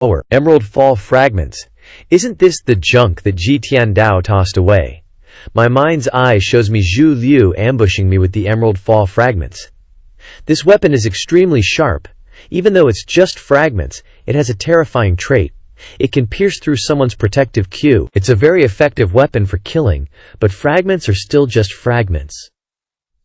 Or Emerald Fall fragments. Isn't this the junk that Ji Tiandao tossed away? My mind's eye shows me Zhu Liu ambushing me with the Emerald Fall fragments. This weapon is extremely sharp. Even though it's just fragments, it has a terrifying trait. It can pierce through someone's protective Q. It's a very effective weapon for killing, but fragments are still just fragments.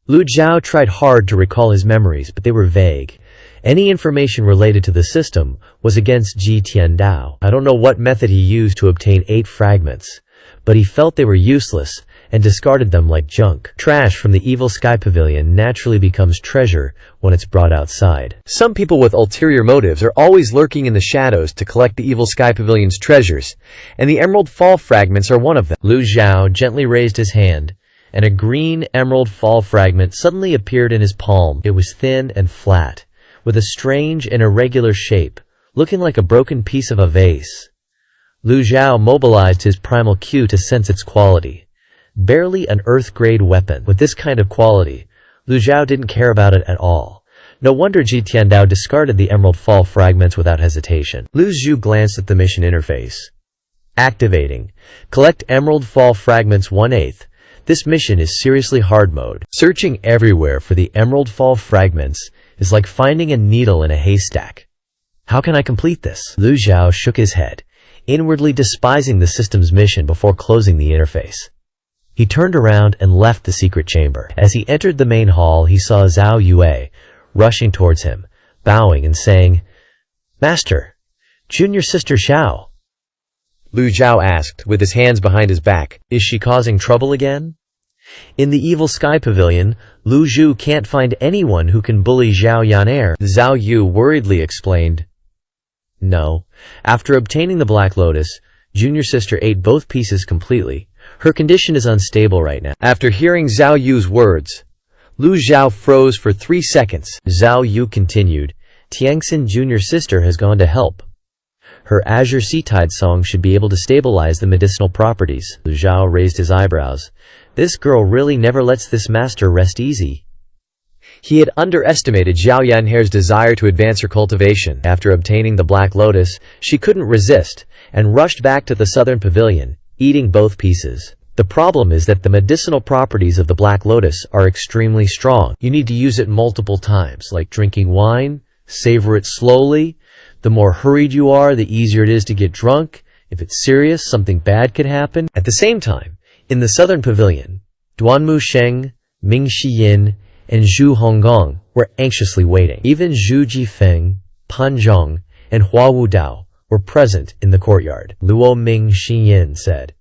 Lu Zhao tried hard to recall his memories, but they were vague. Any information related to the system was against Ji Tiandao. I don't know what method he used to obtain 8 fragments, but he felt they were useless and discarded them like junk. Trash from the evil sky pavilion naturally becomes treasure when it's brought outside. Some people with ulterior motives are always lurking in the shadows to collect the evil sky pavilion's treasures, and the Emerald Fall fragments are one of them. Lu Zhao gently raised his hand, and a green Emerald Fall fragment suddenly appeared in his palm. It was thin and flat, with a strange and irregular shape, looking like a broken piece of a vase. Lu Zhao mobilized his primal Q to sense its quality. Barely an Earth-grade weapon. With this kind of quality, Lu Zhao didn't care about it at all. No wonder Ji Tiandao discarded the Emerald Fall fragments without hesitation. Lu Zhu glanced at the mission interface. Activating. Collect Emerald Fall fragments 1/8. This mission is seriously hard mode. Searching everywhere for the Emerald Fall fragments is like finding a needle in a haystack. How can I complete this? Lu Zhao shook his head, inwardly despising the system's mission before closing the interface. He turned around and left the secret chamber. As he entered the main hall, he saw Zhao Yue rushing towards him, bowing and saying, "Master, junior sister Xiao." Lu Zhao asked, with his hands behind his back, "Is she causing trouble again?" In the evil sky pavilion, Lu Zhu can't find anyone who can bully Zhao Yan'er. Zhao Yu worriedly explained, "No. After obtaining the Black Lotus, junior sister ate both pieces completely. Her condition is unstable right now." After hearing Zhao Yu's words, Lu Zhao froze for 3 seconds. Zhao Yu continued, "Tiangxin junior sister has gone to help. Her Azure Sea Tide song should be able to stabilize the medicinal properties." Lu Zhao raised his eyebrows. This girl really never lets this master rest easy. He had underestimated Zhao Yan'er's desire to advance her cultivation. After obtaining the Black Lotus, she couldn't resist, and rushed back to the southern pavilion, eating both pieces. The problem is that the medicinal properties of the Black Lotus are extremely strong. You need to use it multiple times, like drinking wine, savor it slowly. The more hurried you are, the easier it is to get drunk. If it's serious, something bad could happen. At the same time, in the southern pavilion, Duanmu Sheng, Ming Shiyin, and Zhu Honggong were anxiously waiting. Even Zhu Jifeng, Pan Zhong, and Hua Wudao were present in the courtyard. Luo Ming Shiyin said,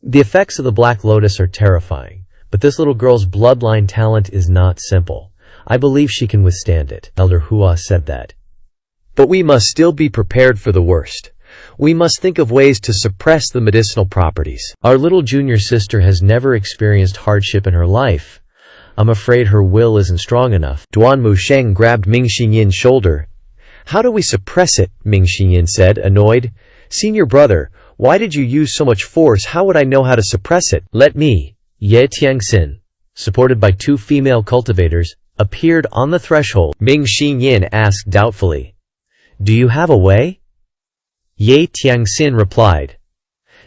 "The effects of the Black Lotus are terrifying, but this little girl's bloodline talent is not simple. I believe she can withstand it." Elder Hua said that. "But we must still be prepared for the worst. We must think of ways to suppress the medicinal properties. Our little junior sister has never experienced hardship in her life. I'm afraid her will isn't strong enough." Duanmu Sheng grabbed Ming Xinyin's shoulder. "How do we suppress it?" Ming Xinyin said, annoyed. "Senior brother, why did you use so much force? How would I know how to suppress it?" "Let me." Ye Tiangxin, supported by 2 female cultivators, appeared on the threshold. Ming Xinyin asked doubtfully, "Do you have a way?" Ye Tiangxin replied,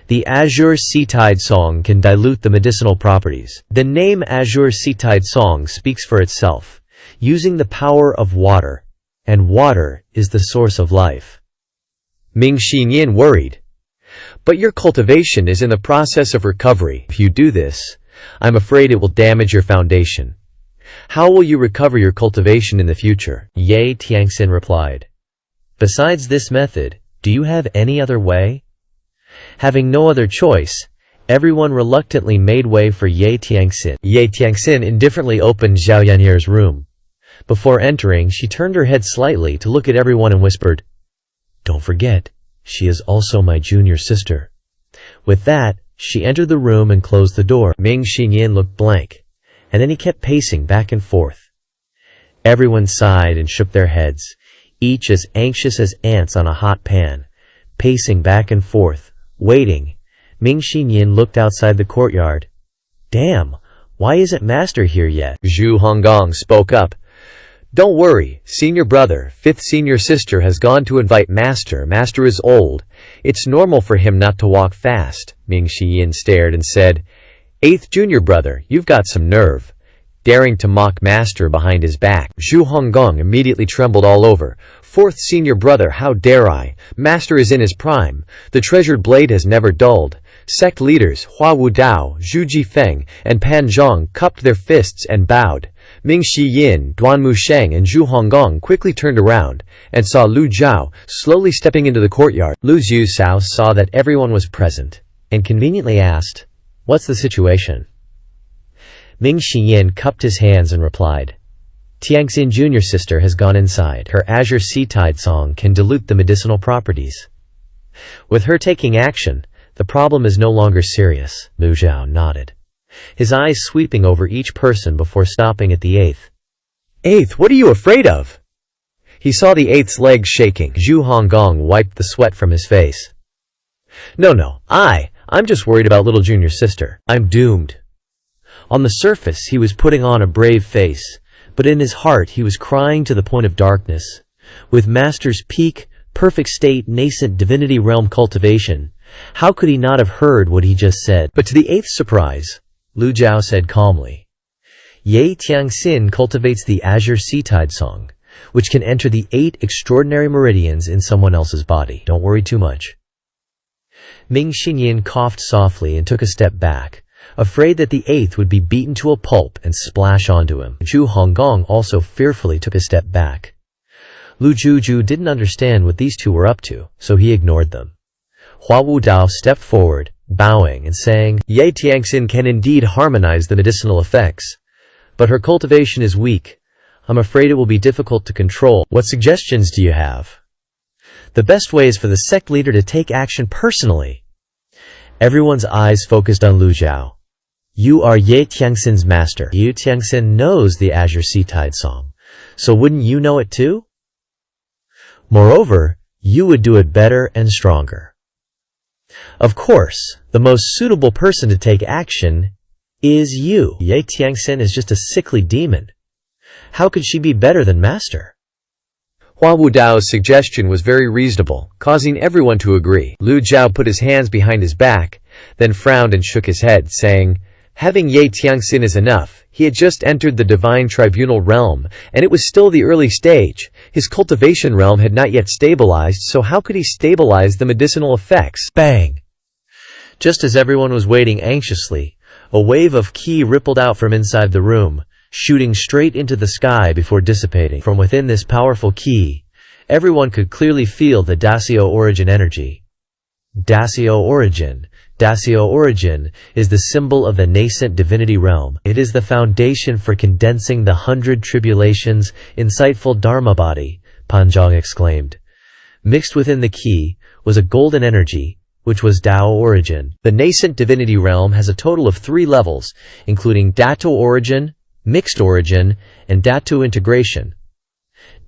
"The Azure Sea Tide song can dilute the medicinal properties." The name Azure Sea Tide song speaks for itself, using the power of water, and water is the source of life. Ming Xinyin worried, "But your cultivation is in the process of recovery. If you do this, I'm afraid it will damage your foundation. How will you recover your cultivation in the future?" Ye Tiangxin replied, "Besides this method, do you have any other way?" Having no other choice, everyone reluctantly made way for Ye Tiangxin. Ye Tiangxin indifferently opened Zhao Yan'er's room. Before entering, she turned her head slightly to look at everyone and whispered, "Don't forget, she is also my junior sister." With that, she entered the room and closed the door. Ming Xinyin looked blank, and then he kept pacing back and forth. Everyone sighed and shook their heads, each as anxious as ants on a hot pan, pacing back and forth, waiting. Ming Xinyin looked outside the courtyard. "Damn, why isn't Master here yet?" Zhu Honggong spoke up. Don't worry, senior brother, fifth senior sister has gone to invite master. Master is old. It's normal for him not to walk fast. Ming Shiyin stared and said, eighth junior brother, you've got some nerve. Daring to mock master behind his back. Zhu Honggong immediately trembled all over. Fourth senior brother, how dare I? Master is in his prime. The treasured blade has never dulled. Sect leaders Hua Wudao, Zhu Jifeng, and Pan Zhong cupped their fists and bowed. Ming Shiyin, Duan Musheng, and Zhu Honggong quickly turned around and saw Lu Zhao slowly stepping into the courtyard. Lu Zhao saw that everyone was present and conveniently asked, "What's the situation?" Ming Shiyin cupped his hands and replied, "Tiangxin Junior Sister has gone inside. Her Azure Sea Tide song can dilute the medicinal properties. With her taking action, the problem is no longer serious." Lu Zhao nodded, his eyes sweeping over each person before stopping at the eighth. "Eighth, what are you afraid of?" He saw the eighth's legs shaking. Zhu Honggong wiped the sweat from his face. No, I'm just worried about little junior sister. I'm doomed." On the surface, he was putting on a brave face, but in his heart he was crying to the point of darkness. With Master's peak, perfect state, nascent divinity realm cultivation, how could he not have heard what he just said? But to the eighth's surprise, Lu Zhao said calmly, "Ye Tiangxin cultivates the Azure Sea Tide song, which can enter the 8 extraordinary meridians in someone else's body. Don't worry too much." Ming Shiyin coughed softly and took a step back, afraid that the eighth would be beaten to a pulp and splash onto him. Zhu Honggong also fearfully took a step back. Lu Juju didn't understand what these two were up to, so he ignored them. Hua Wudao stepped forward, bowing and saying, "Ye Tiangxin can indeed harmonize the medicinal effects, but her cultivation is weak. I'm afraid it will be difficult to control. What suggestions do you have?" "The best way is for the sect leader to take action personally." Everyone's eyes focused on Lu Zhao. "You are Ye Tiangxin's master. Ye Tiangxin knows the Azure Sea Tide song, so wouldn't you know it too? Moreover, you would do it better and stronger. Of course, the most suitable person to take action is you. Ye Tiangxin is just a sickly demon. How could she be better than master?" Hua Wudao's suggestion was very reasonable, causing everyone to agree. Lu Zhao put his hands behind his back, then frowned and shook his head, saying, "Having Ye Tiangxin is enough. He had just entered the divine tribunal realm, and it was still the early stage. His cultivation realm had not yet stabilized, so how could he stabilize the medicinal effects?" Bang! Just as everyone was waiting anxiously, a wave of qi rippled out from inside the room, shooting straight into the sky before dissipating. From within this powerful qi, everyone could clearly feel the Dacio origin energy. Dacio origin is the symbol of the nascent divinity realm. It is the foundation for condensing the 100 tribulations, insightful Dharma body, Panzhong exclaimed. Mixed within the qi was a golden energy, which was Dao origin. The nascent divinity realm has a total of 3 levels, including Dato origin, mixed origin, and Datu integration.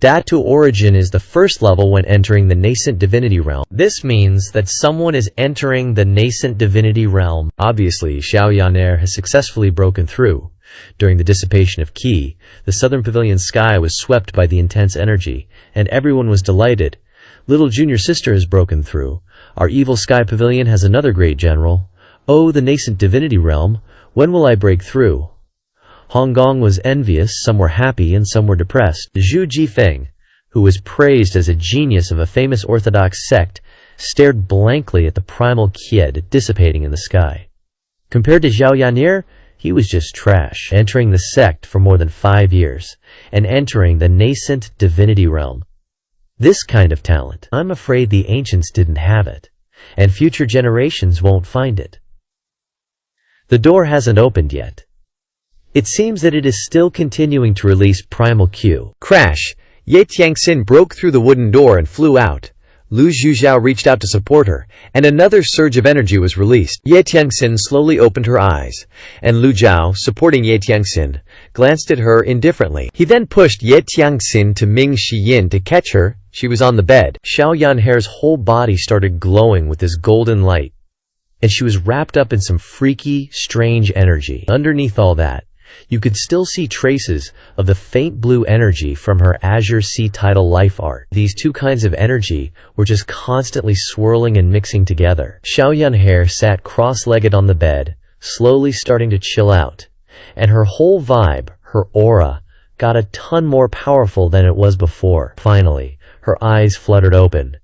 Datu origin is the first level when entering the nascent divinity realm. This means that someone is entering the nascent divinity realm. Obviously, Xiaoyaner has successfully broken through. During the dissipation of qi, the southern pavilion sky was swept by the intense energy, and everyone was delighted. Little junior sister has broken through. Our evil sky pavilion has another great general. Oh, the nascent divinity realm, when will I break through? Honggong was envious, some were happy and some were depressed. Zhu Jifeng, who was praised as a genius of a famous orthodox sect, stared blankly at the primal qi dissipating in the sky. Compared to Zhao Yanir, he was just trash, entering the sect for more than 5 years, and entering the nascent divinity realm. This kind of talent, I'm afraid the ancients didn't have it, and future generations won't find it. The door hasn't opened yet. It seems that it is still continuing to release primal Q. Crash! Ye Tiangxin broke through the wooden door and flew out. Lu Zhujiao reached out to support her, and another surge of energy was released. Ye Tiangxin slowly opened her eyes, and Lu Zhao, supporting Ye Tiangxin, glanced at her indifferently. He then pushed Ye Tiangxin to Ming Shiyin to catch her. She was on the bed. Xiao Yanhair's whole body started glowing with this golden light, and she was wrapped up in some freaky, strange energy. Underneath all that, You could still see traces of the faint blue energy from her azure sea tidal life art. These two kinds of energy were just constantly swirling and mixing together. Xiao Yanhair sat cross-legged on the bed, slowly starting to chill out, and her whole vibe, her aura, got a ton more powerful than it was before. Finally, her eyes fluttered open.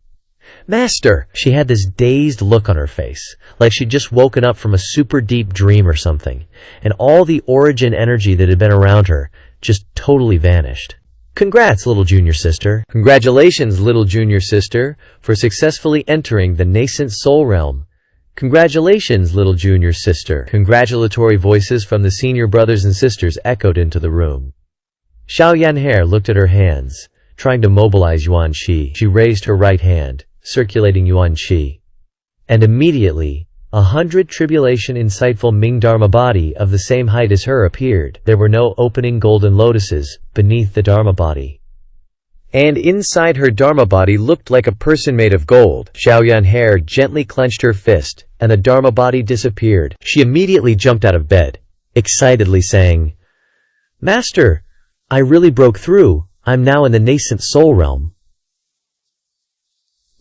"Master!" She had this dazed look on her face, like she'd just woken up from a super deep dream or something, and all the origin energy that had been around her just totally vanished. "Congrats, little junior sister." "Congratulations, little junior sister, for successfully entering the nascent soul realm." "Congratulations, little junior sister." Congratulatory voices from the senior brothers and sisters echoed into the room. Xiao Yanhair looked at her hands, trying to mobilize Yuan Qi. She raised her right hand, circulating Yuan Qi. And immediately, 100 tribulation insightful Ming Dharma body of the same height as her appeared. There were no opening golden lotuses beneath the Dharma body. And inside her Dharma body looked like a person made of gold. Xiao Yanhair gently clenched her fist, and the Dharma body disappeared. She immediately jumped out of bed, excitedly saying, "Master, I really broke through. I'm now in the nascent soul realm."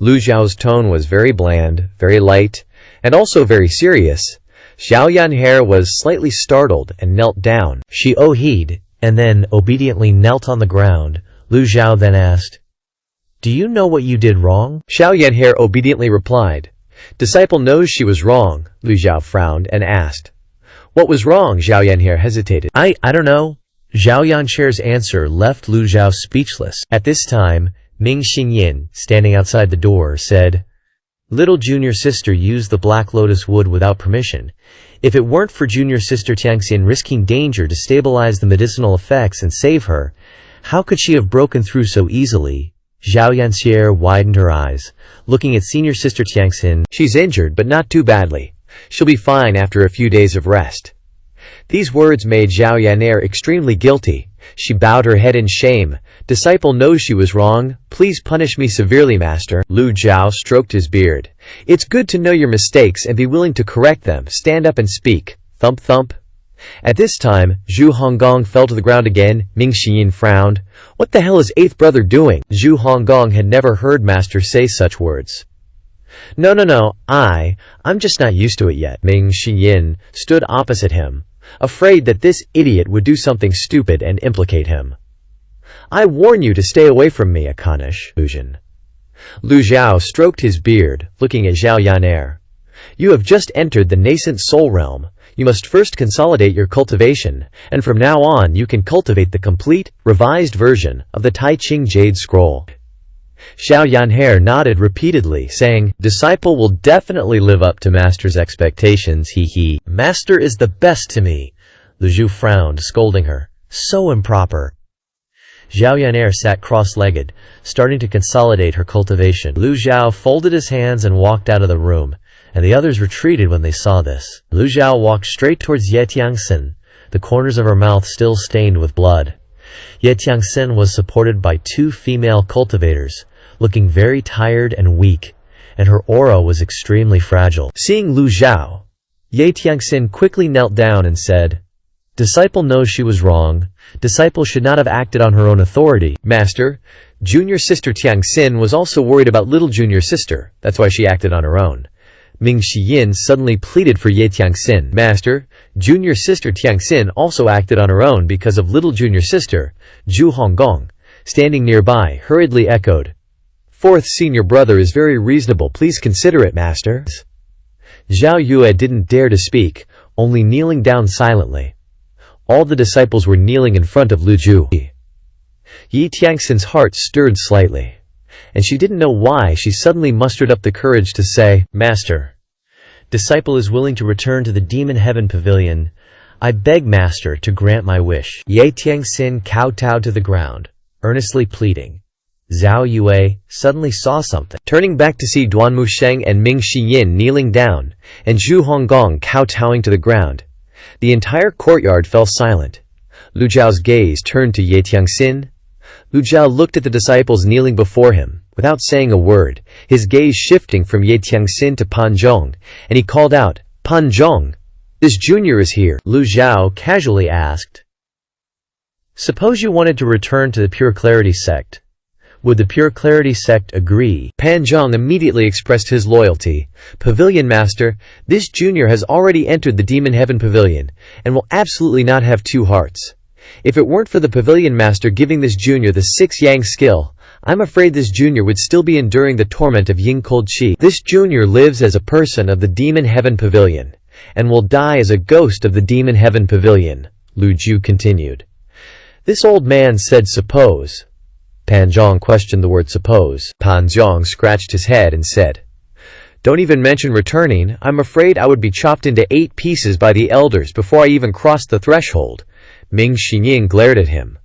Lu Zhao's tone was very bland, very light, and also very serious. Xiao Yanhair was slightly startled and knelt down. She oh-heed, and then obediently knelt on the ground. Lu Zhao then asked, "Do you know what you did wrong?" Xiao Yanhair obediently replied, "Disciple knows she was wrong." Lu Zhao frowned and asked, "What was wrong?" Xiao Yanhair hesitated. I don't know." Zhao Yanhair's answer left Lu Zhao speechless. At this time, Ming Xinyin, standing outside the door, said, "Little junior sister used the black lotus wood without permission. If it weren't for junior sister Tiangxin risking danger to stabilize the medicinal effects and save her, how could she have broken through so easily?" Zhao Yanhair widened her eyes, looking at senior sister Tiangxin. "She's injured, but not too badly. She'll be fine after a few days of rest." These words made Xiao Yanhair extremely guilty. She bowed her head in shame. "Disciple knows she was wrong. Please punish me severely, master." Lu Zhao stroked his beard. "It's good to know your mistakes and be willing to correct them. Stand up and speak." Thump thump. At this time, Zhu Honggong fell to the ground again. Ming Xinyin frowned. "What the hell is eighth brother doing?" Zhu Honggong had never heard master say such words. No, I'm just not used to it yet." Ming Xinyin stood opposite him, afraid that this idiot would do something stupid and implicate him. "I warn you to stay away from me, Akanish." Lu Zhao stroked his beard, looking at Xiao Yanhair. "You have just entered the nascent soul realm. You must first consolidate your cultivation, and from now on you can cultivate the complete, revised version of the Tai Ching Jade Scroll." Xiao Yanhair nodded repeatedly, saying, "Disciple will definitely live up to master's expectations, he. Master is the best to me." Lu Zhu frowned, scolding her. "So improper." Xiao Yanhair sat cross-legged, starting to consolidate her cultivation. Lu Zhao folded his hands and walked out of the room, and the others retreated when they saw this. Lu Zhao walked straight towards Ye Tiangxin, the corners of her mouth still stained with blood. Ye Tiangxin was supported by two female cultivators, looking very tired and weak, and her aura was extremely fragile. Seeing Lu Zhao, Ye Tiangxin quickly knelt down and said, "Disciple knows she was wrong. Disciple should not have acted on her own authority." "Master, junior sister Tiangxin was also worried about little junior sister. That's why she acted on her own." Ming Xinyin suddenly pleaded for Ye Tiangxin. "Master, junior sister Tiangxin also acted on her own because of little junior sister." Zhu Honggong, standing nearby, hurriedly echoed, "Fourth senior brother is very reasonable. Please consider it, master." Zhao Yue didn't dare to speak, only kneeling down silently. All the disciples were kneeling in front of Lu Zhu. Yi Tiangxin's heart stirred slightly, and she didn't know why she suddenly mustered up the courage to say, "Master, disciple is willing to return to the Demon Heaven Pavilion. I beg master to grant my wish." Ye Tiangxin kowtowed to the ground, earnestly pleading. Zhao Yue suddenly saw something. Turning back to see Duan Musheng and Ming Xinyin kneeling down, and Zhu Honggong kowtowing to the ground, the entire courtyard fell silent. Lu Zhao's gaze turned to Ye Tiangxin. Lu Zhao looked at the disciples kneeling before him, without saying a word, his gaze shifting from Ye Tiangxin to Pan Zhong, and he called out, "Pan Zhong, This junior is here, Lu Zhao casually asked. Suppose you wanted to return to the Pure Clarity sect. Would the Pure Clarity sect agree? Pan Zhang immediately expressed his loyalty. Pavilion Master, this junior has already entered the Demon Heaven Pavilion, and will absolutely not have two hearts. If it weren't for the Pavilion Master giving this junior the 6 Yang skill, I'm afraid this junior would still be enduring the torment of Ying Cold Qi. This junior lives as a person of the Demon Heaven Pavilion, and will die as a ghost of the Demon Heaven Pavilion, Lu Ju continued. This old man said suppose. Pan Zhang questioned the word suppose. Pan Zhang scratched his head and said, Don't even mention returning. I'm afraid I would be chopped into 8 pieces by the elders before I even crossed the threshold. Ming Xinyin glared at him.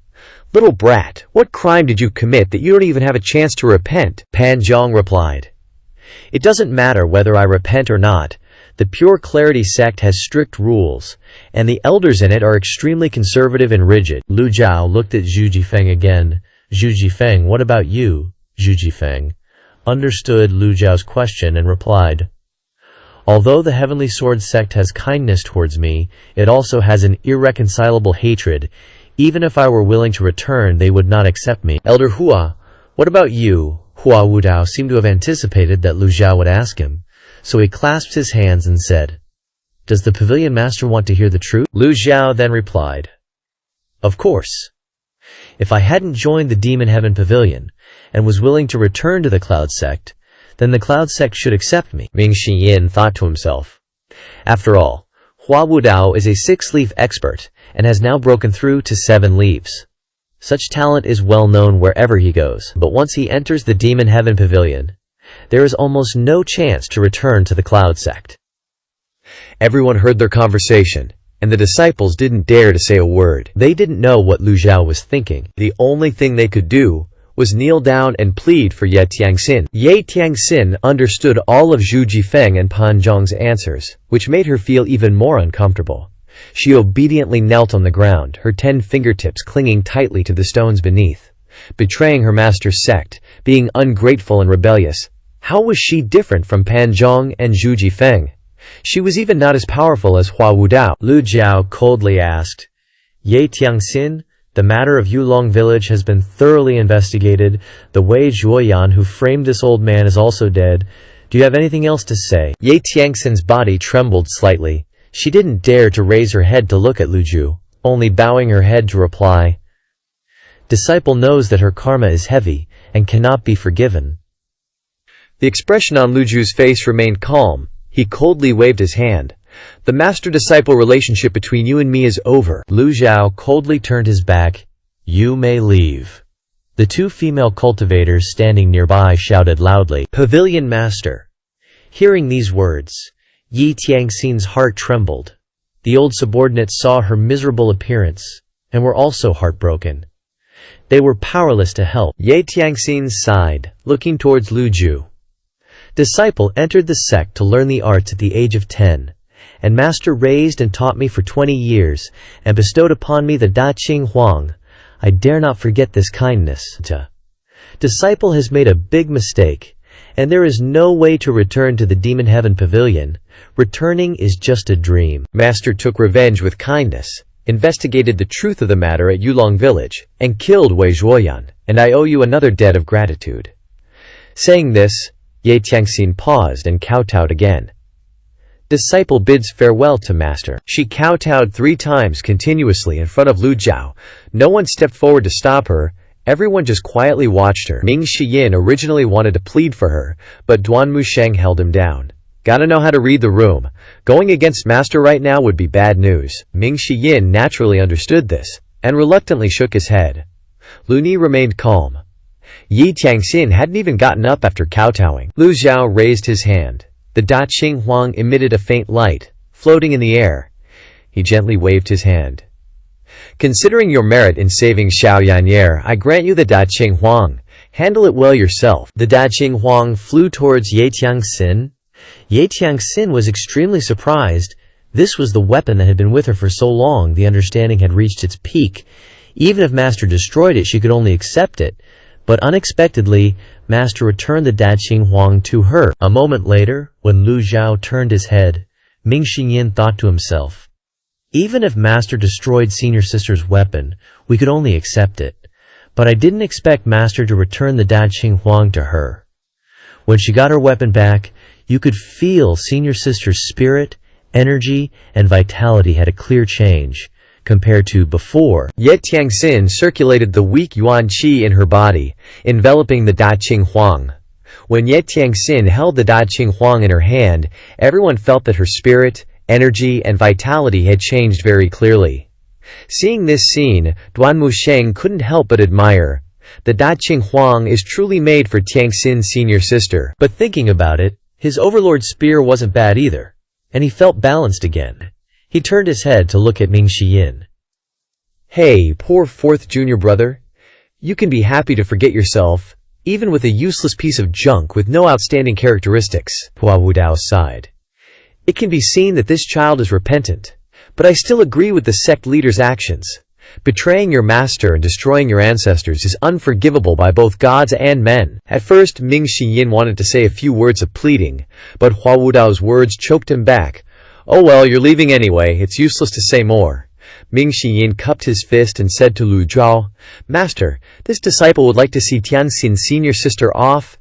Little brat, what crime did you commit that you don't even have a chance to repent? Pan Zhang replied, It doesn't matter whether I repent or not. The Pure Clarity sect has strict rules, and the elders in it are extremely conservative and rigid. Lu Zhao looked at Zhu Jifeng again. Zhu Jifeng, what about you? Zhu Jifeng understood Lu Zhao's question and replied, Although the Heavenly Sword sect has kindness towards me, it also has an irreconcilable hatred. Even if I were willing to return, they would not accept me. Elder Hua, what about you? Hua Wudao seemed to have anticipated that Lu Zhao would ask him, so he clasped his hands and said, Does the Pavilion Master want to hear the truth? Lu Zhao then replied, Of course. If I hadn't joined the Demon Heaven Pavilion, and was willing to return to the Cloud Sect, then the Cloud Sect should accept me. Ming Xinyin thought to himself. After all, Hua Wudao is a 6-leaf expert, and has now broken through to 7 leaves. Such talent is well known wherever he goes, but once he enters the Demon Heaven Pavilion, there is almost no chance to return to the Cloud Sect. Everyone heard their conversation, and the disciples didn't dare to say a word. They didn't know what Lu Zhao was thinking. The only thing they could do was kneel down and plead for Ye Tiangxin. Ye Tiangxin understood all of Zhu Jifeng and Pan Zhang's answers, which made her feel even more uncomfortable. She obediently knelt on the ground, her 10 fingertips clinging tightly to the stones beneath. Betraying her master's sect, being ungrateful and rebellious, how was she different from Pan Zhang and Zhu Jifeng? She was even not as powerful as Hua Wudao. Lu Zhao coldly asked, Ye Tiangxin, the matter of Yulong village has been thoroughly investigated. The Wei Zhuoyan who framed this old man is also dead. Do you have anything else to say? Ye Tiangxin's body trembled slightly. She didn't dare to raise her head to look at Lu Zhu, only bowing her head to reply, Disciple knows that her karma is heavy, and cannot be forgiven. The expression on Lu Zhu's face remained calm. He coldly waved his hand. The master-disciple relationship between you and me is over. Lu Zhao coldly turned his back. You may leave. The 2 female cultivators standing nearby shouted loudly, Pavilion Master. Hearing these words, Yi Tiangxin's heart trembled. The old subordinates saw her miserable appearance, and were also heartbroken. They were powerless to help. Ye Tiangxin sighed, looking towards Lu Zhu. Disciple entered the sect to learn the arts at the age of 10, and master raised and taught me for 20 years, and bestowed upon me the Da Qing Huang. I dare not forget this kindness. Disciple has made a big mistake, and there is no way to return to the Demon Heaven Pavilion. Returning is just a dream. Master took revenge with kindness, investigated the truth of the matter at Yulong village, and killed Wei Zhuoyan, and I owe you another debt of gratitude. Saying this, Ye Tiangxin paused and kowtowed again. Disciple bids farewell to master. She kowtowed 3 times continuously in front of Lu Zhao. No one stepped forward to stop her. Everyone just quietly watched her. Ming Xiyin originally wanted to plead for her, but Duan Musheng held him down. Gotta know how to read the room. Going against master right now would be bad news. Ming Xiyin naturally understood this, and reluctantly shook his head. Lu Ni remained calm. Yi Tiangxin hadn't even gotten up after kowtowing. Lu Zhao raised his hand. The Da Qing Huang emitted a faint light, floating in the air. He gently waved his hand. Considering your merit in saving Xiao Yanyer, I grant you the Da Qing Huang. Handle it well yourself. The Da Qing Huang flew towards Ye Tiangxin. Ye Tiangxin was extremely surprised. This was the weapon that had been with her for so long. The understanding had reached its peak. Even if master destroyed it, she could only accept it. But unexpectedly, master returned the Da Qing Huang to her. A moment later, when Lu Zhao turned his head, Ming Xinyan thought to himself. Even if Master destroyed Senior Sister's weapon, we could only accept it. But I didn't expect Master to return the Da Qing Huang to her. When she got her weapon back, you could feel Senior Sister's spirit, energy, and vitality had a clear change compared to before. Ye Tianxin circulated the weak yuan qi in her body, enveloping the Da Qing Huang. When Ye Tianxin held the Da Qing Huang in her hand, everyone felt that her spirit, energy, and vitality had changed very clearly. Seeing this scene, Duan Musheng couldn't help but admire. The Da Qing Huang is truly made for Tianxin's senior sister. But thinking about it, his overlord's spear wasn't bad either, and he felt balanced again. He turned his head to look at Ming Xiyin. Hey, poor fourth junior brother. You can be happy to forget yourself, even with a useless piece of junk with no outstanding characteristics. Hua Wudao sighed. It can be seen that this child is repentant, but I still agree with the sect leader's actions. Betraying your master and destroying your ancestors is unforgivable by both gods and men. At first, Ming Xiyin wanted to say a few words of pleading, but Hua Wudao's words choked him back. Oh well, you're leaving anyway, it's useless to say more. Ming Xiyin cupped his fist and said to Lu Zhao, Master, this disciple would like to see Tianxin's senior sister off.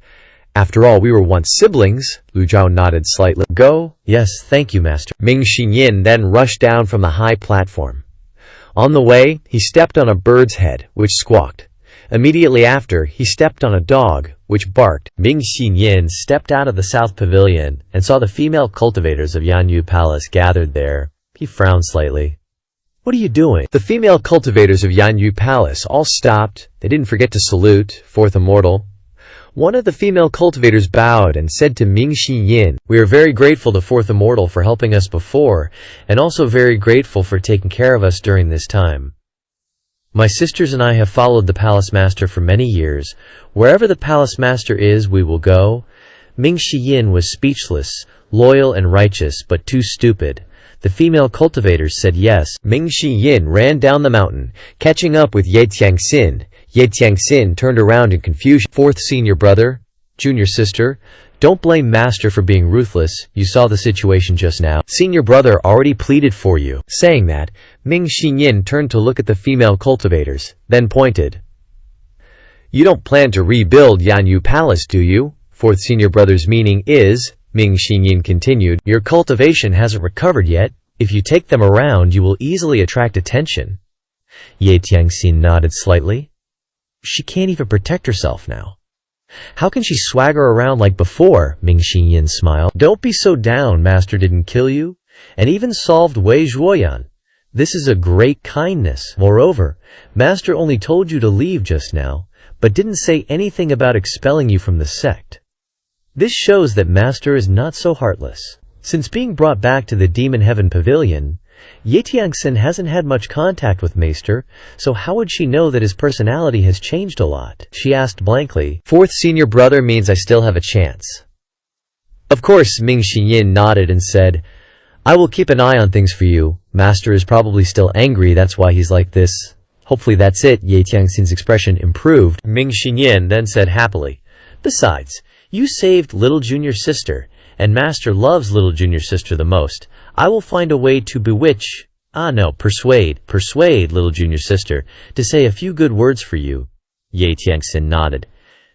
After all, we were once siblings. Lu Zhao nodded slightly. Go? Yes, thank you, Master. Ming Xiyin then rushed down from the high platform. On the way, he stepped on a bird's head, which squawked. Immediately after, he stepped on a dog, which barked. Ming Xiyin stepped out of the south pavilion and saw the female cultivators of Yanyu Palace gathered there. He frowned slightly. What are you doing? The female cultivators of Yanyu Palace all stopped. They didn't forget to salute, fourth immortal. One of the female cultivators bowed and said to Ming Xiyin, We are very grateful to fourth immortal for helping us before, and also very grateful for taking care of us during this time. My sisters and I have followed the palace master for many years. Wherever the palace master is, we will go. Ming Xiyin was speechless, loyal and righteous, but too stupid. The female cultivators said yes. Ming Xiyin ran down the mountain, catching up with Ye Tianxin. Ye Tianxin turned around in confusion. Fourth senior brother, junior sister, don't blame master for being ruthless. You saw the situation just now. Senior brother already pleaded for you. Saying that, Ming Xiyin turned to look at the female cultivators, then pointed. You don't plan to rebuild Yanyu Palace, do you? Fourth senior brother's meaning is, Ming Xiyin continued, your cultivation hasn't recovered yet. If you take them around, you will easily attract attention. Ye Tianxin nodded slightly. She can't even protect herself now. How can she swagger around like before? Ming Xiyin smiled. Don't be so down, master didn't kill you, and even solved Wei Zhuoyan. This is a great kindness. Moreover, master only told you to leave just now, but didn't say anything about expelling you from the sect. This shows that master is not so heartless. Since being brought back to the Demon Heaven Pavilion, Ye Tianxin hasn't had much contact with Maester, so how would she know that his personality has changed a lot? She asked blankly. Fourth senior brother means I still have a chance. Of course, Ming Xiyin nodded and said, I will keep an eye on things for you. Master is probably still angry, that's why he's like this. Hopefully that's it. Ye Tianxin's expression improved. Ming Xiyin then said happily, Besides, you saved little junior sister, and master loves little junior sister the most. I will find a way to persuade little junior sister to say a few good words for you. Ye Tianxin nodded.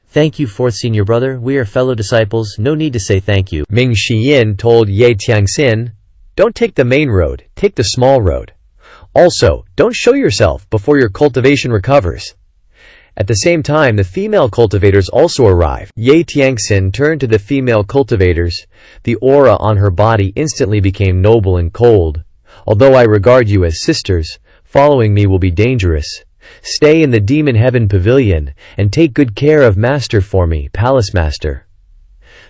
Thank you, fourth senior brother. We are fellow disciples. No need to say thank you. Ming Xiyin told Ye Tianxin, don't take the main road, take the small road. Also, don't show yourself before your cultivation recovers. At the same time, the female cultivators also arrived. Ye Tianxin turned to the female cultivators. The aura on her body instantly became noble and cold. Although I regard you as sisters, following me will be dangerous. Stay in the Demon Heaven Pavilion, and take good care of master for me, palace master.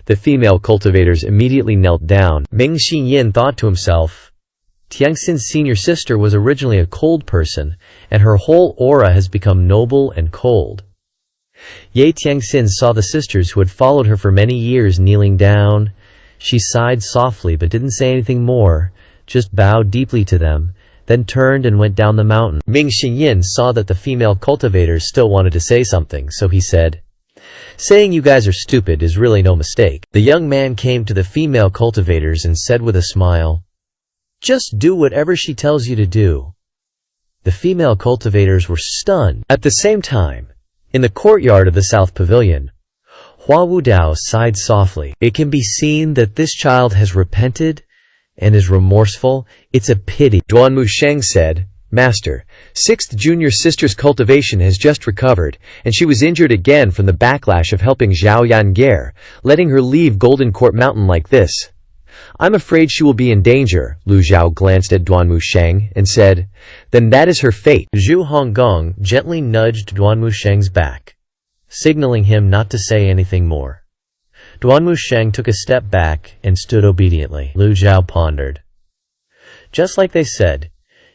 The female cultivators immediately knelt down. Ming Xiyin thought to himself, Tianxin's senior sister was originally a cold person, and her whole aura has become noble and cold. Ye Tianxin saw the sisters who had followed her for many years kneeling down. She sighed softly but didn't say anything more, just bowed deeply to them, then turned and went down the mountain. Ming Xiyin saw that the female cultivators still wanted to say something, so he said, Saying you guys are stupid is really no mistake. The young man came to the female cultivators and said with a smile, Just do whatever she tells you to do." The female cultivators were stunned. At the same time, in the courtyard of the South Pavilion, Hua Wudao sighed softly. It can be seen that this child has repented and is remorseful. It's a pity. Duan Musheng said, "Master, 6th junior sister's cultivation has just recovered, and she was injured again from the backlash of helping Zhao Yange, letting her leave Golden Court Mountain like this. I'm afraid she will be in danger." Lu Zhao glanced at Duan Musheng and said, "Then that is her fate." Zhu Honggong gently nudged Duan Musheng's back, signaling him not to say anything more. Duan Musheng took a step back and stood obediently. Lu Zhao pondered. Just like they said,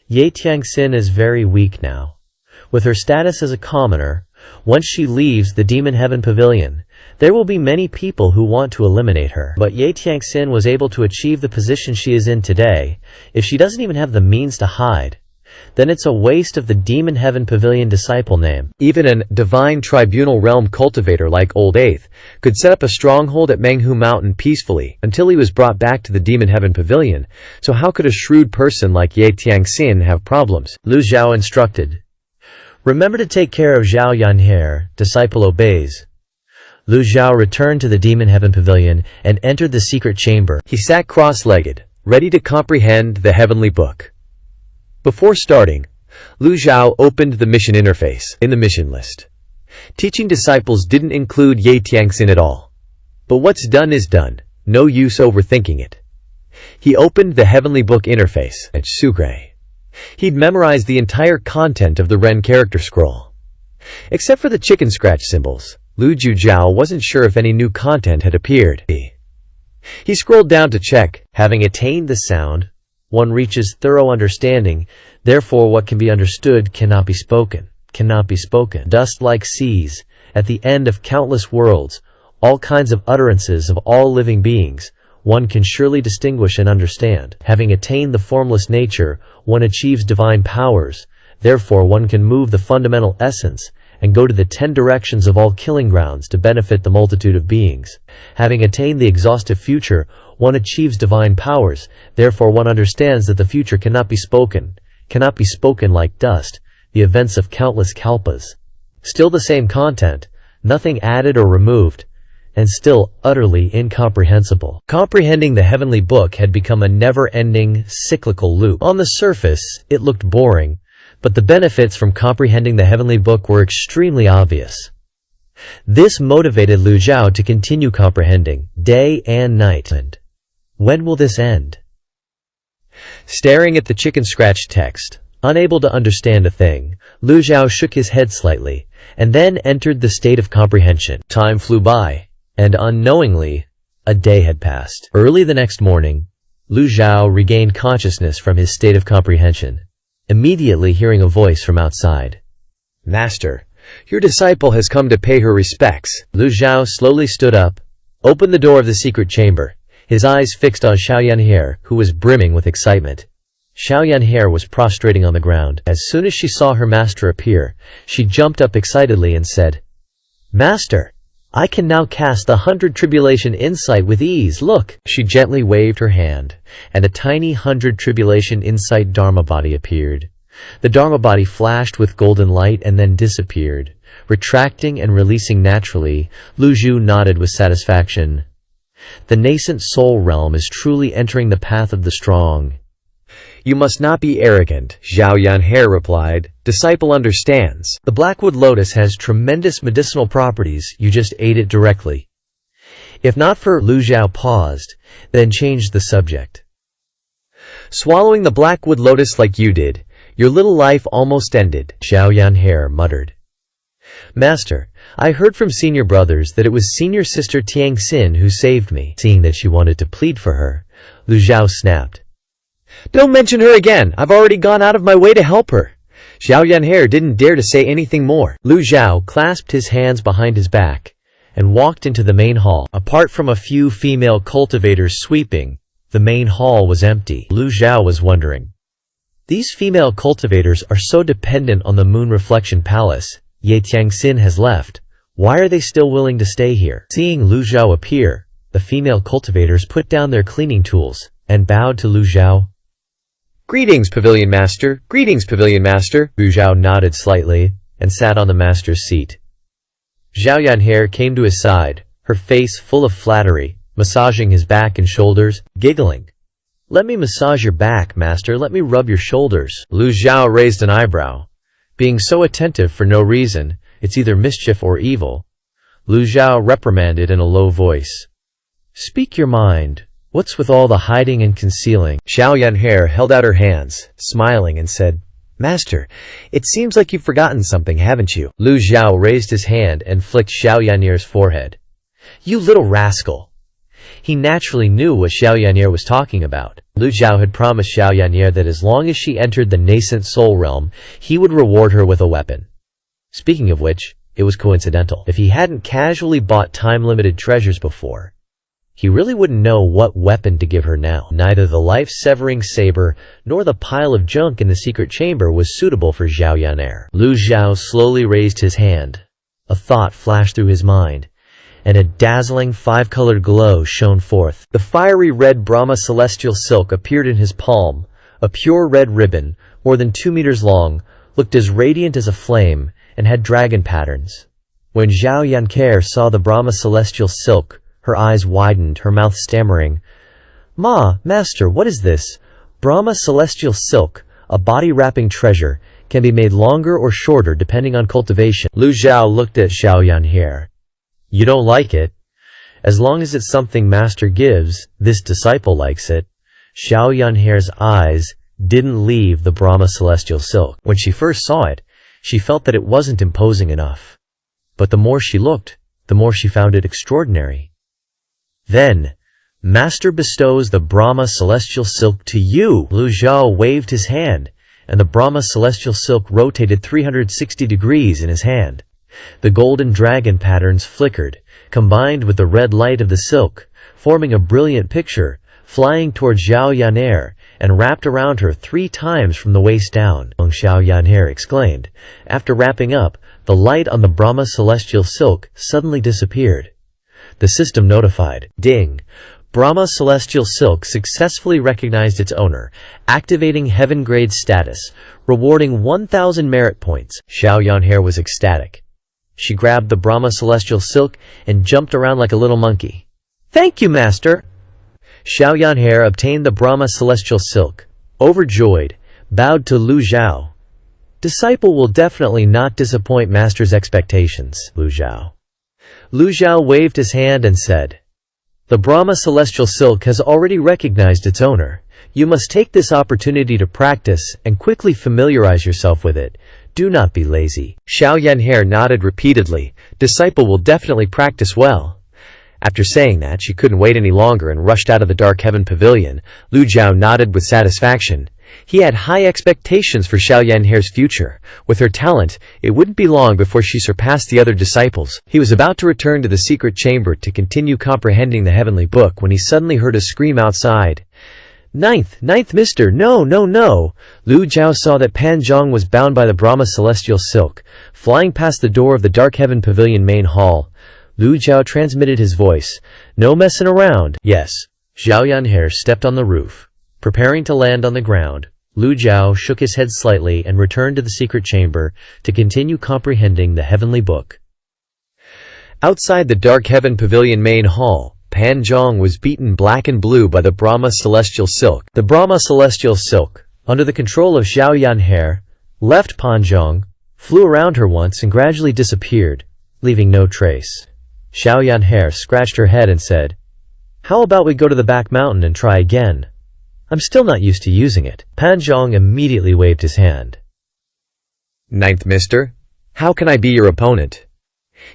Ye Tiangxin is very weak now. With her status as a commoner, once she leaves the Demon Heaven Pavilion, there will be many people who want to eliminate her. But Ye Tiangxin was able to achieve the position she is in today. If she doesn't even have the means to hide, then it's a waste of the Demon Heaven Pavilion disciple name. Even a divine tribunal realm cultivator like Old Eighth could set up a stronghold at Menghu Mountain peacefully until he was brought back to the Demon Heaven Pavilion, so how could a shrewd person like Ye Tiangxin have problems? Lu Zhao instructed. "Remember to take care of Zhao Yanhe." Disciple obeys. Lu Zhao returned to the Demon Heaven Pavilion and entered the secret chamber. He sat cross-legged, ready to comprehend the heavenly book. Before starting, Lu Zhao opened the mission interface. In the mission list, teaching disciples didn't include Ye Tiangxin at all. But what's done is done. No use overthinking it. He opened the heavenly book interface at Sugre. He'd memorized the entire content of the Ren character scroll. Except for the chicken scratch symbols, Lu Zhao wasn't sure if any new content had appeared. He scrolled down to check. Having attained the sound, one reaches thorough understanding, therefore what can be understood cannot be spoken. Dust like seas, at the end of countless worlds, all kinds of utterances of all living beings, one can surely distinguish and understand. Having attained the formless nature, one achieves divine powers, therefore one can move the fundamental essence and go to the 10 directions of all killing grounds to benefit the multitude of beings. Having attained the exhaustive future, one achieves divine powers, therefore one understands that the future cannot be spoken like dust, the events of countless kalpas. Still the same content, nothing added or removed, and still utterly incomprehensible. Comprehending the heavenly book had become a never-ending, cyclical loop. On the surface, it looked boring, but the benefits from comprehending the heavenly book were extremely obvious. This motivated Lu Zhao to continue comprehending, day and night. And when will this end? Staring at the chicken scratch text, unable to understand a thing, Lu Zhao shook his head slightly, and then entered the state of comprehension. Time flew by, and unknowingly, a day had passed. Early the next morning, Lu Zhao regained consciousness from his state of comprehension, immediately hearing a voice from outside. "Master, your disciple has come to pay her respects." Lu Zhao slowly stood up, opened the door of the secret chamber, his eyes fixed on Zhao Yanhe, who was brimming with excitement. Zhao Yanhe was prostrating on the ground. As soon as she saw her master appear, she jumped up excitedly and said, "Master, I can now cast the 100 Tribulation Insight with ease, look." She gently waved her hand, and a tiny 100 Tribulation Insight Dharma body appeared. The Dharma body flashed with golden light and then disappeared, retracting and releasing naturally. Lu Zhu nodded with satisfaction. The nascent soul realm is truly entering the path of the strong. "You must not be arrogant," Zhao Yanhe replied. "Disciple understands. The Blackwood Lotus has tremendous medicinal properties, you just ate it directly." If not for Lu Zhao paused, then changed the subject. "Swallowing the Blackwood Lotus like you did, your little life almost ended," Zhao Yanhe muttered. "Master, I heard from senior brothers that it was senior sister Tiangxin who saved me." Seeing that she wanted to plead for her, Lu Zhao snapped. "Don't mention her again! I've already gone out of my way to help her." Zhao Yanhe didn't dare to say anything more. Lu Zhao clasped his hands behind his back and walked into the main hall. Apart from a few female cultivators sweeping, the main hall was empty. Lu Zhao was wondering. These female cultivators are so dependent on the Moon Reflection Palace. Ye Tiangxin has left. Why are they still willing to stay here? Seeing Lu Zhao appear, the female cultivators put down their cleaning tools and bowed to Lu Zhao. Greetings, Pavilion Master. Greetings, Pavilion Master. Wu Zhao nodded slightly and sat on the master's seat. Zhao Yanhe came to his side, her face full of flattery, massaging his back and shoulders, giggling. Let me massage your back, master. Let me rub your shoulders. Lu Zhao raised an eyebrow. Being so attentive for no reason, it's either mischief or evil. Lu Zhao reprimanded in a low voice. Speak your mind. What's with all the hiding and concealing? Zhao Yanhe held out her hands, smiling, and said, Master, it seems like you've forgotten something, haven't you? Lu Zhao raised his hand and flicked Zhao Yanhe's forehead. You little rascal! He naturally knew what Zhao Yanhe was talking about. Lu Zhao had promised Zhao Yanhe that as long as she entered the nascent soul realm, he would reward her with a weapon. Speaking of which, it was coincidental. If he hadn't casually bought time-limited treasures before, he really wouldn't know what weapon to give her now. Neither the life-severing saber nor the pile of junk in the secret chamber was suitable for Zhao Yanhe. Lu Zhao slowly raised his hand. A thought flashed through his mind, and a dazzling five-colored glow shone forth. The fiery red Brahma celestial silk appeared in his palm. A pure red ribbon, more than 2 meters long, looked as radiant as a flame and had dragon patterns. When Zhao Yanhe saw the Brahma celestial silk, her eyes widened, her mouth stammering. Master, what is this? Brahma celestial silk, a body-wrapping treasure, can be made longer or shorter depending on cultivation. Lu Zhao looked at Zhao Yanhe. You don't like it? As long as it's something Master gives, this disciple likes it. Zhao Yanhe's eyes didn't leave the Brahma celestial silk. When she first saw it, she felt that it wasn't imposing enough. But the more she looked, the more she found it extraordinary. Then, Master bestows the Brahma celestial silk to you. Lu Zhao waved his hand, and the Brahma celestial silk rotated 360 degrees in his hand. The golden dragon patterns flickered, combined with the red light of the silk, forming a brilliant picture, flying toward Zhao Yanhe and wrapped around her 3 times from the waist down. Zhao Yanhe exclaimed. After wrapping up, the light on the Brahma celestial silk suddenly disappeared. The system notified. Ding! Brahma celestial silk successfully recognized its owner, activating heaven-grade status, rewarding 1,000 merit points. Zhao Yanhe was ecstatic. She grabbed the Brahma celestial silk and jumped around like a little monkey. Thank you, Master! Zhao Yanhe obtained the Brahma celestial silk. Overjoyed, bowed to Lu Zhao. Disciple will definitely not disappoint Master's expectations, Lu Zhao. Lu Zhao waved his hand and said, The Brahma celestial silk has already recognized its owner. You must take this opportunity to practice and quickly familiarize yourself with it. Do not be lazy. Zhao Yanhe nodded repeatedly. Disciple will definitely practice well. After saying that, she couldn't wait any longer and rushed out of the Dark Heaven Pavilion. Lu Zhao nodded with satisfaction. He had high expectations for Zhao Yanhe's future. With her talent, it wouldn't be long before she surpassed the other disciples. He was about to return to the secret chamber to continue comprehending the heavenly book when he suddenly heard a scream outside. Ninth mister, no! Lu Zhao saw that Pan Zhang was bound by the Brahma celestial silk. Flying past the door of the Dark Heaven Pavilion main hall, Lu Zhao transmitted his voice. No messing around. Yes. Zhao Yanhe stepped on the roof. Preparing to land on the ground, Lu Zhao shook his head slightly and returned to the secret chamber to continue comprehending the heavenly book. Outside the Dark Heaven Pavilion main hall, Pan Zhang was beaten black and blue by the Brahma celestial silk. The Brahma celestial silk, under the control of Zhao Yanhe, left Pan Zhang, flew around her once and gradually disappeared, leaving no trace. Zhao Yanhe scratched her head and said, How about we go to the back mountain and try again? I'm still not used to using it. Pan Zhang immediately waved his hand. Ninth mister, how can I be your opponent?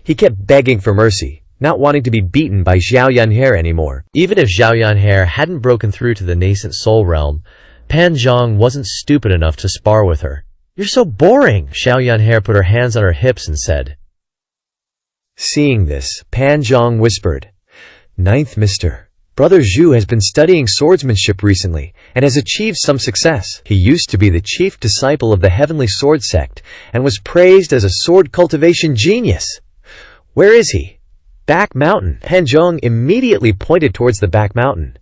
He kept begging for mercy, not wanting to be beaten by Zhao Yanhe anymore. Even if Zhao Yanhe hadn't broken through to the nascent soul realm, Pan Zhang wasn't stupid enough to spar with her. You're so boring! Zhao Yanhe put her hands on her hips and said. Seeing this, Pan Zhang whispered, Ninth mister, Brother Zhu has been studying swordsmanship recently and has achieved some success. He used to be the chief disciple of the Heavenly Sword Sect and was praised as a sword cultivation genius. Where is he? Back mountain. Pan Zhong immediately pointed towards the back mountain.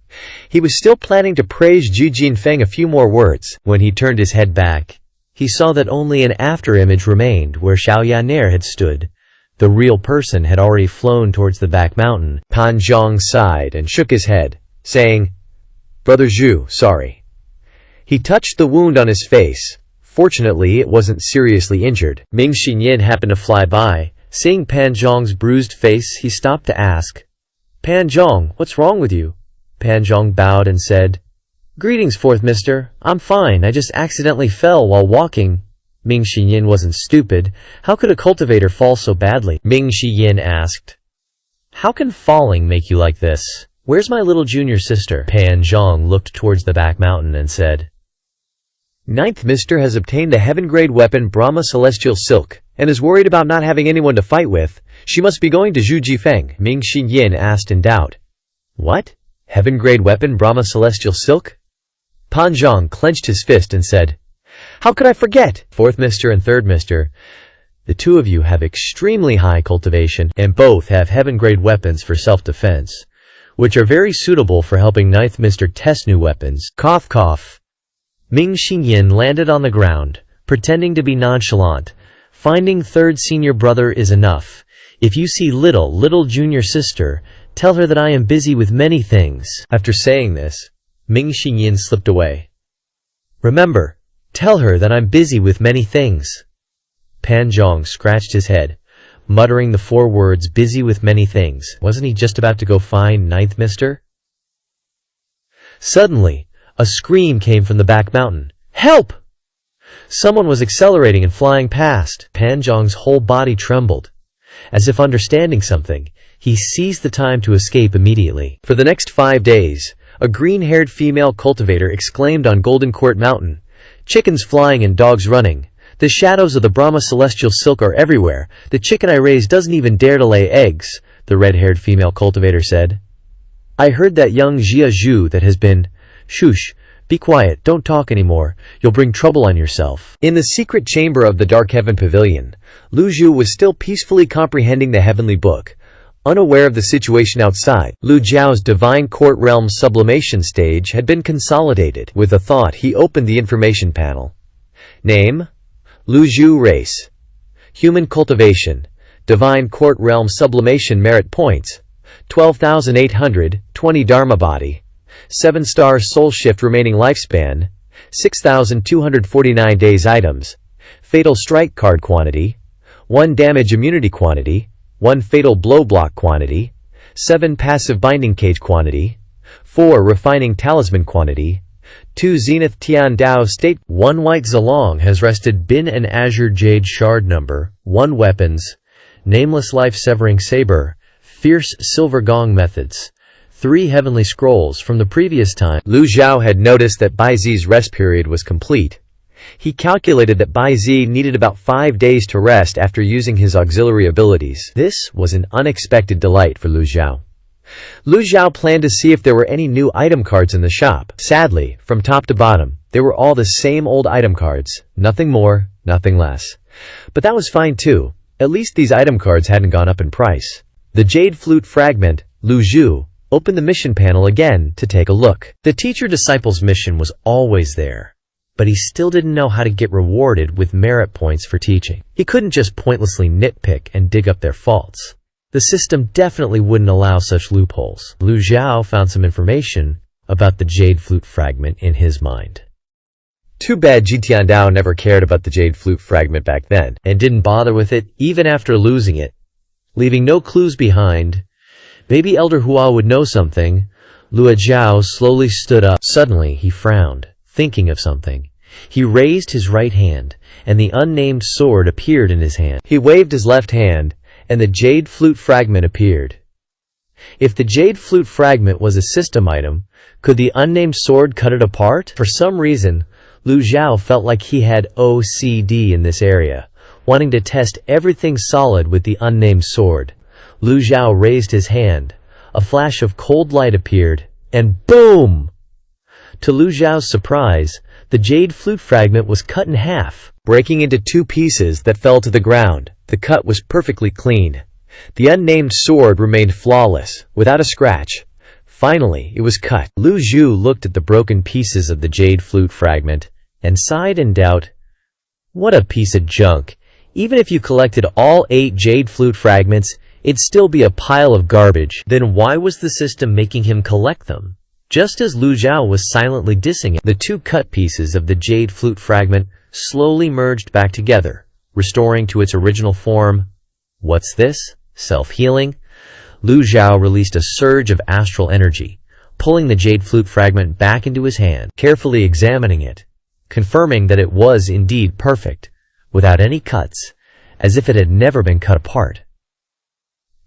He was still planning to praise Zhu Jinfeng a few more words. When he turned his head back, he saw that only an after-image remained where Xiao Yaner had stood. The real person had already flown towards the back mountain. Pan Zhong sighed and shook his head, saying, "Brother Zhu, sorry." He touched the wound on his face. Fortunately, it wasn't seriously injured. Ming Xinyin happened to fly by. Seeing Pan Zhong's bruised face, he stopped to ask, "Pan Zhong, what's wrong with you?" Pan Zhong bowed and said, "Greetings, fourth mister. I'm fine, I just accidentally fell while walking." Ming Xinyin wasn't stupid. How could a cultivator fall so badly? Ming Xinyin asked, "How can falling make you like this? Where's my little junior sister?" Pan Zhong looked towards the back mountain and said, "Ninth mister has obtained the heaven-grade weapon Brahma Celestial Silk, and is worried about not having anyone to fight with. She must be going to Zhu Jifeng," Ming Xinyin asked in doubt. "What? Heaven-grade weapon Brahma Celestial Silk?" Pan Zhong clenched his fist and said, "How could I forget? Fourth mister and third mister, the two of you have extremely high cultivation, and both have heaven-grade weapons for self-defense, which are very suitable for helping ninth mister test new weapons." Cough cough. Ming Xinyin landed on the ground, pretending to be nonchalant. "Finding third senior brother is enough. If you see little junior sister, tell her that I am busy with many things." After saying this, Ming Xinyin slipped away. "Remember, tell her that I'm busy with many things." Pan Zhong scratched his head, muttering the 4 words busy with many things. Wasn't he just about to go find ninth mister? Suddenly, a scream came from the back mountain. "Help!" Someone was accelerating and flying past. Pan Zhong's whole body trembled. As if understanding something, he seized the time to escape immediately. For the next 5 days, a green-haired female cultivator exclaimed on Golden Court Mountain, "Chickens flying and dogs running. The shadows of the Brahma Celestial Silk are everywhere. The chicken I raise doesn't even dare to lay eggs," the red-haired female cultivator said. "I heard that young Jia Zhu that has been..." "Shush, be quiet, don't talk anymore, you'll bring trouble on yourself." In the secret chamber of the Dark Heaven Pavilion, Lu Zhu was still peacefully comprehending the heavenly book, unaware of the situation outside. Lu Zhao's divine court realm sublimation stage had been consolidated. With a thought, he opened the information panel. Name: Lu Zhu. Race: human. Cultivation: divine court realm sublimation. Merit points: 12,820. Dharma body: 7-star soul shift. Remaining lifespan: 6,249 days. Items: fatal strike card quantity, 1 damage immunity quantity, 1 fatal blow block quantity, 7 passive binding cage quantity, 4 refining talisman quantity, 2 zenith tian dao state. 1 white zalong has rested. Bin and azure jade shard. Number 1 weapons: nameless life severing saber, fierce silver gong. Methods: 3 heavenly scrolls from the previous time. Lu Zhao had noticed that Bai Zi's rest period was complete. He calculated that Bai Zi needed about 5 days to rest after using his auxiliary abilities. This was an unexpected delight for Lu Zhao. Lu Zhao planned to see if there were any new item cards in the shop. Sadly, from top to bottom, they were all the same old item cards. Nothing more, nothing less. But that was fine too. At least these item cards hadn't gone up in price. The Jade Flute Fragment, Lu Zhu, opened the mission panel again to take a look. The teacher-disciple's mission was always there, but he still didn't know how to get rewarded with merit points for teaching. He couldn't just pointlessly nitpick and dig up their faults. The system definitely wouldn't allow such loopholes. Lu Zhao found some information about the Jade Flute Fragment in his mind. Too bad Jitian Dao never cared about the Jade Flute Fragment back then, and didn't bother with it even after losing it, leaving no clues behind. Maybe Elder Hua would know something. Lu Zhao slowly stood up. Suddenly, he frowned, thinking of something. He raised his right hand, and the unnamed sword appeared in his hand. He waved his left hand, and the Jade Flute Fragment appeared. If the Jade Flute Fragment was a system item, could the unnamed sword cut it apart? For some reason, Lu Zhao felt like he had OCD in this area, wanting to test everything solid with the unnamed sword. Lu Zhao raised his hand. A flash of cold light appeared, and boom! To Lu Zhao's surprise, the Jade Flute Fragment was cut in half, breaking into 2 pieces that fell to the ground. The cut was perfectly clean. The unnamed sword remained flawless, without a scratch. Finally, it was cut. Lu Zhu looked at the broken pieces of the jade flute fragment and sighed in doubt. What a piece of junk. Even if you collected all 8 jade flute fragments, it'd still be a pile of garbage. Then why was the system making him collect them? Just as Lu Zhao was silently dissing it, the 2 cut pieces of the jade flute fragment slowly merged back together, restoring to its original form. What's this? Self-healing? Lu Zhao released a surge of astral energy, pulling the jade flute fragment back into his hand, carefully examining it, confirming that it was indeed perfect, without any cuts, as if it had never been cut apart.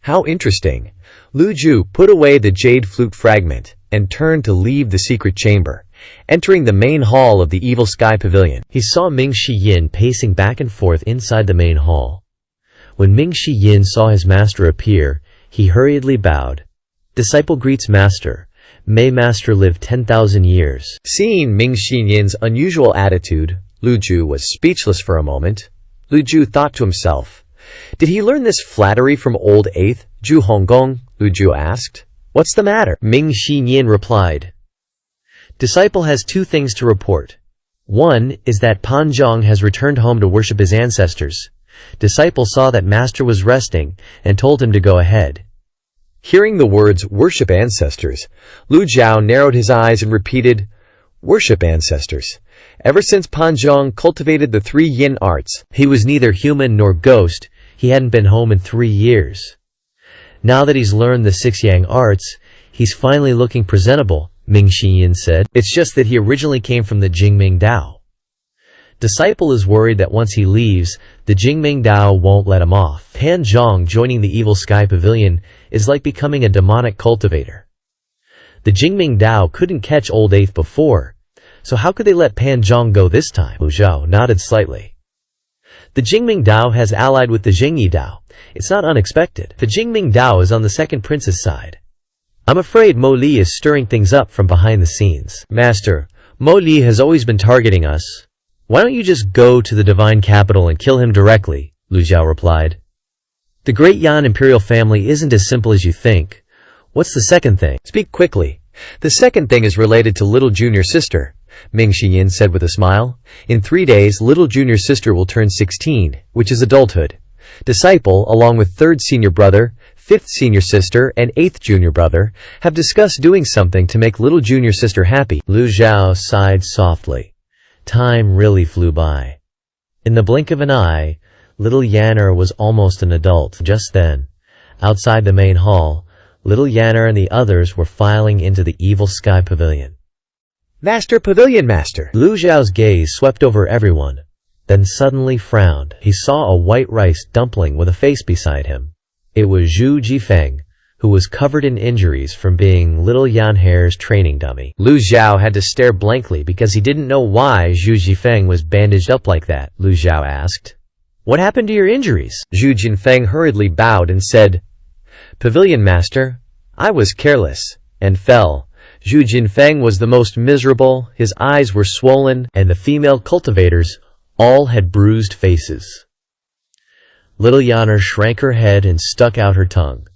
How interesting. Lu Zhu put away the jade flute fragment and turned to leave the secret chamber, entering the main hall of the Evil Sky Pavilion. He saw Ming Shiyin pacing back and forth inside the main hall. When Ming Shiyin saw his master appear, he hurriedly bowed. Disciple greets master. May master live 10,000 years. Seeing Ming Shiyin's unusual attitude, Lu Zhu was speechless for a moment. Lu Zhu thought to himself, did he learn this flattery from old 8th Zhu Honggong? Lu Zhu asked. What's the matter? Ming Shiyin replied. Disciple has 2 things to report. One is that Pan Zhang has returned home to worship his ancestors. Disciple saw that master was resting and told him to go ahead. Hearing the words worship ancestors, Lu Zhao narrowed his eyes and repeated, worship ancestors. Ever since Pan Zhang cultivated the 3 yin arts, he was neither human nor ghost. He hadn't been home in 3 years. Now that he's learned the 6 yang arts, he's finally looking presentable, Ming Shiyin said. It's just that he originally came from the Jingming Dao. Disciple is worried that once he leaves, the Jingming Dao won't let him off. Pan Zhang joining the Evil Sky Pavilion is like becoming a demonic cultivator. The Jingming Dao couldn't catch old 8th before, so how could they let Pan Zhang go this time? Lu Zhao nodded slightly. The Jingming Dao has allied with the Jingyi Dao. It's not unexpected. The Jingming Dao is on the second prince's side. I'm afraid Mo Li is stirring things up from behind the scenes. Master, Mo Li has always been targeting us. Why don't you just go to the divine capital and kill him directly? Lu Zhao replied. The great Yan imperial family isn't as simple as you think. What's the second thing? Speak quickly. The second thing is related to little junior sister, Ming Shiyin said with a smile. In 3 days, little junior sister will turn 16, which is adulthood. Disciple, along with 3rd senior brother, 5th senior sister, and 8th junior brother, have discussed doing something to make little junior sister happy. Lu Zhao sighed softly. Time really flew by. In the blink of an eye, little Yanner was almost an adult. Just then, outside the main hall, little Yanner and the others were filing into the Evil Sky Pavilion. Master, Pavilion Master! Lu Zhao's gaze swept over everyone, then suddenly frowned. He saw a white rice dumpling with a face beside him. It was Zhu Jifeng, who was covered in injuries from being little Yanhair's training dummy. Lu Zhao had to stare blankly because he didn't know why Zhu Jifeng was bandaged up like that. Lu Zhao asked, what happened to your injuries? Zhu Jinfeng hurriedly bowed and said, Pavilion Master, I was careless, and fell. Zhu Jinfeng was the most miserable, his eyes were swollen, and the female cultivators all had bruised faces. Little Yanner shrank her head and stuck out her tongue.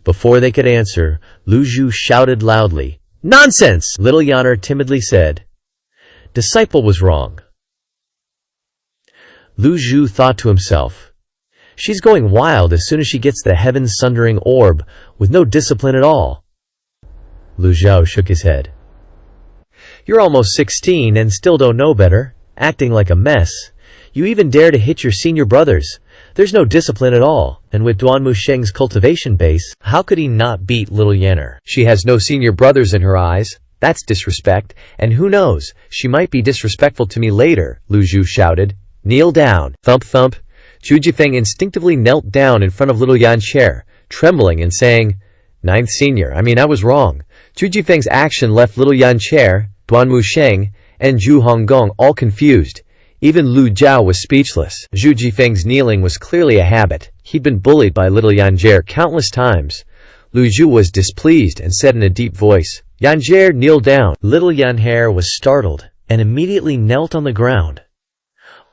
Before they could answer, Lu Zhu shouted loudly, Nonsense! Little Yanner timidly said, Disciple was wrong. Lu Zhu thought to himself, she's going wild as soon as she gets the heaven-sundering orb, with no discipline at all. Lu Zhao shook his head. You're almost 16 and still don't know better, acting like a mess. You even dare to hit your senior brothers. There's no discipline at all, and with Duanmu Sheng's cultivation base, how could he not beat little Yanner? She has no senior brothers in her eyes. That's disrespect, and who knows, she might be disrespectful to me later, Lu Zhu shouted. Kneel down. Thump thump. Zhu Jifeng instinctively knelt down in front of little Yan's chair, trembling and saying, 9th senior, I was wrong. Zhu Jifeng's action left little Yan's chair, Duanmu Sheng, and Zhu Honggong all confused. Even Lu Zhao was speechless. Zhu Jifeng's kneeling was clearly a habit. He'd been bullied by little Yanjie countless times. Lu Zhu was displeased and said in a deep voice, Yanjie, kneel down. Little Yanhair was startled and immediately knelt on the ground.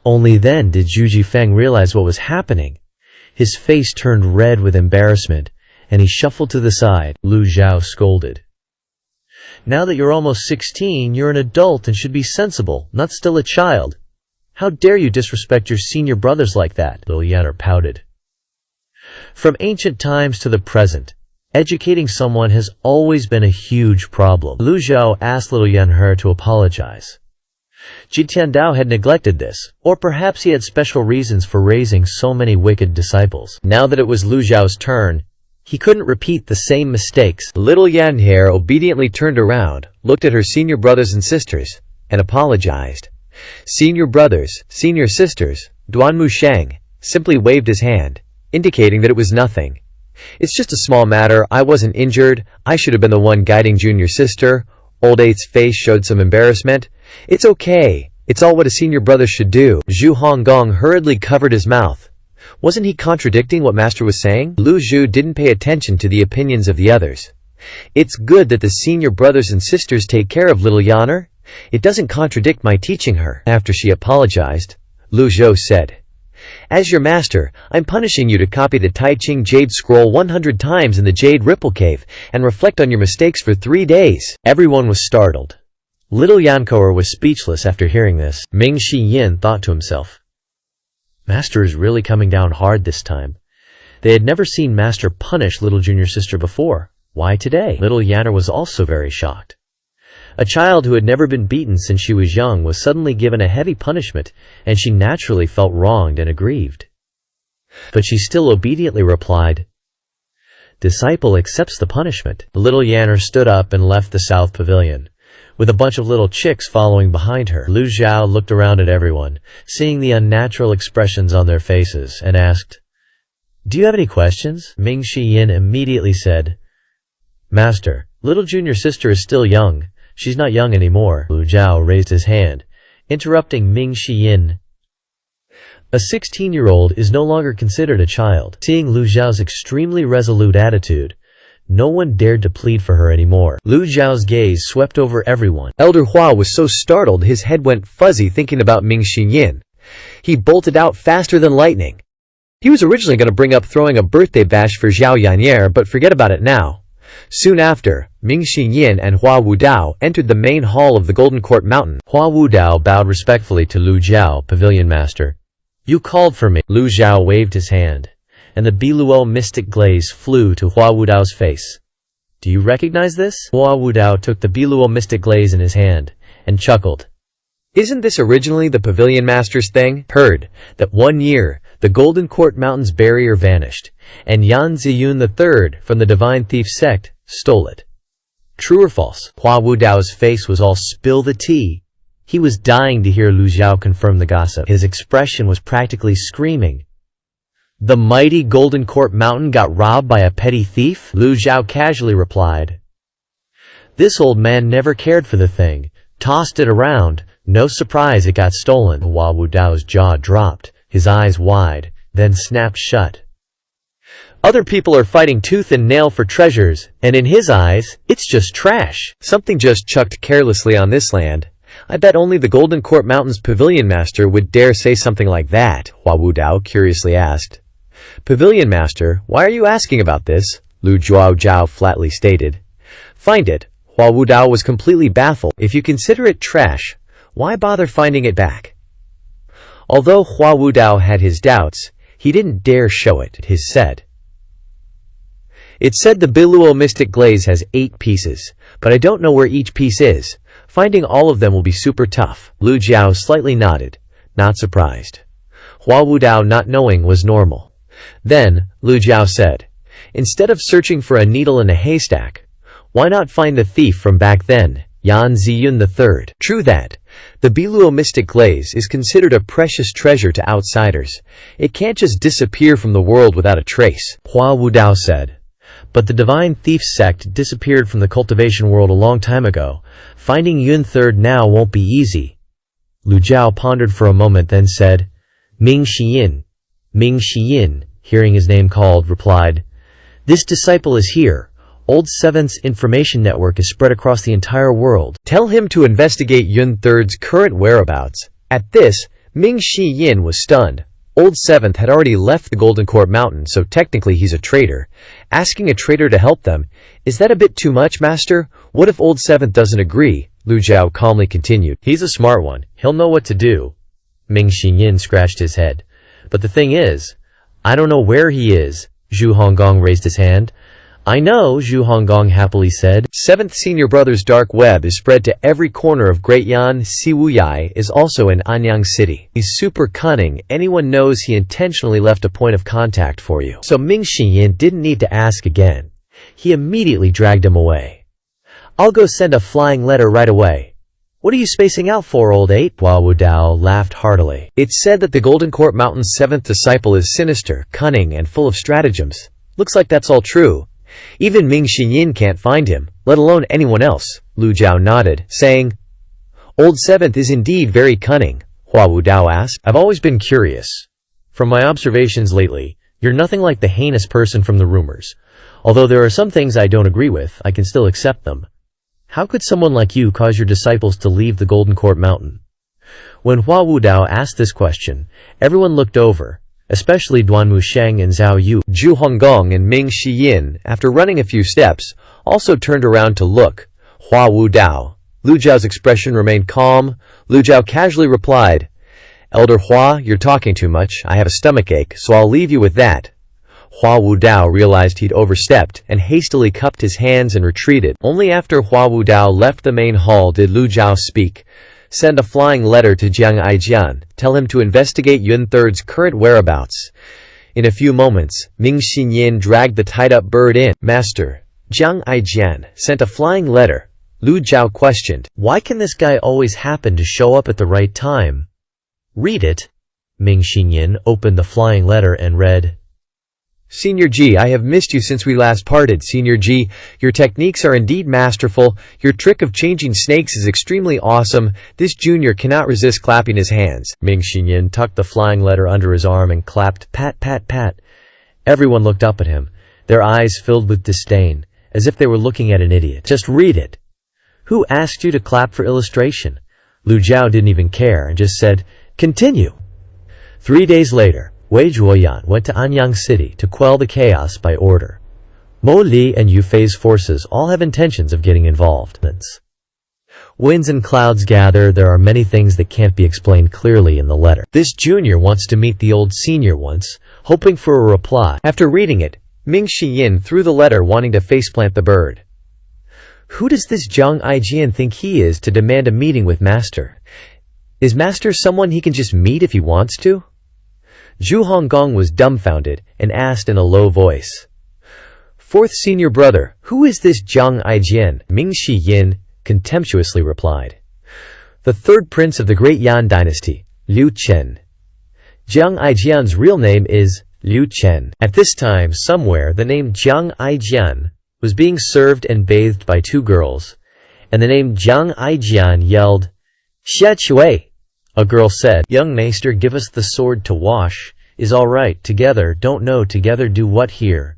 Only then did Zhu Jifeng realize what was happening. His face turned red with embarrassment, and he shuffled to the side. Lu Zhao scolded. "Now that you're almost 16, you're an adult and should be sensible, not still a child. How dare you disrespect your senior brothers like that?" Lil Yanner pouted. From ancient times to the present, educating someone has always been a huge problem. Lu Zhao asked Little Yanher to apologize. Ji Tiandao had neglected this, or perhaps he had special reasons for raising so many wicked disciples. Now that it was Lu Zhao's turn, he couldn't repeat the same mistakes. Little Yanher obediently turned around, looked at her senior brothers and sisters, and apologized. Senior brothers, senior sisters, Duan Musheng, simply waved his hand, indicating that it was nothing. "It's just a small matter, I wasn't injured, I should have been the one guiding junior sister." Old Eight's face showed some embarrassment. "It's okay, it's all what a senior brother should do." Zhu Honggong hurriedly covered his mouth. Wasn't he contradicting what Master was saying? Lu Zhu didn't pay attention to the opinions of the others. "It's good that the senior brothers and sisters take care of little Yanner. It doesn't contradict my teaching her." After she apologized, Lu Zhou said, "As your master, I'm punishing you to copy the Tai Ching Jade Scroll 100 times in the Jade Ripple Cave and reflect on your mistakes for 3 days. Everyone was startled. Little Yankoer was speechless after hearing this. Ming Shi Yin thought to himself, "Master is really coming down hard this time." They had never seen Master punish little junior sister before. Why today? Little Yanner was also very shocked. A child who had never been beaten since she was young was suddenly given a heavy punishment, and she naturally felt wronged and aggrieved. But she still obediently replied, "Disciple accepts the punishment." Little Yanner stood up and left the south pavilion, with a bunch of little chicks following behind her. Lu Zhao looked around at everyone, seeing the unnatural expressions on their faces, and asked, "Do you have any questions?" Ming Shi Yin immediately said, "Master, little junior sister is still young. She's not young anymore." Lu Zhao raised his hand, interrupting Ming Shi Yin. A 16-year-old is no longer considered a child. Seeing Lu Zhao's extremely resolute attitude, no one dared to plead for her anymore. Lu Zhao's gaze swept over everyone. Elder Hua was so startled his head went fuzzy thinking about Ming Shi Yin. He bolted out faster than lightning. He was originally going to bring up throwing a birthday bash for Zhao Yanyer, but forget about it now. Soon after, Ming Shi Yin and Hua Wudao entered the main hall of the Golden Court Mountain. Hua Wudao bowed respectfully to Lu Zhao, Pavilion Master. "You called for me." Lu Zhao waved his hand, and the Biluo mystic glaze flew to Hua Wudao's face. "Do you recognize this?" Hua Wudao took the Biluo mystic glaze in his hand, and chuckled. "Isn't this originally the Pavilion Master's thing?" Heard that one year, the Golden Court Mountain's barrier vanished, and Yan Ziyun III from the Divine Thief sect stole it. True or false? Hua Wudao's face was all spill the tea. He was dying to hear Lu Zhao confirm the gossip. His expression was practically screaming. "The mighty Golden Court Mountain got robbed by a petty thief?" Lu Zhao casually replied. "This old man never cared for the thing, tossed it around, no surprise it got stolen." Hua Wudao's jaw dropped, his eyes wide, then snapped shut. "Other people are fighting tooth and nail for treasures, and in his eyes, it's just trash. Something just chucked carelessly on this land. I bet only the Golden Court Mountain's Pavilion Master would dare say something like that," Hua Wudao curiously asked. "Pavilion Master, why are you asking about this?" Lu Zhao flatly stated. "Find it." Hua Wudao was completely baffled. "If you consider it trash, why bother finding it back?" Although Hua Wudao had his doubts, he didn't dare show it. It said the Biluo Mystic Glaze has 8 pieces, but I don't know where each piece is. Finding all of them will be super tough. Lu Zhao slightly nodded, not surprised. Hua Wudao not knowing was normal. Then, Lu Zhao said, "Instead of searching for a needle in a haystack, why not find the thief from back then, Yan Ziyun III? True that. The Biluo Mystic Glaze is considered a precious treasure to outsiders. It can't just disappear from the world without a trace," Hua Wudao said. "But the Divine Thief sect disappeared from the cultivation world a long time ago. Finding Yun III now won't be easy." Lu Zhao pondered for a moment, then said, "Ming Shi Yin." Ming Shi Yin, hearing his name called, replied, "This disciple is here. Old Seventh's information network is spread across the entire world. Tell him to investigate Yun III's current whereabouts." At this, Ming Shi Yin was stunned. Old Seventh had already left the Golden Court Mountain, so technically he's a traitor. Asking a traitor to help them, is that a bit too much, Master? What if Old Seventh doesn't agree? Lu Jiao calmly continued. He's a smart one. He'll know what to do. Ming Xinyin scratched his head. But the thing is, I don't know where he is. Zhu Honggong raised his hand. I know, Zhu Honggong happily said. Seventh senior brother's dark web is spread to every corner of Great Yan. Si Wuyai is also in Anyang City. He's super cunning. Anyone knows he intentionally left a point of contact for you. So Ming Xinyin didn't need to ask again. He immediately dragged him away. I'll go send a flying letter right away. What are you spacing out for, old eight? Hua Wudao laughed heartily. It's said that the Golden Court Mountain's seventh disciple is sinister, cunning, and full of stratagems. Looks like that's all true. Even Ming Xinyin can't find him, let alone anyone else. Lu Jiao nodded, saying, Old Seventh is indeed very cunning. Hua Wudao asked. I've always been curious. From my observations lately, you're nothing like the heinous person from the rumors. Although there are some things I don't agree with, I can still accept them. How could someone like you cause your disciples to leave the Golden Court Mountain? When Hua Wudao asked this question, everyone looked over, especially Duan Musheng and Zhao Yu. Zhu Honggong and Ming Xinyin, after running a few steps, also turned around to look. Hua Wudao. Lu Jiao's expression remained calm. Lu Jiao casually replied, Elder Hua, you're talking too much. I have a stomachache, so I'll leave you with that. Hua Wudao realized he'd overstepped and hastily cupped his hands and retreated. Only after Hua Wudao left the main hall did Lu Jiao speak. Send a flying letter to Jiang Aijian. Tell him to investigate Yun Third's current whereabouts. In a few moments, Ming Xinyin dragged the tied-up bird in. Master, Jiang Aijian sent a flying letter. Lu Jiao questioned, why can this guy always happen to show up at the right time? Read it. Ming Xinyin opened the flying letter and read, Senior Ji, I have missed you since we last parted. Senior Ji, your techniques are indeed masterful. Your trick of changing snakes is extremely awesome. This junior cannot resist clapping his hands. Ming Xinyin tucked the flying letter under his arm and clapped, pat, pat, pat. Everyone looked up at him, their eyes filled with disdain, as if they were looking at an idiot. Just read it. Who asked you to clap for illustration? Lu Jiao didn't even care and just said, continue. 3 days later, Wei Zhuoyan went to Anyang City to quell the chaos by order. Mo Li and Yu Fei's forces all have intentions of getting involved. Winds and clouds gather. There are many things that can't be explained clearly in the letter. This junior wants to meet the old senior once, hoping for a reply. After reading it, Ming Xinyin threw the letter wanting to faceplant the bird. Who does this Jiang Aijian think he is to demand a meeting with Master? Is Master someone he can just meet if he wants to? Zhu Honggong was dumbfounded and asked in a low voice, Fourth senior brother, who is this Jiang Aijian? Ming Xinyin contemptuously replied, the third prince of the Great Yan dynasty, Liu Chen. Jiang Aijian's real name is Liu Chen. At this time, somewhere, the name Jiang Aijian was being served and bathed by two girls, and the name Jiang Aijian yelled, Xia Chui. A girl said, young maester, give us the sword to wash. Is all right. Together, don't know. Together do what here?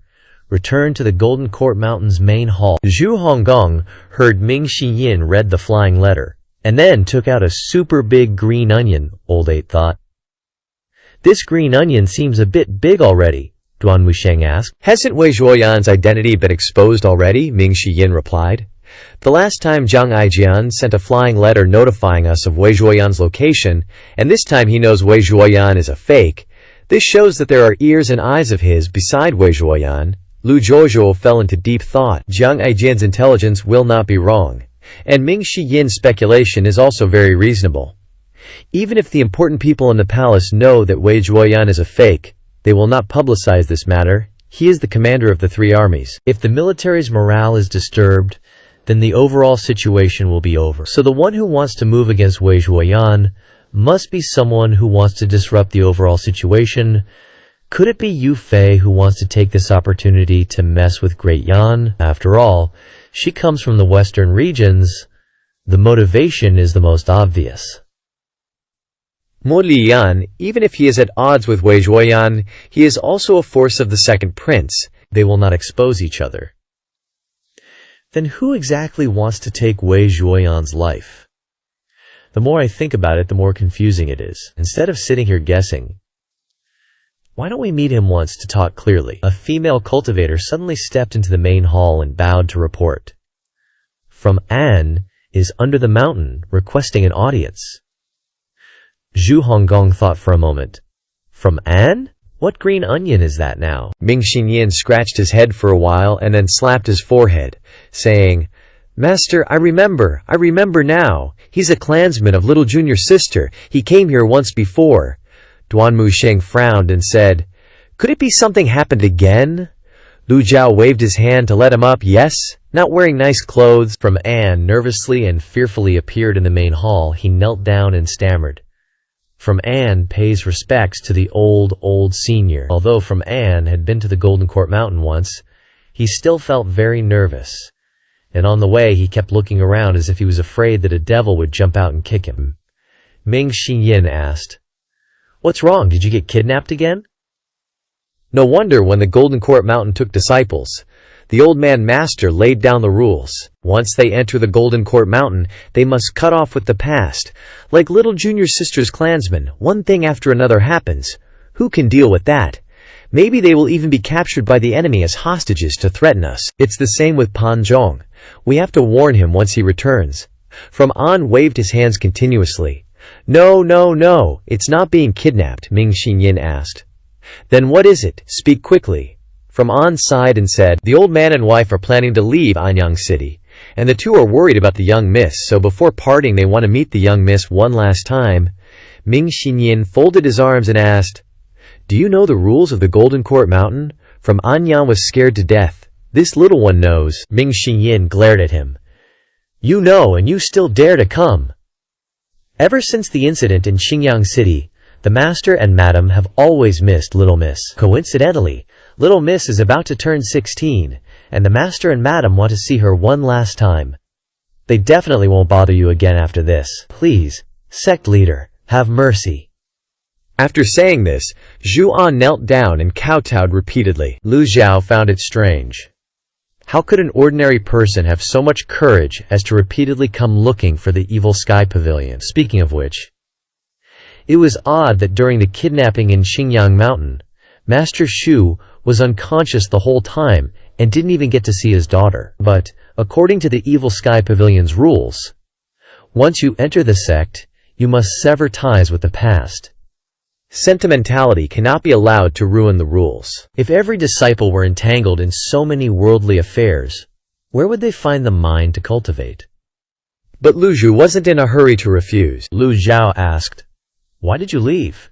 Return to the Golden Court Mountain's main hall. Zhu Honggong heard Ming Xinyin read the flying letter, and then took out a super big green onion, old eight thought. This green onion seems a bit big already, Duan Musheng asked. Hasn't Wei Zhuoyan's identity been exposed already? Ming Xinyin replied. The last time Jiang Aijian sent a flying letter notifying us of Wei Zhuoyan's location, and this time he knows Wei Zhuoyan is a fake. This shows that there are ears and eyes of his beside Wei Zhuoyan. Lu Zhuozhuo fell into deep thought. Jiang Aijian's intelligence will not be wrong, and Ming Xiyin's speculation is also very reasonable. Even if the important people in the palace know that Wei Zhuoyan is a fake, they will not publicize this matter. He is the commander of the three armies. If the military's morale is disturbed, then the overall situation will be over. So the one who wants to move against Wei Zhuoyan must be someone who wants to disrupt the overall situation. Could it be Yu Fei who wants to take this opportunity to mess with Great Yan? After all, she comes from the western regions. The motivation is the most obvious. Mo Liyan, even if he is at odds with Wei Zhuoyan, he is also a force of the second prince. They will not expose each other. Then who exactly wants to take Wei Zhuoyan's life? The more I think about it, the more confusing it is. Instead of sitting here guessing, Why don't we meet him once to talk clearly? A female cultivator suddenly stepped into the main hall and bowed to report. From An is under the mountain, requesting an audience. Zhu Honggong thought for a moment. From An? What green onion is that now? Ming Xinyan scratched his head for a while and then slapped his forehead, saying, Master, I remember now. He's a clansman of little junior sister. He came here once before. Duan Musheng frowned and said, Could it be something happened again? Lu Zhao waved his hand to let him up. Yes, not wearing nice clothes. From An nervously and fearfully appeared in the main hall. He knelt down and stammered. From An pays respects to the old senior. Although From An had been to the Golden Court Mountain once, he still felt very nervous. And on the way he kept looking around as if he was afraid that a devil would jump out and kick him. Ming Xinyan asked, What's wrong? Did you get kidnapped again? No wonder when the Golden Court Mountain took disciples. The old man master laid down the rules. Once they enter the Golden Court Mountain, they must cut off with the past. Like little junior sister's clansmen, one thing after another happens. Who can deal with that? Maybe they will even be captured by the enemy as hostages to threaten us. It's the same with Pan Zhong. We have to warn him once he returns. From An waved his hands continuously. No, it's not being kidnapped, Ming Xinyan asked. Then what is it? Speak quickly. From An sighed and said, The old man and wife are planning to leave Anyang City, and the two are worried about the young miss, so before parting they want to meet the young miss one last time. Ming Xinyan folded his arms and asked, Do you know the rules of the Golden Court Mountain? From Anyang was scared to death. This little one knows. Ming Xinyan glared at him. You know, and you still dare to come. Ever since the incident in Xingyang City, the master and madam have always missed Little Miss. Coincidentally, Little Miss is about to turn 16, and the master and madam want to see her one last time. They definitely won't bother you again after this. Please, sect leader, have mercy. After saying this, Zhu An knelt down and kowtowed repeatedly. Lu Zhao found it strange. How could an ordinary person have so much courage as to repeatedly come looking for the evil sky pavilion? Speaking of which, it was odd that during the kidnapping in Xingyang Mountain, Master Shu was unconscious the whole time and didn't even get to see his daughter. But, according to the evil sky pavilion's rules, once you enter the sect, you must sever ties with the past. Sentimentality cannot be allowed to ruin the rules. If every disciple were entangled in so many worldly affairs, where would they find the mind to cultivate? But Lu Zhu wasn't in a hurry to refuse. Lu Zhao asked, Why did you leave?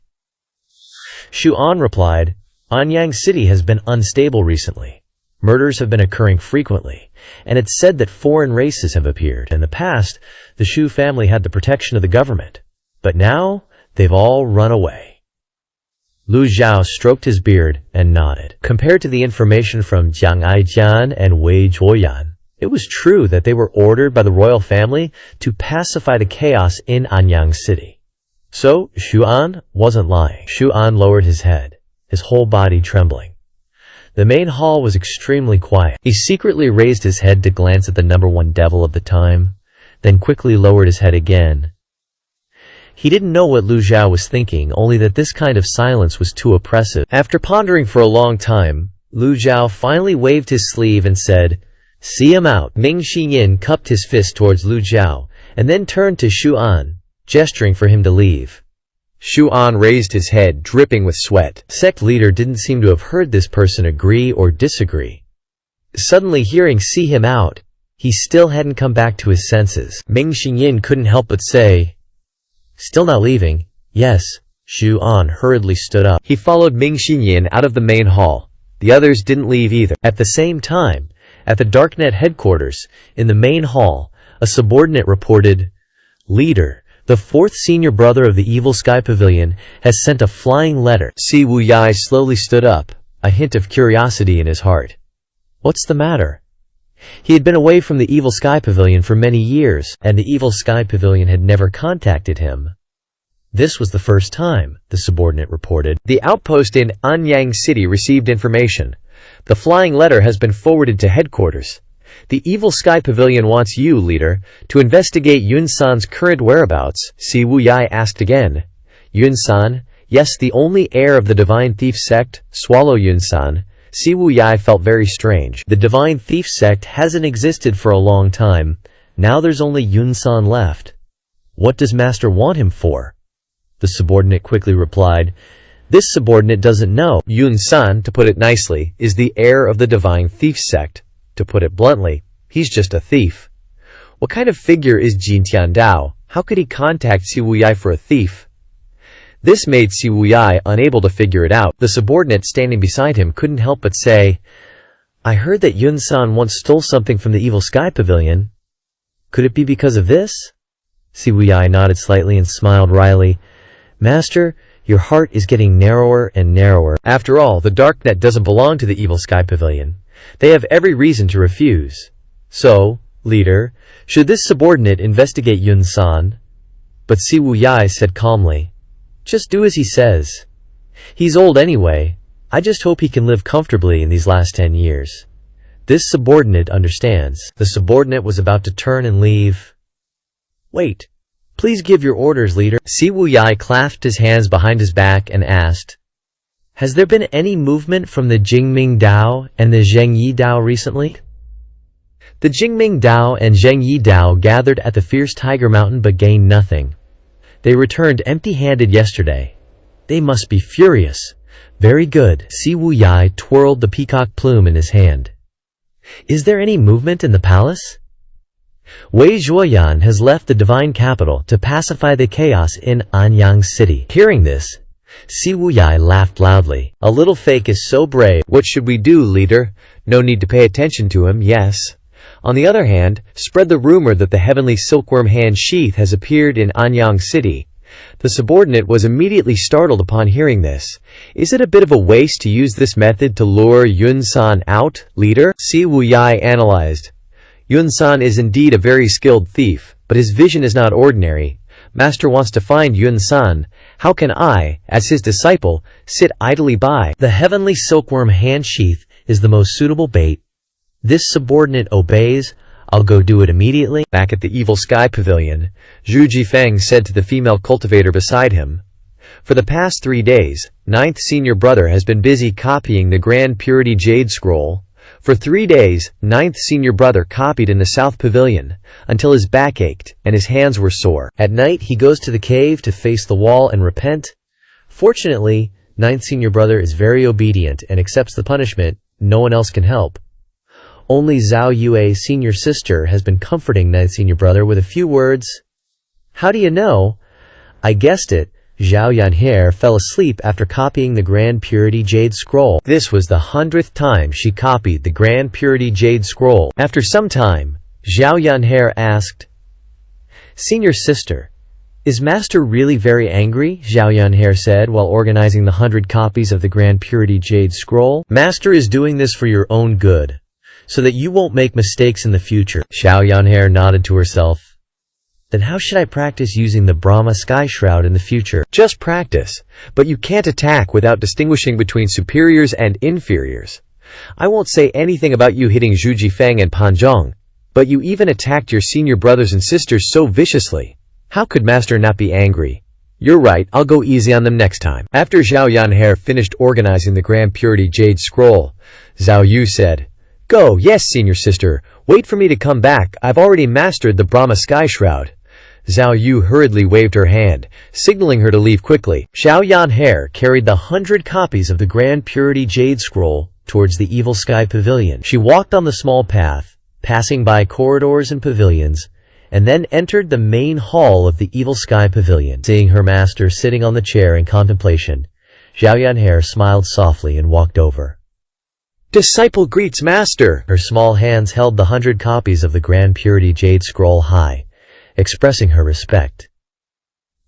Shu An replied, Anyang City has been unstable recently. Murders have been occurring frequently, and it's said that foreign races have appeared. In the past, the Shu family had the protection of the government, but now they've all run away. Lu Zhao stroked his beard and nodded. Compared to the information from Jiang Aijian and Wei Zhuoyan, it was true that they were ordered by the royal family to pacify the chaos in Anyang City. So, Shu An wasn't lying. Shu An lowered his head, his whole body trembling. The main hall was extremely quiet. He secretly raised his head to glance at the number one devil of the time, then quickly lowered his head again. He didn't know what Lu Zhao was thinking, only that this kind of silence was too oppressive. After pondering for a long time, Lu Zhao finally waved his sleeve and said, See him out. Ming Xinyan cupped his fist towards Lu Zhao, and then turned to Shu An, gesturing for him to leave. Shu An raised his head, dripping with sweat. Sect leader didn't seem to have heard this person agree or disagree. Suddenly hearing see him out, he still hadn't come back to his senses. Ming Xinyan couldn't help but say, Still not leaving? Yes. Shu An hurriedly stood up. He followed Ming Xinyan out of the main hall. The others didn't leave either. At the same time, at the Darknet headquarters, in the main hall, a subordinate reported, Leader, the fourth senior brother of the Evil Sky Pavilion has sent a flying letter. Si Wu Yai slowly stood up, a hint of curiosity in his heart. What's the matter? He had been away from the Evil Sky Pavilion for many years, and the Evil Sky Pavilion had never contacted him. This was the first time, the subordinate reported. The outpost in Anyang City received information. The flying letter has been forwarded to headquarters. The Evil Sky Pavilion wants you, leader, to investigate Yun San's current whereabouts. Si Wu Yai asked again. Yun San, Yes, the only heir of the Divine Thief sect, Swallow Yun-san. Siwoo Yai felt very strange. The Divine Thief sect hasn't existed for a long time. Now there's only Yun-san left. What does Master want him for? The subordinate quickly replied. This subordinate doesn't know. Yun-san, to put it nicely, is the heir of the Divine Thief sect. To put it bluntly, he's just a thief. What kind of figure is Jin Tiandao? How could he contact Siwoo Yai for a thief? This made Siwoo Yai unable to figure it out. The subordinate standing beside him couldn't help but say, I heard that Yun-san once stole something from the Evil Sky Pavilion. Could it be because of this? Siwoo Yai nodded slightly and smiled wryly. Master, your heart is getting narrower and narrower. After all, the dark net doesn't belong to the Evil Sky Pavilion. They have every reason to refuse. So, leader, should this subordinate investigate Yun-san? But Siwoo Yai said calmly, just do as he says. He's old anyway. I just hope he can live comfortably in these last 10 years. This subordinate understands. The subordinate was about to turn and leave. Wait. Please give your orders, leader. Siwoo Yai clasped his hands behind his back and asked, has there been any movement from the Jingming Dao and the Zhengyi Dao recently? The Jingming Dao and Zhengyi Dao gathered at the Fierce Tiger Mountain but gained nothing. They returned empty-handed yesterday. They must be furious. Very good. Siwoo Yai twirled the peacock plume in his hand. Is there any movement in the palace? Wei Zhuoyan has left the divine capital to pacify the chaos in Anyang City. Hearing this, Siwoo Yai laughed loudly. A little fake is so brave. What should we do, leader? No need to pay attention to him, yes. On the other hand, spread the rumor that the heavenly silkworm hand sheath has appeared in Anyang City. The subordinate was immediately startled upon hearing this. Is it a bit of a waste to use this method to lure Yun-san out, leader? Siwoo Yai analyzed. Yun-san is indeed a very skilled thief, but his vision is not ordinary. Master wants to find Yun-san. How can I, as his disciple, sit idly by? The heavenly silkworm hand sheath is the most suitable bait. This subordinate obeys. I'll go do it immediately. Back at the Evil Sky Pavilion, Zhu Jifeng said to the female cultivator beside him, for the past 3 days, 9th senior brother has been busy copying the Grand Purity Jade Scroll. For 3 days, 9th senior brother copied in the South Pavilion, until his back ached and his hands were sore. At night, he goes to the cave to face the wall and repent. Fortunately, 9th senior brother is very obedient and accepts the punishment. No one else can help. Only Zhao Yue's senior sister has been comforting 9th senior brother with a few words. How do you know? I guessed it. Zhao Yanhe fell asleep after copying the Grand Purity Jade Scroll. This was the 100th time she copied the Grand Purity Jade Scroll. After some time, Zhao Yanhe asked, Senior sister, is Master really very angry? Zhao Yanhe said while organizing the 100 copies of the Grand Purity Jade Scroll. Master is doing this for your own good, so that you won't make mistakes in the future. Zhao Yanhe nodded to herself. Then how should I practice using the Brahma Sky Shroud in the future? Just practice, but you can't attack without distinguishing between superiors and inferiors. I won't say anything about you hitting Zhu Jifeng and Pan Zhong, but you even attacked your senior brothers and sisters so viciously. How could Master not be angry? You're right, I'll go easy on them next time. After Zhao Yanhe finished organizing the Grand Purity Jade Scroll, Zhao Yu said, Go, yes, senior sister. Wait for me to come back. I've already mastered the Brahma Sky Shroud. Zhao Yu hurriedly waved her hand, signaling her to leave quickly. Zhao Yanhe carried the 100 copies of the Grand Purity Jade Scroll towards the Evil Sky Pavilion. She walked on the small path, passing by corridors and pavilions, and then entered the main hall of the Evil Sky Pavilion. Seeing her master sitting on the chair in contemplation, Zhao Yanhe smiled softly and walked over. Disciple greets Master! Her small hands held the 100 copies of the Grand Purity Jade Scroll high, expressing her respect.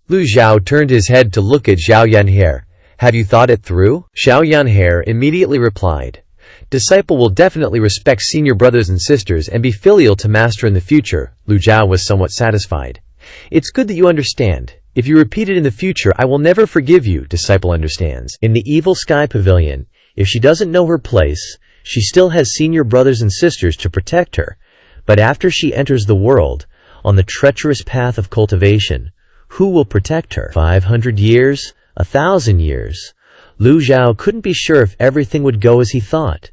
Lu Zhao turned his head to look at Zhao Yanhe. Have you thought it through? Zhao Yanhe immediately replied, Disciple will definitely respect senior brothers and sisters and be filial to Master in the future. Lu Zhao was somewhat satisfied. It's good that you understand. If you repeat it in the future, I will never forgive you, Disciple understands. In the Evil Sky Pavilion, if she doesn't know her place, she still has senior brothers and sisters to protect her. But after she enters the world, on the treacherous path of cultivation, who will protect her? 500 years? 1,000 years. Lu Zhao couldn't be sure if everything would go as he thought.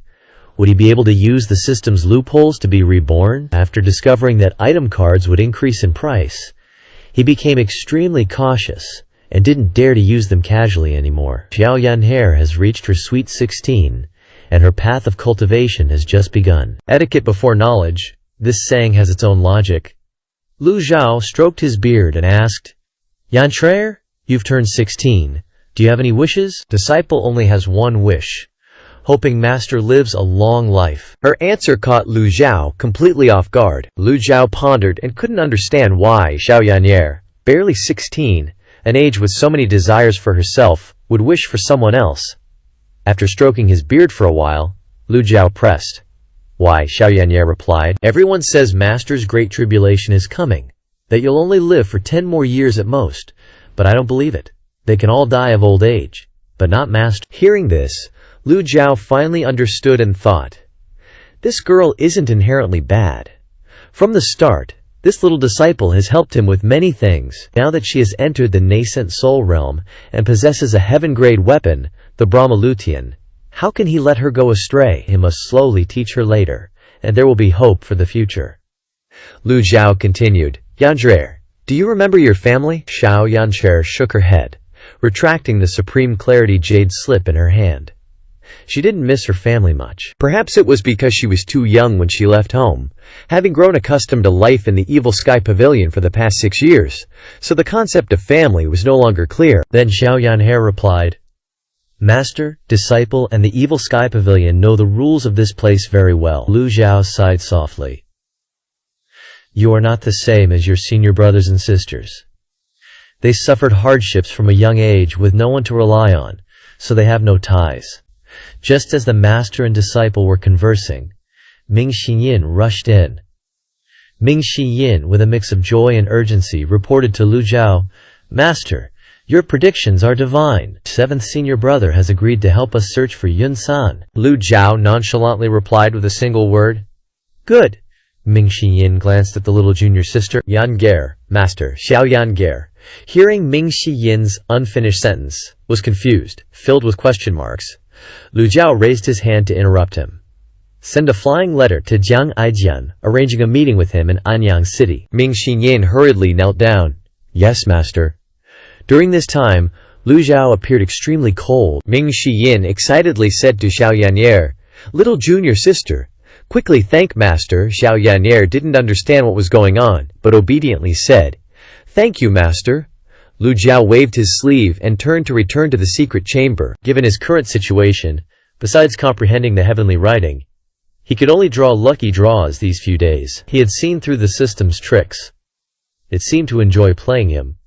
Would he be able to use the system's loopholes to be reborn? After discovering that item cards would increase in price, he became extremely cautious and didn't dare to use them casually anymore. Xiao Yanhe has reached her sweet 16, and her path of cultivation has just begun. Etiquette before knowledge. This saying has its own logic. Lu Zhao stroked his beard and asked, Yantre, you've turned 16. Do you have any wishes? Disciple only has one wish, hoping master lives a long life. Her answer caught Lu Zhao completely off guard. Lu Zhao pondered and couldn't understand why Xiao Yanhe, barely 16, an age with so many desires for herself, would wish for someone else. After stroking his beard for a while, Lu Zhao pressed. Why, Xiao Yanhe replied, everyone says master's great tribulation is coming, that you'll only live for 10 more years at most, but I don't believe it. They can all die of old age, but not master. Hearing this, Lu Zhao finally understood and thought, this girl isn't inherently bad. From the start, this little disciple has helped him with many things. Now that she has entered the nascent soul realm and possesses a heaven-grade weapon, the Brahmalutian, how can he let her go astray? He must slowly teach her later, and there will be hope for the future. Lu Zhao continued, Yanzhe, do you remember your family? Xiao Yanzhe shook her head, retracting the Supreme Clarity jade slip in her hand. She didn't miss her family much. Perhaps it was because she was too young when she left home, having grown accustomed to life in the Evil Sky Pavilion for the past 6 years, so the concept of family was no longer clear. Then Xiao Yanhe replied, Master, disciple, and the Evil Sky Pavilion know the rules of this place very well. Lu Zhao sighed softly. You are not the same as your senior brothers and sisters. They suffered hardships from a young age with no one to rely on, so they have no ties. Just as the master and disciple were conversing, Ming Xiyin rushed in. Ming Xiyin, with a mix of joy and urgency, reported to Lu Zhao, Master, your predictions are divine. 7th senior brother has agreed to help us search for Yun San. Lu Zhao nonchalantly replied with a single word, Good. Ming Xiyin glanced at the little junior sister. Yange, Master, Xiao Yange, hearing Ming Xiyin's unfinished sentence, was confused, filled with question marks. Lu Zhao raised his hand to interrupt him. Send a flying letter to Jiang Aijian, arranging a meeting with him in Anyang City. Ming Xiyin hurriedly knelt down. Yes, Master. During this time, Lu Zhao appeared extremely cold. Ming Xiyin excitedly said to Xiao Yanhe, Little junior sister, quickly thank Master. Xiao Yanhe didn't understand what was going on, but obediently said, Thank you, Master. Lu Zhao waved his sleeve and turned to return to the secret chamber. Given his current situation, besides comprehending the heavenly writing, he could only draw lucky draws these few days. He had seen through the system's tricks. It seemed to enjoy playing him.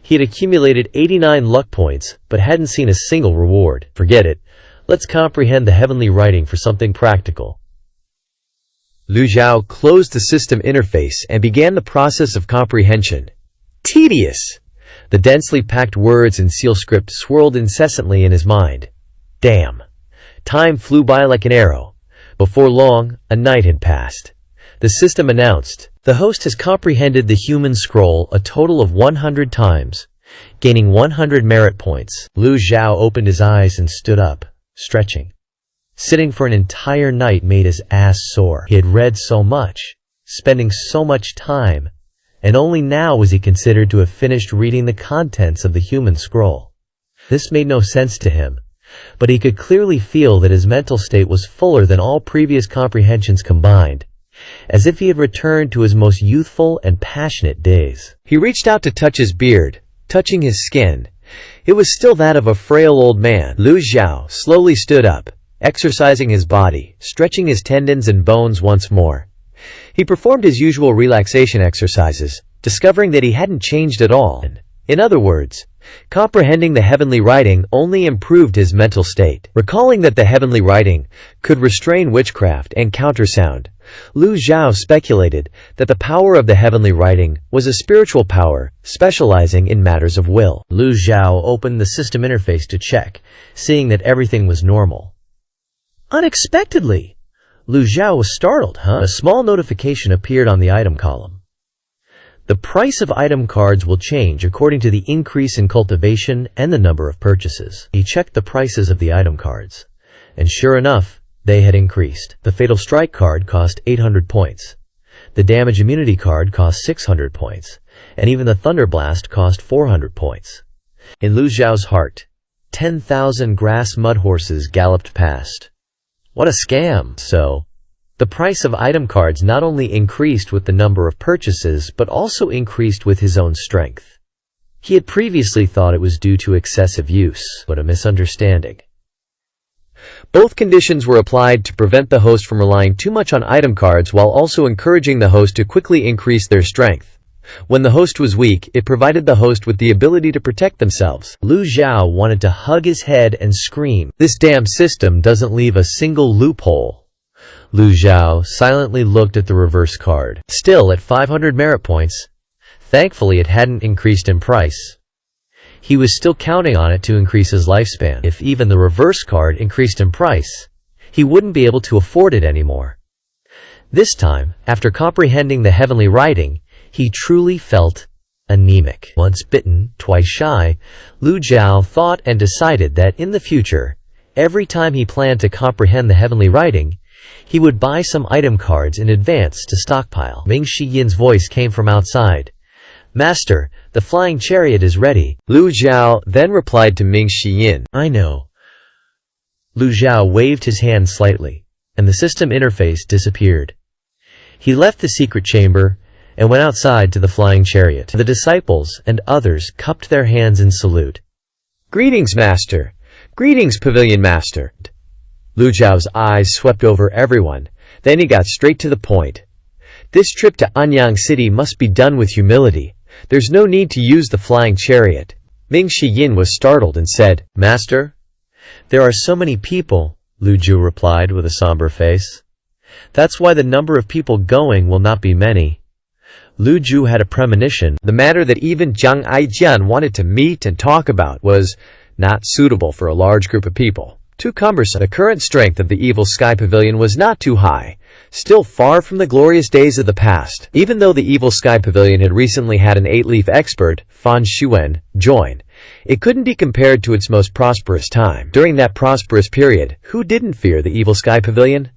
He had accumulated 89 luck points, but hadn't seen a single reward. Forget it. Let's comprehend the heavenly writing for something practical. Lu Zhao closed the system interface and began the process of comprehension. Tedious! The densely packed words in seal script swirled incessantly in his mind. Damn! Time flew by like an arrow. Before long, a night had passed. The system announced, the host has comprehended the human scroll a total of 100 times, gaining 100 merit points. Lu Zhao opened his eyes and stood up, stretching. Sitting for an entire night made his ass sore. He had read so much, spending so much time, and only now was he considered to have finished reading the contents of the human scroll. This made no sense to him, but he could clearly feel that his mental state was fuller than all previous comprehensions combined, as if he had returned to his most youthful and passionate days. He reached out to touch his beard, touching his skin. It was still that of a frail old man. Lu Zhao slowly stood up, exercising his body, stretching his tendons and bones once more. He performed his usual relaxation exercises, discovering that he hadn't changed at all. In other words, comprehending the heavenly writing only improved his mental state. Recalling that the heavenly writing could restrain witchcraft and countersound, Lu Zhao speculated that the power of the heavenly writing was a spiritual power, specializing in matters of will. Lu Zhao opened the system interface to check, seeing that everything was normal. Unexpectedly, Lu Zhao was startled. A small notification appeared on the item column. The price of item cards will change according to the increase in cultivation and the number of purchases. He checked the prices of the item cards, and sure enough, they had increased. The Fatal Strike card cost 800 points. The Damage Immunity card cost 600 points, and even the Thunder Blast cost 400 points. In Lu Zhao's heart, 10,000 grass mud horses galloped past. What a scam! So, the price of item cards not only increased with the number of purchases, but also increased with his own strength. He had previously thought it was due to excessive use, but a misunderstanding. Both conditions were applied to prevent the host from relying too much on item cards while also encouraging the host to quickly increase their strength. When the host was weak, it provided the host with the ability to protect themselves. Lu Zhao wanted to hug his head and scream, "This damn system doesn't leave a single loophole." Lu Zhao silently looked at the reverse card, still at 500 merit points. Thankfully, it hadn't increased in price. He was still counting on it to increase his lifespan. If even the reverse card increased in price, he wouldn't be able to afford it anymore. This time, after comprehending the heavenly writing, he truly felt anemic. Once bitten, twice shy, Lu Zhao thought and decided that in the future, every time he planned to comprehend the heavenly writing, he would buy some item cards in advance to stockpile. Ming Shiyin's voice came from outside. "Master, the flying chariot is ready." Lu Zhao then replied to Ming Shiyin, "I know." Lu Zhao waved his hand slightly, and the system interface disappeared. He left the secret chamber and went outside to the flying chariot. The disciples and others cupped their hands in salute. "Greetings, Master! Greetings, Pavilion Master!" Lu Zhao's eyes swept over everyone, then he got straight to the point. "This trip to Anyang City must be done with humility. There's no need to use the flying chariot." Ming Shiyin was startled and said, "Master? There are so many people," Lu Zhu replied with a somber face. "That's why the number of people going will not be many." Lu Zhu had a premonition. The matter that even Jiang Aijian wanted to meet and talk about was not suitable for a large group of people. Too cumbersome. The current strength of the Evil Sky Pavilion was not too high, still far from the glorious days of the past. Even though the Evil Sky Pavilion had recently had an 8-leaf expert, Fan Xuan, join, it couldn't be compared to its most prosperous time. During that prosperous period, who didn't fear the Evil Sky Pavilion?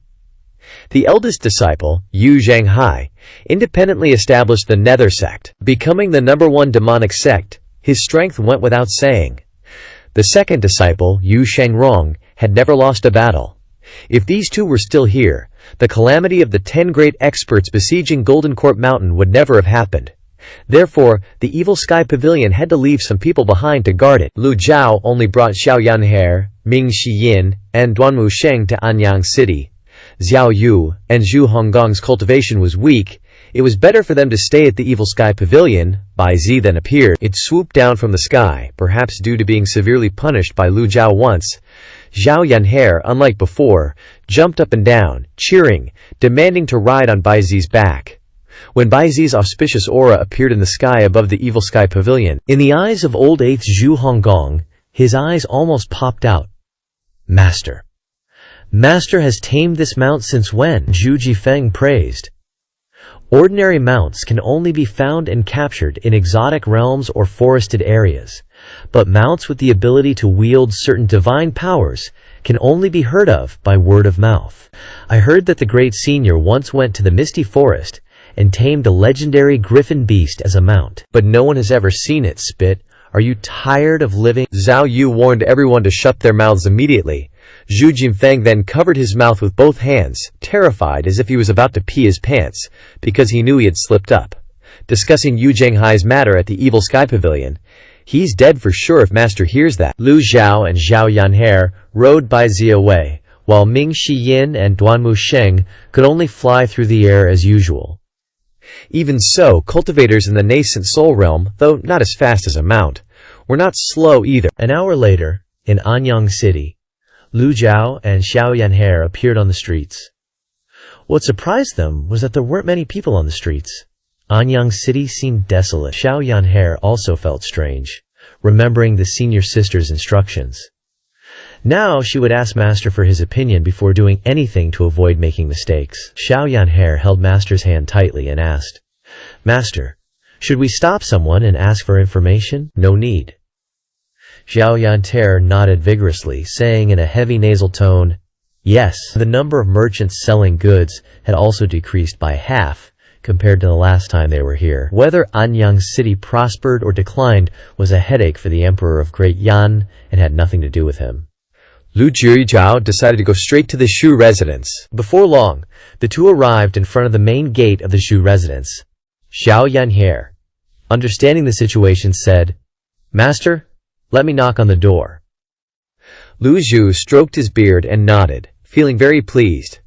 The eldest disciple, Yu Zhanghai, independently established the Nether sect. Becoming the #1 demonic sect, his strength went without saying. The second disciple, Yu Shangrong, had never lost a battle. If these two were still here, the calamity of the 10 great experts besieging Golden Court Mountain would never have happened. Therefore, the Evil Sky Pavilion had to leave some people behind to guard it. Lu Zhao only brought Xiao Yanhe, Ming Shiyin, and Duanmu Sheng to Anyang City. Xiao Yu and Zhu Honggong's cultivation was weak. It was better for them to stay at the Evil Sky Pavilion. Bai Zi then appeared. It swooped down from the sky, perhaps due to being severely punished by Lu Zhao once. Xiao Yanhe, unlike before, jumped up and down, cheering, demanding to ride on Bai Zi's back. When Bai Zi's auspicious aura appeared in the sky above the Evil Sky Pavilion, in the eyes of old 8th Zhu Honggong, his eyes almost popped out. "Master. Master has tamed this mount since when?" Zhu Jifeng praised. Ordinary mounts can only be found and captured in exotic realms or forested areas, but mounts with the ability to wield certain divine powers can only be heard of by word of mouth. I heard that the great senior once went to the misty forest and tamed a legendary griffin beast as a mount, but no one has ever seen it. Spit. Are you tired of living? Zhao Yu warned everyone to shut their mouths immediately. Zhu Jinfeng then covered his mouth with both hands, terrified as if he was about to pee his pants, because he knew he had slipped up. Discussing Yu Zhanghai's matter at the Evil Sky Pavilion. "He's dead for sure if Master hears that." Lu Zhao and Xiao Yanhe rode Bai Zi away, while Ming Shiyin and Duanmu Sheng could only fly through the air as usual. Even so, cultivators in the nascent soul realm, though not as fast as a mount, were not slow either. An hour later, in Anyang City, Lu Zhao and Xiao Yanhe appeared on the streets. What surprised them was that there weren't many people on the streets. Anyang City seemed desolate. Xiao Yanhe also felt strange, remembering the senior sister's instructions. Now she would ask Master for his opinion before doing anything to avoid making mistakes. Xiao Yanhe held Master's hand tightly and asked, "Master, Should we stop someone and ask for information? No need. Zhao Yanter nodded vigorously, saying in a heavy nasal tone, yes. The number of merchants selling goods had also decreased by half compared to the last time they were here. Whether Anyang's city prospered or declined was a headache for the Emperor of Great Yan and had nothing to do with him. Lu Zhijiao decided to go straight to the Shu residence. Before long, the two arrived in front of the main gate of the Shu residence. Zhao Yanhe, understanding the situation, said, Master, let me knock on the door. Lu Zhu stroked his beard and nodded, feeling very pleased.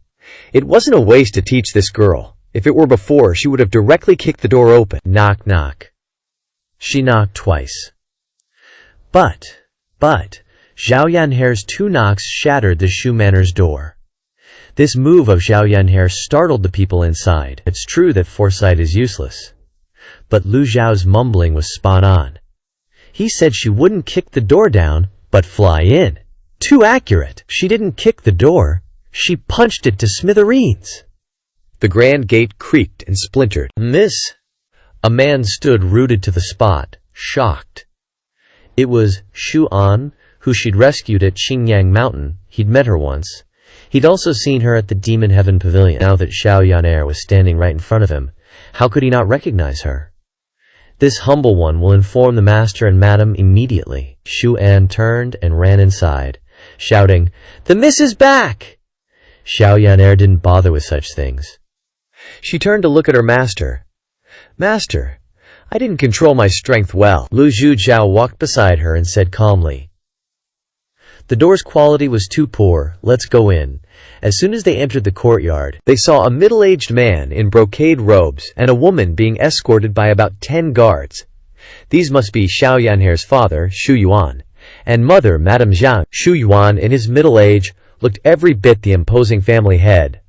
It wasn't a waste to teach this girl. If it were before, she would have directly kicked the door open. Knock, knock. She knocked twice. But, Zhao Yanhe's two knocks shattered the Shu Manor's door. This move of Zhao Yanhe startled the people inside. It's true that foresight is useless. But Lu Zhao's mumbling was spot on. He said she wouldn't kick the door down, but fly in. Too accurate. She didn't kick the door. She punched it to smithereens. The grand gate creaked and splintered. Miss? A man stood rooted to the spot, shocked. It was Shu An, who she'd rescued at Qingyang Mountain. He'd met her once. He'd also seen her at the Demon Heaven Pavilion. Now that Zhao Yan'er was standing right in front of him, how could he not recognize her? This humble one will inform the master and madam immediately. Shu An turned and ran inside, shouting, The miss is back! Zhao Yan'er didn't bother with such things. She turned to look at her master. Master, I didn't control my strength well. Lu Zhijiao walked beside her and said calmly, The door's quality was too poor. Let's go in. As soon as they entered the courtyard, they saw a middle-aged man in brocade robes and a woman being escorted by about 10 guards. These must be Zhao Yanhe's father, Shu Yuan, and mother, Madame Zhang. Shu Yuan, in his middle age, looked every bit the imposing family head.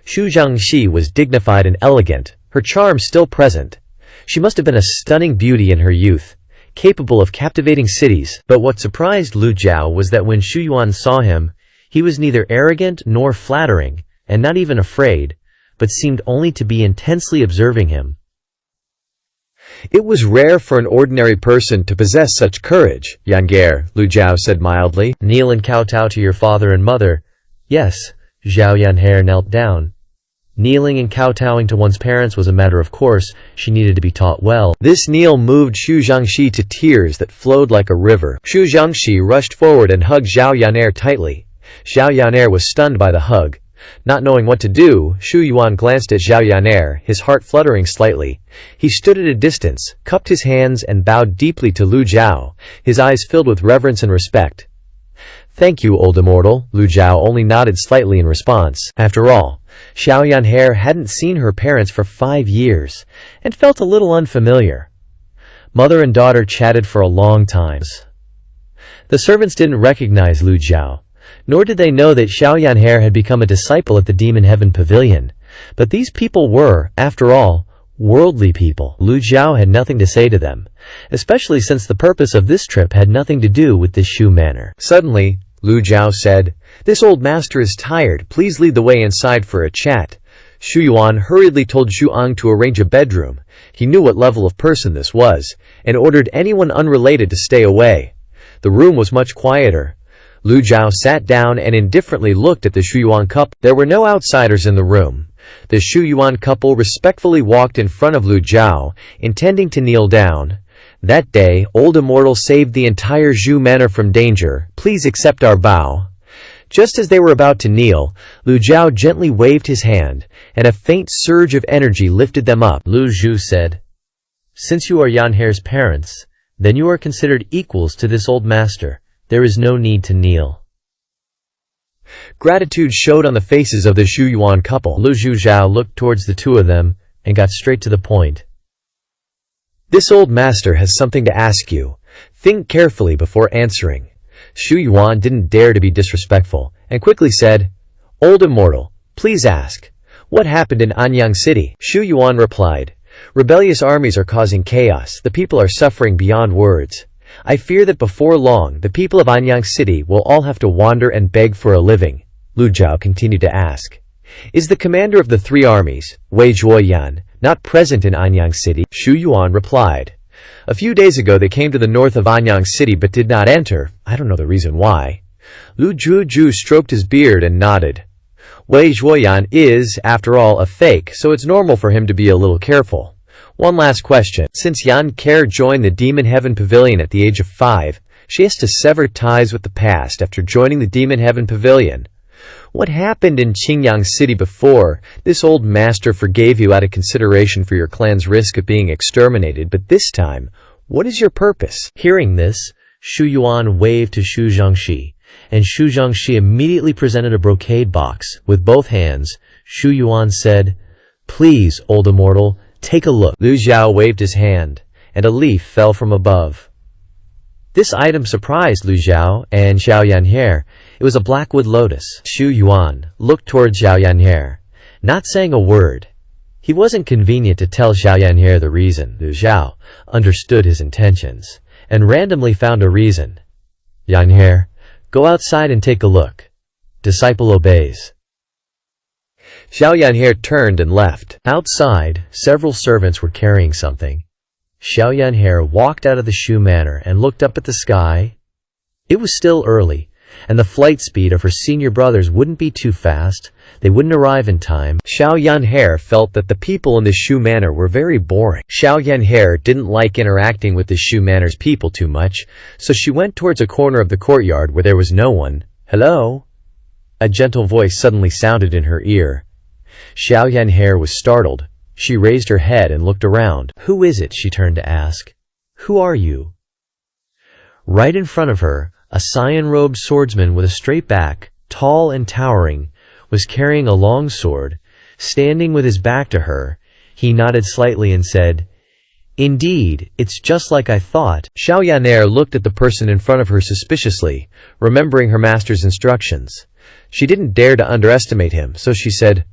Shu Zhangxi was dignified and elegant, her charm still present. She must have been a stunning beauty in her youth, capable of captivating cities. But what surprised Lu Zhao was that when Shu Yuan saw him, he was neither arrogant nor flattering, and not even afraid, but seemed only to be intensely observing him. It was rare for an ordinary person to possess such courage, Yan'er, Lu Zhao said mildly. Kneel and kowtow to your father and mother. Yes, Zhao Yan'er knelt down. Kneeling and kowtowing to one's parents was a matter of course. She needed to be taught well. This kneel moved Shu Zhangxi to tears that flowed like a river. Shu Zhangxi rushed forward and hugged Zhao Yan'er tightly. Zhao Yan'er was stunned by the hug. Not knowing what to do, Shu Yuan glanced at Zhao Yan'er, his heart fluttering slightly. He stood at a distance, cupped his hands and bowed deeply to Lu Zhao, his eyes filled with reverence and respect. Thank you, old immortal. Lu Zhao only nodded slightly in response. After all, Zhao Yan'er hadn't seen her parents for 5 years, and felt a little unfamiliar. Mother and daughter chatted for a long time. The servants didn't recognize Lu Zhao, nor did they know that Zhao Yan'er had become a disciple at the Demon Heaven Pavilion. But these people were, after all, worldly people. Lu Zhao had nothing to say to them, especially since the purpose of this trip had nothing to do with this Shu manor. Suddenly, Lu Zhao said, This old master is tired. Please lead the way inside for a chat. Shu Yuan hurriedly told Zhu Ang to arrange a bedroom. He knew what level of person this was, and ordered anyone unrelated to stay away. The room was much quieter. Lu Zhao sat down and indifferently looked at the Shu Yuan couple. There were no outsiders in the room. The Shu Yuan couple respectfully walked in front of Lu Zhao, intending to kneel down. That day, old immortal saved the entire Zhu manor from danger. Please accept our bow. Just as they were about to kneel, Lu Zhao gently waved his hand, and a faint surge of energy lifted them up. Lu Zhu said, Since you are Yan'er's parents, then you are considered equals to this old master. There is no need to kneel. Gratitude showed on the faces of the Shu Yuan couple. Lu Zhijiao looked towards the two of them and got straight to the point. This old master has something to ask you. Think carefully before answering. Shu Yuan didn't dare to be disrespectful and quickly said, Old immortal, please ask. What happened in Anyang City? Shu Yuan replied, Rebellious armies are causing chaos. The people are suffering beyond words. I fear that before long, the people of Anyang City will all have to wander and beg for a living. Lu Zhao continued to ask, Is the commander of the 3 armies, Wei Zhuoyan, not present in Anyang City, Shu Yuan replied. A few days ago they came to the north of Anyang City but did not enter. I don't know the reason why. Lu Juju stroked his beard and nodded. Wei Zhuoyan is, after all, a fake, so it's normal for him to be a little careful. One last question. Since Yan Care joined the Demon Heaven Pavilion at the age of 5, she has to sever ties with the past after joining the Demon Heaven Pavilion. What happened in Qingyang City before? This old master forgave you out of consideration for your clan's risk of being exterminated, but this time, what is your purpose? Hearing this, Shu Yuan waved to Xu Zhangxi, and Xu Zhangxi immediately presented a brocade box. With both hands, Shu Yuan said, "Please, old immortal, take a look." Lu Xiao waved his hand, and a leaf fell from above. This item surprised Lu Xiao and Xiao Yanhe. It was a blackwood lotus. Xu Yuan looked towards Xiao Yanhe, not saying a word. He wasn't convenient to tell Xiao Yanhe the reason. Lu Xiao understood his intentions, and randomly found a reason. Yanhe, go outside and take a look. Disciple obeys. Xiao Yanhe turned and left. Outside, several servants were carrying something. Xiao Yanhe walked out of the Shu Manor and looked up at the sky. It was still early, and the flight speed of her senior brothers wouldn't be too fast. They wouldn't arrive in time. Xiao Yanhe felt that the people in the Shu Manor were very boring. Xiao Yanhe didn't like interacting with the Shu Manor's people too much, so she went towards a corner of the courtyard where there was no one. "Hello?" A gentle voice suddenly sounded in her ear. Xiao Yanhe was startled. She raised her head and looked around. "Who is it?" she turned to ask. "Who are you?" Right in front of her, a cyan-robed swordsman with a straight back, tall and towering, was carrying a long sword. Standing with his back to her, he nodded slightly and said, "Indeed, it's just like I thought." Xiao Yan'er looked at the person in front of her suspiciously, remembering her master's instructions. She didn't dare to underestimate him, so she said,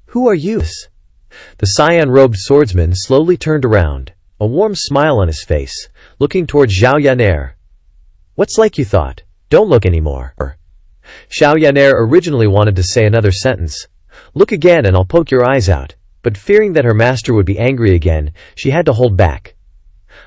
"Who are you?" The cyan-robed swordsman slowly turned around, a warm smile on his face, looking towards Xiao Yan'er. "What's like you thought? Don't look anymore." Xiao Yan'er originally wanted to say another sentence. "Look again and I'll poke your eyes out," but fearing that her master would be angry again, she had to hold back.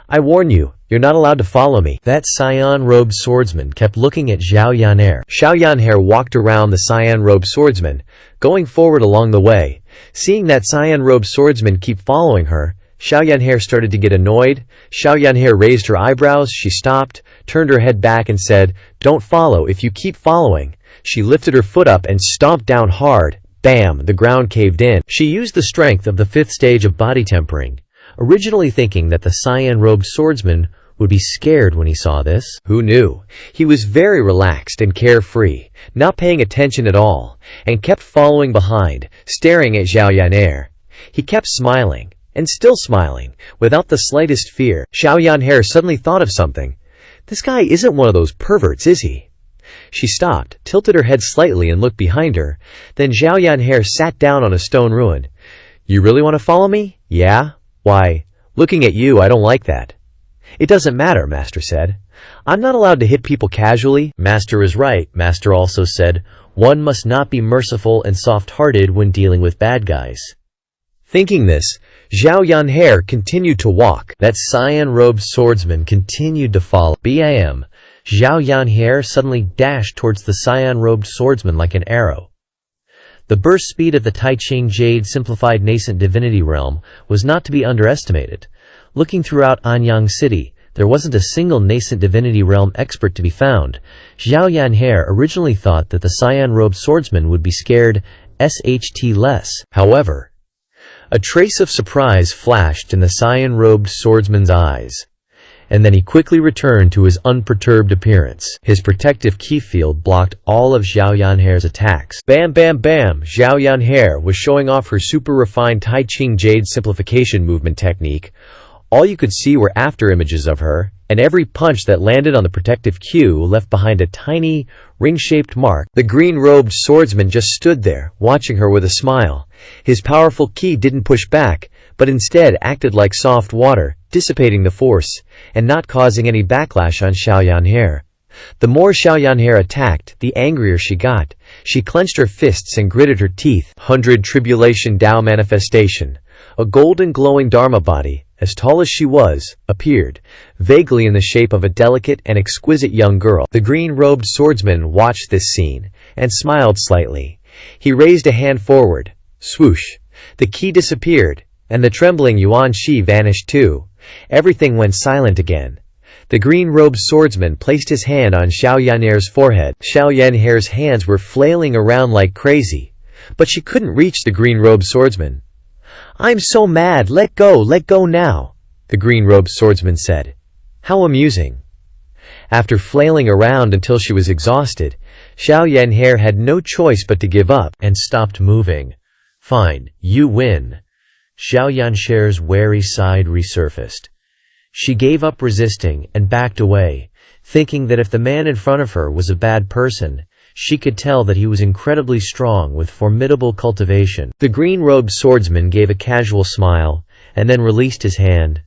"I warn you, you're not allowed to follow me." That cyan-robed swordsman kept looking at Xiao Yan'er. Xiao Yan'er walked around the cyan-robed swordsman, going forward along the way. Seeing that cyan-robed swordsman keep following her, Xiao Yan'er started to get annoyed. Xiao Yan'er raised her eyebrows, she stopped, turned her head back and said, "Don't follow if you keep following." She lifted her foot up and stomped down hard. Bam! The ground caved in. She used the strength of the 5th stage of body tempering, originally thinking that the cyan-robed swordsman would be scared when he saw this. Who knew? He was very relaxed and carefree, not paying attention at all, and kept following behind, staring at Xiao Yan'er. He kept smiling, and still smiling, without the slightest fear. Xiao Yan'er suddenly thought of something. This guy isn't one of those perverts, is he? She stopped, tilted her head slightly and looked behind her. Then Xiao Yan'er sat down on a stone ruin. "You really want to follow me? Yeah? Why, looking at you, I don't like that." "It doesn't matter," Master said. "I'm not allowed to hit people casually." Master is right. Master also said, "One must not be merciful and soft-hearted when dealing with bad guys." Thinking this, Xiao Yan'er continued to walk. That cyan-robed swordsman continued to follow. Bam! Xiao Yan'er suddenly dashed towards the cyan-robed swordsman like an arrow. The burst speed of the Tai Ching Jade Simplified Nascent Divinity Realm was not to be underestimated. Looking throughout Anyang City, there wasn't a single Nascent Divinity Realm expert to be found. Xiao Yan'er originally thought that the cyan-robed swordsman would be scared sht less. However, a trace of surprise flashed in the cyan-robed swordsman's eyes, and then he quickly returned to his unperturbed appearance. His protective ki field blocked all of Xiao Yan'er's attacks. Bam bam bam! Xiao Yan'er was showing off her super-refined Tai Ching Jade simplification movement technique. All you could see were after images of her, and every punch that landed on the protective Q left behind a tiny, ring-shaped mark. The green-robed swordsman just stood there, watching her with a smile. His powerful ki didn't push back, but instead acted like soft water, dissipating the force, and not causing any backlash on Xiao Yan'er. The more Xiao Yan'er attacked, the angrier she got. She clenched her fists and gritted her teeth. 100 Tribulation Dao Manifestation. A golden glowing Dharma body, as tall as she was, appeared, vaguely in the shape of a delicate and exquisite young girl. The green-robed swordsman watched this scene, and smiled slightly. He raised a hand forward. Swoosh! The key disappeared, and the trembling Yuan Shi vanished too. Everything went silent again. The green-robed swordsman placed his hand on Xiao Yan'er's forehead. Xiao Yan'er's hands were flailing around like crazy, but she couldn't reach the green-robed swordsman. "I'm so mad, let go now," the green-robed swordsman said. How amusing. After flailing around until she was exhausted, Xiao Yan'er had no choice but to give up, and stopped moving. "Fine, you win." Xiao Yan'er's wary side resurfaced. She gave up resisting and backed away, thinking that if the man in front of her was a bad person, she could tell that he was incredibly strong with formidable cultivation. The green-robed swordsman gave a casual smile, and then released his hand.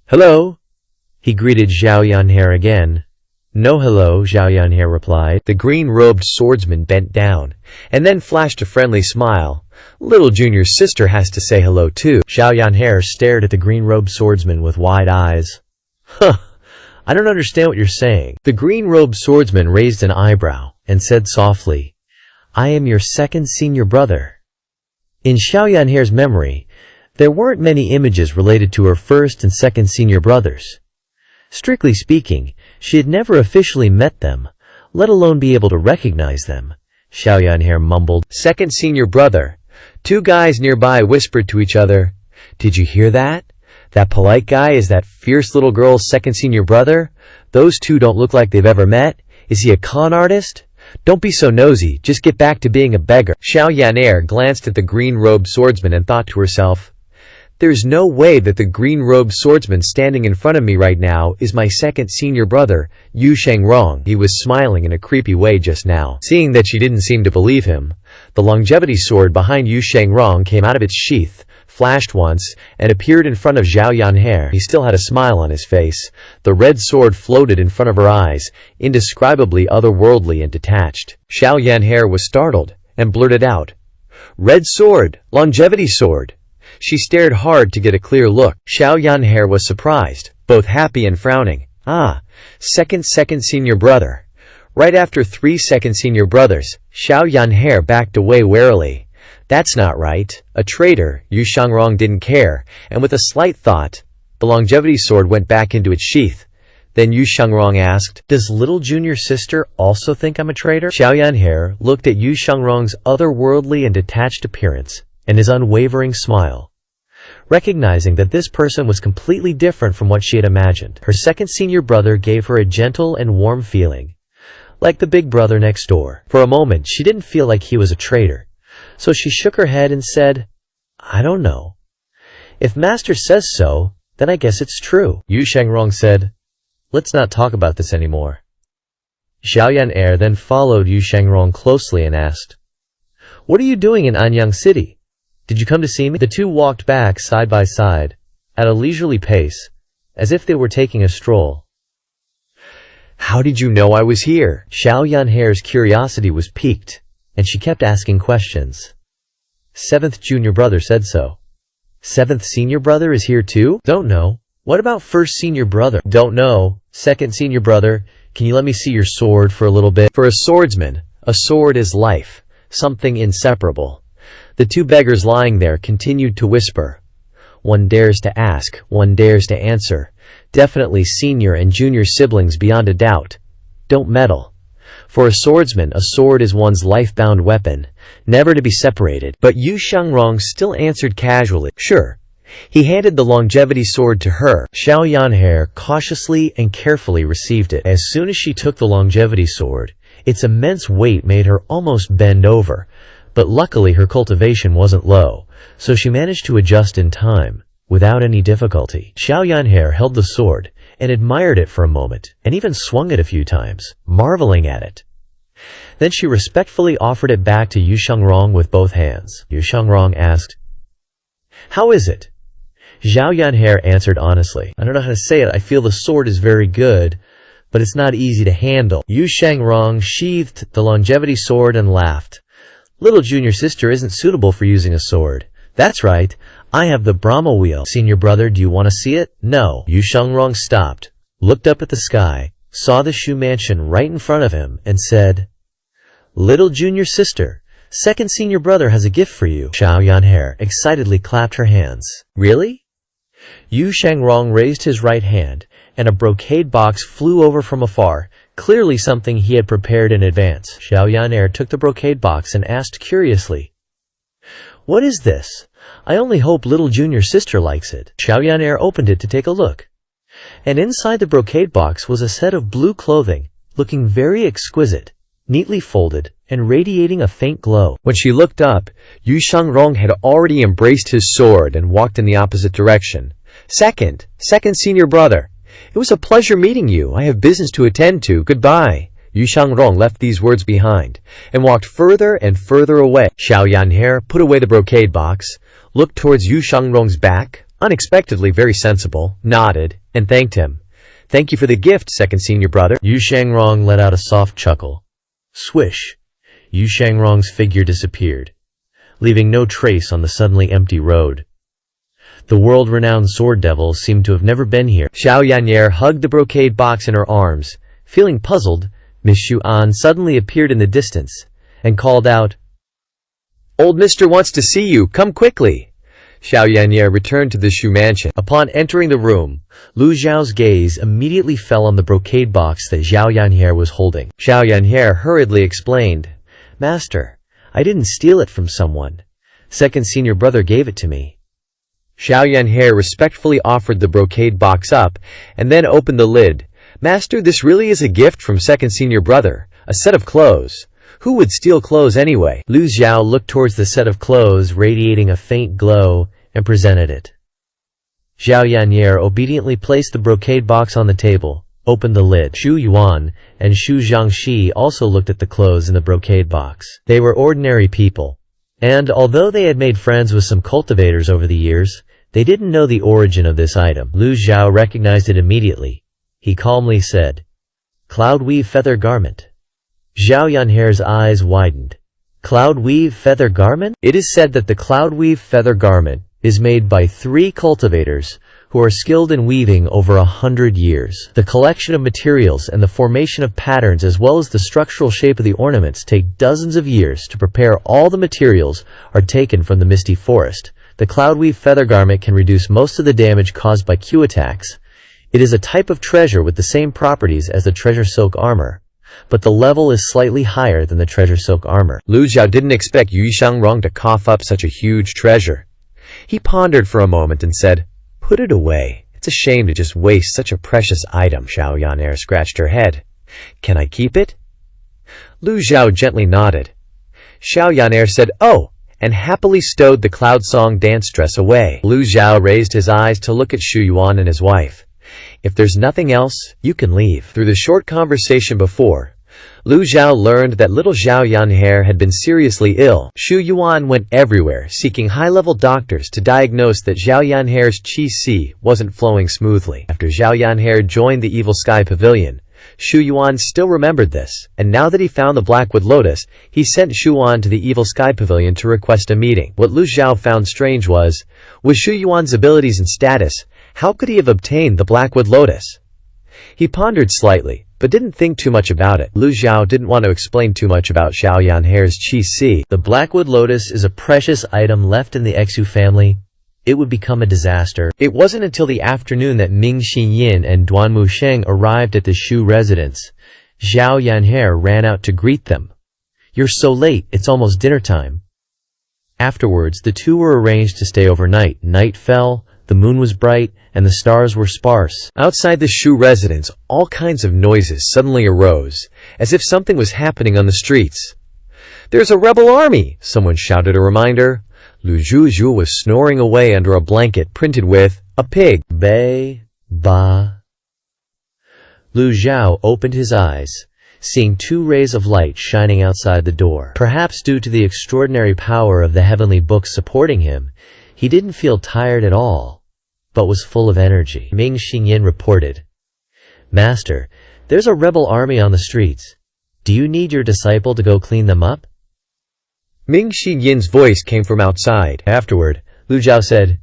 "Hello?" He greeted Xiao Yan'er again. "No hello," Xiao Yan'er replied. The green-robed swordsman bent down, and then flashed a friendly smile. "Little junior sister has to say hello too." Xiao Yan'er stared at the green-robed swordsman with wide eyes. "Huh, I don't understand what you're saying." The green-robed swordsman raised an eyebrow, and said softly, "I am your second senior brother." In Xiao Yan'er's memory, there weren't many images related to her first and second senior brothers. Strictly speaking, she had never officially met them, let alone be able to recognize them. Xiao Yan'er mumbled, "Second senior brother." Two guys nearby whispered to each other, "Did you hear that? That polite guy is that fierce little girl's second senior brother? Those two don't look like they've ever met. Is he a con artist? Don't be so nosy, just get back to being a beggar." Xiao Yan'er glanced at the green-robed swordsman and thought to herself, "There's no way that the green-robed swordsman standing in front of me right now is my second senior brother, Yu Shangrong." He was smiling in a creepy way just now. Seeing that she didn't seem to believe him, the longevity sword behind Yu Shangrong came out of its sheath, flashed once, and appeared in front of Xiao Yan'er. He still had a smile on his face. The red sword floated in front of her eyes, indescribably otherworldly and detached. Xiao Yan'er was startled, and blurted out, "Red sword! Longevity sword!" She stared hard to get a clear look. Xiao Yan'er was surprised, both happy and frowning. "Ah, second senior brother." Right after 3 second senior brothers, Xiao Yan'er backed away warily. That's not right. A traitor. Yu Shangrong didn't care, and with a slight thought, the longevity sword went back into its sheath. Then Yu Shangrong asked, "Does little junior sister also think I'm a traitor?" Xiao Yan'er looked at Yu Shangrong's otherworldly and detached appearance, and his unwavering smile, recognizing that this person was completely different from what she had imagined. Her second senior brother gave her a gentle and warm feeling, like the big brother next door. For a moment, she didn't feel like he was a traitor, so she shook her head and said, "I don't know. If Master says so, then I guess it's true." Yu Shangrong said, "Let's not talk about this anymore." Xiao Yan'er then followed Yu Shangrong closely and asked, "What are you doing in Anyang City? Did you come to see me?" The two walked back side by side, at a leisurely pace, as if they were taking a stroll. "How did you know I was here?" Xiao Yan'er's curiosity was piqued, and she kept asking questions. "Seventh junior brother said so." "Seventh senior brother is here too?" "Don't know." "What about first senior brother?" "Don't know." "Second senior brother, can you let me see your sword for a little bit?" For a swordsman, a sword is life, something inseparable. The two beggars lying there continued to whisper. One dares to ask, one dares to answer. Definitely senior and junior siblings beyond a doubt. Don't meddle. For a swordsman, a sword is one's life-bound weapon, never to be separated. But Yu Shangrong still answered casually, "Sure." He handed the longevity sword to her. Xiao Yan'er cautiously and carefully received it. As soon as she took the longevity sword, its immense weight made her almost bend over. But luckily her cultivation wasn't low, so she managed to adjust in time, without any difficulty. Xiao Yan'er held the sword, and admired it for a moment, and even swung it a few times, marveling at it. Then she respectfully offered it back to Yu Shangrong with both hands. Yu Shangrong asked, "How is it?" Xiao Yan'er answered honestly, "I don't know how to say it, I feel the sword is very good, but it's not easy to handle." Yu Shangrong sheathed the longevity sword and laughed. "Little junior sister isn't suitable for using a sword." "That's right. I have the Brahma wheel. Senior brother, do you want to see it? No. Yu Shangrong stopped, looked up at the sky, saw the Shu mansion right in front of him, and said, Little junior sister, second senior brother has a gift for you. Xiao Yanhair excitedly clapped her hands. Really? Yu Shangrong raised his right hand, and a brocade box flew over from afar, clearly something he had prepared in advance. Xiao Yanhair took the brocade box and asked curiously, What is this? I only hope little junior sister likes it. Xiao Yanhair opened it to take a look. And inside the brocade box was a set of blue clothing, looking very exquisite, neatly folded, and radiating a faint glow. When she looked up, Yu Shangrong had already embraced his sword and walked in the opposite direction. Second senior brother. It was a pleasure meeting you. I have business to attend to. Goodbye. Yu Shangrong left these words behind, and walked further and further away. Xiao Yanhair put away the brocade box, looked towards Yu Shangrong's back, unexpectedly very sensible, nodded, and thanked him. Thank you for the gift, second senior brother. Yu Shangrong let out a soft chuckle. Swish! Yu Shangrong's figure disappeared, leaving no trace on the suddenly empty road. The world-renowned sword devil seemed to have never been here. Xiao Yanhair hugged the brocade box in her arms. Feeling puzzled, Miss Shu An suddenly appeared in the distance and called out, Old mister wants to see you. Come quickly. Xiao Yanhair returned to the Shu mansion. Upon entering the room, Lu Zhao's gaze immediately fell on the brocade box that Xiao Yanhair was holding. Xiao Yanhair hurriedly explained, Master, I didn't steal it from someone. Second senior brother gave it to me. Xiao Yanhair respectfully offered the brocade box up and then opened the lid. Master, this really is a gift from second senior brother, a set of clothes. Who would steal clothes anyway? Lu Zhao looked towards the set of clothes radiating a faint glow and presented it. Xiao Yanhair obediently placed the brocade box on the table, opened the lid. Shu Yuan and Shu Zhangxi also looked at the clothes in the brocade box. They were ordinary people, and although they had made friends with some cultivators over the years, they didn't know the origin of this item. Lu Zhao recognized it immediately. He calmly said, Cloud weave feather garment. Xiao Yanhair's eyes widened. Cloud weave feather garment? It is said that the cloud weave feather garment is made by 3 cultivators who are skilled in weaving over 100 years. The collection of materials and the formation of patterns as well as the structural shape of the ornaments take dozens of years to prepare. All the materials are taken from the misty forest. The cloudweave feather garment can reduce most of the damage caused by Q attacks. It is a type of treasure with the same properties as the treasure silk armor, but the level is slightly higher than the treasure silk armor. Lu Zhao didn't expect Yu Shangrong to cough up such a huge treasure. He pondered for a moment and said, Put it away. It's a shame to just waste such a precious item. Xiao Yanhair scratched her head. Can I keep it? Lu Zhao gently nodded. Xiao Yanhair said, Oh, and happily stowed the cloud song dance dress away. Lu Zhao raised his eyes to look at Shu Yuan and his wife. If there's nothing else, you can leave. Through the short conversation before, Lu Zhao learned that little Xiao Yanhair had been seriously ill. Shu Yuan went everywhere seeking high-level doctors to diagnose that Xiao Yanhair's qi wasn't flowing smoothly. After Xiao Yanhair joined the Evil Sky Pavilion, Shu Yuan still remembered this, and now that he found the Blackwood Lotus, he sent Shu Yuan to the Evil Sky Pavilion to request a meeting. What Lu Zhao found strange was, with Shu Yuan's abilities and status, how could he have obtained the Blackwood Lotus? He pondered slightly, but didn't think too much about it. Lu Zhao didn't want to explain too much about Xiao Yanhair's qi. The Blackwood Lotus is a precious item left in the Xu family. It would become a disaster. It wasn't until the afternoon that Ming Xinyin and Duan Musheng arrived at the Shu residence. Xiao Yanhair ran out to greet them. You're so late, it's almost dinner time. Afterwards, the two were arranged to stay overnight. Night fell, the moon was bright, and the stars were sparse. Outside the Shu residence, all kinds of noises suddenly arose, as if something was happening on the streets. There's a rebel army! Someone shouted a reminder. Lu Zhu was snoring away under a blanket printed with a pig. Bei, ba. Lu Zhao opened his eyes, seeing 2 rays of light shining outside the door. Perhaps due to the extraordinary power of the heavenly books supporting him, he didn't feel tired at all, but was full of energy. Ming Xinyin reported, Master, there's a rebel army on the streets. Do you need your disciple to go clean them up? Ming Xiyin's voice came from outside. Afterward, Lu Zhao said,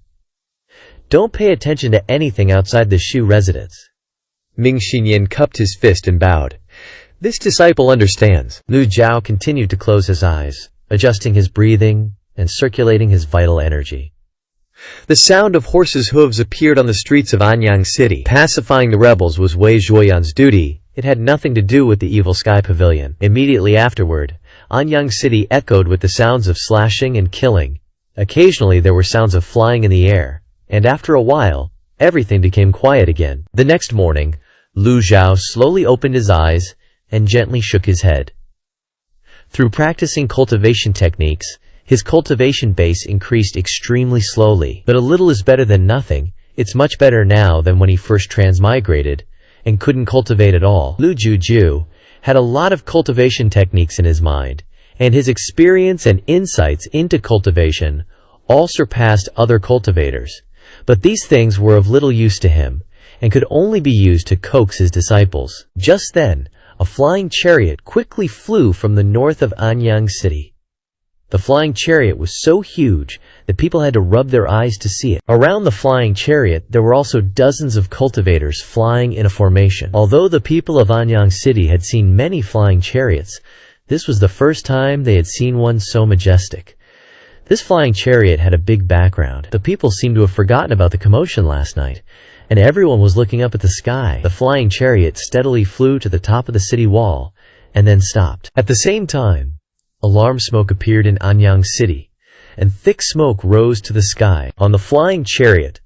Don't pay attention to anything outside the Shu residence. Ming Xinyan cupped his fist and bowed. This disciple understands. Lu Jiao continued to close his eyes, adjusting his breathing and circulating his vital energy. The sound of horses' hooves appeared on the streets of Anyang City. Pacifying the rebels was Wei Zhuoyan's duty. It had nothing to do with the evil sky pavilion. Immediately afterward, Anyang City echoed with the sounds of slashing and killing. Occasionally there were sounds of flying in the air, and after a while, everything became quiet again. The next morning, Lu Jiao slowly opened his eyes and gently shook his head. Through practicing cultivation techniques, his cultivation base increased extremely slowly. But a little is better than nothing. It's much better now than when he first transmigrated and couldn't cultivate at all. Lu Juju had a lot of cultivation techniques in his mind, and his experience and insights into cultivation all surpassed other cultivators. But these things were of little use to him, and could only be used to coax his disciples. Just then, a flying chariot quickly flew from the north of Anyang City. The flying chariot was so huge that people had to rub their eyes to see it. Around the flying chariot, there were also dozens of cultivators flying in a formation. Although the people of Anyang City had seen many flying chariots, this was the first time they had seen one so majestic. This flying chariot had a big background. The people seemed to have forgotten about the commotion last night, and everyone was looking up at the sky. The flying chariot steadily flew to the top of the city wall, and then stopped. At the same time, alarm smoke appeared in Anyang City, and thick smoke rose to the sky. On the flying chariot,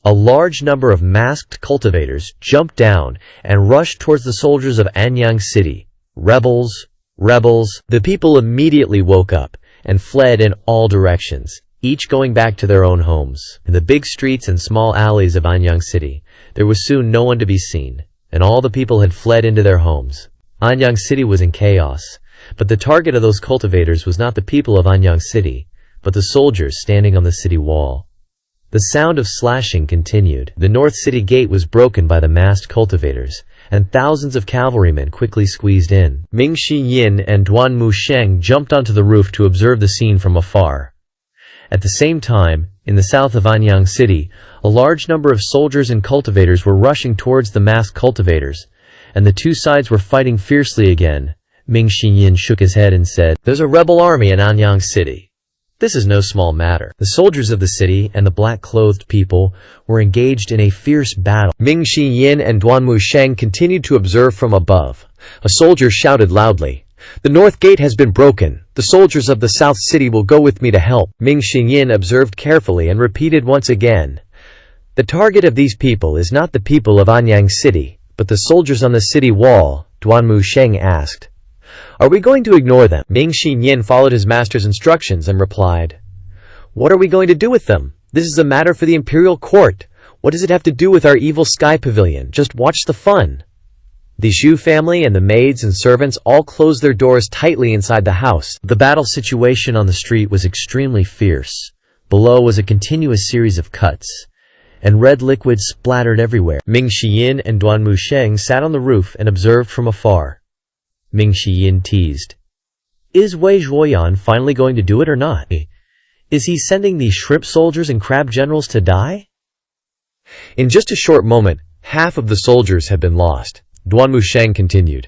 a large number of masked cultivators jumped down and rushed towards the soldiers of Anyang City. Rebels, rebels! The people immediately woke up and fled in all directions, each going back to their own homes. In the big streets and small alleys of Anyang City, there was soon no one to be seen, and all the people had fled into their homes. Anyang City was in chaos. But the target of those cultivators was not the people of Anyang City, but the soldiers standing on the city wall. The sound of slashing continued. The north city gate was broken by the masked cultivators, and thousands of cavalrymen quickly squeezed in. Ming Xinyan and Duan Musheng jumped onto the roof to observe the scene from afar. At the same time, in the south of Anyang City, a large number of soldiers and cultivators were rushing towards the masked cultivators, and the two sides were fighting fiercely again. Ming Xinyan shook his head and said, "There's a rebel army in Anyang City. This is no small matter." The soldiers of the city and the black-clothed people were engaged in a fierce battle. Ming Xinyan and Duan Musheng continued to observe from above. A soldier shouted loudly, "The north gate has been broken. The soldiers of the south city will go with me to help." Ming Xinyan observed carefully and repeated once again, "The target of these people is not the people of Anyang City, but the soldiers on the city wall." Duan Musheng asked, "Are we going to ignore them?" Ming Xinyan followed his master's instructions and replied, "What are we going to do with them? This is a matter for the imperial court. What does it have to do with our evil sky pavilion? Just watch the fun." The Xu family and the maids and servants all closed their doors tightly inside the house. The battle situation on the street was extremely fierce. Below was a continuous series of cuts, and red liquid splattered everywhere. Ming Xinyan and Duan Musheng sat on the roof and observed from afar. Ming Xinyan teased, "Is Wei Zhuoyan finally going to do it or not? Is he sending these shrimp soldiers and crab generals to die?" In just a short moment, half of the soldiers had been lost. Duan Musheng continued,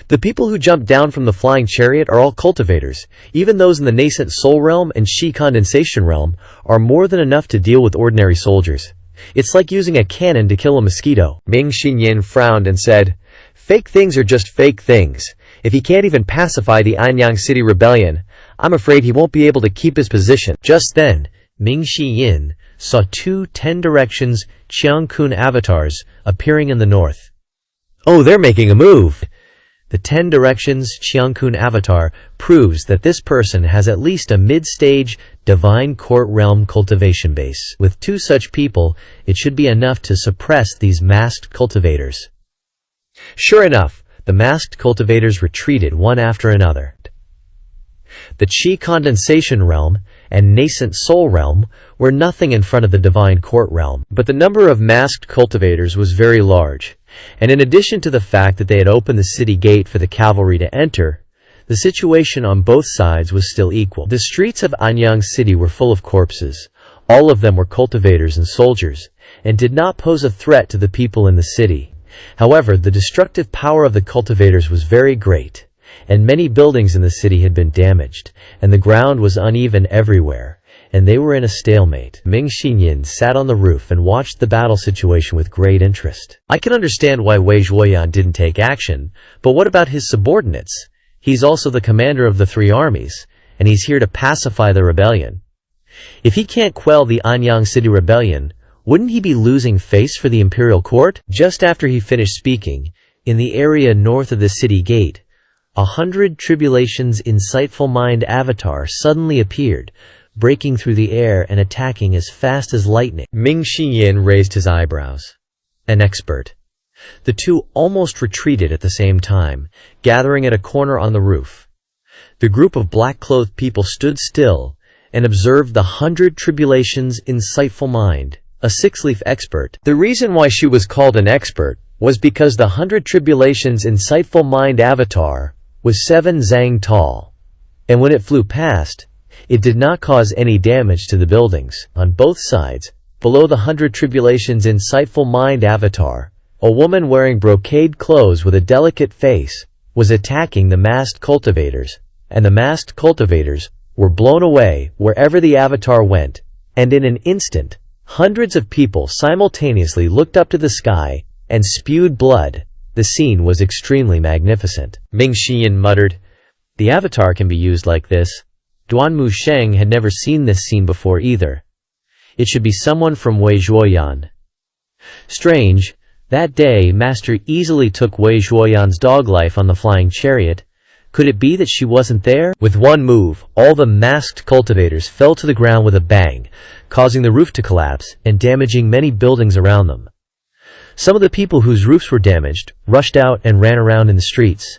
"The people who jumped down from the flying chariot are all cultivators. Even those in the nascent soul realm and Qi condensation realm are more than enough to deal with ordinary soldiers. It's like using a cannon to kill a mosquito." Ming Xinyan frowned and said, "Fake things are just fake things. If he can't even pacify the Anyang City rebellion, I'm afraid he won't be able to keep his position." Just then, Ming Xinyan saw two 10 directions Qiangkun avatars appearing in the north. "Oh, they're making a move." The 10 directions Qiangkun avatar proves that this person has at least a mid-stage divine court realm cultivation base. With two such people, it should be enough to suppress these masked cultivators. Sure enough, the masked cultivators retreated one after another. The Qi condensation realm and nascent soul realm were nothing in front of the divine court realm, but the number of masked cultivators was very large, and in addition to the fact that they had opened the city gate for the cavalry to enter, the situation on both sides was still equal. The streets of Anyang City were full of corpses. All of them were cultivators and soldiers, and did not pose a threat to the people in the city. However, the destructive power of the cultivators was very great, and many buildings in the city had been damaged, and the ground was uneven everywhere, and they were in a stalemate. Ming Xinyan sat on the roof and watched the battle situation with great interest. I can understand why Wei Zhuoyan didn't take action, but what about his subordinates? He's also the commander of the 3 armies, and he's here to pacify the rebellion. If he can't quell the Anyang City rebellion, wouldn't he be losing face for the imperial court? Just after he finished speaking, in the area north of the city gate, 100 Tribulations Insightful Mind avatar suddenly appeared, breaking through the air and attacking as fast as lightning. Ming Xinyan raised his eyebrows. An expert. The two almost retreated at the same time, gathering at a corner on the roof. The group of black-clothed people stood still and observed the 100 Tribulations Insightful Mind, a 6-leaf expert. The reason why she was called an expert was because the 100 Tribulations Insightful Mind avatar was 7 zang tall, and when it flew past, it did not cause any damage to the buildings. On both sides, below the 100 Tribulations Insightful Mind avatar, a woman wearing brocade clothes with a delicate face was attacking the masked cultivators, and the masked cultivators were blown away wherever the avatar went, and in an instant, hundreds of people simultaneously looked up to the sky and spewed blood. The scene was extremely magnificent. Ming Xinyan muttered, "The avatar can be used like this." Duan Musheng had never seen this scene before either. It should be someone from Wei Zhuoyan. Strange, that day Master easily took Wei Zhuoyan's dog life on the flying chariot. Could it be that she wasn't there? With one move, all the masked cultivators fell to the ground with a bang, causing the roof to collapse and damaging many buildings around them. Some of the people whose roofs were damaged rushed out and ran around in the streets.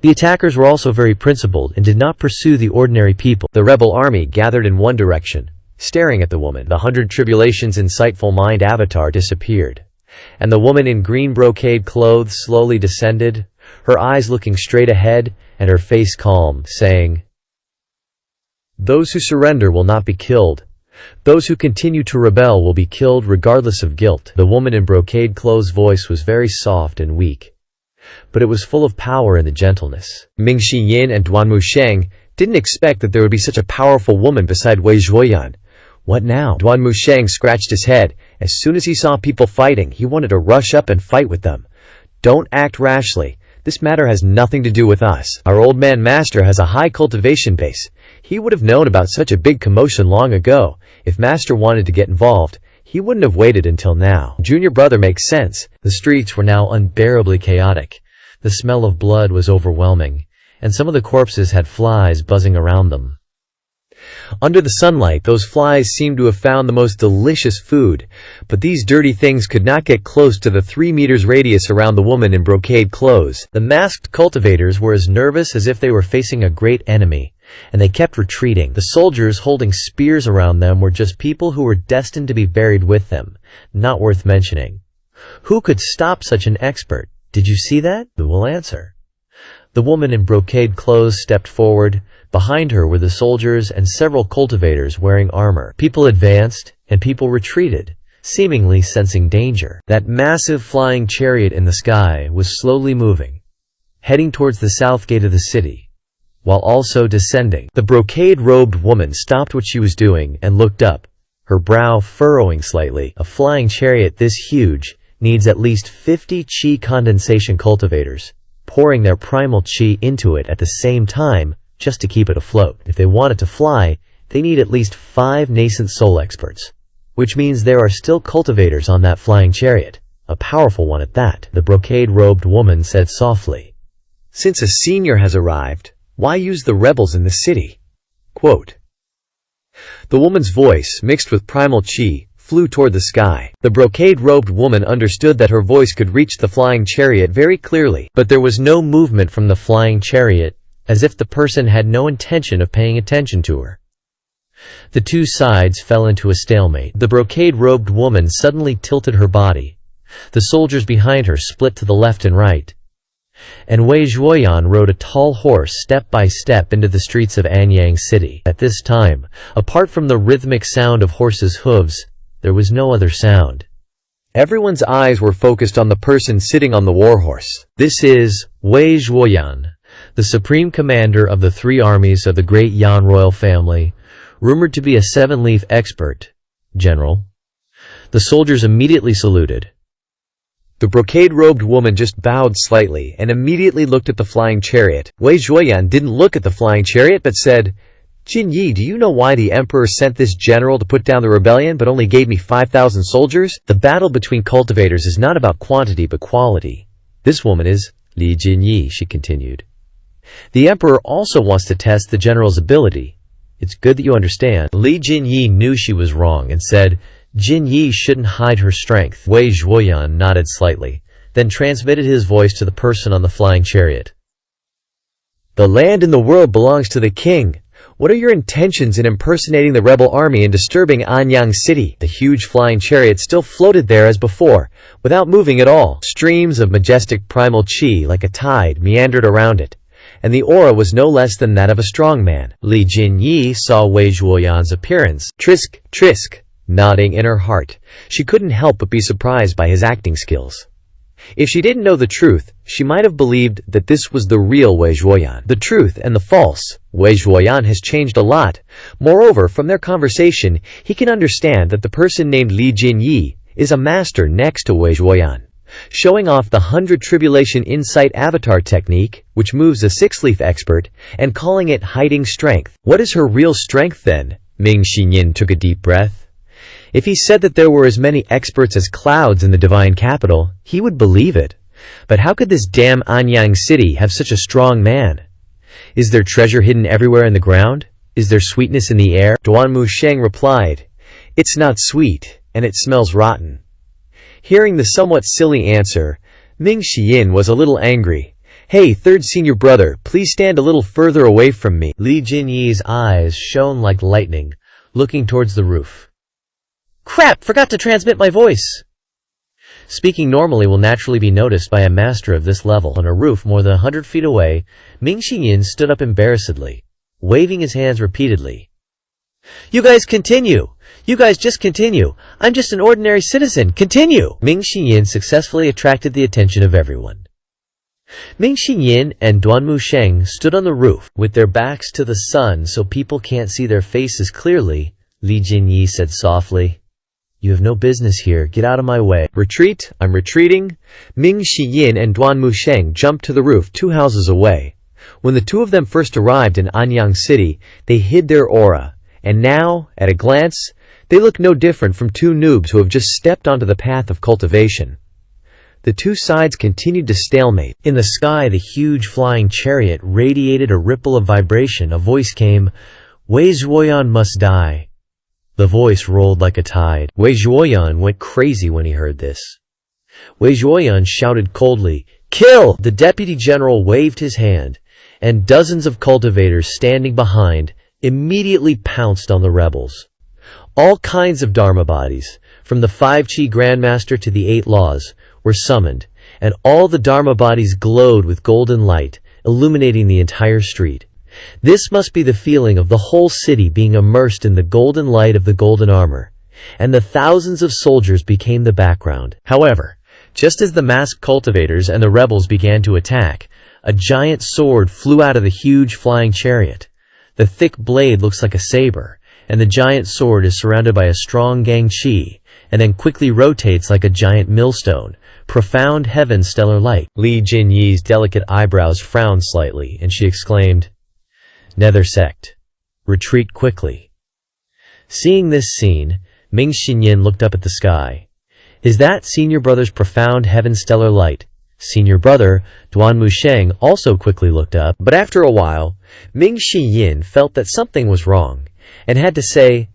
The attackers were also very principled and did not pursue the ordinary people. The rebel army gathered in one direction, staring at the woman. The 100 Tribulations Insightful Mind avatar disappeared, and the woman in green brocade clothes slowly descended, her eyes looking straight ahead and her face calm, saying, "Those who surrender will not be killed. Those who continue to rebel will be killed regardless of guilt." The woman in brocade clothes' voice was very soft and weak, but it was full of power and the gentleness. Ming Xinyan and Duan Musheng didn't expect that there would be such a powerful woman beside Wei Zhuoyan. What now? Duan Musheng scratched his head. As soon as he saw people fighting, he wanted to rush up and fight with them. "Don't act rashly. This matter has nothing to do with us. Our old man Master has a high cultivation base. He would have known about such a big commotion long ago. If Master wanted to get involved, he wouldn't have waited until now." Junior brother makes sense. The streets were now unbearably chaotic. The smell of blood was overwhelming, and some of the corpses had flies buzzing around them. Under the sunlight, those flies seemed to have found the most delicious food, but these dirty things could not get close to the 3 meters radius around the woman in brocade clothes. The masked cultivators were as nervous as if they were facing a great enemy, and they kept retreating. The soldiers holding spears around them were just people who were destined to be buried with them, not worth mentioning. Who could stop such an expert? Did you see that? Who will answer? The woman in brocade clothes stepped forward. Behind her were the soldiers and several cultivators wearing armor. People advanced, and people retreated, seemingly sensing danger. That massive flying chariot in the sky was slowly moving, heading towards the south gate of the city, while also descending. The brocade-robed woman stopped what she was doing and looked up, her brow furrowing slightly. A flying chariot this huge needs at least 50 chi condensation cultivators, pouring their primal chi into it at the same time just to keep it afloat. If they want it to fly, they need at least 5 nascent soul experts, which means there are still cultivators on that flying chariot, a powerful one at that. The brocade-robed woman said softly, "Since a senior has arrived, why use the rebels in the city?" Quote. The woman's voice, mixed with primal chi, flew toward the sky. The brocade-robed woman understood that her voice could reach the flying chariot very clearly, but there was no movement from the flying chariot, as if the person had no intention of paying attention to her. The two sides fell into a stalemate. The brocade-robed woman suddenly tilted her body. The soldiers behind her split to the left and right, and Wei Zhuoyan rode a tall horse step by step into the streets of Anyang City. At this time, apart from the rhythmic sound of horses' hooves, there was no other sound. Everyone's eyes were focused on the person sitting on the warhorse. This is Wei Zhuoyan, the supreme commander of the 3 armies of the great Yan royal family, rumored to be a 7-leaf expert. General. The soldiers immediately saluted. The brocade-robed woman just bowed slightly and immediately looked at the flying chariot. Wei Zhuoyan didn't look at the flying chariot but said, "Jin Yi, do you know why the emperor sent this general to put down the rebellion but only gave me 5,000 soldiers? The battle between cultivators is not about quantity but quality. This woman is Li Jinyi," she continued. "The emperor also wants to test the general's ability. It's good that you understand." Li Jinyi knew she was wrong and said, "Jin Yi shouldn't hide her strength." Wei Zhuoyan nodded slightly, then transmitted his voice to the person on the flying chariot. "The land and the world belongs to the king. What are your intentions in impersonating the rebel army and disturbing Anyang City?" The huge flying chariot still floated there as before, without moving at all. Streams of majestic primal chi like a tide meandered around it, and the aura was no less than that of a strong man. Li Jinyi saw Wei Zhuoyan's appearance. Trisk, trisk, nodding in her heart. She couldn't help but be surprised by his acting skills. If she didn't know the truth, she might have believed that this was the real Wei Zhuoyan. The truth and the false. Wei Zhuoyan has changed a lot. Moreover, from their conversation, he can understand that the person named Li Jinyi is a master next to Wei Zhuoyan, showing off the 100 Tribulation Insight Avatar technique, which moves a 6-leaf expert, and calling it hiding strength. What is her real strength then? Ming Xinyin took a deep breath. If he said that there were as many experts as clouds in the divine capital, he would believe it. But how could this damn Anyang City have such a strong man? Is there treasure hidden everywhere in the ground? Is there sweetness in the air? Duanmu Sheng replied, "It's not sweet, and it smells rotten." Hearing the somewhat silly answer, Ming Xiyin was a little angry. "Hey, third senior brother, please stand a little further away from me." Li Jinyi's eyes shone like lightning, looking towards the roof. "Crap! Forgot to transmit my voice!" Speaking normally will naturally be noticed by a master of this level. On a roof more than 100 feet away, Ming Xinyin stood up embarrassedly, waving his hands repeatedly. "You guys continue! You guys just continue! I'm just an ordinary citizen! Continue!" Ming Xinyin successfully attracted the attention of everyone. Ming Xinyin and Duanmu Sheng stood on the roof, with their backs to the sun so people can't see their faces clearly. Li Jinyi said softly, "You have no business here. Get out of my way." "Retreat! I'm retreating." Ming Xiyin and Duanmu Sheng jumped to the roof 2 houses away. When the 2 of them first arrived in Anyang City, they hid their aura, and now, at a glance, they look no different from 2 noobs who have just stepped onto the path of cultivation. The 2 sides continued to stalemate. In the sky, the huge flying chariot radiated a ripple of vibration. A voice came, "Wei Zhuoyan must die." The voice rolled like a tide. Wei Zhuoyan went crazy when he heard this. Wei Zhuoyan shouted coldly, "Kill!" The deputy general waved his hand, and dozens of cultivators standing behind immediately pounced on the rebels. All kinds of Dharma bodies, from the 5 Chi Grandmaster to the 8 Laws, were summoned, and all the Dharma bodies glowed with golden light, illuminating the entire street. This must be the feeling of the whole city being immersed in the golden light of the golden armor, and the thousands of soldiers became the background. However, just as the masked cultivators and the rebels began to attack, a giant sword flew out of the huge flying chariot. The thick blade looks like a saber, and the giant sword is surrounded by a strong gang chi, and then quickly rotates like a giant millstone. Profound heaven stellar light. Li Jinyi's delicate eyebrows frowned slightly, and she exclaimed, "Nether sect. Retreat quickly." Seeing this scene, Ming Xinyin looked up at the sky. "Is that senior brother's profound heaven stellar light?" Senior brother, Duanmu Sheng, also quickly looked up, but after a while, Ming Xinyin felt that something was wrong, and had to say,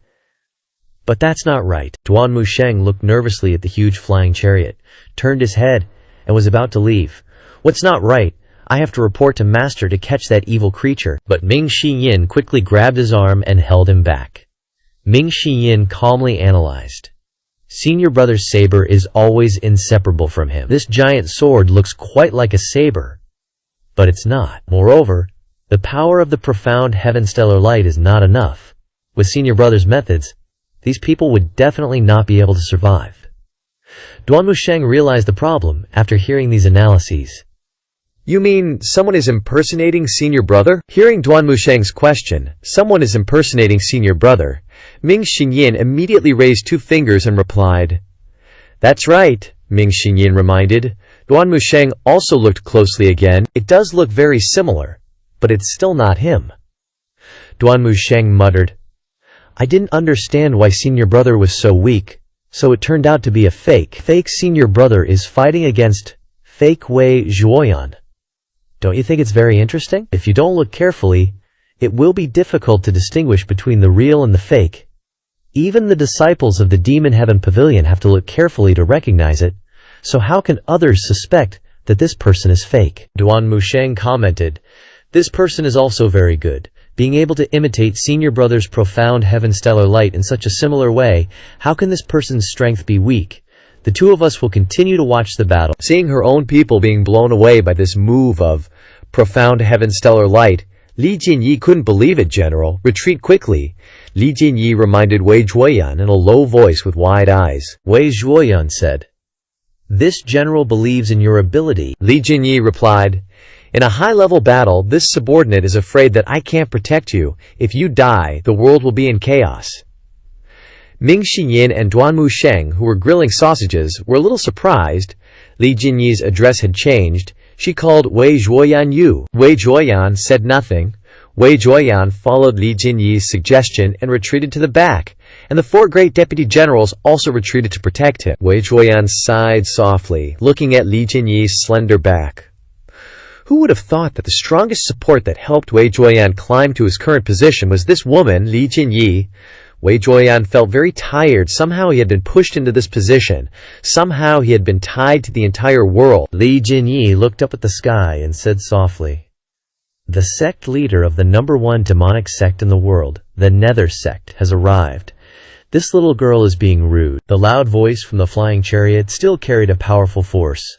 "But that's not right." Duanmu Sheng looked nervously at the huge flying chariot, turned his head, and was about to leave. "What's not right? I have to report to Master to catch that evil creature." But Ming Xinyin quickly grabbed his arm and held him back. Ming Xinyin calmly analyzed. Senior brother's saber is always inseparable from him. This giant sword looks quite like a saber, but it's not. Moreover, the power of the profound heaven stellar light is not enough. With senior brother's methods, these people would definitely not be able to survive. Duan Musheng realized the problem after hearing these analyses. You mean someone is impersonating senior brother? Hearing Duan Musheng's question, someone is impersonating senior brother, Ming Xinyin immediately raised 2 fingers and replied. That's right, Ming Xinyin reminded. Duan Musheng also looked closely again. It does look very similar, but it's still not him. Duan Musheng muttered. I didn't understand why senior brother was so weak, so it turned out to be a fake. Fake senior brother is fighting against fake Wei Zhuoyan. Don't you think it's very interesting? If you don't look carefully, it will be difficult to distinguish between the real and the fake. Even the disciples of the Demon Heaven Pavilion have to look carefully to recognize it, so how can others suspect that this person is fake? Duan Musheng commented, this person is also very good. Being able to imitate senior brother's profound heaven stellar light in such a similar way, how can this person's strength be weak? The 2 of us will continue to watch the battle. Seeing her own people being blown away by this move of profound heaven stellar light, Li Jinyi couldn't believe it, General. Retreat quickly. Li Jinyi reminded Wei Zhuoyan in a low voice with wide eyes. Wei Zhuoyan said, this general believes in your ability. Li Jinyi replied, in a high-level battle, this subordinate is afraid that I can't protect you. If you die, the world will be in chaos. Ming Xinyin and Duan Musheng, who were grilling sausages, were a little surprised. Li Jinyi's address had changed. She called Wei Zhuoyan you. Wei Zhuoyan said nothing. Wei Zhuoyan followed Li Jinyi's suggestion and retreated to the back, and the 4 great deputy generals also retreated to protect him. Wei Zhuoyan sighed softly, looking at Li Jinyi's slender back. Who would have thought that the strongest support that helped Wei Zhuoyan climb to his current position was this woman, Li Jinyi? Wei Zhuoyan felt very tired. Somehow he had been pushed into this position. Somehow he had been tied to the entire world. Li Jinyi looked up at the sky and said softly, the sect leader of the #1 demonic sect in the world, the Nether sect, has arrived. This little girl is being rude. The loud voice from the flying chariot still carried a powerful force.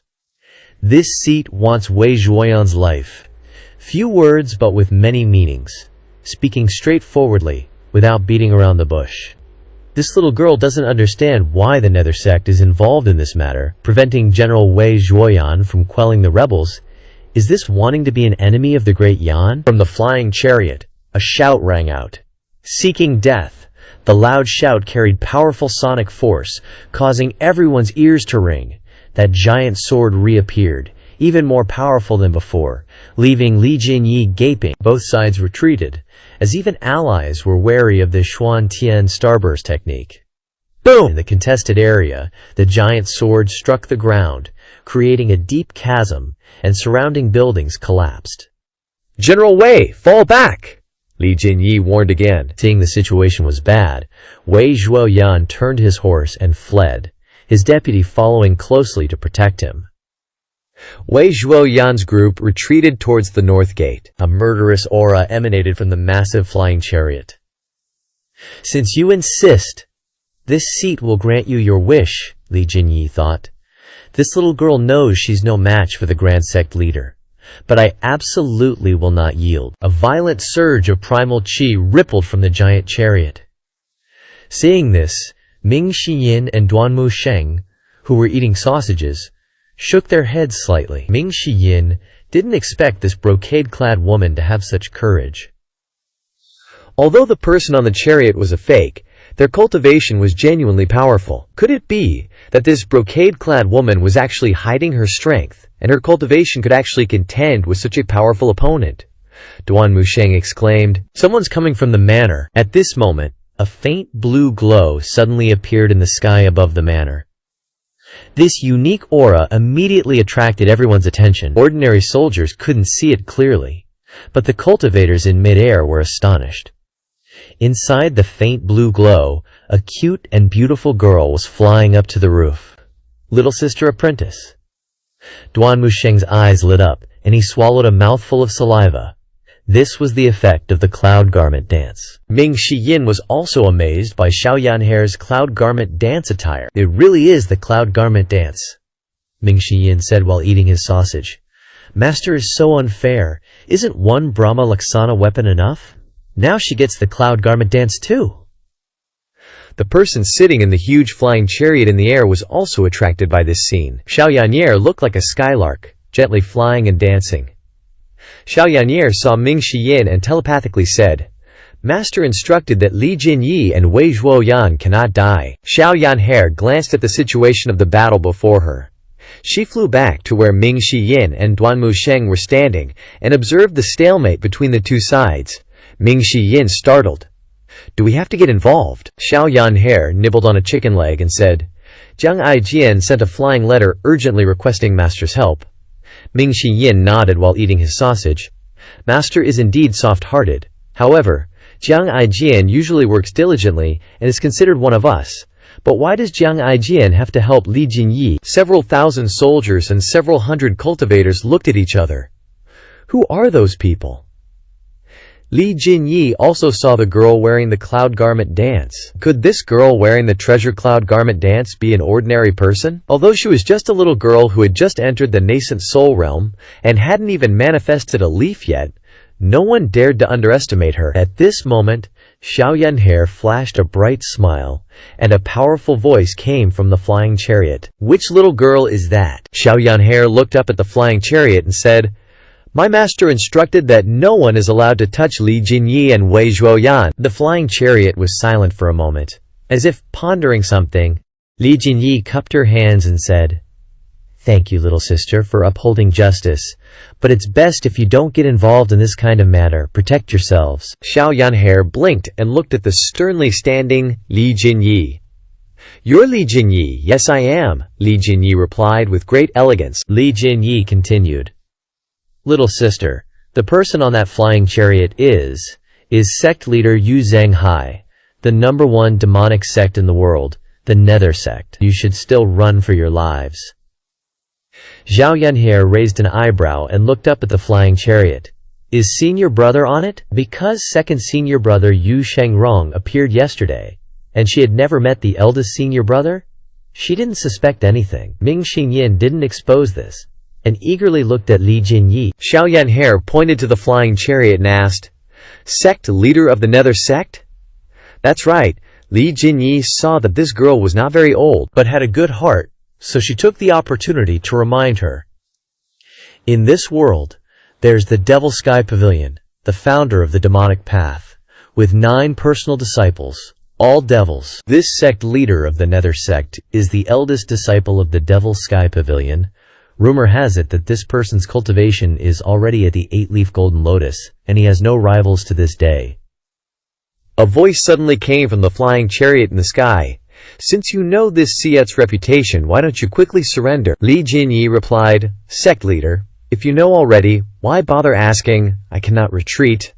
This seat wants Wei Zhuoyan's life. Few words but with many meanings. Speaking straightforwardly, without beating around the bush. This little girl doesn't understand why the Nether sect is involved in this matter, preventing General Wei Zhuoyan from quelling the rebels. Is this wanting to be an enemy of the Great Yan? From the flying chariot, a shout rang out. Seeking death. The loud shout carried powerful sonic force, causing everyone's ears to ring. That giant sword reappeared, even more powerful than before, leaving Li Jinyi gaping. Both sides retreated, as even allies were wary of the Xuan Tian starburst technique. Boom! In the contested area, the giant sword struck the ground, creating a deep chasm, and surrounding buildings collapsed. General Wei, fall back! Li Jinyi warned again. Seeing the situation was bad, Wei Zhuoyan turned his horse and fled, his deputy following closely to protect him. Wei Zhuoyan's group retreated towards the north gate. A murderous aura emanated from the massive flying chariot. Since you insist, this seat will grant you your wish, Li Jinyi thought. This little girl knows she's no match for the Grand Sect leader. But I absolutely will not yield. A violent surge of primal qi rippled from the giant chariot. Seeing this, Ming Xinyin and Duan Musheng, who were eating sausages, shook their heads slightly. Ming Xinyin didn't expect this brocade-clad woman to have such courage. Although the person on the chariot was a fake, their cultivation was genuinely powerful. Could it be that this brocade-clad woman was actually hiding her strength, and her cultivation could actually contend with such a powerful opponent? Duan Musheng exclaimed, "Someone's coming from the manor." At this moment, a faint blue glow suddenly appeared in the sky above the manor. This unique aura immediately attracted everyone's attention. Ordinary soldiers couldn't see it clearly, but the cultivators in mid-air were astonished. Inside the faint blue glow, a cute and beautiful girl was flying up to the roof. Little Sister Apprentice. Duan Musheng's eyes lit up, and he swallowed a mouthful of saliva. This was the effect of the cloud garment dance. Ming Xiyin was also amazed by Xiao Yanhair's cloud garment dance attire. "It really is the cloud garment dance," Ming Xiyin said while eating his sausage. "Master is so unfair. Isn't one Brahma Laksana weapon enough? Now she gets the cloud garment dance too." The person sitting in the huge flying chariot in the air was also attracted by this scene. Xiao Yan'er looked like a skylark, gently flying and dancing. Xiao Yan'er saw Ming Shiyin and telepathically said, "Master instructed that Li Jinyi and Wei Zhuoyan cannot die." Xiao Yan'er glanced at the situation of the battle before her. She flew back to where Ming Shiyin and Duan Musheng were standing and observed the stalemate between the two sides. Ming Shiyin startled. "Do we have to get involved?" Xiao Yan'er nibbled on a chicken leg and said, "Jiang Aijian sent a flying letter urgently requesting Master's help." Ming Shiyin nodded while eating his sausage. Master is indeed soft-hearted. However, Jiang Aijian usually works diligently and is considered one of us. But why does Jiang Aijian have to help Li Jinyi? Several thousand soldiers and several hundred cultivators looked at each other. Who are those people? Li Jinyi also saw the girl wearing the cloud garment dance. Could this girl wearing the treasure cloud garment dance be an ordinary person? Although she was just a little girl who had just entered the nascent soul realm and hadn't even manifested a leaf yet, no one dared to underestimate her. At this moment, Xiao Yan'er flashed a bright smile, and a powerful voice came from the flying chariot. "Which little girl is that?" Xiao Yan'er looked up at the flying chariot and said, "My master instructed that no one is allowed to touch Li Jinyi and Wei Zhuoyan." The flying chariot was silent for a moment, as if pondering something. Li Jinyi cupped her hands and said, "Thank you, little sister, for upholding justice. But it's best if you don't get involved in this kind of matter. Protect yourselves." Xiao Yan'er blinked and looked at the sternly standing Li Jinyi. "You're Li Jinyi." "Yes, I am," Li Jinyi replied with great elegance. Li Jinyi continued, "Little sister, the person on that flying chariot is sect leader Yu Zhenghai, the #1 demonic sect in the world, the Nether sect. You should still run for your lives." Xiao Yan'er raised an eyebrow and looked up at the flying chariot. "Is senior brother on it?" Because second senior brother Yu Shengrong appeared yesterday, and she had never met the eldest senior brother, she didn't suspect anything. Ming Xingyin didn't expose this, and eagerly looked at Li Jinyi. Xiao Yan'er pointed to the flying chariot and asked, "Sect leader of the Nether sect?" "That's right." Li Jinyi saw that this girl was not very old, but had a good heart, so she took the opportunity to remind her. "In this world, there's the Devil Sky Pavilion, the founder of the demonic path, with 9 personal disciples, all devils. This sect leader of the Nether sect is the eldest disciple of the Devil Sky Pavilion. Rumor has it that this person's cultivation is already at the 8-leaf golden lotus, and he has no rivals to this day." A voice suddenly came from the flying chariot in the sky. "Since you know this Siet's reputation, why don't you quickly surrender?" Li Jinyi replied, "Sect leader, if you know already, why bother asking? I cannot retreat."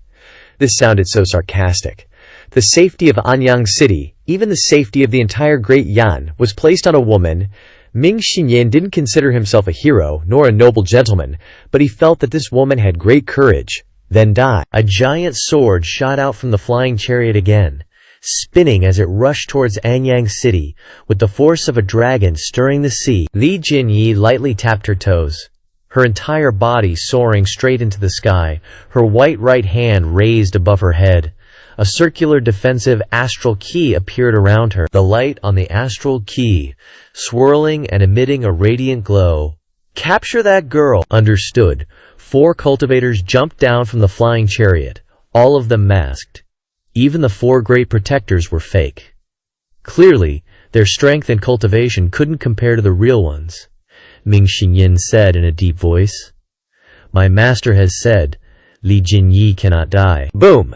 This sounded so sarcastic. The safety of Anyang City, even the safety of the entire Great Yan, was placed on a woman. Ming Xingyin didn't consider himself a hero, nor a noble gentleman, but he felt that this woman had great courage. Then die. A giant sword shot out from the flying chariot again, spinning as it rushed towards Anyang City, with the force of a dragon stirring the sea. Li Jinyi lightly tapped her toes, her entire body soaring straight into the sky, her white right hand raised above her head. A circular defensive astral key appeared around her, the light on the astral key swirling and emitting a radiant glow. "Capture that girl!" Understood. 4 cultivators jumped down from the flying chariot, all of them masked. Even the 4 great protectors were fake. Clearly, their strength and cultivation couldn't compare to the real ones. Ming Xingyin said in a deep voice, "My master has said, Li Jinyi cannot die." Boom!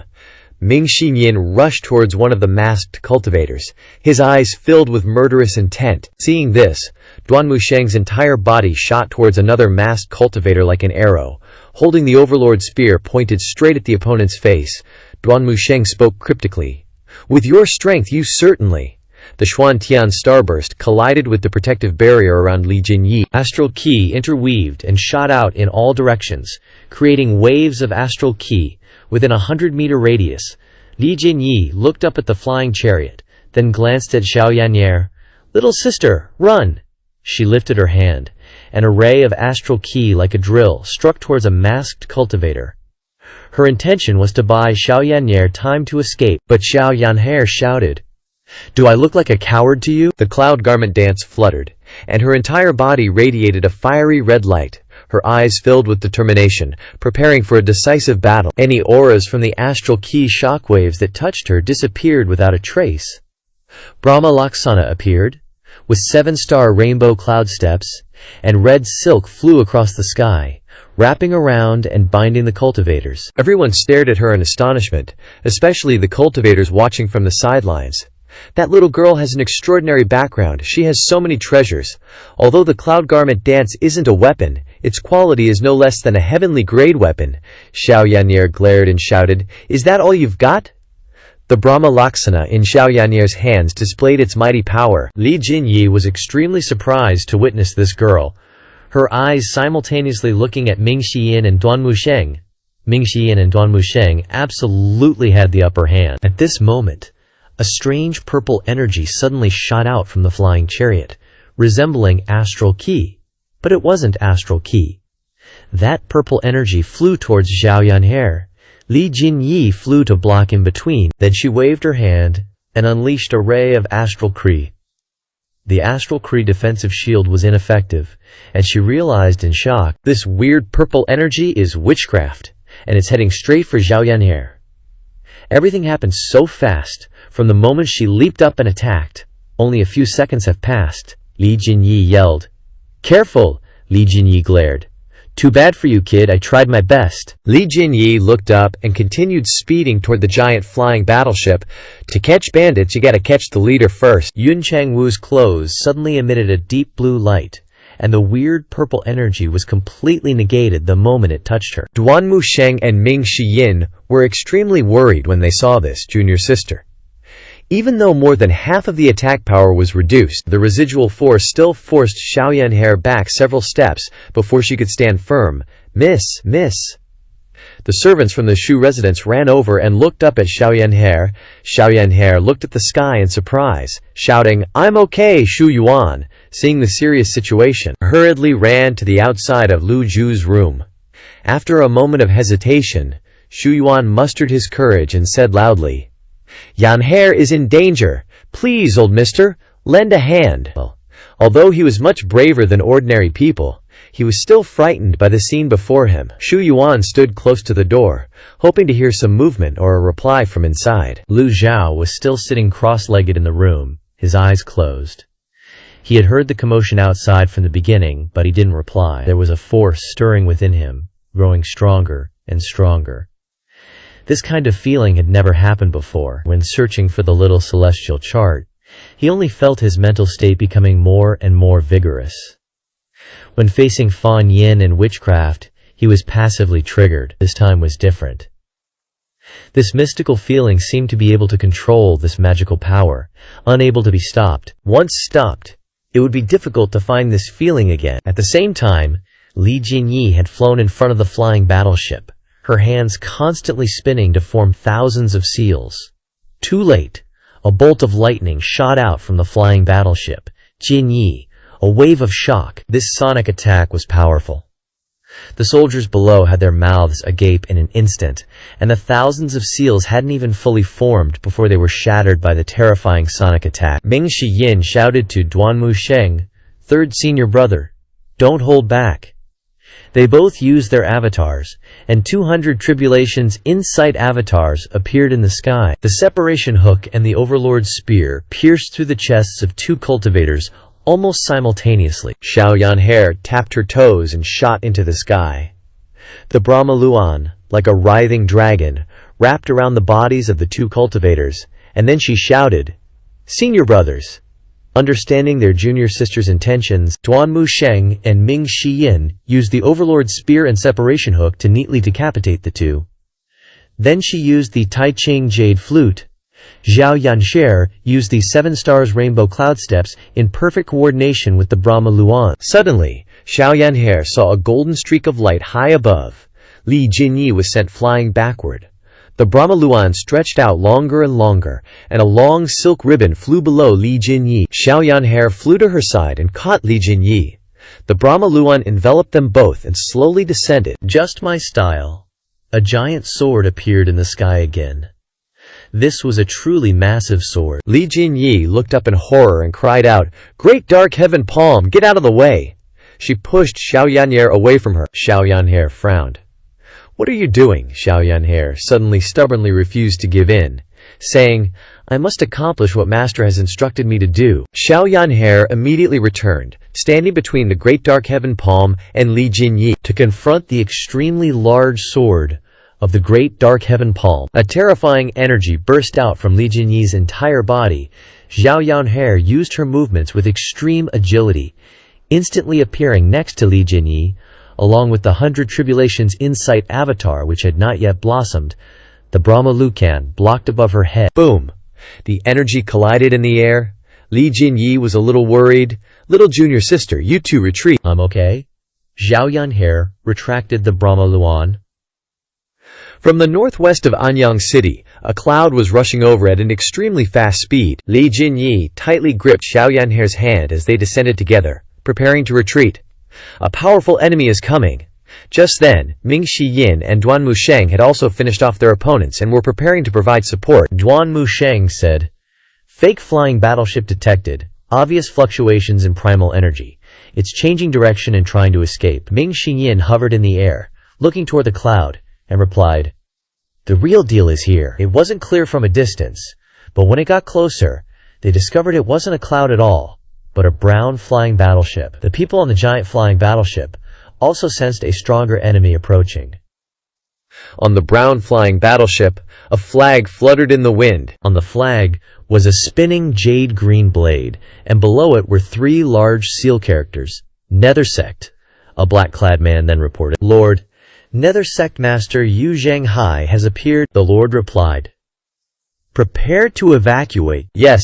Ming Xingyin rushed towards one of the masked cultivators, his eyes filled with murderous intent. Seeing this, Duan Musheng's entire body shot towards another masked cultivator like an arrow, holding the overlord's spear pointed straight at the opponent's face. Duan Musheng spoke cryptically, "With your strength, you certainly." The Xuantian starburst collided with the protective barrier around Li Jinyi. Astral Qi interweaved and shot out in all directions, creating waves of astral Qi within a 100-meter radius. Li Jinyi looked up at the flying chariot, then glanced at Xiao Yan'er. "Little sister, run!" She lifted her hand. An array of astral Qi like a drill struck towards a masked cultivator. Her intention was to buy Xiao Yan'er time to escape, but Xiao Yan'er shouted, Do I look like a coward to you? The cloud garment dance fluttered, and her entire body radiated a fiery red light, her eyes filled with determination, preparing for a decisive battle. Any auras from the astral key shockwaves that touched her disappeared without a trace. Brahma Laksana appeared, with 7-star rainbow cloud steps, and red silk flew across the sky, wrapping around and binding the cultivators. Everyone stared at her in astonishment, especially the cultivators watching from the sidelines. That little girl has an extraordinary background. She has so many treasures. Although the cloud garment dance isn't a weapon, its quality is no less than a heavenly grade weapon. Xiao Yan'er glared and shouted, "Is that all you've got?" The Brahma Laksana in Xiao Yan'er's hands displayed its mighty power. Li Jinyi was extremely surprised to witness this girl, her eyes simultaneously looking at Ming Xiyin and Duan Musheng. Ming Xiyin and Duan Musheng absolutely had the upper hand. At this moment, a strange purple energy suddenly shot out from the flying chariot, resembling astral ki. But it wasn't astral ki. That purple energy flew towards Xiao Yan'er. Li Jinyi flew to block in between. Then she waved her hand and unleashed a ray of astral Kree. The astral Kree defensive shield was ineffective, and she realized in shock, this weird purple energy is witchcraft, and it's heading straight for Xiao Yan'er. Everything happened so fast. From the moment she leaped up and attacked, only a few seconds have passed. Li Jinyi yelled. "Careful!" Li Jinyi glared. "Too bad for you, kid, I tried my best." Li Jinyi looked up and continued speeding toward the giant flying battleship. To catch bandits, you gotta catch the leader first. Yun Changwu's clothes suddenly emitted a deep blue light, and the weird purple energy was completely negated the moment it touched her. Duan Musheng and Ming Xiyin were extremely worried when they saw this junior sister. Even though more than half of the attack power was reduced, the residual force still forced Xiao Yan'er back several steps before she could stand firm. Miss! The servants from the Shu residence ran over and looked up at Xiao Yan'er. Xiao Yan'er looked at the sky in surprise, shouting, "I'm okay, Shu Yuan," seeing the serious situation, hurriedly ran to the outside of Lu Ju's room. After a moment of hesitation, Shu Yuan mustered his courage and said loudly, "Yan'er is in danger. Please, old mister, lend a hand." Although he was much braver than ordinary people, he was still frightened by the scene before him. Shu Yuan stood close to the door, hoping to hear some movement or a reply from inside. Lu Zhao was still sitting cross-legged in the room, his eyes closed. He had heard the commotion outside from the beginning, but he didn't reply. There was a force stirring within him, growing stronger and stronger. This kind of feeling had never happened before. When searching for the little celestial chart, he only felt his mental state becoming more and more vigorous. When facing Fan Yin and witchcraft, he was passively triggered. This time was different. This mystical feeling seemed to be able to control this magical power, unable to be stopped. Once stopped, it would be difficult to find this feeling again. At the same time, Li Jinyi had flown in front of the flying battleship, her hands constantly spinning to form thousands of seals. Too late. A bolt of lightning shot out from the flying battleship. Jinyi, a wave of shock. This sonic attack was powerful. The soldiers below had their mouths agape in an instant, and the thousands of seals hadn't even fully formed before they were shattered by the terrifying sonic attack. Ming Xiyin shouted to Duan Musheng, "Third senior brother, don't hold back." They both used their avatars, and 200 Tribulation's Insight avatars appeared in the sky. The separation hook and the Overlord's spear pierced through the chests of 2 cultivators almost simultaneously. Xiao Yan'er tapped her toes and shot into the sky. The Brahma Luan, like a writhing dragon, wrapped around the bodies of the 2 cultivators, and then she shouted, "Senior brothers!" Understanding their junior sister's intentions, Duan Musheng and Ming Xiyin used the Overlord's spear and separation hook to neatly decapitate the 2. Then she used the Tai Ching Jade Flute. Xiao Yan'er used the 7 stars rainbow cloud steps in perfect coordination with the Brahma Luan. Suddenly, Xiao Yan'er saw a golden streak of light high above. Li Jinyi was sent flying backward. The Brahma Luan stretched out longer and longer, and a long silk ribbon flew below Li Jinyi. Xiao Yan'er flew to her side and caught Li Jinyi. The Brahma Luan enveloped them both and slowly descended. Just my style. A giant sword appeared in the sky again. This was a truly massive sword. Li Jinyi looked up in horror and cried out, "Great dark heaven palm, get out of the way!" She pushed Xiao Yan'er away from her. Xiao Yan'er frowned. "What are you doing?" Xiao Yan'er suddenly stubbornly refused to give in, saying, "I must accomplish what Master has instructed me to do." Xiao Yan'er immediately returned, standing between the great dark heaven palm and Li Jinyi to confront the extremely large sword of the great dark heaven palm. A terrifying energy burst out from Li Jinyi's entire body. Xiao Yan'er used her movements with extreme agility, instantly appearing next to Li Jinyi, along with the 100 Tribulations Insight avatar which had not yet blossomed. The Brahma Lucan blocked above her head. Boom! The energy collided in the air. Li Jinyi was a little worried. "Little junior sister, you two retreat." "I'm okay." Xiao Yan'er retracted the Brahma Luan. From the northwest of Anyang City, a cloud was rushing over at an extremely fast speed. Li Jinyi tightly gripped Xiao Yan'er's hand as they descended together, preparing to retreat. "A powerful enemy is coming." Just then, Ming Shiyin and Duan Musheng had also finished off their opponents and were preparing to provide support. Duan Musheng said, "Fake flying battleship detected. Obvious fluctuations in primal energy. It's changing direction and trying to escape." Ming Shiyin hovered in the air, looking toward the cloud, and replied, "The real deal is here." It wasn't clear from a distance, but when it got closer, they discovered it wasn't a cloud at all, but a brown flying battleship. The people on the giant flying battleship also sensed a stronger enemy approaching. On the brown flying battleship, a flag fluttered in the wind. On the flag was a spinning jade-green blade, and below it were 3 large seal characters. "Nether Sect," a black-clad man then reported. "Lord, Nether Sect Master Yu Zhanghai has appeared," the Lord replied. "Prepare to evacuate." "Yes,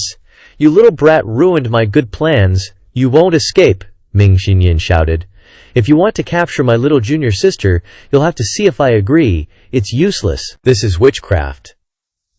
you little brat ruined my good plans. You won't escape," Ming Xinyan shouted. "If you want to capture my little junior sister, you'll have to see if I agree. It's useless. This is witchcraft."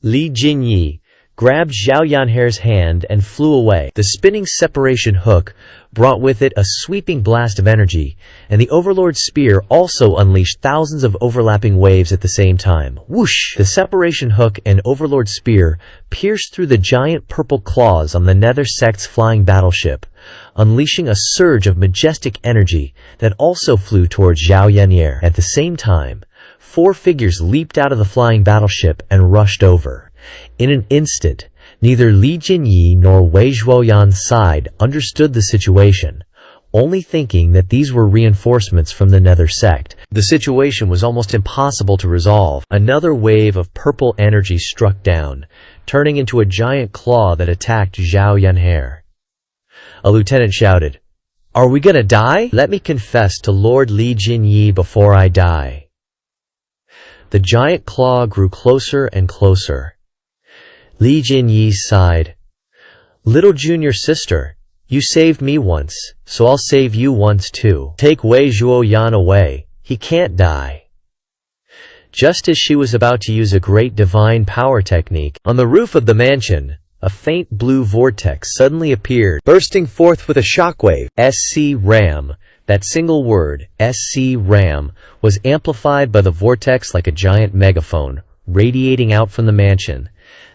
Li Jinyi grabbed Xiao Yan'er's hand and flew away. The spinning separation hook brought with it a sweeping blast of energy, and the Overlord Spear also unleashed thousands of overlapping waves at the same time. Whoosh! The separation hook and Overlord Spear pierced through the giant purple claws on the Nether Sect's flying battleship, unleashing a surge of majestic energy that also flew towards Xiao Yan'er. At the same time, 4 figures leaped out of the flying battleship and rushed over. In an instant, neither Li Jinyi nor Wei Zhuoyan's side understood the situation, only thinking that these were reinforcements from the Nether Sect. The situation was almost impossible to resolve. Another wave of purple energy struck down, turning into a giant claw that attacked Xiao Yan'er. A lieutenant shouted, "Are we gonna die? Let me confess to Lord Li Jinyi before I die." The giant claw grew closer and closer. Li Jinyi sighed. "Little junior sister, you saved me once, so I'll save you once too. Take Wei Zhuoyan away, he can't die." Just as she was about to use a great divine power technique, on the roof of the mansion, a faint blue vortex suddenly appeared, bursting forth with a shockwave. SC Ram. That single word, SC Ram, was amplified by the vortex like a giant megaphone, radiating out from the mansion.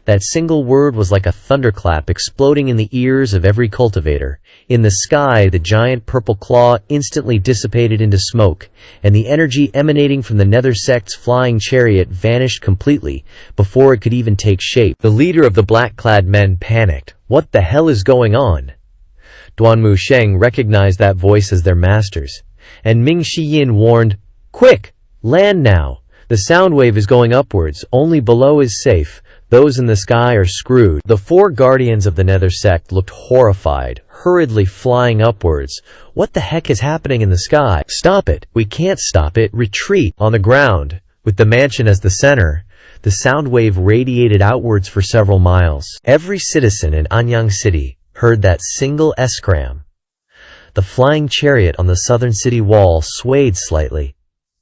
That single word was like a thunderclap exploding in the ears of every cultivator. In the sky, the giant purple claw instantly dissipated into smoke, and the energy emanating from the Nether Sect's flying chariot vanished completely before it could even take shape. The leader of the black-clad men panicked. What the hell is going on? Duan Musheng recognized that voice as their master's, and Ming Shiyin warned, "Quick! Land now! The sound wave is going upwards, only below is safe. Those in the sky are screwed." The 4 guardians of the Nether Sect looked horrified, hurriedly flying upwards. "What the heck is happening in the sky? Stop it! We can't stop it! Retreat!" On the ground, with the mansion as the center, the sound wave radiated outwards for several miles. Every citizen in Anyang City heard that single escram. The flying chariot on the southern city wall swayed slightly,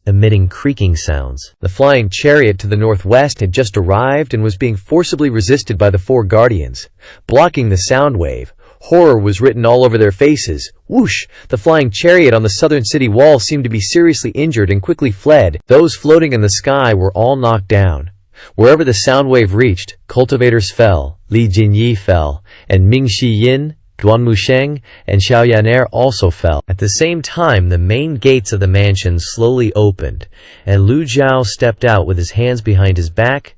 emitting creaking sounds. The flying chariot to the northwest had just arrived and was being forcibly resisted by the 4 guardians, blocking the sound wave. Horror was written all over their faces. Whoosh! The flying chariot on the southern city wall seemed to be seriously injured and quickly fled. Those floating in the sky were all knocked down. Wherever the sound wave reached, cultivators fell, Li Jinyi fell, and Ming Shi Yin, Duanmusheng, and Xiaoyaner also fell. At the same time, the main gates of the mansion slowly opened, and Lu Zhao stepped out with his hands behind his back.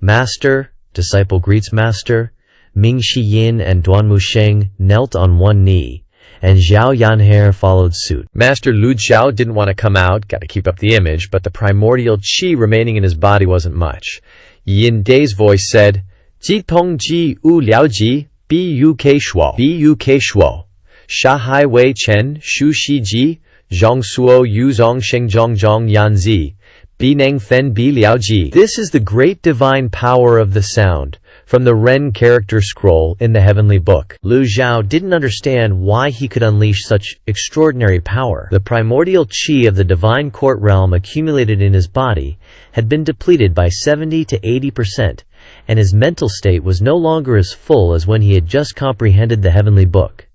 Master, disciple greets master. Ming Shi Yin and Duanmusheng knelt on one knee, and Zhao Yanher followed suit. Master Lu Zhao didn't want to come out, gotta keep up the image, but the primordial qi remaining in his body wasn't much. Yin Day's voice said, Ji Tong Ji U Liao Ji, Buk Shuo, Sha Hai Wei Chen, Shu Shi Ji, Zhong Suo Yu Zong Sheng Zhong Zhong Yan Zi, Bi Neng Fen Bi Liao Ji. This is the great divine power of the sound, from the Ren character scroll in the heavenly book. Lu Zhao didn't understand why he could unleash such extraordinary power. The primordial qi of the divine court realm accumulated in his body had been depleted by 70 to 80%, and his mental state was no longer as full as when he had just comprehended the heavenly book.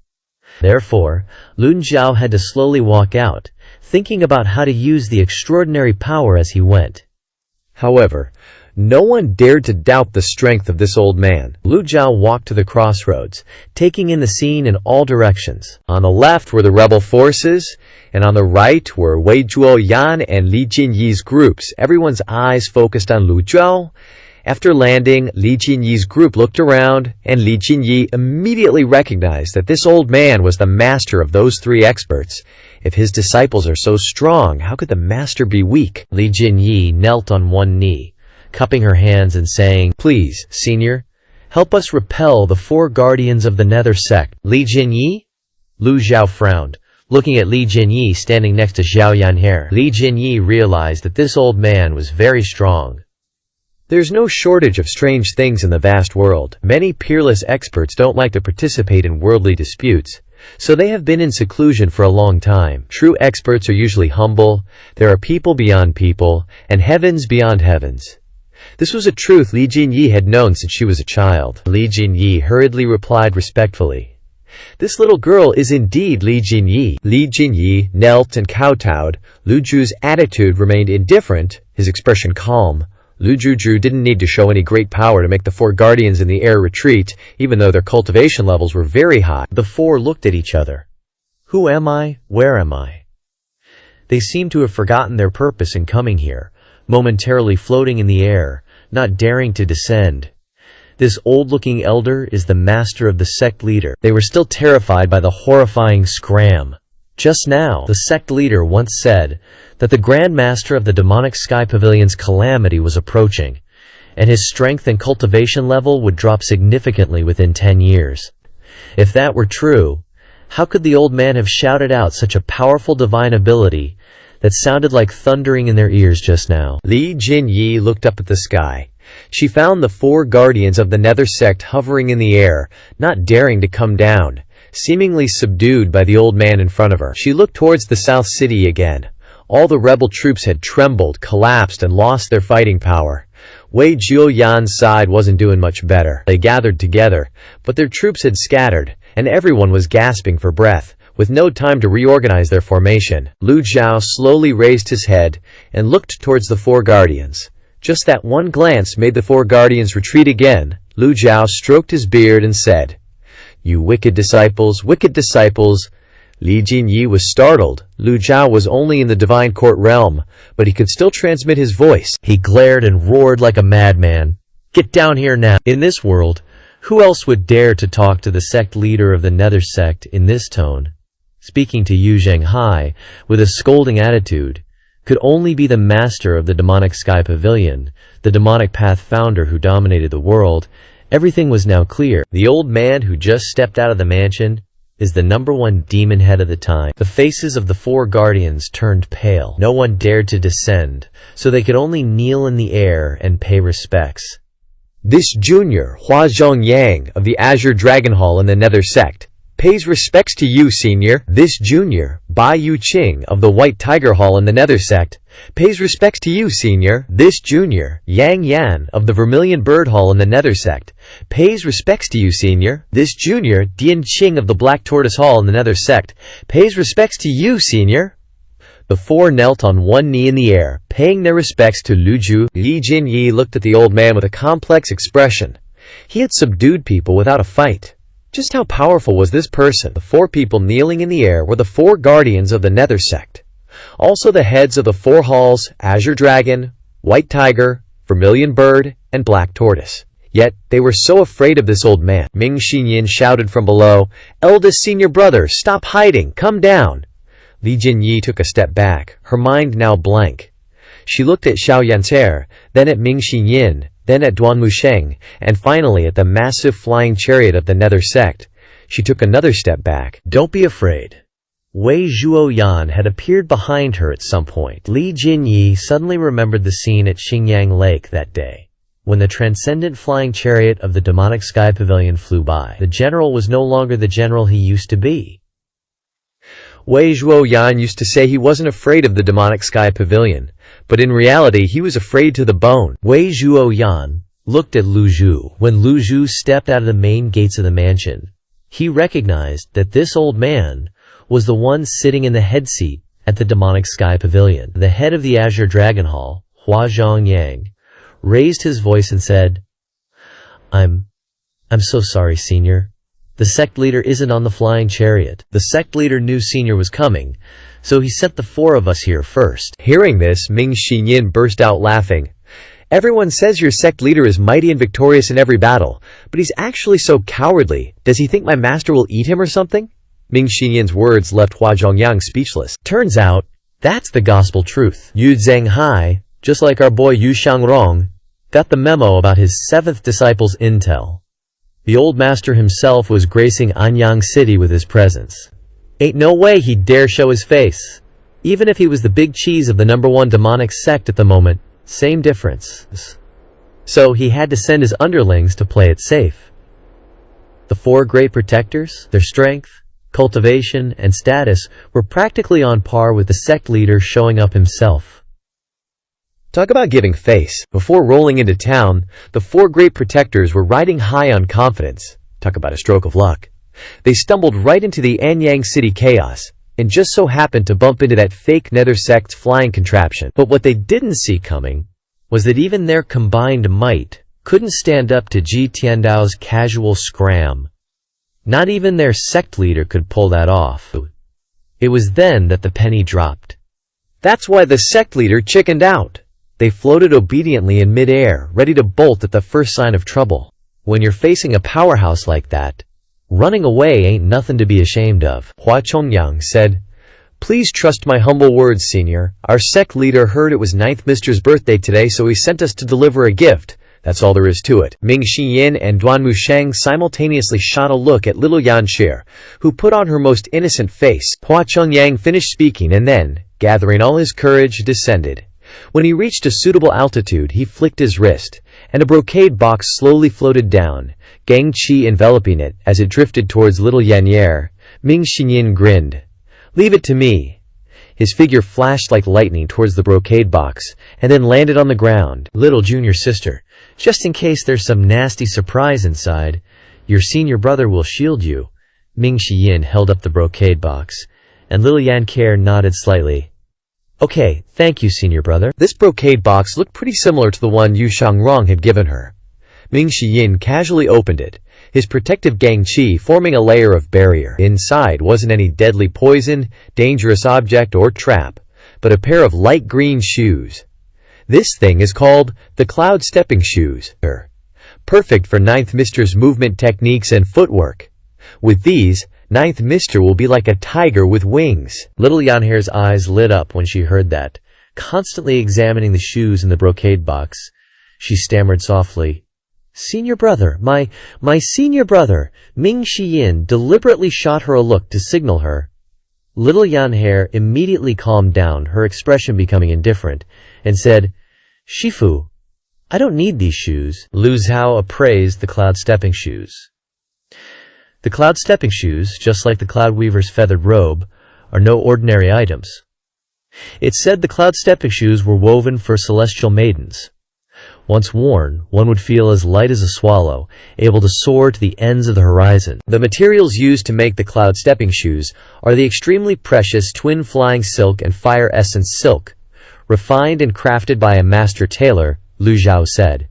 Therefore, Lu Zhao had to slowly walk out, thinking about how to use the extraordinary power as he went. However, no one dared to doubt the strength of this old man. Lu Zhao walked to the crossroads, taking in the scene in all directions. On the left were the rebel forces, and on the right were Wei Zhuoyan and Li Jinyi's groups. Everyone's eyes focused on Lu Zhao. After landing, Li Jinyi's group looked around, and Li Jinyi immediately recognized that this old man was the master of those three experts. If his disciples are so strong, how could the master be weak? Li Jinyi knelt on one knee, cupping her hands and saying, Please, senior, help us repel the four guardians of the nether sect. Li Jinyi? Lu Zhao frowned, looking at Li Jinyi standing next to Zhao Yanher. Li Jinyi realized that this old man was very strong. There's no shortage of strange things in the vast world. Many peerless experts don't like to participate in worldly disputes, so they have been in seclusion for a long time. True experts are usually humble, there are people beyond people, and heavens beyond heavens. This was a truth Li Jinyi had known since she was a child. Li Jinyi hurriedly replied respectfully, This little girl is indeed Li Jinyi. Li Jinyi knelt and kowtowed. Lu Zhu's attitude remained indifferent, his expression calm. Lu Zhu didn't need to show any great power to make the four guardians in the air retreat, even though their cultivation levels were very high. The four looked at each other. Who am I? Where am I? They seemed to have forgotten their purpose in coming here, momentarily floating in the air, not daring to descend. This old-looking elder is the master of the sect leader. They were still terrified by the horrifying scram. Just now, the sect leader once said that the Grand Master of the demonic sky pavilion's calamity was approaching, and his strength and cultivation level would drop significantly within 10 years. If that were true, how could the old man have shouted out such a powerful divine ability that sounded like thundering in their ears just now? Li Jinyi looked up at the sky. She found the four guardians of the nether sect hovering in the air, not daring to come down, seemingly subdued by the old man in front of her. She looked towards the south city again. All the rebel troops had trembled, collapsed, and lost their fighting power. Wei Zhuoyan's side wasn't doing much better. They gathered together, but their troops had scattered, and everyone was gasping for breath, with no time to reorganize their formation. Lu Zhao slowly raised his head and looked towards the four guardians. Just that one glance made the four guardians retreat again. Lu Zhao stroked his beard and said, You wicked disciples, wicked disciples. Li Jinyi was startled. Lu Zhao was only in the divine court realm, but he could still transmit his voice. He glared and roared like a madman. Get down here now. In this world, who else would dare to talk to the sect leader of the nether sect in this tone? Speaking to Yu Zhenghai with a scolding attitude could only be the master of the demonic sky pavilion, the demonic path founder who dominated the world. Everything was now clear. The old man who just stepped out of the mansion is the #1 demon head of the time. The faces of the four guardians turned pale. No one dared to descend, so they could only kneel in the air and pay respects. This junior, Hua Zhongyang of the Azure Dragon Hall in the Nether Sect, pays respects to you, senior. This junior, Bai Yu Qing of the White Tiger Hall in the Nether Sect, pays respects to you, senior. This junior, Yang Yan of the Vermilion Bird Hall in the Nether Sect, pays respects to you, senior. This junior, Dian Qing of the Black Tortoise Hall in the Nether Sect, pays respects to you, senior. The four knelt on one knee in the air, paying their respects to Lu Ju. Li Jinyi looked at the old man with a complex expression. He had subdued people without a fight. Just how powerful was this person? The four people kneeling in the air were the four guardians of the Nether sect. Also the heads of the four halls, Azure Dragon, White Tiger, Vermilion Bird, and Black Tortoise. Yet, they were so afraid of this old man. Ming Xinyin shouted from below, "Eldest senior brother, stop hiding, come down!" Li Jinyi took a step back, her mind now blank. She looked at Xiao Yancer, then at Ming Xinyin, then at Duan Musheng, and finally at the massive flying chariot of the Nether sect. She took another step back. "Don't be afraid." Wei Zhuoyan had appeared behind her at some point. Li Jinyi suddenly remembered the scene at Xingyang Lake that day, when the transcendent flying chariot of the demonic sky pavilion flew by. The general was no longer the general he used to be. Wei Zhuoyan used to say he wasn't afraid of the demonic sky pavilion, but in reality he was afraid to the bone. Wei Zhuoyan looked at Lu Zhu. When Lu Zhu stepped out of the main gates of the mansion, he recognized that this old man was the one sitting in the head seat at the demonic sky pavilion. The head of the Azure Dragon Hall, Hua Zhongyang, raised his voice and said, I'm so sorry, Senior. The sect leader isn't on the flying chariot. The sect leader knew Senior was coming, so he sent the four of us here first." Hearing this, Ming Xinyin burst out laughing. "Everyone says your sect leader is mighty and victorious in every battle, but he's actually so cowardly. Does he think my master will eat him or something?" Ming Xinyin's words left Hua Zhongyang speechless. Turns out, that's the gospel truth. Yu Zhenghai, just like our boy Yu Shangrong, got the memo about his seventh disciple's intel. The old master himself was gracing Anyang City with his presence. Ain't no way he'd dare show his face. Even if he was the big cheese of the #1 demonic sect at the moment, same difference. So he had to send his underlings to play it safe. The four great protectors, their strength, cultivation, and status were practically on par with the sect leader showing up himself. Talk about giving face. Before rolling into town, the four great protectors were riding high on confidence. Talk about a stroke of luck. They stumbled right into the Anyang City chaos, and just so happened to bump into that fake Nether sect's flying contraption. But what they didn't see coming was that even their combined might couldn't stand up to Ji Tiandao's casual scram. Not even their sect leader could pull that off. It was then that the penny dropped. That's why the sect leader chickened out. They floated obediently in mid-air, ready to bolt at the first sign of trouble. When you're facing a powerhouse like that, running away ain't nothing to be ashamed of. Hua Chongyang said, "Please trust my humble words, Senior. Our sect leader heard it was 9th Mister's birthday today, so he sent us to deliver a gift. That's all there is to it." Ming Xinyin and Duan Musheng simultaneously shot a look at little Yanxie, who put on her most innocent face. Hua Chongyang finished speaking and then, gathering all his courage, descended. When he reached a suitable altitude, he flicked his wrist, and a brocade box slowly floated down, Gang Qi enveloping it as it drifted towards little Yanyer. Ming Xinyin grinned. "Leave it to me." His figure flashed like lightning towards the brocade box, and then landed on the ground. "Little junior sister, just in case there's some nasty surprise inside, your senior brother will shield you." Ming Xinyin held up the brocade box, and little Yanker nodded slightly. "Okay, thank you, senior brother." This brocade box looked pretty similar to the one Yu Shangrong had given her. Ming Xinyin casually opened it, his protective Gang Qi forming a layer of barrier. Inside wasn't any deadly poison, dangerous object, or trap, but a pair of light green shoes. This thing is called the Cloud Stepping Shoes. Perfect for 9th Mister's movement techniques and footwork. With these, 9th Mister will be like a tiger with wings. Little Yanher's eyes lit up when she heard that. Constantly examining the shoes in the brocade box, she stammered softly, "Senior brother, my senior brother." Ming Xinyin deliberately shot her a look to signal her. Little Yanher immediately calmed down, her expression becoming indifferent, and said, "Shifu, I don't need these shoes." Lu Zhao appraised the Cloud Stepping Shoes. The Cloud Stepping Shoes, just like the Cloud Weaver's feathered robe, are no ordinary items. It said the Cloud Stepping Shoes were woven for celestial maidens. Once worn, one would feel as light as a swallow, able to soar to the ends of the horizon. The materials used to make the Cloud Stepping Shoes are the extremely precious twin flying silk and fire essence silk, refined and crafted by a master tailor, Lu Zhao said.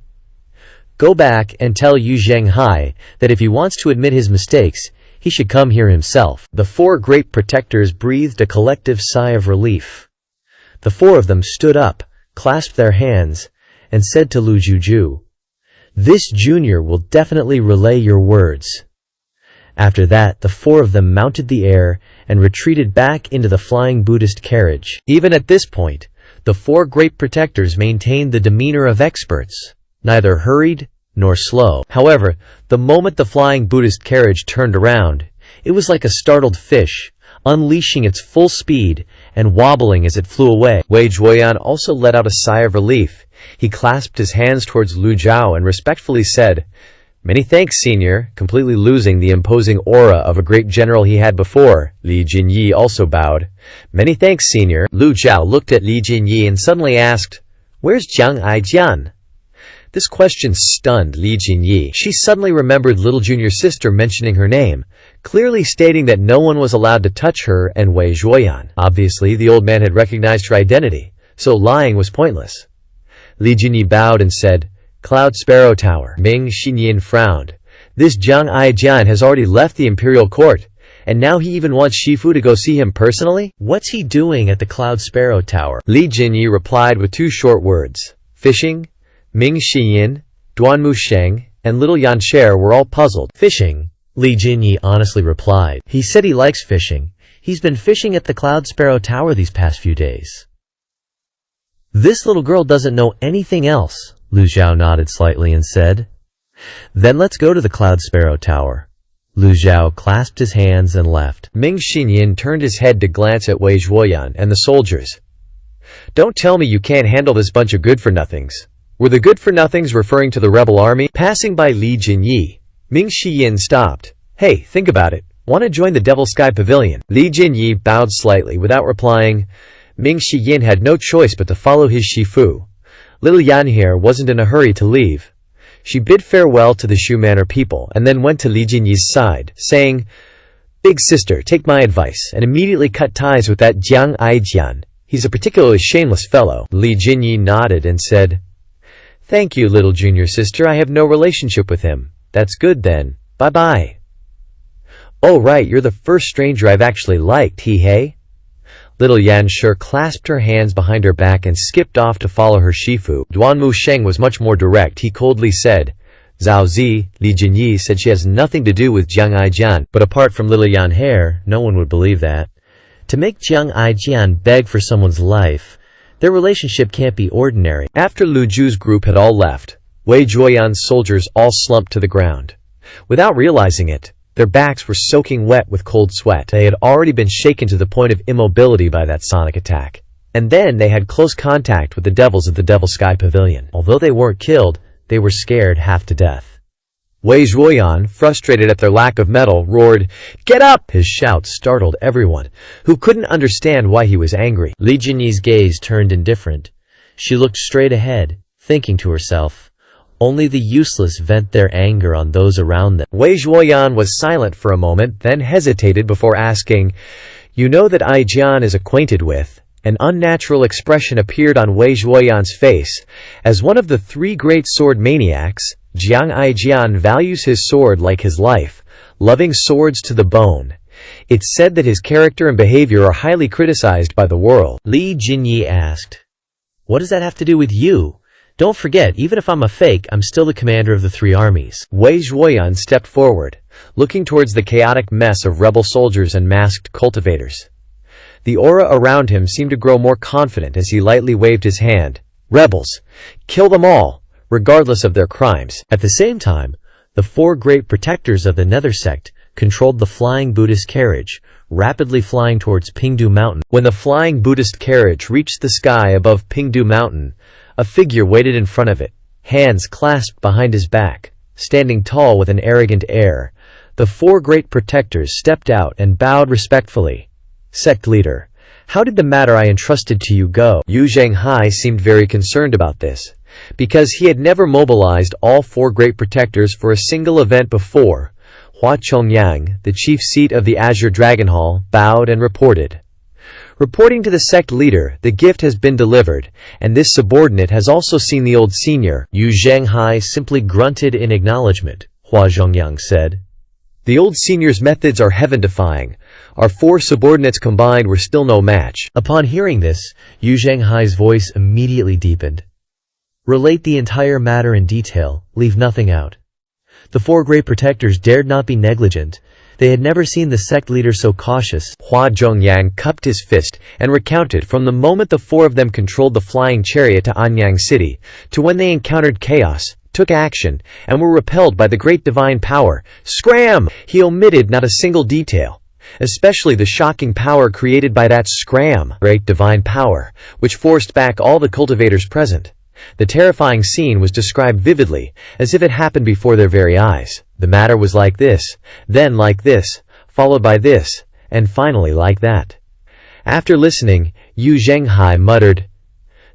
Go back and tell Yu Zhenghai that if he wants to admit his mistakes, he should come here himself. The four great protectors breathed a collective sigh of relief. The four of them stood up, clasped their hands, and said to Lu Juju, "This junior will definitely relay your words." After that, the four of them mounted the air and retreated back into the flying Buddhist carriage. Even at this point, the four great protectors maintained the demeanor of experts, neither hurried nor slow. However, the moment the flying Buddhist carriage turned around, it was like a startled fish, unleashing its full speed and wobbling as it flew away. Wei Zhuoyan also let out a sigh of relief. He clasped his hands towards Lu Zhao and respectfully said, "Many thanks, senior," completely losing the imposing aura of a great general he had before. Li Jinyi also bowed. "Many thanks, senior." Lu Zhao looked at Li Jinyi and suddenly asked, "Where's Jiang Aijian?" This question stunned Li Jinyi. She suddenly remembered little junior sister mentioning her name, clearly stating that no one was allowed to touch her and Wei Zhuoyan. Obviously, the old man had recognized her identity, so lying was pointless. Li Jinyi bowed and said, "Cloud Sparrow Tower." Ming Xinyin frowned. This Jiang Aijian has already left the imperial court, and now he even wants Shifu to go see him personally? What's he doing at the Cloud Sparrow Tower? Li Jinyi replied with two short words, "Fishing." Ming Xiyin, Duanmu Sheng, and little Yancher were all puzzled. "Fishing?" Li Jinyi honestly replied. "He said he likes fishing. He's been fishing at the Cloud Sparrow Tower these past few days." "This little girl doesn't know anything else," Lu Zhao nodded slightly and said. "Then let's go to the Cloud Sparrow Tower." Lu Zhao clasped his hands and left. Ming Xinyin turned his head to glance at Wei Zhuoyan and the soldiers. "Don't tell me you can't handle this bunch of good-for-nothings." Were the good-for-nothings referring to the rebel army? Passing by Li Jinyi, Ming Xiyin stopped. "Hey, think about it. Want to join the Devil Sky Pavilion?" Li Jinyi bowed slightly without replying. Ming Xiyin had no choice but to follow his Shifu. Little Yanher wasn't in a hurry to leave. She bid farewell to the Shu Manor people and then went to Li Jinyi's side, saying, "Big sister, take my advice and immediately cut ties with that Jiang Aijian. He's a particularly shameless fellow." Li Jinyi nodded and said, "Thank you, little junior sister. I have no relationship with him." "That's good then. Bye-bye." "Oh right, you're the first stranger I've actually liked, hey?" Little Yancher clasped her hands behind her back and skipped off to follow her Shifu. Duanmu Sheng was much more direct. He coldly said, "Zhao Zi, Li Jinyi said she has nothing to do with Jiang Aijian." But apart from little Yanher, no one would believe that. To make Jiang Aijian beg for someone's life, their relationship can't be ordinary. After Lu Ju's group had all left, Wei Zhuoyan's soldiers all slumped to the ground. Without realizing it, their backs were soaking wet with cold sweat. They had already been shaken to the point of immobility by that sonic attack. And then they had close contact with the devils of the Devil Sky Pavilion. Although they weren't killed, they were scared half to death. Wei Zhuoyan, frustrated at their lack of mettle, roared, "Get up!" His shout startled everyone, who couldn't understand why he was angry. Li Jinyi's gaze turned indifferent. She looked straight ahead, thinking to herself, only the useless vent their anger on those around them. Wei Zhuoyan was silent for a moment, then hesitated before asking, "You know that Aijian is acquainted with?" An unnatural expression appeared on Wei Zhuoyan's face. As one of the three great sword maniacs, Jiang Aijian values his sword like his life, loving swords to the bone. It's said that his character and behavior are highly criticized by the world. Li Jinyi asked, "What does that have to do with you? Don't forget, even if I'm a fake, I'm still the commander of the three armies." Wei Zhuoyan stepped forward, looking towards the chaotic mess of rebel soldiers and masked cultivators. The aura around him seemed to grow more confident as he lightly waved his hand. "Rebels! Kill them all, regardless of their crimes." At the same time, the four great protectors of the Nether sect controlled the flying Buddhist carriage, rapidly flying towards Pingdu Mountain. When the flying Buddhist carriage reached the sky above Pingdu Mountain, a figure waited in front of it, hands clasped behind his back, standing tall with an arrogant air. The four great protectors stepped out and bowed respectfully. "Sect leader, how did the matter I entrusted to you go?" Yu Zhenghai seemed very concerned about this, because he had never mobilized all four great protectors for a single event before. Hua Chongyang, the chief seat of the Azure Dragon Hall, bowed and reported. Reporting to the sect leader, the gift has been delivered, and this subordinate has also seen the old senior. Yu Zhenghai simply grunted in acknowledgement. Hua Zhongyang said, "The old senior's methods are heaven-defying. Our 4 subordinates combined were still no match." Upon hearing this, Yu Zhenghai's voice immediately deepened. "Relate the entire matter in detail, leave nothing out." The 4 great protectors dared not be negligent. They had never seen the sect leader so cautious. Hua Zhongyang cupped his fist and recounted from the moment the 4 of them controlled the flying chariot to Anyang City, to when they encountered chaos, took action, and were repelled by the great divine power. Scram! He omitted not a single detail, especially the shocking power created by that scram, great divine power, which forced back all the cultivators present. The terrifying scene was described vividly, as if it happened before their very eyes. The matter was like this, then like this, followed by this, and finally like that. After listening, Yu Zhenghai muttered,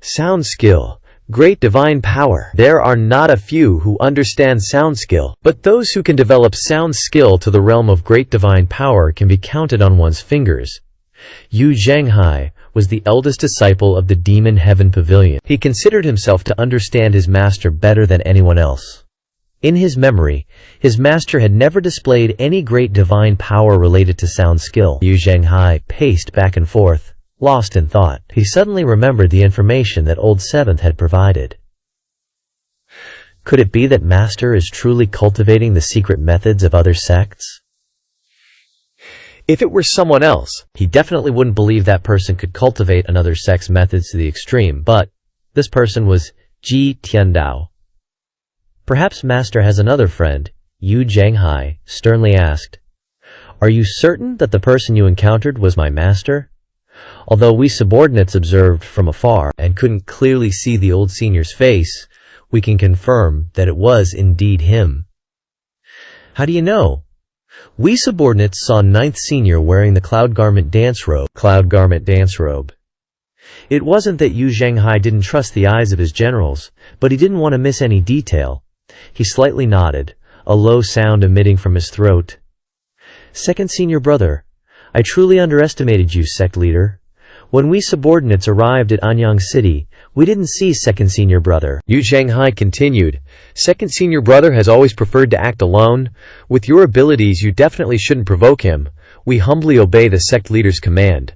"Sound skill, great divine power." There are not a few who understand sound skill, but those who can develop sound skill to the realm of great divine power can be counted on one's fingers. Yu Zhenghai was the eldest disciple of the Demon Heaven Pavilion. He considered himself to understand his master better than anyone else. In his memory, his master had never displayed any great divine power related to sound skill. Yu Zhenghai paced back and forth, lost in thought. He suddenly remembered the information that Old Seventh had provided. Could it be that Master is truly cultivating the secret methods of other sects? If it were someone else, he definitely wouldn't believe that person could cultivate another sect's methods to the extreme, but this person was Ji Tiandao. Perhaps Master has another friend. Yu Zhenghai sternly asked, "Are you certain that the person you encountered was my master?" Although we subordinates observed from afar and couldn't clearly see the old senior's face, we can confirm that it was indeed him. "How do you know?" "We subordinates saw 9th senior wearing the cloud garment dance robe." Cloud garment dance robe. It wasn't that Yu Zhenghai didn't trust the eyes of his generals, but he didn't want to miss any detail. He slightly nodded, a low sound emitting from his throat. "Second senior brother, I truly underestimated you, sect leader. When we subordinates arrived at Anyang City, we didn't see second senior brother." Yu Zhenghai continued, "Second senior brother has always preferred to act alone. With your abilities you definitely shouldn't provoke him. We humbly obey the sect leader's command."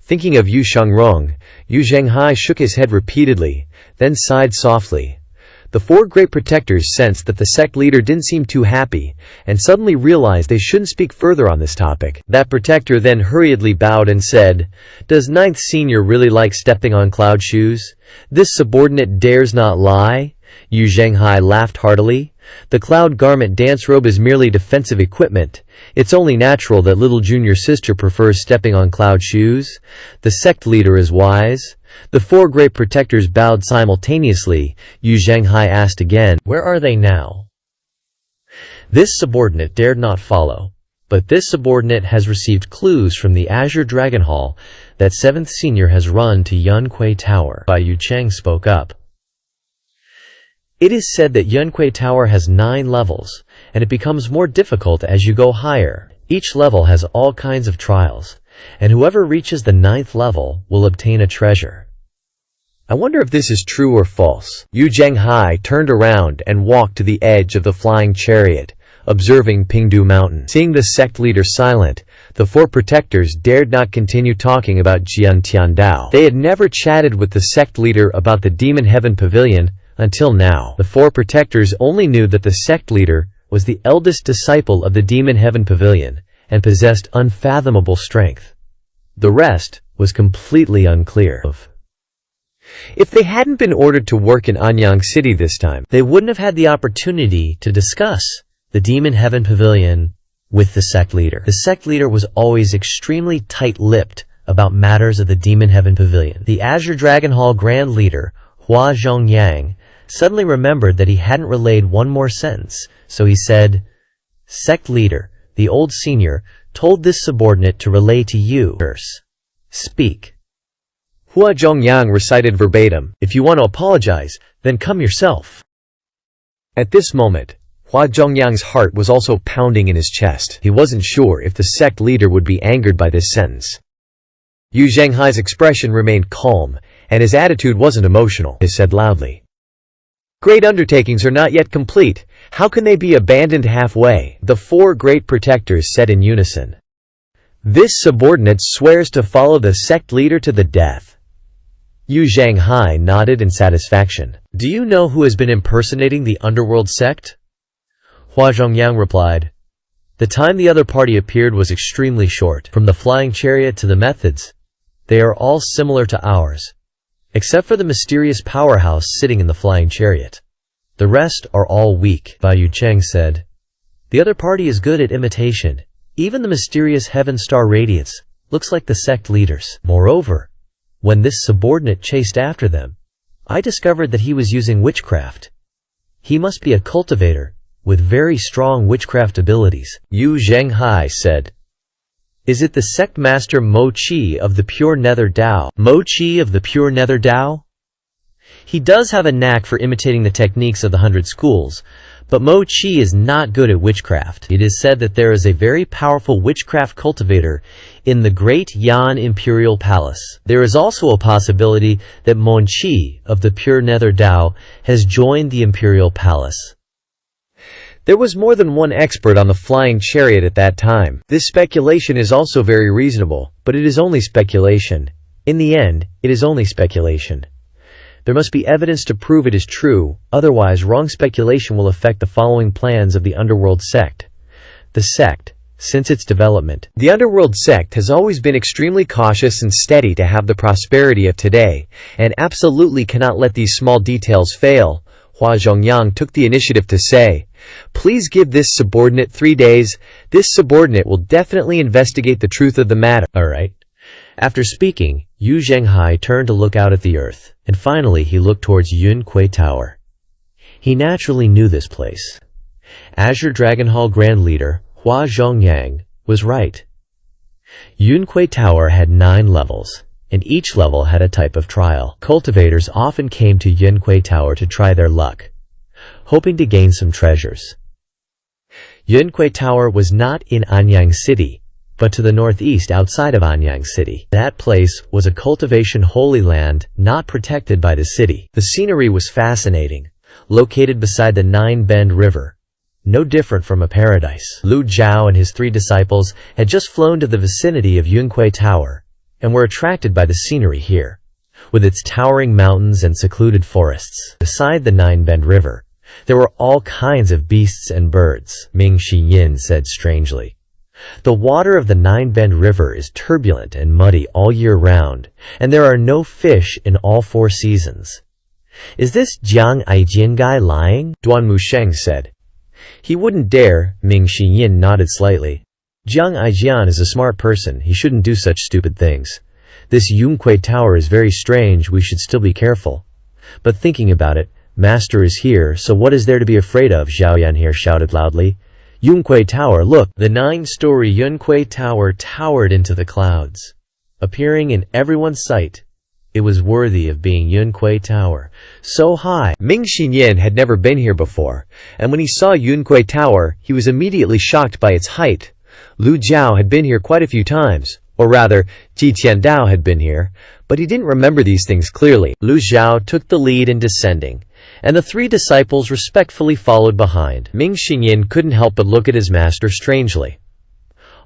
Thinking of Yu Shangrong, Yu Zhenghai shook his head repeatedly, then sighed softly. The 4 great protectors sensed that the sect leader didn't seem too happy, and suddenly realized they shouldn't speak further on this topic. That protector then hurriedly bowed and said, "Does 9th senior really like stepping on cloud shoes? This subordinate dares not lie?" Yu Zhenghai laughed heartily. "The cloud garment dance robe is merely defensive equipment. It's only natural that little junior sister prefers stepping on cloud shoes. The sect leader is wise." The 4 great protectors bowed simultaneously. Yu Zhenghai asked again, "Where are they now?" This subordinate dared not follow, but this subordinate has received clues from the Azure Dragon Hall that 7th senior has run to Yunquei Tower. Bai Yu Cheng spoke up. "It is said that Yunquei Tower has 9 levels, and it becomes more difficult as you go higher. Each level has all kinds of trials, and whoever reaches the 9th level will obtain a treasure." I wonder if this is true or false. Yu Zhenghai turned around and walked to the edge of the flying chariot, observing Pingdu Mountain. Seeing the sect leader silent, the 4 protectors dared not continue talking about Jian Tiandao. They had never chatted with the sect leader about the Demon Heaven Pavilion until now. The 4 protectors only knew that the sect leader was the eldest disciple of the Demon Heaven Pavilion and possessed unfathomable strength. The rest was completely unclear. If they hadn't been ordered to work in Anyang City this time, they wouldn't have had the opportunity to discuss the Demon Heaven Pavilion with the sect leader. The sect leader was always extremely tight-lipped about matters of the Demon Heaven Pavilion. The Azure Dragon Hall Grand Leader, Hua Zhongyang, suddenly remembered that he hadn't relayed one more sentence, so he said, "Sect leader, the old senior, told this subordinate to relay to you. Speak." Hua Zhongyang recited verbatim, "If you want to apologize, then come yourself." At this moment, Hua Zhongyang's heart was also pounding in his chest. He wasn't sure if the sect leader would be angered by this sentence. Yu Zhenghai's expression remained calm, and his attitude wasn't emotional. He said loudly, "Great undertakings are not yet complete. How can they be abandoned halfway?" The four great protectors said in unison. "This subordinate swears to follow the sect leader to the death." Yu Zhenghai nodded in satisfaction. "Do you know who has been impersonating the underworld sect?" Hua Zhongyang replied. "The time the other party appeared was extremely short. From the flying chariot to the methods, they are all similar to ours, except for the mysterious powerhouse sitting in the flying chariot. The rest are all weak," Bai Yucheng said. "The other party is good at imitation. Even the mysterious heaven star radiance looks like the sect leaders. Moreover, when this subordinate chased after them, I discovered that he was using witchcraft. He must be a cultivator with very strong witchcraft abilities." Yu Zhenghai said. "Is it the sect master Mo Qi of the Pure Nether Dao?" Mo Qi of the Pure Nether Dao? He does have a knack for imitating the techniques of the 100 schools, but Mo Qi is not good at witchcraft. It is said that there is a very powerful witchcraft cultivator in the Great Yan Imperial Palace. There is also a possibility that Mon Qi of the Pure Nether Dao has joined the Imperial Palace. There was more than one expert on the flying chariot at that time. This speculation is also very reasonable, but it is only speculation. In the end, it is only speculation. There must be evidence to prove it is true, otherwise wrong speculation will affect the following plans of the underworld sect. The sect, since its development. The underworld sect has always been extremely cautious and steady to have the prosperity of today, and absolutely cannot let these small details fail. Hua Zhongyang took the initiative to say, "Please give this subordinate 3 days. This subordinate will definitely investigate the truth of the matter." Alright. After speaking, Yu Zhenghai turned to look out at the earth, and finally he looked towards Yun Kui Tower. He naturally knew this place. Azure Dragon Hall Grand Leader, Hua Zhongyang, was right. Yun Kui Tower had 9 levels, and each level had a type of trial. Cultivators often came to Yun Kui Tower to try their luck, hoping to gain some treasures. Yun Kui Tower was not in Anyang City, but to the northeast outside of Anyang City. That place was a cultivation holy land not protected by the city. The scenery was fascinating, located beside the Nine Bend River, no different from a paradise. Lu Zhao and his 3 disciples had just flown to the vicinity of Yun Kui Tower and were attracted by the scenery here, with its towering mountains and secluded forests. Beside the Nine Bend River, there were all kinds of beasts and birds, Ming Xiyin said strangely. The water of the Nine Bend River is turbulent and muddy all year round, and there are no fish in all 4 seasons. "Is this Jiang Aijian guy lying?" Duan Musheng said. "He wouldn't dare," Ming Xiyin nodded slightly. "Jiang Aijian is a smart person. He shouldn't do such stupid things. This Yun Kui Tower is very strange. We should still be careful. But thinking about it, Master is here, so what is there to be afraid of?" Zhaoyan here shouted loudly. "Yun Kui Tower, look!" The 9-story Yun Kui Tower towered into the clouds, appearing in everyone's sight. It was worthy of being Yun Kui Tower, so high. Ming Xinyan had never been here before, and when he saw Yun Kui Tower, he was immediately shocked by its height. Lu Zhao had been here quite a few times, or rather, Ji Tiandao had been here, but he didn't remember these things clearly. Lu Zhao took the lead in descending, and the 3 disciples respectfully followed behind. Ming Xinyan couldn't help but look at his master strangely.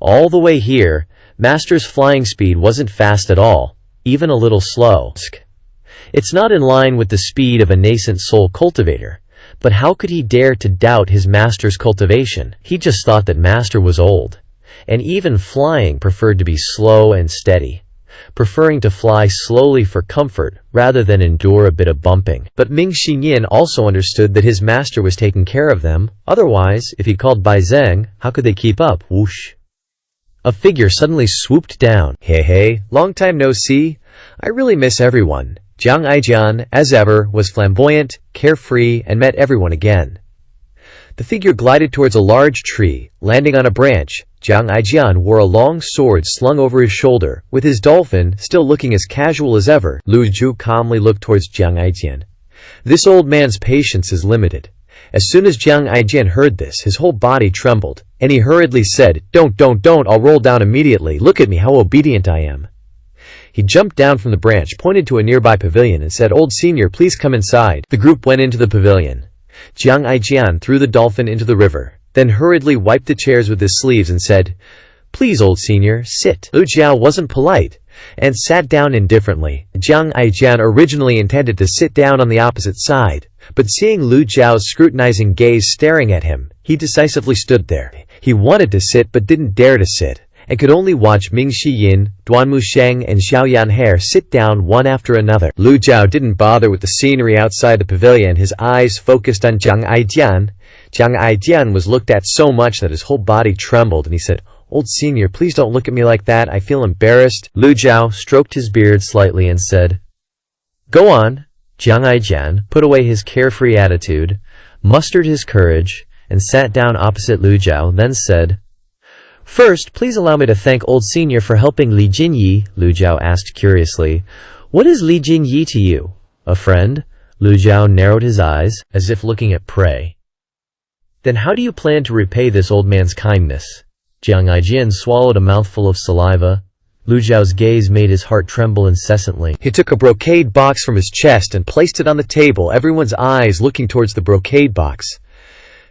All the way here, Master's flying speed wasn't fast at all, even a little slow. It's not in line with the speed of a nascent soul cultivator, but how could he dare to doubt his master's cultivation? He just thought that Master was old, and even flying preferred to be slow and steady, preferring to fly slowly for comfort rather than endure a bit of bumping. But Ming Xinyan also understood that his master was taking care of them. Otherwise, if he called Bai Zheng, how could they keep up? Whoosh! A figure suddenly swooped down. Hey, long time no see. I really miss everyone. Jiang Aijian, as ever, was flamboyant, carefree, and met everyone again. The figure glided towards a large tree, landing on a branch. Jiang Aijian wore a long sword slung over his shoulder, with his dolphin still looking as casual as ever. Lu Zhu calmly looked towards Jiang Aijian. This old man's patience is limited. As soon as Jiang Aijian heard this, his whole body trembled, and he hurriedly said, Don't, I'll roll down immediately. Look at me, how obedient I am." He jumped down from the branch, pointed to a nearby pavilion, and said, "Old senior, please come inside." The group went into the pavilion. Jiang Aijian threw the dolphin into the river, then hurriedly wiped the chairs with his sleeves and said, "Please, old senior, sit." Lu Jiao wasn't polite and sat down indifferently. Jiang Aijian originally intended to sit down on the opposite side, but seeing Lu Jiao's scrutinizing gaze staring at him, he decisively stood there. He wanted to sit but didn't dare to sit, and could only watch Ming Shiyin, Duanmu Sheng, and Xiaoyan He sit down one after another. Lu Jiao didn't bother with the scenery outside the pavilion. His eyes focused on Jiang Aijian. Jiang Aijian was looked at so much that his whole body trembled, and he said, "Old senior, please don't look at me like that. I feel embarrassed." Lu Jiao stroked his beard slightly and said, "Go on." Jiang Aijian put away his carefree attitude, mustered his courage, and sat down opposite Lu Jiao, then said, "First, please allow me to thank old senior for helping Li Jinyi." Lu Jiao asked curiously, "What is Li Jinyi to you? A friend?" Lu Jiao narrowed his eyes, as if looking at prey. "Then how do you plan to repay this old man's kindness?" Jiang Aijian swallowed a mouthful of saliva. Lu Jiao's gaze made his heart tremble incessantly. He took a brocade box from his chest and placed it on the table, everyone's eyes looking towards the brocade box.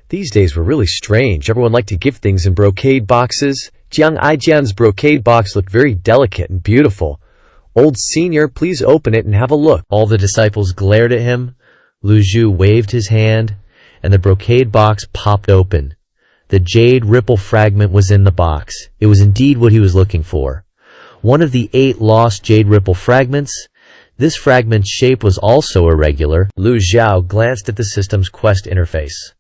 These days were really strange. Everyone liked to give things in brocade boxes. Jiang Aijian's brocade box looked very delicate and beautiful. "Old senior, please open it and have a look." All the disciples glared at him. Lu Zhu waved his hand, and the brocade box popped open. The jade ripple fragment was in the box. It was indeed what he was looking for. One of the 8 lost jade ripple fragments. This fragment's shape was also irregular. Lu Jiao glanced at the system's quest interface.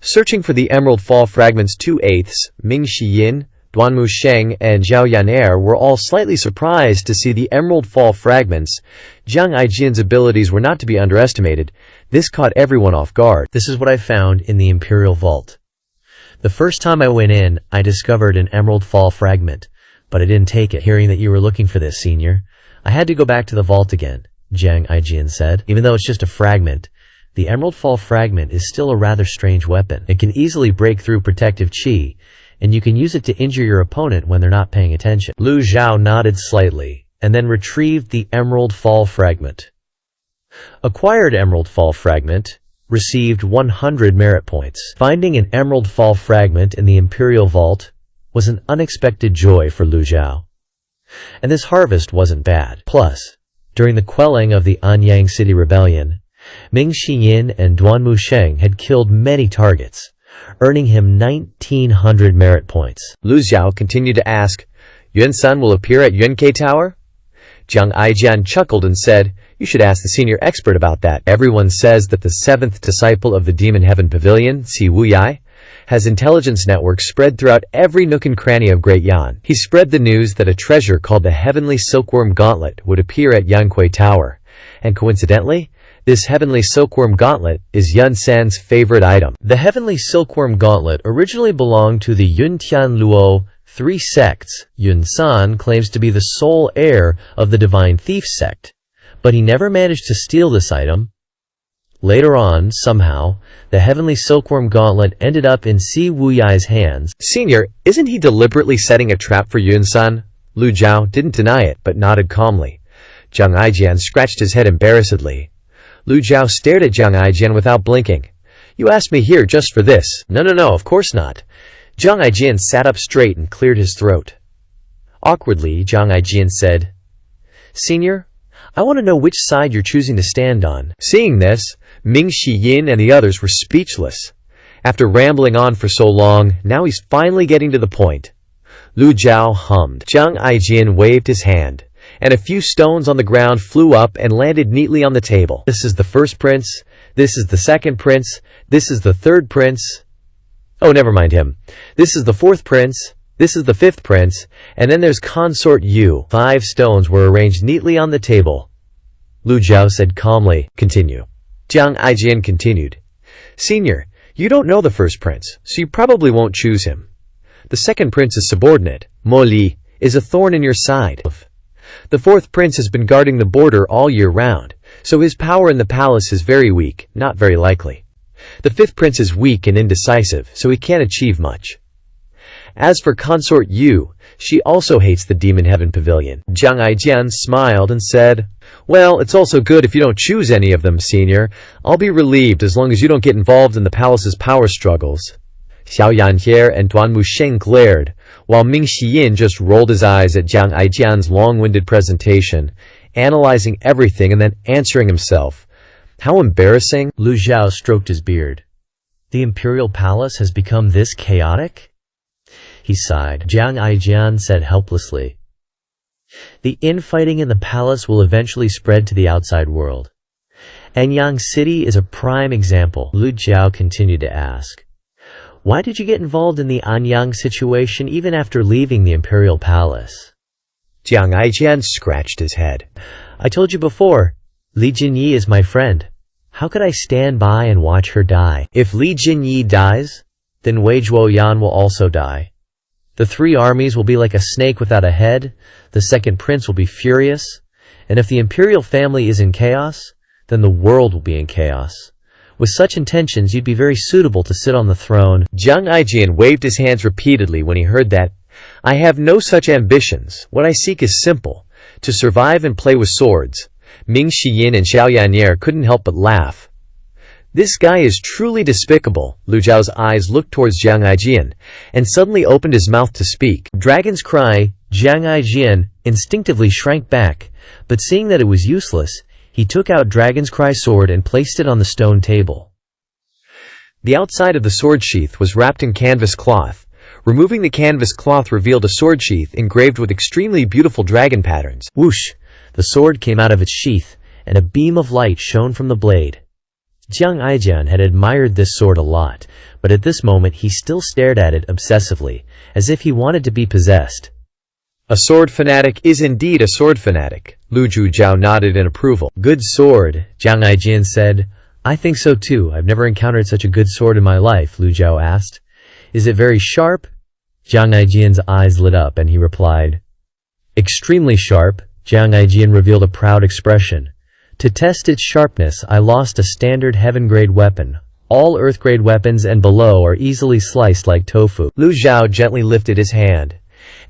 Searching for the Emerald Fall fragments 2/8, Ming Shiyin, Duanmu Sheng, and Zhao Yaner were all slightly surprised to see the Emerald Fall fragments. Jiang Aijian's abilities were not to be underestimated. This caught everyone off guard. "This is what I found in the Imperial Vault. The first time I went in, I discovered an Emerald Fall fragment, but I didn't take it. Hearing that you were looking for this, senior, I had to go back to the vault again," Jiang Aijian said. "Even though it's just a fragment, the Emerald Fall fragment is still a rather strange weapon. It can easily break through protective chi, and you can use it to injure your opponent when they're not paying attention." Lu Jiao nodded slightly, and then retrieved the Emerald Fall fragment. Acquired Emerald Fall fragment. Received 100 merit points. Finding an Emerald Fall fragment in the Imperial Vault was an unexpected joy for Lu Jiao. And this harvest wasn't bad. Plus, during the quelling of the Anyang City Rebellion, Ming Shiyin and Duanmu Sheng had killed many targets, earning him 1900 merit points. Lu Jiao continued to ask, "Yuan Sun will appear at Yuankei Tower?" Jiang Aijian chuckled and said, "You should ask the senior expert about that. Everyone says that the 7th disciple of the Demon Heaven Pavilion, Si Wuyai, has intelligence networks spread throughout every nook and cranny of Great Yan. He spread the news that a treasure called the Heavenly Silkworm Gauntlet would appear at Yuankei Tower, and coincidentally, this Heavenly Silkworm Gauntlet is Yun San's favorite item." The Heavenly Silkworm Gauntlet originally belonged to the Yuntian Luo 3 sects. Yun San claims to be the sole heir of the Divine Thief sect, but he never managed to steal this item. Later on, somehow, the Heavenly Silkworm Gauntlet ended up in Si Wuyai's hands. "Senior, isn't he deliberately setting a trap for Yun San?" Lu Jiao didn't deny it, but nodded calmly. Jiang Aijian scratched his head embarrassedly. Lu Jiao stared at Jiang Aijian without blinking. "You asked me here just for this." No, of course not." Jiang Aijian sat up straight and cleared his throat. Awkwardly, Jiang Aijian said, "Senior, I want to know which side you're choosing to stand on." Seeing this, Ming Shiyin and the others were speechless. After rambling on for so long, now he's finally getting to the point. Lu Jiao hummed. Jiang Aijian waved his hand, and a few stones on the ground flew up and landed neatly on the table. "This is the first prince, this is the second prince, this is the third prince. Oh, never mind him. This is the fourth prince, this is the fifth prince, and then there's Consort Yu." 5 stones were arranged neatly on the table. Lu Jiao said calmly, "Continue." Jiang Aijian continued, "Senior, you don't know the first prince, so you probably won't choose him. The second prince is subordinate. Mo Li is a thorn in your side. The fourth prince has been guarding the border all year round, so his power in the palace is very weak, not very likely. The fifth prince is weak and indecisive, so he can't achieve much. As for consort Yu, she also hates the Demon Heaven Pavilion. Jiang Aijian smiled and said, "Well, it's also good if you don't choose any of them, senior. I'll be relieved as long as you don't get involved in the palace's power struggles." Xiao Yanhe and Duan Musheng glared, while Ming Xiyin just rolled his eyes at Jiang Aijian's long-winded presentation, analyzing everything and then answering himself. How embarrassing. Lu Zhao stroked his beard. The imperial palace has become this chaotic? He sighed. Jiang Aijian said helplessly, "The infighting in the palace will eventually spread to the outside world. Anyang City is a prime example." Lu Zhao continued to ask, "Why did you get involved in the Anyang situation even after leaving the imperial palace?" Jiang Aijian scratched his head. "I told you before, Li Jinyi is my friend. How could I stand by and watch her die? If Li Jinyi dies, then Wei Zhuoyan will also die. The three armies will be like a snake without a head, the second prince will be furious, and if the imperial family is in chaos, then the world will be in chaos. With such intentions, you'd be very suitable to sit on the throne." Jiang Aijian waved his hands repeatedly when he heard that. "I have no such ambitions. What I seek is simple, to survive and play with swords." Ming Xiyin and Xiao Yan'er couldn't help but laugh. "This guy is truly despicable." Lu Zhao's eyes looked towards Jiang Aijian, and suddenly opened his mouth to speak. Dragon's cry. Jiang Aijian instinctively shrank back, but seeing that it was useless, he took out Dragon's Cry sword and placed it on the stone table. The outside of the sword sheath was wrapped in canvas cloth. Removing the canvas cloth revealed a sword sheath engraved with extremely beautiful dragon patterns. Whoosh! The sword came out of its sheath, and a beam of light shone from the blade. Jiang Aijian had admired this sword a lot, but at this moment he still stared at it obsessively, as if he wanted to be possessed. "A sword fanatic is indeed a sword fanatic." Lu Zhujiao nodded in approval. "Good sword," Jiang Aijian said. "I think so too. I've never encountered such a good sword in my life," Lu Zhao asked. "Is it very sharp?" Jiang Aijian's eyes lit up and he replied, "Extremely sharp." Jiang Aijian revealed a proud expression. "To test its sharpness, I lost a standard heaven-grade weapon. All earth-grade weapons and below are easily sliced like tofu." Lu Zhao gently lifted his hand,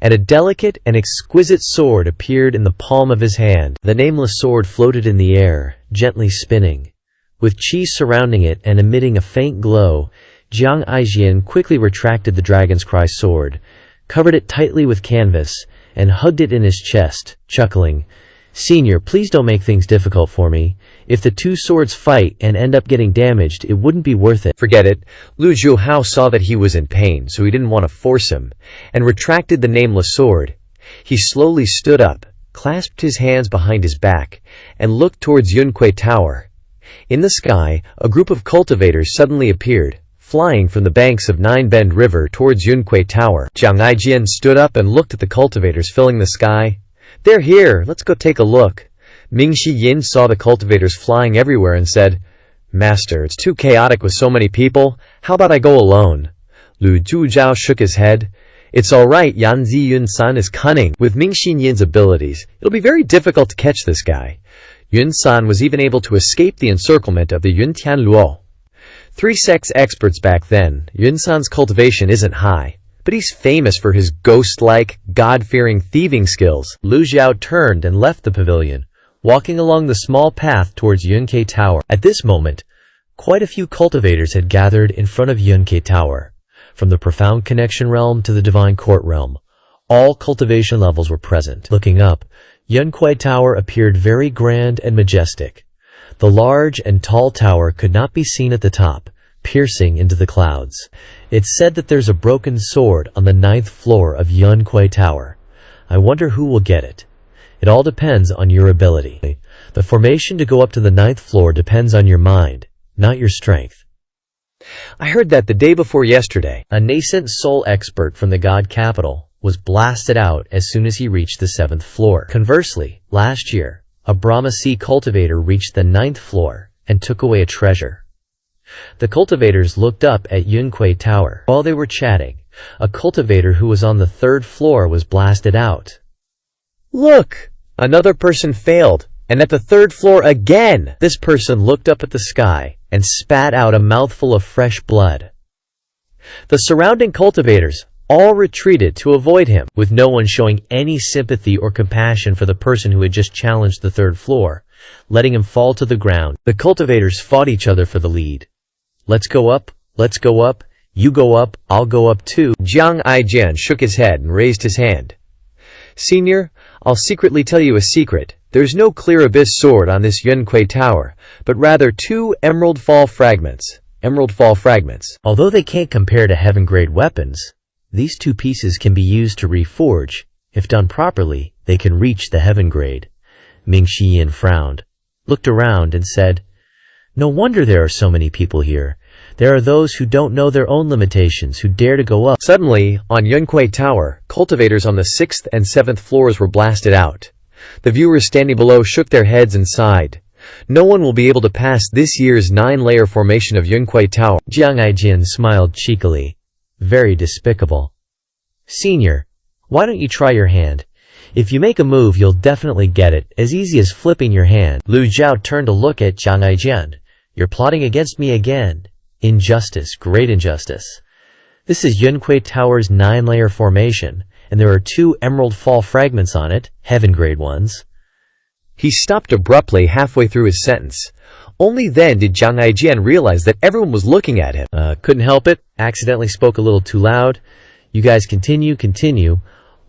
and a delicate and exquisite sword appeared in the palm of his hand. The nameless sword floated in the air, gently spinning. With chi surrounding it and emitting a faint glow, Jiang Aijian quickly retracted the Dragon's Cry sword, covered it tightly with canvas, and hugged it in his chest, chuckling, "Senior, please don't make things difficult for me. If the two swords fight and end up getting damaged, it wouldn't be worth it." "Forget it." Lu Zhuhao saw that he was in pain, so he didn't want to force him, and retracted the nameless sword. He slowly stood up, clasped his hands behind his back, and looked towards Yunque Tower. In the sky, a group of cultivators suddenly appeared, flying from the banks of Nine Bend River towards Yunque Tower. Jiang Aijian stood up and looked at the cultivators filling the sky. "They're here, let's go take a look." Ming Xiyin saw the cultivators flying everywhere and said, "Master, it's too chaotic with so many people. How about I go alone?" Lu Zhujiao shook his head. "It's alright, Yan Yun-san is cunning. With Ming Xiyin's abilities, it'll be very difficult to catch this guy." Yun-san was even able to escape the encirclement of the Yuntian Luo. 3 sex experts back then. Yun-san's cultivation isn't high, but he's famous for his ghost-like, God-fearing thieving skills. Lu Zhao turned and left the pavilion, walking along the small path towards Yunque Tower. At this moment, quite a few cultivators had gathered in front of Yunque Tower. From the Profound Connection Realm to the Divine Court Realm, all cultivation levels were present. Looking up, Yunque Tower appeared very grand and majestic. The large and tall tower could not be seen at the top, piercing into the clouds. It's said that there's a broken sword on the 9th floor of Yunque Tower. I wonder who will get it. It all depends on your ability. The formation to go up to the 9th floor depends on your mind, not your strength. I heard that the day before yesterday, a nascent soul expert from the God Capital was blasted out as soon as he reached the 7th floor. Conversely, last year, a Brahma Sea cultivator reached the 9th floor and took away a treasure. The cultivators looked up at Yunque Tower. While they were chatting, a cultivator who was on the 3rd floor was blasted out. "Look! Another person failed, and at the 3rd floor again!" This person looked up at the sky and spat out a mouthful of fresh blood. The surrounding cultivators All retreated to avoid him, with no one showing any sympathy or compassion for the person who had just challenged the third floor, letting him fall to the ground. The cultivators fought each other for the lead. Let's go up, you go up, I'll go up too. Jiang Aijian shook his head and raised his hand. Senior, I'll secretly tell you a secret. There's no clear abyss sword on this Yunquei tower, but rather 2 emerald fall fragments. Although they can't compare to heaven-grade weapons, these 2 pieces can be used to reforge. If done properly, they can reach the heaven grade. Ming Shiyin frowned, looked around and said, "No wonder there are so many people here. There are those who don't know their own limitations who dare to go up." Suddenly, on Yunquei Tower, cultivators on the 6th and 7th floors were blasted out. The viewers standing below shook their heads and sighed. No one will be able to pass this year's 9-layer formation of Yunquei Tower. Jiang Aijin smiled cheekily. Very despicable. "Senior, why don't you try your hand? If you make a move, you'll definitely get it, as easy as flipping your hand." Lu Zhao turned to look at Jiang Aijian. "You're plotting against me again. Injustice, great injustice. This is Yunquei Tower's 9-layer formation, and there are 2 emerald fall fragments on it, heaven-grade ones." He stopped abruptly halfway through his sentence. Only then did Jiang Aijian realize that everyone was looking at him. Couldn't help it. Accidentally spoke a little too loud. You guys continue.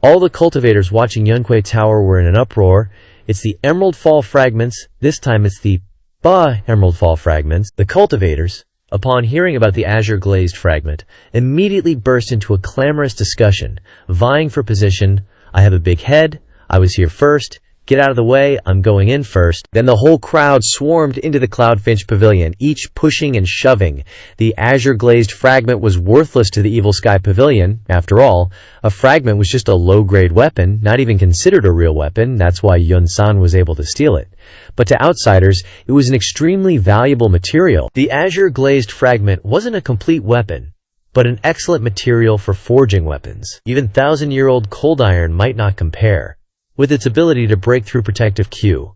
All the cultivators watching Yunquei Tower were in an uproar. It's the emerald fall fragments. This time it's the emerald fall fragments. The cultivators, upon hearing about the azure glazed fragment, immediately burst into a clamorous discussion, vying for position. "I have a big head. I was here first. Get out of the way, I'm going in first." Then the whole crowd swarmed into the Cloudfinch Pavilion, each pushing and shoving. The azure-glazed fragment was worthless to the Evil Sky Pavilion. After all, a fragment was just a low-grade weapon, not even considered a real weapon. That's why Yun San was able to steal it. But to outsiders, it was an extremely valuable material. The azure-glazed fragment wasn't a complete weapon, but an excellent material for forging weapons. Even 1,000-year-old cold iron might not compare with its ability to break through protective Q.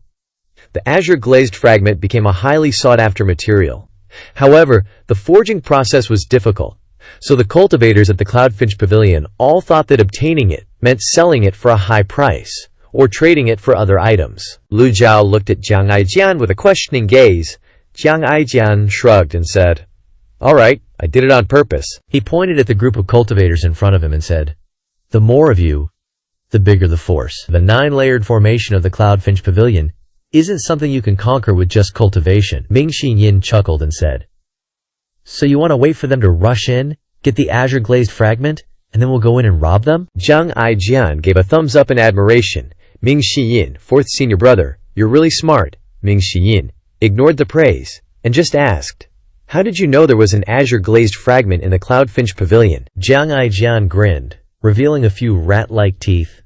The azure-glazed fragment became a highly sought-after material. However, the forging process was difficult, so the cultivators at the Cloudfinch Pavilion all thought that obtaining it meant selling it for a high price, or trading it for other items. Lu Zhao looked at Jiang Aijian with a questioning gaze. Jiang Aijian shrugged and said, "All right, I did it on purpose." He pointed at the group of cultivators in front of him and said, "The more of you, the bigger the force. The 9-layered formation of the Cloudfinch Pavilion isn't something you can conquer with just cultivation." Ming Xinyin chuckled and said, "So you want to wait for them to rush in, get the azure-glazed fragment, and then we'll go in and rob them?" Jiang Aijian gave a thumbs up in admiration. Ming Xinyin, 4th senior brother, "You're really smart." Ming Xinyin ignored the praise and just asked, "How did you know there was an azure-glazed fragment in the Cloudfinch Pavilion?" Jiang Aijian grinned, revealing a few rat-like teeth.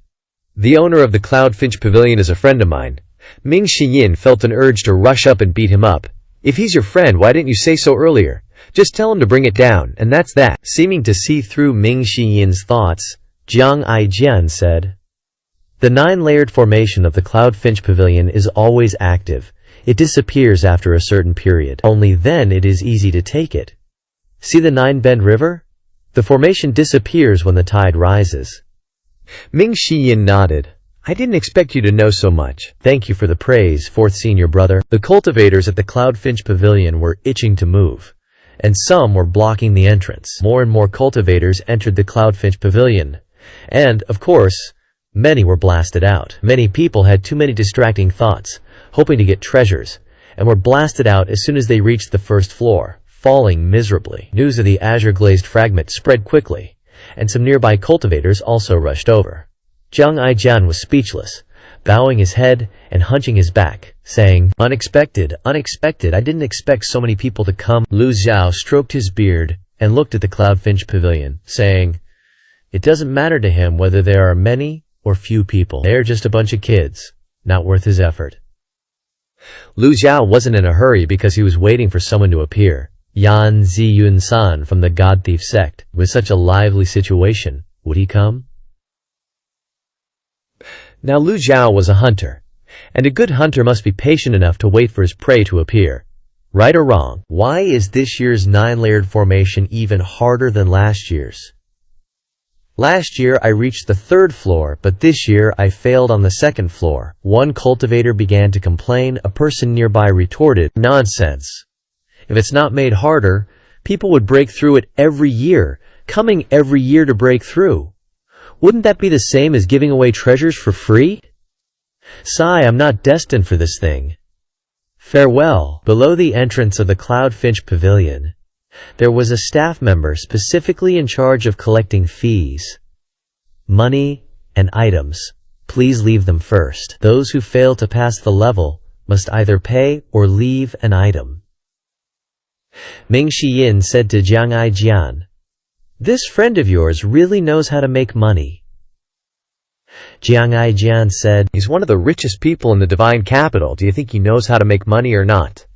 "The owner of the Cloudfinch Pavilion is a friend of mine." Ming Xinyin felt an urge to rush up and beat him up. "If he's your friend, why didn't you say so earlier? Just tell him to bring it down, and that's that." Seeming to see through Ming Xinyin's thoughts, Jiang Aijian said, "The 9-layered formation of the Cloudfinch Pavilion is always active. It disappears after a certain period. Only then it is easy to take it. See the 9-bend river? The formation disappears when the tide rises." Ming Xiyin nodded. "I didn't expect you to know so much." "Thank you for the praise, 4th senior brother." The cultivators at the Cloudfinch Pavilion were itching to move, and some were blocking the entrance. More and more cultivators entered the Cloudfinch Pavilion, and, of course, many were blasted out. Many people had too many distracting thoughts, hoping to get treasures, and were blasted out as soon as they reached the 1st floor, falling miserably. News of the azure-glazed fragment spread quickly, and some nearby cultivators also rushed over. Jiang Aijian was speechless, bowing his head and hunching his back, saying, Unexpected, I didn't expect so many people to come." Lu Zhao stroked his beard and looked at the Cloudfinch Pavilion, saying, "It doesn't matter to him whether there are many or few people. They are just a bunch of kids, not worth his effort." Lu Zhao wasn't in a hurry because he was waiting for someone to appear. Yan Ziyun San from the God Thief sect. With such a lively situation, would he come? Now Lu Zhao was a hunter, and a good hunter must be patient enough to wait for his prey to appear. Right or wrong, why is this year's 9-layered formation even harder than last year's? Last year I reached the 3rd floor, but this year I failed on the 2nd floor. One cultivator began to complain. A person nearby retorted, "Nonsense. If it's not made harder, people would break through it every year, coming every year to break through. Wouldn't that be the same as giving away treasures for free? Sigh, I'm not destined for this thing. Farewell." Below the entrance of the Cloudfinch Pavilion, there was a staff member specifically in charge of collecting fees, money, and items. Please leave them first. Those who fail to pass the level must either pay or leave an item. Ming Shiyin said to Jiang Aijian, "This friend of yours really knows how to make money." Jiang Aijian said, "He's one of the richest people in the divine capital. Do you think he knows how to make money or not?"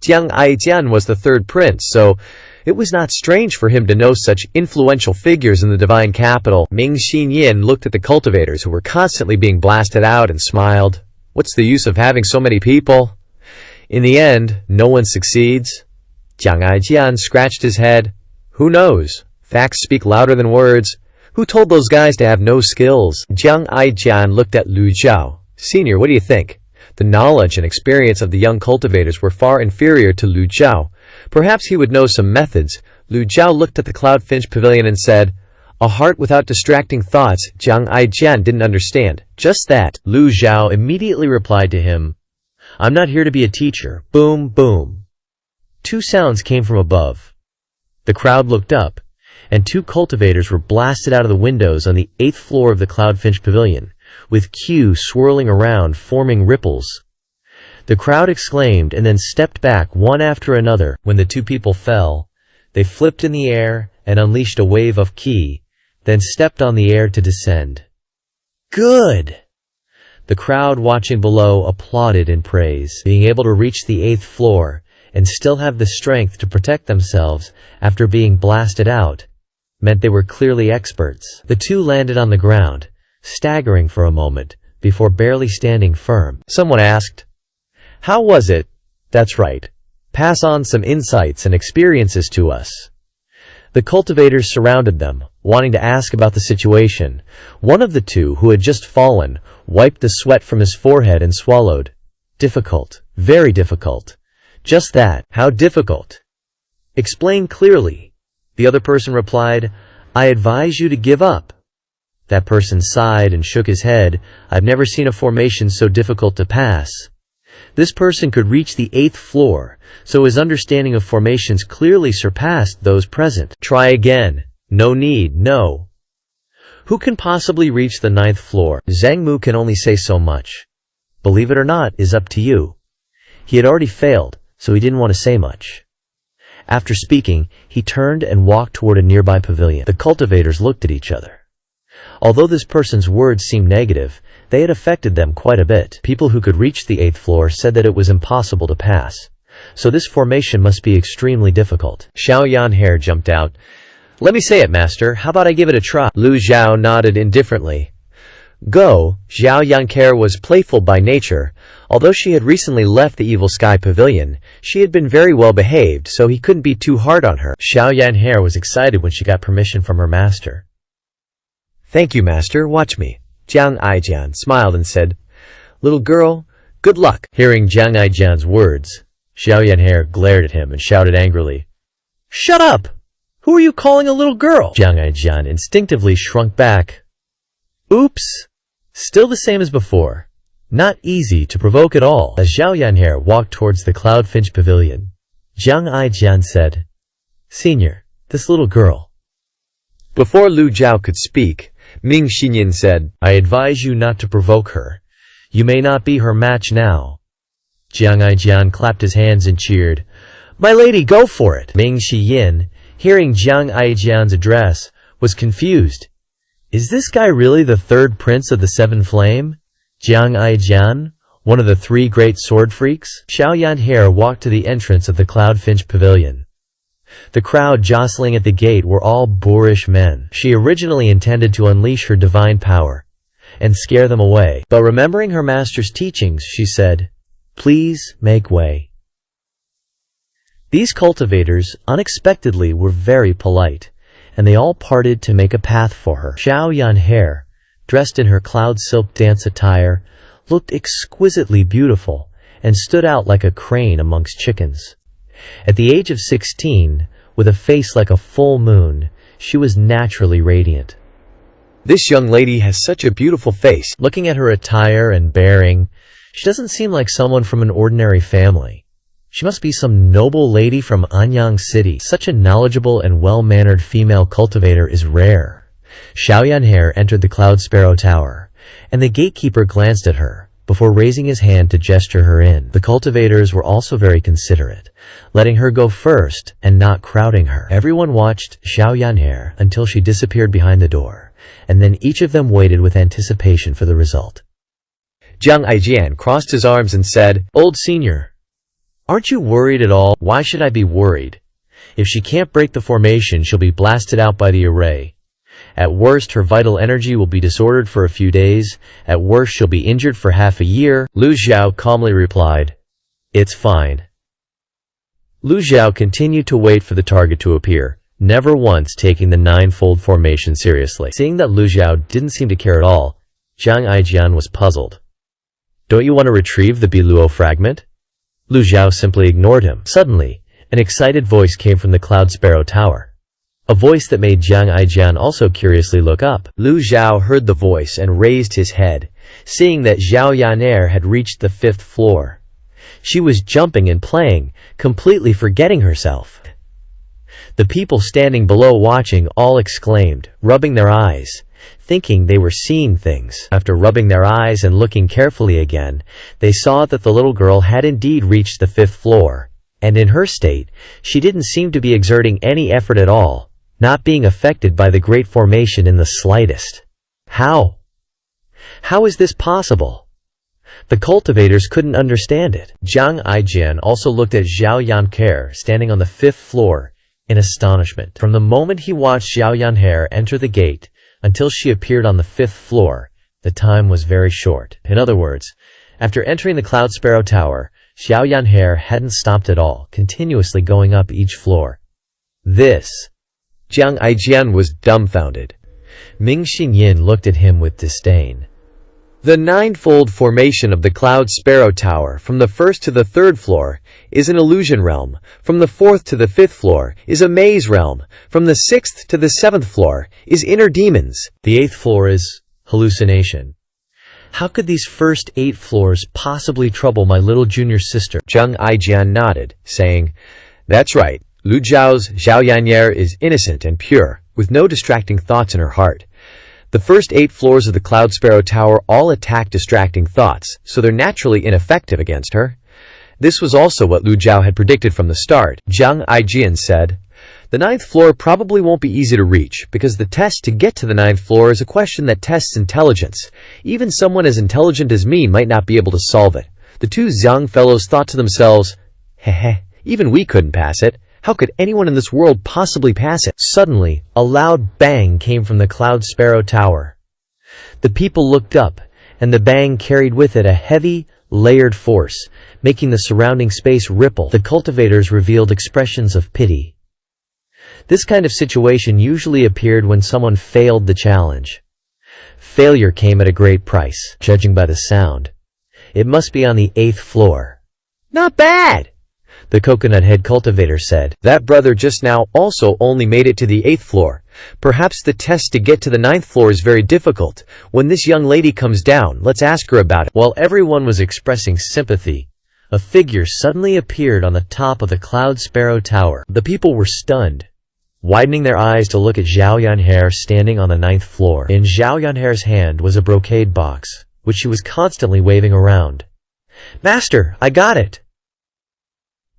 Jiang Aijian was the 3rd prince, so it was not strange for him to know such influential figures in the divine capital. Ming Xinyin looked at the cultivators who were constantly being blasted out and smiled. What's the use of having so many people? In the end, no one succeeds. Jiang Aijian scratched his head. Who knows? Facts speak louder than words. Who told those guys to have no skills? Jiang Aijian looked at Lu Zhao. "Senior, what do you think?" The knowledge and experience of the young cultivators were far inferior to Lu Zhao. Perhaps he would know some methods. Lu Zhao looked at the Cloudfinch Pavilion and said, "A heart without distracting thoughts." Jiang Aijian didn't understand. "Just that." Lu Zhao immediately replied to him, "I'm not here to be a teacher." Boom, boom. 2 sounds came from above. The crowd looked up, and 2 cultivators were blasted out of the windows on the 8th floor of the Cloudfinch Pavilion, with Q swirling around, forming ripples. The crowd exclaimed and then stepped back one after another. When the 2 people fell, they flipped in the air and unleashed a wave of Ki, then stepped on the air to descend. Good! The crowd watching below applauded in praise. Being able to reach the 8th floor and still have the strength to protect themselves after being blasted out meant they were clearly experts. The 2 landed on the ground, staggering for a moment, before barely standing firm. Someone asked, "How was it?" "That's right. Pass on some insights and experiences to us." The cultivators surrounded them, wanting to ask about the situation. One of the 2, who had just fallen, wiped the sweat from his forehead and swallowed. "Difficult. Very difficult." "Just that. How difficult?" "Explain clearly." The other person replied, "I advise you to give up." That person sighed and shook his head. "I've never seen a formation so difficult to pass." This person could reach the 8th floor, so his understanding of formations clearly surpassed those present. "Try again." "No need, no." "Who can possibly reach the 9th floor?" "Zhang Mu can only say so much. Believe it or not is up to you." He had already failed, so he didn't want to say much. After speaking, he turned and walked toward a nearby pavilion. The cultivators looked at each other. Although this person's words seemed negative, they had affected them quite a bit. People who could reach the 8th floor said that it was impossible to pass, so this formation must be extremely difficult. Xiao Yanhair jumped out. "Let me say it, master. How about I give it a try?" Lu Zhao nodded indifferently. Go. Xiao Yanhair was playful by nature. Although she had recently left the Evil Sky Pavilion, she had been very well behaved, so he couldn't be too hard on her. Xiao Yanhair was excited when she got permission from her master. "Thank you, master. Watch me." Jiang Aijian smiled and said, "Little girl, good luck." Hearing Jiang Aijian's words, Xiao Yanhair glared at him and shouted angrily, "Shut up! Who are you calling a little girl?" Jiang Aijian instinctively shrunk back. Oops! Still the same as before. Not easy to provoke at all. As Xiao Yanhair walked towards the Cloudfinch Pavilion, Jiang Aijian said, "Senior, this little girl." Before Lu Zhao could speak, Ming Xinyin said, "I advise you not to provoke her. You may not be her match now." Jiang Aijian clapped his hands and cheered, "My lady, go for it!" Ming Xinyin, hearing Jiang Aijian's address, was confused. Is this guy really the 3rd prince of the 7 Flame? Jiang Aijian, one of the 3 great sword freaks? Xiao Yanhair walked to the entrance of the Cloudfinch Pavilion. The crowd jostling at the gate were all boorish men. She originally intended to unleash her divine power and scare them away, but remembering her master's teachings, she said, "Please make way." These cultivators, unexpectedly, were very polite, and they all parted to make a path for her. Xiao Yanhe, dressed in her cloud silk dance attire, looked exquisitely beautiful and stood out like a crane amongst chickens. At the age of 16, with a face like a full moon, she was naturally radiant. This young lady has such a beautiful face. Looking at her attire and bearing, she doesn't seem like someone from an ordinary family. She must be some noble lady from Anyang City. Such a knowledgeable and well-mannered female cultivator is rare. Xiao Yanhe entered the Cloud Sparrow Tower, and the gatekeeper glanced at her before raising his hand to gesture her in. The cultivators were also very considerate, letting her go first and not crowding her. Everyone watched Xiao Yanhe until she disappeared behind the door, and then each of them waited with anticipation for the result. Jiang Aijian crossed his arms and said, "Old senior, aren't you worried at all?" "Why should I be worried? If she can't break the formation, she'll be blasted out by the array. At worst, her vital energy will be disordered for a few days. At worst, she'll be injured for half a year." Lu Xiao calmly replied, "It's fine." Lu Xiao continued to wait for the target to appear, never once taking the ninefold formation seriously. Seeing that Lu Xiao didn't seem to care at all, Jiang Aijian was puzzled. "Don't you want to retrieve the Biluo fragment?" Lu Xiao simply ignored him. Suddenly, an excited voice came from the Cloud Sparrow Tower. A voice that made Jiang Aijian also curiously look up. Lu Xiao heard the voice and raised his head, seeing that Xiao Yanhe had reached the 5th floor. She was jumping and playing, completely forgetting herself. The people standing below watching all exclaimed, rubbing their eyes, thinking they were seeing things. After rubbing their eyes and looking carefully again, they saw that the little girl had indeed reached the 5th floor, and in her state, she didn't seem to be exerting any effort at all, not being affected by the great formation in the slightest. How? How is this possible? The cultivators couldn't understand it. Jiang Aijian also looked at Xiao Yanhe standing on the 5th floor in astonishment. From the moment he watched Xiao Yanhe enter the gate until she appeared on the 5th floor, the time was very short. In other words, after entering the Cloud Sparrow Tower, Xiao Yanhe hadn't stopped at all, continuously going up each floor. Jiang Aijian was dumbfounded. Ming Xinyin looked at him with disdain. The ninefold formation of the Cloud Sparrow Tower from the 1st to the 3rd floor is an illusion realm, from the 4th to the 5th floor is a maze realm, from the 6th to the 7th floor is inner demons. The 8th floor is hallucination. How could these first 8 floors possibly trouble my little junior sister? Jiang Aijian nodded, saying, "That's right. Lu Zhao's Xiao Yanhe is innocent and pure, with no distracting thoughts in her heart. The first 8 floors of the Cloud Sparrow Tower all attack distracting thoughts, so they're naturally ineffective against her." This was also what Lu Zhao had predicted from the start. Jiang Aijian said, "The 9th floor probably won't be easy to reach, because the test to get to the 9th floor is a question that tests intelligence. Even someone as intelligent as me might not be able to solve it." The two Zhang fellows thought to themselves, "Heh, even we couldn't pass it. How could anyone in this world possibly pass it?" Suddenly, a loud bang came from the Cloud Sparrow Tower. The people looked up, and the bang carried with it a heavy, layered force, making the surrounding space ripple. The cultivators revealed expressions of pity. This kind of situation usually appeared when someone failed the challenge. Failure came at a great price, judging by the sound. It must be on the 8th floor. "Not bad," the coconut head cultivator said. "That brother just now also only made it to the 8th floor. Perhaps the test to get to the 9th floor is very difficult. When this young lady comes down, let's ask her about it." While everyone was expressing sympathy, a figure suddenly appeared on the top of the Cloud Sparrow Tower. The people were stunned, widening their eyes to look at Xiao Yanhe standing on the 9th floor. In Xiao Yanhe's hand was a brocade box, which she was constantly waving around. "Master, I got it!"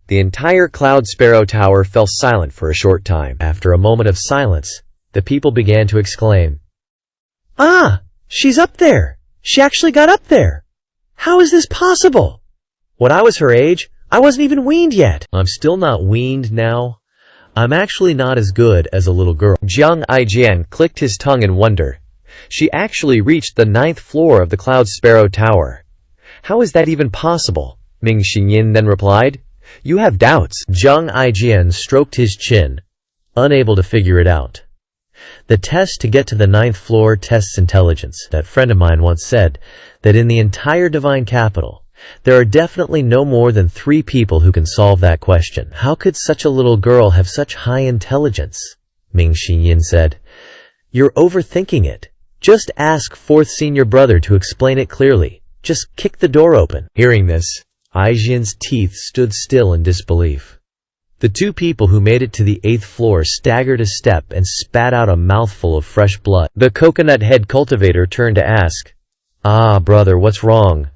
The entire Cloud Sparrow Tower fell silent for a short time. After a moment of silence, the people began to exclaim, "Ah! She's up there! She actually got up there! How is this possible? When I was her age, I wasn't even weaned yet." "I'm still not weaned now. I'm actually not as good as a little girl." Jiang Aijian clicked his tongue in wonder. She actually reached the 9th floor of the Cloud Sparrow Tower. "How is that even possible?" Ming Xinyin then replied. "You have doubts." Jiang Aijian stroked his chin, unable to figure it out. The test to get to the 9th floor tests intelligence. That friend of mine once said that in the entire divine capital, there are definitely no more than 3 people who can solve that question. How could such a little girl have such high intelligence? Ming Xinyin said. You're overthinking it. Just ask 4th senior brother to explain it clearly. Just kick the door open. Hearing this, Aijian's teeth stood still in disbelief. The 2 people who made it to the 8th floor staggered a step and spat out a mouthful of fresh blood. The coconut head cultivator turned to ask, "Ah, brother, what's wrong?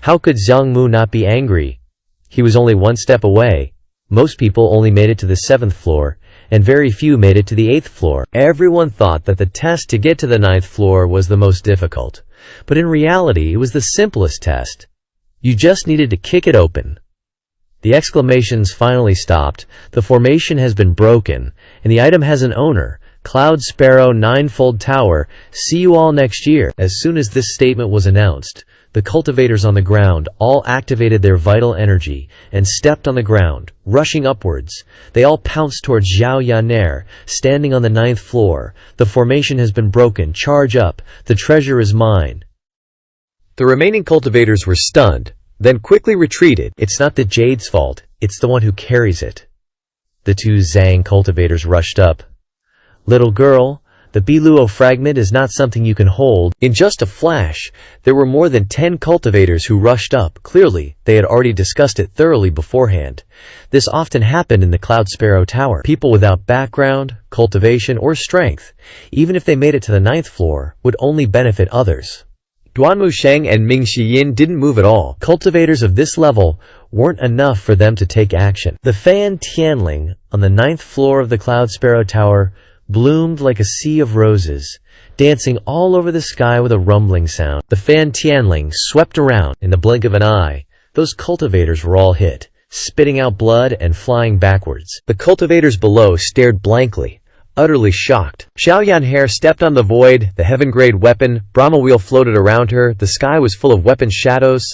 How could Zhang Mu not be angry? He was only 1 step away. Most people only made it to the 7th floor, and very few made it to the 8th floor." Everyone thought that the test to get to the 9th floor was the most difficult, but in reality it was the simplest test. You just needed to kick it open. The exclamations finally stopped. The formation has been broken, and the item has an owner. Cloud Sparrow 9-fold Tower. See you all next year. As soon as this statement was announced, the cultivators on the ground all activated their vital energy and stepped on the ground, rushing upwards. They all pounced towards Zhao Yan'er, standing on the 9th floor. The formation has been broken. Charge up. The treasure is mine. The remaining cultivators were stunned, then quickly retreated. It's not the jade's fault, it's the one who carries it. The 2 Zhang cultivators rushed up. Little girl, the Biluo fragment is not something you can hold. In just a flash, there were more than 10 cultivators who rushed up. Clearly, they had already discussed it thoroughly beforehand. This often happened in the Cloud Sparrow Tower. People without background, cultivation, or strength, even if they made it to the 9th floor, would only benefit others. Duanmu Sheng and Ming Xiyin didn't move at all. Cultivators of this level weren't enough for them to take action. The Fan Tianling, on the 9th floor of the Cloud Sparrow Tower, bloomed like a sea of roses, dancing all over the sky with a rumbling sound. The Fan Tianling swept around. In the blink of an eye, those cultivators were all hit, spitting out blood and flying backwards. The cultivators below stared blankly, utterly shocked. Xiao Yan'er stepped on the void, the heaven-grade weapon, Brahma wheel floated around her, the sky was full of weapon shadows.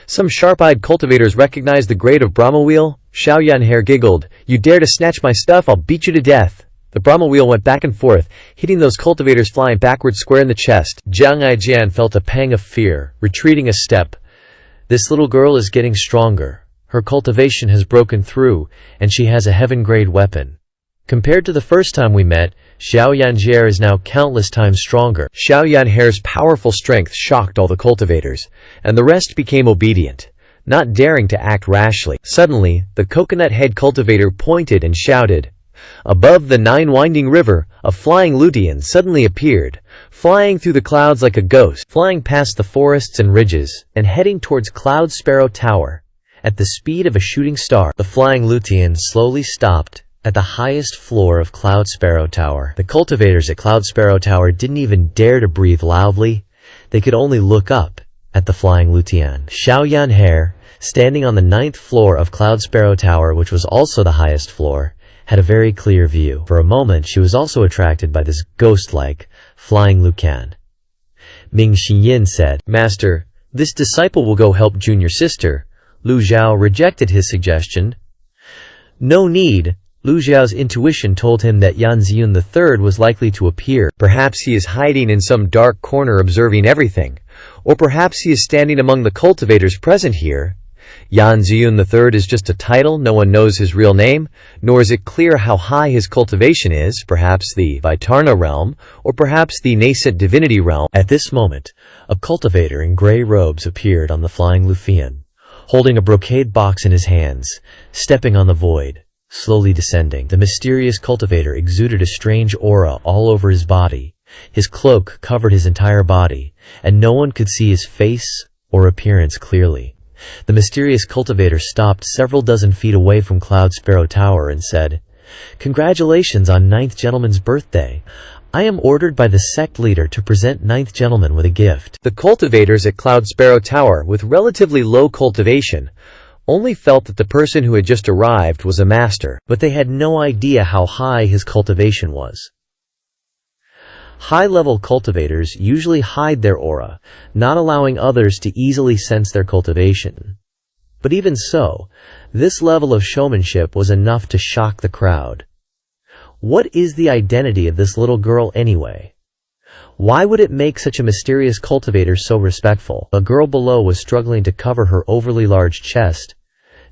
Some sharp-eyed cultivators recognized the grade of Brahma wheel. Xiao Yan'er giggled, "You dare to snatch my stuff, I'll beat you to death." The Brahma wheel went back and forth, hitting those cultivators flying backwards square in the chest. Jiang Aijian felt a pang of fear, retreating a step. This little girl is getting stronger. Her cultivation has broken through, and she has a heaven-grade weapon. Compared to the first time we met, Xiao Yan'er is now countless times stronger. Xiao Yan'er's powerful strength shocked all the cultivators, and the rest became obedient, not daring to act rashly. Suddenly, the coconut head cultivator pointed and shouted. Above the 9-winding river, a flying Lutian suddenly appeared, flying through the clouds like a ghost, flying past the forests and ridges, and heading towards Cloud Sparrow Tower. At the speed of a shooting star, the flying Lutian slowly stopped at the highest floor of Cloud Sparrow Tower. The cultivators at Cloud Sparrow Tower didn't even dare to breathe loudly. They could only look up at the flying Lutian. Xiao Yan'er, standing on the 9th floor of Cloud Sparrow Tower, which was also the highest floor, had a very clear view. For a moment, she was also attracted by this ghost-like, flying Lucan. Ming Xiyin said, "Master, this disciple will go help junior sister." Lu Zhao rejected his suggestion. No need. Lu Zhao's intuition told him that Yan Ziyun III was likely to appear. Perhaps he is hiding in some dark corner observing everything. Or perhaps he is standing among the cultivators present here. Yan Ziyun III is just a title, no one knows his real name, nor is it clear how high his cultivation is, perhaps the Vitarna realm, or perhaps the nascent divinity realm. At this moment, a cultivator in gray robes appeared on the flying Lufian, holding a brocade box in his hands, stepping on the void, slowly descending. The mysterious cultivator exuded a strange aura all over his body. His cloak covered his entire body, and no one could see his face or appearance clearly. The mysterious cultivator stopped several dozen feet away from Cloud Sparrow Tower and said, "Congratulations on 9th Gentleman's birthday. I am ordered by the sect leader to present 9th Gentleman with a gift." The cultivators at Cloud Sparrow Tower, with relatively low cultivation, only felt that the person who had just arrived was a master, but they had no idea how high his cultivation was. High-level cultivators usually hide their aura, not allowing others to easily sense their cultivation. But even so, this level of showmanship was enough to shock the crowd. What is the identity of this little girl anyway? Why would it make such a mysterious cultivator so respectful? A girl below was struggling to cover her overly large chest.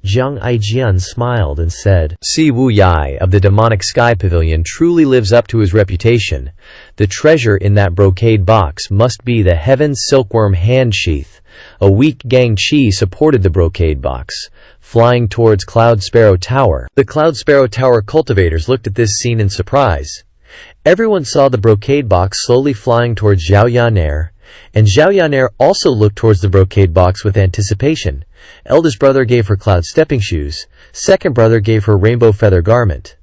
Jiang Aijian smiled and said, Si Wu Yai of the demonic sky pavilion truly lives up to his reputation. The treasure in that brocade box must be the heaven's silkworm hand sheath. A weak Gang Chi supported the brocade box, flying towards Cloud Sparrow Tower. The Cloud Sparrow Tower cultivators looked at this scene in surprise. Everyone saw the brocade box slowly flying towards Zhao Yaner, and Zhao Yaner also looked towards the brocade box with anticipation. Eldest brother gave her cloud stepping shoes. Second brother gave her rainbow feather garment.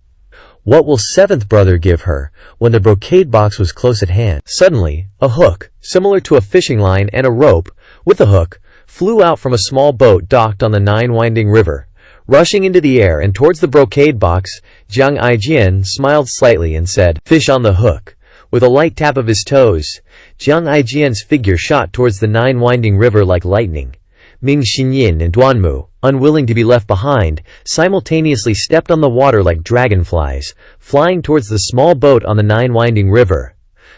What will seventh brother give her? When the brocade box was close at hand, suddenly, a hook, similar to a fishing line and a rope, with a hook, flew out from a small boat docked on the nine-winding river. Rushing into the air and towards the brocade box, Jiang Aijian smiled slightly and said, "Fish on the hook." With a light tap of his toes, Jiang Aijian's figure shot towards the nine-winding river like lightning. Ming Xinyin and Duanmu, unwilling to be left behind, simultaneously stepped on the water like dragonflies, flying towards the small boat on the nine-winding river.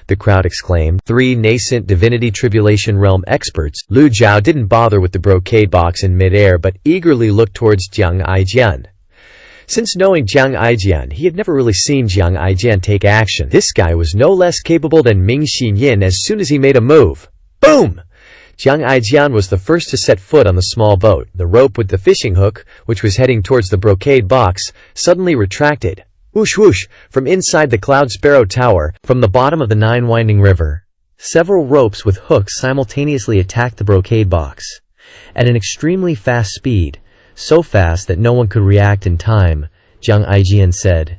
The crowd exclaimed. Three nascent divinity tribulation realm experts. Lu Zhao didn't bother with the brocade box in midair but eagerly looked towards Jiang Aijian. Since knowing Jiang Aijian, he had never really seen Jiang Aijian take action. This guy was no less capable than Ming Xinyin as soon as he made a move. Boom! Jiang Aijian was the first to set foot on the small boat. The rope with the fishing hook, which was heading towards the brocade box, suddenly retracted. Whoosh whoosh, from inside the Cloud Sparrow Tower, from the bottom of the nine-winding river. Several ropes with hooks simultaneously attacked the brocade box. At an extremely fast speed, so fast that no one could react in time, Jiang Aijian said.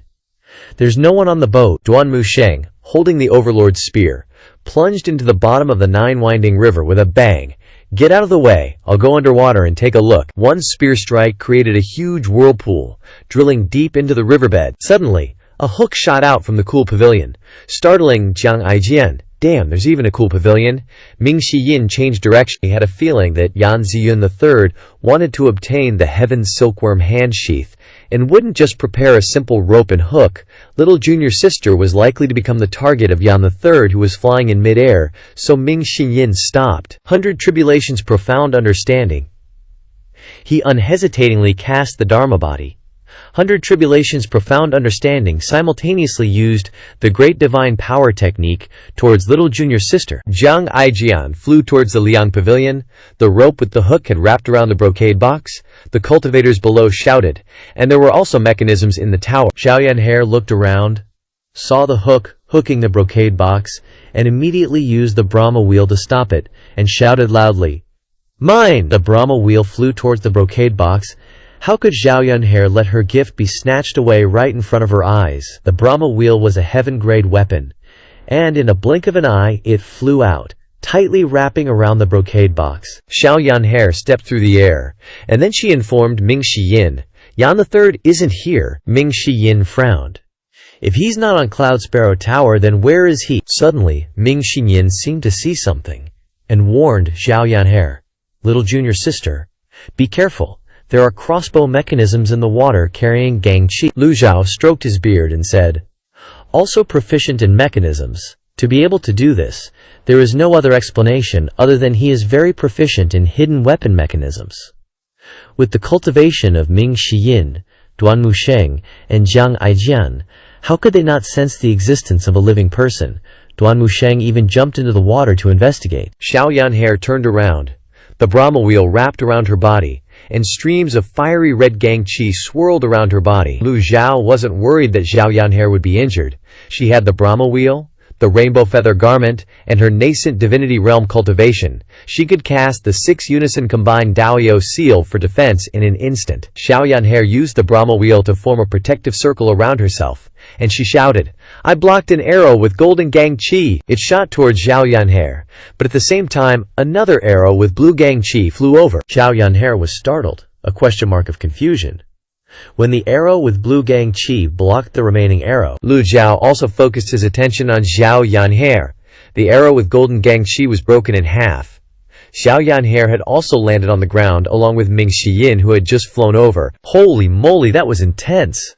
There's no one on the boat. Duanmu Sheng, holding the Overlord's spear, plunged into the bottom of the nine-winding river with a bang. Get out of the way, I'll go underwater and take a look. One spear strike created a huge whirlpool, drilling deep into the riverbed. Suddenly, a hook shot out from the cool pavilion, startling Jiang Aijian. Damn, there's even a cool pavilion. Ming Xiyin changed direction. He had a feeling that Yan Ziyun III wanted to obtain the Heaven's Silkworm hand sheath, and wouldn't just prepare a simple rope and hook. Little junior sister was likely to become the target of Yan III, who was flying in midair, so Ming Xiyin stopped. 100 Tribulations profound understanding. He unhesitatingly cast the Dharma body. 100 Tribulations profound understanding simultaneously used the great divine power technique towards little junior sister. Jiang Aijian flew towards the Liang pavilion. The rope with the hook had wrapped around the brocade box. The cultivators below shouted, and there were also mechanisms in the tower. Zhao Yanher looked around, saw the hook hooking the brocade box, and immediately used the Brahma wheel to stop it, and shouted loudly, "Mine!" The Brahma wheel flew towards the brocade box. How could Zhao Yunhe let her gift be snatched away right in front of her eyes? The Brahma wheel was a heaven-grade weapon, and in a blink of an eye, it flew out, tightly wrapping around the brocade box. Zhao Yunhe stepped through the air, and then she informed Ming Xiyin, "Yan III isn't here." Ming Xiyin frowned. If he's not on Cloud Sparrow Tower, then where is he? Suddenly, Ming Xiyin seemed to see something, and warned Zhao Yunhe, "Little junior sister, be careful. There are crossbow mechanisms in the water carrying Gang Chi." Lu Zhao stroked his beard and said, "Also proficient in mechanisms. To be able to do this, there is no other explanation other than he is very proficient in hidden weapon mechanisms." With the cultivation of Ming Xiyin, Duanmu Sheng, and Jiang Aijian, how could they not sense the existence of a living person? Duanmu Sheng even jumped into the water to investigate. Zhao Yunhe turned around. The Brahma wheel wrapped around her body, and streams of fiery red Gang Chi swirled around her body. Lu Zhao wasn't worried that Zhao Yunhe would be injured. She had the Brahma wheel, the rainbow feather garment, and her nascent divinity realm cultivation. She could cast the 6 unison combined Daoyo seal for defense in an instant. Zhao Yunhe used the Brahma wheel to form a protective circle around herself, and she shouted, "I blocked an arrow with golden Gang Chi." It shot towards Zhao Yunhe, but at the same time, another arrow with blue Gang Chi flew over. Zhao Yunhe was startled, a question mark of confusion. When the arrow with blue Gang Chi blocked the remaining arrow, Lu Zhao also focused his attention on Zhao Yunhe. The arrow with golden Gang Chi was broken in half. Zhao Yunhe had also landed on the ground along with Ming Xiyin, who had just flown over. Holy moly, that was intense!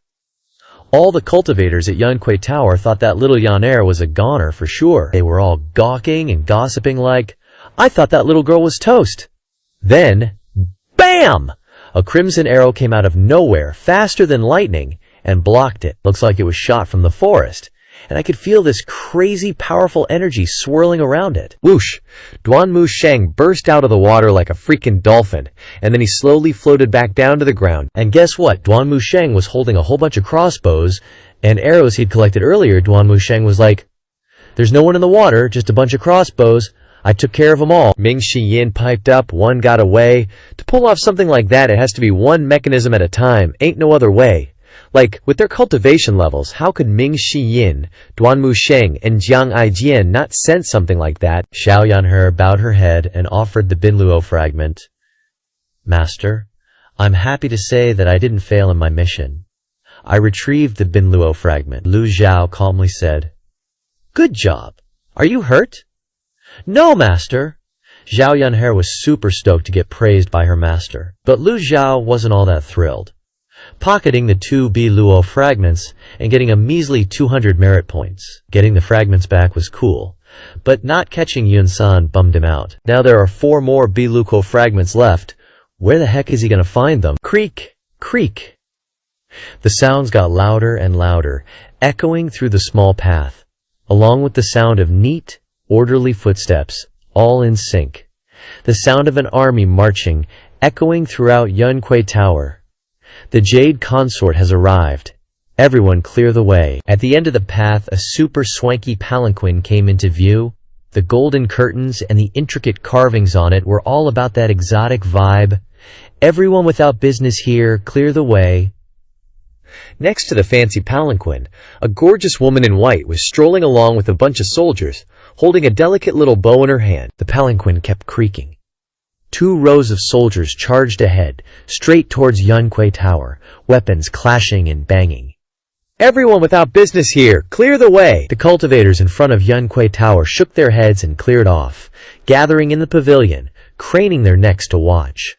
All the cultivators at Yunquay Tower thought that little Yanair was a goner for sure. They were all gawking and gossiping like, "I thought that little girl was toast." Then, BAM! A crimson arrow came out of nowhere, faster than lightning, and blocked it. Looks like it was shot from the forest, and I could feel this crazy powerful energy swirling around it. Whoosh! Duanmu Sheng burst out of the water like a freaking dolphin, and then he slowly floated back down to the ground. And guess what? Duanmu Sheng was holding a whole bunch of crossbows and arrows he'd collected earlier. Duanmu Sheng was like, "There's no one in the water, just a bunch of crossbows. I took care of them all." Ming Shiyin piped up, "One got away. To pull off something like that, it has to be one mechanism at a time. Ain't no other way." Like, with their cultivation levels, how could Ming Shiyin, Duanmu Sheng, and Jiang Aijian not sense something like that? Xiao Yanhe bowed her head and offered the Binluo fragment. "Master, I'm happy to say that I didn't fail in my mission. I retrieved the Binluo fragment." Lu Zhao calmly said, "Good job. Are you hurt?" "No, master." Xiao Yanhe was super stoked to get praised by her master, but Lu Zhao wasn't all that thrilled. Pocketing the 2 Binluo fragments and getting a measly 200 merit points. Getting the fragments back was cool, but not catching Yun-san bummed him out. Now there are 4 more Binluo fragments left. Where the heck is he gonna find them? Creak! Creak! The sounds got louder and louder, echoing through the small path, along with the sound of neat, orderly footsteps, all in sync. The sound of an army marching, echoing throughout Yunquay Tower. The Jade Consort has arrived. Everyone clear the way. At the end of the path, a super swanky palanquin came into view. The golden curtains and the intricate carvings on it were all about that exotic vibe. "Everyone without business here, clear the way." Next to the fancy palanquin, a gorgeous woman in white was strolling along with a bunch of soldiers, holding a delicate little bow in her hand. The palanquin kept creaking. 2 rows of soldiers charged ahead, straight towards Yunquay Tower, weapons clashing and banging. "Everyone without business here, clear the way!" The cultivators in front of Yunquay Tower shook their heads and cleared off, gathering in the pavilion, craning their necks to watch.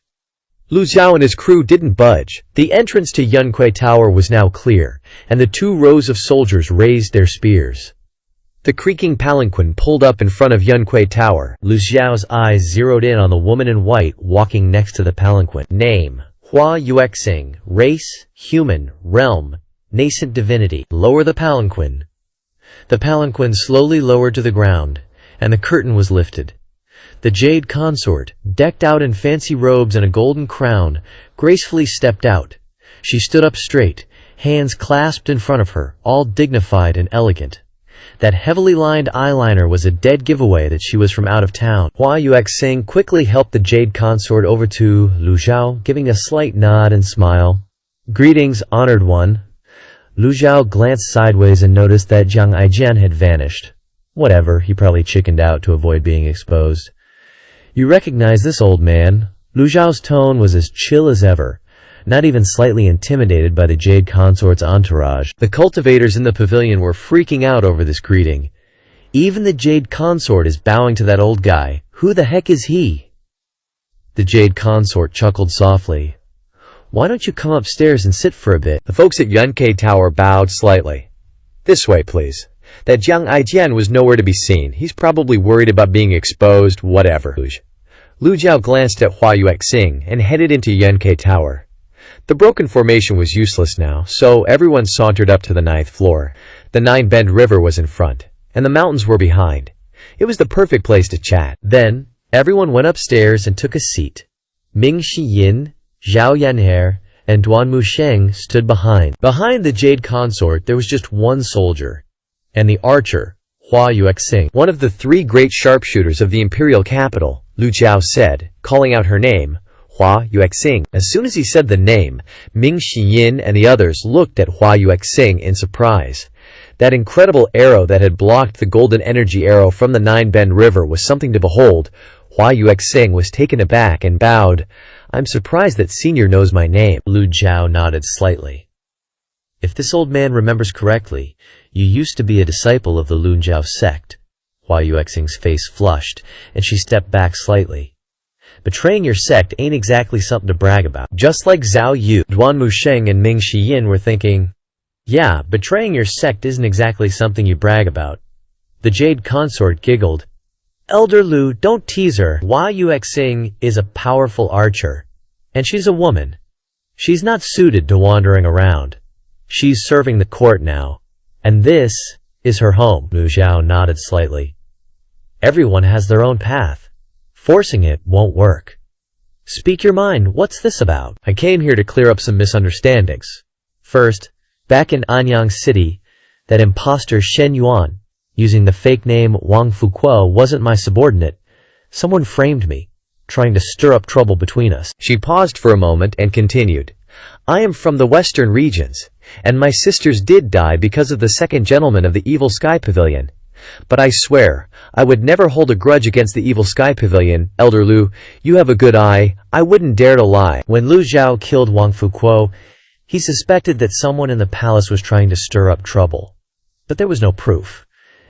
Lu Zhao and his crew didn't budge. The entrance to Yunquay Tower was now clear, and the 2 rows of soldiers raised their spears. The creaking palanquin pulled up in front of Yunquay Tower. Lu Xiao's eyes zeroed in on the woman in white walking next to the palanquin. Name: Hua Yuexing. Race: human. Realm: nascent divinity. Lower the palanquin. The palanquin slowly lowered to the ground, and the curtain was lifted. The Jade Consort, decked out in fancy robes and a golden crown, gracefully stepped out. She stood up straight, hands clasped in front of her, all dignified and elegant. That heavily lined eyeliner was a dead giveaway that she was from out of town. Hua Yuexing quickly helped the Jade Consort over to Lu Zhao, giving a slight nod and smile. "Greetings, honored one." Lu Zhao glanced sideways and noticed that Jiang Aijian had vanished. Whatever, he probably chickened out to avoid being exposed. "You recognize this old man?" Lu Zhao's tone was as chill as ever, not even slightly intimidated by the Jade Consort's entourage. The cultivators in the pavilion were freaking out over this greeting. "Even the Jade Consort is bowing to that old guy. Who the heck is he?" The Jade Consort chuckled softly. "Why don't you come upstairs and sit for a bit?" The folks at Yunquay Tower bowed slightly. "This way, please." That Jiang Aijian was nowhere to be seen. He's probably worried about being exposed, whatever. Lu Zhao glanced at Hua Yuexing and headed into Yunquay Tower. The broken formation was useless now, so everyone sauntered up to the 9th floor. The Nine Bend River was in front, and the mountains were behind. It was the perfect place to chat. Then, everyone went upstairs and took a seat. Ming Shiyin, Xiao Yanhe, and Duanmu Sheng stood behind. Behind the Jade Consort, there was just one soldier, and the archer, Hua Yuexing. "One of the 3 great sharpshooters of the imperial capital," Lu Zhao said, calling out her name, Hua Yuexing. As soon as he said the name, Ming Shiyin and the others looked at Hua Yuexing in surprise. That incredible arrow that had blocked the golden energy arrow from the Nine Bend River was something to behold. Hua Yuexing was taken aback and bowed. "I'm surprised that Senior knows my name." Lu Zhao nodded slightly. "If this old man remembers correctly, you used to be a disciple of the Lun Zhao sect." Hua Yuexing's face flushed, and she stepped back slightly. "Betraying your sect ain't exactly something to brag about." Just like Zhao Yu, Duanmu Sheng and Ming Shiyin were thinking, Yeah, betraying your sect isn't exactly something you brag about. The Jade Consort giggled. Elder Lu, don't tease her. Hua Yuexing is a powerful archer. And she's a woman. She's not suited to wandering around. She's serving the court now. And this is her home. Lu Xiao nodded slightly. Everyone has their own path. Forcing it won't work. Speak your mind, what's this about? I came here to clear up some misunderstandings. First, back in Anyang City, that imposter Shen Yuan, using the fake name Wang Fukuo, wasn't my subordinate. Someone framed me, trying to stir up trouble between us. She paused for a moment and continued. I am from the western regions, and my sisters did die because of the second gentleman of the Evil Sky Pavilion. But I swear, I would never hold a grudge against the Evil Sky Pavilion. Elder Lu, you have a good eye. I wouldn't dare to lie. When Lu Zhao killed Wang Fukuo, he suspected that someone in the palace was trying to stir up trouble. But there was no proof.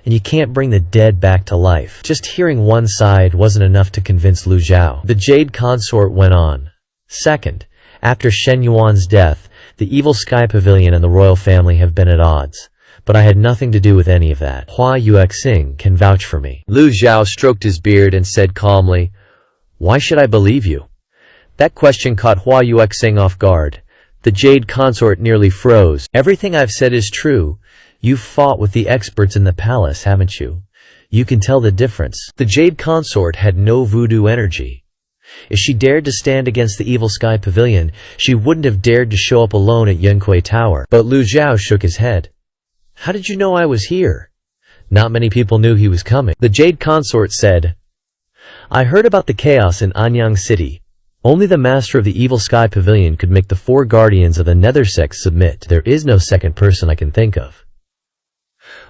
And you can't bring the dead back to life. Just hearing one side wasn't enough to convince Lu Zhao. The Jade Consort went on. Second, after Shen Yuan's death, the Evil Sky Pavilion and the royal family have been at odds. But I had nothing to do with any of that. Hua Yuexing can vouch for me. Lu Zhao stroked his beard and said calmly, Why should I believe you? That question caught Hua Yuexing off guard. The Jade Consort nearly froze. Everything I've said is true. You've fought with the experts in the palace, haven't you? You can tell the difference. The Jade Consort had no voodoo energy. If she dared to stand against the Evil Sky Pavilion, she wouldn't have dared to show up alone at Yunquai Tower. But Lu Zhao shook his head. How did you know I was here? Not many people knew he was coming. The Jade Consort said, I heard about the chaos in Anyang City. Only the master of the Evil Sky Pavilion could make the 4 guardians of the Nether sect submit. There is no second person I can think of.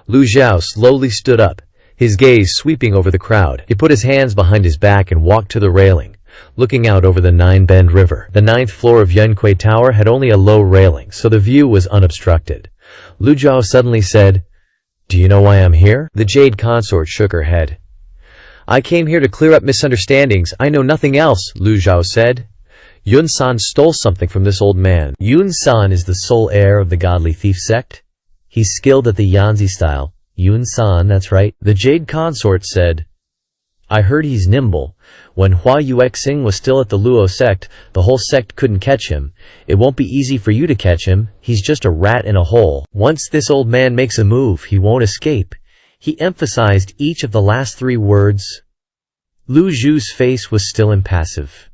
Lu Zhao slowly stood up, his gaze sweeping over the crowd. He put his hands behind his back and walked to the railing, looking out over the Nine Bend River. The 9th floor of Yunquai Tower had only a low railing, so the view was unobstructed. Lu Zhao suddenly said, Do you know why I'm here? The Jade Consort shook her head. I came here to clear up misunderstandings. I know nothing else, Lu Zhao said. Yun-san stole something from this old man. Yun-san is the sole heir of the godly thief sect. He's skilled at the Yanzi style. Yun-san, that's right. The Jade Consort said, I heard he's nimble. When Hua Yuexing was still at the Luo sect, the whole sect couldn't catch him. It won't be easy for you to catch him. He's just a rat in a hole. Once this old man makes a move, he won't escape. He emphasized each of the last 3 words. Lu Zhu's face was still impassive.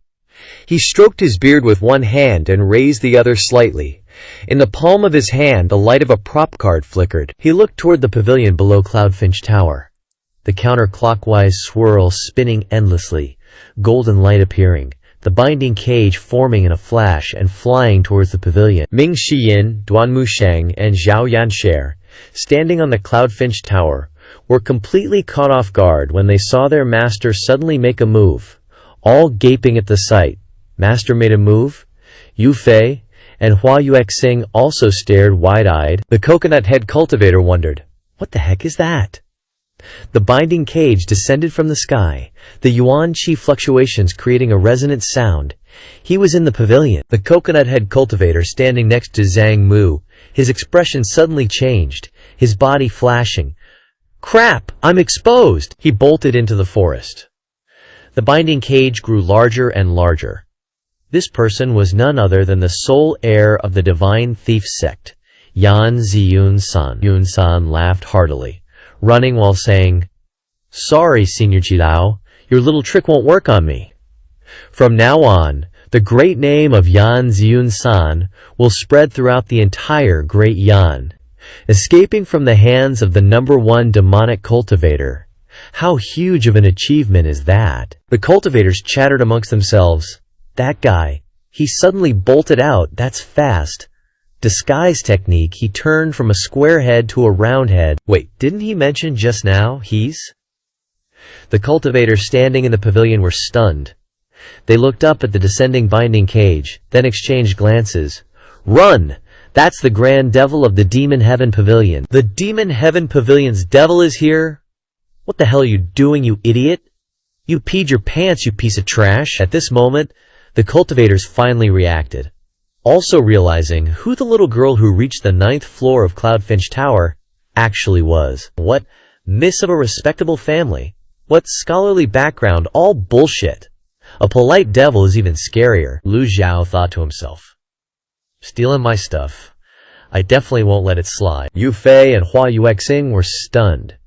He stroked his beard with one hand and raised the other slightly. In the palm of his hand, the light of a prop card flickered. He looked toward the pavilion below Cloudfinch Tower. The counterclockwise swirl spinning endlessly, golden light appearing, the binding cage forming in a flash and flying towards the pavilion. Ming Shiyin, Duanmu Sheng, and Zhao Yansher, standing on the Cloudfinch Tower, were completely caught off guard when they saw their master suddenly make a move. All gaping at the sight. Master made a move? Yu Fei and Hua Yuexing also stared wide-eyed. The coconut head cultivator wondered, What the heck is that? The binding cage descended from the sky, the yuan qi fluctuations creating a resonant sound. He was in the pavilion. The coconut head cultivator standing next to Zhang Mu, his expression suddenly changed, his body flashing. Crap! I'm exposed! He bolted into the forest. The binding cage grew larger and larger. This person was none other than the sole heir of the divine thief sect, Yan Ziyun-san. Yun-san laughed heartily, running while saying, Sorry, Senior Jilao, your little trick won't work on me. From now on, the great name of Yan Ziyun-san will spread throughout the entire Great Yan. Escaping from the hands of the #1 demonic cultivator. How huge of an achievement is that? The cultivators chattered amongst themselves. That guy. He suddenly bolted out. That's fast. Disguise technique. He turned from a square head to a round head. Wait, didn't he mention just now he's? The cultivators standing in the pavilion were stunned. They looked up at the descending binding cage, then exchanged glances. Run! That's the Grand Devil of the Demon Heaven Pavilion. The Demon Heaven Pavilion's devil is here? What the hell are you doing, you idiot? You peed your pants, you piece of trash. At this moment, the cultivators finally reacted. also realizing who the little girl who reached the 9th floor of Cloudfinch Tower actually was. What miss of a respectable family? What scholarly background? All bullshit. A polite devil is even scarier, Lu Xiao thought to himself. Stealing my stuff. I definitely won't let it slide. Yu Fei and Hua Yuexing were stunned.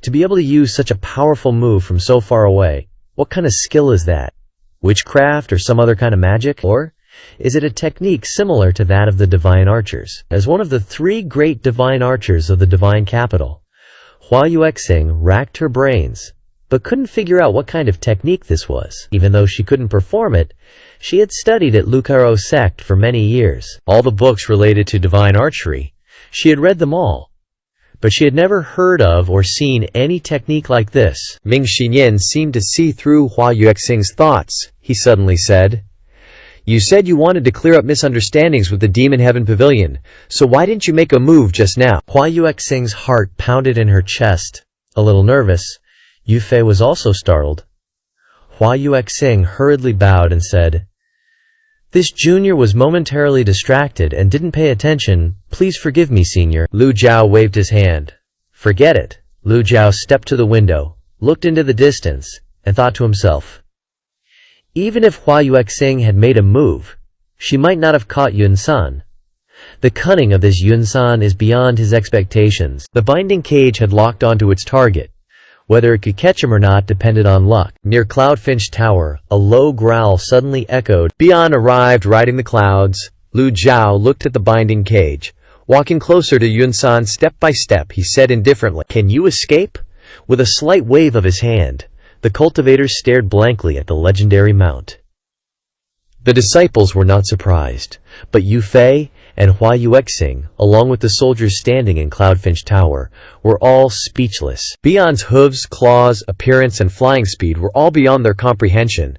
To be able to use such a powerful move from so far away, what kind of skill is that? Witchcraft or some other kind of magic? Or is it a technique similar to that of the divine archers? As one of the 3 great divine archers of the divine capital, Hua Yuexing racked her brains, but couldn't figure out what kind of technique this was. Even though she couldn't perform it, she had studied at Lucaro sect for many years. All the books related to divine archery, she had read them all. But she had never heard of or seen any technique like this. Ming Xinyan seemed to see through Hua Yuexing's thoughts. He suddenly said, "You said you wanted to clear up misunderstandings with the Demon Heaven Pavilion, so why didn't you make a move just now?" Hua Yuexing's heart pounded in her chest. A little nervous, Yu Fei was also startled. Hua Yuexing hurriedly bowed and said, "This junior was momentarily distracted and didn't pay attention. Please forgive me, senior." Lu Jiao waved his hand. Forget it. Lu Jiao stepped to the window, looked into the distance, and thought to himself, even if Hua Yuexing had made a move, she might not have caught Yun San. The cunning of this Yun San is beyond his expectations. The binding cage had locked onto its target. Whether it could catch him or not depended on luck. Near Cloudfinch Tower, a low growl suddenly echoed. Bian arrived riding the clouds. Lu Jiao looked at the binding cage. Walking closer to Yun San step by step, he said indifferently, "Can you escape?" With a slight wave of his hand, the cultivator stared blankly at the legendary mount. The disciples were not surprised, but Yu Fei and Hua Yuexing, along with the soldiers standing in Cloudfinch Tower, were all speechless. Bian's hooves, claws, appearance, and flying speed were all beyond their comprehension.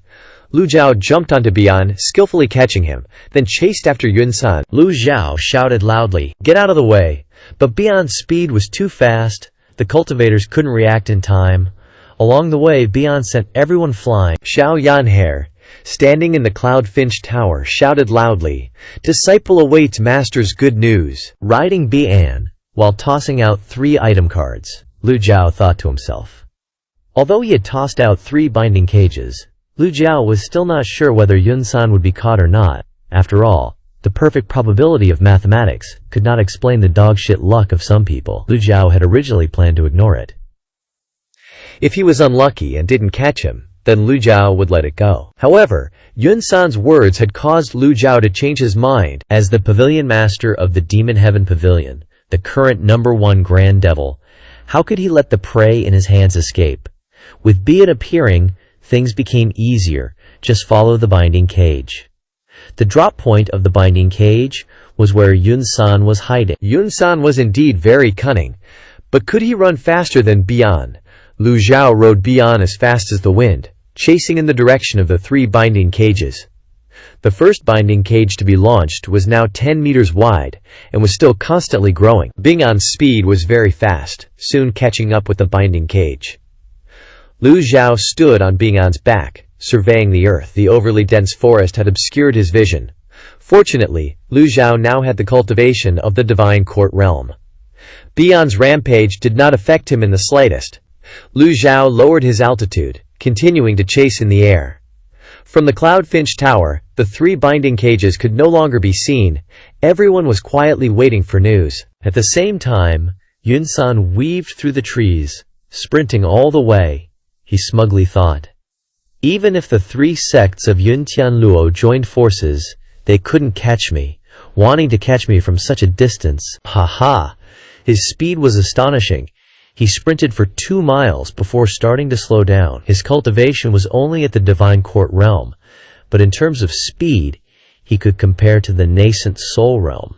Lu Jiao jumped onto Bian, skillfully catching him, then chased after Yun San. Lu Jiao shouted loudly, "Get out of the way!" But Bian's speed was too fast. The cultivators couldn't react in time. Along the way, Bian sent everyone flying. Xiao Yanhair, standing in the Cloudfinch Tower, shouted loudly, "Disciple awaits master's good news." Riding Bian, while tossing out 3 item cards, Lu Jiao thought to himself. Although he had tossed out 3 binding cages, Lu Jiao was still not sure whether Yun San would be caught or not. After all, the perfect probability of mathematics could not explain the dogshit luck of some people. Lu Jiao had originally planned to ignore it. If he was unlucky and didn't catch him, then Lu Jiao would let it go. However, Yun San's words had caused Lu Jiao to change his mind. As the pavilion master of the Demon Heaven Pavilion, the current #1 Grand Devil, how could he let the prey in his hands escape? With Bian appearing, things became easier. Just follow the binding cage. The drop point of the binding cage was where Yun San was hiding. Yun San was indeed very cunning, but could he run faster than Bian? Lu Jiao rode Bian as fast as the wind, chasing in the direction of the 3 binding cages. The first binding cage to be launched was now 10 meters wide and was still constantly growing. Bian's speed was very fast, soon catching up with the binding cage. Lu Jiao stood on Bian's back, surveying the earth. The overly dense forest had obscured his vision. Fortunately, Lu Jiao now had the cultivation of the divine court realm. Bian's rampage did not affect him in the slightest. Lu Jiao lowered his altitude, continuing to chase in the air. From the Cloudfinch Tower, the 3 binding cages could no longer be seen. Everyone was quietly waiting for news. At the same time, Yun San weaved through the trees, sprinting all the way. He smugly thought, even if the 3 sects of Yun Tianluo joined forces, they couldn't catch me, wanting to catch me from such a distance. Ha ha! His speed was astonishing. He sprinted for 2 miles before starting to slow down. His cultivation was only at the divine court realm, but in terms of speed, he could compare to the nascent soul realm.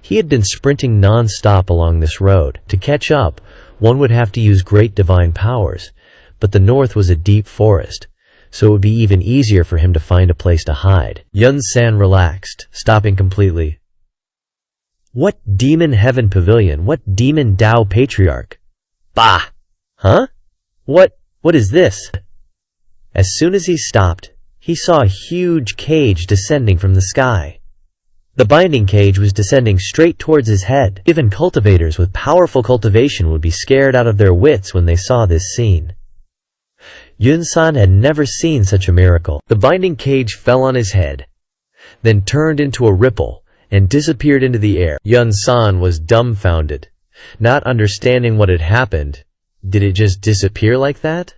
He had been sprinting non-stop along this road. To catch up, one would have to use great divine powers, but the north was a deep forest, so it would be even easier for him to find a place to hide. Yun San relaxed, stopping completely. What Demon Heaven Pavilion? What Demon Dao Patriarch? Bah! Huh? What is this? As soon as he stopped, he saw a huge cage descending from the sky. The binding cage was descending straight towards his head. Even cultivators with powerful cultivation would be scared out of their wits when they saw this scene. Yun-san had never seen such a miracle. The binding cage fell on his head, then turned into a ripple and disappeared into the air. Yun-san was dumbfounded, not understanding what had happened. Did it just disappear like that?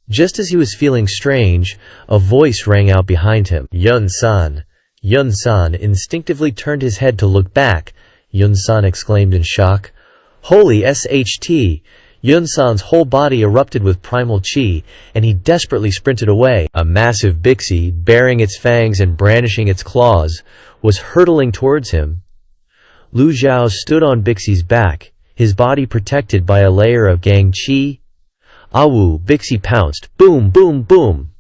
Just as he was feeling strange, a voice rang out behind him. Yun-san. Yun-san instinctively turned his head to look back. Yun-san exclaimed in shock. Holy SHT! Yun-san's whole body erupted with primal chi, and he desperately sprinted away. A massive Bixie, baring its fangs and brandishing its claws, was hurtling towards him. Lu Zhao stood on Bixie's back, his body protected by a layer of gang chi. Awu! Bixie pounced. Boom, boom, boom!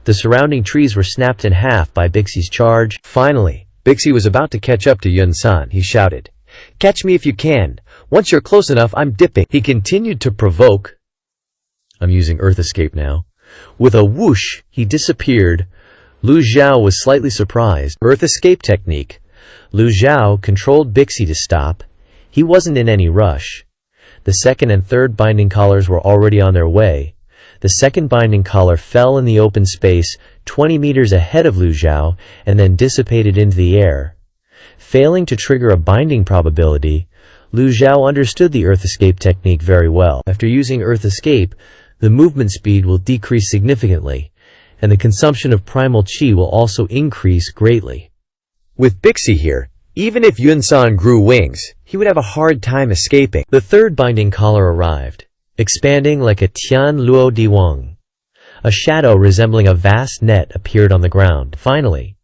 The surrounding trees were snapped in half by Bixie's charge. Finally, Bixie was about to catch up to Yun-san. He shouted, "Catch me if you can! Once you're close enough, I'm dipping." He continued to provoke. I'm using Earth Escape now. With a whoosh, he disappeared. Lu Zhao was slightly surprised. Earth Escape technique. Lu Zhao controlled Bixie to stop. He wasn't in any rush. The second and third binding collars were already on their way. The second binding collar fell in the open space 20 meters ahead of Lu Zhao and then dissipated into the air. Failing to trigger a binding probability, Lu Zhao understood the Earth Escape technique very well. After using Earth Escape, the movement speed will decrease significantly, and the consumption of primal chi will also increase greatly. With Bixie here, even if Yun-san grew wings, he would have a hard time escaping. The third binding collar arrived, expanding like a Tian Luo Diwang. A shadow resembling a vast net appeared on the ground. Finally,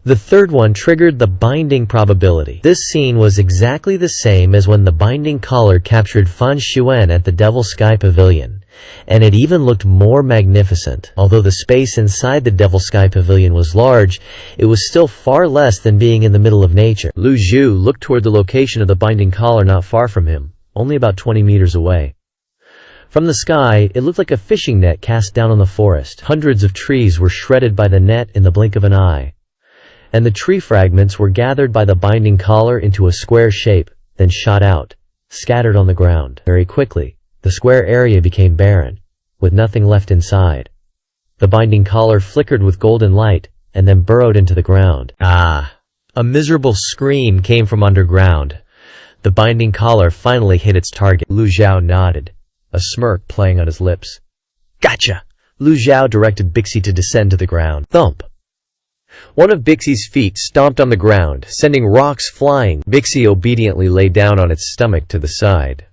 the third one triggered the binding probability. This scene was exactly the same as when the binding collar captured Fan Xuan at the Devil Sky Pavilion, and it even looked more magnificent. Although the space inside the Devil Sky Pavilion was large, it was still far less than being in the middle of nature. Lu Zhu looked toward the location of the binding collar not far from him, only about 20 meters away. From the sky, it looked like a fishing net cast down on the forest. Hundreds of trees were shredded by the net in the blink of an eye, and the tree fragments were gathered by the binding collar into a square shape, then shot out, scattered on the ground. Very quickly, the square area became barren, with nothing left inside. The binding collar flickered with golden light, and then burrowed into the ground. Ah! A miserable scream came from underground. The binding collar finally hit its target. Lu Zhao nodded, a smirk playing on his lips. Gotcha! Lu Zhao directed Bixie to descend to the ground. Thump! One of Bixie's feet stomped on the ground, sending rocks flying. Bixie obediently lay down on its stomach to the side.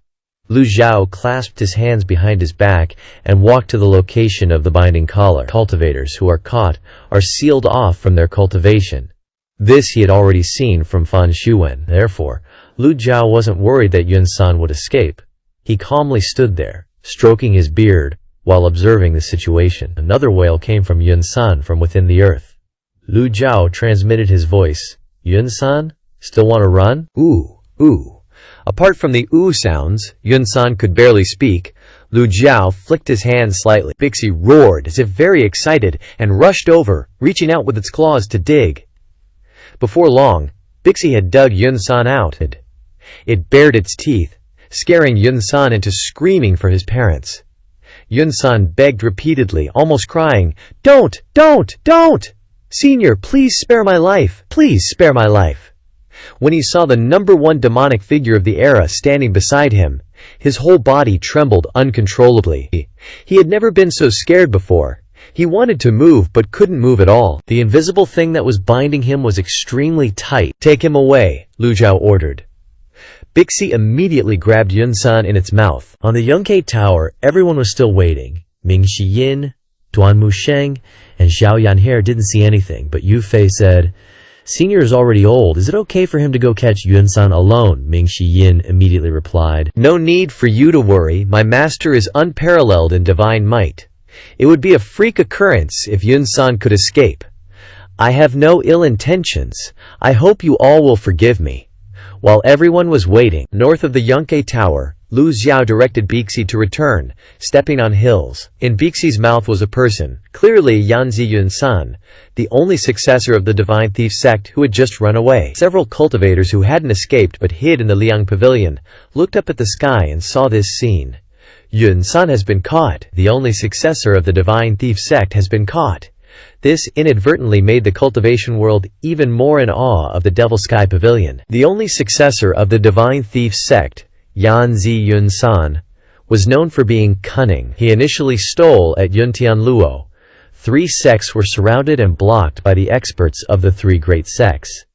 Lu Zhao clasped his hands behind his back and walked to the location of the binding collar. Cultivators who are caught are sealed off from their cultivation. This he had already seen from Fan Xuan. Therefore, Lu Zhao wasn't worried that Yun-san would escape. He calmly stood there, stroking his beard, while observing the situation. Another wail came from Yun-san from within the earth. Lu Zhao transmitted his voice. Yun-san? Still want to run? Ooh, ooh. Apart from the ooh sounds, Yun-san could barely speak. Lu Zhao flicked his hands slightly. Bixie roared as if very excited and rushed over, reaching out with its claws to dig. Before long, Bixie had dug Yun-san out. It bared its teeth, scaring Yun-san into screaming for his parents. Yun-san begged repeatedly, almost crying, "Don't! Don't! Don't! Senior, please spare my life! Please spare my life!" When he saw the #1 demonic figure of the era standing beside him, his whole body trembled uncontrollably. He had never been so scared before. He wanted to move but couldn't move at all. The invisible thing that was binding him was extremely tight. "Take him away," Lu Zhao ordered. Bixie immediately grabbed Yun-san in its mouth. On the Yongke Tower, everyone was still waiting. Ming Shiyin, Duan Musheng, and Xiao Yanhe didn't see anything, but Yu Fei said, "Senior is already old. Is it okay for him to go catch Yun-san alone?" Ming Shiyin immediately replied, "No need for you to worry. My master is unparalleled in divine might. It would be a freak occurrence if Yun-san could escape. I have no ill intentions. I hope you all will forgive me." While everyone was waiting, north of the Yongke Tower, Lu Xiao directed Bixi to return, stepping on hills. In Bixi's mouth was a person, clearly Yanzi Yunsan, the only successor of the divine thief sect who had just run away. Several cultivators who hadn't escaped but hid in the Liang Pavilion looked up at the sky and saw this scene. Yunsan has been caught. The only successor of the divine thief sect has been caught. This inadvertently made the cultivation world even more in awe of the Devil Sky Pavilion. The only successor of the divine thief sect, Yanzi Yunsan, was known for being cunning. He initially stole at Yuntianluo. 3 sects were surrounded and blocked by the experts of the 3 great sects.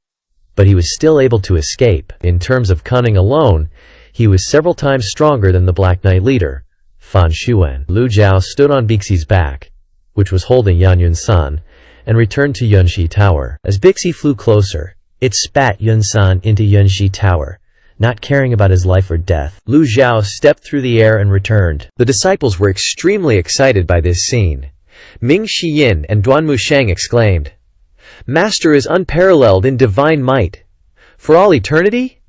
But he was still able to escape. In terms of cunning alone, he was several times stronger than the Black Knight leader, Fan Xuan. Lu Jiao stood on Bixi's back, which was holding Yan Yunsan, and returned to Yunxi Tower. As Bixi flew closer, it spat Yunsan into Yunxi Tower, not caring about his life or death. Lu Xiao stepped through the air and returned. The disciples were extremely excited by this scene. Ming Shiyin and Duan Musheng exclaimed, "Master is unparalleled in divine might. For all eternity?"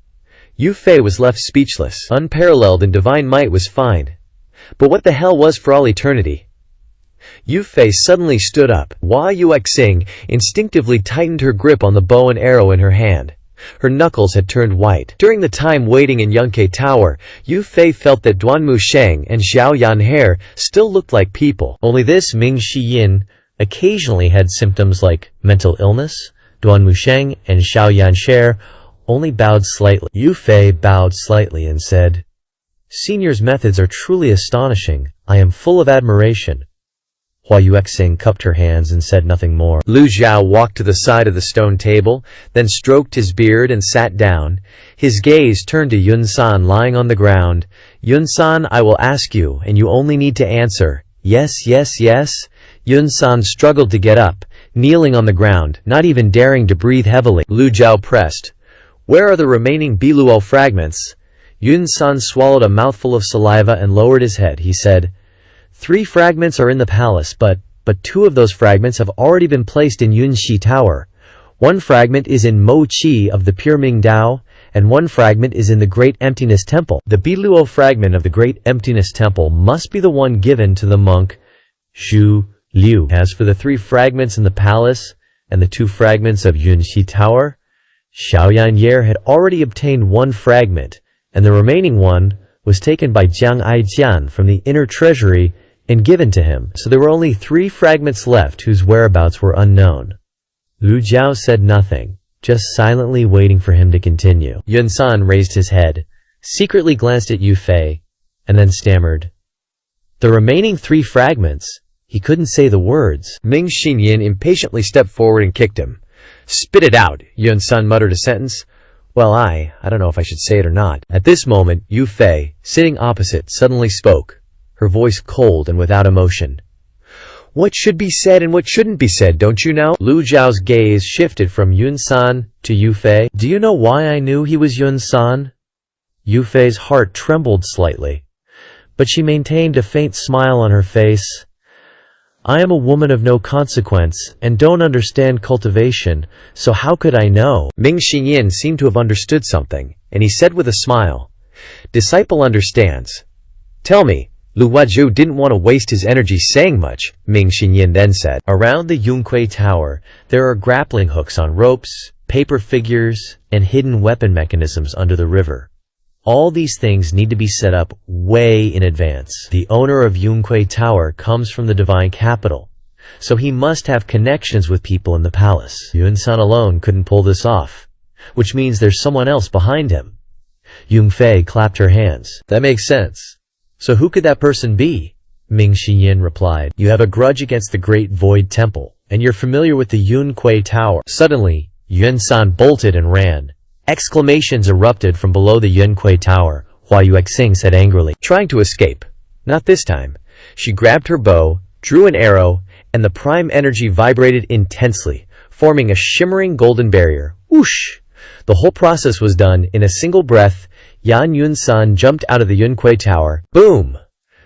Yu Fei was left speechless. Unparalleled in divine might was fine. But what the hell was for all eternity? Yu Fei suddenly stood up. Hua Yuexing instinctively tightened her grip on the bow and arrow in her hand. Her knuckles had turned white. During the time waiting in Yunke Tower, Yu Fei felt that Duan Musheng and Xiao Yanhe still looked like people. Only this Ming Shiyin occasionally had symptoms like mental illness. Duan Musheng and Xiao Yanhe only bowed slightly. Yu Fei bowed slightly and said, "Senior's methods are truly astonishing. I am full of admiration." Hua Yuexing cupped her hands and said nothing more. Lu Xiao walked to the side of the stone table, then stroked his beard and sat down. His gaze turned to Yunsan lying on the ground. "Yunsan, I will ask you, and you only need to answer. Yes, yes, yes." Yunsan struggled to get up, kneeling on the ground, not even daring to breathe heavily. Lu Xiao pressed, "Where are the remaining Biluo fragments?" Yunsan swallowed a mouthful of saliva and lowered his head. He said, 3 fragments are in the palace, but 2 of those fragments have already been placed in Yunxi Tower. 1 fragment is in Mo Qi of the Pure Ming Dao, and 1 fragment is in the Great Emptiness Temple. The Biluo fragment of the Great Emptiness Temple must be the one given to the monk Zhu Liu. As for the 3 fragments in the palace and the 2 fragments of Yunxi Tower, Xiao Yanye had already obtained 1 fragment, and the remaining one was taken by Jiang Aijian from the inner treasury and given to him. So there were only 3 fragments left whose whereabouts were unknown. Lu Jiao said nothing, just silently waiting for him to continue. Yunsan raised his head, secretly glanced at Yu Fei, and then stammered, "The remaining 3 fragments." He couldn't say the words. Ming Xinyin impatiently stepped forward and kicked him. "Spit it out," Yunsan muttered a sentence. Well, I don't know if I should say it or not. At this moment, Yu Fei, sitting opposite, suddenly spoke, her voice cold and without emotion. "What should be said and what shouldn't be said, don't you know?" Lu Zhao's gaze shifted from Yunsan to Yu Fei. "Do you know why I knew he was Yunsan?" Yu Fei's heart trembled slightly, but she maintained a faint smile on her face. "I am a woman of no consequence, and don't understand cultivation, so how could I know?" Ming Xinyin seemed to have understood something, and he said with a smile, "Disciple understands. Tell me, Lu Huazhu didn't want to waste his energy saying much," Ming Xinyin then said. Around the Yunque Tower, there are grappling hooks on ropes, paper figures, and hidden weapon mechanisms under the river. All these things need to be set up way in advance. The owner of Yunque Tower comes from the divine capital, so he must have connections with people in the palace. Yunsan alone couldn't pull this off, which means there's someone else behind him. Yunfei clapped her hands. "That makes sense. So who could that person be?" Ming Xiyin replied. "You have a grudge against the Great Void Temple, and you're familiar with the Yunque Tower." Suddenly, Yunsan bolted and ran. Exclamations erupted from below the Yunque Tower. Hua Yuexing said angrily, "Trying to escape. Not this time." She grabbed her bow, drew an arrow, and the prime energy vibrated intensely, forming a shimmering golden barrier. Whoosh! The whole process was done in a single breath. Yan Yunsan jumped out of the Yunque Tower. Boom!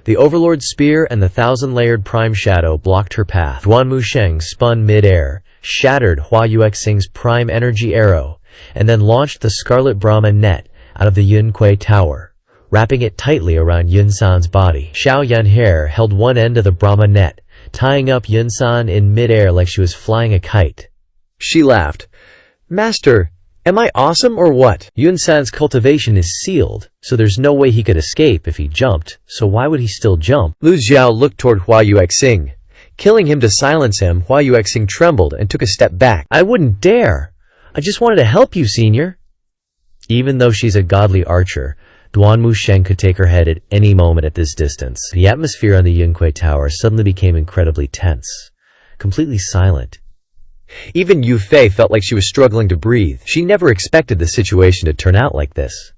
The Overlord Spear and the 1,000-layered prime shadow blocked her path. Duan Musheng spun mid-air, shattered Hua Yuexing's prime energy arrow, and then launched the Scarlet Brahma net out of the Yunque Tower. wrapping it tightly around Yunsan's body. Xiao Yanhe held one end of the Brahma net, tying up Yunsan in midair like she was flying a kite. She laughed. "Master, am I awesome or what?" Yunsan's cultivation is sealed, so there's no way he could escape if he jumped, so why would he still jump? Lu Xiao looked toward Hua Yuexing. Killing him to silence him, Hua Yuexing trembled and took a step back. "I wouldn't dare! I just wanted to help you, senior." Even though she's a godly archer, Duan Musheng could take her head at any moment at this distance. The atmosphere on the Yunque Tower suddenly became incredibly tense, completely silent. Even Yu Fei felt like she was struggling to breathe. She never expected the situation to turn out like this.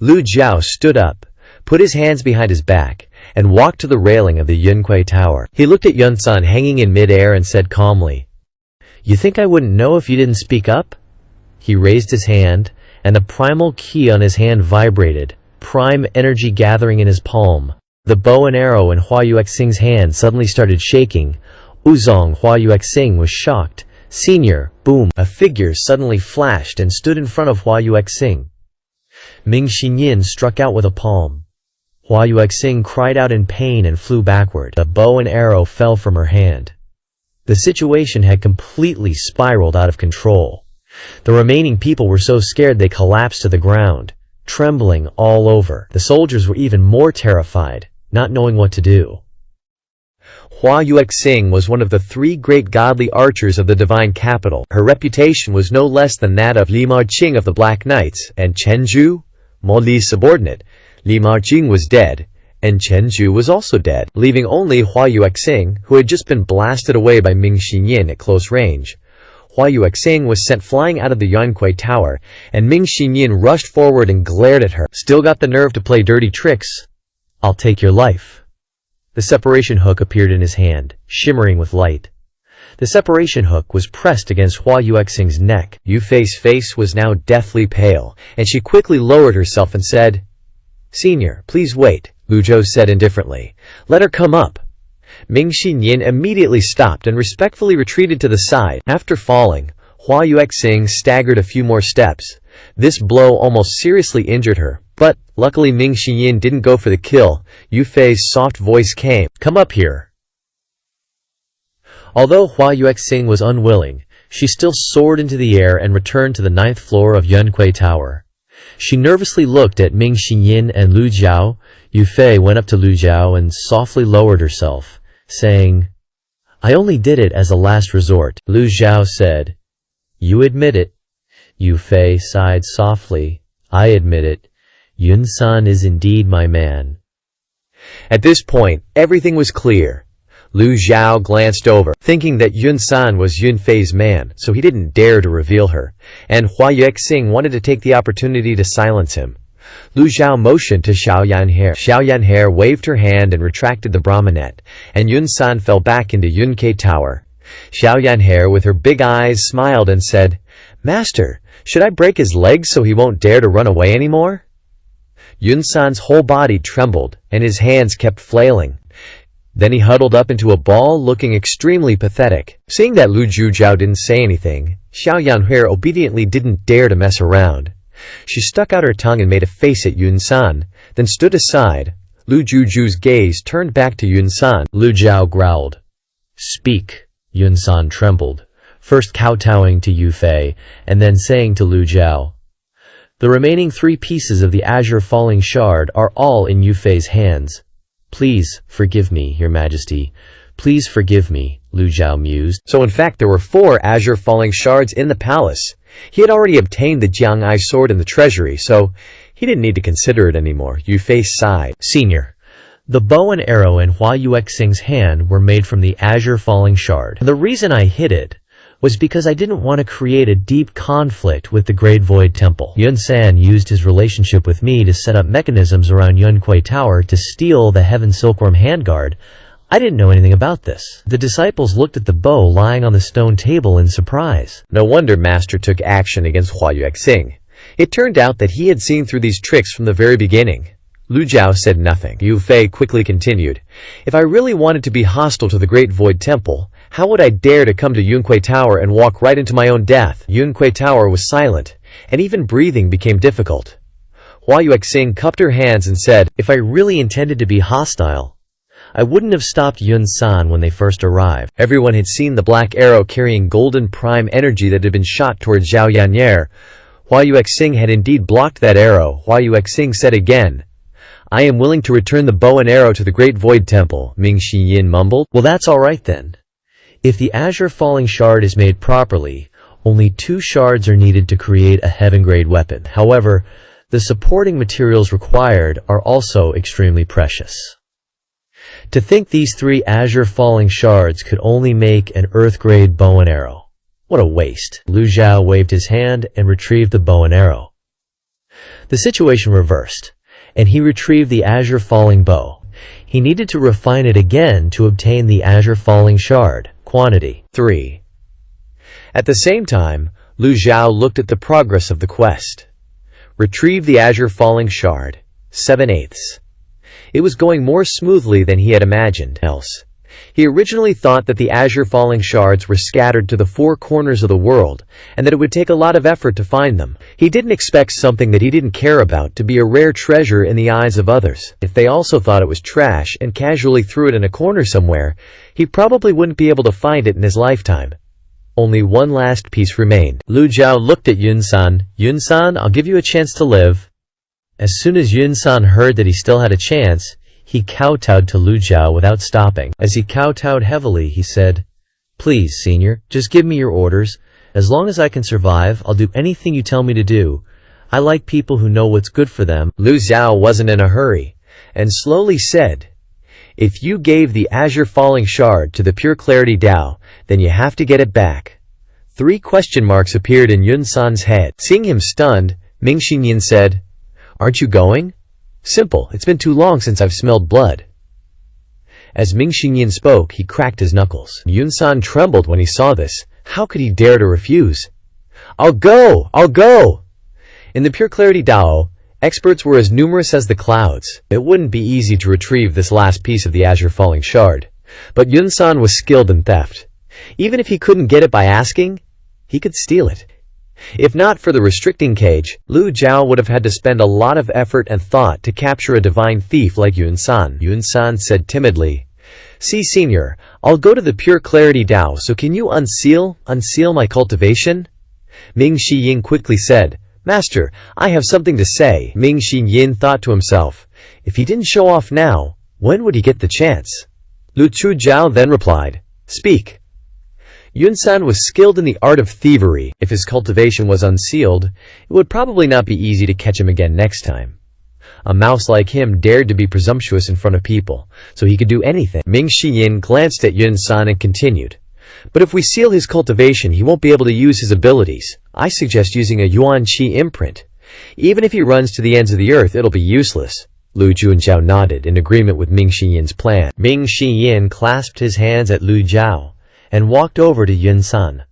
Lu Jiao stood up, put his hands behind his back, and walked to the railing of the Yunque Tower. He looked at Yunsan hanging in midair and said calmly, "You think I wouldn't know if you didn't speak up?" He raised his hand, and the primal key on his hand vibrated, prime energy gathering in his palm. The bow and arrow in Hua Yuexing's hand suddenly started shaking. Uzong Hua Yuexing was shocked. "Senior, boom!" A figure suddenly flashed and stood in front of Hua Yuexing. Ming Xinyin struck out with a palm. Hua Yuexing cried out in pain and flew backward. The bow and arrow fell from her hand. The situation had completely spiraled out of control. The remaining people were so scared they collapsed to the ground, trembling all over. The soldiers were even more terrified, not knowing what to do. Hua Yuexing was one of the 3 great godly archers of the divine capital. Her reputation was no less than that of Li Marqing of the Black Knights, and Chen Zhu, Mo Li's subordinate. Li Marqing was dead, and Chen Zhu was also dead, leaving only Hua Yuexing, who had just been blasted away by Ming Xinyin at close range. Hua Yuexing was sent flying out of the Yunque Tower, and Ming Xinyin rushed forward and glared at her. "Still got the nerve to play dirty tricks? I'll take your life." The separation hook appeared in his hand, shimmering with light. The separation hook was pressed against Hua Yuexing's neck. Yu Fei's face was now deathly pale, and she quickly lowered herself and said, "Senior, please wait," Lu Zhou said indifferently. "Let her come up." Ming Xinyin immediately stopped and respectfully retreated to the side. After falling, Hua Yuexing staggered a few more steps. This blow almost seriously injured her, but luckily Ming Xinyin didn't go for the kill. Yu Fei's soft voice came, "Come up here." Although Hua Yuexing was unwilling, she still soared into the air and returned to the 9th floor of Yunque Tower. She nervously looked at Ming Xinyin and Lu Jiao. Yu Fei went up to Lu Jiao and softly lowered herself, saying, "I only did it as a last resort." Lu Jiao said, "You admit it." Yu Fei sighed softly. "I admit it. Yunsan is indeed my man." At this point, everything was clear. Lu Jiao glanced over, thinking that Yunsan was Yun Fei's man, so he didn't dare to reveal her, and Hua Yuexing wanted to take the opportunity to silence him. Lu Jiao motioned to Xiao Yanhe. Xiao Yanhe waved her hand and retracted the Brahmanet, and Yunsan fell back into Yunque Tower. Xiao Yanhe, with her big eyes, smiled and said, "Master, should I break his legs so he won't dare to run away anymore?" Yunsan's whole body trembled, and his hands kept flailing. Then he huddled up into a ball, looking extremely pathetic. Seeing that Lu Jiao didn't say anything, Xiao Yanhe obediently didn't dare to mess around. She stuck out her tongue and made a face at Yunsan, then stood aside. Lu Jiao's gaze turned back to Yunsan. Lu Jiao growled, "Speak." Yunsan trembled, first kowtowing to Yu Fei, and then saying to Lu Jiao, "The remaining 3 pieces of the azure falling shard are all in Yu Fei's hands. Please forgive me, Your Majesty. Please forgive me," Lu Jiao mused. So in fact there were 4 azure falling shards in the palace. He had already obtained the Jiang'ai sword in the treasury, so he didn't need to consider it anymore. Yu Fei sighed. "Senior, the bow and arrow in Hua Yuexing's hand were made from the azure falling shard. The reason I hid it was because I didn't want to create a deep conflict with the Great Void Temple. Yunsan used his relationship with me to set up mechanisms around Yunque Tower to steal the Heaven Silkworm handguard. I didn't know anything about this." The disciples looked at the bow lying on the stone table in surprise. No wonder Master took action against Hua Yuexing. It turned out that he had seen through these tricks from the very beginning. Lu Jiao said nothing. Yu Fei quickly continued, "If I really wanted to be hostile to the Great Void Temple, how would I dare to come to Yunque Tower and walk right into my own death?" Yunque Tower was silent, and even breathing became difficult. Hua Yuexing cupped her hands and said, If I really intended to be hostile, I wouldn't have stopped Yun-san when they first arrived. Everyone had seen the black arrow carrying golden prime energy that had been shot towards Zhao Yan'er. Hua Yuexing had indeed blocked that arrow. Hua Yuexing said again, I am willing to return the bow and arrow to the Great Void Temple, Ming Yin mumbled. Well, that's alright then. If the Azure Falling Shard is made properly, only 2 shards are needed to create a heaven-grade weapon. However, the supporting materials required are also extremely precious. To think these 3 Azure Falling Shards could only make an Earth-grade bow and arrow. What a waste. Lu Zhao waved his hand and retrieved the bow and arrow. The situation reversed, and he retrieved the Azure Falling Bow. He needed to refine it again to obtain the Azure Falling Shard. Quantity 3. At the same time, Lu Zhao looked at the progress of the quest. Retrieve the Azure Falling Shard. 7/8. It was going more smoothly than he had imagined else. He originally thought that the Azure Falling Shards were scattered to the 4 corners of the world, and that it would take a lot of effort to find them. He didn't expect something that he didn't care about to be a rare treasure in the eyes of others. If they also thought it was trash and casually threw it in a corner somewhere, he probably wouldn't be able to find it in his lifetime. Only one last piece remained. Lu Zhao looked at Yun-san. Yun-san, I'll give you a chance to live. As soon as Yun-san heard that he still had a chance, he kowtowed to Lu Zhao without stopping. As he kowtowed heavily, he said, Please, senior, just give me your orders. As long as I can survive, I'll do anything you tell me to do. I like people who know what's good for them. Lu Zhao wasn't in a hurry, and slowly said, If you gave the Azure Falling Shard to the Pure Clarity Dao, then you have to get it back. 3 question marks appeared in Yun-san's head. Seeing him stunned, Ming Xinyin said, Aren't you going? Simple, it's been too long since I've smelled blood. As Ming Xinyin spoke, he cracked his knuckles. Yun-san trembled when he saw this. How could he dare to refuse? I'll go! I'll go! In the Pure Clarity Dao, experts were as numerous as the clouds. It wouldn't be easy to retrieve this last piece of the Azure Falling Shard. But Yun-san was skilled in theft. Even if he couldn't get it by asking, he could steal it. If not for the restricting cage, Lu Zhao would have had to spend a lot of effort and thought to capture a divine thief like Yun-san. Yun-san said timidly, See, senior, I'll go to the Pure Clarity Dao, so can you unseal my cultivation? Ming Xinyin quickly said, Master, I have something to say. Ming Xinyin thought to himself, if he didn't show off now, when would he get the chance? Lu Zhao then replied, Speak. Yun-san was skilled in the art of thievery. If his cultivation was unsealed, it would probably not be easy to catch him again next time. A mouse like him dared to be presumptuous in front of people, so he could do anything. Ming Xinyin glanced at Yun-san and continued, But if we seal his cultivation, he won't be able to use his abilities. I suggest using a Yuan Qi imprint. Even if he runs to the ends of the earth, it'll be useless. Lu Junzhao nodded in agreement with Ming Xinyin's plan. Ming Xinyin clasped his hands at Lu Zhao and walked over to Yun-san.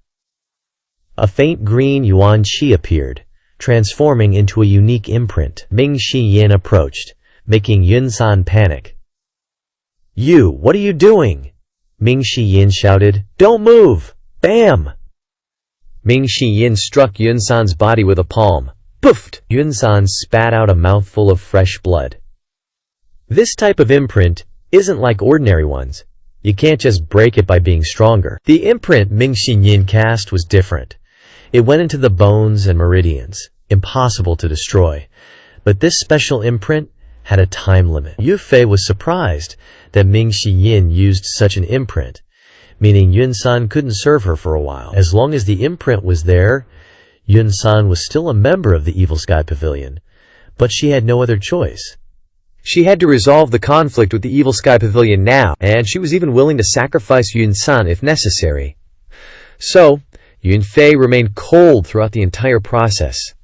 A faint green Yuan Qi appeared, transforming into a unique imprint. Ming Xinyin approached, making Yun-san panic. You, what are you doing? Ming Xinyin shouted. Don't move! Bam! Ming Xinyin struck Yun-san's body with a palm. Poofed! Yun-san spat out a mouthful of fresh blood. This type of imprint isn't like ordinary ones. You can't just break it by being stronger. The imprint Ming Xinyin cast was different. It went into the bones and meridians, impossible to destroy. But this special imprint had a time limit. Yu Fei was surprised that Ming Xinyin used such an imprint, meaning Yun-san couldn't serve her for a while. As long as the imprint was there, Yun-san was still a member of the Evil Sky Pavilion, but she had no other choice. She had to resolve the conflict with the Evil Sky Pavilion now, and she was even willing to sacrifice Yun-san if necessary. So, Yun Fei remained cold throughout the entire process.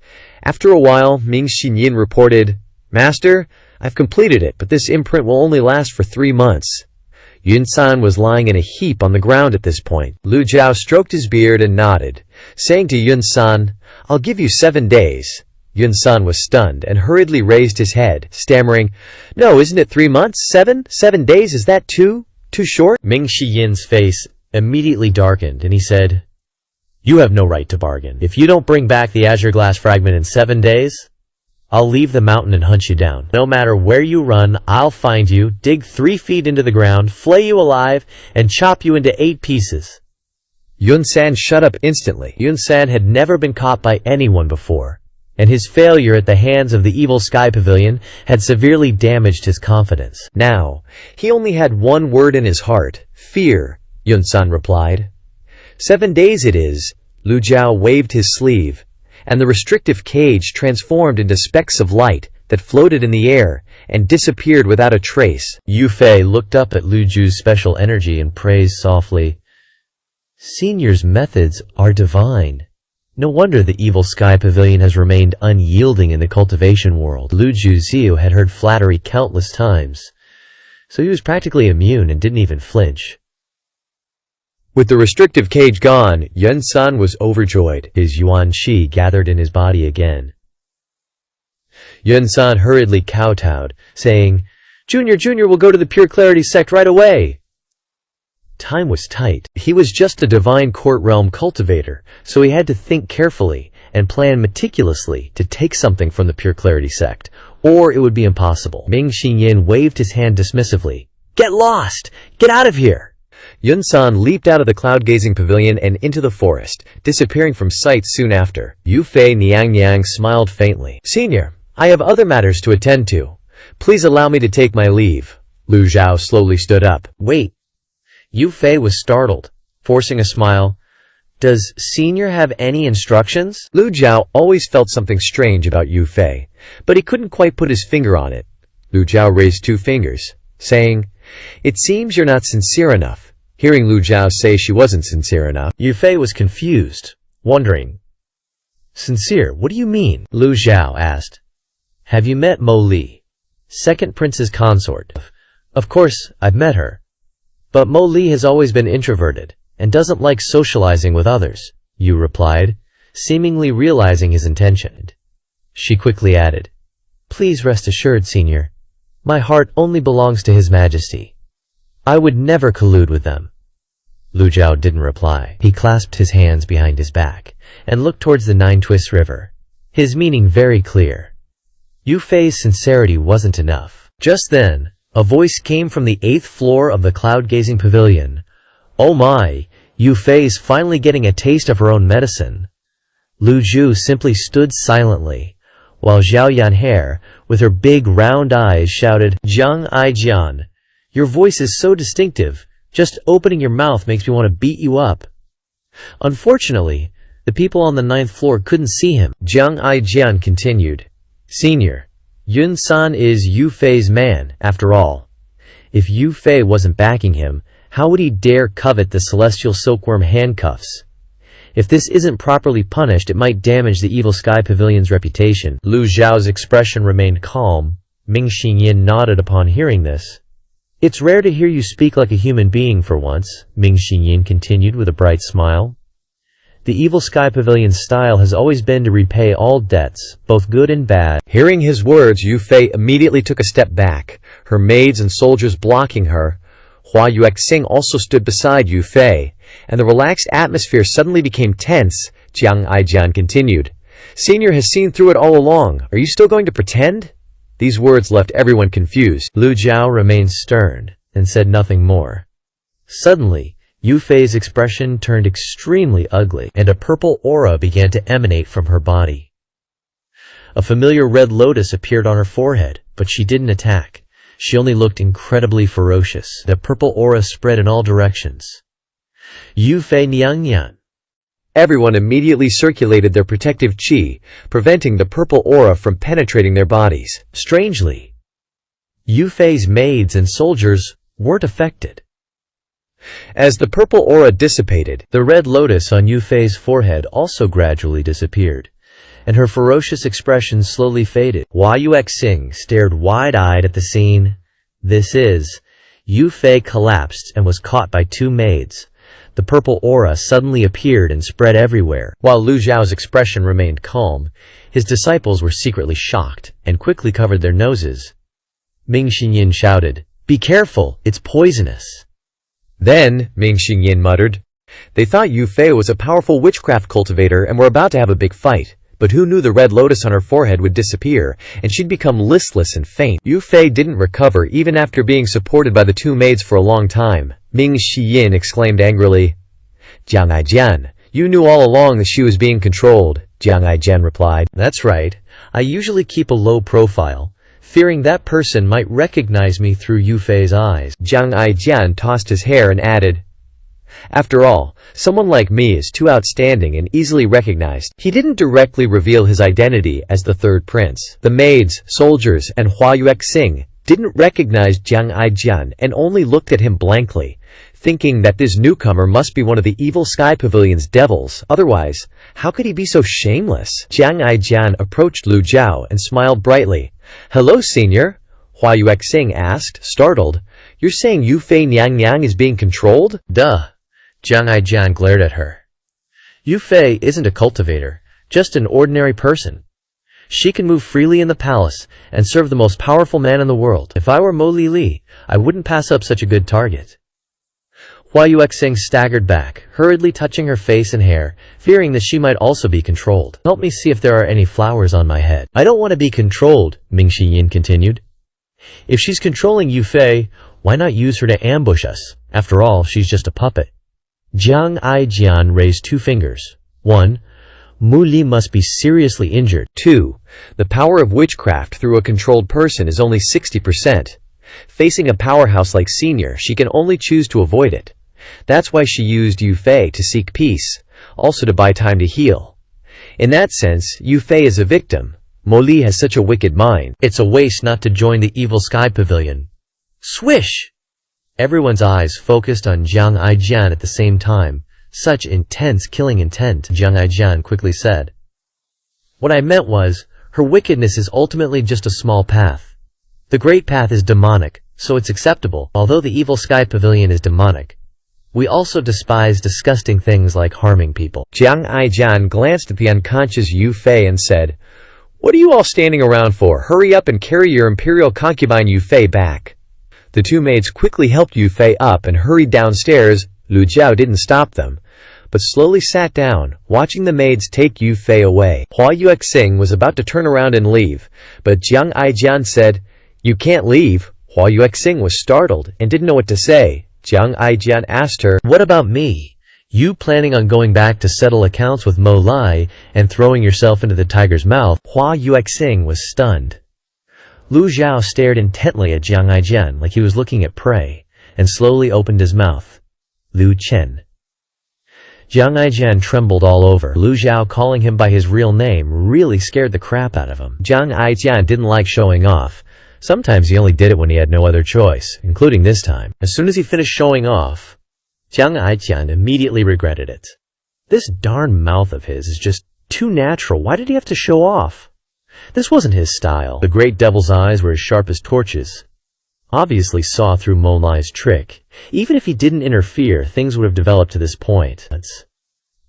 After a while, Ming Xinyin reported, Master, I've completed it, but this imprint will only last for 3 months. Yun-san was lying in a heap on the ground at this point. Lu Zhao stroked his beard and nodded, saying to Yun-san, I'll give you 7 days. Yun-san was stunned and hurriedly raised his head, stammering, No, isn't it 3 months? 7 days, is that too short? Ming Xiyin's face immediately darkened and he said, You have no right to bargain. If you don't bring back the azure glass fragment in 7 days, I'll leave the mountain and hunt you down. No matter where you run, I'll find you, dig 3 feet into the ground, flay you alive, and chop you into 8 pieces. Yun-san shut up instantly. Yun-san had never been caught by anyone before, and his failure at the hands of the evil Sky Pavilion had severely damaged his confidence. Now, he only had one word in his heart: fear, Yun-san replied. 7 days it is. Lu Jiao waved his sleeve, and the restrictive cage transformed into specks of light that floated in the air and disappeared without a trace. Yu Fei looked up at Lu Ju's special energy and praised softly, "Senior's methods are divine. No wonder the evil Sky Pavilion has remained unyielding in the cultivation world." Lu Jiu had heard flattery countless times, so he was practically immune and didn't even flinch. With the restrictive cage gone, Yun-san was overjoyed. His yuan qi gathered in his body again. Yun-san hurriedly kowtowed, saying, Junior, we'll go to the Pure Clarity sect right away." Time was tight. He was just a divine court realm cultivator, so he had to think carefully and plan meticulously to take something from the Pure Clarity sect, or it would be impossible. Ming Xinyan waved his hand dismissively. "Get lost! Get out of here!" Yun-san leaped out of the cloud-gazing pavilion and into the forest, disappearing from sight soon after. Yu Fei Niang smiled faintly. "Senior, I have other matters to attend to. Please allow me to take my leave." Lu Jiao slowly stood up. "Wait." Yu Fei was startled, forcing a smile. "Does Senior have any instructions?" Lu Jiao always felt something strange about Yu Fei, but he couldn't quite put his finger on it. Lu Jiao raised 2 fingers, saying, "It seems you're not sincere enough." Hearing Lu Jiao say she wasn't sincere enough, Yu Fei was confused, wondering. "Sincere, what do you mean?" Lu Jiao asked. "Have you met Mo Li, second prince's consort?" "Of course, I've met her. But Mo Li has always been introverted, and doesn't like socializing with others," Yu replied, seemingly realizing his intention. She quickly added, "Please rest assured, Senior, my heart only belongs to His Majesty. I would never collude with them." Lu Jiao didn't reply. He clasped his hands behind his back and looked towards the 9 Twists River, his meaning very clear. Yu Fei's sincerity wasn't enough. Just then, a voice came from the 8th floor of the cloud-gazing pavilion. "Oh my, Yu Fei's finally getting a taste of her own medicine." Lu Ju simply stood silently, while Zhao Yanhe, with her big round eyes, shouted, "Jiang Aijian, your voice is so distinctive, just opening your mouth makes me want to beat you up." Unfortunately, the people on the 9th floor couldn't see him. Jiang Aijian continued, "Senior, Yun-san is Yu Fei's man, after all. If Yu Fei wasn't backing him, how would he dare covet the celestial silkworm handcuffs? If this isn't properly punished, it might damage the evil Sky Pavilion's reputation." Lu Jiao's expression remained calm. Ming Xinyan nodded upon hearing this. "It's rare to hear you speak like a human being for once," Ming Xinyan continued with a bright smile. "The evil Sky Pavilion's style has always been to repay all debts, both good and bad." Hearing his words, Yu Fei immediately took a step back, her maids and soldiers blocking her. Hua Yuexing also stood beside Yu Fei, and the relaxed atmosphere suddenly became tense. Jiang Aijian continued, "Senior has seen through it all along. Are you still going to pretend?" These words left everyone confused. Lu Jiao remained stern and said nothing more. Suddenly, Yu Fei's expression turned extremely ugly, and a purple aura began to emanate from her body. A familiar red lotus appeared on her forehead, but she didn't attack. She only looked incredibly ferocious. The purple aura spread in all directions. Yu Fei Niangyan. Everyone immediately circulated their protective qi, preventing the purple aura from penetrating their bodies. Strangely, Yu Fei's maids and soldiers weren't affected. As the purple aura dissipated, the red lotus on Yu Fei's forehead also gradually disappeared, and her ferocious expression slowly faded. Hua Yuexing stared wide-eyed at the scene. Yu Fei collapsed and was caught by 2 maids. The purple aura suddenly appeared and spread everywhere. While Lu Jiao's expression remained calm, his disciples were secretly shocked and quickly covered their noses. Ming Xinyan shouted, "Be careful, it's poisonous." Then, Ming Xinyan muttered, "They thought Yu Fei was a powerful witchcraft cultivator and were about to have a big fight. but who knew the red lotus on her forehead would disappear, and she'd become listless and faint. Yu Fei didn't recover even after being supported by the two maids for a long time. Ming Shiyin exclaimed angrily, "Jiang Aijian, you knew all along that she was being controlled." Jiang Aijian replied, "That's right. I usually keep a low profile, fearing that person might recognize me through Yu Fei's eyes." Jiang Aijian tossed his hair and added, "After all, someone like me is too outstanding and easily recognized." He didn't directly reveal his identity as the third prince. The maids, soldiers, and Hua Yuexing didn't recognize Jiang Aijian and only looked at him blankly, thinking that this newcomer must be one of the evil Sky Pavilion's devils. Otherwise, how could he be so shameless? Jiang Aijian approached Lu Jiao and smiled brightly. "Hello, senior," Hua Yuexing asked, startled. "You're saying Yu Fei Niang is being controlled?" "Duh." Jiang Aijian glared at her. "Yu Fei isn't a cultivator, just an ordinary person. She can move freely in the palace and serve the most powerful man in the world. If I were Mo Li, I wouldn't pass up such a good target." Hua Yuexing staggered back, hurriedly touching her face and hair, fearing that she might also be controlled. "Help me see if there are any flowers on my head." "I don't want to be controlled," Ming Shiyin continued. "If she's controlling Yu Fei, why not use her to ambush us? After all, she's just a puppet." Jiang Aijian raised two fingers. 1. Mu Li must be seriously injured. 2. The power of witchcraft through a controlled person is only 60%. Facing a powerhouse like Senior, she can only choose to avoid it. That's why she used Yu Fei to seek peace, also to buy time to heal. In that sense, Yu Fei is a victim. Mo Li has such a wicked mind. It's a waste not to join the evil Sky Pavilion. Swish! Everyone's eyes focused on Jiang Aijian at the same time. Such intense killing intent, Jiang Aijian quickly said. "What I meant was, her wickedness is ultimately just a small path. The great path is demonic, so it's acceptable. Although the evil Sky Pavilion is demonic, we also despise disgusting things like harming people." Jiang Aijian glanced at the unconscious Yu Fei and said, "What are you all standing around for? Hurry up and carry your imperial concubine Yu Fei back." The two maids quickly helped Yu Fei up and hurried downstairs. Lu Jiao didn't stop them, but slowly sat down, watching the maids take Yu Fei away. Hua Yuexing was about to turn around and leave, but Jiang Aijian said, "You can't leave." Hua Yuexing was startled and didn't know what to say. Jiang Aijian asked her, "What about me? You planning on going back to settle accounts with Mo Li and throwing yourself into the tiger's mouth?" Hua Yuexing was stunned. Lu Jiao stared intently at Jiang Aijian like he was looking at prey, and slowly opened his mouth. "Lu Chen." Jiang Aijian trembled all over. Lu Jiao calling him by his real name really scared the crap out of him. Jiang Aijian didn't like showing off. Sometimes he only did it when he had no other choice, including this time. As soon as he finished showing off, Jiang Aijian immediately regretted it. This darn mouth of his is just too natural. Why did he have to show off? This wasn't his style. The great devil's eyes were as sharp as torches. Obviously saw through Mo Li's trick. Even if he didn't interfere, things would have developed to this point.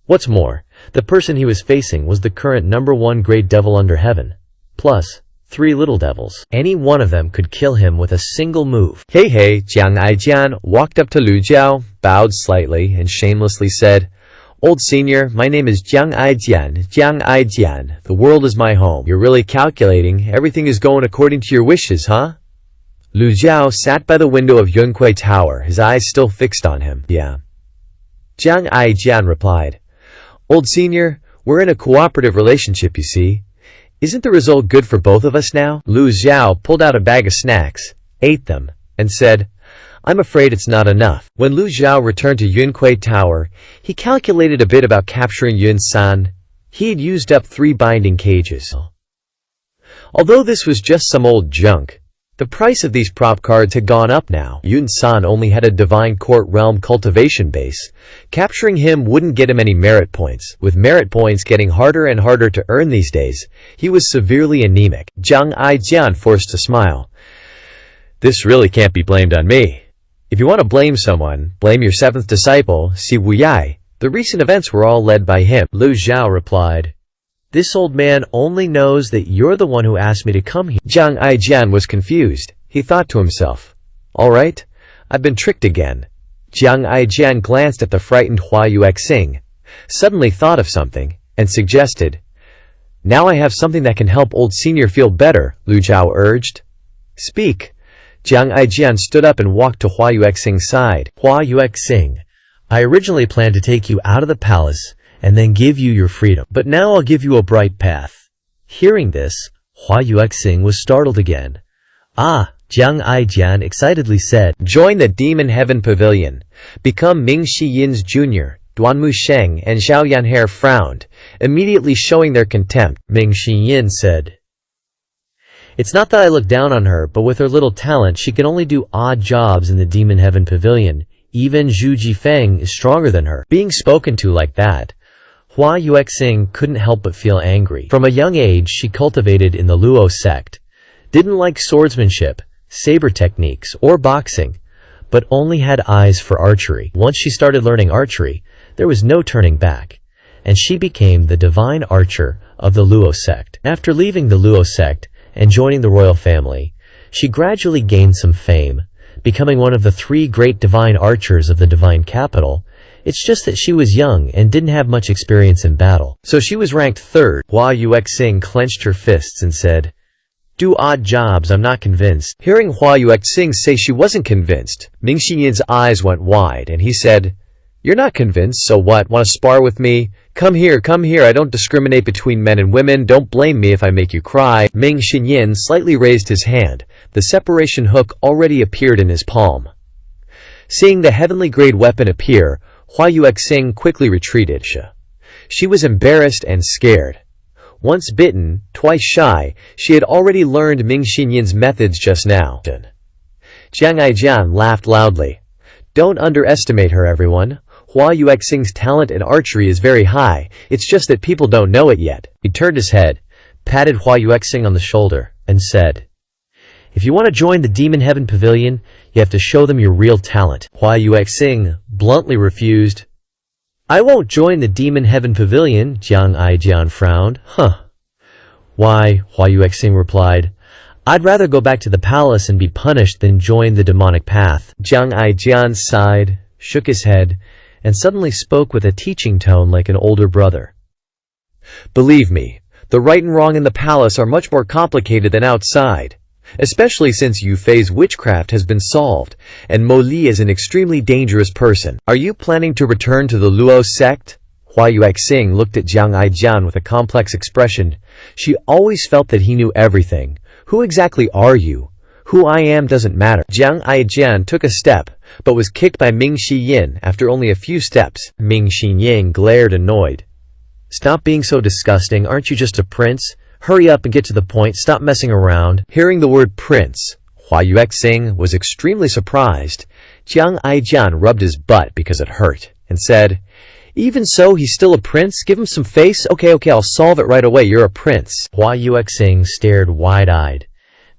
What's more, the person he was facing was the current #1 great devil under heaven, plus 3 little devils. Any one of them could kill him with a single move. Hey, Jiang Aijian walked up to Lu Jiao, bowed slightly, and shamelessly said, "Old senior, my name is Jiang Aijian. Jiang Aijian, the world is my home." "You're really calculating. Everything is going according to your wishes, huh?" Lu Jiao sat by the window of Yunquai Tower, his eyes still fixed on him. "Yeah." Jiang Aijian replied, "Old senior, we're in a cooperative relationship, you see. Isn't the result good for both of us now?" Lu Jiao pulled out a bag of snacks, ate them, and said, "I'm afraid it's not enough." When Lu Jiao returned to Yunquai Tower, he calculated a bit about capturing Yun San. He had used up 3 binding cages. Although this was just some old junk, the price of these prop cards had gone up now. Yun San only had a Divine Court Realm cultivation base. Capturing him wouldn't get him any merit points. With merit points getting harder and harder to earn these days, he was severely anemic. Jiang Aijian forced a smile. "This really can't be blamed on me. If you want to blame someone, blame your 7th disciple, Si Wuyai. The recent events were all led by him." Lu Jiao replied, "This old man only knows that you're the one who asked me to come here." Jiang Aijian was confused. He thought to himself, "All right, I've been tricked again." Jiang Aijian glanced at the frightened Hua Yuexing, suddenly thought of something, and suggested, Now I have something that can help old senior feel better, Lu Zhao urged. Speak. Jiang Aijian stood up and walked to Hua Yuexing's side. Hua Yuexing, I originally planned to take you out of the palace and then give you your freedom, but now I'll give you a bright path. Hearing this, Hua Yuexing was startled again. Ah, Jiang Aijian excitedly said, Join the Demon Heaven Pavilion. Become Ming Shiyin's junior. Duanmu Sheng and Xiao Yanhe frowned, immediately showing their contempt. Ming Shiyin said, It's not that I look down on her, but with her little talent, she can only do odd jobs in the Demon Heaven Pavilion. Even Zhu Jifeng is stronger than her. Being spoken to like that, Hua Yuexing couldn't help but feel angry. From a young age, she cultivated in the Luo sect. Didn't like swordsmanship, saber techniques, or boxing, but only had eyes for archery. Once she started learning archery, there was no turning back, and she became the divine archer of the Luo sect. After leaving the Luo sect and joining the royal family, she gradually gained some fame, becoming one of the 3 great divine archers of the divine capital. It's just that she was young and didn't have much experience in battle. So she was ranked 3rd. Hua Yuexing clenched her fists and said, Do odd jobs, I'm not convinced. Hearing Hua Yuexing say she wasn't convinced, Ming Xiyin's eyes went wide and he said, You're not convinced, so what? Want to spar with me? Come here, I don't discriminate between men and women, don't blame me if I make you cry. Ming Xinyin slightly raised his hand. The separation hook already appeared in his palm. Seeing the heavenly grade weapon appear, Hua Yuexing quickly retreated. She was embarrassed and scared. Once bitten, twice shy, she had already learned Ming Xinyin's methods just now. Jiang Aijian laughed loudly. Don't underestimate her, everyone. Hua Yuexing's talent in archery is very high, it's just that people don't know it yet. He turned his head, patted Hua Yuexing on the shoulder, and said, If you want to join the Demon Heaven Pavilion, you have to show them your real talent. Hua Yuexing bluntly refused. I won't join the Demon Heaven Pavilion, Jiang Aijian frowned. Why, Hua Yuexing replied, I'd rather go back to the palace and be punished than join the demonic path. Jiang Aijian sighed, shook his head, and suddenly spoke with a teaching tone like an older brother. Believe me, the right and wrong in the palace are much more complicated than outside, especially since Yu Fei's witchcraft has been solved, and Mo Li is an extremely dangerous person. Are you planning to return to the Luo sect? Hua Yuexing looked at Jiang Aijian with a complex expression. She always felt that he knew everything. Who exactly are you? Who I am doesn't matter. Jiang Aijian took a step, but was kicked by Ming Xiyin after only a few steps. Ming Xiyin glared annoyed. Stop being so disgusting, aren't you just a prince? Hurry up and get to the point, stop messing around. Hearing the word prince, Hua Yuexing was extremely surprised. Jiang Aijian rubbed his butt because it hurt, and said, Even so, he's still a prince? Give him some face? Okay, I'll solve it right away, you're a prince. Hua Yuexing stared wide-eyed.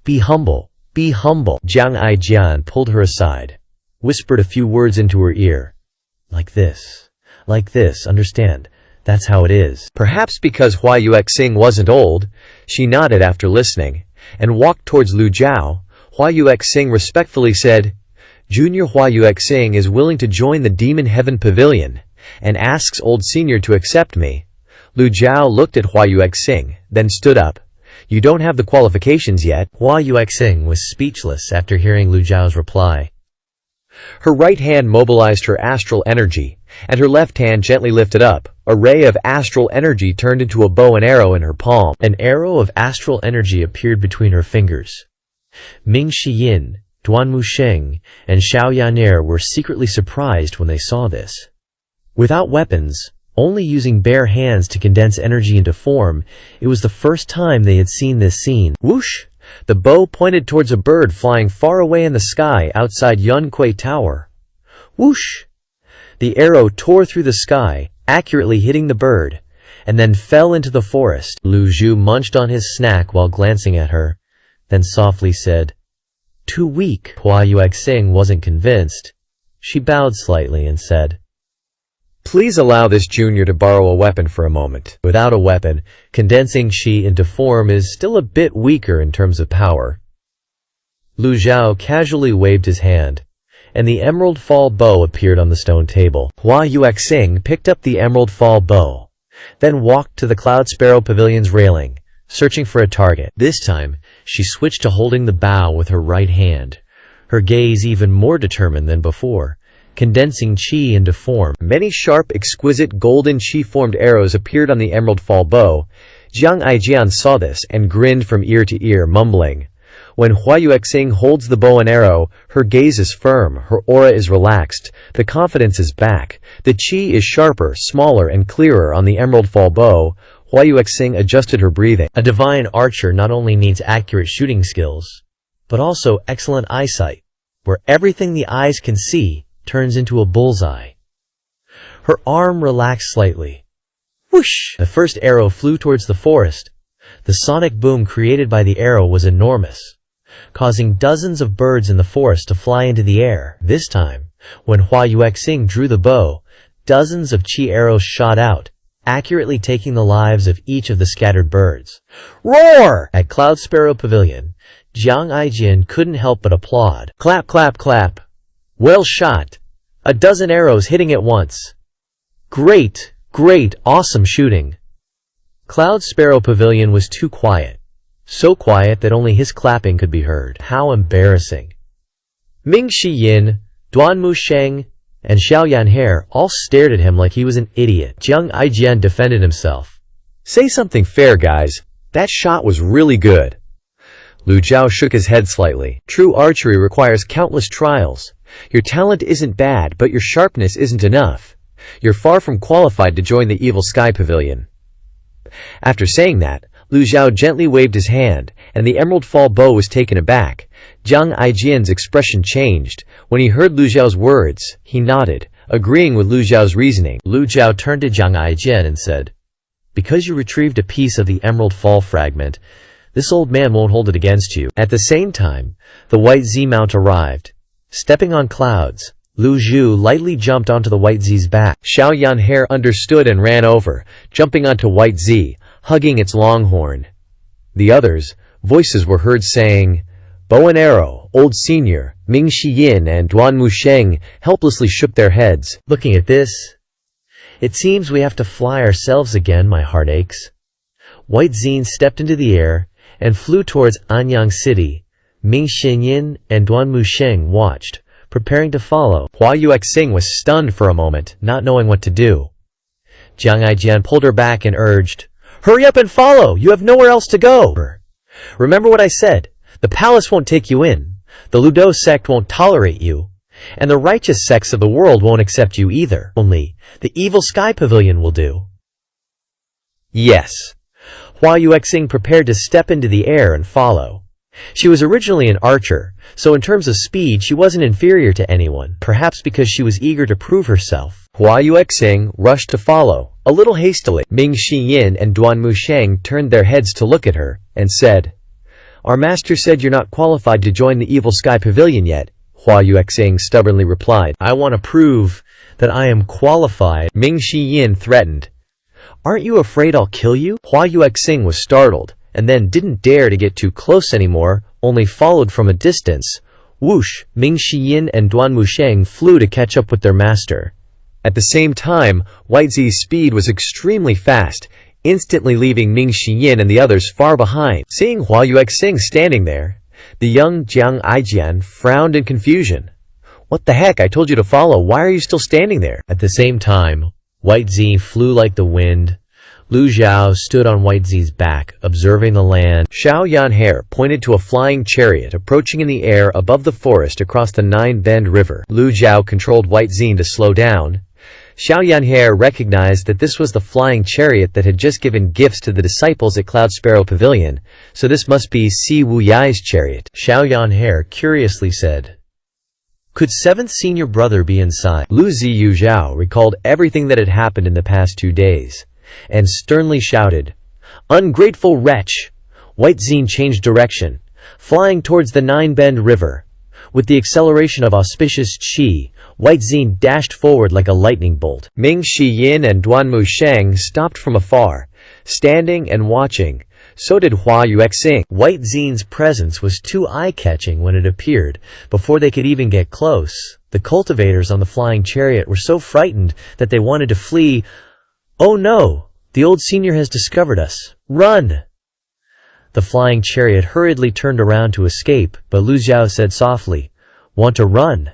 Be humble. Be humble. Jiang Aijian pulled her aside, whispered a few words into her ear. Like this, understand? That's how it is. Perhaps because Hua Yuexing wasn't old, she nodded after listening, and walked towards Lu Zhao. Hua Yuexing respectfully said, Junior Hua Yuexing is willing to join the Demon Heaven Pavilion, and asks old senior to accept me. Lu Zhao looked at Hua Yuexing, then stood up. You don't have the qualifications yet. Hua Yuexing was speechless after hearing Lu Zhao's reply. Her right hand mobilized her astral energy, and her left hand gently lifted up. A ray of astral energy turned into a bow and arrow in her palm. An arrow of astral energy appeared between her fingers. Ming Xiyin, Duanmu Sheng, and Xiao Yan'er were secretly surprised when they saw this. Without weapons, only using bare hands to condense energy into form, it was the first time they had seen this scene. Whoosh! The bow pointed towards a bird flying far away in the sky outside Yunquei Tower. Whoosh! The arrow tore through the sky, accurately hitting the bird, and then fell into the forest. Lu Zhu munched on his snack while glancing at her, then softly said, Too weak. Hua Yuexing wasn't convinced. She bowed slightly and said, Please allow this junior to borrow a weapon for a moment. Without a weapon, condensing Qi into form is still a bit weaker in terms of power. Lu Zhao casually waved his hand, and the emerald fall bow appeared on the stone table. Hua Yuexing picked up the emerald fall bow, then walked to the Cloud Sparrow Pavilion's railing, searching for a target. This time, she switched to holding the bow with her right hand, her gaze even more determined than before, condensing chi into form. Many sharp, exquisite, golden chi-formed arrows appeared on the Emerald Fall bow. Jiang Aijian saw this and grinned from ear to ear, mumbling. When Hua Yuexing holds the bow and arrow, her gaze is firm, her aura is relaxed, the confidence is back. The chi is sharper, smaller, and clearer on the Emerald Fall bow. Hua Yuexing adjusted her breathing. A divine archer not only needs accurate shooting skills, but also excellent eyesight, where everything the eyes can see turns into a bullseye. Her arm relaxed slightly. Whoosh! The first arrow flew towards the forest. The sonic boom created by the arrow was enormous, causing dozens of birds in the forest to fly into the air. This time, when Hua Yuexing drew the bow, dozens of chi arrows shot out, accurately taking the lives of each of the scattered birds. Roar! At Cloud Sparrow Pavilion, Jiang Aijian couldn't help but applaud. Clap, clap, clap. Well shot. A dozen arrows hitting at once. Great, great, awesome shooting. Cloud Sparrow Pavilion was too quiet. So quiet that only his clapping could be heard. How embarrassing. Ming Shiyin, Duan Musheng, and Xiao Yanhe all stared at him like he was an idiot. Jiang Aijian defended himself. Say something fair, guys. That shot was really good. Lu Zhao shook his head slightly. True archery requires countless trials. Your talent isn't bad, but your sharpness isn't enough. You're far from qualified to join the Evil Sky Pavilion. After saying that, Lu Zhao gently waved his hand, and the Emerald Fall bow was taken aback. Jiang Aijian's expression changed. When he heard Lu Zhao's words, he nodded, agreeing with Lu Zhao's reasoning. Lu Zhao turned to Jiang Aijian and said, "Because you retrieved a piece of the Emerald Fall fragment, this old man won't hold it against you." At the same time, the White Z mount arrived. Stepping on clouds, Lu Zhu lightly jumped onto the White Z's back. Xiao Yanhe understood and ran over, jumping onto White Z, hugging its long horn. The others, voices were heard saying, "Bow and arrow." Old Senior, Ming Shiyin, and Duan Musheng helplessly shook their heads. Looking at this, it seems we have to fly ourselves again, my heart aches. White Zine stepped into the air and flew towards Anyang City. Ming Shiyin and Duan Musheng watched, preparing to follow. Hua Yuexing was stunned for a moment, not knowing what to do. Jiang Aijian pulled her back and urged, "Hurry up and follow! You have nowhere else to go! Remember what I said. The palace won't take you in. The Ludo sect won't tolerate you. And the righteous sects of the world won't accept you either. Only the Evil Sky Pavilion will do." Yes. Hua Yuexing prepared to step into the air and follow. She was originally an archer, so in terms of speed she wasn't inferior to anyone, perhaps because she was eager to prove herself. Hua Yuexing rushed to follow, a little hastily. Ming Shiyin and Duan Musheng turned their heads to look at her, and said, "Our master said you're not qualified to join the Evil Sky Pavilion yet." Hua Yuexing stubbornly replied, "I want to prove that I am qualified." Ming Shiyin threatened, "Aren't you afraid I'll kill you?" Hua Yuexing was startled, and then didn't dare to get too close anymore, only followed from a distance. Whoosh! Ming Shiyin and Duan Musheng flew to catch up with their master. At the same time, White Z's speed was extremely fast, instantly leaving Ming Shiyin and the others far behind. Seeing Hua Yuexing standing there, the young Jiang Aijian frowned in confusion. "What the heck? I told you to follow. Why are you still standing there?" At the same time, White Z flew like the wind. Lu Zhao stood on White Z's back, observing the land. Xiao Yanhe pointed to a flying chariot approaching in the air above the forest across the Nine-Bend River. Lu Zhao controlled White Z to slow down. Xiao Yanhe recognized that this was the flying chariot that had just given gifts to the disciples at Cloud Sparrow Pavilion, so this must be Si Wu Yai's chariot. Xiao Yanhe curiously said, "Could seventh senior brother be inside?" Lu Ziyu Zhao recalled everything that had happened in the past 2 days, and sternly shouted, "Ungrateful wretch!" White Zine changed direction, flying towards the Nine-Bend River. With the acceleration of auspicious chi, White Zine dashed forward like a lightning bolt. Ming Shiyin and Duan Musheng stopped from afar, standing and watching. So did Hua Yuexing. White Zine's presence was too eye-catching when it appeared. Before they could even get close, the cultivators on the flying chariot were so frightened that they wanted to flee. "Oh no! The old senior has discovered us. Run! The flying chariot hurriedly turned around to escape, but Lu Xiao said softly, "Want to run?"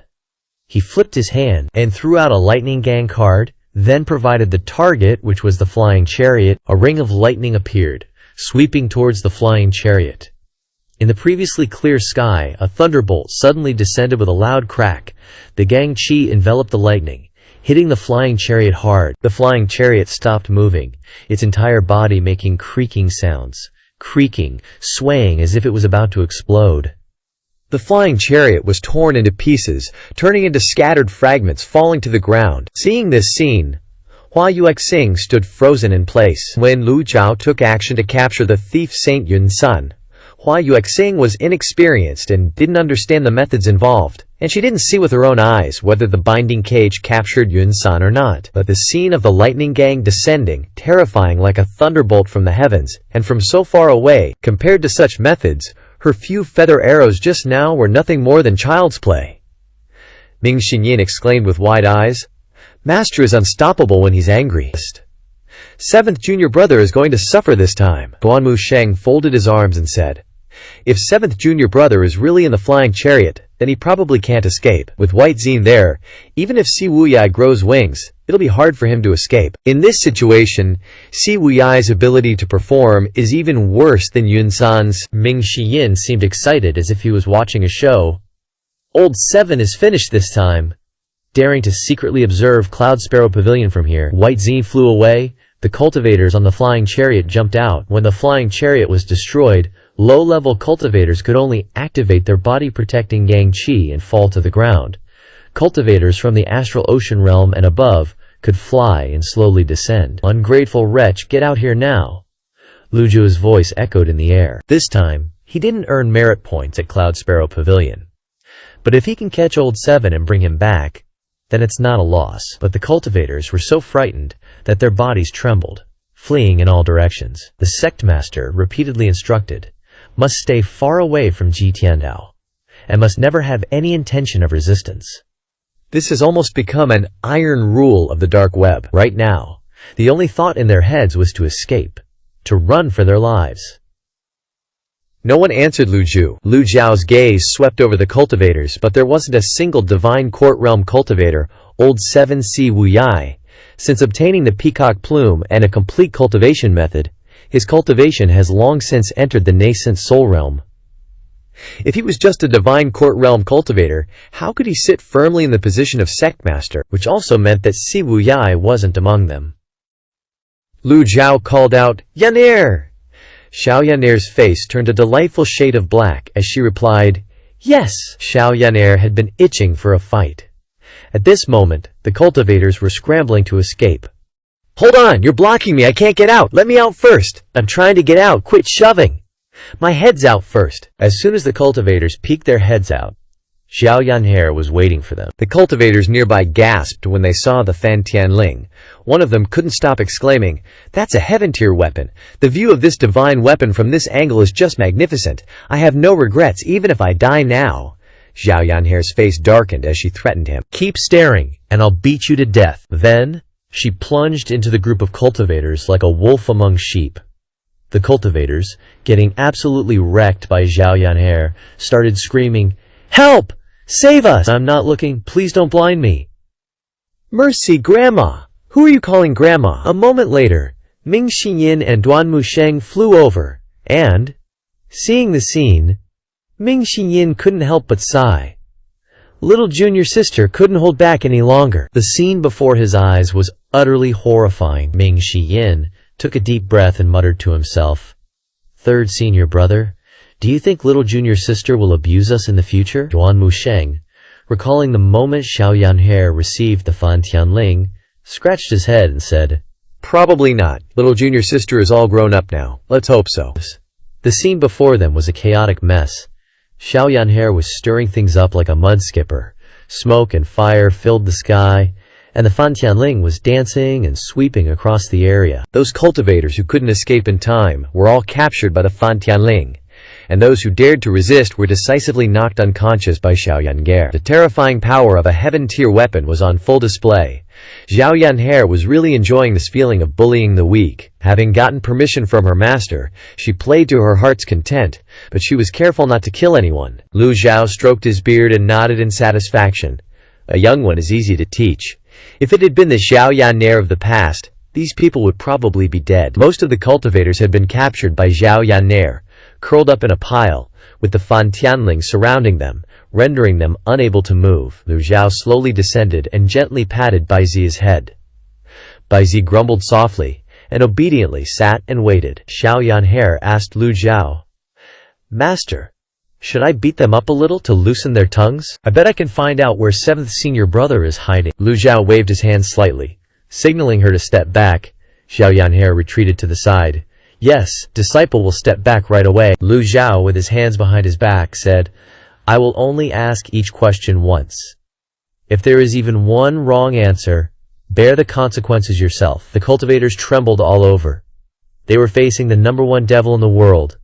He flipped his hand and threw out a lightning gang card, then provided the target, which was the flying chariot. A ring of lightning appeared, sweeping towards the flying chariot. In the previously clear sky, a thunderbolt suddenly descended with a loud crack. The gang chi enveloped the lightning, hitting the flying chariot hard. The flying chariot stopped moving, its entire body making creaking sounds. Creaking, swaying as if it was about to explode. The flying chariot was torn into pieces, turning into scattered fragments falling to the ground. Seeing this scene, Hua Yuexing stood frozen in place. When Lu Zhao took action to capture the thief Saint Yun Sun, Hua Yuexing was inexperienced and didn't understand the methods involved, and she didn't see with her own eyes whether the binding cage captured Yun Sun or not. But the scene of the lightning gang descending, terrifying like a thunderbolt from the heavens, and from so far away, compared to such methods, her few feather arrows just now were nothing more than child's play. Ming Xinyin exclaimed with wide eyes, "Master is unstoppable when he's angry. Seventh junior brother is going to suffer this time." Duanmu Sheng folded his arms and said, "If seventh junior brother is really in the flying chariot, then he probably can't escape. With White Zine there, even if Si Wuyai grows wings, it'll be hard for him to escape. In this situation, Si Wuyai's ability to perform is even worse than Yun San's." Ming Xiyin seemed excited as if he was watching a show. Old Seven is finished this time. Daring to secretly observe Cloud Sparrow Pavilion from here, White Zine flew away. The cultivators on the flying chariot jumped out. When the flying chariot was destroyed, low-level cultivators could only activate their body-protecting gang chi and fall to the ground. Cultivators from the astral ocean realm and above could fly and slowly descend. "Ungrateful wretch, get out here now!" Lu Zhu's voice echoed in the air. This time, he didn't earn merit points at Cloud Sparrow Pavilion. But if he can catch Old Seven and bring him back, then it's not a loss. But the cultivators were so frightened that their bodies trembled, fleeing in all directions. The sect master repeatedly instructed, must stay far away from Ji Tiandao, and must never have any intention of resistance. This has almost become an iron rule of the dark web. Right now, the only thought in their heads was to escape, to run for their lives. No one answered Lu Zhu. Lu Zhao's gaze swept over the cultivators, but there wasn't a single divine court realm cultivator, Old Seven Si Wuyai. Since obtaining the peacock plume and a complete cultivation method, his cultivation has long since entered the nascent soul realm. If he was just a divine court realm cultivator, how could he sit firmly in the position of sect master, which also meant that Si Wuyai wasn't among them? Lu Zhao called out, "Yan'er!" Xiao Yan'er's face turned a delightful shade of black as she replied, "Yes." Xiao Yan'er had been itching for a fight. At this moment, the cultivators were scrambling to escape. "Hold on, you're blocking me, I can't get out, let me out first. I'm trying to get out, quit shoving. My head's out first." As soon as the cultivators peeked their heads out, Xiao Yan'er was waiting for them. The cultivators nearby gasped when they saw the Fan Tianling. One of them couldn't stop exclaiming, "That's a heaven-tier weapon. The view of this divine weapon from this angle is just magnificent. I have no regrets even if I die now." Xiao Yan'er's face darkened as she threatened him. "Keep staring, and I'll beat you to death." Then, she plunged into the group of cultivators like a wolf among sheep. The cultivators, getting absolutely wrecked by Xiao Yan'er, started screaming, "Help! Save us! I'm not looking, please don't blind me." "Mercy, Grandma! Who are you calling Grandma?" A moment later, Ming Xinyin and Duanmu Sheng flew over, and, seeing the scene, Ming Xinyin couldn't help but sigh. Little junior sister couldn't hold back any longer. The scene before his eyes was utterly horrifying. Ming Xinyin took a deep breath and muttered to himself, "Third senior brother, do you think little junior sister will abuse us in the future?" Duanmu Sheng, recalling the moment Xiao Yan'er received the Fan Tianling, scratched his head and said, "Probably not. Little junior sister is all grown up now. Let's hope so." The scene before them was a chaotic mess. Xiao Yan'er was stirring things up like a mud skipper. Smoke and fire filled the sky, and the Fan Tianling was dancing and sweeping across the area. Those cultivators who couldn't escape in time were all captured by the Fan Tianling, and those who dared to resist were decisively knocked unconscious by Xiao Yan'er. The terrifying power of a heaven-tier weapon was on full display. Xiao Yan'er was really enjoying this feeling of bullying the weak. Having gotten permission from her master, she played to her heart's content, but she was careful not to kill anyone. Lu Zhao stroked his beard and nodded in satisfaction. A young one is easy to teach. If it had been the Xiao Yan'er of the past, these people would probably be dead. Most of the cultivators had been captured by Xiao Yan'er, curled up in a pile, with the Fan Tianling surrounding them, rendering them unable to move. Lu Zhao slowly descended and gently patted Bai Zi's head. Bai Zi grumbled softly, and obediently sat and waited. Xiao Yan'er asked Lu Zhao, "Master, should I beat them up a little to loosen their tongues? I bet I can find out where 7th senior brother is hiding." Lu Zhao waved his hand slightly, signaling her to step back. Xiao Yan'er retreated to the side. "Yes, disciple will step back right away." Lu Zhao, with his hands behind his back, said, "I will only ask each question once. If there is even one wrong answer, bear the consequences yourself." The cultivators trembled all over. They were facing the #1 devil in the world,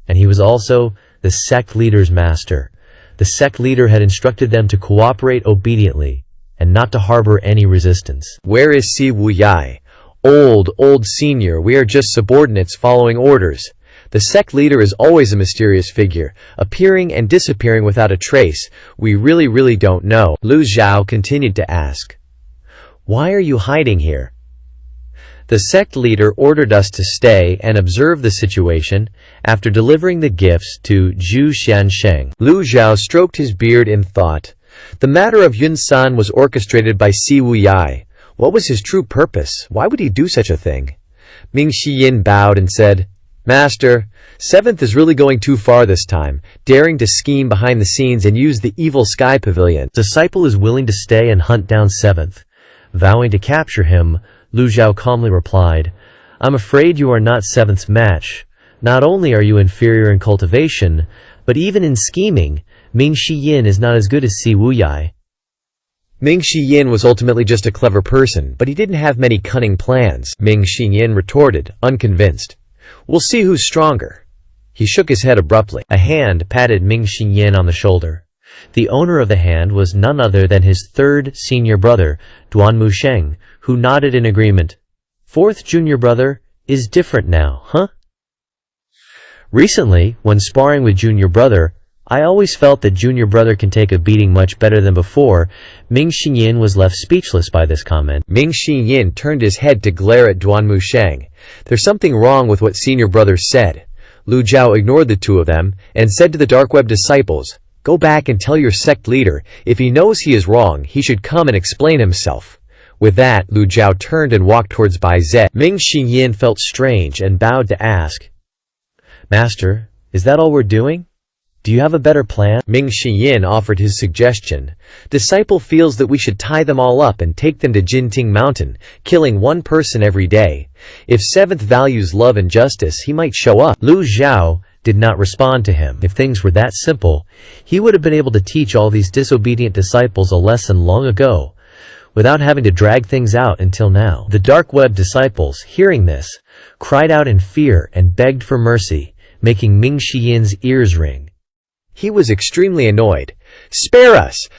and he was also the sect leader's master. The sect leader had instructed them to cooperate obediently and not to harbor any resistance. "Where is Si Wuyai? Old senior, we are just subordinates following orders." The sect leader is always a mysterious figure, appearing and disappearing without a trace. We really don't know. Lu Zhao continued to ask, "Why are you hiding here?" The sect leader ordered us to stay and observe the situation after delivering the gifts to Zhu Xiansheng. Lu Zhao stroked his beard in thought. The matter of Yun San was orchestrated by Si Wuyai. What was his true purpose? Why would he do such a thing? Ming Shiyin bowed and said, "Master, 7th is really going too far this time, daring to scheme behind the scenes and use the evil sky pavilion." Disciple is willing to stay and hunt down 7th. Vowing to capture him, Lu Zhao calmly replied, "I'm afraid you are not 7th's match. Not only are you inferior in cultivation, but even in scheming, Ming Shiyin is not as good as Si Wuyai." Ming Shiyin was ultimately just a clever person, but he didn't have many cunning plans. Ming Shiyin retorted, unconvinced. "We'll see who's stronger." He shook his head abruptly. A hand patted Ming Shiyin on the shoulder. The owner of the hand was none other than his 3rd senior brother, Duan Musheng, who nodded in agreement. "4th junior brother is different now, huh?" Recently, when sparring with junior brother, I always felt that junior brother can take a beating much better than before. Ming Shiyin was left speechless by this comment. Ming Shiyin turned his head to glare at Duan Musheng. There's something wrong with what senior brother said. Lu Zhao ignored the two of them and said to the dark web disciples, "Go back and tell your sect leader, if he knows he is wrong, he should come and explain himself." With that, Lu Zhao turned and walked towards Bai Zi. Ming Shiyin felt strange and bowed to ask, "Master, is that all we're doing? Do you have a better plan?" Ming Shiyin offered his suggestion. "Disciple feels that we should tie them all up and take them to Jinting Mountain, killing one person every day. If 7th values love and justice, he might show up." Lu Zhao did not respond to him. If things were that simple, he would have been able to teach all these disobedient disciples a lesson long ago, without having to drag things out until now. The dark web disciples, hearing this, cried out in fear and begged for mercy, making Ming Shiyin's ears ring. He was extremely annoyed. "Spare us!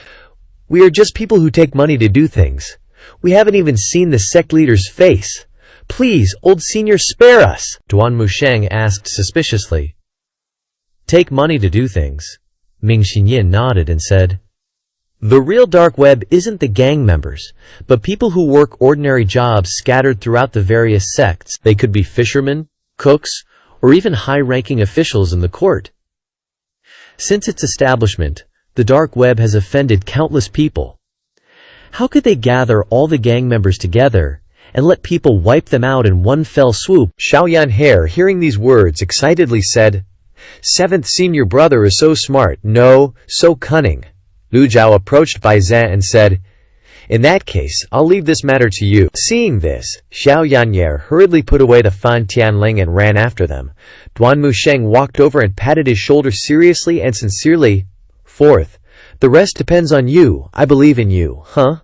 We are just people who take money to do things. We haven't even seen the sect leader's face. Please, old senior, spare us!" Duan Musheng asked suspiciously. "Take money to do things?" Ming Shiyin nodded and said, "The real dark web isn't the gang members, but people who work ordinary jobs scattered throughout the various sects. They could be fishermen, cooks, or even high-ranking officials in the court. Since its establishment, the dark web has offended countless people. How could they gather all the gang members together and let people wipe them out in one fell swoop?" Xiao Yan'er, hearing these words, excitedly said, "7th senior brother is so smart, no, so cunning." Lu Zhao approached Bai Zi and said, "In that case, I'll leave this matter to you." Seeing this, Xiao Yan'er hurriedly put away the Fan Tianling and ran after them. Duan Musheng walked over and patted his shoulder seriously and sincerely. "4th, the rest depends on you. I believe in you, huh?"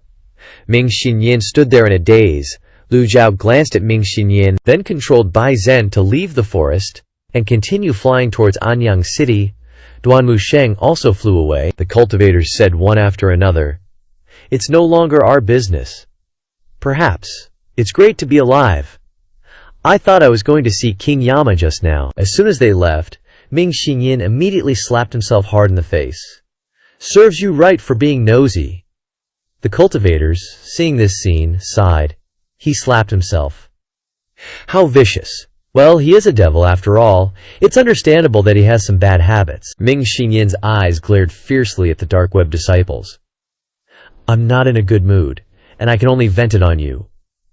Ming Shiyin stood there in a daze. Lu Zhao glanced at Ming Shiyin, then controlled Bai Zen to leave the forest and continue flying towards Anyang City. Duanmu Sheng also flew away. The cultivators said one after another, "It's no longer our business. Perhaps. It's great to be alive. I thought I was going to see King Yama just now." As soon as they left, Ming Xinyin immediately slapped himself hard in the face. "Serves you right for being nosy." The cultivators, seeing this scene, sighed. He slapped himself. How vicious. Well, he is a devil after all. It's understandable that he has some bad habits. Ming Xinyin's eyes glared fiercely at the dark web disciples. "I'm not in a good mood, and I can only vent it on you."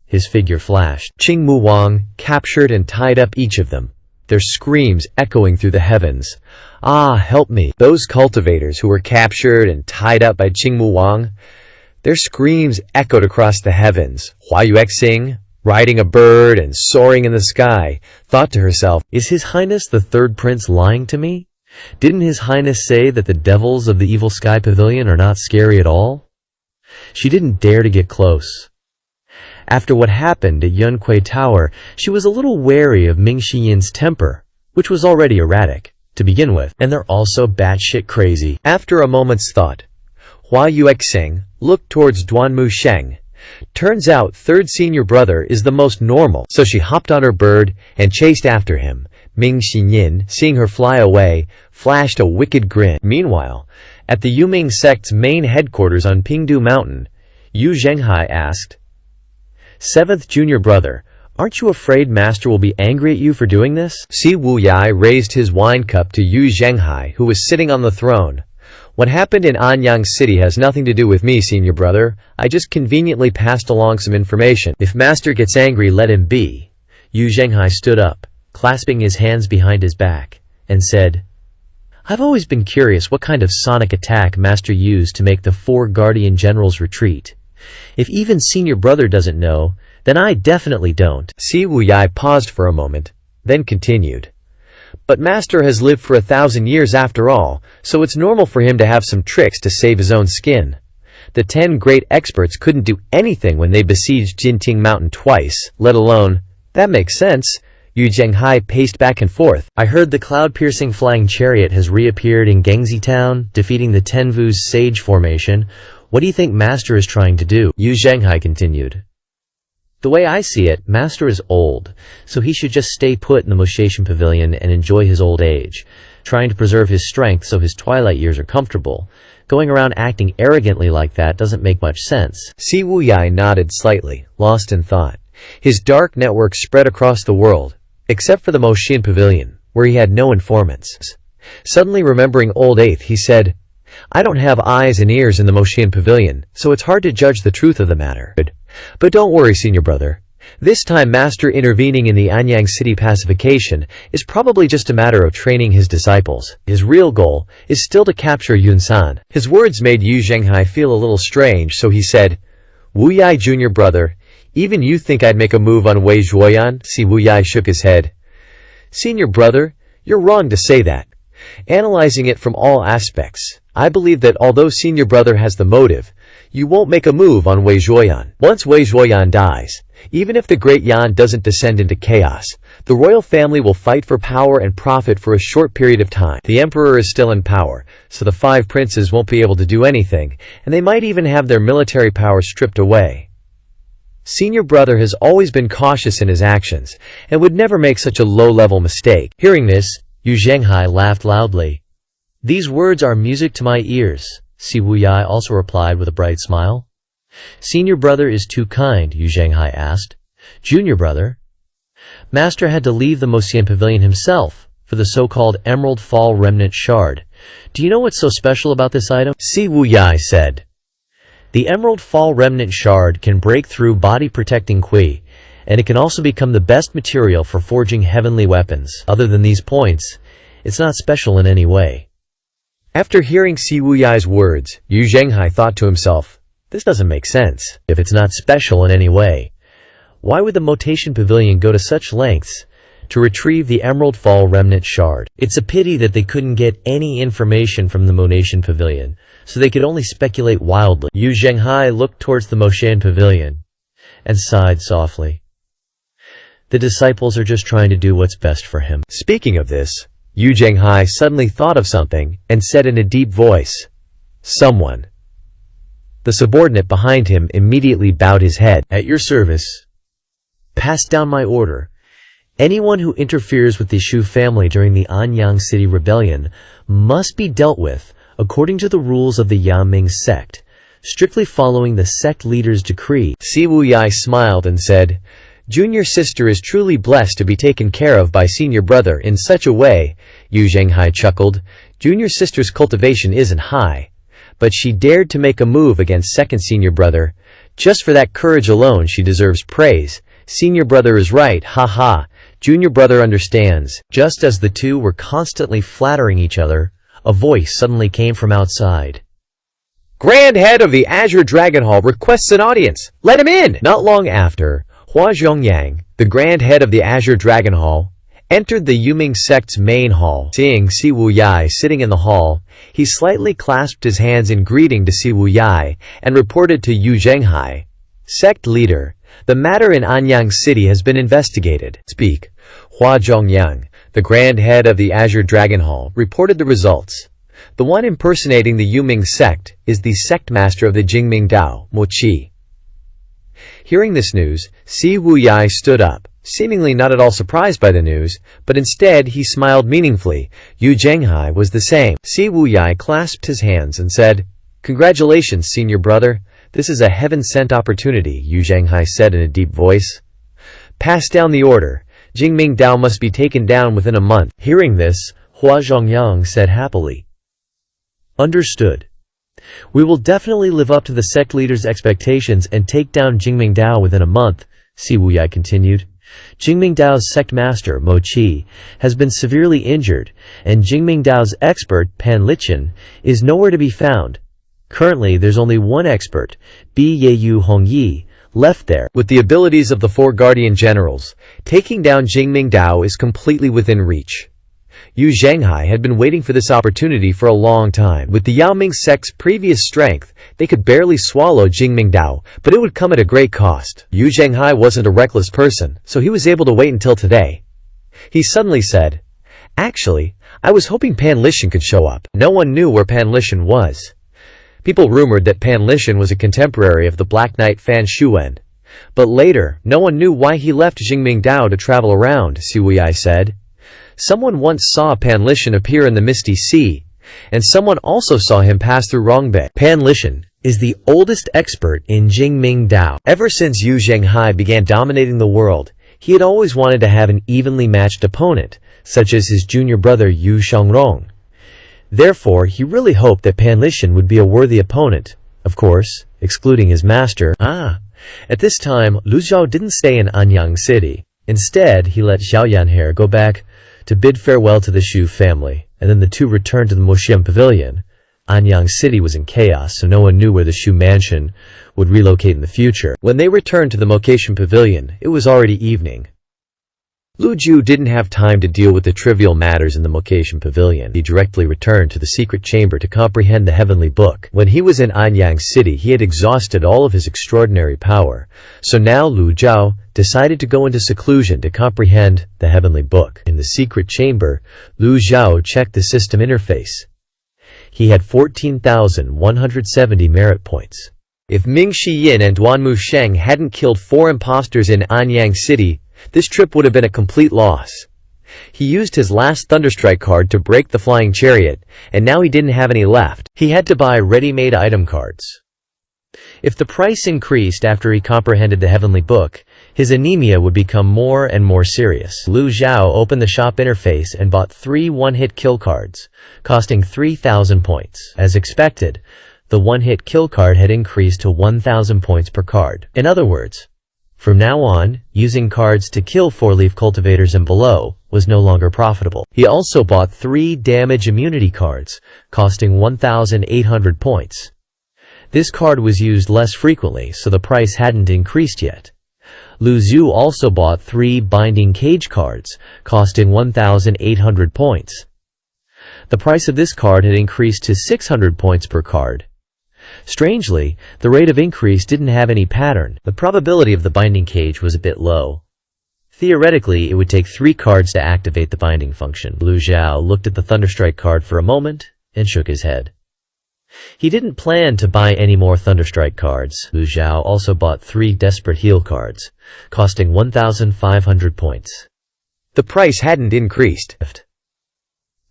His figure flashed. Qing Mu Wang captured and tied up each of them, their screams echoing through the heavens. "Ah, help me." Those cultivators who were captured and tied up by Qing Mu Wang, their screams echoed across the heavens. Awakens, riding a bird and soaring in the sky, thought to herself, "Is His Highness the Third Prince lying to me? Didn't His Highness say that the devils of the evil sky pavilion are not scary at all?" She didn't dare to get close. After what happened at Yunquai Tower, she was a little wary of Ming Xinyin's temper, which was already erratic, to begin with, and they're also batshit crazy. After a moment's thought, Hua Yuexing looked towards Duanmu Sheng. Turns out third senior brother is the most normal, so she hopped on her bird and chased after him. Ming Xinyin, seeing her fly away, flashed a wicked grin. Meanwhile, at the Yuming sect's main headquarters on Pingdu Mountain, Yu Zhenghai asked, "Seventh junior brother, aren't you afraid Master will be angry at you for doing this?" Si Wuyai raised his wine cup to Yu Zhenghai, who was sitting on the throne. "What happened in Anyang City has nothing to do with me, senior brother. I just conveniently passed along some information. If Master gets angry, let him be." Yu Zhenghai stood up, clasping his hands behind his back, and said, "I've always been curious what kind of sonic attack Master used to make the 4 Guardian Generals retreat. If even senior brother doesn't know, then I definitely don't." Si Wuyai paused for a moment, then continued, "But Master has lived for 1,000 years after all, so it's normal for him to have some tricks to save his own skin. The 10 great experts couldn't do anything when they besieged Jinting Mountain twice, let alone..." "That makes sense." Yu Zhenghai paced back and forth. "I heard the cloud-piercing flying chariot has reappeared in Gengzi Town, defeating the Tenvu's Sage Formation. What do you think Master is trying to do?" Yu Zhenghai continued. "The way I see it, Master is old, so he should just stay put in the Moshaitian Pavilion and enjoy his old age, trying to preserve his strength so his twilight years are comfortable. Going around acting arrogantly like that doesn't make much sense." Si Wuyai nodded slightly, lost in thought. His dark network spread across the world, except for the Moshian Pavilion, where he had no informants. Suddenly remembering Old Eighth, he said, "I don't have eyes and ears in the Moshian Pavilion, so it's hard to judge the truth of the matter. But don't worry, senior brother. This time Master intervening in the Anyang City pacification is probably just a matter of training his disciples. His real goal is still to capture Yunsan." His words made Yu Zhenghai feel a little strange, so he said, "Wuyai junior brother, even you think I'd make a move on Wei Zhuoyan?" Si Wuyai shook his head. "Senior brother, you're wrong to say that. Analyzing it from all aspects, I believe that although senior brother has the motive, you won't make a move on Wei Zhuoyan. Once Wei Zhuoyan dies, even if the Great Yan doesn't descend into chaos, the royal family will fight for power and profit for a short period of time. The emperor is still in power, so the 5 princes won't be able to do anything, and they might even have their military power stripped away. Senior brother has always been cautious in his actions, and would never make such a low-level mistake." Hearing this, Yu Zhenghai laughed loudly. "These words are music to my ears," Si Wuyai also replied with a bright smile. "Senior brother is too kind," Yu Zhenghai asked. "Junior brother?" Master had to leave the Moshian Pavilion himself for the so-called Emerald Fall Remnant Shard. "Do you know what's so special about this item?" Si Wuyai said. "The Emerald Fall Remnant Shard can break through body-protecting Qi, and it can also become the best material for forging heavenly weapons. Other than these points, it's not special in any way." After hearing Si Wuyai's words, Yu Zhenghai thought to himself, "This doesn't make sense. If it's not special in any way, why would the Moshaitian Pavilion go to such lengths to retrieve the Emerald Fall Remnant Shard? It's a pity that they couldn't get any information from the Moshaitian Pavilion, so they could only speculate wildly." Yu Zhenghai looked towards the Moshaitian Pavilion and sighed softly. The disciples are just trying to do what's best for him. Speaking of this, Yu Zhenghai suddenly thought of something and said in a deep voice, "Someone." The subordinate behind him immediately bowed his head. "At your service. Pass down my order. Anyone who interferes with the Shu family during the Anyang City Rebellion must be dealt with according to the rules of the Yaming sect, strictly following the sect leader's decree." Si Wuyai smiled and said, "Junior sister is truly blessed to be taken care of by senior brother in such a way." Yu Zhenghai chuckled. "Junior sister's cultivation isn't high, but she dared to make a move against second senior brother. Just for that courage alone she deserves praise. Senior brother is right, ha ha. Junior brother understands." Just as the two were constantly flattering each other, a voice suddenly came from outside. "Grand head of the Azure Dragon Hall requests an audience. Let him in!" Not long after, Hua Zhongyang, the grand head of the Azure Dragon Hall, entered the Yuming sect's main hall. Seeing Si Wuyai sitting in the hall, he slightly clasped his hands in greeting to Si Wuyai and reported to Yu Zhenghai, "Sect leader, the matter in Anyang City has been investigated." Speak. Hua Zhongyang, the grand head of the Azure Dragon Hall, reported the results. The one impersonating the Yuming sect is the sect master of the Jingming Dao, Mochi. Hearing this news, Si Wuyai stood up, seemingly not at all surprised by the news, but instead he smiled meaningfully. Yu Zhenghai was the same. Si Wuyai clasped his hands and said, "Congratulations, senior brother. This is a heaven-sent opportunity," Yu Zhenghai said in a deep voice. "Pass down the order. Jingming Dao must be taken down within a month." Hearing this, Hua Zhongyang said happily, "Understood. We will definitely live up to the sect leader's expectations and take down Jingming Dao within a month." Si Wuyai continued. "Jingming Dao's sect master, Mochi, has been severely injured, and Jingming Dao's expert, Pan Lichen, is nowhere to be found. Currently, there's only one expert, Bi-Ye-Yu Hongyi, left there. With the abilities of the four guardian generals, taking down Jingming Dao is completely within reach." Yu Zhenghai had been waiting for this opportunity for a long time. With the Yaoming sect's previous strength, they could barely swallow Jingming Dao, but it would come at a great cost. Yu Zhenghai wasn't a reckless person, so he was able to wait until today. He suddenly said, "Actually, I was hoping Pan Lichen could show up." No one knew where Pan Lichen was. People rumored that Pan Lichen was a contemporary of the Black Knight Fan Shuwen. But later, no one knew why he left Jingming Dao to travel around, Si Wuyai said. "Someone once saw Pan Lichen appear in the Misty Sea, and someone also saw him pass through Rongbei." Pan Lichen is the oldest expert in Jingming Dao. Ever since Yu Zhenghai began dominating the world, he had always wanted to have an evenly matched opponent, such as his junior brother Yu Shangrong. Therefore, he really hoped that Pan Lichen would be a worthy opponent, of course, excluding his master. At this time, Lu Zhao didn't stay in Anyang City. Instead, he let Xiao Yanhe go back to bid farewell to the Shu family, and then the two returned to the Moxian Pavilion. Anyang City was in chaos, so no one knew where the Shu mansion would relocate in the future. When they returned to the Moxian Pavilion, it was already evening. Lu Ju didn't have time to deal with the trivial matters in the Moxian Pavilion. He directly returned to the secret chamber to comprehend the heavenly book. When he was in Anyang City, he had exhausted all of his extraordinary power, so now Lu Zhao decided to go into seclusion to comprehend the heavenly book. In the secret chamber, Lu Zhao checked the system interface. He had 14,170 merit points. If Ming Shiyin and Duanmu Sheng hadn't killed 4 imposters in Anyang City, this trip would have been a complete loss. He used his last Thunderstrike card to break the flying chariot, and now he didn't have any left. He had to buy ready-made item cards. If the price increased after he comprehended the heavenly book, his anemia would become more and more serious. Lu Zhao opened the shop interface and bought 3 one-hit kill cards, costing 3,000 points. As expected, the one-hit kill card had increased to 1,000 points per card. In other words, from now on, using cards to kill 4-leaf cultivators and below was no longer profitable. He also bought 3 damage immunity cards, costing 1,800 points. This card was used less frequently, so the price hadn't increased yet. Lu Zhu also bought 3 binding cage cards, costing 1,800 points. The price of this card had increased to 600 points per card. Strangely, the rate of increase didn't have any pattern. The probability of the binding cage was a bit low. Theoretically, it would take 3 cards to activate the binding function. Lu Xiao looked at the Thunderstrike card for a moment and shook his head. He didn't plan to buy any more Thunderstrike cards. Lu Xiao also bought 3 Desperate Heal cards, costing 1,500 points. The price hadn't increased.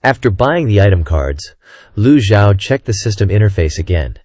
After buying the item cards, Lu Xiao checked the system interface again.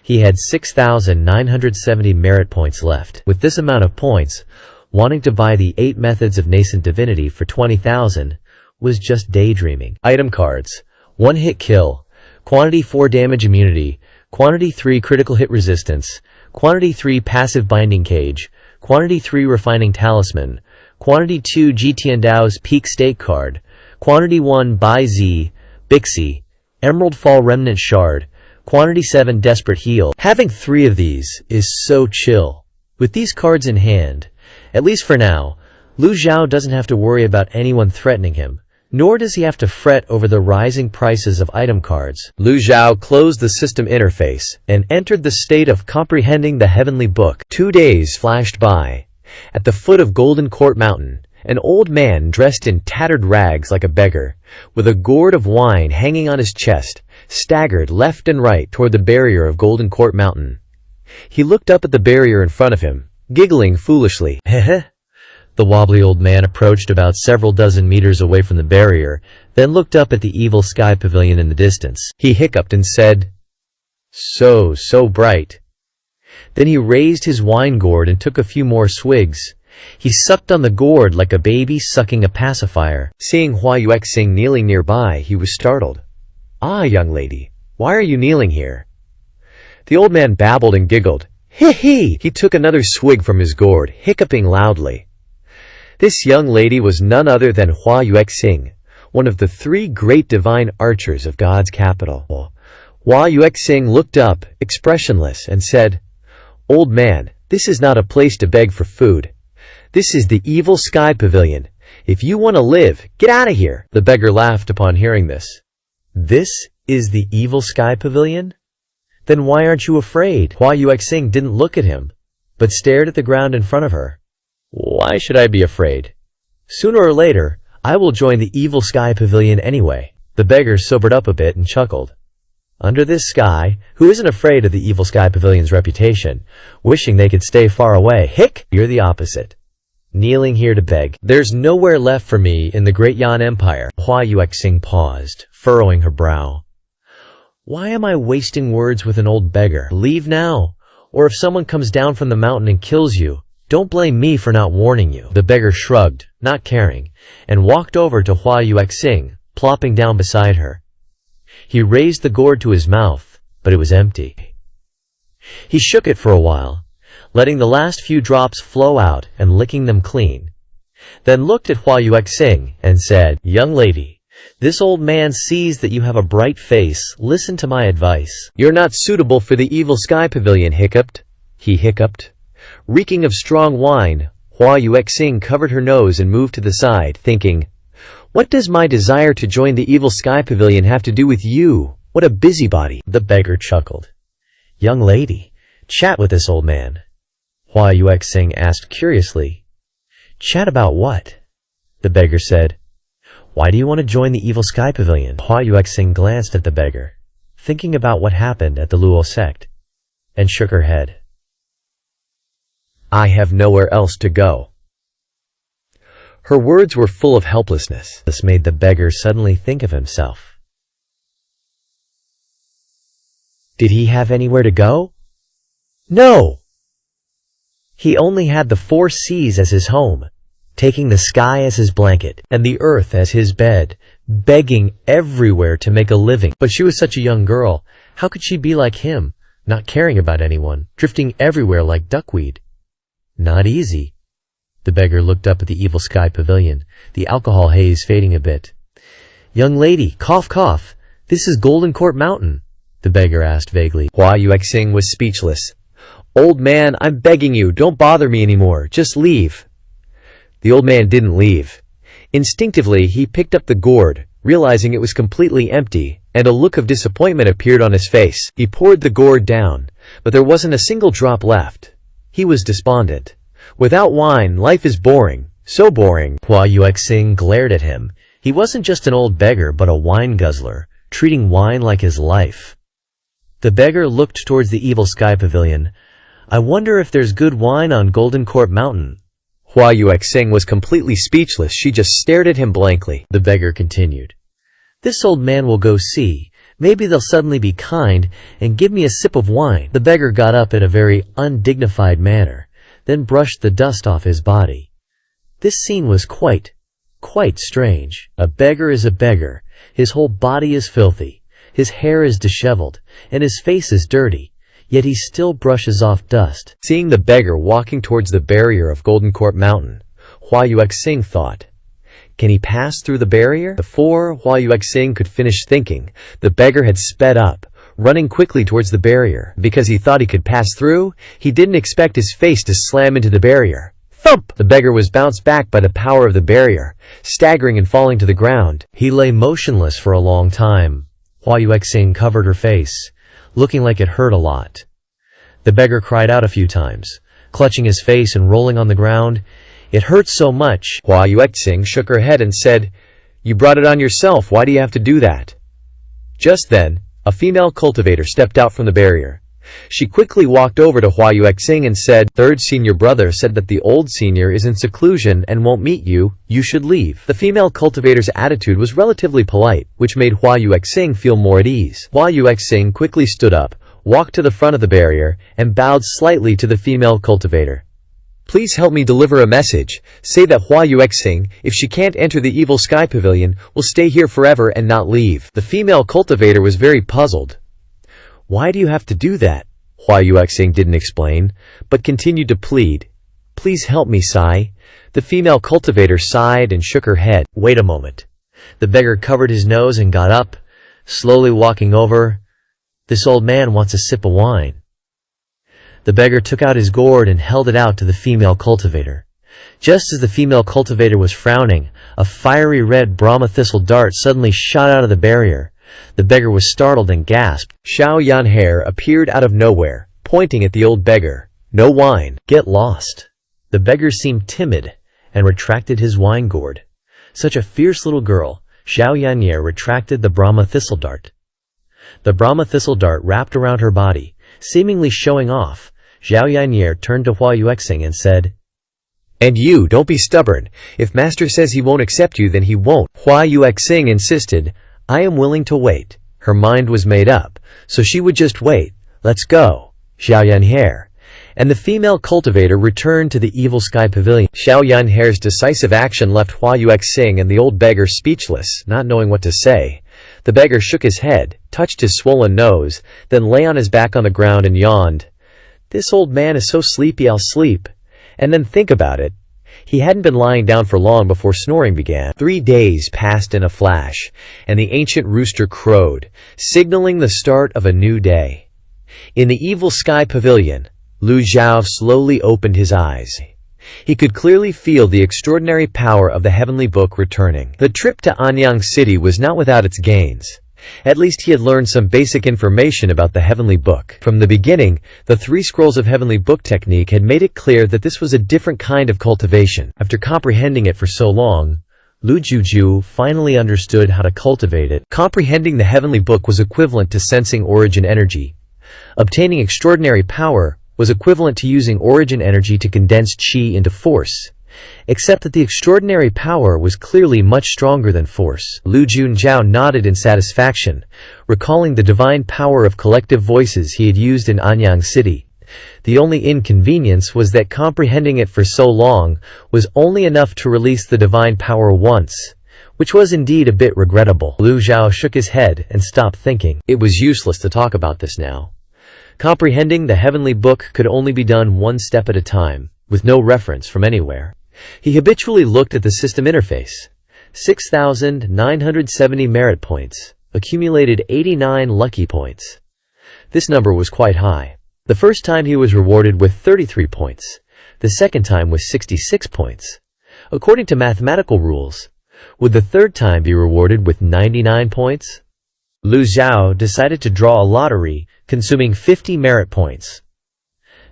He had 6,970 merit points left. With this amount of points, wanting to buy the 8 methods of nascent divinity for 20,000 was just daydreaming. Item cards: 1 hit kill, quantity 4 damage immunity, quantity 3 critical hit resistance, quantity 3 passive binding cage, quantity 3 refining talisman, quantity 2 Jitiandao's peak stake card, quantity 1 Bai Zi, Bixi, Emerald Fall Remnant Shard, quantity 7 Desperate Heal. Having 3 of these is so chill. With these cards in hand, at least for now, Lu Xiao doesn't have to worry about anyone threatening him, nor does he have to fret over the rising prices of item cards. Lu Xiao closed the system interface and entered the state of comprehending the heavenly book. 2 days flashed by. At the foot of Golden Court Mountain, an old man dressed in tattered rags like a beggar, with a gourd of wine hanging on his chest, staggered left and right toward the barrier of Golden Court Mountain. He looked up at the barrier in front of him, giggling foolishly. Heh. The wobbly old man approached about several dozen meters away from the barrier, then looked up at the evil sky pavilion in the distance. He hiccuped and said, So bright. Then he raised his wine gourd and took a few more swigs. He sucked on the gourd like a baby sucking a pacifier. Seeing Hua Yuexing kneeling nearby, he was startled. Ah, young lady, why are you kneeling here? The old man babbled and giggled. Hee! He took another swig from his gourd, hiccuping loudly. This young lady was none other than Hua Yuexing, one of the 3 great divine archers of God's capital. Hua Yuexing looked up, expressionless, and said, Old man, this is not a place to beg for food. This is the evil sky pavilion. If you want to live, get out of here. The beggar laughed upon hearing this. This is the evil sky pavilion? Then why aren't you afraid? Hua Yuexing didn't look at him, but stared at the ground in front of her. Why should I be afraid? Sooner or later, I will join the evil sky pavilion anyway. The beggar sobered up a bit and chuckled. Under this sky, who isn't afraid of the evil sky pavilion's reputation, wishing they could stay far away? Hick! You're the opposite. Kneeling here to beg. There's nowhere left for me in the great Yan Empire. Hua Yuexing paused, furrowing her brow. Why am I wasting words with an old beggar? Leave now, or if someone comes down from the mountain and kills you, don't blame me for not warning you. The beggar shrugged, not caring, and walked over to Hua Yuexing, plopping down beside her. He raised the gourd to his mouth, but it was empty. He shook it for a while, letting the last few drops flow out and licking them clean, then looked at Hua Yuexing and said, Young lady, this old man sees that you have a bright face. Listen to my advice. You're not suitable for the evil sky pavilion, he hiccuped. Reeking of strong wine, Hua Yuexing covered her nose and moved to the side, thinking, What does my desire to join the evil sky pavilion have to do with you? What a busybody. The beggar chuckled. Young lady, chat with this old man. Hua Yuexing asked curiously. Chat about what? The beggar said. Why do you want to join the evil sky pavilion? Hua Yuexing glanced at the beggar, thinking about what happened at the Luo sect, and shook her head. I have nowhere else to go. Her words were full of helplessness. This made the beggar suddenly think of himself. Did he have anywhere to go? No! He only had the 4 seas as his home, taking the sky as his blanket, and the earth as his bed, begging everywhere to make a living. But she was such a young girl. How could she be like him, not caring about anyone, drifting everywhere like duckweed? Not easy. The beggar looked up at the evil sky pavilion, the alcohol haze fading a bit. Young lady, cough cough, this is Golden Court Mountain, the beggar asked vaguely. Hua Yuexing was speechless. Old man, I'm begging you, don't bother me anymore, just leave. The old man didn't leave. Instinctively, he picked up the gourd, realizing it was completely empty, and a look of disappointment appeared on his face. He poured the gourd down, but there wasn't a single drop left. He was despondent. Without wine, life is boring, So boring. Hua Yuexing glared at him. He wasn't just an old beggar but a wine guzzler, treating wine like his life. The beggar looked towards the evil sky pavilion. I wonder if there's good wine on Golden Court Mountain. Hua Yuexing was completely speechless. She just stared at him blankly. The beggar continued. This old man will go see. Maybe they'll suddenly be kind and give me a sip of wine. The beggar got up in a very undignified manner, then brushed the dust off his body. This scene was quite strange. A beggar is a beggar. His whole body is filthy. His hair is disheveled, and his face is dirty. Yet he still brushes off dust. Seeing the beggar walking towards the barrier of Golden Court Mountain, Hua Yuexing thought, can he pass through the barrier? Before Hua Yuexing could finish thinking, the beggar had sped up, running quickly towards the barrier. Because he thought he could pass through, he didn't expect his face to slam into the barrier. Thump! The beggar was bounced back by the power of the barrier, staggering and falling to the ground. He lay motionless for a long time. Hua Yuexing covered her face, looking like it hurt a lot. The beggar cried out a few times, clutching his face and rolling on the ground. It hurt so much. Hua Yuexing shook her head and said, you brought it on yourself, why do you have to do that? Just then, a female cultivator stepped out from the barrier. She quickly walked over to Hua Yuexing and said, third senior brother said that the old senior is in seclusion and won't meet you, you should leave. The female cultivator's attitude was relatively polite, which made Hua Yuexing feel more at ease. Hua Yuexing quickly stood up, walked to the front of the barrier, and bowed slightly to the female cultivator. Please help me deliver a message. Say that Hua Yuexing, if she can't enter the evil sky pavilion, will stay here forever and not leave. The female cultivator was very puzzled. Why do you have to do that? Hua Yuexing didn't explain, but continued to plead. Please help me, Sai. The female cultivator sighed and shook her head. Wait a moment. The beggar covered his nose and got up, slowly walking over. This old man wants a sip of wine. The beggar took out his gourd and held it out to the female cultivator. Just as the female cultivator was frowning, a fiery red Brahma thistle dart suddenly shot out of the barrier. The beggar was startled and gasped. Xiao Yanhair appeared out of nowhere, pointing at the old beggar. No wine. Get lost. The beggar seemed timid and retracted his wine gourd. Such a fierce little girl. Xiao Yanhair retracted the Brahma thistle dart. The Brahma thistle dart wrapped around her body, seemingly showing off. Xiao Yanhair turned to Hua Yuexing and said, and you, don't be stubborn. If master says he won't accept you, then he won't. Hua Yuexing insisted, I am willing to wait. Her mind was made up, so she would just wait. Let's go. Xiao Yanhair. And the female cultivator returned to the evil sky pavilion. Xiao Yanhair's decisive action left Hua Yuexing and the old beggar speechless, not knowing what to say. The beggar shook his head, touched his swollen nose, then lay on his back on the ground and yawned. This old man is so sleepy, I'll sleep. And then think about it. He hadn't been lying down for long before snoring began. 3 days passed in a flash, and the ancient rooster crowed, signaling the start of a new day. In the evil sky pavilion, Lu Zhao slowly opened his eyes. He could clearly feel the extraordinary power of the heavenly book returning. The trip to Anyang City was not without its gains. At least he had learned some basic information about the heavenly book. From the beginning, the 3 scrolls of heavenly book technique had made it clear that this was a different kind of cultivation. After comprehending it for so long, Lu Juju finally understood how to cultivate it. Comprehending the heavenly book was equivalent to sensing origin energy. Obtaining extraordinary power was equivalent to using origin energy to condense qi into force. Except that the extraordinary power was clearly much stronger than force. Lu Junjiao nodded in satisfaction, recalling the divine power of collective voices he had used in Anyang City. The only inconvenience was that comprehending it for so long was only enough to release the divine power once, which was indeed a bit regrettable. Lu Zhao shook his head and stopped thinking. It was useless to talk about this now. Comprehending the heavenly book could only be done one step at a time, with no reference from anywhere. He habitually looked at the system interface. 6,970 merit points, accumulated 89 lucky points. This number was quite high. The first time he was rewarded with 33 points. The second time was 66 points. According to mathematical rules, would the third time be rewarded with 99 points? Lu Zhao decided to draw a lottery, consuming 50 merit points.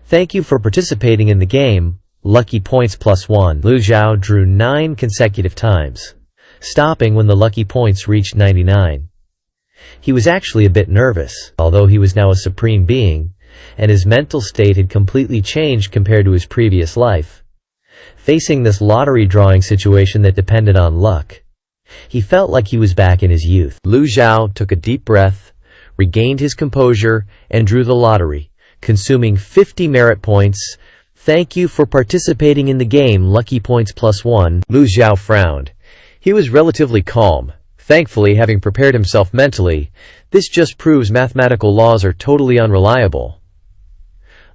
Thank you for participating in the game. Lucky points +1. Lu Zhao drew 9 consecutive times, stopping when the lucky points reached 99. He was actually a bit nervous, although he was now a supreme being, and his mental state had completely changed compared to his previous life. Facing this lottery drawing situation that depended on luck, he felt like he was back in his youth. Lu Zhao took a deep breath, regained his composure, and drew the lottery, consuming 50 merit points. Thank you for participating in the game, lucky points +1. Lu Zhao frowned. He was relatively calm, thankfully having prepared himself mentally. This just proves mathematical laws are totally unreliable.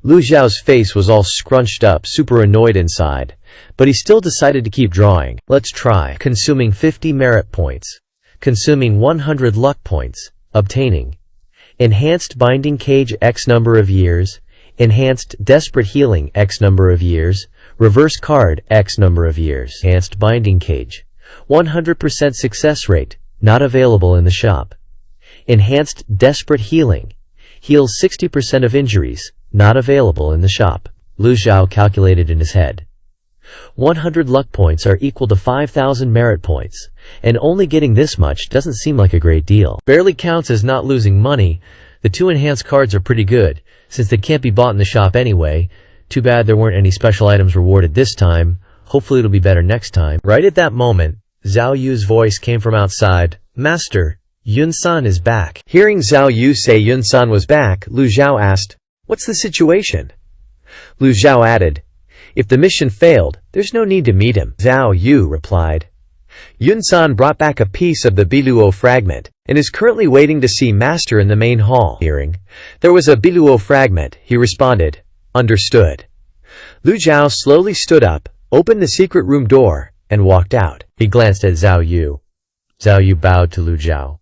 Lu Zhao's face was all scrunched up, super annoyed inside, but he still decided to keep drawing. Let's try. Consuming 50 merit points. Consuming 100 luck points. Obtaining enhanced binding cage X number of years. Enhanced desperate healing X number of years. Reverse card X number of years. Enhanced binding cage. 100% success rate. Not available in the shop. Enhanced desperate healing. Heals 60% of injuries. Not available in the shop. Lu Zhao calculated in his head. 100 luck points are equal to 5,000 merit points, and only getting this much doesn't seem like a great deal. Barely counts as not losing money. The 2 enhanced cards are pretty good, since they can't be bought in the shop anyway. Too bad there weren't any special items rewarded this time. Hopefully it'll be better next time. Right at that moment, Zhao Yu's voice came from outside. Master, Yun-san is back. Hearing Zhao Yu say Yun-san was back, Lu Zhao asked, "What's the situation?" Lu Zhao added, "If the mission failed, there's no need to meet him." Zhao Yu replied, "Yun-san brought back a piece of the Biluo fragment, and is currently waiting to see Master in the main hall." Hearing, "There was a Biluo fragment," he responded, "Understood." Lu Zhao slowly stood up, opened the secret room door, and walked out. He glanced at Zhao Yu. Zhao Yu bowed to Lu Zhao.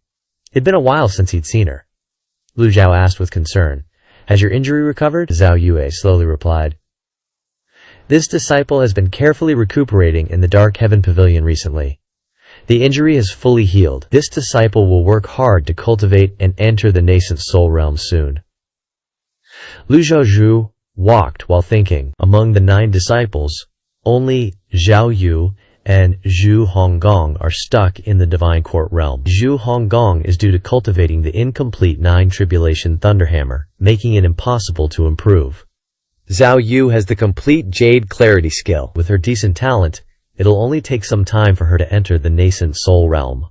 It'd been a while since he'd seen her. Lu Zhao asked with concern, "Has your injury recovered?" Zhao Yue slowly replied, "This disciple has been carefully recuperating in the Dark Heaven Pavilion recently. The injury has fully healed. This disciple will work hard to cultivate and enter the nascent soul realm soon." Lu Zhaozhu walked while thinking. Among the 9 disciples, only Zhao Yu and Zhu Honggong are stuck in the Divine Court realm. Zhu Honggong is due to cultivating the incomplete 9 Tribulation Thunderhammer, making it impossible to improve. Zhao Yu has the complete Jade Clarity skill. With her decent talent, it'll only take some time for her to enter the nascent soul realm.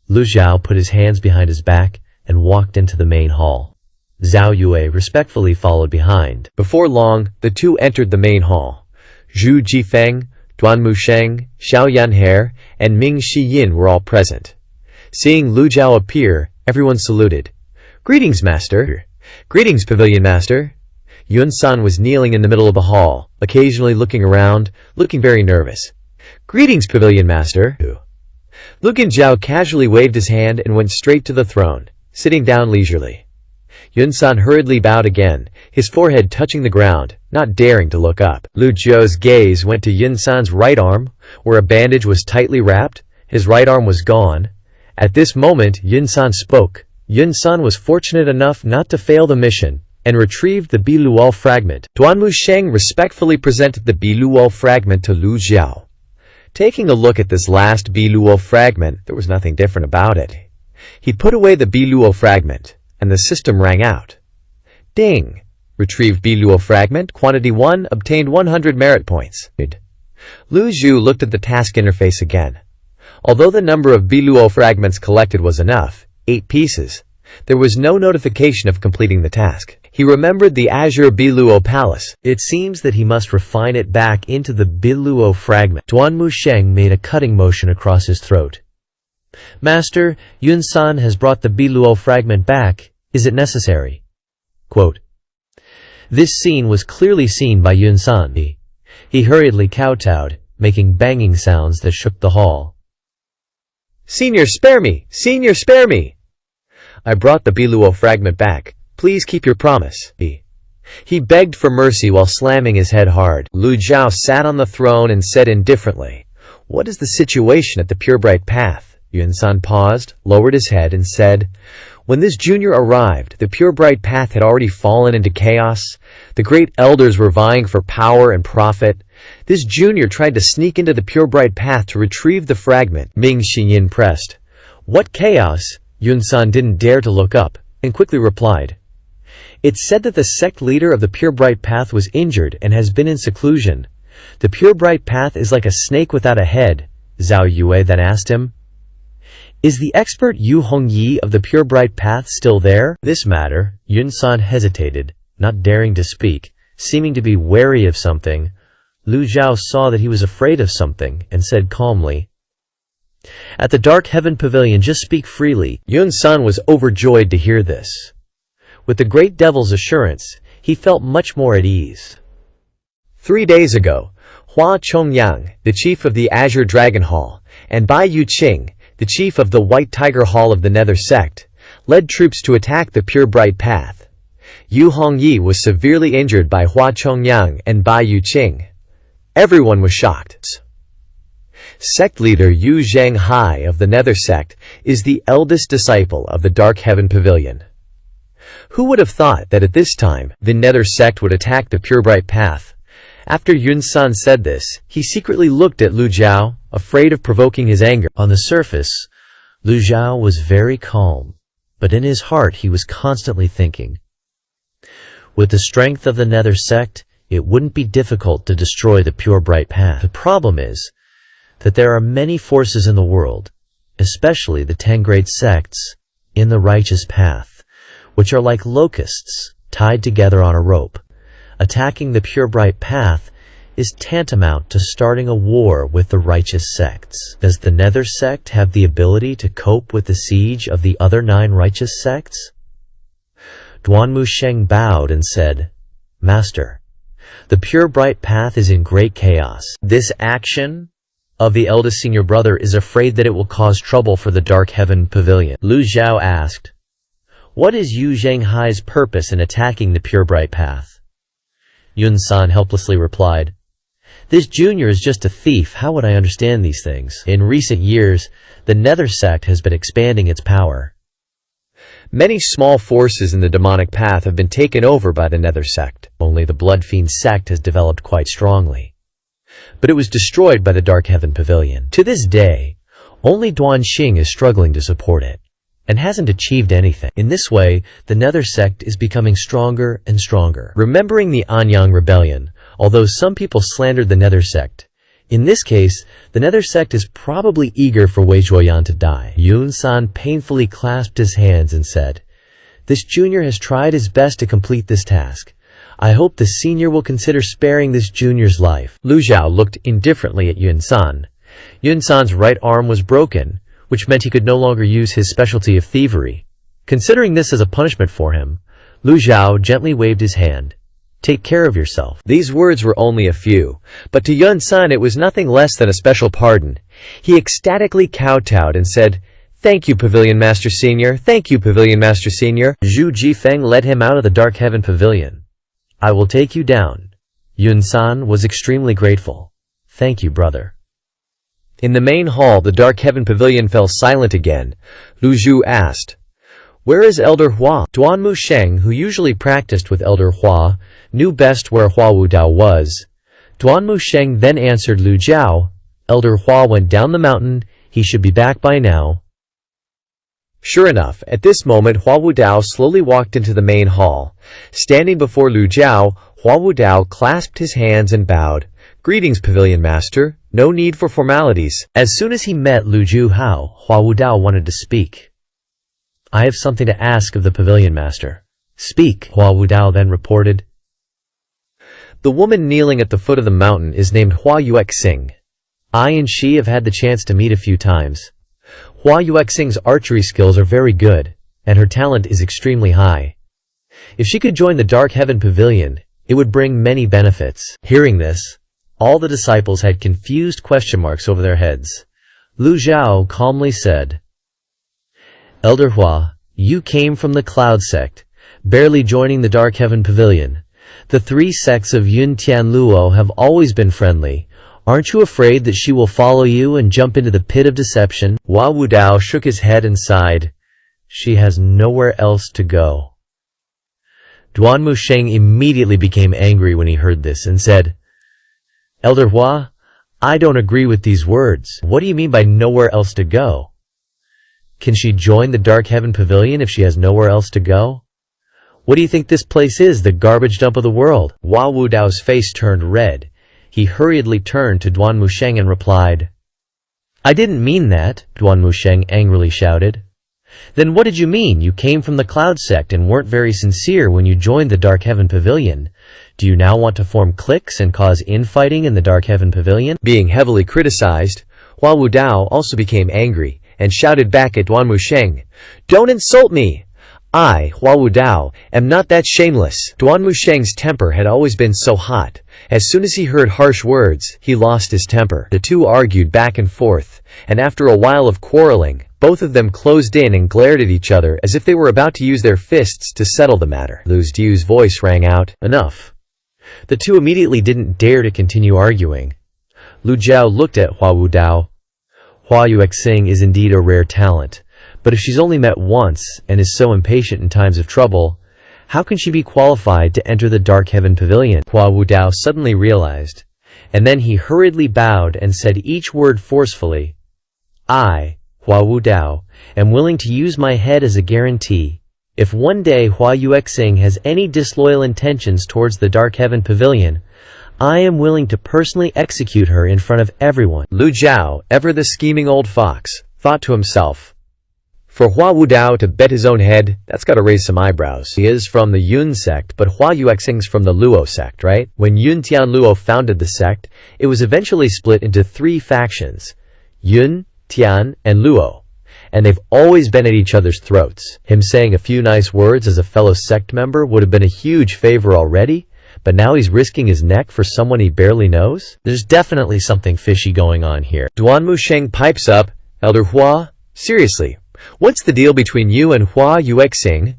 Lu Zhao put his hands behind his back and walked into the main hall. Zhao Yue respectfully followed behind. Before long, the 2 entered the main hall. Zhu Jifeng, Duan Musheng, Xiao Yanhe, and Ming Shiyin were all present. Seeing Lu Zhao appear, everyone saluted. "Greetings, Master." "Greetings, Pavilion Master." Yun-san was kneeling in the middle of the hall, occasionally looking around, looking very nervous. "Greetings, Pavilion Master." Lu Zhao casually waved his hand and went straight to the throne, sitting down leisurely. Yun-san hurriedly bowed again, his forehead touching the ground, not daring to look up. Lu Zhao's gaze went to Yun-san's right arm, where a bandage was tightly wrapped. His right arm was gone. At this moment, Yun-san spoke. Yun-san was fortunate enough not to fail the mission, and retrieved the Biluo fragment. Duan Musheng respectfully presented the Biluo fragment to Lu Zhao. Taking a look at this last Biluo fragment, there was nothing different about it. He put away the Biluo fragment, and the system rang out. Ding! Retrieved Biluo fragment, quantity 1, obtained 100 merit points. Lu Zhu looked at the task interface again. Although the number of Biluo fragments collected was enough, 8 pieces, there was no notification of completing the task. He remembered the Azure Biluo Palace. It seems that he must refine it back into the Biluo fragment. Duan Musheng made a cutting motion across his throat. "Master, Yun-san has brought the Biluo fragment back. Is it necessary?" Quote. This scene was clearly seen by Yun-san. He hurriedly kowtowed, making banging sounds that shook the hall. "Senior, spare me! Senior, spare me! I brought the Biluo fragment back. Please keep your promise." He begged for mercy while slamming his head hard. Lu Zhao sat on the throne and said indifferently, "What is the situation at the Pure Bright Path?" Yun-san paused, lowered his head, and said, When this junior arrived, the pure bright path had already fallen into chaos. The great elders were vying for power and profit. This junior tried to sneak into the pure bright path to retrieve the fragment. Ming Xinyin pressed. What chaos? Yun-san didn't dare to look up, and quickly replied. It's said that the sect leader of the pure bright path was injured and has been in seclusion. The pure bright path is like a snake without a head, Zhao Yue then asked him. Is the expert Yu Hongyi of the pure bright path still there? This matter, Yun-san hesitated, not daring to speak, seeming to be wary of something. Lu Zhao saw that he was afraid of something, and said calmly, At the Dark Heaven Pavilion, just speak freely. Yun-san was overjoyed to hear this. With the great devil's assurance, he felt much more at ease. 3 days ago, Hua Chongyang, the chief of the Azure Dragon Hall, and Bai Yuqing, the chief of the White Tiger Hall of the Nether sect, led troops to attack the pure bright path. Yu Hongyi was severely injured by Hua Chongyang and Bai Yuqing. Everyone was shocked. Sect leader Yu Zhanghai of the Nether sect is the eldest disciple of the Dark Heaven Pavilion. Who would have thought that at this time, the Nether sect would attack the pure bright path? After Yun-san said this, he secretly looked at Lu Zhao, afraid of provoking his anger. On the surface, Lu Zhao was very calm, but in his heart he was constantly thinking. With the strength of the Nether sect, it wouldn't be difficult to destroy the pure bright path. The problem is that there are many forces in the world, especially the 10 great sects, in the righteous path, which are like locusts tied together on a rope. Attacking the pure bright path is tantamount to starting a war with the righteous sects. Does the Nether sect have the ability to cope with the siege of the other 9 righteous sects? Duanmu Sheng bowed and said, Master, the pure bright path is in great chaos. This action of the eldest senior brother is afraid that it will cause trouble for the Dark Heaven Pavilion. Lu Zhao asked, What is Yu Zhanghai's purpose in attacking the pure bright path? Yun-san helplessly replied, This junior is just a thief. How would I understand these things? In recent years, the Nether sect has been expanding its power. Many small forces in the demonic path have been taken over by the Nether sect. Only the Blood Fiend sect has developed quite strongly. But it was destroyed by the Dark Heaven Pavilion. To this day, only Duanxing is struggling to support it, and hasn't achieved anything. In this way, the Nether sect is becoming stronger and stronger. Remembering the Anyang rebellion, although some people slandered the Nether sect, in this case, the Nether sect is probably eager for Wei Zhuoyan to die. Yun-san painfully clasped his hands and said, This junior has tried his best to complete this task. I hope the senior will consider sparing this junior's life. Lu Zhao looked indifferently at Yun-san. Yun-san's right arm was broken, which meant he could no longer use his specialty of thievery. Considering this as a punishment for him, Lu Zhao gently waved his hand. Take care of yourself. These words were only a few, but to Yun-san it was nothing less than a special pardon. He ecstatically kowtowed and said, Thank you, Pavilion Master Senior. Thank you, Pavilion Master Senior. Zhu Jifeng led him out of the Dark Heaven Pavilion. I will take you down. Yun-san was extremely grateful. Thank you, brother. In the main hall, the Dark Heaven Pavilion fell silent again. Lu Zhu asked, Where is Elder Hua? Duanmu Sheng, who usually practiced with Elder Hua, knew best where Hua Wudao was. Duanmu Sheng then answered Lu Zhao, Elder Hua went down the mountain, he should be back by now. Sure enough, at this moment Hua Wudao slowly walked into the main hall. Standing before Lu Zhao, Hua Wudao clasped his hands and bowed. Greetings, Pavilion Master. No need for formalities. As soon as he met Lu Zhuhao, Hua Wudao wanted to speak. I have something to ask of the Pavilion Master. Speak, Hua Wudao then reported. The woman kneeling at the foot of the mountain is named Hua Yuexing. I and she have had the chance to meet a few times. Hua Yuexing's archery skills are very good, and her talent is extremely high. If she could join the Dark Heaven Pavilion, it would bring many benefits. Hearing this, all the disciples had confused question marks over their heads. Lu Zhao calmly said, Elder Hua, you came from the Cloud sect, barely joining the Dark Heaven Pavilion. The 3 sects of Yun Tian Luo have always been friendly. Aren't you afraid that she will follow you and jump into the pit of deception? Hua Wudao shook his head and sighed. She has nowhere else to go. Duan Musheng immediately became angry when he heard this and said, Elder Hua, I don't agree with these words. What do you mean by nowhere else to go? Can she join the Dark Heaven Pavilion if she has nowhere else to go? What do you think this place is, the garbage dump of the world? Hua Wudao's face turned red. He hurriedly turned to Duan Musheng and replied, I didn't mean that, Duan Musheng angrily shouted. Then what did you mean? You came from the Cloud Sect and weren't very sincere when you joined the Dark Heaven Pavilion. Do you now want to form cliques and cause infighting in the Dark Heaven Pavilion? Being heavily criticized, Hua Wudao also became angry and shouted back at Duan Musheng, Don't insult me! I, Hua Wudao, am not that shameless. Duan Musheng's temper had always been so hot. As soon as he heard harsh words, he lost his temper. The two argued back and forth, and after a while of quarreling, both of them closed in and glared at each other as if they were about to use their fists to settle the matter. Lu Jiu's voice rang out, Enough. The two immediately didn't dare to continue arguing. Lu Jiao looked at Hua Wudao. Hua Yuexing is indeed a rare talent, but if she's only met once and is so impatient in times of trouble, how can she be qualified to enter the Dark Heaven Pavilion? Hua Wudao suddenly realized, and then he hurriedly bowed and said each word forcefully, I, Hua Wudao, am willing to use my head as a guarantee. If one day Hua Yuexing has any disloyal intentions towards the Dark Heaven Pavilion, I am willing to personally execute her in front of everyone. Lu Jiao, ever the scheming old fox, thought to himself, For Hua Wudao to bet his own head, that's gotta raise some eyebrows. He is from the Yun sect, but Hua Yuexing's from the Luo sect, right? When Yun Tian Luo founded the sect, it was eventually split into 3 factions, Yun, Tian, and Luo, and they've always been at each other's throats. Him saying a few nice words as a fellow sect member would have been a huge favor already, but now he's risking his neck for someone he barely knows? There's definitely something fishy going on here. Duan Musheng pipes up, Elder Hua, seriously, what's the deal between you and Hua Yuexing?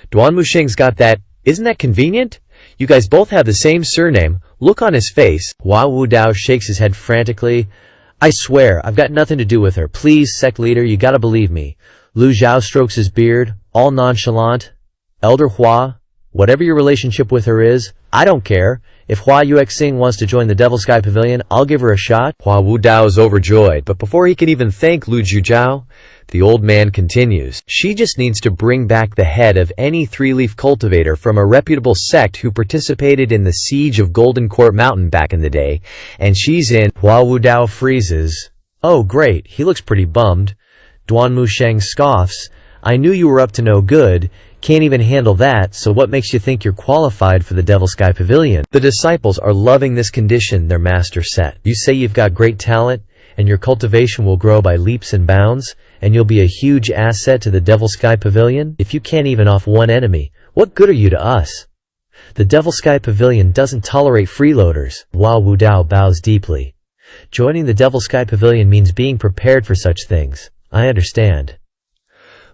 Duan Musheng's got that, isn't that convenient? You guys both have the same surname, look on his face. Hua Wudao shakes his head frantically. I swear, I've got nothing to do with her. Please, sect leader, you gotta believe me. Lu Jiao strokes his beard, all nonchalant. Elder Hua, whatever your relationship with her is, I don't care. If Hua Yuexing wants to join the Devil Sky Pavilion, I'll give her a shot. Hua Wudao is overjoyed, but before he can even thank Lu Jiao, the old man continues. She just needs to bring back the head of any 3-leaf cultivator from a reputable sect who participated in the siege of Golden Court Mountain back in the day, and she's in. Hua Wudao freezes. Oh great, he looks pretty bummed. Duan Musheng scoffs. I knew you were up to no good. Can't even handle that, so what makes you think you're qualified for the Devil Sky Pavilion? The disciples are loving this condition their master set. You say you've got great talent, and your cultivation will grow by leaps and bounds, and you'll be a huge asset to the Devil Sky Pavilion? If you can't even off one enemy, what good are you to us? The Devil Sky Pavilion doesn't tolerate freeloaders. Hua Wudao bows deeply. Joining the Devil Sky Pavilion means being prepared for such things. I understand.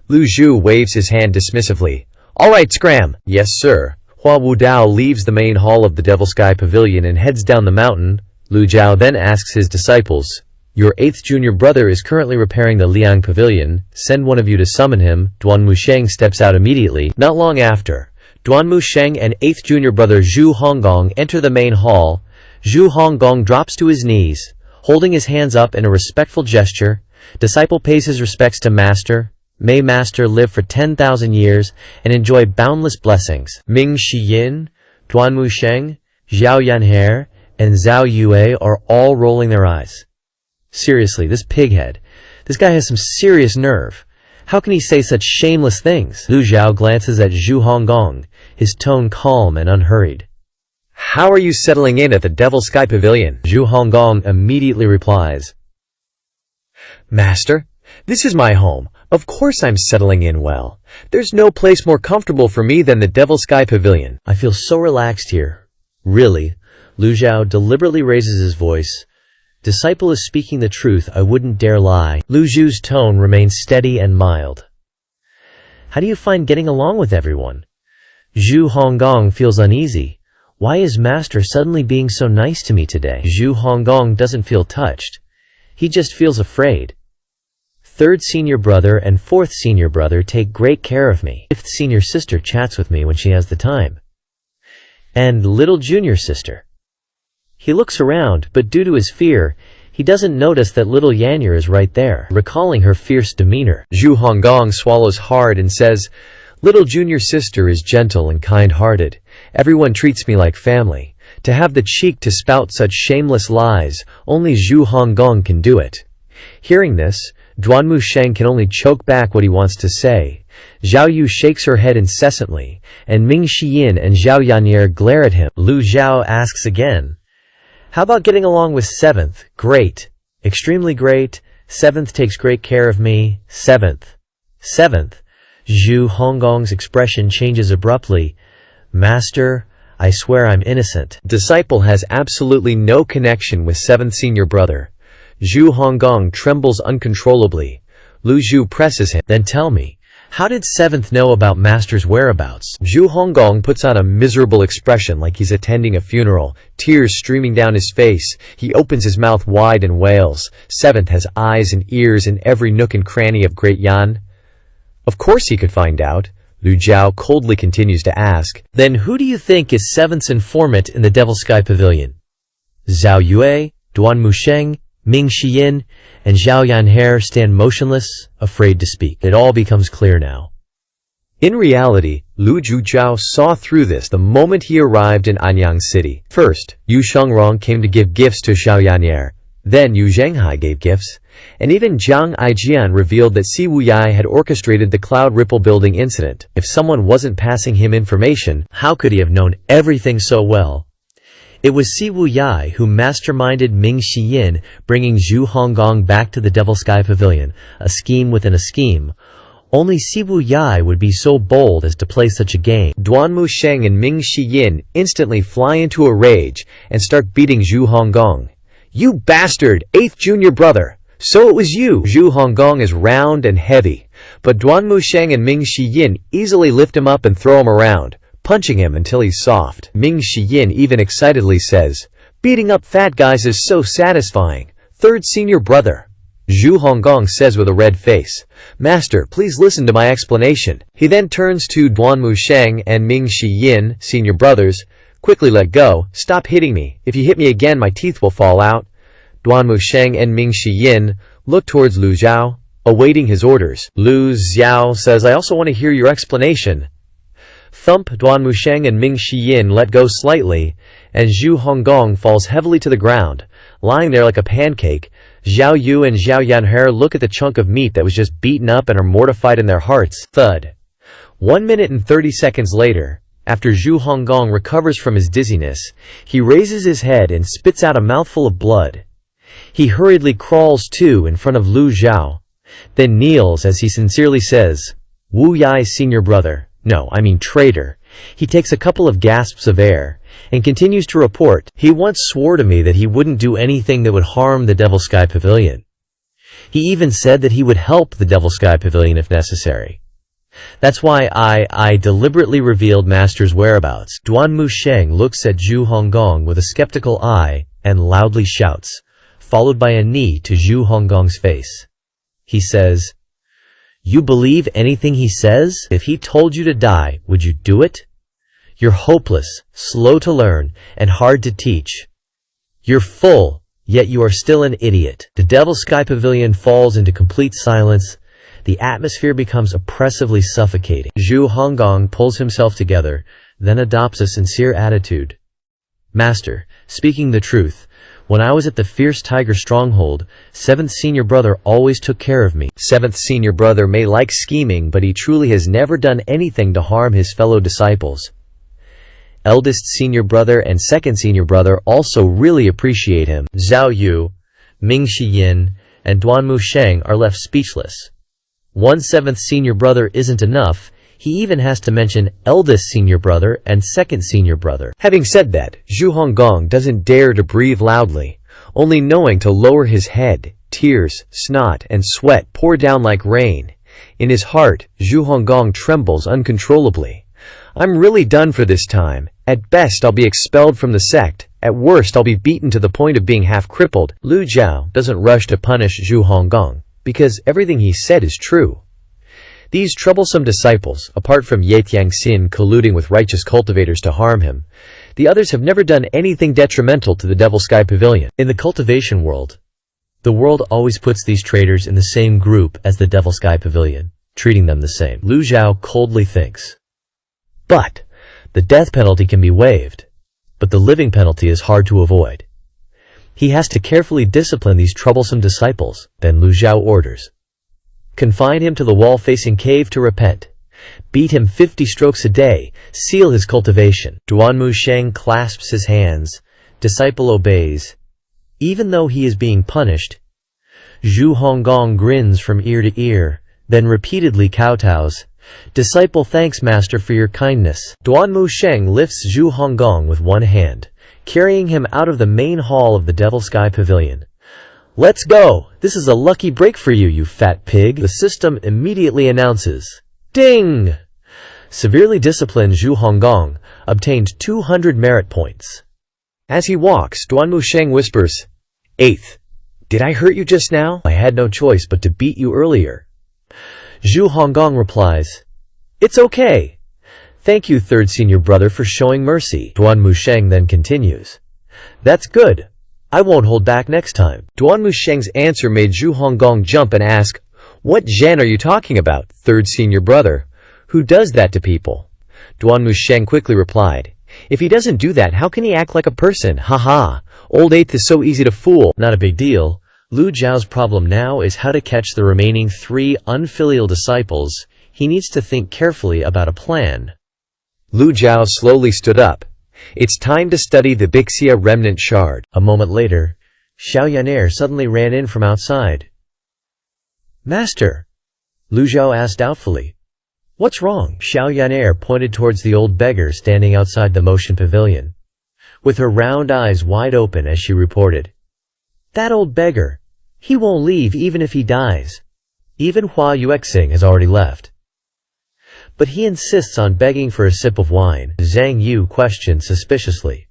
Lu Jiu waves his hand dismissively. All right, scram. Yes, sir. Hua Wudao leaves the main hall of the Devil Sky Pavilion and heads down the mountain. Lu Jiao then asks his disciples, Your 8th junior brother is currently repairing the Liang Pavilion. Send one of you to summon him. Duan Musheng steps out immediately. Not long after, Duan Musheng and 8th junior brother Zhu Honggong enter the main hall. Zhu Honggong drops to his knees, holding his hands up in a respectful gesture. Disciple pays his respects to Master. May Master live for 10,000 years and enjoy boundless blessings. Ming Shiyin, Duan Musheng, Zhao Yanhe, and Zhao Yue are all rolling their eyes. Seriously, this pighead. This guy has some serious nerve. How can he say such shameless things? Lu Jiao glances at Zhu Honggong, his tone calm and unhurried. How are you settling in at the Devil Sky Pavilion? Zhu Honggong immediately replies, Master, this is my home. Of course I'm settling in well. There's no place more comfortable for me than the Devil Sky Pavilion. I feel so relaxed here. Really? Lu Jiao deliberately raises his voice. Disciple is speaking the truth, I wouldn't dare lie. Lu Jiu's tone remains steady and mild. How do you find getting along with everyone? Zhu Honggong feels uneasy. Why is Master suddenly being so nice to me today? Zhu Honggong doesn't feel touched. He just feels afraid. Third senior brother and fourth senior brother take great care of me. Fifth senior sister chats with me when she has the time. And little junior sister. He looks around, but due to his fear, he doesn't notice that little Yanyer is right there, recalling her fierce demeanor. Zhu Honggong swallows hard and says, "Little junior sister is gentle and kind-hearted. Everyone treats me like family. To have the cheek to spout such shameless lies, only Zhu Honggong can do it." Hearing this, Duanmu Sheng can only choke back what he wants to say. Zhao Yu shakes her head incessantly, and Ming Shiyin and Zhao Yanyer glare at him. Lu Zhao asks again, "How about getting along with seventh? Great. Extremely great. Seventh takes great care of me. Seventh. Seventh." Zhu Honggong's expression changes abruptly. "Master, I swear I'm innocent." Disciple has absolutely no connection with seventh senior brother. Zhu Honggong trembles uncontrollably. Lu Zhu presses him. "Then tell me, how did seventh know about Master's whereabouts?" Zhu Honggong puts on a miserable expression like he's attending a funeral, tears streaming down his face. He opens his mouth wide and wails. Seventh has eyes and ears in every nook and cranny of Great Yan. Of course he could find out. Lu Zhao coldly continues to ask. "Then who do you think is seventh's informant in the Devil Sky Pavilion? Zhao Yue, Duanmu Sheng, Ming Shiyin, and Zhao Yanher stand motionless, afraid to speak. It all becomes clear now." In reality, Lu Zhao saw through this the moment he arrived in Anyang City. First, Yu Shengrong came to give gifts to Zhao Yanyer. Then Yu Zhenghai gave gifts. And even Jiang Aijian revealed that Si Wuyai had orchestrated the Cloud Ripple building incident. If someone wasn't passing him information, how could he have known everything so well? It was Si Wuyai who masterminded Ming Shiyin, bringing Zhu Honggong back to the Devil Sky Pavilion, a scheme within a scheme. Only Si Wuyai would be so bold as to play such a game. Duanmu Sheng and Ming Shiyin instantly fly into a rage and start beating Zhu Honggong. "You bastard, 8th junior brother! So it was you!" Zhu Honggong is round and heavy, but Duanmu Sheng and Ming Shiyin easily lift him up and throw him around, punching him until he's soft. Ming Shiyin even excitedly says, "Beating up fat guys is so satisfying. 3rd senior brother." Zhu Honggong says with a red face, "Master, please listen to my explanation." He then turns to Duanmu Sheng and Ming Shiyin, senior brothers. "Quickly let go. Stop hitting me. If you hit me again, my teeth will fall out." Duanmu Sheng and Ming Shiyin look towards Lu Zhao, awaiting his orders. Lu Zhao says, "I also want to hear your explanation." Thump. Duanmu Sheng and Ming Shiyin let go slightly, and Zhu Honggong falls heavily to the ground, lying there like a pancake. Zhao Yu and Zhao Yanher look at the chunk of meat that was just beaten up and are mortified in their hearts. Thud. 1 minute and 30 seconds later, after Zhu Honggong recovers from his dizziness, he raises his head and spits out a mouthful of blood. He hurriedly crawls to in front of Lu Zhao, then kneels as he sincerely says, "Wu Yai's senior brother, no, I mean traitor." He takes a couple of gasps of air, and continues to report, "He once swore to me that he wouldn't do anything that would harm the Devil Sky Pavilion. He even said that he would help the Devil Sky Pavilion if necessary. That's why I deliberately revealed Master's whereabouts." Duanmu Sheng looks at Zhu Honggong with a skeptical eye and loudly shouts, followed by a knee to Zhu Honggong's face. He says, "You believe anything he says? If he told you to die, would you do it? You're hopeless, slow to learn, and hard to teach. You're full, yet you are still an idiot." The Devil Sky Pavilion falls into complete silence. The atmosphere becomes oppressively suffocating. Zhu Honggong pulls himself together, then adopts a sincere attitude. "Master, speaking the truth, when I was at the Fierce Tiger Stronghold, 7th senior brother always took care of me." 7th senior brother may like scheming, but he truly has never done anything to harm his fellow disciples. Eldest senior brother and 2nd senior brother also really appreciate him. Zhao Yu, Ming Shiyin, and Duanmu Sheng are left speechless. 7th senior brother isn't enough. He even has to mention eldest senior brother and 2nd senior brother. Having said that, Zhu Honggong doesn't dare to breathe loudly, only knowing to lower his head. Tears, snot, and sweat pour down like rain. In his heart, Zhu Honggong trembles uncontrollably. "I'm really done for this time. At best I'll be expelled from the sect. At worst I'll be beaten to the point of being half crippled." Lu Zhao doesn't rush to punish Zhu Honggong, because everything he said is true. These troublesome disciples, apart from Ye Tianxin colluding with righteous cultivators to harm him, the others have never done anything detrimental to the Devil Sky Pavilion. In the cultivation world, the world always puts these traders in the same group as the Devil Sky Pavilion, treating them the same. Lu Zhao coldly thinks. But the death penalty can be waived, but the living penalty is hard to avoid. He has to carefully discipline these troublesome disciples. Then Lu Zhao orders. Confine him to the wall-facing cave to repent. Beat him 50 strokes a day. Seal his cultivation. Duanmu Sheng clasps his hands. Disciple obeys. Even though he is being punished, Zhu Honggong grins from ear to ear, then repeatedly kowtows. Disciple thanks Master for your kindness. Duanmu Sheng lifts Zhu Honggong with one hand, carrying him out of the main hall of the Devil Sky Pavilion. Let's go! This is a lucky break for you, you fat pig, the system immediately announces. Ding! Severely disciplined Zhu Honggong obtained 200 merit points. As he walks, Duanmu Sheng whispers, "Eighth, did I hurt you just now? I had no choice but to beat you earlier." Zhu Honggong replies, "It's okay. Thank you, third senior brother, for showing mercy." Duanmu Sheng then continues, "That's good. I won't hold back next time." Duanmu Sheng's answer made Zhu Honggong jump and ask, "What Zhen are you talking about, third senior brother? Who does that to people?" Duanmu Sheng quickly replied, "If he doesn't do that, how can he act like a person? Haha, old eighth is so easy to fool." Not a big deal. Lu Zhao's problem now is how to catch the remaining 3 unfilial disciples. He needs to think carefully about a plan. Lu Zhao slowly stood up. It's time to study the Bixia remnant shard. A moment later, Xiao Yaner suddenly ran in from outside. "Master," Lu Zhao asked doubtfully. "What's wrong?" Xiao Yaner pointed towards the old beggar standing outside the motion pavilion, with her round eyes wide open as she reported. "That old beggar. He won't leave even if he dies. Even Hua Yuexing has already left. But he insists on begging for a sip of wine." Zhang Yu questioned suspiciously.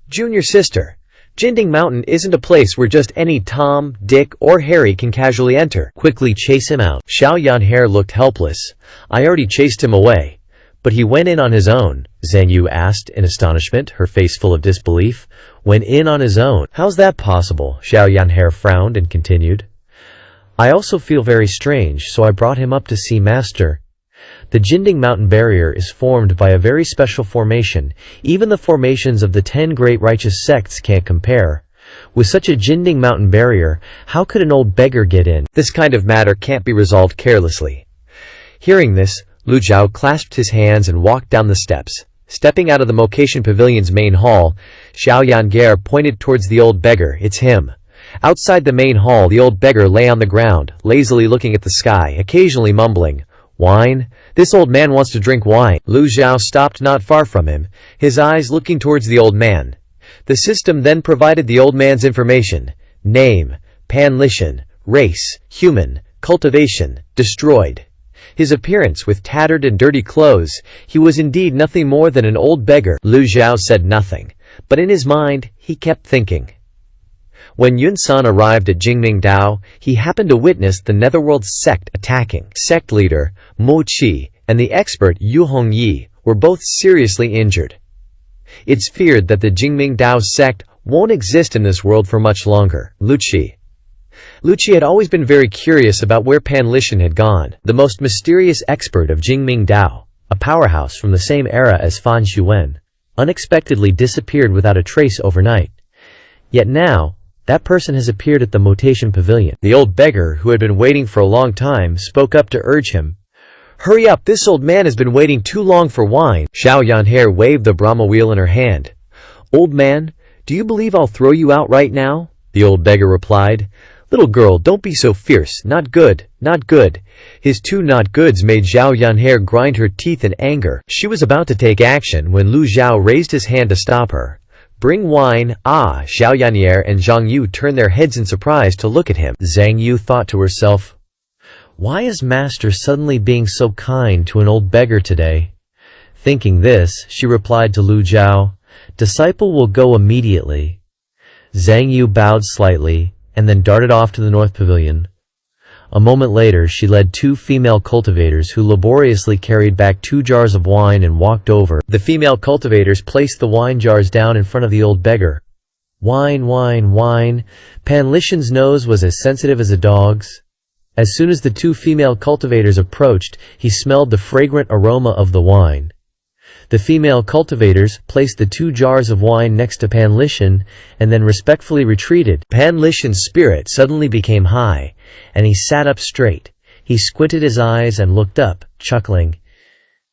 "Junior sister, Jinding Mountain isn't a place where just any Tom, Dick, or Harry can casually enter. Quickly chase him out." Xiao Yanhair looked helpless. "I already chased him away. But he went in on his own?" Zhang Yu asked in astonishment, her face full of disbelief. "Went in on his own? How's that possible?" Xiao Yanhair frowned and continued. "I also feel very strange, so I brought him up to see Master. The Jinding Mountain barrier is formed by a very special formation. Even the formations of the 10 great righteous sects can't compare. With such a Jinding Mountain barrier, how could an old beggar get in? This kind of matter can't be resolved carelessly." Hearing this, Lu Zhao clasped his hands and walked down the steps. Stepping out of the Mocation Pavilion's main hall, Xiao Yanguer pointed towards the old beggar. "It's him." Outside the main hall, the old beggar lay on the ground, lazily looking at the sky, occasionally mumbling, "Wine? This old man wants to drink wine." Lu Zhao stopped not far from him, his eyes looking towards the old man. The system then provided the old man's information. Name, Pan Lishan, race, human, cultivation, destroyed. His appearance, with tattered and dirty clothes, he was indeed nothing more than an old beggar. Lu Zhao said nothing, but in his mind, he kept thinking. When Yun San arrived at Jingming Dao, he happened to witness the Netherworld sect attacking. Sect leader, Mo Qi, and the expert Yu Hongyi were both seriously injured. It's feared that the Jingming Dao sect won't exist in this world for much longer. Lu Qi had always been very curious about where Pan Lishan had gone. The most mysterious expert of Jingming Dao, a powerhouse from the same era as Fan Xuan, unexpectedly disappeared without a trace overnight. Yet now, that person has appeared at the Motation Pavilion. The old beggar, who had been waiting for a long time, spoke up to urge him. "Hurry up, this old man has been waiting too long for wine." Xiao Yanhair waved the Brahma wheel in her hand. "Old man, do you believe I'll throw you out right now?" The old beggar replied. "Little girl, don't be so fierce. Not good, not good." His 2 not goods made Xiao Yanhair grind her teeth in anger. She was about to take action when Lu Zhao raised his hand to stop her. "Bring wine." "Ah!" Xiao Yanhair and Zhang Yu turned their heads in surprise to look at him. Zhang Yu thought to herself, "Why is Master suddenly being so kind to an old beggar today?" Thinking this, she replied to Lu Zhao, "Disciple will go immediately." Zhang Yu bowed slightly, and then darted off to the north pavilion. A moment later, she led 2 female cultivators who laboriously carried back 2 jars of wine and walked over. The female cultivators placed the wine jars down in front of the old beggar. Wine, wine, wine. Pan Lishan's nose was as sensitive as a dog's. As soon as the 2 female cultivators approached, he smelled the fragrant aroma of the wine. The female cultivators placed the 2 jars of wine next to Pan Lishan and then respectfully retreated. Pan Lishan's spirit suddenly became high, and he sat up straight. He squinted his eyes and looked up, chuckling.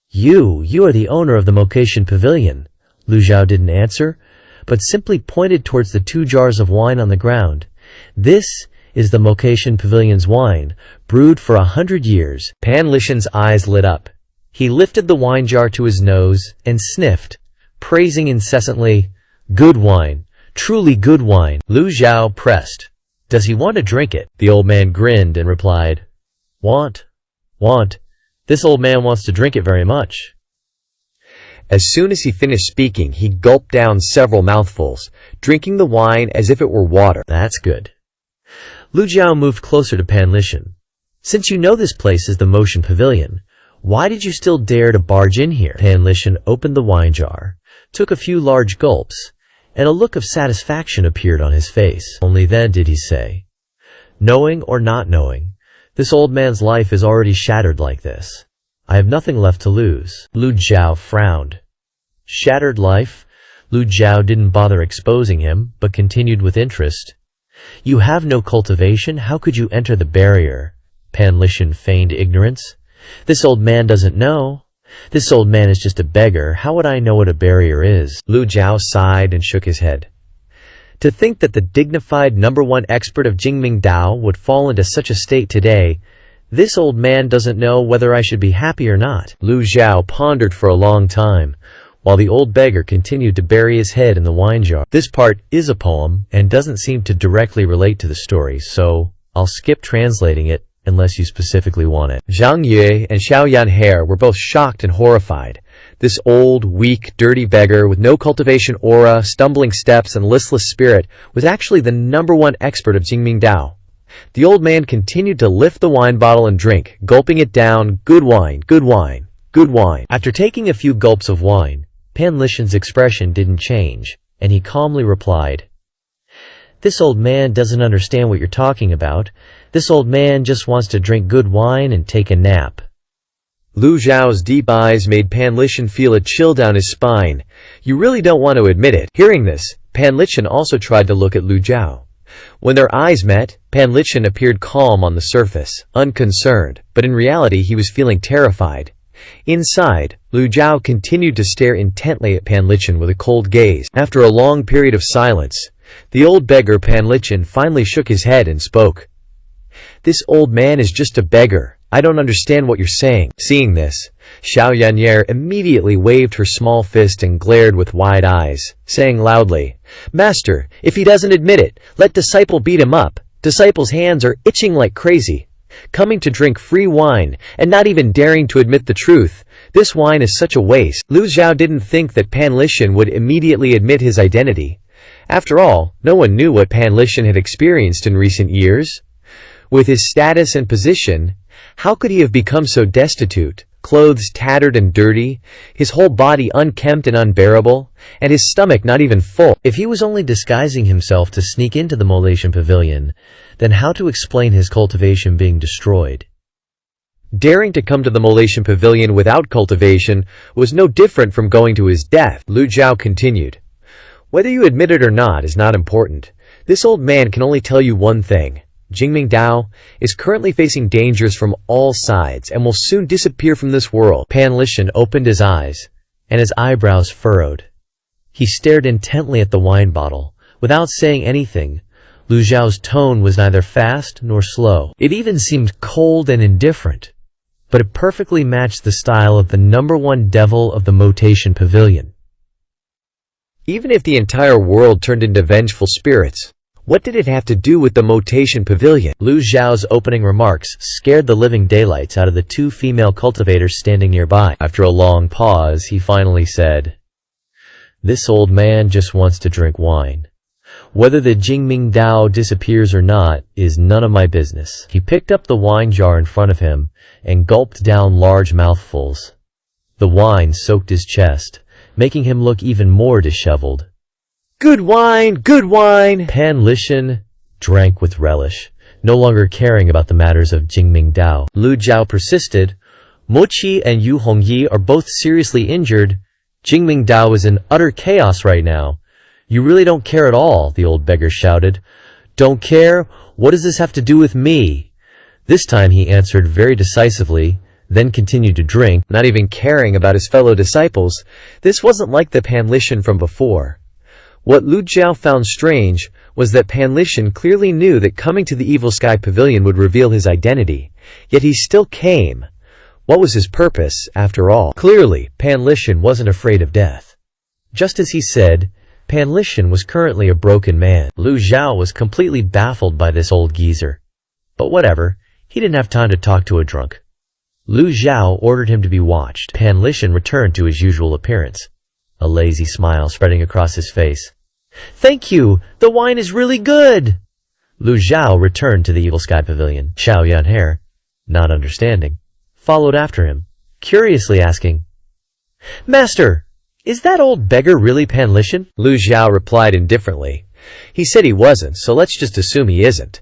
You are the owner of the Mocation Pavilion." Lu Zhao didn't answer, but simply pointed towards the 2 jars of wine on the ground. "This is the Mocation Pavilion's wine, brewed for 100 years. Pan Lishan's eyes lit up. He lifted the wine jar to his nose and sniffed, praising incessantly, "Good wine, truly good wine." Lu Zhao pressed, "Does he want to drink it?" The old man grinned and replied, Want. This old man wants to drink it very much." As soon as he finished speaking, he gulped down several mouthfuls, drinking the wine as if it were water. "That's good." Lu Zhao moved closer to Pan Lishan. "Since you know this place is the Motion Pavilion, why did you still dare to barge in here?" Pan Lishan opened the wine jar, took a few large gulps, and a look of satisfaction appeared on his face. Only then did he say, "Knowing or not knowing, this old man's life is already shattered like this. I have nothing left to lose." Lu Zhao frowned. "Shattered life?" Lu Zhao didn't bother exposing him, but continued with interest. "You have no cultivation, how could you enter the barrier?" Pan Lishan feigned ignorance. "This old man doesn't know. This old man is just a beggar. How would I know what a barrier is?" Lu Zhao sighed and shook his head. To think that the dignified #1 expert of Jingming Dao would fall into such a state today. This old man doesn't know whether I should be happy or not. Lu Zhao pondered for a long time, while the old beggar continued to bury his head in the wine jar. This part is a poem and doesn't seem to directly relate to the story, so I'll skip translating it unless you specifically want it. Zhang Yue and Xiaoyan He were both shocked and horrified. This old, weak, dirty beggar with no cultivation aura, stumbling steps, and listless spirit was actually the #1 expert of Jingming Dao. The old man continued to lift the wine bottle and drink, gulping it down. "Good wine, good wine, good wine." After taking a few gulps of wine, Pan Lishan's expression didn't change, and he calmly replied, "This old man doesn't understand what you're talking about. This old man just wants to drink good wine and take a nap." Lu Zhao's deep eyes made Pan Lishan feel a chill down his spine. "You really don't want to admit it." Hearing this, Pan Lishan also tried to look at Lu Zhao. When their eyes met, Pan Lishan appeared calm on the surface, unconcerned, but in reality he was feeling terrified. Inside, Lu Zhao continued to stare intently at Pan Lishan with a cold gaze. After a long period of silence, the old beggar Pan Lishan finally shook his head and spoke. "This old man is just a beggar. I don't understand what you're saying." Seeing this, Xiao Yanyer immediately waved her small fist and glared with wide eyes, saying loudly, "Master, if he doesn't admit it, let disciple beat him up. Disciple's hands are itching like crazy. Coming to drink free wine, and not even daring to admit the truth. This wine is such a waste." Lu Zhao didn't think that Pan Lishan would immediately admit his identity. After all, no one knew what Pan Lishan had experienced in recent years. With his status and position, how could he have become so destitute, clothes tattered and dirty, his whole body unkempt and unbearable, and his stomach not even full? If he was only disguising himself to sneak into the Molation Pavilion, then how to explain his cultivation being destroyed? Daring to come to the Molation Pavilion without cultivation was no different from going to his death. Lu Zhao continued, "Whether you admit it or not is not important. This old man can only tell you one thing. Jingming Dao is currently facing dangers from all sides and will soon disappear from this world." Pan Lishan opened his eyes, and his eyebrows furrowed. He stared intently at the wine bottle. Without saying anything, Lu Zhao's tone was neither fast nor slow. It even seemed cold and indifferent, but it perfectly matched the style of the #1 devil of the Motation Pavilion. Even if the entire world turned into vengeful spirits, what did it have to do with the Motation Pavilion? Lu Zhao's opening remarks scared the living daylights out of the 2 female cultivators standing nearby. After a long pause, he finally said, "This old man just wants to drink wine. Whether the Jingming Dao disappears or not is none of my business. He picked up the wine jar in front of him and gulped down large mouthfuls. The wine soaked his chest, making him look even more disheveled. Good wine, good wine! Pan Lishan drank with relish, no longer caring about the matters of Jingming Dao. Lu Jiao persisted. Mochi and Yu Hongyi are both seriously injured. Jingming Dao is in utter chaos right now. You really don't care at all, the old beggar shouted. Don't care? What does this have to do with me? This time he answered very decisively, then continued to drink, not even caring about his fellow disciples. This wasn't like the Pan Lishan from before. What Lu Jiao found strange was that Pan Lishan clearly knew that coming to the Evil Sky Pavilion would reveal his identity, yet he still came. What was his purpose, after all? Clearly, Pan Lishan wasn't afraid of death. Just as he said, Pan Lishan was currently a broken man. Lu Jiao was completely baffled by this old geezer. But whatever, he didn't have time to talk to a drunk. Lu Jiao ordered him to be watched. Pan Lishan returned to his usual appearance, a lazy smile spreading across his face. Thank you! The wine is really good! Lu Jiao returned to the Evil Sky Pavilion. Xiao Yanhe, not understanding, followed after him, curiously asking, Master, is that old beggar really Pan Lishan? Lu Jiao replied indifferently. He said he wasn't, so let's just assume he isn't.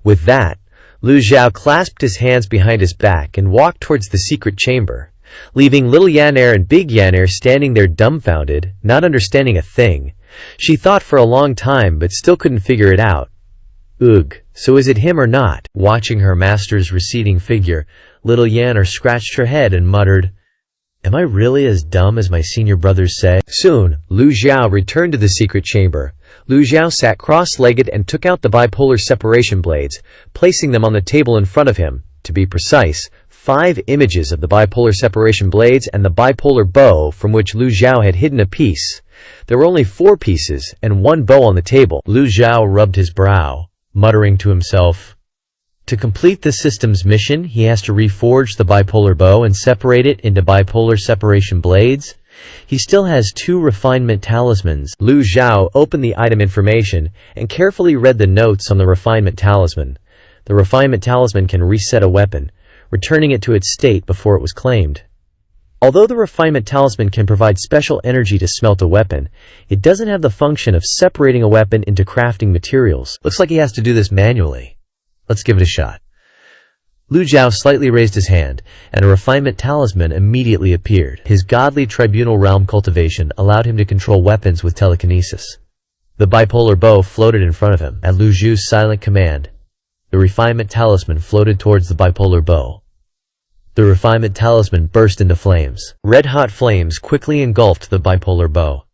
With that, Lu Jiao clasped his hands behind his back and walked towards the secret chamber, leaving little Yan'er and big Yan'er standing there dumbfounded, not understanding a thing. She thought for a long time but still couldn't figure it out. Ugh, so is it him or not? Watching her master's receding figure, little Yan'er scratched her head and muttered, Am I really as dumb as my senior brothers say? Soon, Lu Jiao returned to the secret chamber. Lu Jiao sat cross-legged and took out the bipolar separation blades, placing them on the table in front of him. To be precise, 5 images of the bipolar separation blades and the bipolar bow from which Lu Jiao had hidden a piece. There were only 4 pieces and 1 bow on the table. Lu Jiao rubbed his brow, muttering to himself, To complete the system's mission, he has to reforge the bipolar bow and separate it into bipolar separation blades. He still has 2 refinement talismans. Lu Jiao opened the item information and carefully read the notes on the refinement talisman. The refinement talisman can reset a weapon, returning it to its state before it was claimed. Although the refinement talisman can provide special energy to smelt a weapon, it doesn't have the function of separating a weapon into crafting materials. Looks like he has to do this manually. Let's give it a shot. Lu Jiao slightly raised his hand, and a refinement talisman immediately appeared. His godly tribunal realm cultivation allowed him to control weapons with telekinesis. The bipolar bow floated in front of him. At Lu Jiao's silent command, the refinement talisman floated towards the bipolar bow. The refinement talisman burst into flames. Red-hot flames quickly engulfed the bipolar bow.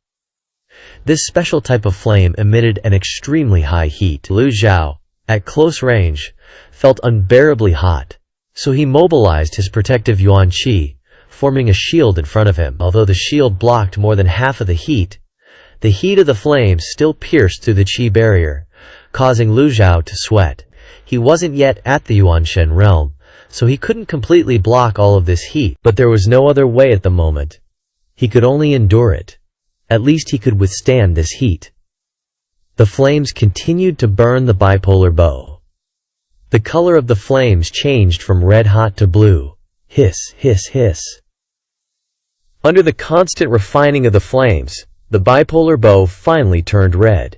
This special type of flame emitted an extremely high heat. Lu Jiao, at close range, felt unbearably hot, so he mobilized his protective yuan qi, forming a shield in front of him. Although the shield blocked more than half of the heat of the flames still pierced through the qi barrier, causing Lu Jiao to sweat. He wasn't yet at the Yuanshen realm, so he couldn't completely block all of this heat, but there was no other way at the moment. He could only endure it. At least he could withstand this heat. The flames continued to burn the bipolar bow. The color of the flames changed from red-hot to blue. Hiss, hiss, hiss. Under the constant refining of the flames, the bipolar bow finally turned red.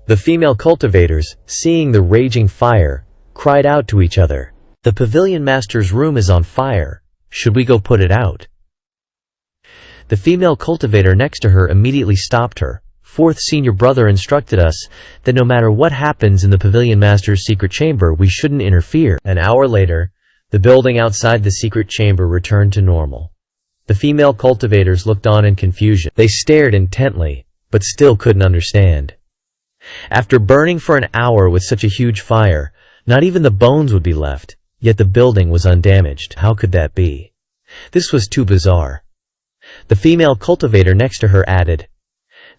The female cultivators, seeing the raging fire, cried out to each other, The pavilion master's room is on fire. Should we go put it out? The female cultivator next to her immediately stopped her. 4th senior brother instructed us that no matter what happens in the pavilion master's secret chamber, we shouldn't interfere. An hour later, the building outside the secret chamber returned to normal. The female cultivators looked on in confusion. They stared intently, but still couldn't understand. After burning for an hour with such a huge fire, not even the bones would be left, yet the building was undamaged. How could that be? This was too bizarre. The female cultivator next to her added,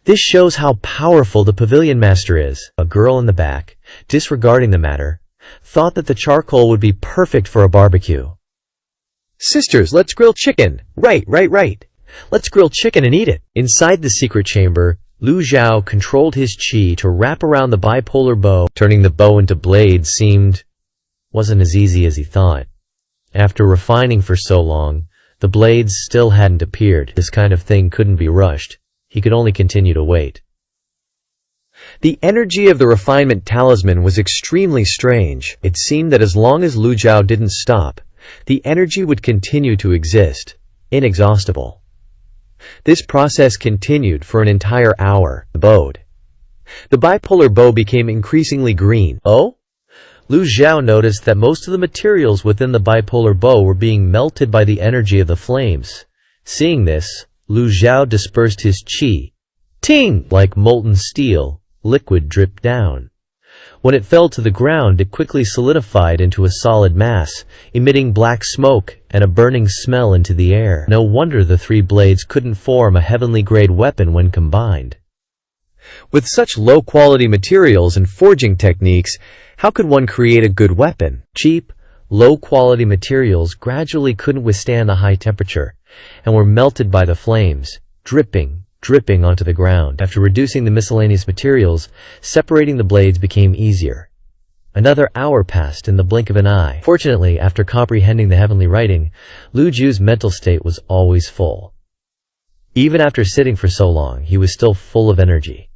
This shows how powerful the pavilion master is. A girl in the back, disregarding the matter, thought that the charcoal would be perfect for a barbecue. Sisters, let's grill chicken. Right. Let's grill chicken and eat it. Inside the secret chamber, Lu Zhao controlled his chi to wrap around the bipolar bow. Turning the bow into blades wasn't as easy as he thought. After refining for so long, the blades still hadn't appeared. This kind of thing couldn't be rushed. He could only continue to wait. The energy of the refinement talisman was extremely strange. It seemed that as long as Lu Zhao didn't stop, the energy would continue to exist, inexhaustible. This process continued for an entire hour. The bipolar bow became increasingly green. Oh? Lu Zhao noticed that most of the materials within the bipolar bow were being melted by the energy of the flames. Seeing this, Lu Zhao dispersed his chi. Ting! Like molten steel, liquid dripped down. When it fell to the ground, it quickly solidified into a solid mass, emitting black smoke and a burning smell into the air. No wonder the three blades couldn't form a heavenly-grade weapon when combined. With such low-quality materials and forging techniques, how could one create a good weapon? Cheap, low-quality materials gradually couldn't withstand the high temperature, and were melted by the flames, dripping onto the ground. After reducing the miscellaneous materials, separating the blades became easier. Another hour passed in the blink of an eye. Fortunately, after comprehending the heavenly writing, Lu Zhu's mental state was always full. Even after sitting for so long, he was still full of energy.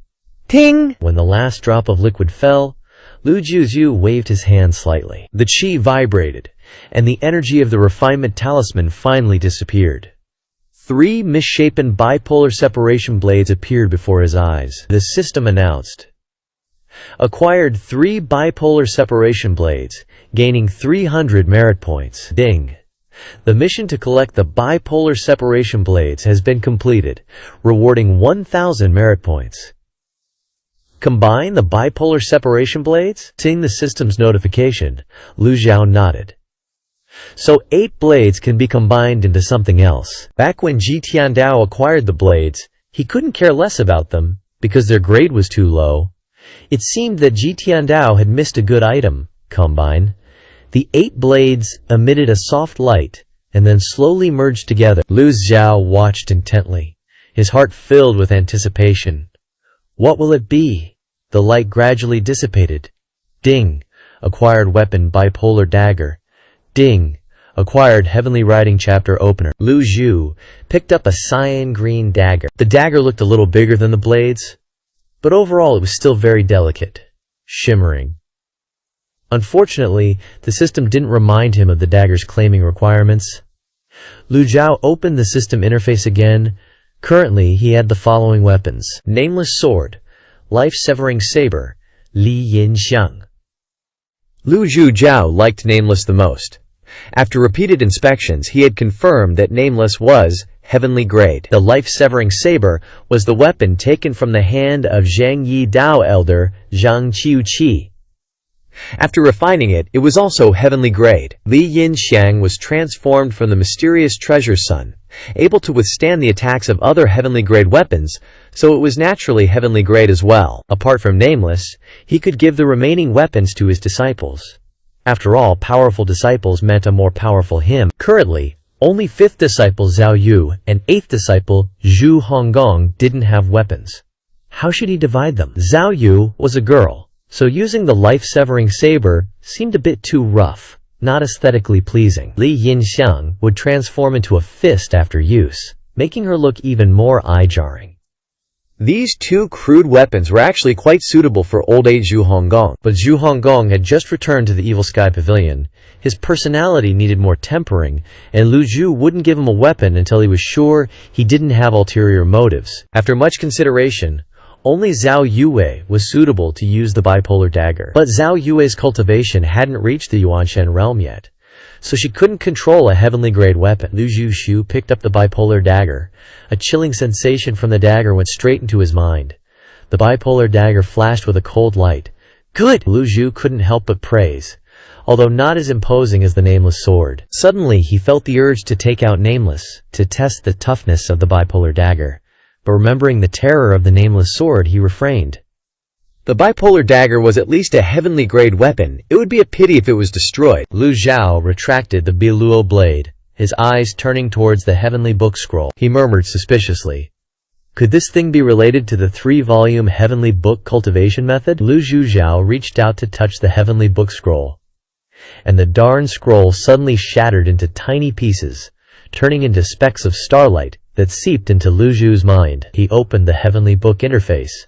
Ting! When the last drop of liquid fell, Lu Zhu waved his hand slightly. The chi vibrated, and the energy of the refinement talisman finally disappeared. 3 misshapen bipolar separation blades appeared before his eyes. The system announced. Acquired 3 bipolar separation blades, gaining 300 merit points. Ding! The mission to collect the bipolar separation blades has been completed, rewarding 1,000 merit points. Combine the bipolar separation blades? Seeing the system's notification, Lu Zhao nodded. So 8 blades can be combined into something else. Back when Ji Tiandao acquired the blades, he couldn't care less about them, because their grade was too low. It seemed that Ji Tiandao had missed a good item. Combine. The 8 blades emitted a soft light, and then slowly merged together. Lu Zhao watched intently, his heart filled with anticipation. What will it be? The light gradually dissipated. Ding! Acquired weapon bipolar dagger. Ding! Acquired heavenly writing chapter opener. Lu Zhu picked up a cyan green dagger. The dagger looked a little bigger than the blades, but overall it was still very delicate, shimmering. Unfortunately, the system didn't remind him of the dagger's claiming requirements. Lu Zhao opened the system interface again. Currently, he had the following weapons. Nameless sword, life-severing saber, Li Yin Xiang. Lu Zhao liked Nameless the most. After repeated inspections, he had confirmed that Nameless was heavenly grade. The life-severing saber was the weapon taken from the hand of Zhang Yi Dao elder Zhang Qiuqi. After refining it, it was also heavenly grade. Li Yin Xiang was transformed from the mysterious treasure sun, able to withstand the attacks of other heavenly grade weapons, so it was naturally heavenly grade as well. Apart from Nameless, he could give the remaining weapons to his disciples. After all, powerful disciples meant a more powerful him. Currently, only 5th disciple Zhao Yu and 8th disciple Zhu Honggong didn't have weapons. How should he divide them? Zhao Yu was a girl, so using the life-severing saber seemed a bit too rough, not aesthetically pleasing. Li Yinxiang would transform into a fist after use, making her look even more eye-jarring. These 2 crude weapons were actually quite suitable for old-age Zhu Honggong. But Zhu Honggong had just returned to the Evil Sky Pavilion. His personality needed more tempering, and Lu Zhu wouldn't give him a weapon until he was sure he didn't have ulterior motives. After much consideration, only Zhao Yue was suitable to use the bipolar dagger. But Zhao Yue's cultivation hadn't reached the Yuanshan realm yet, so she couldn't control a heavenly grade weapon. Lu Zhu picked up the bipolar dagger. A chilling sensation from the dagger went straight into his mind. The bipolar dagger flashed with a cold light. Good! Lu Zhu couldn't help but praise, although not as imposing as the Nameless sword. Suddenly, he felt the urge to take out Nameless, to test the toughness of the bipolar dagger. But remembering the terror of the Nameless sword, he refrained. The bipolar dagger was at least a heavenly grade weapon. It would be a pity if it was destroyed. Lu Zhao retracted the Biluo blade, his eyes turning towards the heavenly book scroll. He murmured suspiciously, Could this thing be related to the 3-volume heavenly book cultivation method? Lu Zhujiao reached out to touch the heavenly book scroll, and the darn scroll suddenly shattered into tiny pieces, turning into specks of starlight that seeped into Lu Zhu's mind. He opened the heavenly book interface.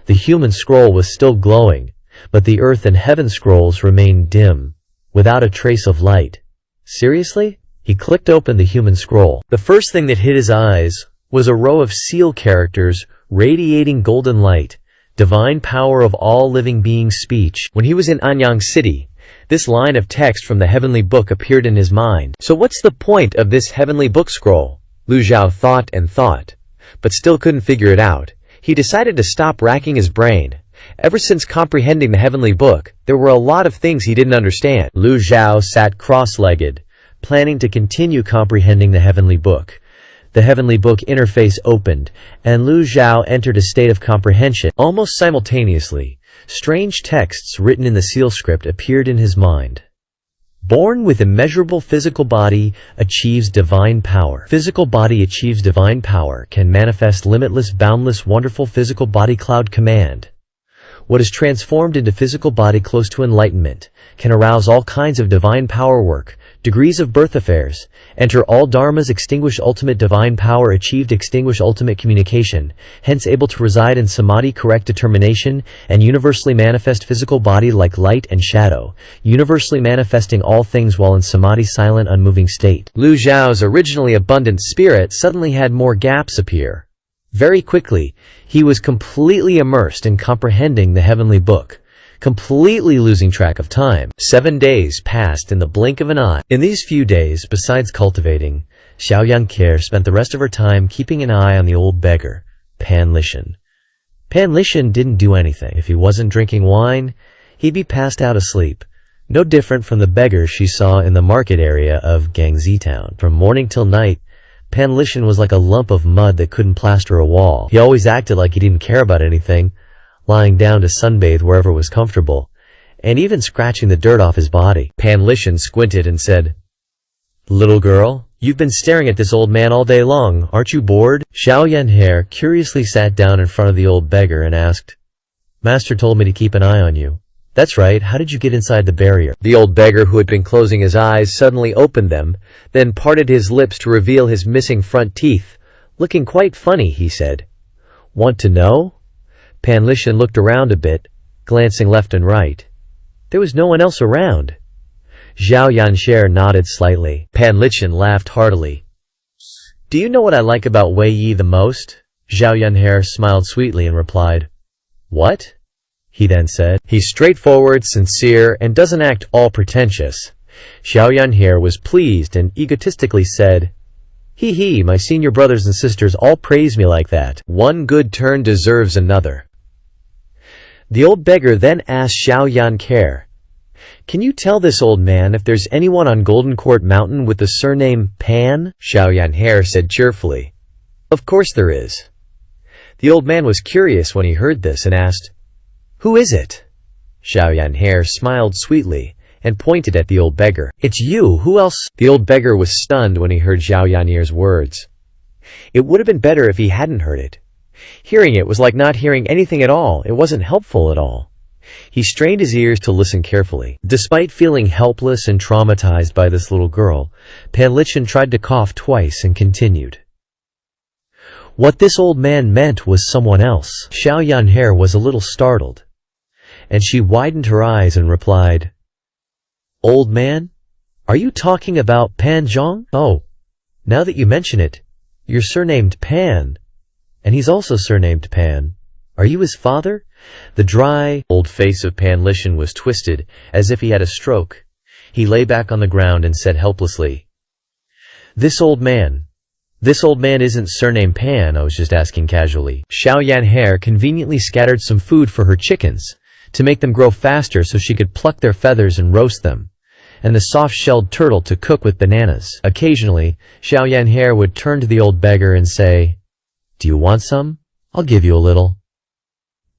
The human scroll was still glowing, but the earth and heaven scrolls remained dim, without a trace of light. Seriously? He clicked open the human scroll. The first thing that hit his eyes was a row of seal characters radiating golden light, divine power of all living beings speech. When he was in Anyang City, this line of text from the heavenly book appeared in his mind. So what's the point of this heavenly book scroll? Lu Zhao thought and thought, but still couldn't figure it out. He decided to stop racking his brain. Ever since comprehending the heavenly book, there were a lot of things he didn't understand. Lu Zhao sat cross-legged, planning to continue comprehending the heavenly book. The heavenly book interface opened, and Lu Zhao entered a state of comprehension. Almost simultaneously, strange texts written in the seal script appeared in his mind. Born with immeasurable physical body achieves divine power. Physical body achieves divine power, can manifest limitless, boundless, wonderful physical body. Cloud command. What is transformed into physical body close to enlightenment can arouse all kinds of divine power. Work, degrees of birth affairs, enter all dharmas, extinguish ultimate divine power, achieved extinguish ultimate communication, hence able to reside in samadhi, correct determination, and universally manifest physical body like light and shadow, universally manifesting all things while in samadhi, silent, unmoving state. Lu Zhao's originally abundant spirit suddenly had more gaps appear. Very quickly, he was completely immersed in comprehending the heavenly book, completely losing track of time. 7 days passed in the blink of an eye. In these few days, besides cultivating, Xiao Yanker spent the rest of her time keeping an eye on the old beggar, Pan Lishan. Pan Lishan didn't do anything. If he wasn't drinking wine, he'd be passed out asleep, no different from the beggar she saw in the market area of Gangzi town. From morning till night, Pan Lishan was like a lump of mud that couldn't plaster a wall. He always acted like he didn't care about anything, lying down to sunbathe wherever was comfortable, and even scratching the dirt off his body. Pan Lishan squinted and said, "Little girl, you've been staring at this old man all day long, aren't you bored?" Xiao Yanher curiously sat down in front of the old beggar and asked, "Master told me to keep an eye on you." "That's right, how did you get inside the barrier?" The old beggar, who had been closing his eyes, suddenly opened them, then parted his lips to reveal his missing front teeth. "Looking quite funny," he said. "Want to know?" Pan Lishan looked around a bit, glancing left and right. There was no one else around. Xiao Yanshare nodded slightly. Pan Lishan laughed heartily. "Do you know what I like about Wei Yi the most?" Xiao Yanher smiled sweetly and replied, "What?" He then said, "He's straightforward, sincere, and doesn't act all pretentious." Xiao Yanher was pleased and egotistically said, "Hee, my senior brothers and sisters all praise me like that. One good turn deserves another." The old beggar then asked Xiao Yanker, "Can you tell this old man if there's anyone on Golden Court Mountain with the surname Pan?" Xiao Yanher said cheerfully, "Of course there is." The old man was curious when he heard this and asked, "Who is it?" Xiao Yanher smiled sweetly and pointed at the old beggar. "It's you, who else?" The old beggar was stunned when he heard Xiao Yanher's words. It would have been better if he hadn't heard it. Hearing it was like not hearing anything at all. It wasn't helpful at all. He strained his ears to listen carefully. Despite feeling helpless and traumatized by this little girl, Pan Lishan tried to cough twice and continued. What this old man meant was someone else. Xiao Yanher was a little startled, and she widened her eyes and replied, "Old man? Are you talking about Pan Zhong? Oh, now that you mention it, you're surnamed Pan, and he's also surnamed Pan. Are you his father?" The dry, old face of Pan Lishan was twisted, as if he had a stroke. He lay back on the ground and said helplessly, This old man isn't surnamed Pan, I was just asking casually." Xiao Yanher conveniently scattered some food for her chickens, to make them grow faster so she could pluck their feathers and roast them, and the soft-shelled turtle to cook with bananas. Occasionally, Xiao Yanher would turn to the old beggar and say, "Do you want some? I'll give you a little."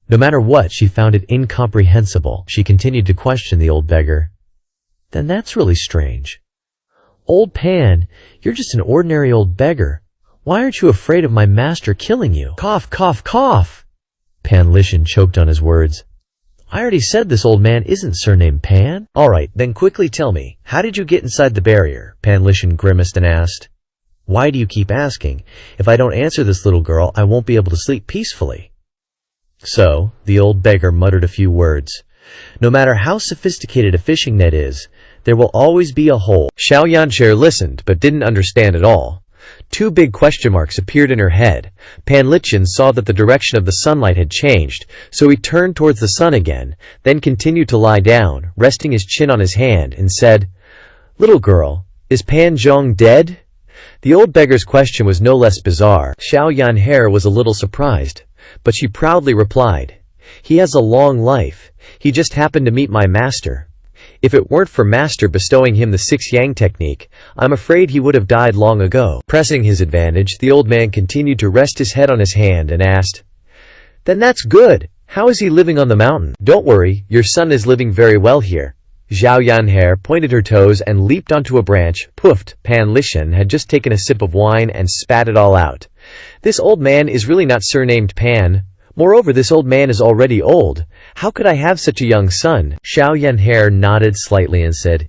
No matter what, she found it incomprehensible. She continued to question the old beggar. "Then that's really strange. Old Pan, you're just an ordinary old beggar. Why aren't you afraid of my master killing you? Cough, cough, cough! Pan Lishan choked on his words. I already said this old man isn't surnamed Pan. Alright, then quickly tell me, how did you get inside the barrier? Pan Lishan grimaced and asked. Why do you keep asking? If I don't answer this little girl, I won't be able to sleep peacefully. So, the old beggar muttered a few words. No matter how sophisticated a fishing net is, there will always be a hole. Xiao Yancher listened, but didn't understand at all. Two big question marks appeared in her head. Pan Lishan saw that the direction of the sunlight had changed, so he turned towards the sun again, then continued to lie down, resting his chin on his hand, and said, Little girl, is Pan Zhong dead? The old beggar's question was no less bizarre. Xiao Yanher was a little surprised, but she proudly replied, He has a long life. He just happened to meet my master. If it weren't for master bestowing him the 6 yang technique, I'm afraid he would have died long ago. Pressing his advantage, the old man continued to rest his head on his hand and asked, Then that's good. How is he living on the mountain? Don't worry, your son is living very well here. Zhao Yanher pointed her toes and leaped onto a branch. Poofed! Pan Lishan had just taken a sip of wine and spat it all out. This old man is really not surnamed Pan. Moreover, this old man is already old. How could I have such a young son? Xiao Yanher nodded slightly and said,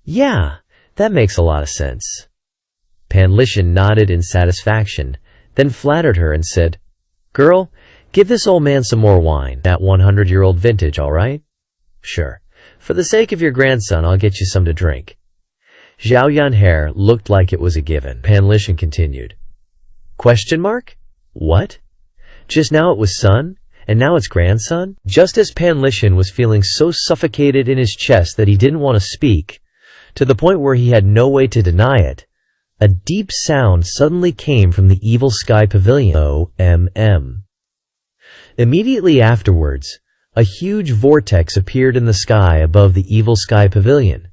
Yeah, that makes a lot of sense. Pan Lishan nodded in satisfaction, then flattered her and said, Girl, give this old man some more wine. That 100-year-old vintage, all right? Sure. For the sake of your grandson, I'll get you some to drink. Zhao Yanher looked like it was a given. Pan Lishan continued. Question mark? What? Just now it was son, and now it's grandson? Just as Pan Lishan was feeling so suffocated in his chest that he didn't want to speak, to the point where he had no way to deny it, a deep sound suddenly came from the evil sky pavilion. OMM. Immediately afterwards, a huge vortex appeared in the sky above the evil sky pavilion.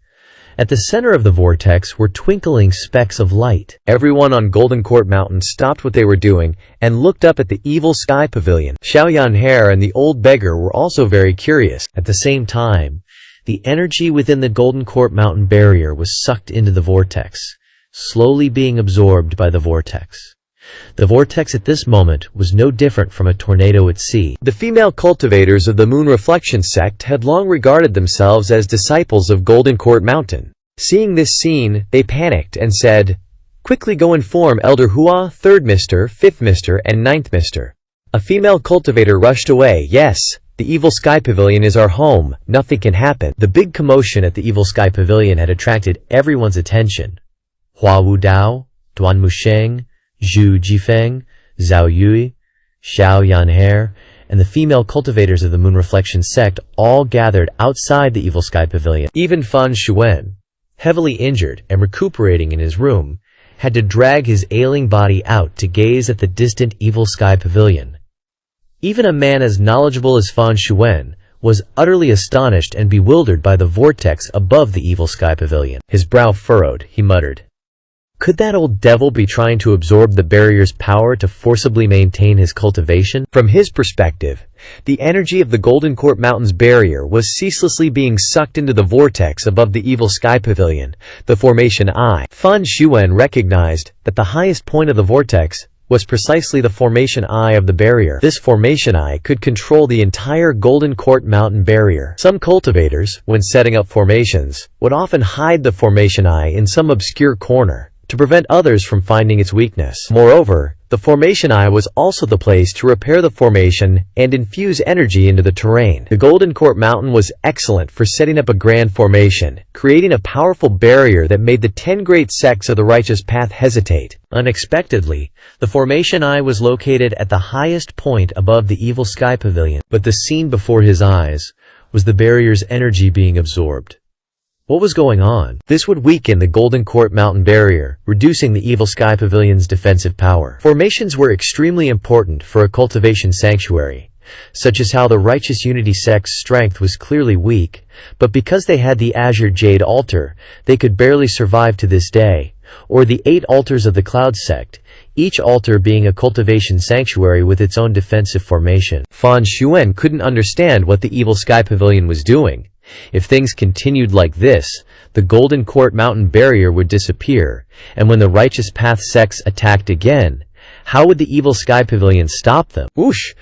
At the center of the vortex were twinkling specks of light. Everyone on Golden Court Mountain stopped what they were doing and looked up at the evil sky pavilion. Xiao Yanher and the old beggar were also very curious. At the same time, the energy within the Golden Court Mountain barrier was sucked into the vortex, slowly being absorbed by the vortex. The vortex at this moment was no different from a tornado at sea. The female cultivators of the Moon Reflection sect had long regarded themselves as disciples of Golden Court Mountain. Seeing this scene, they panicked and said, Quickly go inform Elder Hua, 3rd Mr., 5th Mr., and 9th Mr. A female cultivator rushed away. Yes, the Evil Sky Pavilion is our home. Nothing can happen. The big commotion at the Evil Sky Pavilion had attracted everyone's attention. Hua Wudao, Duan Musheng, Zhu Jifeng, Zhao Yui, Xiao Yanher, and the female cultivators of the Moon Reflection sect all gathered outside the Evil Sky Pavilion. Even Fan Xuan, heavily injured and recuperating in his room, had to drag his ailing body out to gaze at the distant Evil Sky Pavilion. Even a man as knowledgeable as Fan Xuan was utterly astonished and bewildered by the vortex above the Evil Sky Pavilion. His brow furrowed, he muttered, Could that old devil be trying to absorb the barrier's power to forcibly maintain his cultivation? From his perspective, the energy of the Golden Court Mountain's barrier was ceaselessly being sucked into the vortex above the Evil Sky Pavilion, the Formation I. Fan Xuan recognized that the highest point of the vortex was precisely the Formation I of the barrier. This Formation I could control the entire Golden Court Mountain barrier. Some cultivators, when setting up formations, would often hide the Formation I in some obscure corner to prevent others from finding its weakness. Moreover, the Formation Eye was also the place to repair the formation and infuse energy into the terrain. The Golden Court Mountain was excellent for setting up a grand formation, creating a powerful barrier that made the 10 great sects of the righteous path hesitate. Unexpectedly, the Formation Eye was located at the highest point above the Evil Sky Pavilion, but the scene before his eyes was the barrier's energy being absorbed. What was going on? This would weaken the Golden Court Mountain barrier, reducing the Evil Sky Pavilion's defensive power. Formations were extremely important for a cultivation sanctuary, such as how the Righteous Unity sect's strength was clearly weak, but because they had the Azure Jade altar, they could barely survive to this day, or the 8 altars of the Cloud sect, each altar being a cultivation sanctuary with its own defensive formation. Fan Xuan couldn't understand what the Evil Sky Pavilion was doing. If things continued like this, the Golden Court mountain barrier would disappear, and when the righteous path sects attacked again, how would the evil sky pavilion stop them? Whoosh!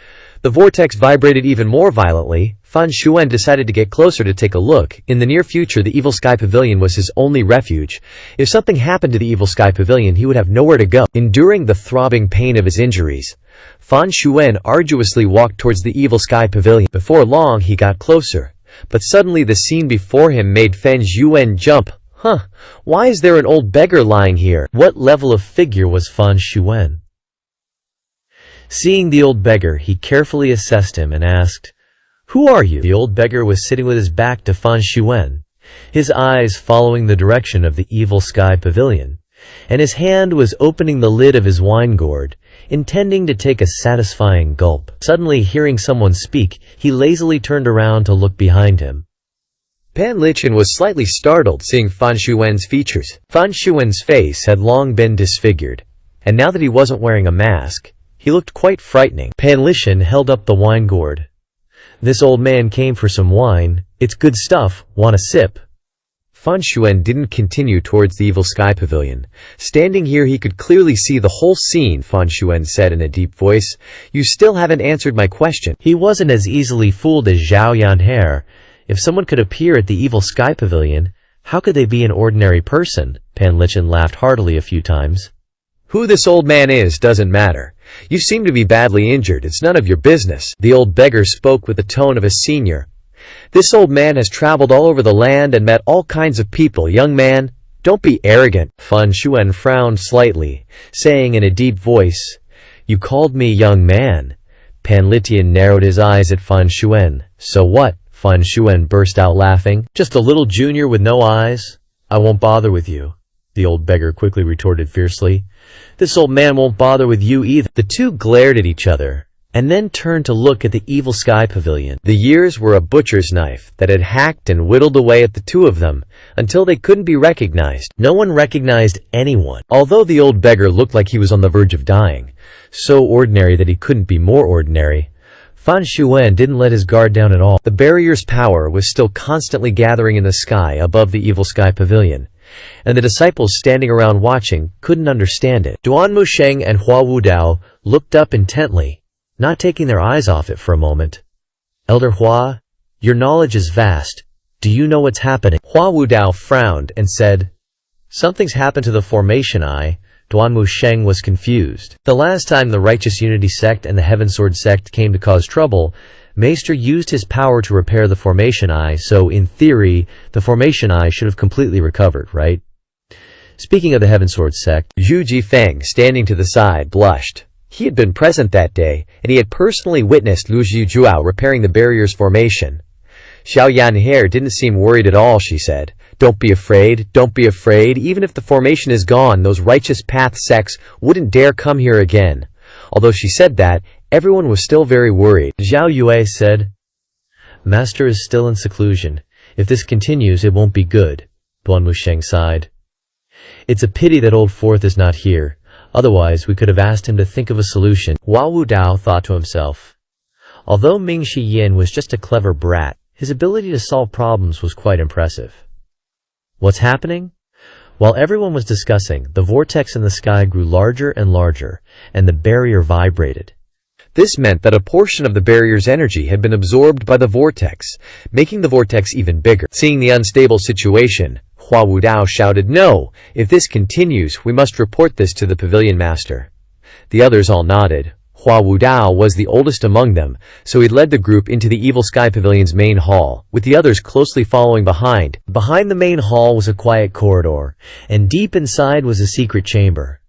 The vortex vibrated even more violently. Fan Shuen decided to get closer to take a look. In the near future, the evil sky pavilion was his only refuge. If something happened to the evil sky pavilion, he would have nowhere to go. Enduring the throbbing pain of his injuries, Fan Shuen arduously walked towards the evil sky pavilion. Before long, he got closer. But suddenly the scene before him made Fan Shuen jump. Why is there an old beggar lying here? What level of figure was Fan Shuen? Seeing the old beggar, he carefully assessed him and asked, "Who are you?" The old beggar was sitting with his back to Fan Shuen, his eyes following the direction of the evil sky pavilion, and his hand was opening the lid of his wine gourd, intending to take a satisfying gulp. Suddenly, hearing someone speak, he lazily turned around to look behind him. Pan Lichin was slightly startled seeing Fan Shuen's features. Fan Shuen's face had long been disfigured, and now that he wasn't wearing a mask, he looked quite frightening. Pan Lichin held up the wine gourd. "This old man came for some wine. It's good stuff. Want a sip?" Fan Shuen didn't continue towards the evil sky pavilion. Standing here, he could clearly see the whole scene. Fan Shuen said in a deep voice, "You still haven't answered my question." He wasn't as easily fooled as Zhao Yanhe. If someone could appear at the evil sky pavilion, how could they be an ordinary person? Pan Lichin laughed heartily a few times. "Who this old man is doesn't matter. You seem to be badly injured. It's none of your business." The old beggar spoke with the tone of a senior. "This old man has traveled all over the land and met all kinds of people. Young man, don't be arrogant." Fan Shuen frowned slightly, saying in a deep voice, "You called me young man." Pan Lichin narrowed his eyes at Fan Shuen. "So what?" Fan Shuen burst out laughing. "Just a little junior with no eyes? I won't bother with you," the old beggar quickly retorted fiercely. "This old man won't bother with you either." The two glared at each other, and then turned to look at the evil sky pavilion. The years were a butcher's knife that had hacked and whittled away at the two of them until they couldn't be recognized. No one recognized anyone. Although the old beggar looked like he was on the verge of dying, so ordinary that he couldn't be more ordinary, Fan Shuen didn't let his guard down at all. The barrier's power was still constantly gathering in the sky above the evil sky pavilion, and the disciples standing around watching couldn't understand it. Duan Musheng and Hua Wudao looked up intently, not taking their eyes off it for a moment. "Elder Hua, your knowledge is vast. Do you know what's happening?" Hua Wudao frowned and said, "Something's happened to the formation eye." Duan Musheng was confused. The last time the Righteous Unity sect and the Heaven Sword sect came to cause trouble, Maester used his power to repair the formation eye, so in theory, the formation eye should have completely recovered, right? Speaking of the Heaven Sword sect, Zhu Jifeng, standing to the side, blushed. He had been present that day, and he had personally witnessed Lu Zhujuao repairing the barrier's formation. Xiao Yanhe didn't seem worried at all, she said. Don't be afraid, don't be afraid. Even if the formation is gone, those righteous path sects wouldn't dare come here again." Although she said that, everyone was still very worried. Zhao Yue said, "Master is still in seclusion. If this continues, it won't be good." Duan Musheng sighed. "It's a pity that old Fourth is not here. Otherwise, we could have asked him to think of a solution." Hua Wudao thought to himself. Although Ming Shi Yin was just a clever brat, his ability to solve problems was quite impressive. What's happening? While everyone was discussing, the vortex in the sky grew larger and larger, and the barrier vibrated. This meant that a portion of the barrier's energy had been absorbed by the vortex, making the vortex even bigger. Seeing the unstable situation, Hua Wudao shouted, "No! If this continues, we must report this to the pavilion master." The others all nodded. Hua Wudao was the oldest among them, so he led the group into the Evil Sky Pavilion's main hall, with the others closely following behind. Behind the main hall was a quiet corridor, and deep inside was a secret chamber.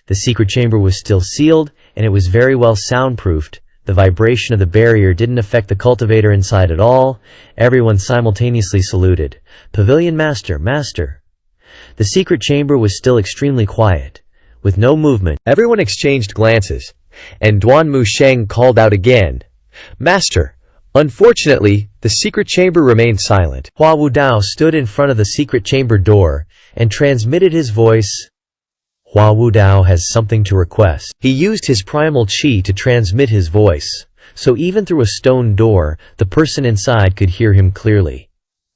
The secret chamber was still sealed, and it was very well soundproofed. The vibration of the barrier didn't affect the cultivator inside at all. Everyone simultaneously saluted. "Pavilion Master, Master." The secret chamber was still extremely quiet, with no movement. Everyone exchanged glances, and Duan Musheng called out again, "Master!" Unfortunately, the secret chamber remained silent. Hua Wudao stood in front of the secret chamber door and transmitted his voice. Hua Wudao has something to request. He used his primal chi to transmit his voice, so even through a stone door, the person inside could hear him clearly.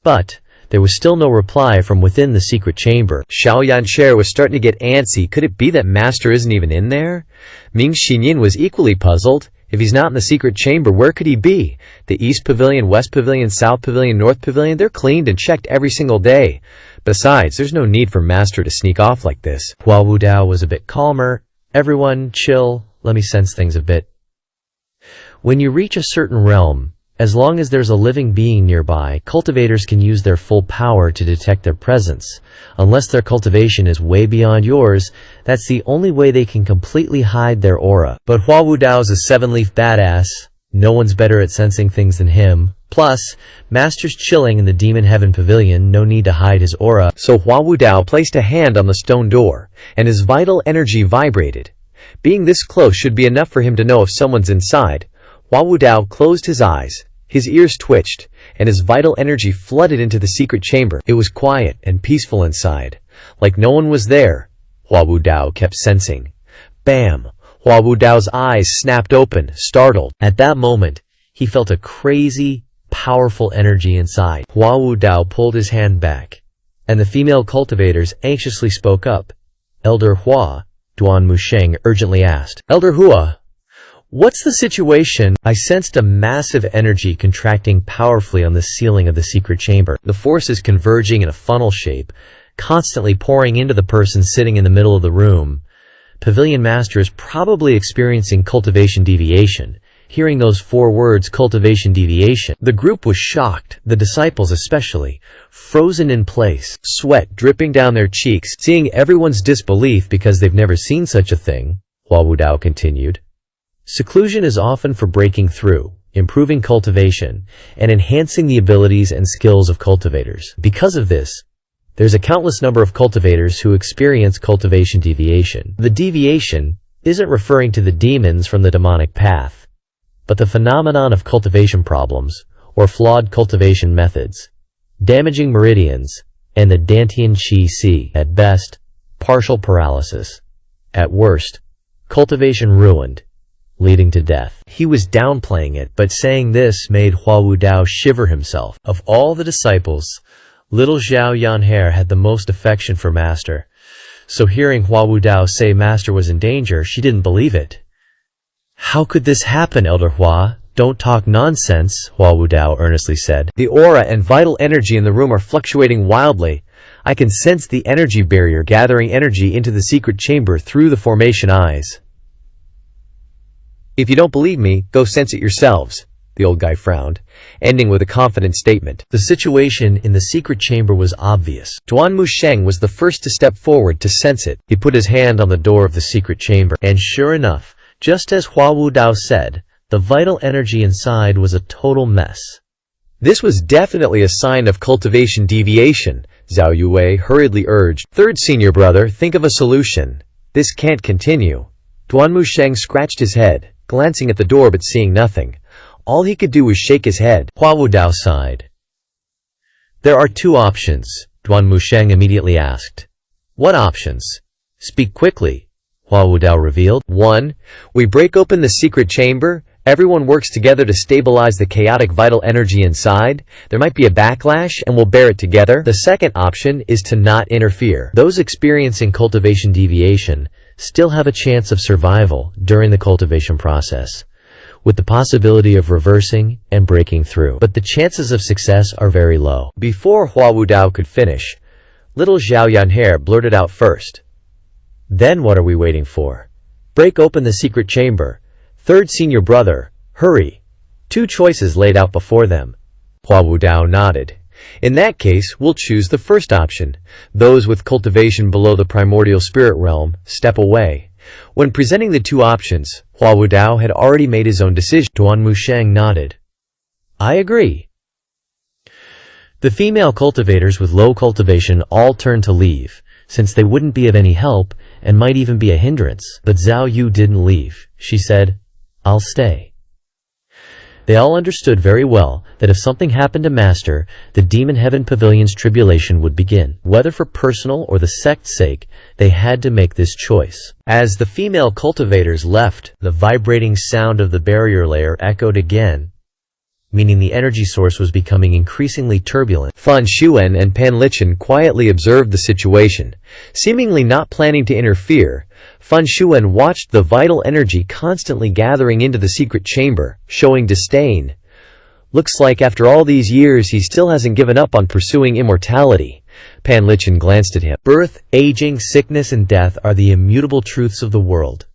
But there was still no reply from within the secret chamber. Xiao Yancher was starting to get antsy. Could it be that Master isn't even in there? Ming Xinyin was equally puzzled. If he's not in the secret chamber, where could he be? The East Pavilion, West Pavilion, South Pavilion, North Pavilion, they're cleaned and checked every single day. Besides, there's no need for Master to sneak off like this. Hua Wudao was a bit calmer. Everyone, chill. Let me sense things a bit. When you reach a certain realm, as long as there's a living being nearby, cultivators can use their full power to detect their presence. Unless their cultivation is way beyond yours, that's the only way they can completely hide their aura. But Hua Wudao's a seven-leaf badass. No one's better at sensing things than him. Plus, Master's chilling in the Demon Heaven Pavilion, no need to hide his aura. So Hua Wudao placed a hand on the stone door, and his vital energy vibrated. Being this close should be enough for him to know if someone's inside. Hua Wudao closed his eyes. His ears twitched, and his vital energy flooded into the secret chamber. It was quiet and peaceful inside, like no one was there. Hua Wudao kept sensing. Bam! Hua Wudao's eyes snapped open, startled. At that moment, he felt a crazy, powerful energy inside. Hua Wudao pulled his hand back, and the female cultivators anxiously spoke up. Elder Hua, Duan Musheng urgently asked. Elder Hua, what's the situation? I sensed a massive energy contracting powerfully on the ceiling of the secret chamber. The force is converging in a funnel shape, constantly pouring into the person sitting in the middle of the room. Pavilion Master is probably experiencing cultivation deviation. Hearing those 4 words, cultivation deviation, the group was shocked, the disciples especially, frozen in place, sweat dripping down their cheeks, seeing everyone's disbelief because they've never seen such a thing. Hua Wudao continued. Seclusion is often for breaking through, improving cultivation, and enhancing the abilities and skills of cultivators. Because of this, there's a countless number of cultivators who experience cultivation deviation. The deviation isn't referring to the demons from the demonic path, but the phenomenon of cultivation problems, or flawed cultivation methods, damaging meridians, and the Dantian Qi Si. At best, partial paralysis. At worst, cultivation ruined, leading to death. He was downplaying it, but saying this made Hua Wudao shiver himself. Of all the disciples, little Xiao Yanher had the most affection for Master. So hearing Hua Wudao say Master was in danger, she didn't believe it. How could this happen, Elder Hua? Don't talk nonsense, Hua Wudao earnestly said. The aura and vital energy in the room are fluctuating wildly. I can sense the energy barrier gathering energy into the secret chamber through the formation eyes. If you don't believe me, go sense it yourselves, the old guy frowned, ending with a confident statement. The situation in the secret chamber was obvious. Duan Musheng was the first to step forward to sense it. He put his hand on the door of the secret chamber, and sure enough, just as Hua Wudao said, the vital energy inside was a total mess. This was definitely a sign of cultivation deviation, Zhao Yue hurriedly urged. Third senior brother, think of a solution. This can't continue. Duan Musheng scratched his head, glancing at the door but seeing nothing. All he could do was shake his head. Hua Wudao sighed. There are 2 options, Duan Musheng immediately asked. What options? Speak quickly, Hua Wudao revealed. 1. We break open the secret chamber. Everyone works together to stabilize the chaotic vital energy inside. There might be a backlash, and we'll bear it together. The second option is to not interfere. Those experiencing cultivation deviation still have a chance of survival during the cultivation process, with the possibility of reversing and breaking through. But the chances of success are very low. Before Hua Wudao could finish, little Xiao Yanher blurted out first. Then what are we waiting for? Break open the secret chamber. Third senior brother, hurry. 2 choices laid out before them. Hua Wudao nodded. In that case, we'll choose the first option. Those with cultivation below the primordial spirit realm, step away. When presenting the 2 options, Hua Wudao had already made his own decision. Duan Musheng nodded. I agree. The female cultivators with low cultivation all turned to leave, since they wouldn't be of any help and might even be a hindrance. But Zhao Yu didn't leave. She said, I'll stay. They all understood very well that if something happened to Master, the Demon Heaven Pavilion's tribulation would begin. Whether for personal or the sect's sake, they had to make this choice. As the female cultivators left, the vibrating sound of the barrier layer echoed again. meaning the energy source was becoming increasingly turbulent. Fan Xuan and Pan Lichen quietly observed the situation. Seemingly not planning to interfere, Fan Xuan watched the vital energy constantly gathering into the secret chamber, showing disdain. Looks like after all these years he still hasn't given up on pursuing immortality. Pan Lichen glanced at him. Birth, aging, sickness, and death are the immutable truths of the world.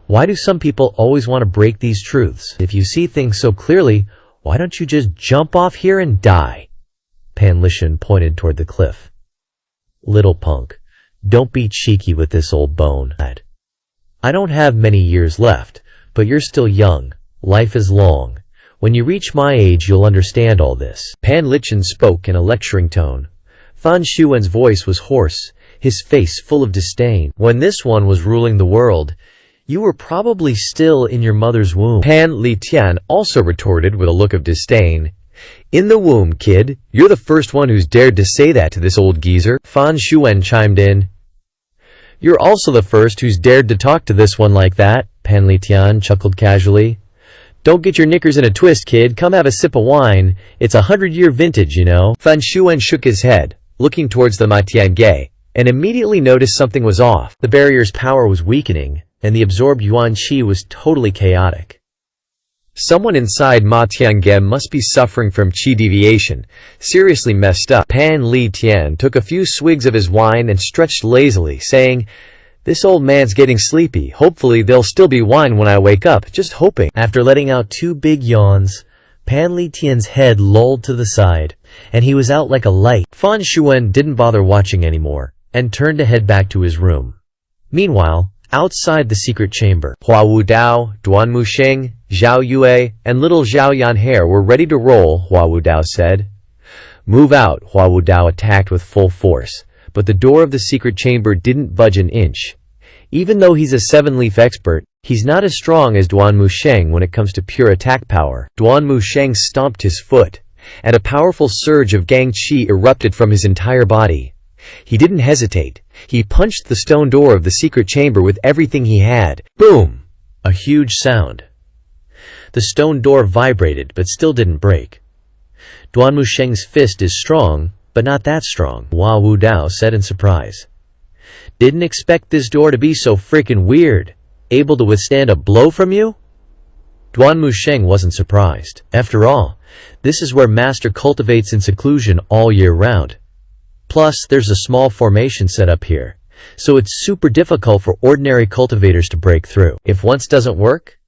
Why do some people always want to break these truths? If you see things so clearly, why don't you just jump off here and die? Pan Lichen pointed toward the cliff. Little punk, don't be cheeky with this old bone. I don't have many years left, but you're still young. Life is long. When you reach my age, you'll understand all this. Pan Lichen spoke in a lecturing tone. Fan Xuan's voice was hoarse, his face full of disdain. When this one was ruling the world, you were probably still in your mother's womb. Pan Li Tian also retorted with a look of disdain. In the womb, kid. You're the first one who's dared to say that to this old geezer. Fan Xuan chimed in. You're also the first who's dared to talk to this one like that. Pan Li Tian chuckled casually. Don't get your knickers in a twist, kid. Come have a sip of wine. It's 100-year vintage, you know. Fan Xuan shook his head, looking towards the Ma Tiange, and immediately noticed something was off. The barrier's power was weakening, and the absorbed yuan qi was totally chaotic. Someone inside Ma Tiange must be suffering from qi deviation, seriously messed up. Pan Li Tian took a few swigs of his wine and stretched lazily, saying, this old man's getting sleepy. Hopefully there'll still be wine when I wake up, just hoping. After letting out 2 big yawns, Pan Li Tian's head lolled to the side, and he was out like a light. Fan Xuan didn't bother watching anymore, and turned to head back to his room. Meanwhile, outside the secret chamber, Hua Wudao, Duan Musheng, Zhao Yue, and little Zhao Yanhair were ready to roll, Hua Wudao said. Move out, Hua Wudao attacked with full force, but the door of the secret chamber didn't budge an inch. Even though he's a 7-leaf expert, he's not as strong as Duan Musheng when it comes to pure attack power. Duan Musheng stomped his foot, and a powerful surge of gang qi erupted from his entire body. He didn't hesitate. He punched the stone door of the secret chamber with everything he had. Boom! A huge sound. The stone door vibrated, but still didn't break. Duan Musheng's fist is strong, but not that strong, Hua Wudao said in surprise. Didn't expect this door to be so freaking weird. Able to withstand a blow from you? Duan Musheng wasn't surprised. After all, this is where Master cultivates in seclusion all year round. Plus, there's a small formation set up here, so it's super difficult for ordinary cultivators to break through. If once doesn't work,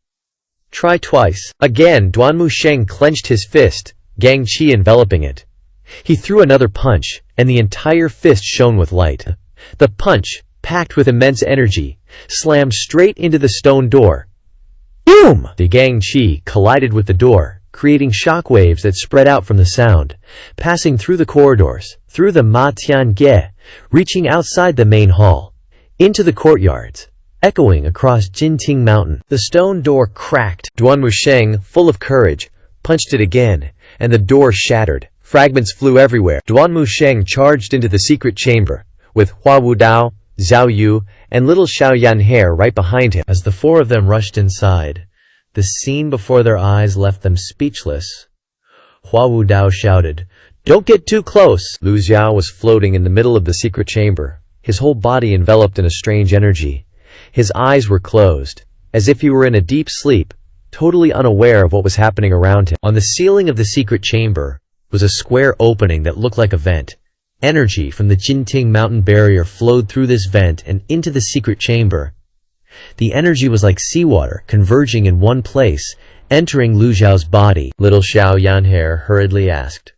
try twice. Again, Duan Musheng clenched his fist, gang qi enveloping it. He threw another punch, and the entire fist shone with light. The punch, packed with immense energy, slammed straight into the stone door. Boom! The gang qi collided with the door, creating shockwaves that spread out from the sound, passing through the corridors, through the Ma Tiange, reaching outside the main hall, into the courtyards, echoing across Jinting Mountain. The stone door cracked. Duan Musheng, full of courage, punched it again, and the door shattered. Fragments flew everywhere. Duan Musheng charged into the secret chamber, with Hua Wudao, Zhao Yu, and little Zhao Yanhair right behind him. As the 4 of them rushed inside, the scene before their eyes left them speechless. Hua Wudao shouted, "Don't get too close!" Lu Xiao was floating in the middle of the secret chamber, his whole body enveloped in a strange energy. His eyes were closed, as if he were in a deep sleep, totally unaware of what was happening around him. On the ceiling of the secret chamber was a square opening that looked like a vent. Energy from the Jinting Mountain barrier flowed through this vent and into the secret chamber. The energy was like seawater, converging in one place, entering Lu Xiao's body. Little Zhao Yanhair hurriedly asked,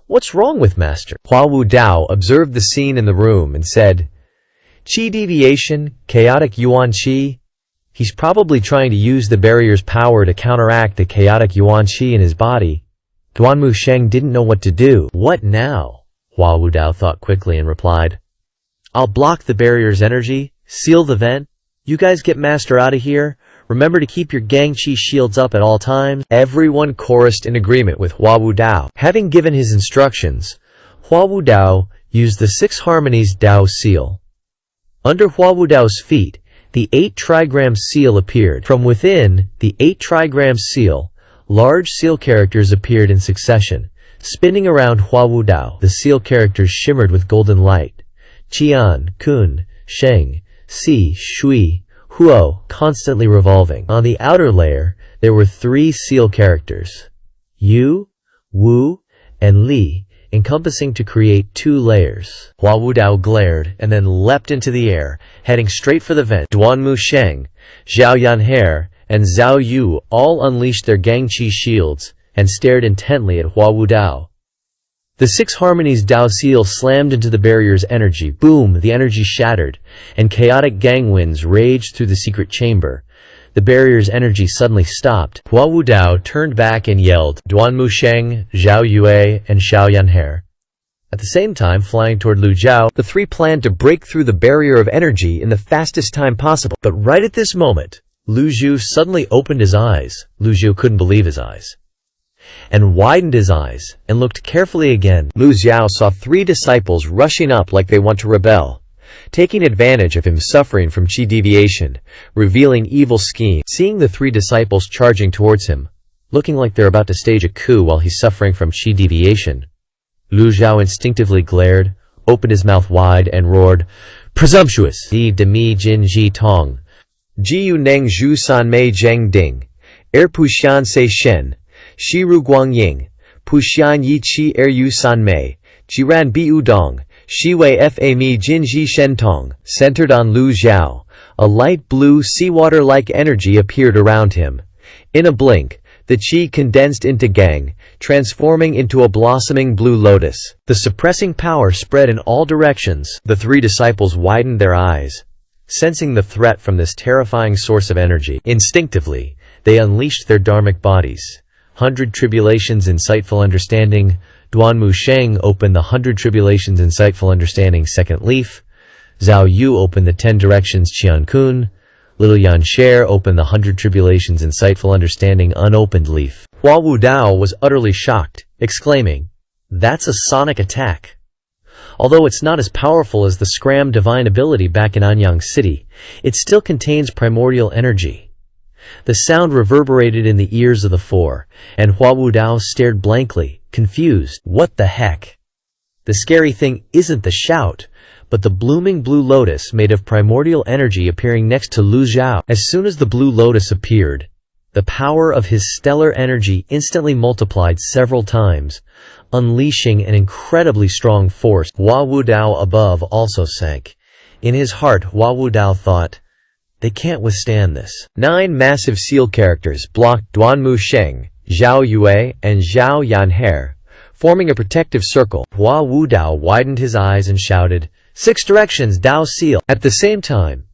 "What's wrong with Master?" Hua Wudao observed the scene in the room and said, "Qi deviation, chaotic yuan qi. He's probably trying to use the barrier's power to counteract the chaotic yuan qi in his body." Duan Musheng didn't know what to do. "What now?" Hua Wudao thought quickly and replied, "I'll block the barrier's energy, seal the vent. You guys get Master out of here. Remember to keep your gang qi shields up at all times." Everyone chorused in agreement with Hua Wudao. Having given his instructions, Hua Wudao used the 6 harmonies Dao seal. Under Hua Wudao's feet, the 8 trigram seal appeared. From within, the 8 trigram seal, Large seal characters appeared in succession, spinning around Huawu Dao. The seal characters shimmered with golden light. Qian, Kun, Sheng, Si, Shui, Huo, constantly revolving. On the outer layer, there were 3 seal characters, Yu, Wu, and Li, encompassing to create 2 layers. Huawu Dao glared and then leapt into the air, heading straight for the vent. Duanmu Sheng, Zhao Yanhe, and Zhao Yu all unleashed their Gangqi shields and stared intently at Huawu Dao. The 6 harmonies Dao seal slammed into the barrier's energy. Boom! The energy shattered, and chaotic gang winds raged through the secret chamber. The barrier's energy suddenly stopped. Huawu Dao turned back and yelled, Duanmu Sheng, Zhao Yue, and Xiao Yanhe. At the same time, flying toward Lu Zhao, the 3 planned to break through the barrier of energy in the fastest time possible. But right at this moment, Lu Zhu suddenly opened his eyes. Lu Zhu couldn't believe his eyes, and widened his eyes, and looked carefully again. Lu Zhao saw 3 disciples rushing up like they want to rebel, taking advantage of him suffering from qi deviation, revealing evil schemes. Seeing the 3 disciples charging towards him, looking like they're about to stage a coup while he's suffering from qi deviation, Lu Zhao instinctively glared, opened his mouth wide, and roared, Presumptuous! Di demi jin ji tong. Jiu neng zhu san mei zheng ding. Puxian se shen. Shiru guangying. Puxian yi qi yu san mei. Jiran biu dong. Shiwei fa mi jin ji shen tong. Centered on Lu Zhao, a light blue seawater-like energy appeared around him. In a blink, the qi condensed into gang, transforming into a blossoming blue lotus. The suppressing power spread in all directions. The 3 disciples widened their eyes, sensing the threat from this terrifying source of energy. Instinctively, they unleashed their dharmic bodies. 100 Tribulations Insightful Understanding. Duanmu Sheng opened the 100 Tribulations Insightful Understanding second leaf. Zhao Yu opened the 10 Directions Qian Kun. Little Yan Sher opened the 100 Tribulations Insightful Understanding unopened leaf. Huawu Dao was utterly shocked, exclaiming, That's a sonic attack. Although it's not as powerful as the Scram divine ability back in Anyang City, it still contains primordial energy. The sound reverberated in the ears of the 4, and Huawu Dao stared blankly, confused. What the heck? The scary thing isn't the shout, but the blooming blue lotus made of primordial energy appearing next to Lu Zhao. As soon as the blue lotus appeared, the power of his stellar energy instantly multiplied several times, unleashing an incredibly strong force. Huawu Dao above also sank. In his heart, Huawu Dao thought, They can't withstand this. 9 massive seal characters blocked Duanmu Sheng, Zhao Yue, and Zhao Yanhe, forming a protective circle. Huawu Dao widened his eyes and shouted, 6 Directions Dao Seal. At the same time,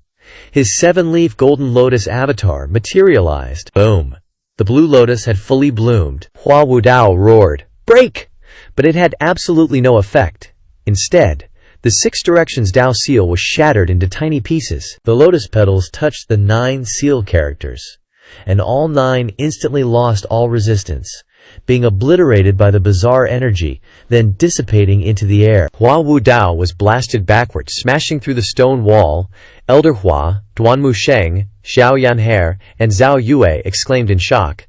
his 7-leaf golden lotus avatar materialized. Boom! The blue lotus had fully bloomed. Huawu Dao roared, Break! But it had absolutely no effect. Instead, the 6 Directions Dao seal was shattered into tiny pieces. The lotus petals touched the 9 seal characters, and all 9 instantly lost all resistance, being obliterated by the bizarre energy, then dissipating into the air. Huawu Dao was blasted backwards, smashing through the stone wall. Elder Hua, Duanmu Sheng, Xiao Yanhe, and Zhao Yue exclaimed in shock.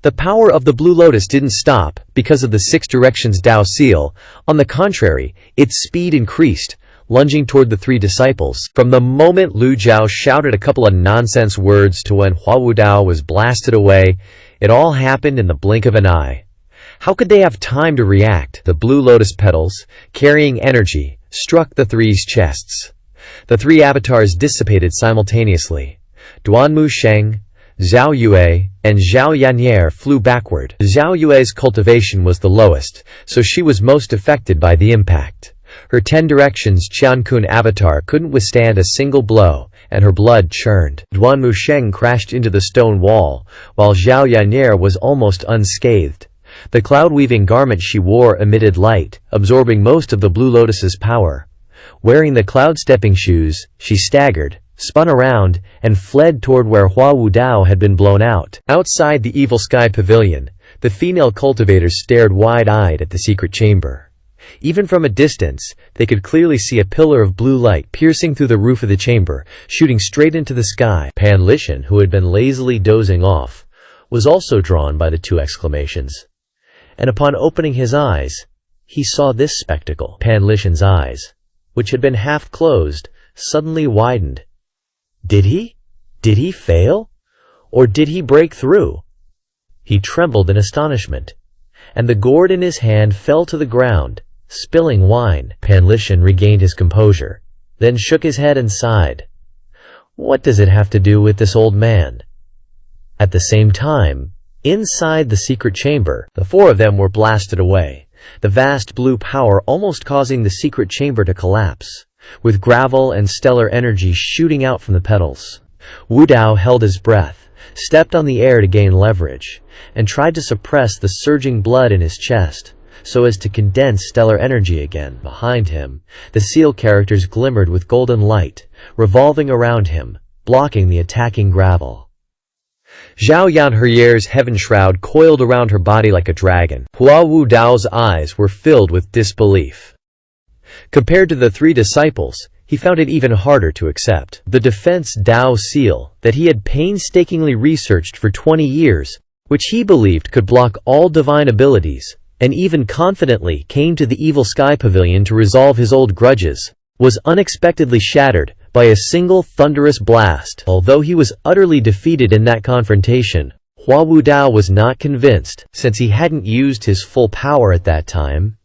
The power of the blue lotus didn't stop because of the 6 Directions Dao seal. On the contrary, its speed increased, lunging toward the 3 disciples. From the moment Lu Zhao shouted a couple of nonsense words to when Huawu Dao was blasted away, it all happened in the blink of an eye. How could they have time to react? The blue lotus petals, carrying energy, struck the 3's chests. The 3 avatars dissipated simultaneously. Duanmu Sheng, Zhao Yue, and Zhao Yanhe flew backward. Zhao Yue's cultivation was the lowest, so she was most affected by the impact. Her 10 Directions Qiankun avatar couldn't withstand a single blow, and her blood churned. Duanmu Sheng crashed into the stone wall, while Zhao Yanhe was almost unscathed. The cloud-weaving garment she wore emitted light, absorbing most of the blue lotus's power. Wearing the cloud-stepping shoes, she staggered, spun around, and fled toward where Huawu Dao had been blown out. Outside the Evil Sky Pavilion, the female cultivators stared wide-eyed at the secret chamber. Even from a distance, they could clearly see a pillar of blue light piercing through the roof of the chamber, shooting straight into the sky. Pan Lishan, who had been lazily dozing off, was also drawn by the two exclamations. And upon opening his eyes, he saw this spectacle. Pan Lishan's eyes, which had been half closed, suddenly widened. Did he? Did he fail? Or did he break through? He trembled in astonishment, and the gourd in his hand fell to the ground, spilling wine. Pan Lishan regained his composure, then shook his head and sighed. What does it have to do with this old man? At the same time, inside the secret chamber, the four of them were blasted away, the vast blue power almost causing the secret chamber to collapse, with gravel and stellar energy shooting out from the petals. Wu Dao held his breath, stepped on the air to gain leverage, and tried to suppress the surging blood in his chest, so as to condense stellar energy again. Behind him, the seal characters glimmered with golden light, revolving around him, blocking the attacking gravel. Zhao Yanheyer's heaven shroud coiled around her body like a dragon. Hua Wu Dao's eyes were filled with disbelief. Compared to the three disciples, he found it even harder to accept. The defense Dao seal that he had painstakingly researched for 20 years, which he believed could block all divine abilities, and even confidently came to the evil sky pavilion to resolve his old grudges, was unexpectedly shattered by a single thunderous blast. Although he was utterly defeated in that confrontation, Hua Wu Dao was not convinced, since he hadn't used his full power at that time,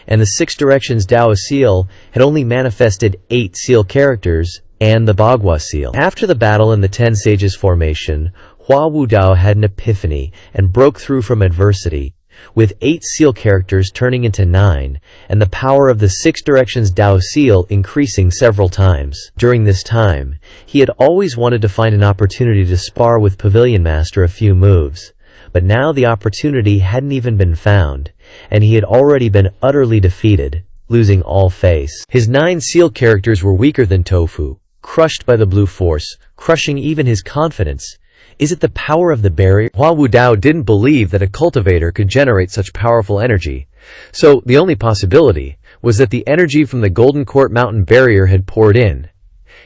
and the Six Directions Dao seal had only manifested 8 seal characters and the Bagua seal. After the battle in the 10 Sages formation, Hua Wu Dao had an epiphany and broke through from adversity, with 8 seal characters turning into 9, and the power of the Six Directions Dao seal increasing several times. During this time, he had always wanted to find an opportunity to spar with Pavilion Master a few moves, but now the opportunity hadn't even been found, and he had already been utterly defeated, losing all face. His 9 seal characters were weaker than Tofu, crushed by the blue force, crushing even his confidence. Is it the power of the barrier? Hua Wu Dao didn't believe that a cultivator could generate such powerful energy, so the only possibility was that the energy from the Golden Court Mountain barrier had poured in.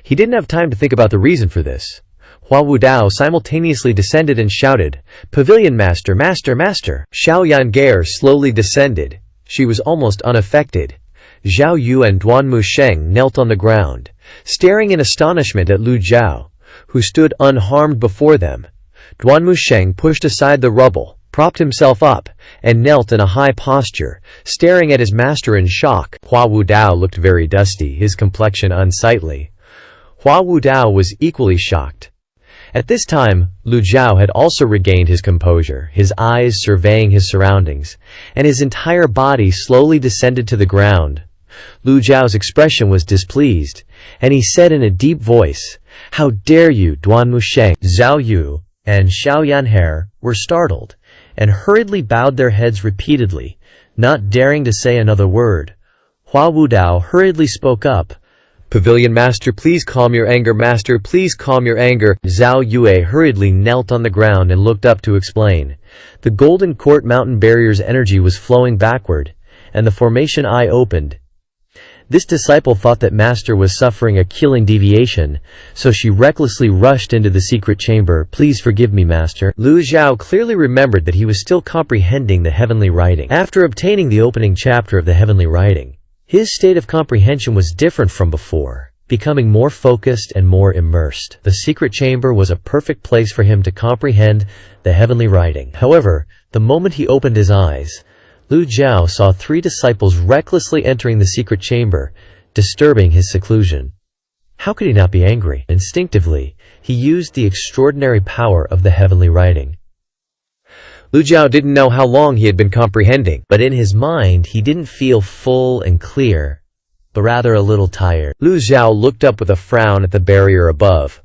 He didn't have time to think about the reason for this. Hua Wu Dao simultaneously descended and shouted, "Pavilion Master, Master, Master!" Xiao Yangeer slowly descended. She was almost unaffected. Zhao Yu and Duanmu Sheng knelt on the ground, staring in astonishment at Lu Zhao, who stood unharmed before them. Duanmu Sheng pushed aside the rubble, propped himself up, and knelt in a high posture, staring at his master in shock. Hua Wu Dao looked very dusty, his complexion unsightly. Hua Wu Dao was equally shocked. At this time, Lu Zhao had also regained his composure, his eyes surveying his surroundings, and his entire body slowly descended to the ground. Lu Zhao's expression was displeased, and he said in a deep voice, "How dare you, Duanmu Sheng?" Zhao Yu and Xiao Yanhe were startled, and hurriedly bowed their heads repeatedly, not daring to say another word. Hua Wu Dao hurriedly spoke up, "Pavilion Master, please calm your anger. Master, please calm your anger." Zhao Yue hurriedly knelt on the ground and looked up to explain. The Golden Court Mountain barrier's energy was flowing backward, and the formation eye opened. This disciple thought that Master was suffering a killing deviation, so she recklessly rushed into the secret chamber. "Please forgive me, Master." Lu Zhao clearly remembered that he was still comprehending the heavenly writing. After obtaining the opening chapter of the heavenly writing, his state of comprehension was different from before, becoming more focused and more immersed. The secret chamber was a perfect place for him to comprehend the heavenly writing. However, the moment he opened his eyes, Lu Zhao saw 3 disciples recklessly entering the secret chamber, disturbing his seclusion. How could he not be angry? Instinctively, he used the extraordinary power of the heavenly writing. Lu Zhao didn't know how long he had been comprehending, but in his mind he didn't feel full and clear, but rather a little tired. Lu Zhao looked up with a frown at the barrier above,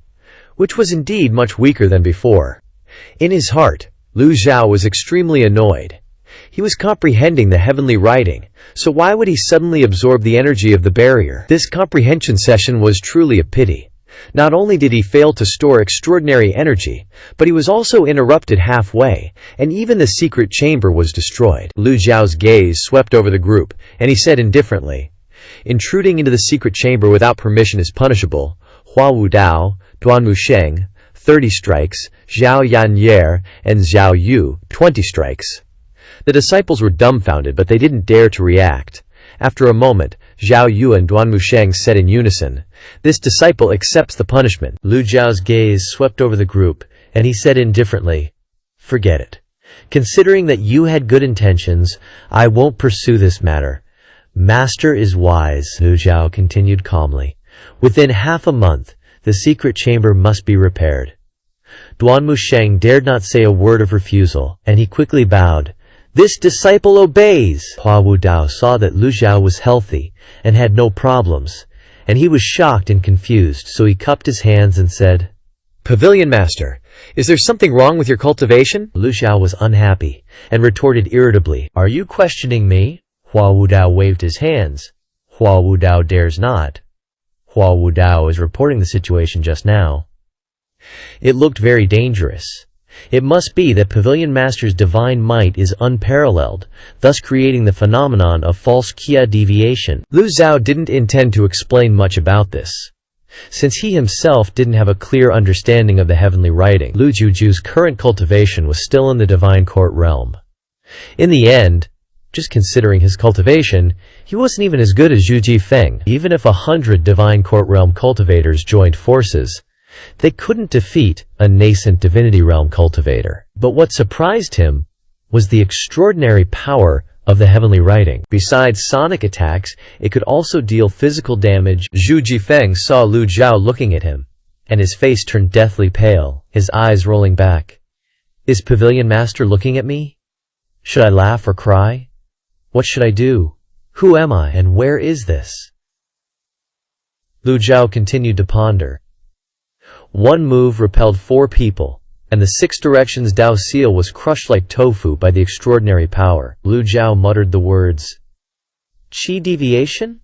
which was indeed much weaker than before. In his heart, Lu Zhao was extremely annoyed. He was comprehending the heavenly writing, so why would he suddenly absorb the energy of the barrier? This comprehension session was truly a pity. Not only did he fail to store extraordinary energy, but he was also interrupted halfway, and even the secret chamber was destroyed. Lu Zhao's gaze swept over the group, and he said indifferently, "Intruding into the secret chamber without permission is punishable. Hua Wu Dao, Duanmu Sheng, 30 strikes, Zhao Yanyer, and Zhao Yu, 20 strikes. The disciples were dumbfounded, but they didn't dare to react. After a moment, Zhao Yu and Duan Musheng said in unison, "This disciple accepts the punishment." Lu Zhao's gaze swept over the group, and he said indifferently, "Forget it. Considering that you had good intentions, I won't pursue this matter. Master is wise," Lu Zhao continued calmly. "Within half a month, the secret chamber must be repaired." Duan Musheng dared not say a word of refusal, and he quickly bowed. "This disciple obeys." Hua Wudao saw that Lu Zhao was healthy and had no problems, and he was shocked and confused, so he cupped his hands and said, "Pavilion Master, is there something wrong with your cultivation?" Lu Zhao was unhappy and retorted irritably, "Are you questioning me?" Hua Wudao waved his hands. "Hua Wudao dares not. Hua Wudao is reporting the situation just now. It looked very dangerous. It must be that Pavilion Master's divine might is unparalleled, thus creating the phenomenon of false Qia deviation." Lu Zhao didn't intend to explain much about this, since he himself didn't have a clear understanding of the heavenly writing. Lu Juju's current cultivation was still in the divine court realm. In the end, just considering his cultivation, he wasn't even as good as Zhu Jifeng. Even if 100 divine court realm cultivators joined forces, they couldn't defeat a nascent divinity realm cultivator. But what surprised him was the extraordinary power of the heavenly writing. Besides sonic attacks, it could also deal physical damage. Zhu Jifeng saw Lu Zhao looking at him, and his face turned deathly pale, his eyes rolling back. "Is Pavilion Master looking at me? Should I laugh or cry? What should I do? Who am I, and where is this?" Lu Zhao continued to ponder. One move repelled 4 people, and the 6 directions Dao seal was crushed like tofu by the extraordinary power. Lu Zhao muttered the words, "Qi deviation?"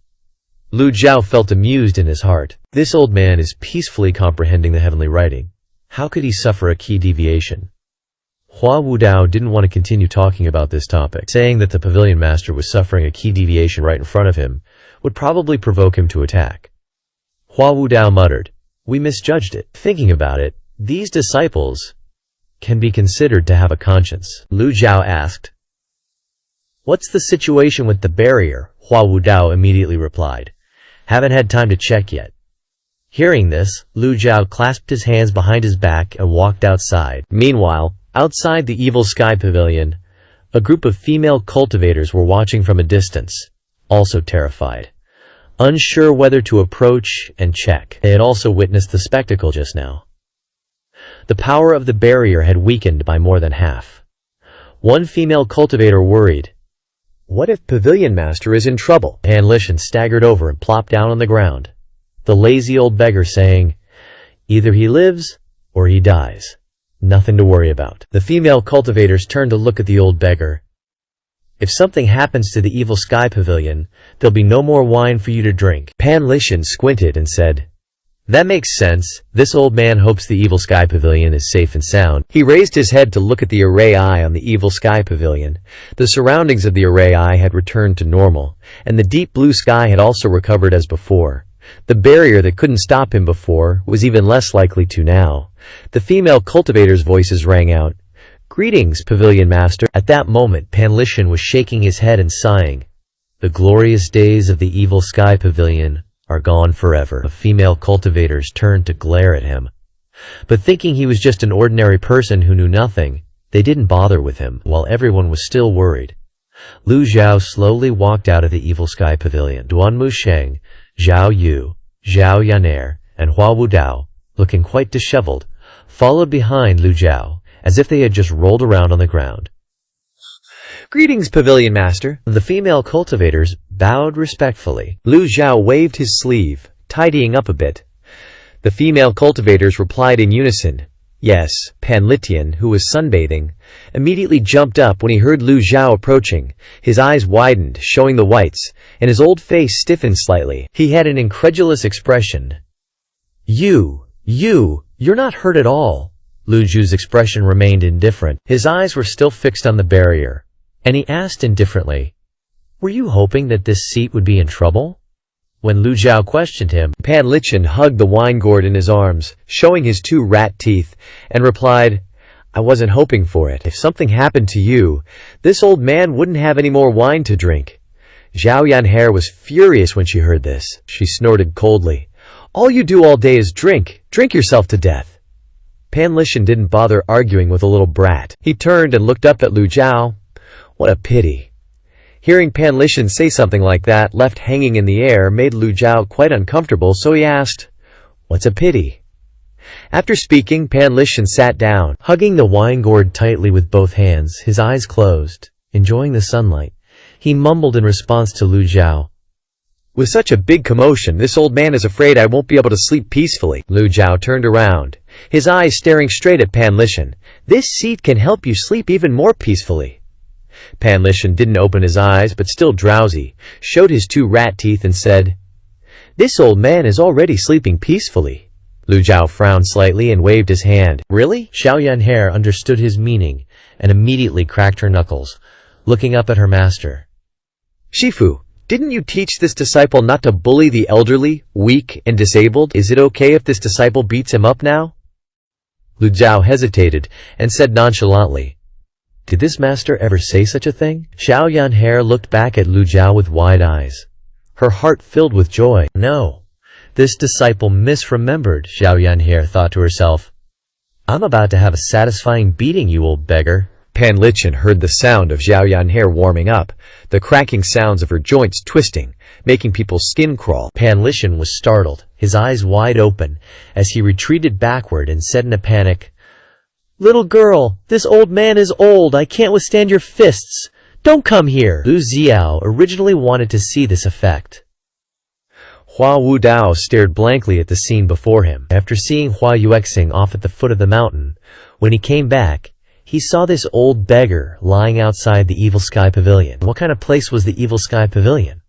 Lu Zhao felt amused in his heart. This old man is peacefully comprehending the heavenly writing. How could he suffer a qi deviation? Hua Wudao didn't want to continue talking about this topic. Saying that the Pavilion Master was suffering a qi deviation right in front of him would probably provoke him to attack. Hua Wudao muttered, "We misjudged it. Thinking about it, these disciples can be considered to have a conscience." Lu Zhao asked, "What's the situation with the barrier?" Hua Wudao immediately replied, "Haven't had time to check yet." Hearing this, Lu Zhao clasped his hands behind his back and walked outside. Meanwhile, outside the Evil Sky Pavilion, a group of female cultivators were watching from a distance, also terrified, unsure whether to approach and check. They had also witnessed the spectacle just now. The power of the barrier had weakened by more than half. One female cultivator worried, "What if Pavilion Master is in trouble?" Pan Lishan staggered over and plopped down on the ground, the lazy old beggar saying, "Either he lives or he dies. Nothing to worry about." The female cultivators turned to look at the old beggar. "If something happens to the Evil Sky Pavilion, there'll be no more wine for you to drink." Pan Lishan squinted and said, "That makes sense. This old man hopes the Evil Sky Pavilion is safe and sound." He raised his head to look at the array eye on the Evil Sky Pavilion. The surroundings of the array eye had returned to normal, and the deep blue sky had also recovered as before. The barrier that couldn't stop him before was even less likely to now. The female cultivators' voices rang out, "Greetings, Pavilion Master." At that moment, Pan Lishan was shaking his head and sighing. The glorious days of the Evil Sky Pavilion are gone forever. The female cultivators turned to glare at him. But thinking he was just an ordinary person who knew nothing, they didn't bother with him, while everyone was still worried. Lu Zhao slowly walked out of the Evil Sky Pavilion. Duan Musheng, Zhao Yu, Zhao Yan'er, and Hua Wudao, looking quite disheveled, followed behind Lu Zhao, as if they had just rolled around on the ground. "Greetings, Pavilion Master." The female cultivators bowed respectfully. Lu Zhao waved his sleeve, tidying up a bit. The female cultivators replied in unison, "Yes." Pan Litian, who was sunbathing, immediately jumped up when he heard Lu Zhao approaching. His eyes widened, showing the whites, and his old face stiffened slightly. He had an incredulous expression. You're not hurt at all." Lu Zhu's expression remained indifferent. His eyes were still fixed on the barrier, and he asked indifferently, "Were you hoping that this seat would be in trouble?" When Lu Zhao questioned him, Pan Lichen hugged the wine gourd in his arms, showing his 2 rat teeth, and replied, "I wasn't hoping for it. If something happened to you, this old man wouldn't have any more wine to drink." Zhao Yanhair was furious when she heard this. She snorted coldly. "All you do all day is drink. Drink yourself to death." Pan Lichen didn't bother arguing with a little brat. He turned and looked up at Lu Zhao. What a pity. Hearing Pan Lichen say something like that, left hanging in the air, made Lu Zhao quite uncomfortable, so he asked, "What's a pity?" After speaking, Pan Lichen sat down, hugging the wine gourd tightly with both hands, his eyes closed, enjoying the sunlight. He mumbled in response to Lu Zhao, "With such a big commotion, this old man is afraid I won't be able to sleep peacefully." Lu Zhao turned around, his eyes staring straight at Pan Lichen. "This seat can help you sleep even more peacefully." Pan Lichen didn't open his eyes, but still drowsy, showed his 2 rat teeth and said, "This old man is already sleeping peacefully." Lu Zhao frowned slightly and waved his hand. "Really?" Zhao Yanhair understood his meaning and immediately cracked her knuckles, looking up at her master. "Shifu, didn't you teach this disciple not to bully the elderly, weak, and disabled? Is it okay if this disciple beats him up now?" Lu Zhao hesitated and said nonchalantly, "Did this master ever say such a thing?" Zhao Yanhair looked back at Lu Zhao with wide eyes, her heart filled with joy. No, this disciple misremembered, Zhao Yanhair thought to herself. "I'm about to have a satisfying beating, you old beggar." Pan Lichen heard the sound of Zhao Yanhair warming up, the cracking sounds of her joints twisting, making people's skin crawl. Pan Lichen was startled, his eyes wide open, as he retreated backward and said in a panic, "Little girl, this old man is old. I can't withstand your fists. Don't come here." Lu Ziao originally wanted to see this effect. Hua Wudao stared blankly at the scene before him. After seeing Hua Yuexing off at the foot of the mountain, when he came back, he saw this old beggar lying outside the Evil Sky Pavilion. What kind of place was the Evil Sky Pavilion?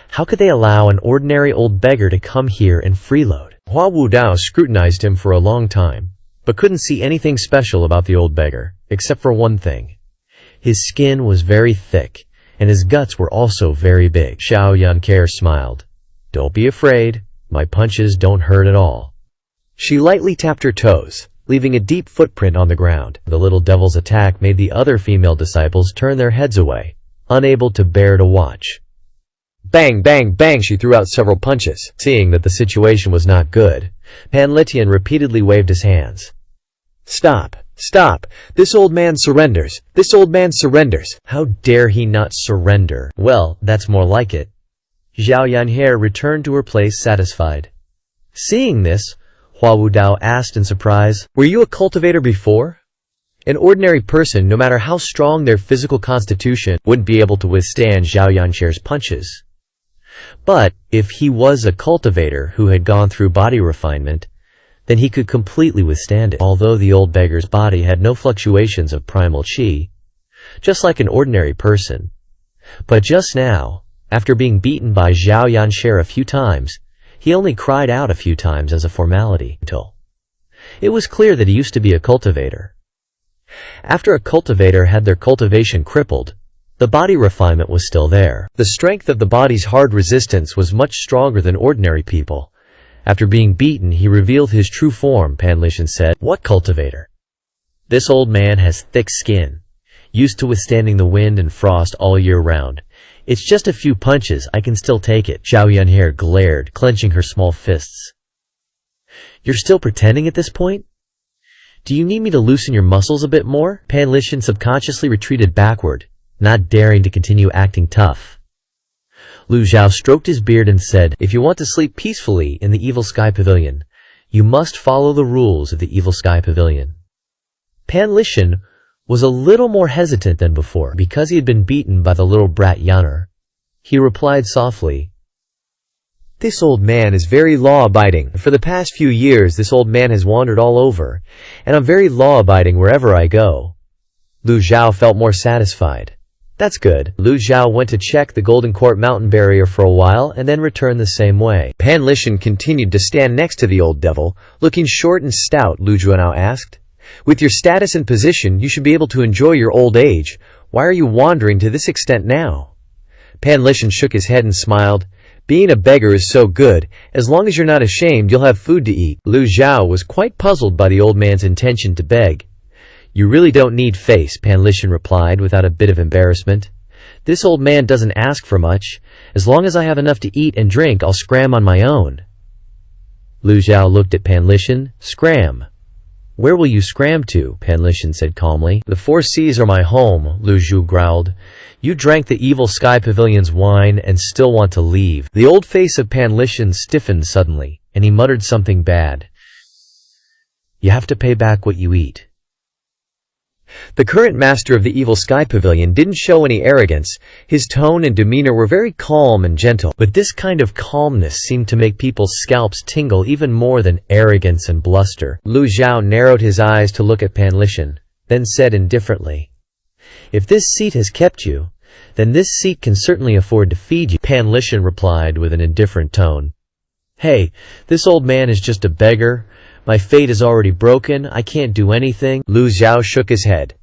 How could they allow an ordinary old beggar to come here and freeload? Hua Wudao scrutinized him for a long time, but couldn't see anything special about the old beggar, except for one thing. His skin was very thick, and his guts were also very big. Zhao Yanhair smiled. "Don't be afraid, my punches don't hurt at all." She lightly tapped her toes, leaving a deep footprint on the ground. The little devil's attack made the other female disciples turn their heads away, unable to bear to watch. Bang, bang, bang, she threw out several punches. Seeing that the situation was not good, Pan Lichen repeatedly waved his hands. "Stop, stop, this old man surrenders, this old man surrenders." How dare he not surrender? Well, that's more like it. Zhao Yanhair returned to her place satisfied. Seeing this, Hua Wudao asked in surprise, "Were you a cultivator before?" An ordinary person, no matter how strong their physical constitution, wouldn't be able to withstand Zhao Yanhair's punches. But if he was a cultivator who had gone through body refinement, then he could completely withstand it. Although the old beggar's body had no fluctuations of primal qi, just like an ordinary person. But just now, after being beaten by Zhao Yanhair a few times, he only cried out a few times as a formality. It was clear that he used to be a cultivator. After a cultivator had their cultivation crippled, the body refinement was still there. The strength of the body's hard resistance was much stronger than ordinary people. After being beaten, he revealed his true form, Pan Lichen said. "What cultivator?" "This old man has thick skin, used to withstanding the wind and frost all year round. It's just a few punches, I can still take it." Zhao Yanhair glared, clenching her small fists. "You're still pretending at this point? Do you need me to loosen your muscles a bit more?" Pan Lichen subconsciously retreated backward, not daring to continue acting tough. Lu Zhao stroked his beard and said, "If you want to sleep peacefully in the Evil Sky Pavilion, you must follow the rules of the Evil Sky Pavilion." Pan Lichen was a little more hesitant than before, because he had been beaten by the little brat Yanner. He replied softly, "This old man is very law-abiding. For the past few years, this old man has wandered all over, and I'm very law-abiding wherever I go." Lu Zhao felt more satisfied. That's good. Lu Zhao went to check the Golden Court mountain barrier for a while and then returned the same way. Pan Lichen continued to stand next to the old devil, looking short and stout. Lu Zhao asked, "With your status and position, you should be able to enjoy your old age. Why are you wandering to this extent now?" Pan Lichen shook his head and smiled. Being a beggar is so good. As long as you're not ashamed, you'll have food to eat. Lu Zhao was quite puzzled by the old man's intention to beg. You really don't need face, Pan Lishan replied without a bit of embarrassment. This old man doesn't ask for much. As long as I have enough to eat and drink, I'll scram on my own. Lu Zhao looked at Pan Lishan. Scram? Where will you scram to? Pan Lishan said calmly. The 4 seas are my home, Lu Zhu growled. You drank the evil sky pavilion's wine and still want to leave. The old face of Pan Lishan stiffened suddenly, and he muttered something bad. You have to pay back what you eat. The current master of the evil sky pavilion didn't show any arrogance. His tone and demeanor were very calm and gentle, but this kind of calmness seemed to make people's scalps tingle even more than arrogance and bluster. Lu Zhao narrowed his eyes to look at Pan Lishan, then said indifferently, If this seat has kept you, then this seat can certainly afford to feed you. Pan Lishan replied with an indifferent tone. Hey, this old man is just a beggar. My fate is already broken. I can't do anything. Lu Zhao shook his head,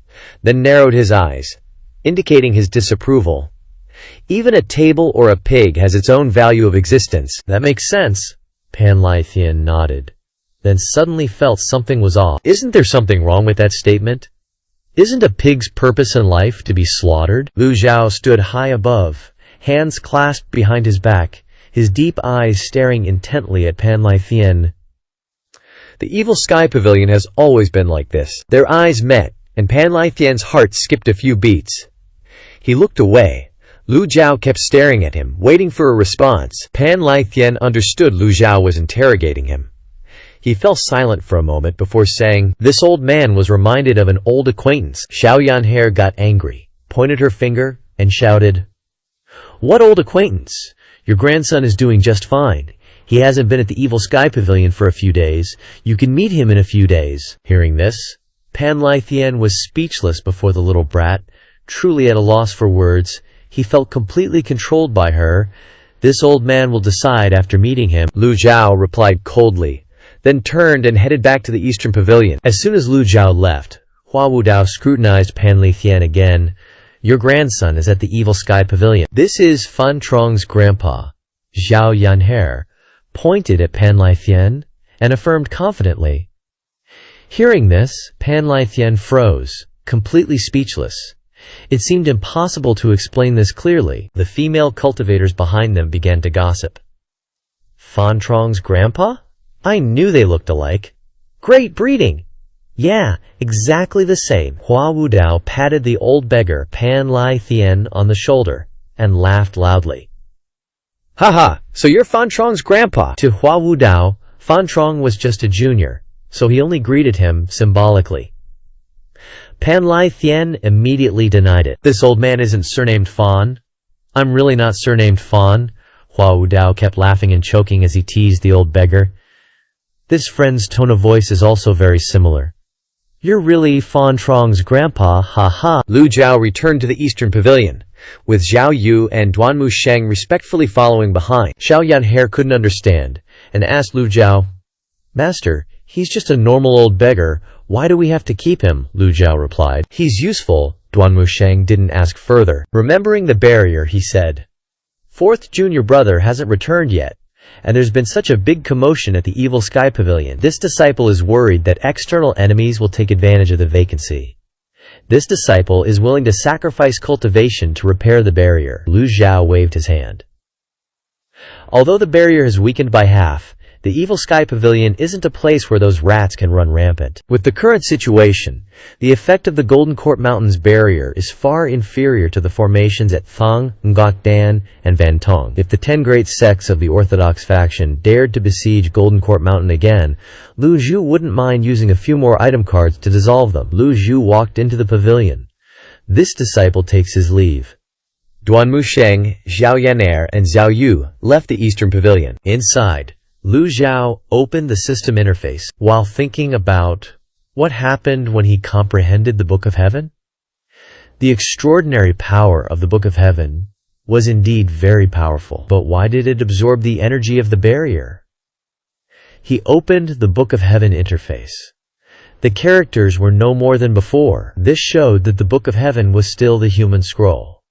then narrowed his eyes, indicating his disapproval. Even a table or a pig has its own value of existence. That makes sense. Pan Lithian nodded, then suddenly felt something was off. Isn't there something wrong with that statement? Isn't a pig's purpose in life to be slaughtered? Lu Zhao stood high above, hands clasped behind his back, his deep eyes staring intently at Pan Lithian. The evil sky pavilion has always been like this. Their eyes met, and Pan Lithian's heart skipped a few beats. He looked away. Lu Zhao kept staring at him, waiting for a response. Pan Lithian understood Lu Zhao was interrogating him. He fell silent for a moment before saying, This old man was reminded of an old acquaintance. Xiao Yanhair got angry, pointed her finger, and shouted, What old acquaintance? Your grandson is doing just fine. He hasn't been at the evil sky pavilion for a few days. You can meet him in a few days. Hearing this, Pan Lithian was speechless before the little brat, truly at a loss for words. He felt completely controlled by her. This old man will decide after meeting him. Lu Zhao replied coldly, then turned and headed back to the eastern pavilion. As soon as Lu Zhao left, Hua Wudao scrutinized Pan Lithian again. Your grandson is at the evil sky pavilion. This is Fan Trong's grandpa. Xiao Yanhair pointed at Pan Lithian and affirmed confidently. Hearing this, Pan Lithian froze, completely speechless. It seemed impossible to explain this clearly. The female cultivators behind them began to gossip. Fan Trong's grandpa? I knew they looked alike. Great breeding! Yeah, exactly the same. Hua Wudao patted the old beggar Pan Lithian on the shoulder and laughed loudly. Haha, so you're Fan Trong's grandpa. To Hua Wudao, Fan Trong was just a junior, so he only greeted him symbolically. Pan Lithian immediately denied it. This old man isn't surnamed Fan. I'm really not surnamed Fan. Hua Wudao kept laughing and choking as he teased the old beggar. This friend's tone of voice is also very similar. You're really Fan Trong's grandpa, ha. Lu Zhao returned to the eastern pavilion, with Zhao Yu and Duanmu Sheng respectfully following behind. Xiao Yanhair couldn't understand, and asked Lu Zhao, Master, he's just a normal old beggar. Why do we have to keep him? Lu Zhao replied. He's useful. Duanmu Sheng didn't ask further. Remembering the barrier, he said, Fourth junior brother hasn't returned yet, and there's been such a big commotion at the evil sky pavilion. This disciple is worried that external enemies will take advantage of the vacancy. This disciple is willing to sacrifice cultivation to repair the barrier. Lu Zhao waved his hand. Although the barrier has weakened by half, the evil sky pavilion isn't a place where those rats can run rampant. With the current situation, the effect of the Golden Court Mountains barrier is far inferior to the formations at Thang, Ngokdan, and Vantong. If the 10 great sects of the Orthodox faction dared to besiege Golden Court Mountain again, Lu Zhu wouldn't mind using a few more item cards to dissolve them. Lu Zhu walked into the pavilion. This disciple takes his leave. Duanmu Sheng, Zhao Yan'er, and Zhao Yu left the eastern pavilion. Inside, Lu Zhao opened the system interface while thinking about what happened when he comprehended the Book of Heaven. The extraordinary power of the Book of Heaven was indeed very powerful, but why did it absorb the energy of the barrier? He opened the Book of Heaven interface. The characters were no more than before. This showed that the Book of Heaven was still the human scroll.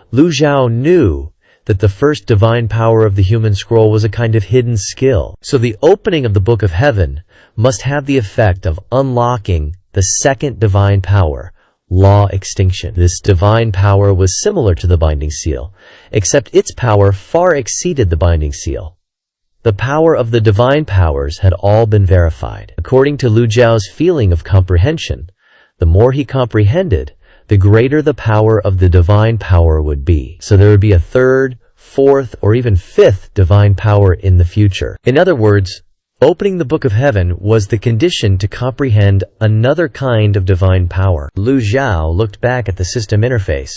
Lu Zhao knew that the first divine power of the human scroll was a kind of hidden skill. So the opening of the Book of Heaven must have the effect of unlocking the second divine power, law extinction. This divine power was similar to the binding seal, except its power far exceeded the binding seal. The power of the divine powers had all been verified. According to Lu Jiao's feeling of comprehension, the more he comprehended, the greater the power of the divine power would be. So there would be a third, fourth, or even fifth divine power in the future. In other words, opening the Book of Heaven was the condition to comprehend another kind of divine power. Lu Jiao looked back at the system interface.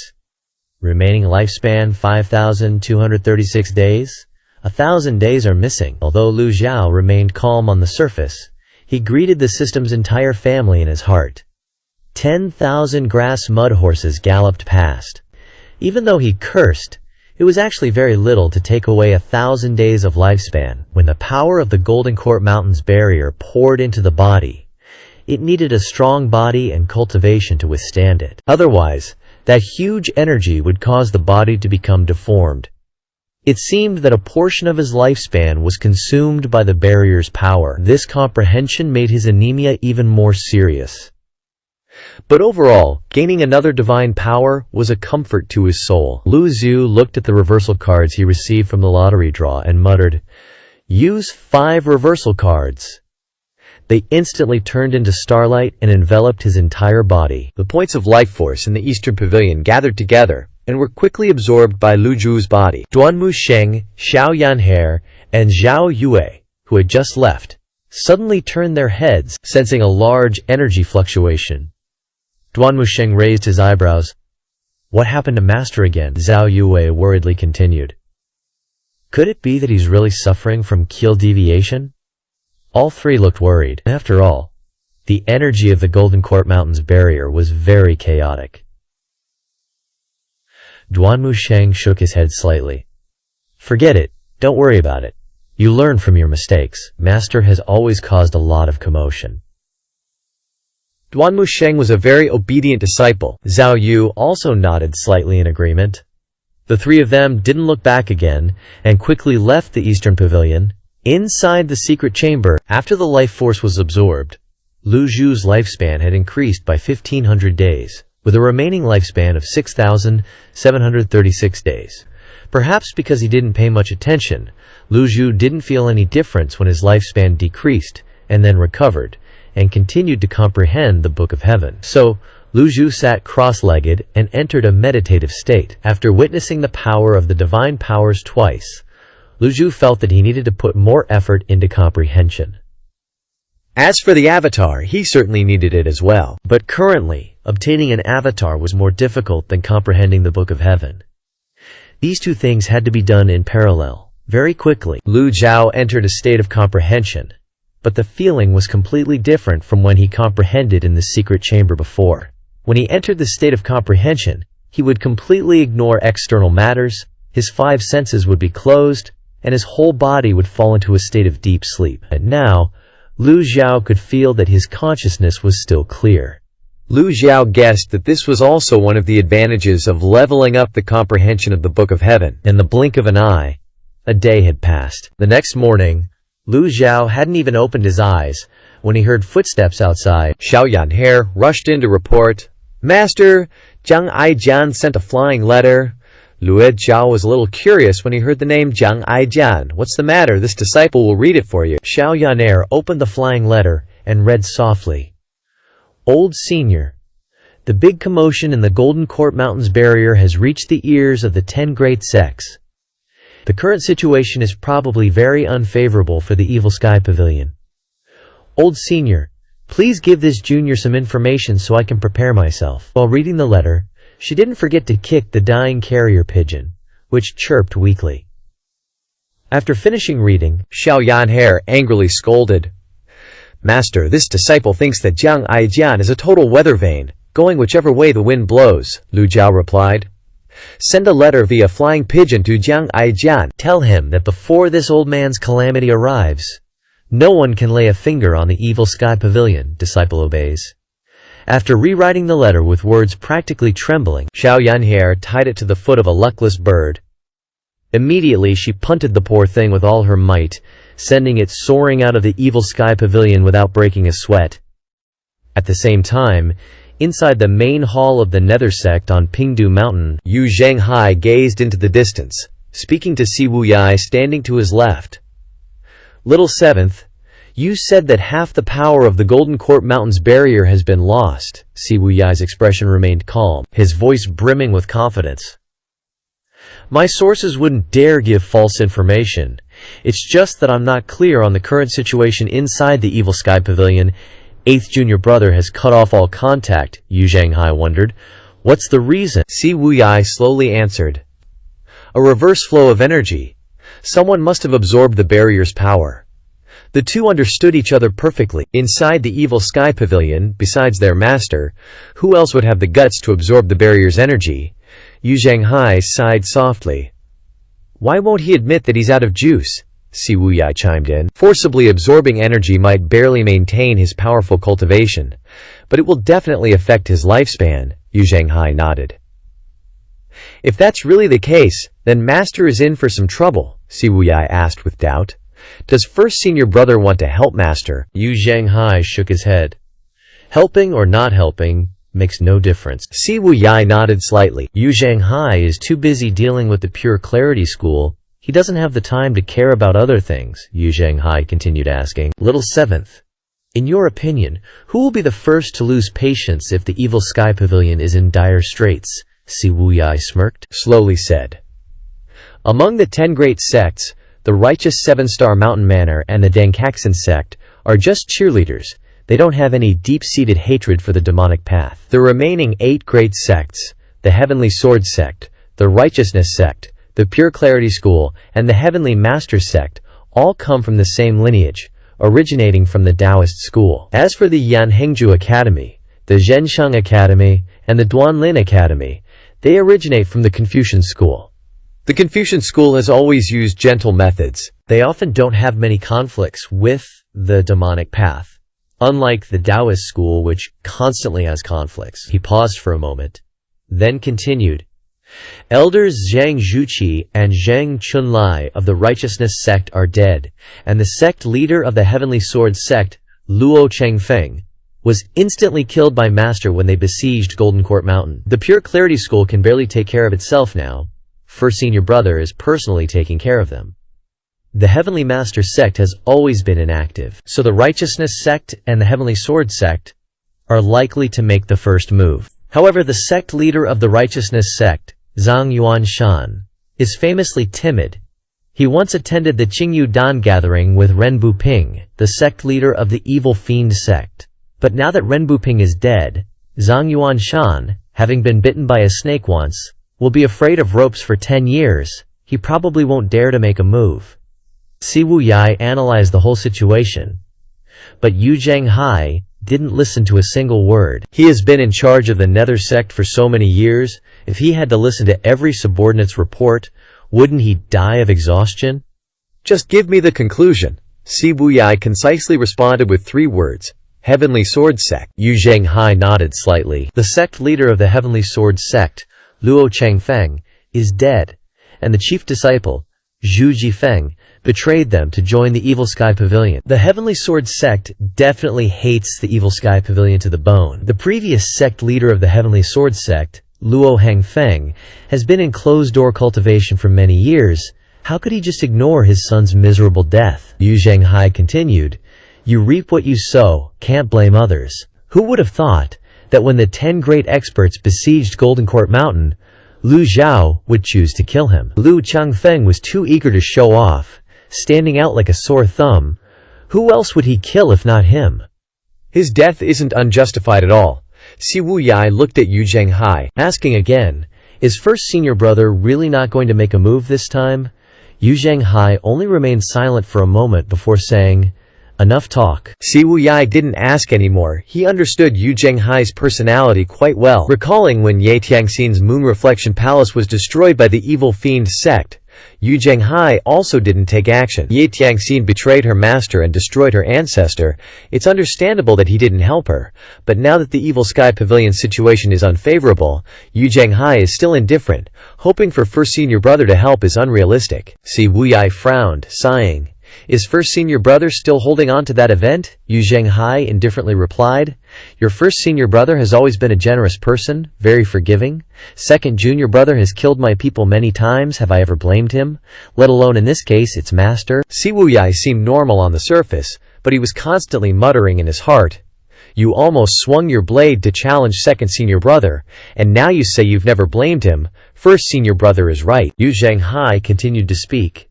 Remaining lifespan 5,236 days. 1,000 days are missing. Although Lu Jiao remained calm on the surface, he greeted the system's entire family in his heart. 10,000 grass mud horses galloped past. Even though he cursed, it was actually very little to take away 1,000 days of lifespan. When the power of the Golden Court Mountains barrier poured into the body, it needed a strong body and cultivation to withstand it. Otherwise, that huge energy would cause the body to become deformed. It seemed that a portion of his lifespan was consumed by the barrier's power. This comprehension made his anemia even more serious. But overall, gaining another divine power was a comfort to his soul. Lu Zhu looked at the reversal cards he received from the lottery draw and muttered, "Use 5 reversal cards." They instantly turned into starlight and enveloped his entire body. The points of life force in the Eastern Pavilion gathered together and were quickly absorbed by Lu Zhu's body. Duanmu Sheng, Xiao Yanhe, and Zhao Yue, who had just left, suddenly turned their heads, sensing a large energy fluctuation. Duanmu Sheng raised his eyebrows. "What happened to Master again?" Zhao Yue worriedly continued. "Could it be that he's really suffering from keel deviation?" All three looked worried. After all, the energy of the Golden Court Mountains barrier was very chaotic. Duanmu Sheng shook his head slightly. "Forget it. Don't worry about it. You learn from your mistakes. Master has always caused a lot of commotion." Duanmu Sheng was a very obedient disciple. Zhao Yu also nodded slightly in agreement. The three of them didn't look back again and quickly left the Eastern Pavilion. Inside the secret chamber, after the life force was absorbed, Lu Zhu's lifespan had increased by 1,500 days, with a remaining lifespan of 6,736 days. Perhaps because he didn't pay much attention, Lu Zhu didn't feel any difference when his lifespan decreased and then recovered, and continued to comprehend the Book of Heaven. So, Lu Zhu sat cross-legged and entered a meditative state. After witnessing the power of the divine powers twice, Lu Zhu felt that he needed to put more effort into comprehension. As for the avatar, he certainly needed it as well. But currently, obtaining an avatar was more difficult than comprehending the Book of Heaven. These two things had to be done in parallel, very quickly. Lu Jiao entered a state of comprehension, but the feeling was completely different from when he comprehended in the secret chamber before. When he entered the state of comprehension, he would completely ignore external matters, his 5 senses would be closed, and his whole body would fall into a state of deep sleep. And now, Lu Jiao could feel that his consciousness was still clear. Lu Jiao guessed that this was also one of the advantages of leveling up the comprehension of the Book of Heaven. In the blink of an eye, a day had passed. The next morning, Lu Jiao hadn't even opened his eyes when he heard footsteps outside. Xiao Yanhe rushed in to report, "Master, Jiang Aijian sent a flying letter." Lu Jiao was a little curious when he heard the name Jiang Aijian. "What's the matter? This disciple will read it for you." Xiao Yanhe opened the flying letter and read softly. "Old Senior, the big commotion in the Golden Court Mountains barrier has reached the ears of the 10 great sects. The current situation is probably very unfavorable for the Evil Sky Pavilion. Old Senior, please give this junior some information so I can prepare myself." While reading the letter, she didn't forget to kick the dying carrier pigeon, which chirped weakly. After finishing reading, Xiao Yanhe angrily scolded, "Master, this disciple thinks that Jiang Aijian is a total weather vane, going whichever way the wind blows." Lu Jiao replied, "Send a letter via flying pigeon to Jiang Aijian. Tell him that before this old man's calamity arrives, no one can lay a finger on the Evil Sky Pavilion." Disciple obeys. After rewriting the letter with words practically trembling, Xiao Yanhe tied it to the foot of a luckless bird. Immediately she punted the poor thing with all her might, sending it soaring out of the evil sky pavilion without breaking a sweat. At the same time, inside the main hall of the Nether sect on Pingdu Mountain, Yu Zhanghai gazed into the distance, speaking to Si Wuyai standing to his left. Little Seventh, you said that half the power of the Golden Court Mountain's barrier has been lost. Si Wuyai's expression remained calm, his voice brimming with confidence. My sources wouldn't dare give false information. It's just that I'm not clear on the current situation inside the Evil Sky Pavilion. Eighth junior brother has cut off all contact, Yu Zhanghai wondered. What's the reason? Si Wuyai slowly answered. A reverse flow of energy. Someone must have absorbed the barrier's power. The two understood each other perfectly. Inside the Evil Sky Pavilion, besides their master, who else would have the guts to absorb the barrier's energy? Yu Zhanghai sighed softly. Why won't he admit that he's out of juice? Si Wuyai chimed in. Forcibly absorbing energy might barely maintain his powerful cultivation, but it will definitely affect his lifespan, Yu Zhanghai nodded. If that's really the case, then Master is in for some trouble, Si Wuyai asked with doubt. Does first senior brother want to help Master? Yu Zhanghai shook his head. Helping or not helping makes no difference. Si Wuyai nodded slightly. Yu Zhanghai is too busy dealing with the Pure Clarity School. He doesn't have the time to care about other things, Yu Zhanghai continued asking. Little Seventh, in your opinion, who will be the first to lose patience if the Evil Sky Pavilion is in dire straits? Si Wuyai smirked, slowly said. Among the 10 great sects, the righteous 7-star Mountain Manor and the Dankaxin sect are just cheerleaders. They don't have any deep-seated hatred for the demonic path. The remaining 8 great sects, the Heavenly Sword sect, the Righteousness sect, the Pure Clarity School, and the Heavenly Master sect, all come from the same lineage, originating from the Taoist school. As for the Yanhengju Academy, the Zhensheng Academy, and the Duanlin Academy, they originate from the Confucian school. The Confucian school has always used gentle methods. They often don't have many conflicts with the demonic path, unlike the Taoist school, which constantly has conflicts. He paused for a moment, then continued. Elders Zhang Zhuqi and Zhang Chunlai of the Righteousness sect are dead, and the sect leader of the Heavenly Sword sect, Luo Chengfeng, was instantly killed by Master when they besieged Golden Court Mountain. The Pure Clarity School can barely take care of itself now. First senior brother is personally taking care of them. The Heavenly Master sect has always been inactive, so the Righteousness sect and the Heavenly Sword sect are likely to make the first move. However, the sect leader of the Righteousness sect, Zhang Yuanshan, is famously timid. He once attended the Qingyu Dan gathering with Ren Buping, the sect leader of the Evil Fiend sect. But now that Ren Buping is dead, Zhang Yuanshan, having been bitten by a snake once, will be afraid of ropes for 10 years. He probably won't dare to make a move. Si Wuyai analyzed the whole situation. But Yu Zhanghai didn't listen to a single word. He has been in charge of the Nether sect for so many years. If he had to listen to every subordinate's report, wouldn't he die of exhaustion? Just give me the conclusion. Si Wuyai concisely responded with 3 words. Heavenly Sword sect. Yu Zhanghai nodded slightly. The sect leader of the Heavenly Sword sect, Luo Chengfeng, is dead, and the chief disciple, Zhu Jifeng, betrayed them to join the Evil Sky Pavilion. The Heavenly Sword sect definitely hates the Evil Sky Pavilion to the bone. The previous sect leader of the Heavenly Sword sect, Luo Hangfeng, has been in closed-door cultivation for many years. How could he just ignore his son's miserable death? Yu Zhanghai continued, You reap what you sow, can't blame others. Who would have thought that when the 10 great experts besieged Golden Court Mountain, Lu Zhao would choose to kill him? Lu Changfeng was too eager to show off, standing out like a sore thumb. Who else would he kill if not him? His death isn't unjustified at all. Si Wuyai looked at Yu Zhanghai, asking again, is first senior brother really not going to make a move this time? Yu Zhanghai only remained silent for a moment before saying, Enough talk. Si Wuyai didn't ask anymore. He understood Yu Zhanghai's personality quite well. Recalling when Ye Tiangxin's Moon Reflection Palace was destroyed by the Evil Fiend sect, Yu Zhenghai also didn't take action. Ye Tianxin betrayed her master and destroyed her ancestor. It's understandable that he didn't help her. But now that the Evil Sky Pavilion situation is unfavorable, Yu Zhenghai is still indifferent. Hoping for first senior brother to help is unrealistic. Si Wuyai frowned, sighing. Is first senior brother still holding on to that event? Yu Zhenghai indifferently replied. Your first senior brother has always been a generous person, very forgiving. Second junior brother has killed my people many times. Have I ever blamed him? Let alone in this case, its master. Si Wuyai seemed normal on the surface, but he was constantly muttering in his heart. You almost swung your blade to challenge second senior brother, and now you say you've never blamed him. First senior brother is right. Yu Zhenghai continued to speak.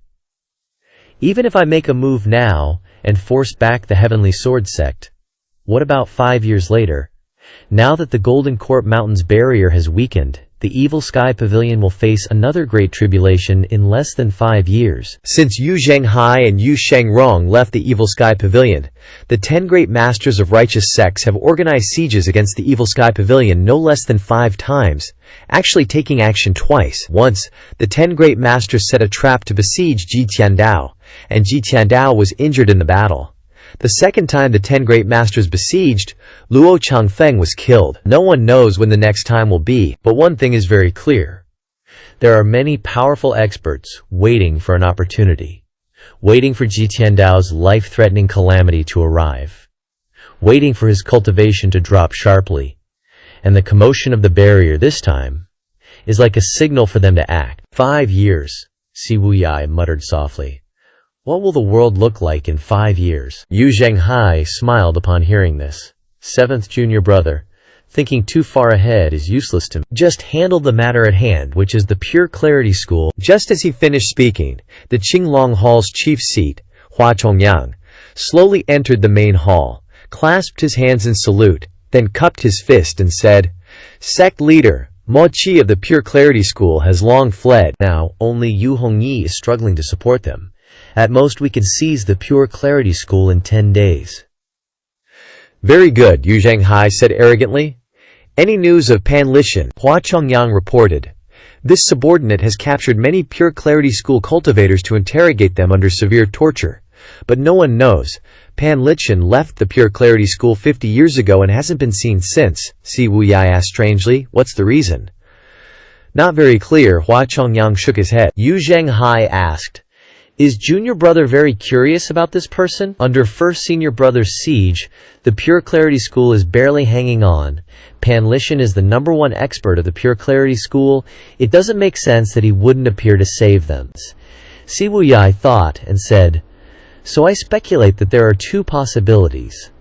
Even if I make a move now and force back the Heavenly Sword sect, what about 5 years later? Now that the Golden Court Mountains barrier has weakened, the Evil Sky Pavilion will face another great tribulation in less than 5 years. Since Yu Zhenghai and Yu Shengrong left the Evil Sky Pavilion, the 10 great masters of righteous sects have organized sieges against the Evil Sky Pavilion no less than 5 times, actually taking action twice. Once, the 10 great masters set a trap to besiege Ji Tiandao, and Ji Tiandao was injured in the battle. The second time the 10 great masters besieged, Luo Changfeng was killed. No one knows when the next time will be, but one thing is very clear. There are many powerful experts waiting for an opportunity, waiting for Ji Tiandao's life-threatening calamity to arrive, waiting for his cultivation to drop sharply, and the commotion of the barrier this time is like a signal for them to act. 5 years, Si Wuyai muttered softly. What will the world look like in 5 years? Yu Zhenghai smiled upon hearing this. Seventh junior brother, thinking too far ahead is useless to me. Just handle the matter at hand, which is the Pure Clarity School. Just as he finished speaking, the Qinglong Hall's chief seat, Hua Chongyang, slowly entered the main hall, clasped his hands in salute, then cupped his fist and said, Sect leader, Mo Qi of the Pure Clarity School has long fled. Now, only Yu Hongyi is struggling to support them. At most we can seize the Pure Clarity School in 10 days. Very good, Yu Zhenghai said arrogantly. Any news of Pan Lishan? Hua Chongyang reported. This subordinate has captured many Pure Clarity School cultivators to interrogate them under severe torture. But no one knows. Pan Lishan left the Pure Clarity School 50 years ago and hasn't been seen since. Si Wuyai asked strangely, what's the reason? Not very clear. Hua Chongyang shook his head. Yu Zhenghai asked. Is junior brother very curious about this person? Under first senior brother's siege, the Pure Clarity School is barely hanging on. Pan Lishan is the #1 expert of the Pure Clarity School. It doesn't make sense that he wouldn't appear to save them. Si Wuyai thought and said, so I speculate that there are 2 possibilities.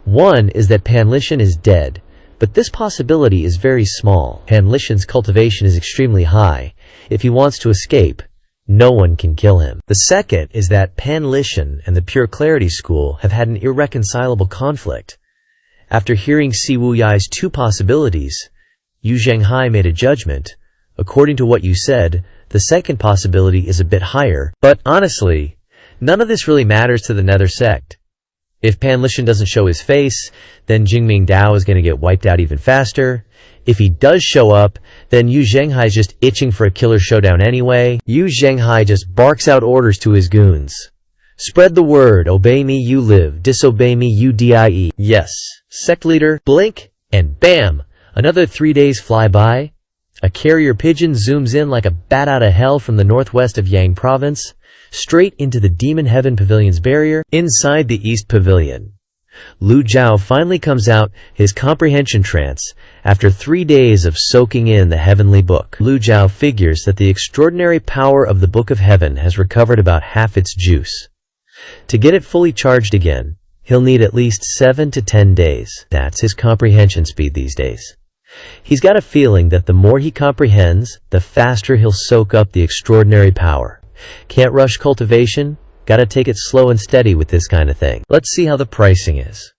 One is that Pan Lishan is dead, but this possibility is very small. Pan Lishan's cultivation is extremely high. If he wants to escape, no one can kill him. The second is that Pan Lishan and the Pure Clarity School have had an irreconcilable conflict. After hearing Si Wuyai's 2 possibilities, Yu Zhenghai made a judgment. According to what you said, the second possibility is a bit higher, but honestly, none of this really matters to the Nether sect. If Pan Lishan doesn't show his face, then Jingming Dao is going to get wiped out even faster. If he does show up, then Yu Zhenghai is just itching for a killer showdown anyway. Yu Zhenghai just barks out orders to his goons. Spread the word, obey me you live, disobey me you die. Yes, sect leader, blink, and bam! Another 3 days fly by. A carrier pigeon zooms in like a bat out of hell from the northwest of Yang province, straight into the Demon Heaven Pavilion's barrier. Inside the East Pavilion, Lu Zhao finally comes out his comprehension trance after 3 days of soaking in the heavenly book. Lu Zhao figures that the extraordinary power of the Book of Heaven has recovered about half its juice. To get it fully charged again, he'll need at least 7 to 10 days. That's his comprehension speed these days. He's got a feeling that the more he comprehends, the faster he'll soak up the extraordinary power. Can't rush cultivation. Gotta take it slow and steady with this kind of thing. Let's see how the pricing is.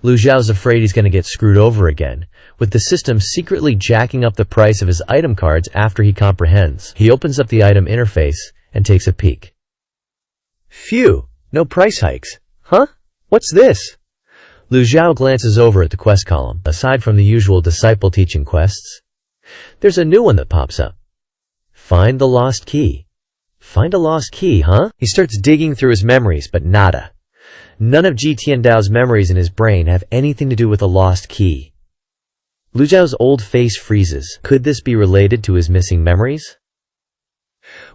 Lu Zhao's afraid he's gonna get screwed over again, with the system secretly jacking up the price of his item cards after he comprehends. He opens up the item interface and takes a peek. Phew, no price hikes. Huh? What's this? Lu Zhao glances over at the quest column. Aside from the usual disciple teaching quests, there's a new one that pops up. Find the lost key. Find a lost key, huh? He starts digging through his memories, but nada. None of Ji Tiandao's memories in his brain have anything to do with a lost key. Lu Zhao's old face freezes. Could this be related to his missing memories?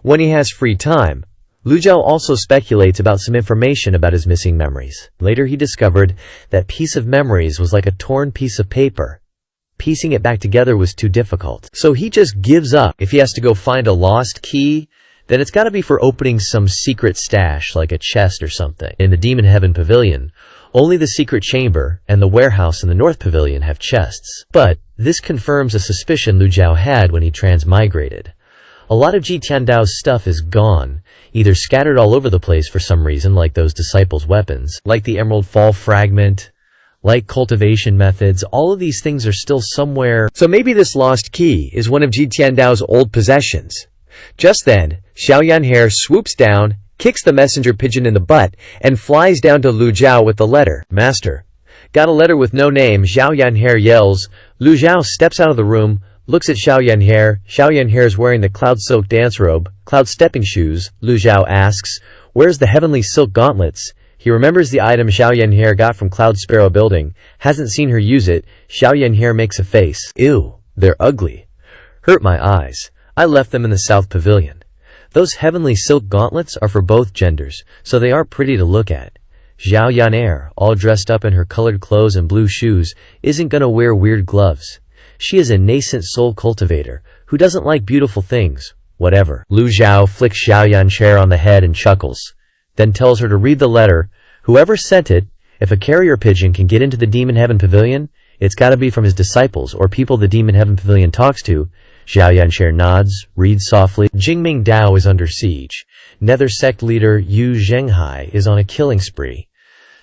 When he has free time, Lu Zhao also speculates about some information about his missing memories. Later he discovered that piece of memories was like a torn piece of paper. Piecing it back together was too difficult. So he just gives up. If he has to go find a lost key, then it's gotta be for opening some secret stash, like a chest or something. In the Demon Heaven Pavilion, only the secret chamber and the warehouse in the North Pavilion have chests. But this confirms a suspicion Lu Zhao had when he transmigrated. A lot of Ji Tiandao's stuff is gone, either scattered all over the place for some reason, like those disciples' weapons, like the Emerald Fall fragment, like cultivation methods. All of these things are still somewhere. So maybe this lost key is one of Ji Tiandao's old possessions. Just then, Xiao Yanhair swoops down, kicks the messenger pigeon in the butt, and flies down to Lu Zhao with the letter. Master. Got a letter with no name, Xiao Yanhair yells. Lu Zhao steps out of the room, looks at Xiao Yanhair. Xiao Yanhair is wearing the cloud silk dance robe, cloud stepping shoes. Lu Zhao asks, "Where's the heavenly silk gauntlets?" He remembers the item Xiao Yanhair got from Cloud Sparrow building, hasn't seen her use it. Xiao Yanhair makes a face. Ew, they're ugly. Hurt my eyes. I left them in the South Pavilion. Those heavenly silk gauntlets are for both genders, so they are pretty to look at. Xiao Yanhair, all dressed up in her colored clothes and blue shoes, isn't gonna wear weird gloves. She is a nascent soul cultivator who doesn't like beautiful things. Whatever. Lu Zhao flicks Xiao Yanhair on the head and chuckles, then tells her to read the letter. Whoever sent it, if a carrier pigeon can get into the Demon Heaven Pavilion, it's gotta be from his disciples or people the Demon Heaven Pavilion talks to. Xiao Yanhair nods, reads softly. Jingming Dao is under siege. Nether sect leader Yu Zhenghai is on a killing spree.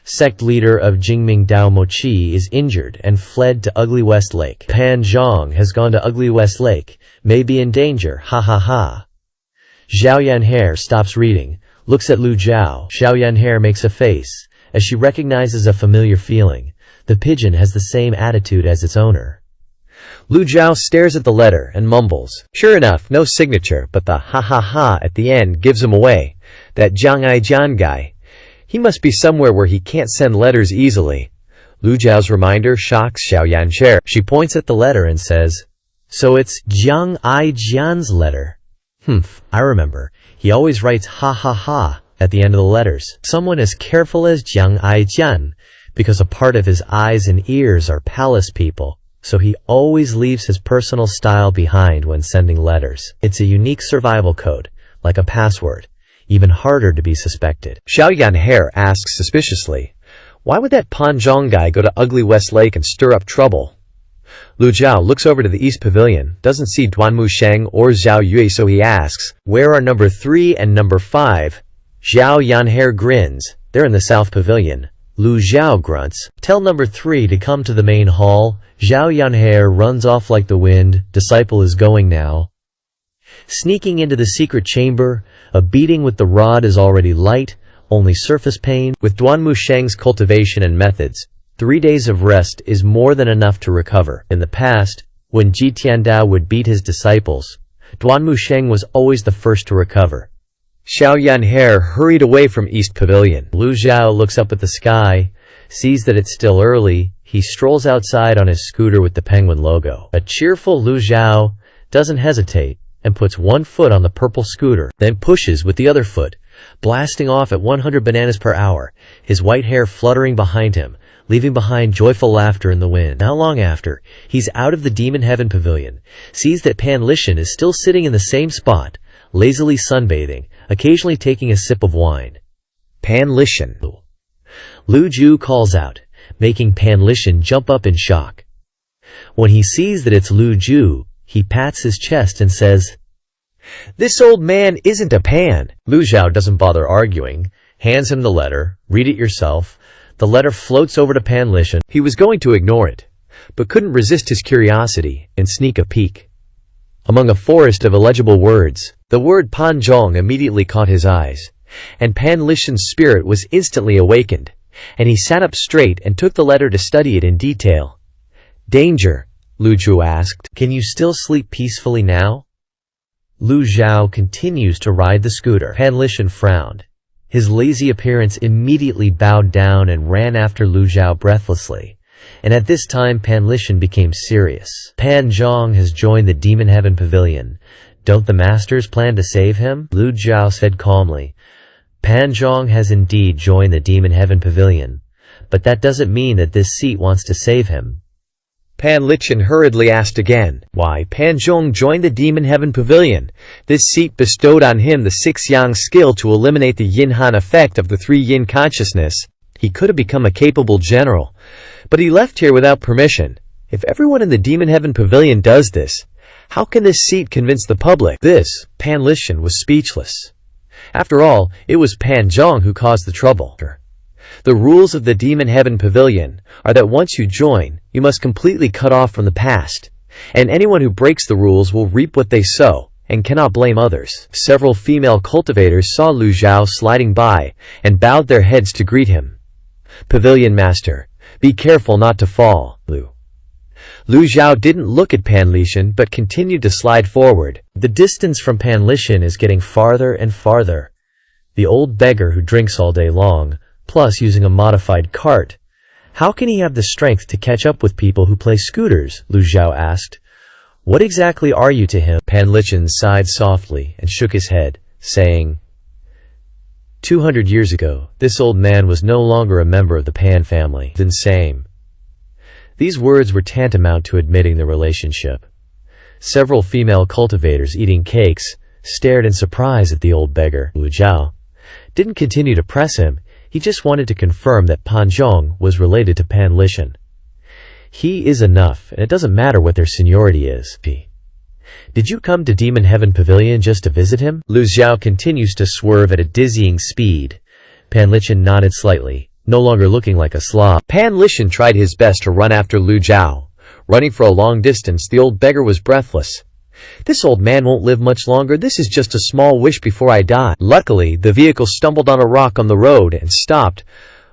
Sect leader of Jingming Dao Mochi is injured and fled to Ugly West Lake. Pan Zhong has gone to Ugly West Lake, may be in danger, ha ha ha. Xiao Yanhair stops reading, looks at Lu Zhao. Xiao Yanhair makes a face, as she recognizes a familiar feeling. The pigeon has the same attitude as its owner. Lu Zhao stares at the letter and mumbles. Sure enough, no signature, but the ha ha ha at the end gives him away. That Jiang Aijian guy. He must be somewhere where he can't send letters easily. Lu Zhao's reminder shocks Xiao Yanhair. She points at the letter and says, "So it's Jiang Aijian's letter. I remember. He always writes ha ha ha at the end of the letters. Someone as careful as Jiang Aijian, because a part of his eyes and ears are palace people. So he always leaves his personal style behind when sending letters. It's a unique survival code, like a password, even harder to be suspected." Xiao Yanhair asks suspiciously, "Why would that Pan Zhong guy go to Ugly West Lake and stir up trouble?" Lu Zhao looks over to the East Pavilion, doesn't see Duanmu Sheng or Zhao Yue, so he asks, "Where are number 3 and number 5? Xiao Yanhair grins, "They're in the South Pavilion." Lu Zhao grunts, "Tell number 3 to come to the main hall." Xiao Yanhair runs off like the wind. Disciple is going now. Sneaking into the secret chamber, a beating with the rod is already light, only surface pain. With Duanmu Sheng's cultivation and methods, 3 days of rest is more than enough to recover. In the past, when Ji Tiandao would beat his disciples, Duanmu Sheng was always the first to recover. Xiao Yanhair hurried away from East Pavilion. Lu Zhao looks up at the sky, sees that it's still early. He strolls outside on his scooter with the penguin logo. A cheerful Lu Zhao doesn't hesitate and puts one foot on the purple scooter, then pushes with the other foot, blasting off at 100 bananas per hour, his white hair fluttering behind him, leaving behind joyful laughter in the wind. Not long after, he's out of the Demon Heaven Pavilion, sees that Pan Lishan is still sitting in the same spot, lazily sunbathing, occasionally taking a sip of wine. Pan Lishan. Lu Ju calls out, making Pan Lishan jump up in shock. When he sees that it's Lu Ju, he pats his chest and says, "This old man isn't a Pan." Lu Zhao doesn't bother arguing, hands him the letter. "Read it yourself." The letter floats over to Pan Lishan. He was going to ignore it, but couldn't resist his curiosity and sneak a peek. Among a forest of illegible words, the word Pan Zhong immediately caught his eyes, and Pan Lishan's spirit was instantly awakened, and he sat up straight and took the letter to study it in detail. "Danger?" Lu Zhu asked. "Can you still sleep peacefully now?" Lu Zhao continues to ride the scooter. Pan Lishan frowned. His lazy appearance immediately bowed down and ran after Lu Zhao breathlessly. And at this time Pan Lishan became serious. Pan Zhong has joined the Demon Heaven Pavilion. Don't the masters plan to save him? Lu Zhao said calmly. Pan Zhong has indeed joined the Demon Heaven Pavilion, but that doesn't mean that this seat wants to save him. Pan Lishan hurriedly asked again. Why, Pan Zhong joined the Demon Heaven Pavilion. This seat bestowed on him the 6 yang skill to eliminate the yin-han effect of the 3 yin consciousness. He could have become a capable general, but he left here without permission. If everyone in the Demon Heaven Pavilion does this, how can this seat convince the public? This, Pan Lishan was speechless. After all, it was Pan Zhong who caused the trouble. The rules of the Demon Heaven Pavilion are that once you join, you must completely cut off from the past, and anyone who breaks the rules will reap what they sow, and cannot blame others. Several female cultivators saw Lu Zhao sliding by, and bowed their heads to greet him. Pavilion Master, be careful not to fall. Lu Zhao didn't look at Pan Lishan but continued to slide forward. The distance from Pan Lishan is getting farther and farther. The old beggar who drinks all day long, plus using a modified cart. How can he have the strength to catch up with people who play scooters? Lu Zhao asked. What exactly are you to him? Pan Lishan sighed softly and shook his head, saying, 200 years ago, this old man was no longer a member of the Pan family. Then same. These words were tantamount to admitting the relationship. Several female cultivators eating cakes stared in surprise at the old beggar. Lu Zhao didn't continue to press him. He just wanted to confirm that Pan Zhong was related to Pan Lishan. He is enough, and it doesn't matter what their seniority is. Did you come to Demon Heaven Pavilion just to visit him? Lu Zhao continues to swerve at a dizzying speed. Pan Lishan nodded slightly, no longer looking like a slob. Pan Lishan tried his best to run after Lu Zhao. Running for a long distance, the old beggar was breathless. This old man won't live much longer. This is just a small wish before I die. Luckily, the vehicle stumbled on a rock on the road and stopped.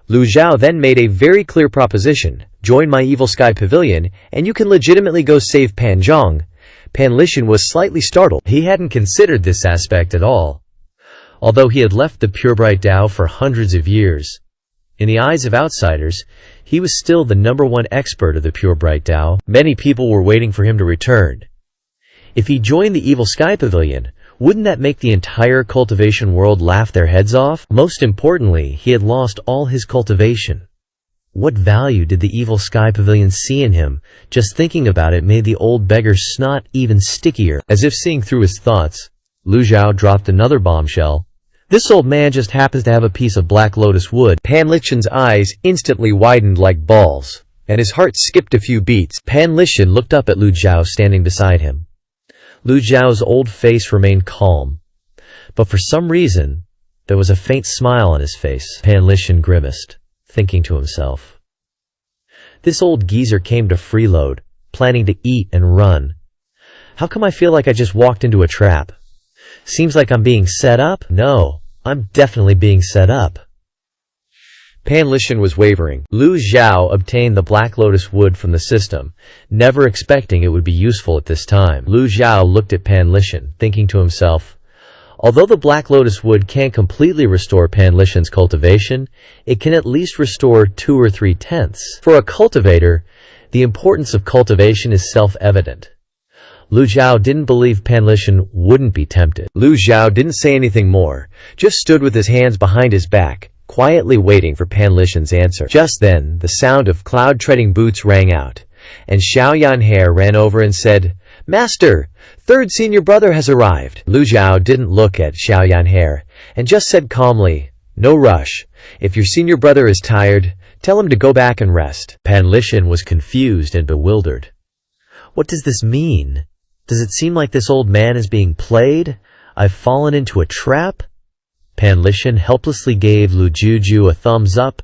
Lu Zhao then made a very clear proposition. Join my Evil Sky Pavilion, and you can legitimately go save Pan Zhong. Pan Lishan was slightly startled. He hadn't considered this aspect at all. Although he had left the Pure Bright Tao for hundreds of years, in the eyes of outsiders, he was still the #1 expert of the Pure Bright Tao. Many people were waiting for him to return. If he joined the Evil Sky Pavilion, wouldn't that make the entire cultivation world laugh their heads off? Most importantly, he had lost all his cultivation. What value did the Evil Sky Pavilion see in him? Just thinking about it made the old beggar's snot even stickier. As if seeing through his thoughts, Lu Zhao dropped another bombshell. This old man just happens to have a piece of black lotus wood. Pan Lishan's eyes instantly widened like balls, and his heart skipped a few beats. Pan Lishan looked up at Lu Zhao standing beside him. Lu Zhao's old face remained calm, but for some reason, there was a faint smile on his face. Pan Lishan grimaced, thinking to himself. This old geezer came to freeload, planning to eat and run. How come I feel like I just walked into a trap? Seems like I'm being set up? No, I'm definitely being set up. Pan Lishan was wavering. Lu Zhao obtained the Black Lotus wood from the system, never expecting it would be useful at this time. Lu Zhao looked at Pan Lishan, thinking to himself, although the Black Lotus wood can't completely restore Pan Lishan's cultivation, it can at least restore 2 or 3/10. For a cultivator, the importance of cultivation is self-evident. Lu Zhao didn't believe Pan Lishan wouldn't be tempted. Lu Zhao didn't say anything more, just stood with his hands behind his back, quietly waiting for Pan Lishan's answer. Just then, the sound of cloud-treading boots rang out, and Xiao Yanhair ran over and said, Master, third senior brother has arrived. Lu Zhao didn't look at Xiao Yanhair, and just said calmly, no rush. If your senior brother is tired, tell him to go back and rest. Pan Lishan was confused and bewildered. What does this mean? Does it seem like this old man is being played? I've fallen into a trap? Pan Lishan helplessly gave Lu Juju a thumbs up.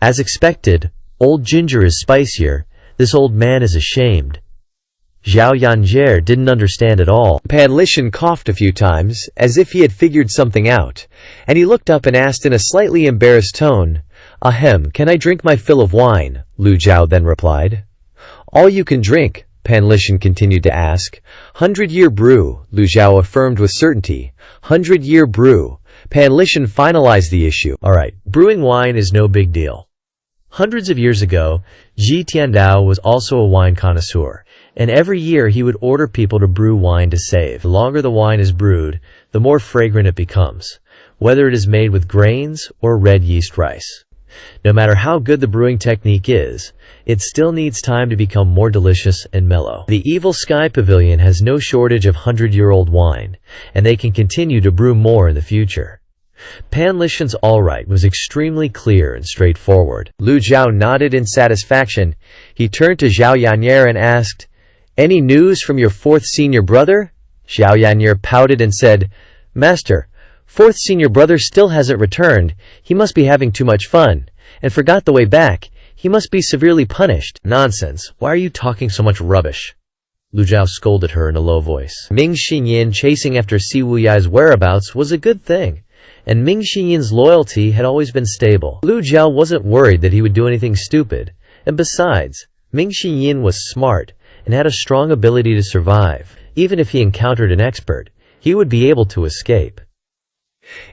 As expected, old ginger is spicier. This old man is ashamed. Xiao Yanjie didn't understand at all. Pan Lishan coughed a few times, as if he had figured something out, and he looked up and asked in a slightly embarrassed tone, Ahem, can I drink my fill of wine? Lu Zhao then replied, all you can drink. Pan Lishan continued to ask. 100-year brew, Lu Zhao affirmed with certainty. 100-year brew. Pan Lishan finalized the issue. Alright, brewing wine is no big deal. Hundreds of years ago, Ji Tiandao was also a wine connoisseur, and every year he would order people to brew wine to save. The longer the wine is brewed, the more fragrant it becomes, whether it is made with grains or red yeast rice. No matter how good the brewing technique is, it still needs time to become more delicious and mellow. The Evil Sky Pavilion has no shortage of 100-year-old wine, and they can continue to brew more in the future. Pan Lishan's alright was extremely clear and straightforward. Lu Zhao nodded in satisfaction. He turned to Zhao Yan'er and asked, "Any news from your fourth senior brother?" Zhao Yan'er pouted and said, "Master, fourth senior brother still hasn't returned. He must be having too much fun, and forgot the way back. He must be severely punished." "Nonsense. Why are you talking so much rubbish?" Lu Zhao scolded her in a low voice. Ming Xinyan chasing after Si Wuyai's whereabouts was a good thing, and Ming Xinyan's loyalty had always been stable. Lu Zhao wasn't worried that he would do anything stupid, and besides, Ming Xinyan was smart and had a strong ability to survive. Even if he encountered an expert, he would be able to escape.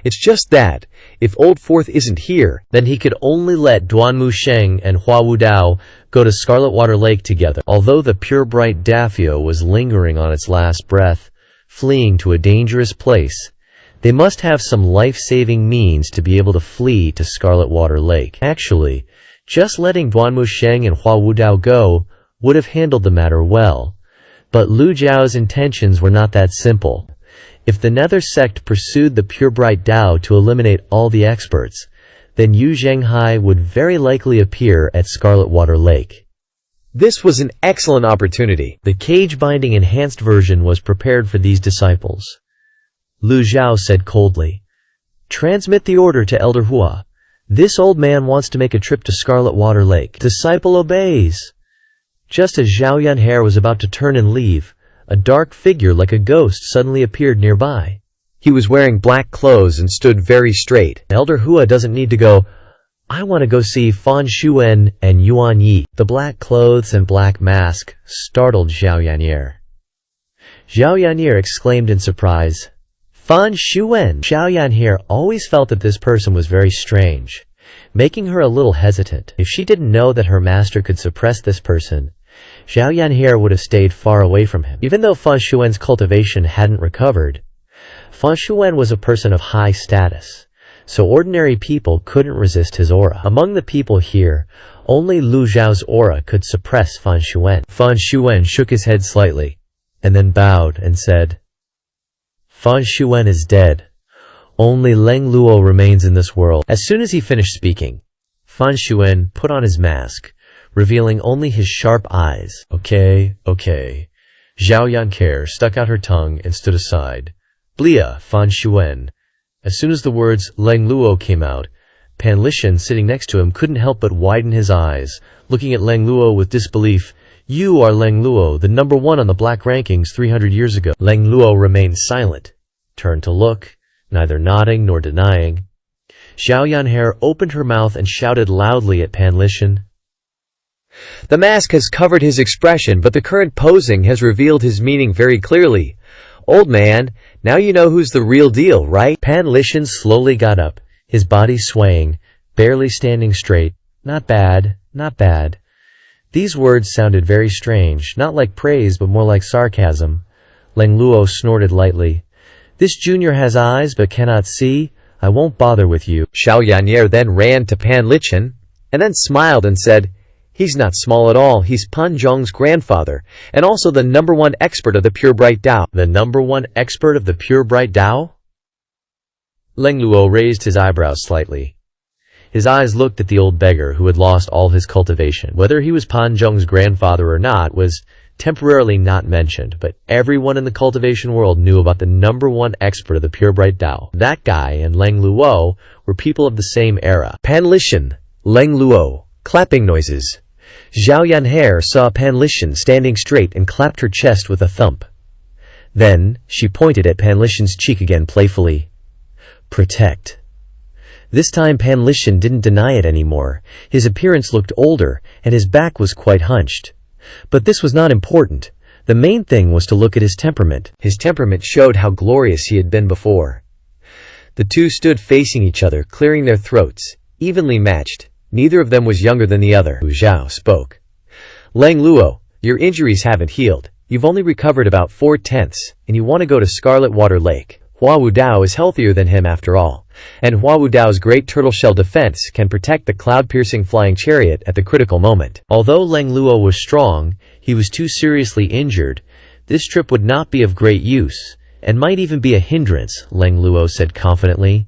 It's just that, if Old Fourth isn't here, then he could only let Duanmu Sheng and Hua Wudao go to Scarlet Water Lake together. Although the pure bright Daffio was lingering on its last breath, fleeing to a dangerous place, they must have some life-saving means to be able to flee to Scarlet Water Lake. Actually, just letting Duanmu Sheng and Hua Wudao go would have handled the matter well. But Lu Zhao's intentions were not that simple. If the Nether sect pursued the pure bright Dao to eliminate all the experts, then Yu Zhenghai would very likely appear at Scarlet Water Lake. This was an excellent opportunity. The cage-binding enhanced version was prepared for these disciples. Lu Zhao said coldly, "Transmit the order to Elder Hua. This old man wants to make a trip to Scarlet Water Lake." Disciple obeys. Just as Zhao Yan'er was about to turn and leave, a dark figure like a ghost suddenly appeared nearby. He was wearing black clothes and stood very straight. Elder Hua doesn't need to go, "I want to go see Fan Xuan and Yuan Yi." The black clothes and black mask startled Zhao Yan'er. Zhao Yan'er exclaimed in surprise, "Fan Xuan!" Zhao Yan'er always felt that this person was very strange, making her a little hesitant. If she didn't know that her master could suppress this person, Zhao Yan'er would have stayed far away from him. Even though Fan Xuan's cultivation hadn't recovered, Fan Xuan was a person of high status, so ordinary people couldn't resist his aura. Among the people here, only Lu Zhao's aura could suppress Fan Xuan. Fan Xuan shook his head slightly, and then bowed and said, "Fan Xuan is dead. Only Leng Luo remains in this world." As soon as he finished speaking, Fan Xuan put on his mask, revealing only his sharp eyes. Okay. Zhao Yan'er stuck out her tongue and stood aside. "Blia, Fan Xuan." As soon as the words Leng Luo came out, Pan Lishan, sitting next to him, couldn't help but widen his eyes, looking at Leng Luo with disbelief. "You are Leng Luo, the number one on the black rankings 300 years ago." Leng Luo remained silent, turned to look, neither nodding nor denying. Zhao Yan'er opened her mouth and shouted loudly at Pan Lishan. The mask has covered his expression, but the current posing has revealed his meaning very clearly. Old man, now you know who's the real deal, right? Pan Lishan slowly got up, his body swaying, barely standing straight. Not bad. These words sounded very strange, not like praise but more like sarcasm. Leng Luo snorted lightly. "This junior has eyes but cannot see. I won't bother with you." Zhao Yan'er then ran to Pan Lishan, and then smiled and said, "He's not small at all. He's Pan Zhong's grandfather, and also the number one expert of the pure bright Dao." The number one expert of the pure bright Dao? Leng Luo raised his eyebrows slightly. His eyes looked at the old beggar who had lost all his cultivation. Whether he was Pan Zhong's grandfather or not was temporarily not mentioned, but everyone in the cultivation world knew about the number one expert of the pure bright Dao. That guy and Leng Luo were people of the same era. Pan Lishan, Leng Luo, clapping noises. Zhao Yan'er saw Pan Lishan standing straight and clapped her chest with a thump. Then she pointed at Pan Lishan's cheek again playfully. "Protect." This time Pan Lishan didn't deny it anymore. His appearance looked older, and his back was quite hunched. But this was not important. The main thing was to look at his temperament. His temperament showed how glorious he had been before. The two stood facing each other, clearing their throats, evenly matched. Neither of them was younger than the other. Lu Zhao spoke. Lang Luo, your injuries haven't healed. You've only recovered about 4/10, and you want to go to Scarlet Water Lake. Hua Wudao is healthier than him after all, and Hua Wudao's great turtle shell defense can protect the cloud-piercing flying chariot at the critical moment. Although Lang Luo was strong, he was too seriously injured. This trip would not be of great use, and might even be a hindrance, Lang Luo said confidently.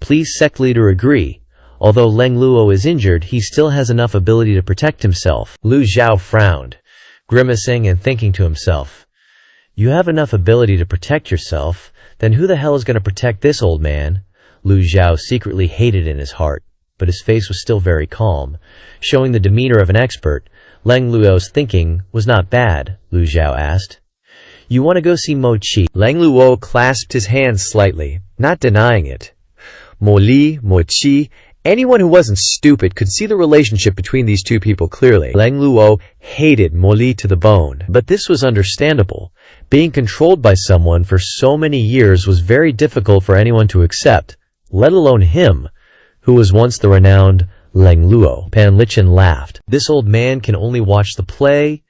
Please, sect leader, agree. Although Lang Luo is injured, he still has enough ability to protect himself. Lu Zhao frowned, grimacing and thinking to himself, you have enough ability to protect yourself, then who the hell is going to protect this old man? Lu Zhao secretly hated in his heart, but his face was still very calm, showing the demeanor of an expert. Lang Luo's thinking was not bad, Lu Zhao asked. You want to go see Mo Chi? Lang Luo clasped his hands slightly, not denying it. Mo Li, Mo Chi, anyone who wasn't stupid could see the relationship between these two people clearly. Lang Luo hated Mo Li to the bone, but this was understandable. Being controlled by someone for so many years was very difficult for anyone to accept, let alone him, who was once the renowned Lang Luo. Pan Lichen laughed. This old man can only watch the play.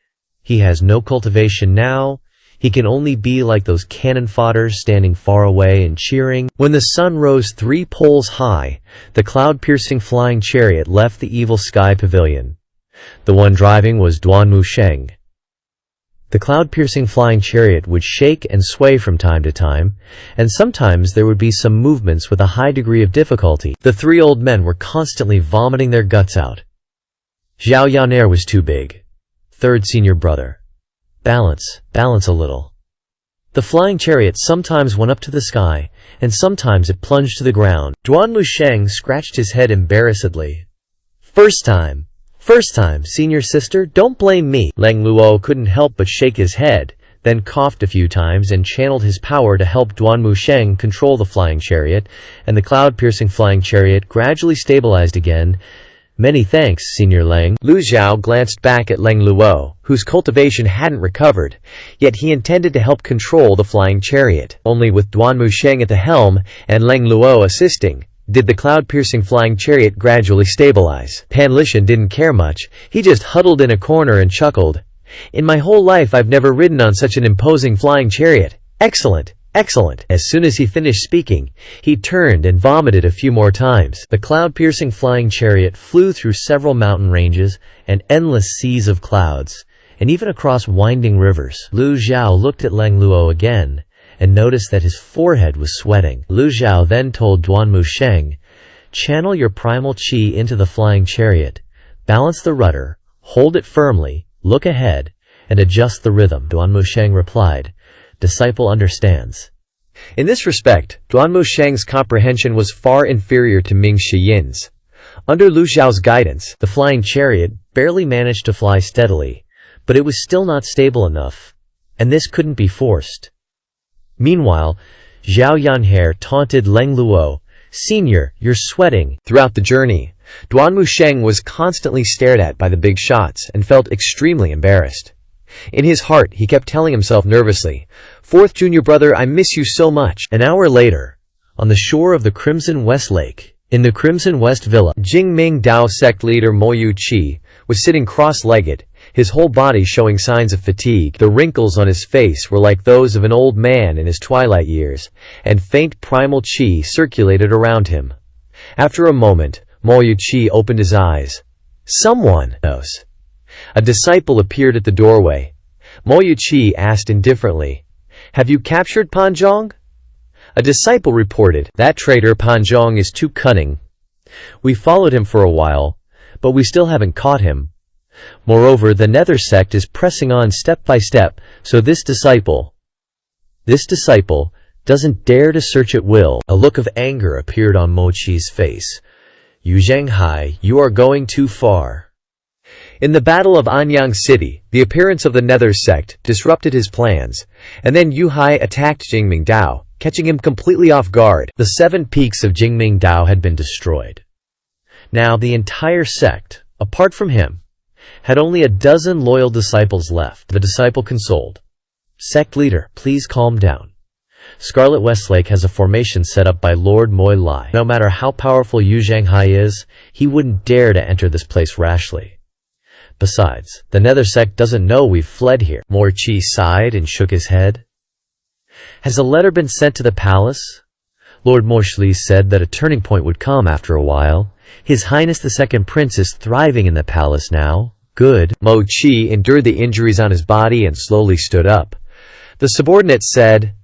He has no cultivation now. He can only be like those cannon fodders standing far away and cheering. When the sun rose 3 poles high, the cloud-piercing flying chariot left the evil sky pavilion. The one driving was Duanmu Sheng. The cloud-piercing flying chariot would shake and sway from time to time, and sometimes there would be some movements with a high degree of difficulty. The 3 old men were constantly vomiting their guts out. Zhao Yaner was too big. Third senior brother. Balance a little. The flying chariot sometimes went up to the sky, and sometimes it plunged to the ground. Duanmu Sheng scratched his head embarrassedly. First time, senior sister, don't blame me. Lang Luo couldn't help but shake his head, then coughed a few times and channeled his power to help Duanmu Sheng control the flying chariot, and the cloud-piercing flying chariot gradually stabilized again. Many thanks, Senior Lang. Lu Zhao glanced back at Lang Luo, whose cultivation hadn't recovered, yet he intended to help control the flying chariot. Only with Duanmu Sheng at the helm and Lang Luo assisting, did the cloud-piercing flying chariot gradually stabilize. Pan Lichen didn't care much. He just huddled in a corner and chuckled. In my whole life I've never ridden on such an imposing flying chariot. Excellent. Excellent. As soon as he finished speaking, he turned and vomited a few more times. The cloud-piercing flying chariot flew through several mountain ranges and endless seas of clouds, and even across winding rivers. Lu Zhao looked at Lang Luo again and noticed that his forehead was sweating. Lu Zhao then told Duanmu Sheng, channel your primal qi into the flying chariot, balance the rudder, hold it firmly, look ahead, and adjust the rhythm. Duanmu Sheng replied, disciple understands. In this respect, Duanmu Sheng's comprehension was far inferior to Ming Shiyin's. Under Lu Zhao's guidance, the flying chariot barely managed to fly steadily, but it was still not stable enough, and this couldn't be forced. Meanwhile, Zhao Yanhe taunted Lang Luo, Senior, you're sweating. Throughout the journey, Duanmu Sheng was constantly stared at by the big shots and felt extremely embarrassed. In his heart, he kept telling himself nervously, Fourth junior brother, I miss you so much. An hour later, on the shore of the Crimson West Lake, in the Crimson West Villa, Jingming Dao sect leader Mo Chi was sitting cross-legged, his whole body showing signs of fatigue. The wrinkles on his face were like those of an old man in his twilight years, and faint primal qi circulated around him. After a moment, Mo Chi opened his eyes. Someone knows. A disciple appeared at the doorway. Mo Chi asked indifferently, have you captured Panzhong? A disciple reported, that traitor Panzhong is too cunning. We followed him for a while, but we still haven't caught him. Moreover, the Nether sect is pressing on step by step, so this disciple doesn't dare to search at will. A look of anger appeared on Mo Chi's face. Yu Zhenghai, you are going too far. In the Battle of Anyang City, the appearance of the Nether sect disrupted his plans, and then Yu Hai attacked Jingming Dao, catching him completely off guard. The 7 peaks of Jingming Dao had been destroyed. Now the entire sect, apart from him, had only a dozen loyal disciples left. The disciple consoled. Sect leader, please calm down. Scarlet Westlake has a formation set up by Lord Moi Lai. No matter how powerful Yu Zhanghai is, he wouldn't dare to enter this place rashly. Besides, the Nether Sect doesn't know we've fled here. Morchi sighed and shook his head. Has a letter been sent to the palace? Lord Moshli said that a turning point would come after a while. His Highness the Second Prince is thriving in the palace now. Good. Mochi endured the injuries on his body and slowly stood up. The subordinate said,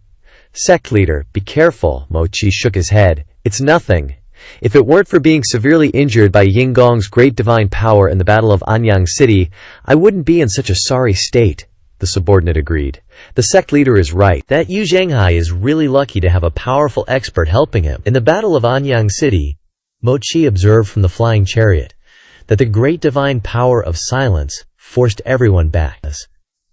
Sect leader, be careful. Mochi shook his head. It's nothing. If it weren't for being severely injured by Yingong's great divine power in the Battle of Anyang City, I wouldn't be in such a sorry state. The subordinate agreed. The sect leader is right. That Yu Zhanghai is really lucky to have a powerful expert helping him. In the Battle of Anyang City, Mochi observed from the flying chariot that the great divine power of silence forced everyone back.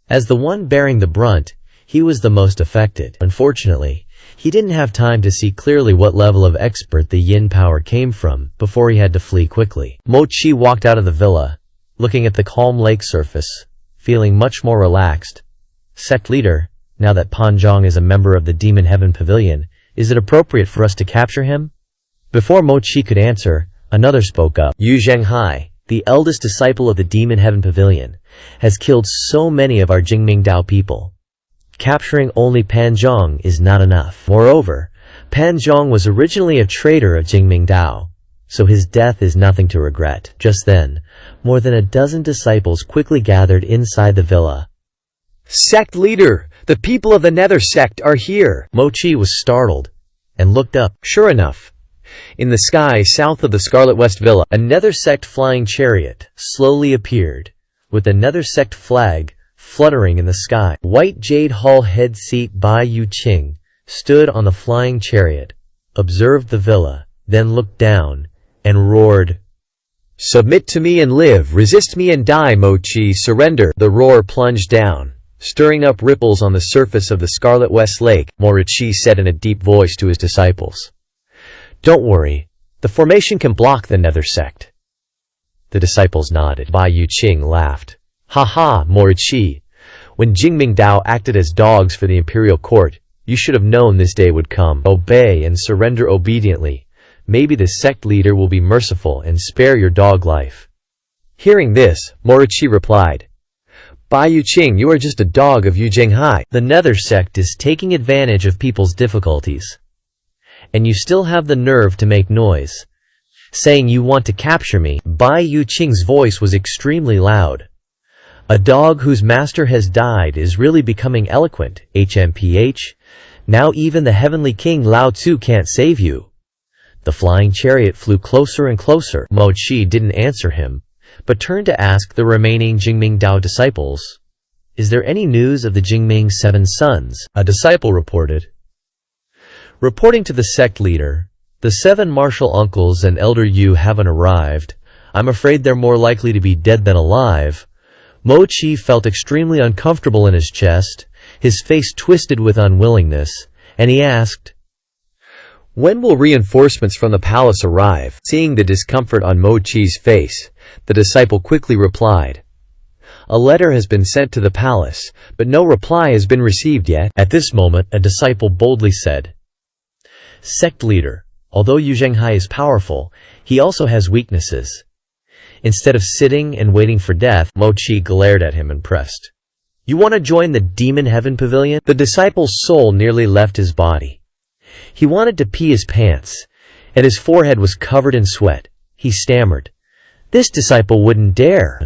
As the one bearing the brunt, he was the most affected. Unfortunately, he didn't have time to see clearly what level of expert the yin power came from before he had to flee quickly. Mochi walked out of the villa, looking at the calm lake surface, feeling much more relaxed. Sect leader, now that Pan Zhang is a member of the Demon Heaven Pavilion, is it appropriate for us to capture him? Before Mochi could answer, another spoke up. Yu Zhanghai, the eldest disciple of the Demon Heaven Pavilion, has killed so many of our Jingming Dao people. Capturing only Pan Zhang is not enough. Moreover, Pan Zhang was originally a traitor of Jingming Dao, so his death is nothing to regret. Just then, more than a dozen disciples quickly gathered inside the villa. Sect leader, the people of the Nether Sect are here. Mochi was startled and looked up. Sure enough, in the sky south of the Scarlet West Villa, a Nether Sect flying chariot slowly appeared, with the Nether Sect flag fluttering in the sky. White Jade Hall head seat Bai Yu Qing stood on the flying chariot, observed the villa, then looked down, and roared, Submit to me and live, resist me and die, Mochi, surrender. The roar plunged down, stirring up ripples on the surface of the Scarlet West Lake. Morichi said in a deep voice to his disciples, Don't worry, the formation can block the Nether Sect. The disciples nodded. Bai Yu Qing laughed. Ha ha, Morichi. When Jingming Dao acted as dogs for the imperial court, you should have known this day would come. Obey and surrender obediently. Maybe the sect leader will be merciful and spare your dog life. Hearing this, Morichi replied, Bai Yu Qing, you are just a dog of Yu Zhanghai. The Nether Sect is taking advantage of people's difficulties. And you still have the nerve to make noise, saying you want to capture me. Bai Yu Qing's voice was extremely loud. A dog whose master has died is really becoming eloquent, HMPH. Now even the heavenly king Lao Tzu can't save you. The flying chariot flew closer and closer. Mochi didn't answer him, but turned to ask the remaining Jingming Dao disciples, Is there any news of the Jingming 7 sons? A disciple reported. Reporting to the sect leader, the 7 martial uncles and Elder Yu haven't arrived. I'm afraid they're more likely to be dead than alive. Mochi felt extremely uncomfortable in his chest, his face twisted with unwillingness, and he asked, When will reinforcements from the palace arrive? Seeing the discomfort on Mochi's face, the disciple quickly replied, A letter has been sent to the palace, but no reply has been received yet. At this moment, a disciple boldly said, Sect leader, although Yu Zhanghai is powerful, he also has weaknesses. Instead of sitting and waiting for death, Mochi glared at him and pressed, You want to join the Demon Heaven Pavilion? The disciple's soul nearly left his body. He wanted to pee his pants, and his forehead was covered in sweat. He stammered, This disciple wouldn't dare.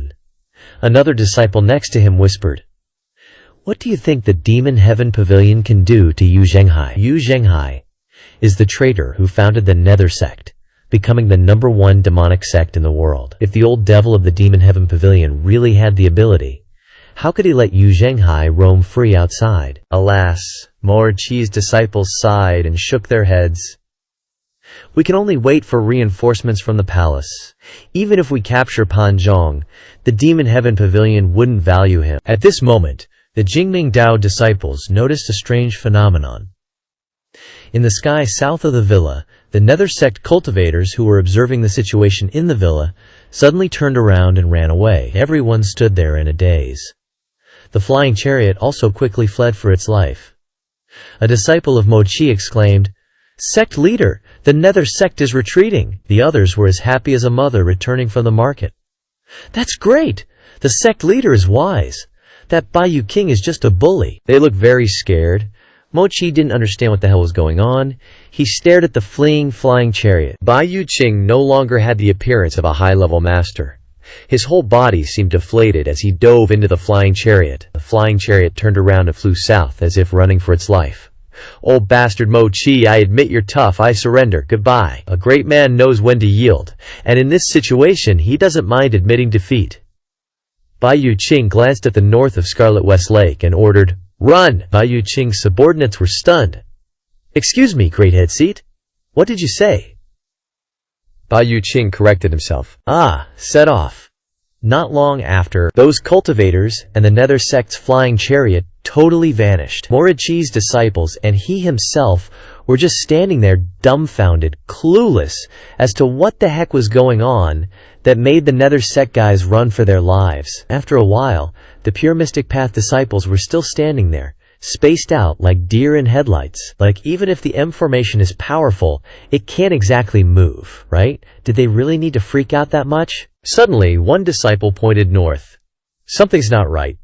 Another disciple next to him whispered, What do you think the Demon Heaven Pavilion can do to Yu Zhanghai? Yu Zhanghai is the traitor who founded the Nether Sect, becoming the #1 demonic sect in the world. If the old devil of the Demon Heaven Pavilion really had the ability, how could he let Yu Zhanghai roam free outside? Alas, Morichi's disciples sighed and shook their heads. We can only wait for reinforcements from the palace. Even if we capture Pan Zhang, the Demon Heaven Pavilion wouldn't value him. At this moment, the Jingming Dao disciples noticed a strange phenomenon. In the sky south of the villa, the Nether Sect cultivators who were observing the situation in the villa suddenly turned around and ran away. Everyone stood there in a daze. The flying chariot also quickly fled for its life. A disciple of Mochi exclaimed, "Sect leader, the nether sect is retreating." The others were as happy as a mother returning from the market. "That's great! The sect leader is wise. That Baiyu King is just a bully." They looked very scared. Mochi didn't understand what the hell was going on. He stared at the fleeing flying chariot. Baiyu Qing no longer had the appearance of a high-level master. His whole body seemed deflated as he dove into the flying chariot. The flying chariot turned around and flew south as if running for its life. "Old bastard Mochi, I admit you're tough. I surrender. Goodbye." A great man knows when to yield, and in this situation he doesn't mind admitting defeat. Baiyu Qing glanced at the north of Scarlet West Lake and ordered, "Run!" Baiyu Qing's subordinates were stunned. "Excuse me, great head seat. What did you say?" Baiyu Qing corrected himself. Set off. Not long after, those cultivators and the nether sect's flying chariot totally vanished. Morichi's disciples and he himself were just standing there dumbfounded, clueless as to what the heck was going on that made the nether sect guys run for their lives. After a while, the pure mystic path disciples were still standing there, spaced out like deer in headlights. Like, even if the M formation is powerful, it can't exactly move, right? Did they really need to freak out that much? Suddenly, one disciple pointed north. "Something's not right.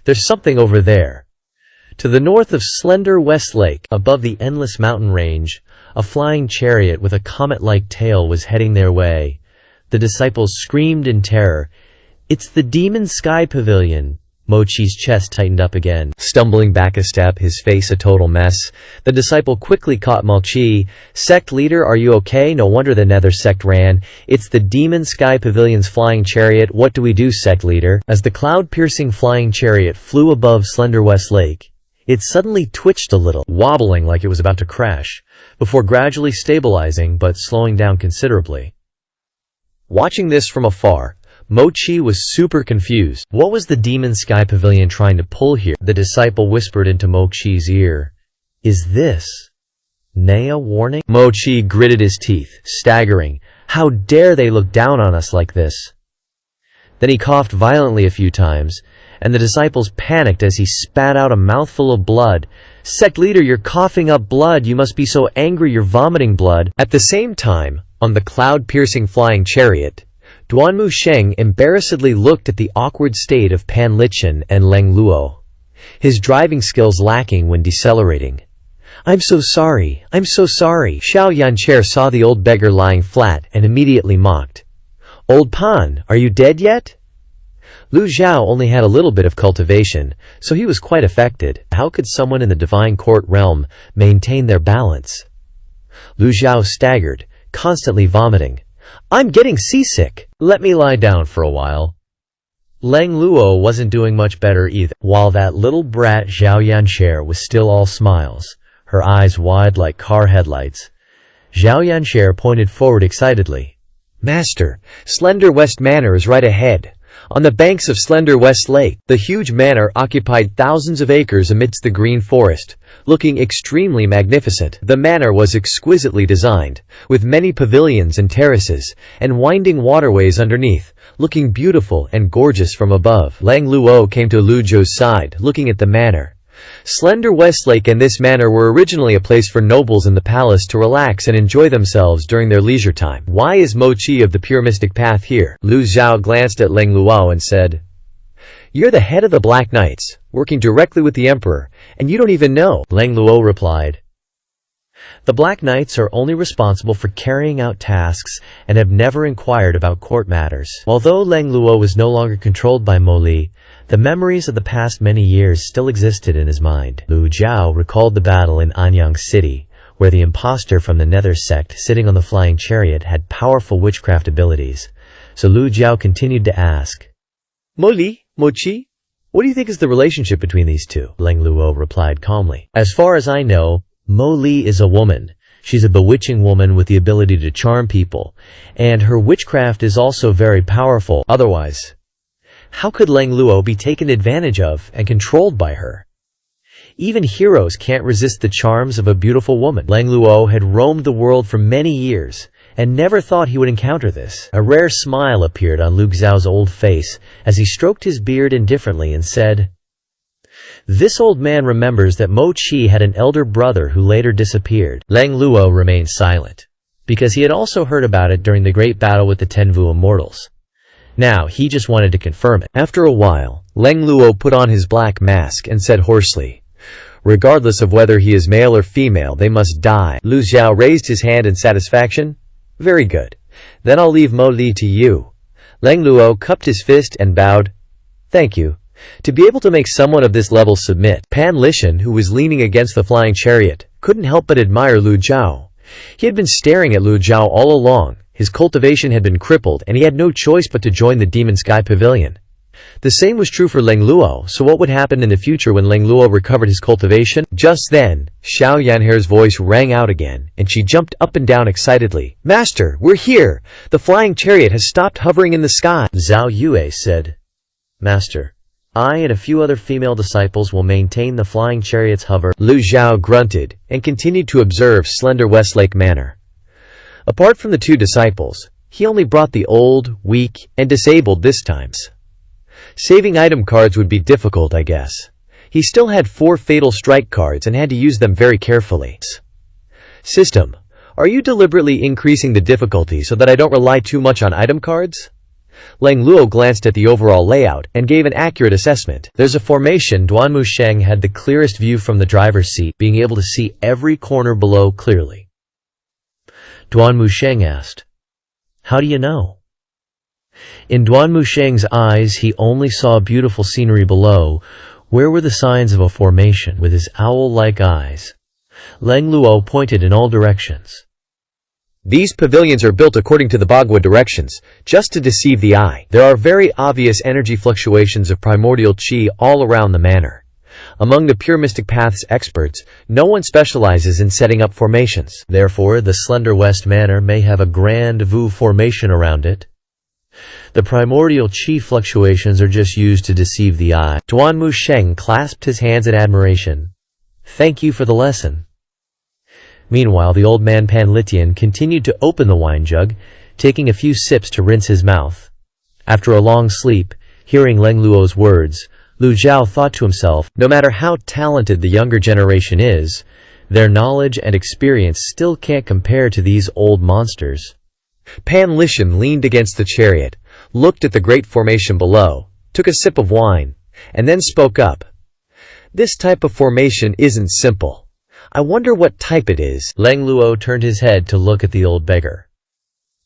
There's something over there." To the north of Slender West Lake, above the endless mountain range, a flying chariot with a comet-like tail was heading their way. The disciples screamed in terror. "It's the Demon Sky Pavilion." Mochi's chest tightened up again. Stumbling back a step, his face a total mess, the disciple quickly caught Mochi. "Sect leader, are you okay? No wonder the nether sect ran. It's the Demon Sky Pavilion's flying chariot. What do we do, sect leader?" As the cloud-piercing flying chariot flew above Slender West Lake, it suddenly twitched a little, wobbling like it was about to crash, before gradually stabilizing but slowing down considerably. Watching this from afar, Mochi was super confused. What was the Demon Sky Pavilion trying to pull here? The disciple whispered into Mochi's ear, "Is this Naya warning?" Mochi gritted his teeth, staggering. How dare they look down on us like this? Then he coughed violently a few times, and the disciples panicked as he spat out a mouthful of blood. "Sect leader, you're coughing up blood. You must be so angry you're vomiting blood." At the same time, on the cloud-piercing flying chariot, Duanmu Sheng embarrassedly looked at the awkward state of Pan Lichen and Leng Luo, his driving skills lacking when decelerating. I'm so sorry. Xiao Yancher saw the old beggar lying flat and immediately mocked. "Old Pan, are you dead yet?" Lu Zhao only had a little bit of cultivation, so he was quite affected. How could someone in the divine court realm maintain their balance? Lu Zhao staggered, constantly vomiting. "I'm getting seasick. Let me lie down for a while." Leng Luo wasn't doing much better either. While that little brat Xiao Yancher was still all smiles, her eyes wide like car headlights, Xiao Yancher pointed forward excitedly. "Master, Slender West Manor is right ahead. On the banks of Slender West Lake, the huge manor occupied thousands of acres amidst the green forest, looking extremely magnificent. The manor was exquisitely designed, with many pavilions and terraces, and winding waterways underneath, looking beautiful and gorgeous from above." Leng Luo came to Lu Zhou's side, looking at the manor. Slender West Lake and this manor were originally a place for nobles in the palace to relax and enjoy themselves during their leisure time. Why is Mochi of the pure mystic path here? Lu Zhao glanced at Leng Luo and said, "You're the head of the Black Knights, working directly with the Emperor, and you don't even know." Leng Luo replied, "The Black Knights are only responsible for carrying out tasks and have never inquired about court matters." Although Leng Luo was no longer controlled by Mo Li, the memories of the past many years still existed in his mind. Lu Zhao recalled the battle in Anyang City, where the imposter from the Nether sect sitting on the flying chariot had powerful witchcraft abilities. So Lu Zhao continued to ask, "Mo Li, Mochi, what do you think is the relationship between these two?" Leng Luo replied calmly, "As far as I know, Mo Li is a woman. She's a bewitching woman with the ability to charm people, and her witchcraft is also very powerful. Otherwise, how could Leng Luo be taken advantage of and controlled by her? Even heroes can't resist the charms of a beautiful woman." Leng Luo had roamed the world for many years, and never thought he would encounter this. A rare smile appeared on Lu Xiao's old face as he stroked his beard indifferently and said, "This old man remembers that Mo Qi had an elder brother who later disappeared." Lang Luo remained silent, because he had also heard about it during the great battle with the Tenvu immortals. Now, he just wanted to confirm it. After a while, Lang Luo put on his black mask and said hoarsely, "Regardless of whether he is male or female, they must die." Lu Xiao raised his hand in satisfaction. "Very good. Then I'll leave Mo Li to you." Lang Luo cupped his fist and bowed. "Thank you." To be able to make someone of this level submit, Pan Lishan, who was leaning against the flying chariot, couldn't help but admire Lu Xiao. He had been staring at Lu Xiao all along. His cultivation had been crippled, and he had no choice but to join the Demon Sky Pavilion. The same was true for Lang Luo, so what would happen in the future when Lang Luo recovered his cultivation? Just then, Xiao Yanhair's voice rang out again, and she jumped up and down excitedly. "Master, we're here! The flying chariot has stopped hovering in the sky!" Zhao Yue said, "Master, I and a few other female disciples will maintain the flying chariot's hover." Lu Xiao grunted, and continued to observe Slender Westlake Manor. Apart from the two disciples, he only brought the old, weak, and disabled this times. Saving item cards would be difficult, I guess. He still had 4 Fatal Strike cards and had to use them very carefully. System, are you deliberately increasing the difficulty so that I don't rely too much on item cards? Lang Luo glanced at the overall layout and gave an accurate assessment. There's a formation. Duan Musheng had the clearest view from the driver's seat, being able to see every corner below clearly. Duan Musheng asked, "How do you know?" In Duan Musheng's eyes, he only saw beautiful scenery below. Where were the signs of a formation? With his owl-like eyes, Lang Luo pointed in all directions. These pavilions are built according to the Bagua directions, just to deceive the eye. There are very obvious energy fluctuations of primordial qi all around the manor. Among the pure mystic path's experts, no one specializes in setting up formations. Therefore, the Slender West Manor may have a grand Vu formation around it. The primordial qi fluctuations are just used to deceive the eye. Duan Musheng clasped his hands in admiration. "Thank you for the lesson." Meanwhile, the old man Pan Litian continued to open the wine jug, taking a few sips to rinse his mouth. After a long sleep, hearing Lang Luo's words, Lu Xiao thought to himself, no matter how talented the younger generation is, their knowledge and experience still can't compare to these old monsters. Pan Lishan leaned against the chariot, looked at the great formation below, took a sip of wine, and then spoke up. "This type of formation isn't simple. I wonder what type it is." Lang Luo turned his head to look at the old beggar.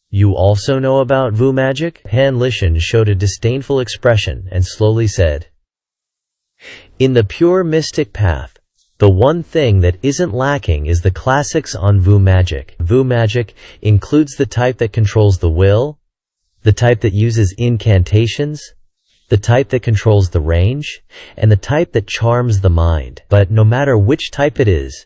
"You also know about Vu magic?" Pan Lishan showed a disdainful expression and slowly said, "In the pure mystic path, the one thing that isn't lacking is the classics on Vu magic. Vu magic includes the type that controls the will, the type that uses incantations, the type that controls the range, and the type that charms the mind. But no matter which type it is,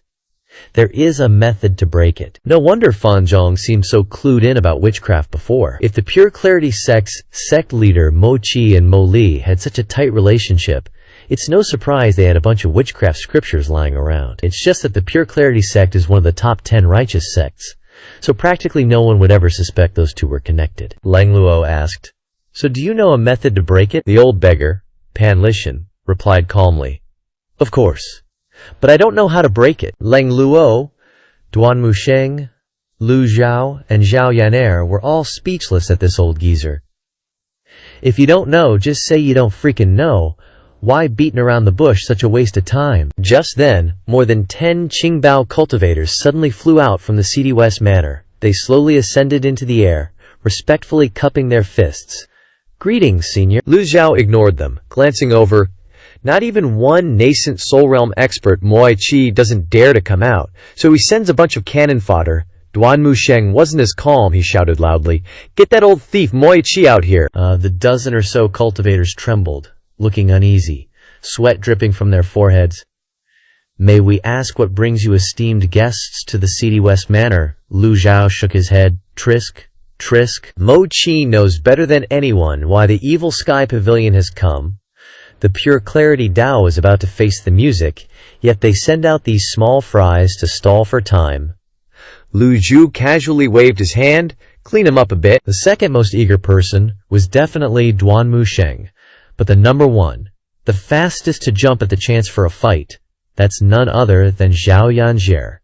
there is a method to break it." No wonder Fan Zhong seemed so clued in about witchcraft before. If the Pure Clarity sect's sect leader Mo Qi and Mo Li had such a tight relationship, it's no surprise they had a bunch of witchcraft scriptures lying around. It's just that the Pure Clarity sect is one of the top 10 righteous sects, so practically no one would ever suspect those two were connected. Lang Luo asked, "So do you know a method to break it?" The old beggar, Pan Lishan, replied calmly, "Of course. But I don't know how to break it." Lang Luo, Duan Musheng, Lu Xiao, and Zhao Yan'er were all speechless at this old geezer. "If you don't know, just say you don't freaking know. Why beating around the bush, such a waste of time?" Just then, more than 10 Qingbao cultivators suddenly flew out from the seedy West Manor. They slowly ascended into the air, respectfully cupping their fists. "Greetings, senior." Lu Xiao ignored them, glancing over. Not even one nascent Soul Realm expert Moi Chi doesn't dare to come out, so he sends a bunch of cannon fodder. Duan Musheng wasn't as calm. He shouted loudly, "Get that old thief Moi Chi out here!" The dozen or so cultivators trembled, looking uneasy, sweat dripping from their foreheads. "May we ask what brings you esteemed guests to the seedy West Manor?" Lu Xiao shook his head. "Trisk, Trisk." Mo Qi knows better than anyone why the Evil Sky Pavilion has come. The Pure Clarity Dao is about to face the music, yet they send out these small fries to stall for time. Lu Zhu casually waved his hand. Clean him up a bit. The second most eager person was definitely Duanmu Sheng, but the number one, the fastest to jump at the chance for a fight, that's none other than Zhao Yanjie.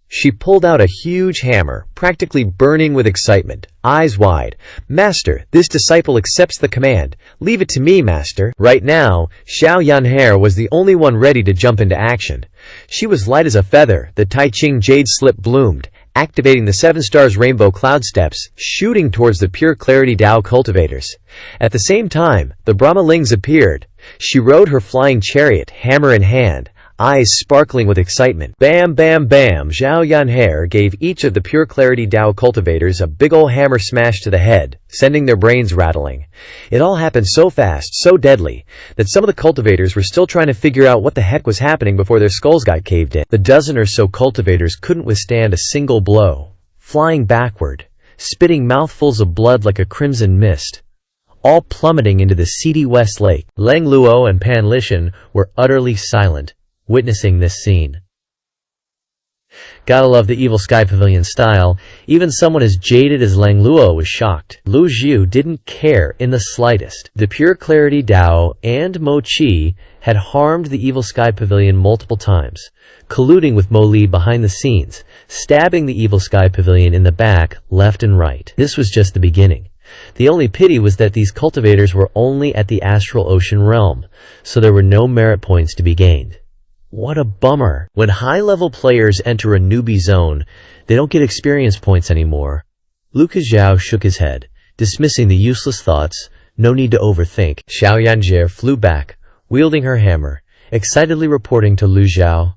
She pulled out a huge hammer, practically burning with excitement, eyes wide. Master, this disciple accepts the command. Leave it to me, Master. Right now, Xiao Yanhe was the only one ready to jump into action. She was light as a feather. The Tai Ching jade slip bloomed, activating the 7 stars rainbow cloud steps, shooting towards the pure clarity Dao cultivators. At the same time, the Brahmalings appeared. She rode her flying chariot, hammer in hand, eyes sparkling with excitement. Bam, bam, bam! Zhao Yanhe gave each of the pure clarity Dao cultivators a big ol' hammer smash to the head, sending their brains rattling. It all happened so fast, so deadly, that some of the cultivators were still trying to figure out what the heck was happening before their skulls got caved in. The dozen or so cultivators couldn't withstand a single blow, flying backward, spitting mouthfuls of blood like a crimson mist, all plummeting into the seedy West Lake. Leng Luo and Pan Lishan were utterly silent, witnessing this scene. Gotta love the Evil Sky Pavilion style. Even someone as jaded as Leng Luo was shocked. Lu Zhu didn't care in the slightest. The Pure Clarity Dao and Mo Qi had harmed the Evil Sky Pavilion multiple times, colluding with Mo Li behind the scenes, stabbing the Evil Sky Pavilion in the back, left and right. This was just the beginning. The only pity was that these cultivators were only at the Astral Ocean realm, so there were no merit points to be gained. What a bummer. When high-level players enter a newbie zone, they don't get experience points anymore. Lu Zhao shook his head, dismissing the useless thoughts. No need to overthink. Xiao Yanjie flew back, wielding her hammer, excitedly reporting to Lu Zhao.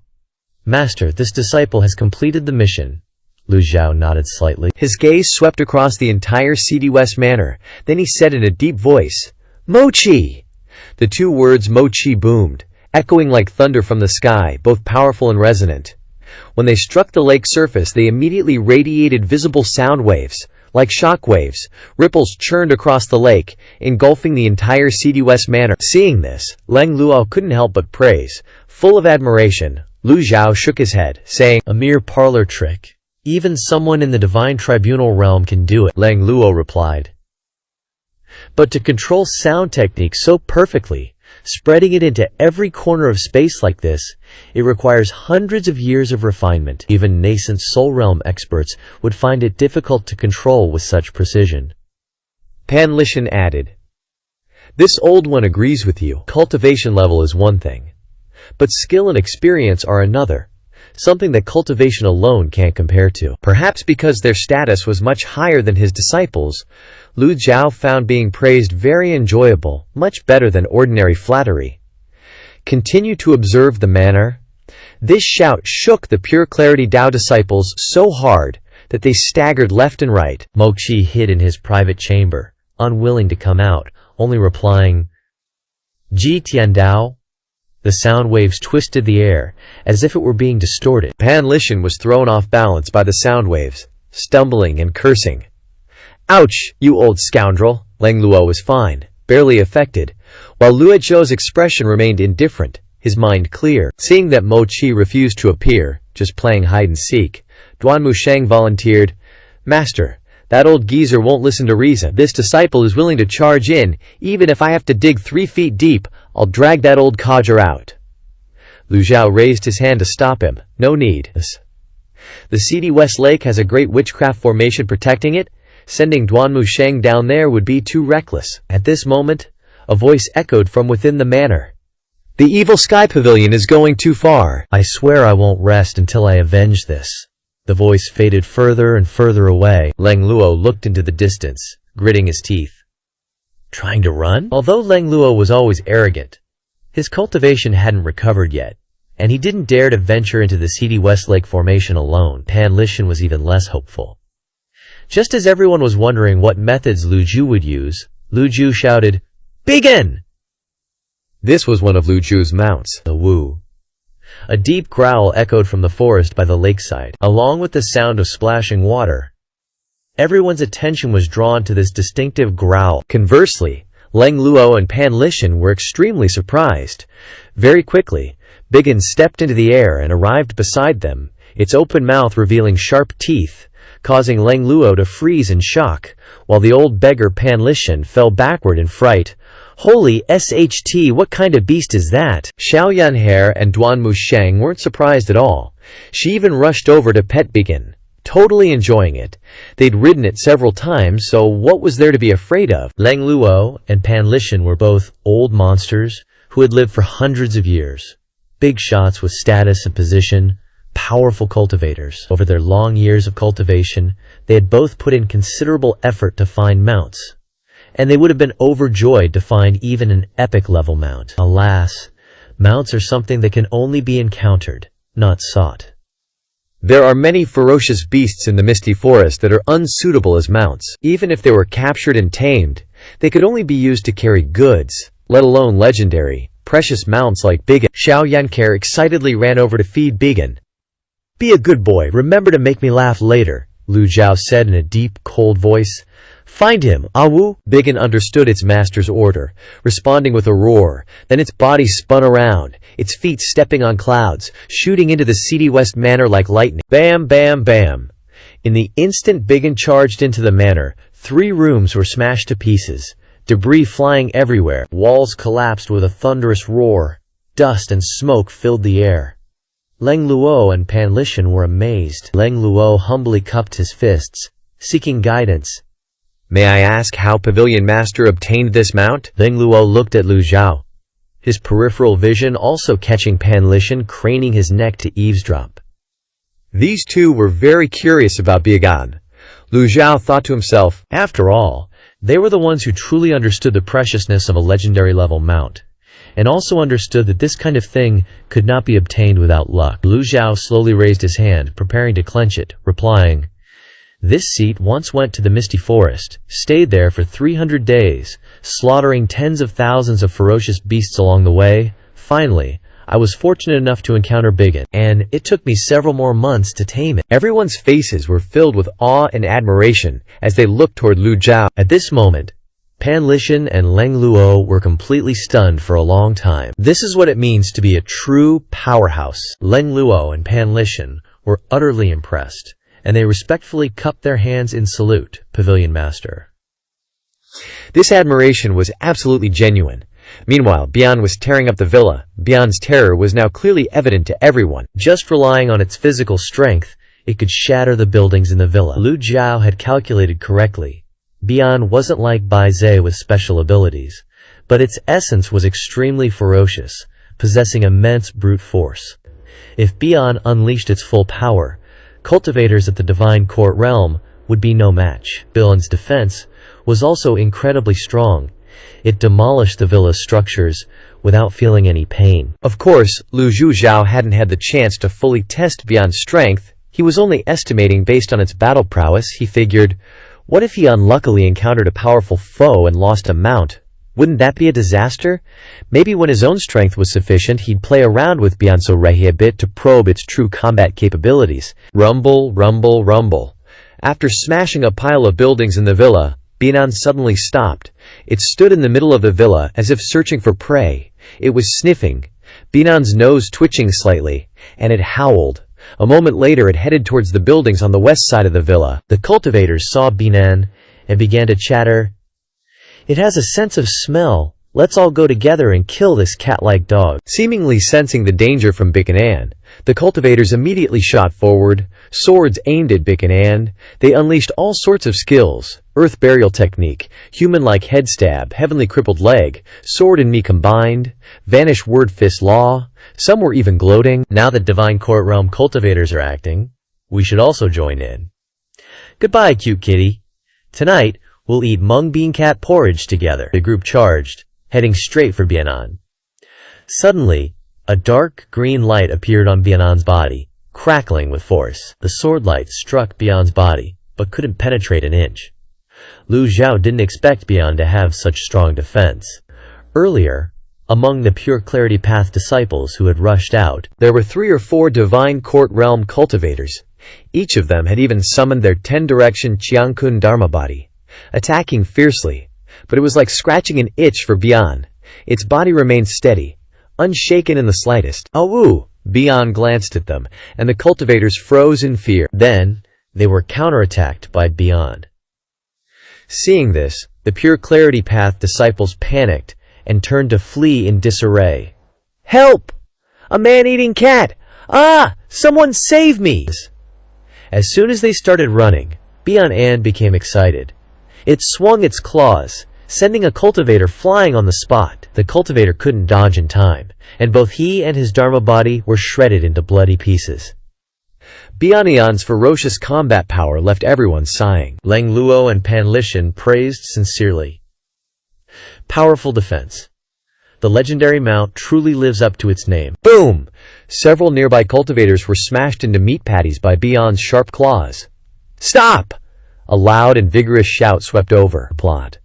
Master, this disciple has completed the mission. Lu Zhao nodded slightly. His gaze swept across the entire seedy West Manor. Then he said in a deep voice, Mo Qi! The 2 words Mo Qi boomed, echoing like thunder from the sky, both powerful and resonant. When they struck the lake surface, they immediately radiated visible sound waves. Like shock waves, ripples churned across the lake, engulfing the entire seedy West Manor. Seeing this, Leng Luo couldn't help but praise. Full of admiration, Lu Zhao shook his head, saying, a mere parlor trick. Even someone in the Divine Tribunal realm can do it, Leng Luo replied. But to control sound technique so perfectly, spreading it into every corner of space like this, it requires hundreds of years of refinement. Even nascent Soul Realm experts would find it difficult to control with such precision. Pan Lishan added, this old one agrees with you. Cultivation level is one thing, but skill and experience are another, something that cultivation alone can't compare to. Perhaps because their status was much higher than his disciples, Lu Zhao found being praised very enjoyable, much better than ordinary flattery. Continue to observe the manner. This shout shook the Pure Clarity Dao disciples so hard that they staggered left and right. Mo Qi hid in his private chamber, unwilling to come out, only replying, Ji Tian Dao. The sound waves twisted the air, as if it were being distorted. Pan Lishan was thrown off balance by the sound waves, stumbling and cursing. Ouch, you old scoundrel! Leng Luo was fine, barely affected, while Luo Zhou's expression remained indifferent, his mind clear. Seeing that Mo Qi refused to appear, just playing hide-and-seek, Duanmu Sheng volunteered, Master, that old geezer won't listen to reason. This disciple is willing to charge in, even if I have to dig 3 feet deep. I'll drag that old codger out. Lu Zhao raised his hand to stop him. No need. The seedy West Lake has a great witchcraft formation protecting it. Sending Duanmu Sheng down there would be too reckless. At this moment, a voice echoed from within the manor. The Evil Sky Pavilion is going too far. I swear I won't rest until I avenge this. The voice faded further and further away. Leng Luo looked into the distance, gritting his teeth. Trying to run? Although Leng Luo was always arrogant, his cultivation hadn't recovered yet, and he didn't dare to venture into the seedy West Lake formation alone. Pan Lishan was even less hopeful. Just as everyone was wondering what methods Lu Zhu would use, Lu Zhu shouted, Begin! This was one of Lu Zhu's mounts, the Wu. A deep growl echoed from the forest by the lakeside, along with the sound of splashing water. Everyone's attention was drawn to this distinctive growl. Conversely, Leng Luo and Pan Lishan were extremely surprised. Very quickly, Biggin stepped into the air and arrived beside them, its open mouth revealing sharp teeth, causing Lang Luo to freeze in shock, while the old beggar Pan Lishan fell backward in fright. Holy SHT, what kind of beast is that? Xiao Yanhe and Duan Musheng weren't surprised at all. She even rushed over to pet Bigan, totally enjoying it. They'd ridden it several times, so what was there to be afraid of? Lang Luo and Pan Lishan were both old monsters who had lived for hundreds of years. Big shots with status and position, powerful cultivators. Over their long years of cultivation, they had both put in considerable effort to find mounts, and they would have been overjoyed to find even an epic level mount. Alas, mounts are something that can only be encountered, not sought. There are many ferocious beasts in the misty forest that are unsuitable as mounts. Even if they were captured and tamed, they could only be used to carry goods, let alone legendary, precious mounts like Bigan. Xiao Yanker excitedly ran over to feed Bigan. "Be a good boy, remember to make me laugh later," Lu Zhao said in a deep, cold voice. "Find him, Awu." Bigan understood its master's order, responding with a roar. Then its body spun around, its feet stepping on clouds, shooting into the seedy west manor like lightning. Bam, bam, bam. In the instant Bigan charged into the manor, 3 rooms were smashed to pieces, debris flying everywhere. Walls collapsed with a thunderous roar. Dust and smoke filled the air. Lang Luo and Pan Lishan were amazed. Lang Luo humbly cupped his fists, seeking guidance. "May I ask how Pavilion Master obtained this mount?" Lang Luo looked at Lu Zhao, his peripheral vision also catching Pan Lishan craning his neck to eavesdrop. These two were very curious about Bigan. Lu Zhao thought to himself, after all, they were the ones who truly understood the preciousness of a legendary level mount, and also understood that this kind of thing could not be obtained without luck. Lu Zhao slowly raised his hand, preparing to clench it, replying, "This seat once went to the Misty Forest, stayed there for 300 days, slaughtering tens of thousands of ferocious beasts along the way. Finally, I was fortunate enough to encounter Bigan, and it took me several more months to tame it." Everyone's faces were filled with awe and admiration as they looked toward Lu Zhao. At this moment, Pan Lishan and Lang Luo were completely stunned for a long time. This is what it means to be a true powerhouse. Lang Luo and Pan Lishan were utterly impressed, and they respectfully cupped their hands in salute, Pavilion Master. This admiration was absolutely genuine. Meanwhile, Bian was tearing up the villa. Bian's terror was now clearly evident to everyone. Just relying on its physical strength, it could shatter the buildings in the villa. Lu Zhao had calculated correctly. Bian wasn't like Bai Zhe with special abilities, but its essence was extremely ferocious, possessing immense brute force. If Bian unleashed its full power, cultivators at the Divine Court realm would be no match. Bian's defense was also incredibly strong. It demolished the villa's structures without feeling any pain. Of course, Lu Zhao hadn't had the chance to fully test Bian's strength. He was only estimating based on its battle prowess. He figured, what if he unluckily encountered a powerful foe and lost a mount? Wouldn't that be a disaster? Maybe when his own strength was sufficient, he'd play around with Bianso Rehi a bit to probe its true combat capabilities. Rumble, rumble, rumble. After smashing a pile of buildings in the villa, Bian suddenly stopped. It stood in the middle of the villa as if searching for prey. It was sniffing, Bian's nose twitching slightly, and it howled. A moment later it headed towards the buildings on the west side of the villa. The cultivators saw Bian and began to chatter. "It has a sense of smell. Let's all go together and kill this cat-like dog." Seemingly sensing the danger from Bian, the cultivators immediately shot forward, swords aimed at Bian. They unleashed all sorts of skills: earth burial technique, human-like head stab, heavenly crippled leg, sword and me combined, vanish word fist law. Some were even gloating. "Now that Divine Court realm cultivators are acting, we should also join in. Goodbye, cute kitty. Tonight, we'll eat mung bean cat porridge together." The group charged, heading straight for Bianan. Suddenly, a dark green light appeared on Bianan's body, crackling with force. The sword light struck Bian's body, but couldn't penetrate an inch. Lu Zhao didn't expect Bian to have such strong defense. Earlier, among the Pure Clarity Path disciples who had rushed out, there were 3 or 4 Divine Court realm cultivators. Each of them had even summoned their 10-direction Qiangkun Dharma body, attacking fiercely. But it was like scratching an itch for Bian. Its body remained steady, unshaken in the slightest. "Awu, Bian glanced at them, and the cultivators froze in fear. Then, they were counterattacked by Bian. Seeing this, the Pure Clarity Path disciples panicked and turned to flee in disarray. "Help! A man-eating cat! Ah! Someone save me!" As soon as they started running, Bian became excited. It swung its claws, sending a cultivator flying on the spot. The cultivator couldn't dodge in time, and both he and his Dharma body were shredded into bloody pieces. Bianian's ferocious combat power left everyone sighing. Lang Luo and Pan Lishan praised sincerely. Powerful defense. The legendary mount truly lives up to its name. Boom! Several nearby cultivators were smashed into meat patties by Bian's sharp claws. "Stop!" A loud and vigorous shout swept over the plot.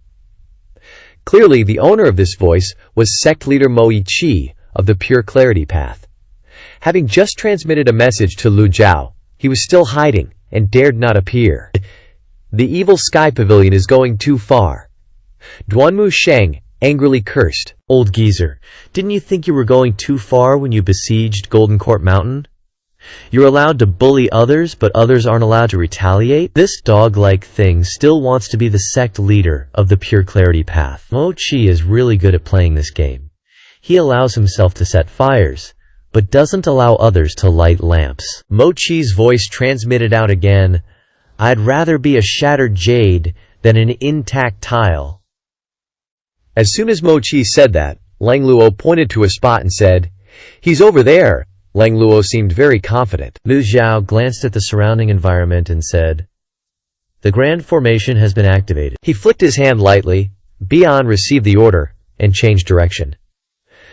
Clearly, the owner of this voice was sect leader Moi Chi of the Pure Clarity Path. Having just transmitted a message to Lu Jiao, he was still hiding and dared not appear. The evil sky pavilion is going too far. Duanmu Sheng angrily cursed. Old geezer, didn't you think you were going too far when you besieged Golden Court Mountain? You're allowed to bully others, but others aren't allowed to retaliate? This dog-like thing still wants to be the sect leader of the Pure Clarity Path. Mo Chi is really good at playing this game. He allows himself to set fires, but doesn't allow others to light lamps. Mo Chi's voice transmitted out again. I'd rather be a shattered jade than an intact tile. As soon as Mo Chi said that, Lang Luo pointed to a spot and said, "He's over there." Lang Luo seemed very confident. Lu Jiao glanced at the surrounding environment and said, "The Grand Formation has been activated." He flicked his hand lightly. Bian received the order and changed direction.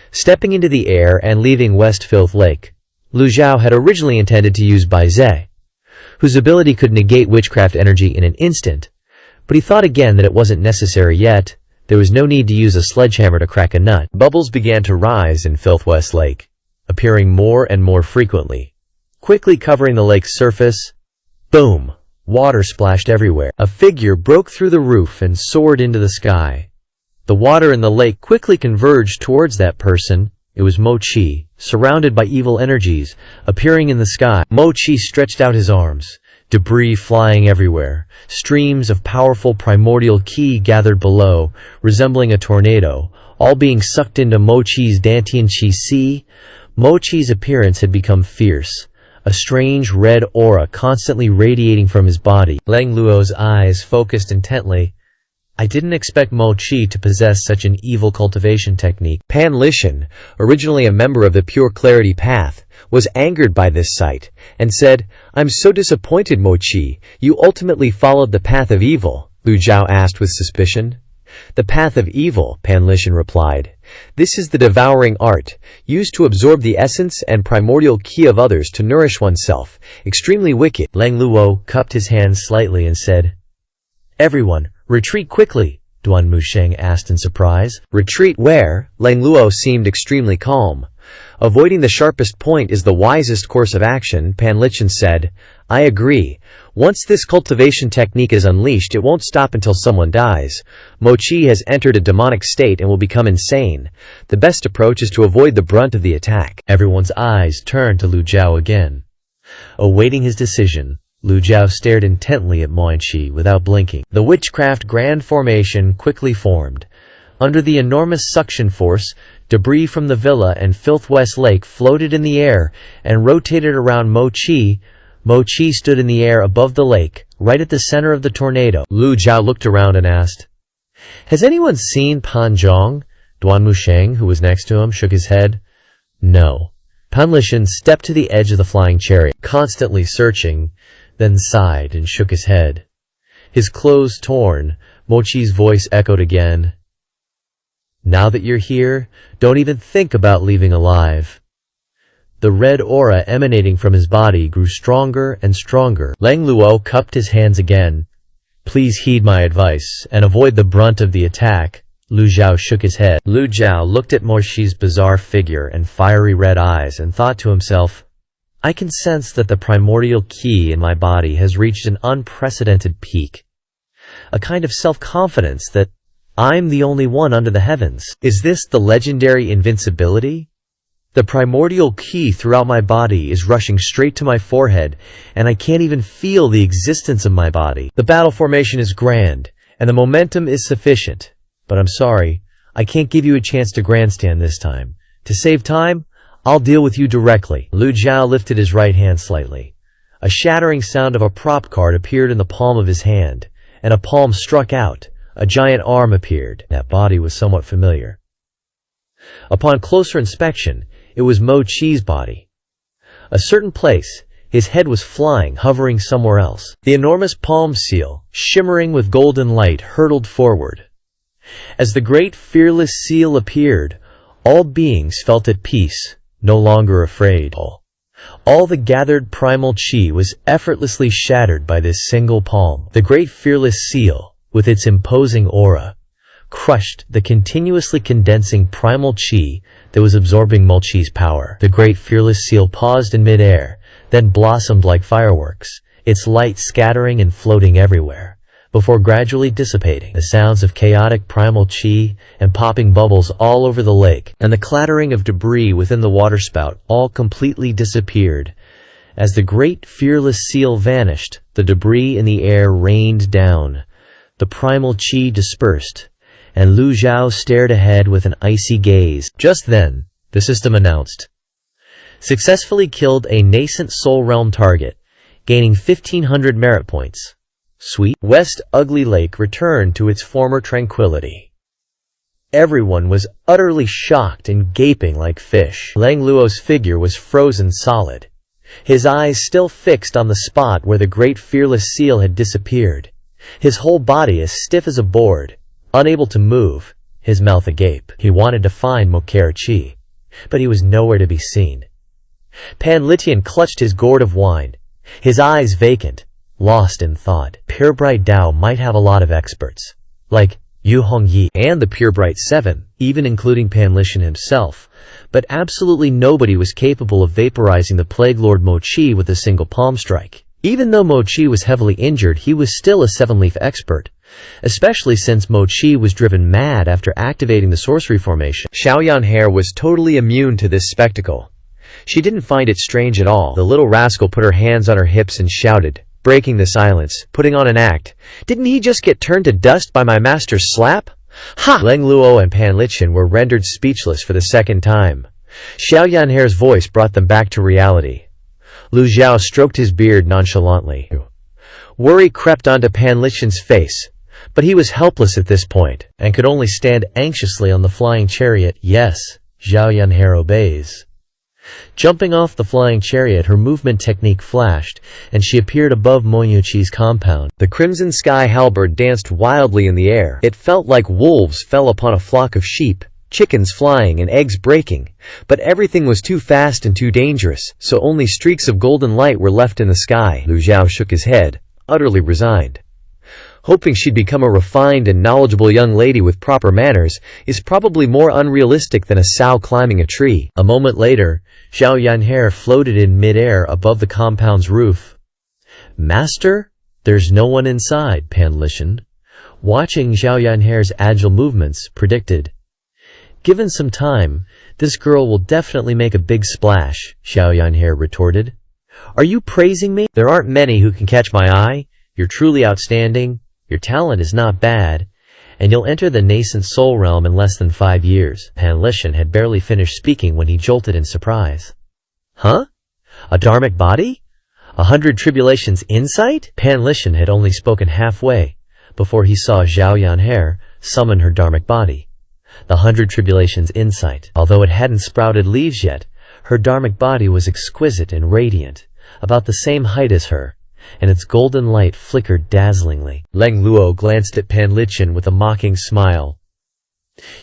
Stepping into the air and leaving West Filth Lake, Lu Jiao had originally intended to use Bai Zhe, whose ability could negate witchcraft energy in an instant, but he thought again that it wasn't necessary yet. There was no need to use a sledgehammer to crack a nut. Bubbles began to rise in Filth West Lake, appearing more and more frequently, quickly covering the lake's surface. Boom! Water splashed everywhere. A figure broke through the roof and soared into the sky. The water in the lake quickly converged towards that person. It was Mo Chi, surrounded by evil energies, appearing in the sky. Mo Chi stretched out his arms, debris flying everywhere. Streams of powerful primordial ki gathered below, resembling a tornado, all being sucked into Mo Chi's Dantian Chi Si. Mo Chi's appearance had become fierce, a strange red aura constantly radiating from his body. Lang Luo's eyes focused intently. I didn't expect Mo Chi to possess such an evil cultivation technique. Pan Lishan, originally a member of the Pure Clarity Path, was angered by this sight, and said, "I'm so disappointed, Mo Chi. You ultimately followed the path of evil." Lu Jiao asked with suspicion. "The path of evil," Pan Lishan replied. "This is the devouring art, used to absorb the essence and primordial ki of others to nourish oneself. Extremely wicked." Lang Luo cupped his hands slightly and said, "Everyone, retreat quickly," Duanmu Sheng asked in surprise. "Retreat where?" Lang Luo seemed extremely calm. "Avoiding the sharpest point is the wisest course of action," Pan Lishan said. "I agree. Once this cultivation technique is unleashed, it won't stop until someone dies. Mo Chi has entered a demonic state and will become insane. The best approach is to avoid the brunt of the attack." Everyone's eyes turned to Lu Jiao again. Awaiting his decision, Lu Jiao stared intently at Mo Chi without blinking. The witchcraft Grand Formation quickly formed. Under the enormous suction force, debris from the villa and Filth West Lake floated in the air and rotated around Mo Chi. Mo Chi stood in the air above the lake, right at the center of the tornado. Lu Jiao looked around and asked, "Has anyone seen Pan Zhong?" Duanmu Sheng, who was next to him, shook his head. "No." Pan Lishan stepped to the edge of the flying chariot, constantly searching, then sighed and shook his head. His clothes torn, Mo Chi's voice echoed again. "Now that you're here, don't even think about leaving alive." The red aura emanating from his body grew stronger and stronger. Lang Luo cupped his hands again. "Please heed my advice and avoid the brunt of the attack." Lu Jiao shook his head. Lu Jiao looked at Mo Chi's bizarre figure and fiery red eyes and thought to himself, I can sense that the primordial ki in my body has reached an unprecedented peak. A kind of self-confidence that I'm the only one under the heavens. Is this the legendary invincibility? The primordial ki throughout my body is rushing straight to my forehead, and I can't even feel the existence of my body. The battle formation is grand, and the momentum is sufficient. But I'm sorry, I can't give you a chance to grandstand this time. To save time, I'll deal with you directly. Lu Jiao lifted his right hand slightly. A shattering sound of a prop card appeared in the palm of his hand, and a palm struck out. A giant arm appeared. That body was somewhat familiar. Upon closer inspection, it was Mo Chi's body. A certain place, his head was flying, hovering somewhere else. The enormous palm seal, shimmering with golden light, hurtled forward. As the great fearless seal appeared, all beings felt at peace, no longer afraid. All the gathered primal chi was effortlessly shattered by this single palm. The great fearless seal, with its imposing aura, crushed the continuously condensing primal chi that was absorbing Mo Chi's power. The great fearless seal paused in midair, then blossomed like fireworks, its light scattering and floating everywhere, before gradually dissipating. The sounds of chaotic primal chi and popping bubbles all over the lake, and the clattering of debris within the waterspout all completely disappeared. As the great fearless seal vanished, the debris in the air rained down. The primal chi dispersed, and Lu Jiao stared ahead with an icy gaze. Just then, the system announced, "Successfully killed a nascent Soul Realm target, gaining 1,500 merit points." Sweet. West Ugly Lake returned to its former tranquility. Everyone was utterly shocked and gaping like fish. Lang Luo's figure was frozen solid, his eyes still fixed on the spot where the great fearless seal had disappeared, his whole body as stiff as a board, unable to move, his mouth agape. He wanted to find Mokera Chi, but he was nowhere to be seen. Pan Litian clutched his gourd of wine, his eyes vacant, lost in thought. Purebright Dao might have a lot of experts, like Yu Hongyi and the Purebright Seven, even including Pan Litian himself, but absolutely nobody was capable of vaporizing the Plague Lord Mo Chi with a single palm strike. Even though Mo Chi was heavily injured, he was still a seven-leaf expert, especially since Mo Chi was driven mad after activating the sorcery formation. Xiaoyan Hair was totally immune to this spectacle. She didn't find it strange at all. The little rascal put her hands on her hips and shouted, breaking the silence, putting on an act. "Didn't he just get turned to dust by my master's slap?" Ha! Lang Luo and Pan Litian were rendered speechless for the second time. Xiaoyan Hair's voice brought them back to reality. Lu Jiao stroked his beard nonchalantly. Worry crept onto Pan Litian's face, but he was helpless at this point, and could only stand anxiously on the flying chariot. Yes, Xiaoyan Hair obeys. Jumping off the flying chariot, her movement technique flashed, and she appeared above Moyuchi's compound. The crimson sky halberd danced wildly in the air. It felt like wolves fell upon a flock of sheep, chickens flying and eggs breaking, but everything was too fast and too dangerous, so only streaks of golden light were left in the sky. Lu Jiao shook his head, utterly resigned. Hoping she'd become a refined and knowledgeable young lady with proper manners is probably more unrealistic than a sow climbing a tree. A moment later, Xiaoyan Hair floated in midair above the compound's roof. "Master, there's no one inside," Pan Litian, watching Xiaoyan Hair's agile movements, predicted. "Given some time, this girl will definitely make a big splash," Xiaoyan Hair retorted. "Are you praising me? There aren't many who can catch my eye. You're truly outstanding. Your talent is not bad, and you'll enter the nascent soul realm in less than 5 years." Pan Litian had barely finished speaking when he jolted in surprise. "Huh? A dharmic body? 100 tribulations insight?" Pan Litian had only spoken halfway before he saw Xiaoyan Hair summon her dharmic body. The 100 tribulations insight. Although it hadn't sprouted leaves yet, her dharmic body was exquisite and radiant, about the same height as her, and its golden light flickered dazzlingly. Lang Luo glanced at Pan Litian with a mocking smile.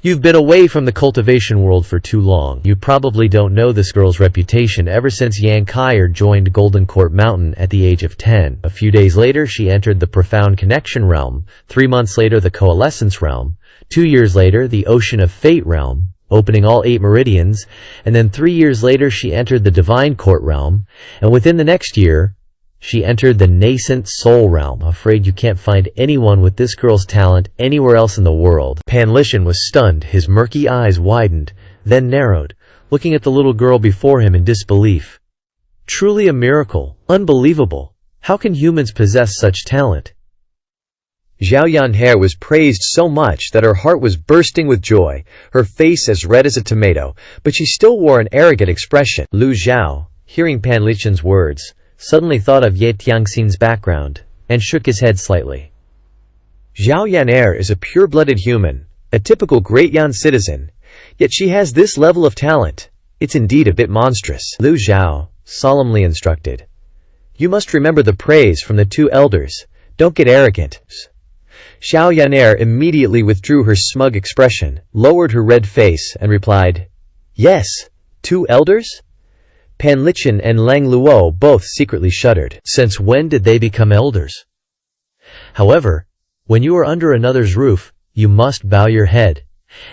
"You've been away from the cultivation world for too long. You probably don't know this girl's reputation ever since Yang Kaier joined Golden Court Mountain at the age of 10. A few days later she entered the Profound Connection realm, 3 months later the Coalescence realm, 2 years later the Ocean of Fate realm, opening all 8 meridians, and then 3 years later she entered the Divine Court realm, and within the next year, she entered the nascent soul realm. Afraid you can't find anyone with this girl's talent anywhere else in the world." Pan Litian was stunned, his murky eyes widened, then narrowed. looking at the little girl before him in disbelief. Truly a miracle. Unbelievable. How can humans possess such talent? Zhao Yanhe was praised so much that her heart was bursting with joy, her face as red as a tomato, but she still wore an arrogant expression. Lu Zhao, hearing Pan Lichen's words, suddenly thought of Ye Tianxin's background, and shook his head slightly. Zhao Yan'er is a pure-blooded human, a typical Great Yan citizen, yet she has this level of talent. It's indeed a bit monstrous. Lu Zhao solemnly instructed. You must remember the praise from the two elders. Don't get arrogant. Zhao Yan'er immediately withdrew her smug expression, lowered her red face, and replied, Yes, two elders? Pan Lichen and Lang Luo both secretly shuddered. Since when did they become elders? However, when you are under another's roof, you must bow your head.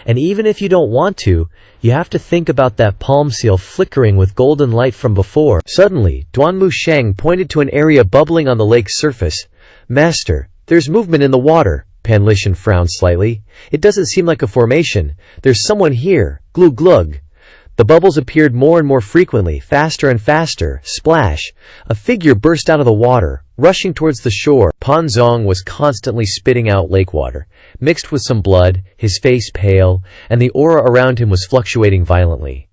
And even if you don't want to, you have to think about that palm seal flickering with golden light from before. Suddenly, Duanmu Sheng pointed to an area bubbling on the lake's surface. Master, there's movement in the water. Pan Lichen frowned slightly. It doesn't seem like a formation. There's someone here. Glug glug. The bubbles appeared more and more frequently, faster and faster. Splash! A figure burst out of the water, rushing towards the shore. Pan Zong was constantly spitting out lake water, mixed with some blood, his face pale, and the aura around him was fluctuating violently.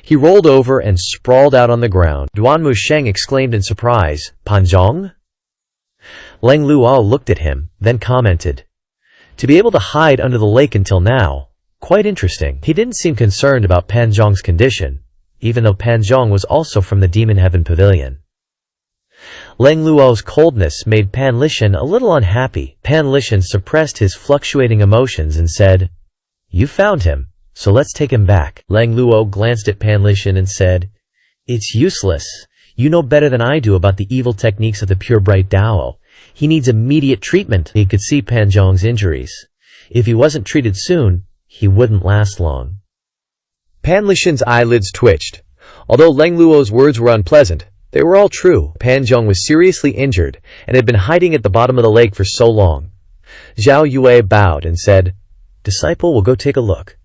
He rolled over and sprawled out on the ground. Duanmu Sheng exclaimed in surprise, Pan Zong? Lang Luo looked at him, then commented, To be able to hide under the lake until now, quite interesting. He didn't seem concerned about Pan Zhong's condition, even though Pan Zhong was also from the Demon Heaven Pavilion. Lang Luo's coldness made Pan Lichen a little unhappy. Pan Lichen suppressed his fluctuating emotions and said, You found him, so let's take him back. Lang Luo glanced at Pan Lichen and said, It's useless. You know better than I do about the evil techniques of the pure bright Dao. He needs immediate treatment. He could see Pan Zhong's injuries. If he wasn't treated soon, he wouldn't last long. Pan Lichen's eyelids twitched. Although Lang Luo's words were unpleasant, they were all true. Pan Zhong was seriously injured and had been hiding at the bottom of the lake for so long. Zhao Yue bowed and said, Disciple will go take a look.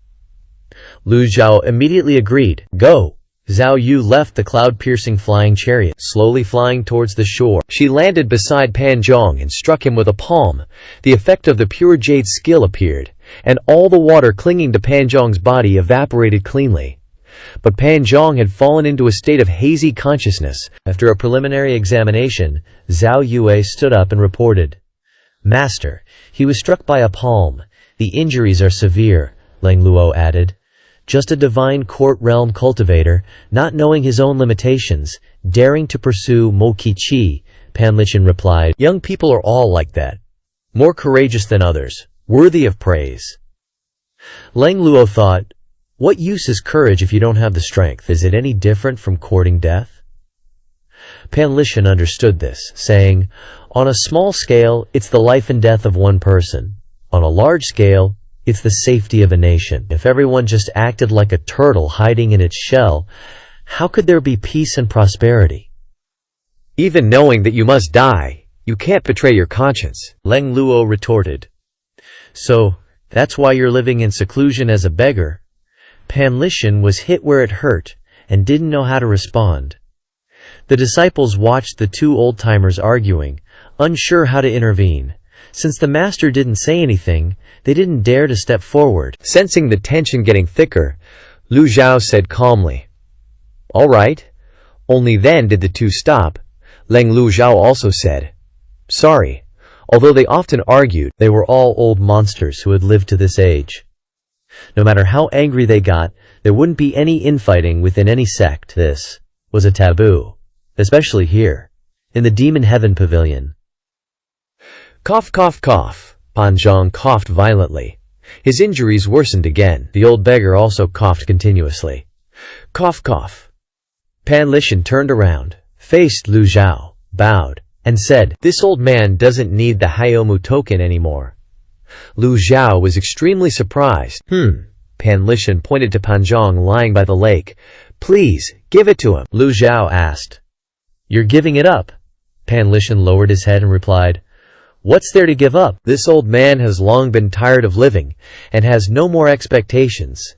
Lu Zhao immediately agreed. Go. Zhao Yu left the cloud-piercing flying chariot, slowly flying towards the shore. She landed beside Pan Zhong and struck him with a palm. The effect of the pure jade skill appeared, and all the water clinging to Pan Zhong's body evaporated cleanly. But Pan Zhong had fallen into a state of hazy consciousness. After a preliminary examination, Zhao Yue stood up and reported, Master, he was struck by a palm. The injuries are severe, Lang Luo added. Just a divine court realm cultivator, not knowing his own limitations, daring to pursue Mo Qi Chi, Pan Lichen replied. Young people are all like that. More courageous than others, worthy of praise. Lang Luo thought, What use is courage if you don't have the strength? Is it any different from courting death? Pan Lichen understood this, saying, On a small scale, it's the life and death of one person. On a large scale, it's the safety of a nation. If everyone just acted like a turtle hiding in its shell, how could there be peace and prosperity? Even knowing that you must die, you can't betray your conscience, Lang Luo retorted. So, that's why you're living in seclusion as a beggar? Pan Lichen was hit where it hurt, and didn't know how to respond. The disciples watched the two old-timers arguing, unsure how to intervene. Since the master didn't say anything, they didn't dare to step forward. Sensing the tension getting thicker, Lu Zhao said calmly, All right. Only then did the two stop. Lang Lu Zhao also said, Sorry. Although they often argued, they were all old monsters who had lived to this age. No matter how angry they got, there wouldn't be any infighting within any sect. This was a taboo, especially here, in the Demon Heaven Pavilion. Cough, cough, cough. Pan Zhong coughed violently. His injuries worsened again. The old beggar also coughed continuously. Cough, cough. Pan Lichen turned around, faced Lu Zhao, bowed, and said, This old man doesn't need the Hayomu token anymore. Lu Zhao was extremely surprised. Pan Lichen pointed to Pan Zhong lying by the lake. Please, give it to him. Lu Zhao asked, You're giving it up? Pan Lichen lowered his head and replied, What's there to give up? This old man has long been tired of living, and has no more expectations.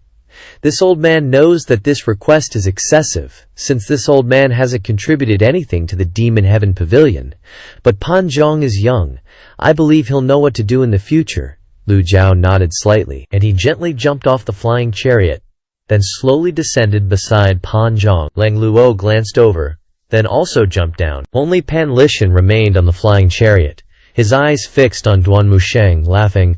This old man knows that this request is excessive, since this old man hasn't contributed anything to the Demon Heaven Pavilion. But Pan Zhong is young. I believe he'll know what to do in the future. Lu Zhao nodded slightly, and he gently jumped off the flying chariot, then slowly descended beside Pan Zhong. Lang Luo glanced over, then also jumped down. Only Pan Lishan remained on the flying chariot, his eyes fixed on Duan Musheng, laughing.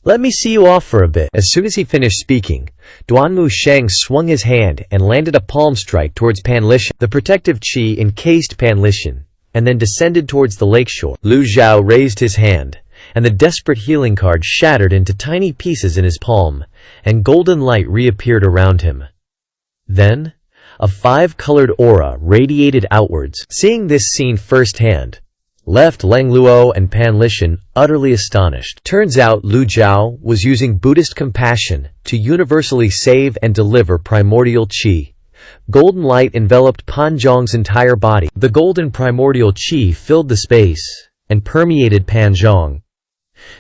"Let me see you off for a bit." As soon as he finished speaking, Duan Musheng swung his hand and landed a palm strike towards Pan Lishan. The protective chi encased Pan Lishan, and then descended towards the lakeshore. Lu Zhao raised his hand, and the desperate healing card shattered into tiny pieces in his palm, and golden light reappeared around him. Then, a 5-colored aura radiated outwards. Seeing this scene firsthand, left Lang Luo and Pan Lishan utterly astonished. Turns out Lu Zhao was using Buddhist compassion to universally save and deliver primordial qi. Golden light enveloped Pan Zhong's entire body. The golden primordial qi filled the space and permeated Pan Zhong.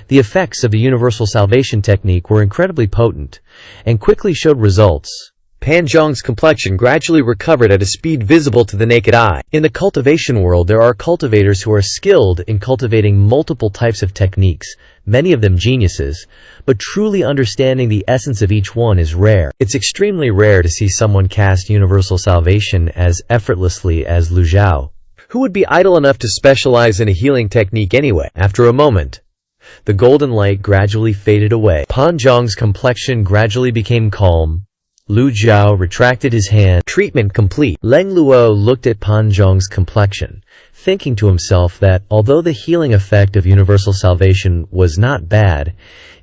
The effects of the universal salvation technique were incredibly potent and quickly showed results. Pan Zhong's complexion gradually recovered at a speed visible to the naked eye. In the cultivation world, there are cultivators who are skilled in cultivating multiple types of techniques, many of them geniuses, but truly understanding the essence of each one is rare. It's extremely rare to see someone cast universal salvation as effortlessly as Lu Zhao, who would be idle enough to specialize in a healing technique anyway. After a moment, the golden light gradually faded away. Pan Zhong's complexion gradually became calm. Lu Zhao retracted his hand. Treatment complete. Lang Luo looked at Pan Zhong's complexion, thinking to himself that, although the healing effect of universal salvation was not bad,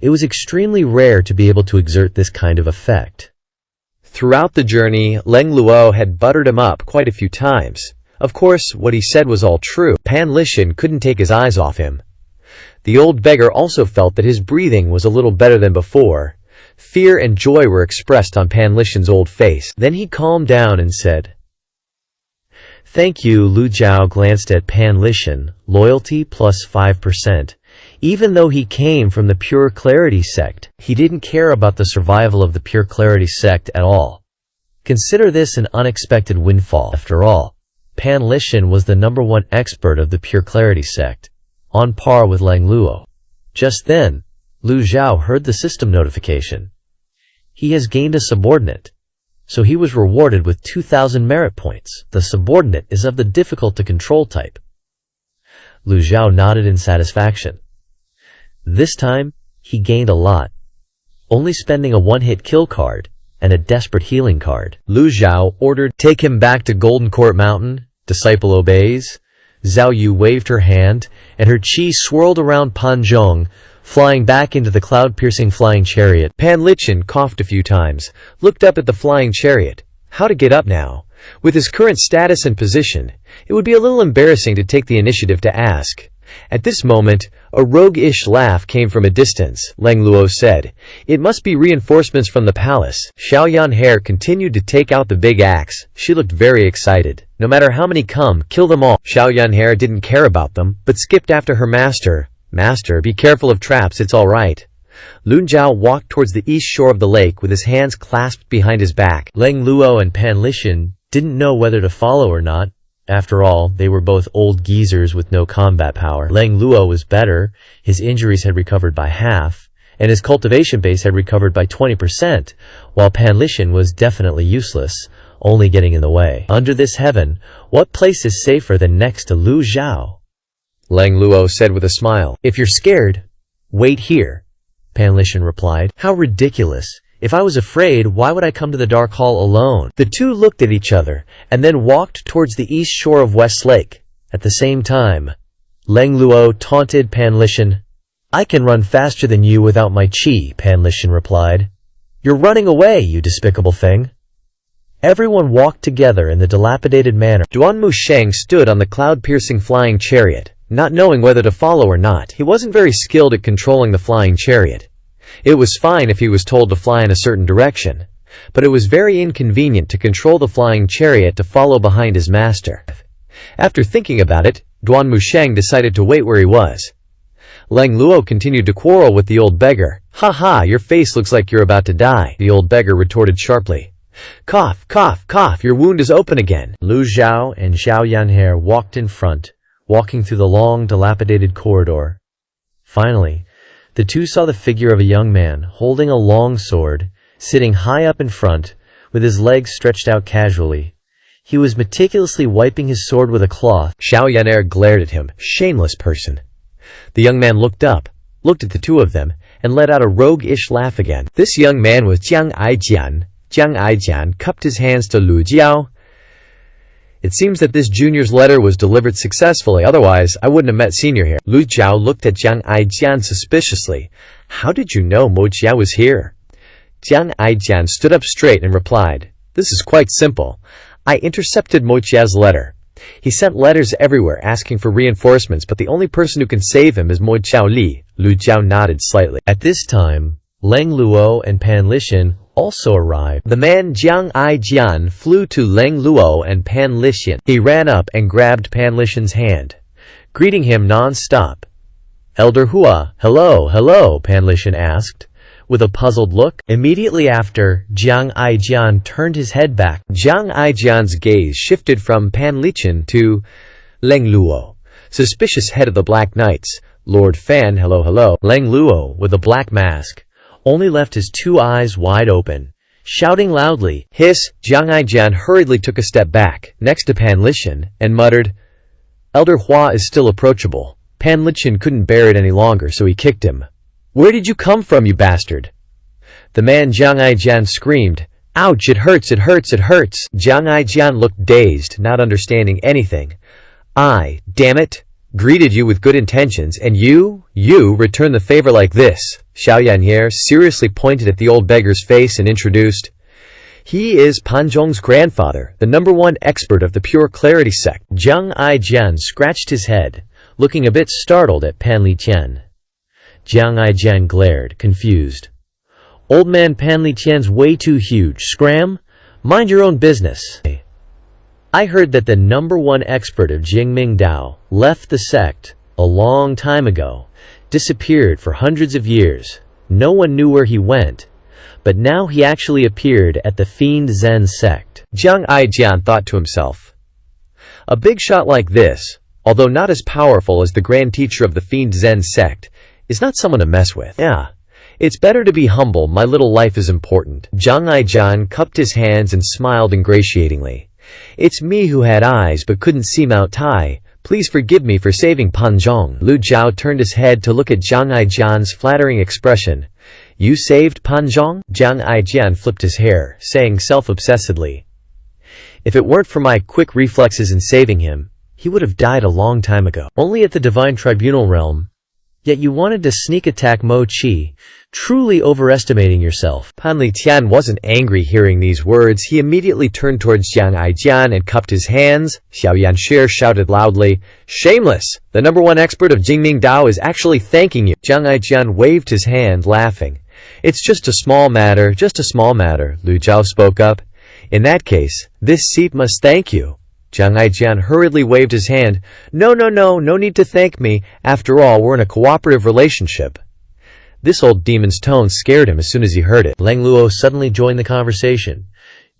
it was extremely rare to be able to exert this kind of effect. Throughout the journey, Lang Luo had buttered him up quite a few times. Of course, what he said was all true. Pan Lishan couldn't take his eyes off him. The old beggar also felt that his breathing was a little better than before. Fear and joy were expressed on Pan Lishan's old face. Then he calmed down and said, "Thank you." Lu Zhao glanced at Pan Lishan, loyalty plus 5%. Even though he came from the Pure Clarity sect, he didn't care about the survival of the Pure Clarity sect at all. Consider this an unexpected windfall. After all, Pan Lishan was the #1 expert of the Pure Clarity sect, on par with Lang Luo. Just then, Lu Zhao heard the system notification. He has gained a subordinate, so he was rewarded with 2,000 merit points. The subordinate is of the difficult-to-control type. Lu Zhao nodded in satisfaction. This time, he gained a lot, only spending a one-hit kill card and a desperate healing card. Lu Zhao ordered, "Take him back to Golden Court Mountain." Disciple obeys. Zhao Yu waved her hand, and her chi swirled around Pan Zhong, flying back into the cloud-piercing flying chariot. Pan Lishan coughed a few times, looked up at the flying chariot. How to get up now? With his current status and position, it would be a little embarrassing to take the initiative to ask. At this moment, a roguish laugh came from a distance. Lang Luo said, "It must be reinforcements from the palace." Xiao Yanhair continued to take out the big axe. She looked very excited. No matter how many come, kill them all. Xiao Yanhair didn't care about them, but skipped after her master. "Master, be careful of traps, it's all right." Lu Zhao walked towards the east shore of the lake with his hands clasped behind his back. Lang Luo and Pan Lishan didn't know whether to follow or not. After all, they were both old geezers with no combat power. Lang Luo was better, his injuries had recovered by half, and his cultivation base had recovered by 20%, while Pan Lishan was definitely useless, only getting in the way. Under this heaven, what place is safer than next to Lu Zhao? Lang Luo said with a smile. "If you're scared, wait here," Pan Lishan replied. "How ridiculous. If I was afraid, why would I come to the Dark Hall alone?" The two looked at each other, and then walked towards the east shore of West Lake. At the same time, Lang Luo taunted Pan Lishan. "I can run faster than you without my chi," Pan Lishan replied. "You're running away, you despicable thing." Everyone walked together in the dilapidated manner. Duan Musheng stood on the cloud-piercing flying chariot, not knowing whether to follow or not. He wasn't very skilled at controlling the flying chariot. It was fine if he was told to fly in a certain direction, but it was very inconvenient to control the flying chariot to follow behind his master. After thinking about it, Duan Musheng decided to wait where he was. Lang Luo continued to quarrel with the old beggar. "Ha ha, your face looks like you're about to die," the old beggar retorted sharply. "Cough, cough, cough, your wound is open again." Lu Zhao and Zhao Yanhe walked in front, walking through the long, dilapidated corridor. Finally, the two saw the figure of a young man, holding a long sword, sitting high up in front, with his legs stretched out casually. He was meticulously wiping his sword with a cloth. Xiao Yan'er glared at him. Shameless person. The young man looked up, looked at the two of them, and let out a roguish laugh again. This young man was Jiang Aijian. Jiang Aijian cupped his hands to Lu Jiao. "It seems that this junior's letter was delivered successfully, otherwise I wouldn't have met senior here." Lu Jiao looked at Jiang Aijian suspiciously. "How did you know Mo Jia was here?" Jiang Aijian stood up straight and replied, "This is quite simple. I intercepted Mo Jia's letter. He sent letters everywhere asking for reinforcements, but the only person who can save him is Mo Jiao Li." Lu Jiao nodded slightly. At this time, Lang Luo and Pan Lixin also arrived. The man Jiang Aijian flew to Lang Luo and Pan Lixin. He ran up and grabbed Pan Lixin's hand, greeting him non-stop. "Elder Hua, hello, hello," Pan Lixin asked, with a puzzled look. Immediately after, Jiang Aijian turned his head back. Jiang Aijian's gaze shifted from Pan Lixin to Lang Luo, suspicious head of the Black Knights. "Lord Fan, hello, hello." Lang Luo, with a black mask, only left his two eyes wide open, shouting loudly. "Hiss!" Jiang Aijian hurriedly took a step back, next to Pan Lixin, and muttered, "Elder Hua is still approachable." Pan Lixin couldn't bear it any longer, so he kicked him. "Where did you come from, you bastard?" The man Jiang Aijian screamed. "Ouch, it hurts, it hurts, it hurts." Jiang Aijian looked dazed, not understanding anything. "I, damn it, greeted you with good intentions, and you return the favor like this." Xiao Yan'er seriously pointed at the old beggar's face and introduced, "He is Pan Zhong's grandfather, the #1 expert of the Pure Clarity sect." Jiang Aijian scratched his head, looking a bit startled at Pan Lixin. Jiang Aijian glared, confused. "Old man Pan Lixin's way too huge. Scram? Mind your own business. I heard that the #1 expert of Jingming Dao left the sect a long time ago, disappeared for hundreds of years. No one knew where he went, but now he actually appeared at the Fiend Zen sect." Jiang Aijian thought to himself, "A big shot like this, although not as powerful as the grand teacher of the Fiend Zen sect, is not someone to mess with. Yeah, it's better to be humble. My little life is important." Jiang Aijian cupped his hands and smiled ingratiatingly. "It's me who had eyes but couldn't see Mount Tai. Please forgive me for saving Pan Zhong." Lu Jiao turned his head to look at Jiang Aijian's flattering expression. "You saved Pan Zhong?" Jiang Aijian flipped his hair, saying self-obsessedly, "If it weren't for my quick reflexes in saving him, he would have died a long time ago." Only at the Divine Tribunal realm. Yet you wanted to sneak attack Mo Qi, truly overestimating yourself. Pan Lixin wasn't angry hearing these words. He immediately turned towards Jiang Aijian and cupped his hands. Xiao Yan'er shouted loudly, "Shameless! The #1 expert of Jingming Dao is actually thanking you." Jiang Aijian waved his hand, laughing. "It's just a small matter, just a small matter," Lu Jiao spoke up. "In that case, this seat must thank you." Jiang Aijian hurriedly waved his hand. No need to thank me. After all, we're in a cooperative relationship." This old demon's tone scared him as soon as he heard it. Lang Luo suddenly joined the conversation.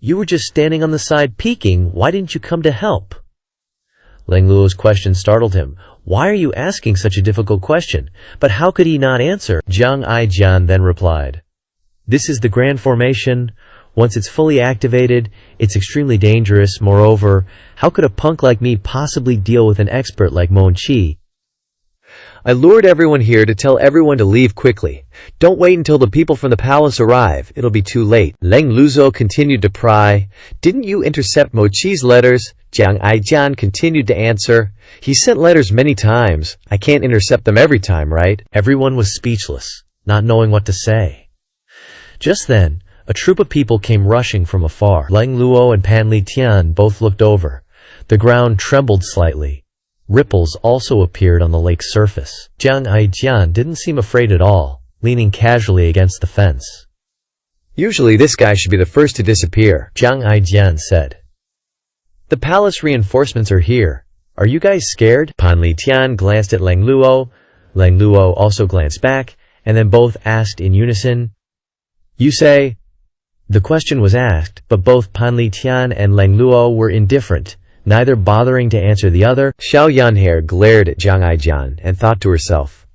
"You were just standing on the side peeking. Why didn't you come to help?" Lang Luo's question startled him. Why are you asking such a difficult question? But how could he not answer? Jiang Aijian then replied, "This is the Grand Formation. Once it's fully activated, it's extremely dangerous. Moreover, how could a punk like me possibly deal with an expert like Mon Qi? I lured everyone here to tell everyone to leave quickly. Don't wait until the people from the palace arrive. It'll be too late." Lang Luzo continued to pry. "Didn't you intercept Mo Qi's letters?" Jiang Aijian continued to answer. "He sent letters many times. I can't intercept them every time, right?" Everyone was speechless, not knowing what to say. Just then, a troop of people came rushing from afar. Lang Luo and Pan Li Tian both looked over. The ground trembled slightly. Ripples also appeared on the lake's surface. Jiang Aijian didn't seem afraid at all, leaning casually against the fence. "Usually this guy should be the first to disappear," Jiang Aijian said. "The palace reinforcements are here. Are you guys scared?" Pan Li Tian glanced at Lang Luo. Lang Luo also glanced back, and then both asked in unison, "You say?" The question was asked, but both Pan Li Tian and Lang Luo were indifferent, neither bothering to answer the other. Xiao Yanhe glared at Jiang Aijian and thought to herself,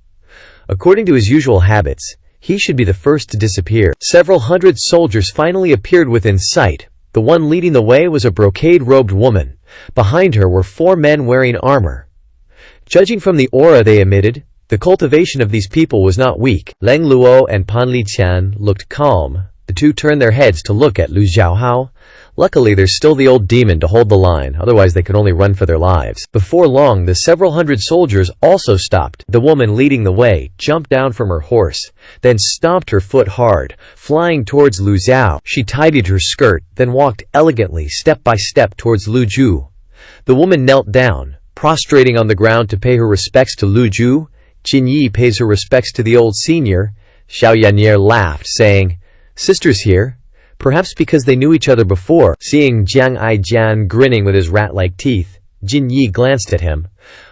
according to his usual habits, he should be the first to disappear. Several hundred soldiers finally appeared within sight. The one leading the way was a brocade-robed woman. Behind her were 4 men wearing armor. Judging from the aura they emitted, the cultivation of these people was not weak. Lang Luo and Pan Li Tian looked calm. The two turned their heads to look at Lu Xiaohao. Luckily, there's still the old demon to hold the line, otherwise they could only run for their lives. Before long, the several hundred soldiers also stopped. The woman leading the way jumped down from her horse, then stomped her foot hard, flying towards Lu Xiao. She tidied her skirt, then walked elegantly, step by step, towards Lu Ju. The woman knelt down, prostrating on the ground to pay her respects to Lu Ju. Jin Yi pays her respects to the old senior. Xiao Yannier laughed, saying, "Sisters here?" Perhaps because they knew each other before. Seeing Jiang Aijian grinning with his rat-like teeth, Jin Yi glanced at him.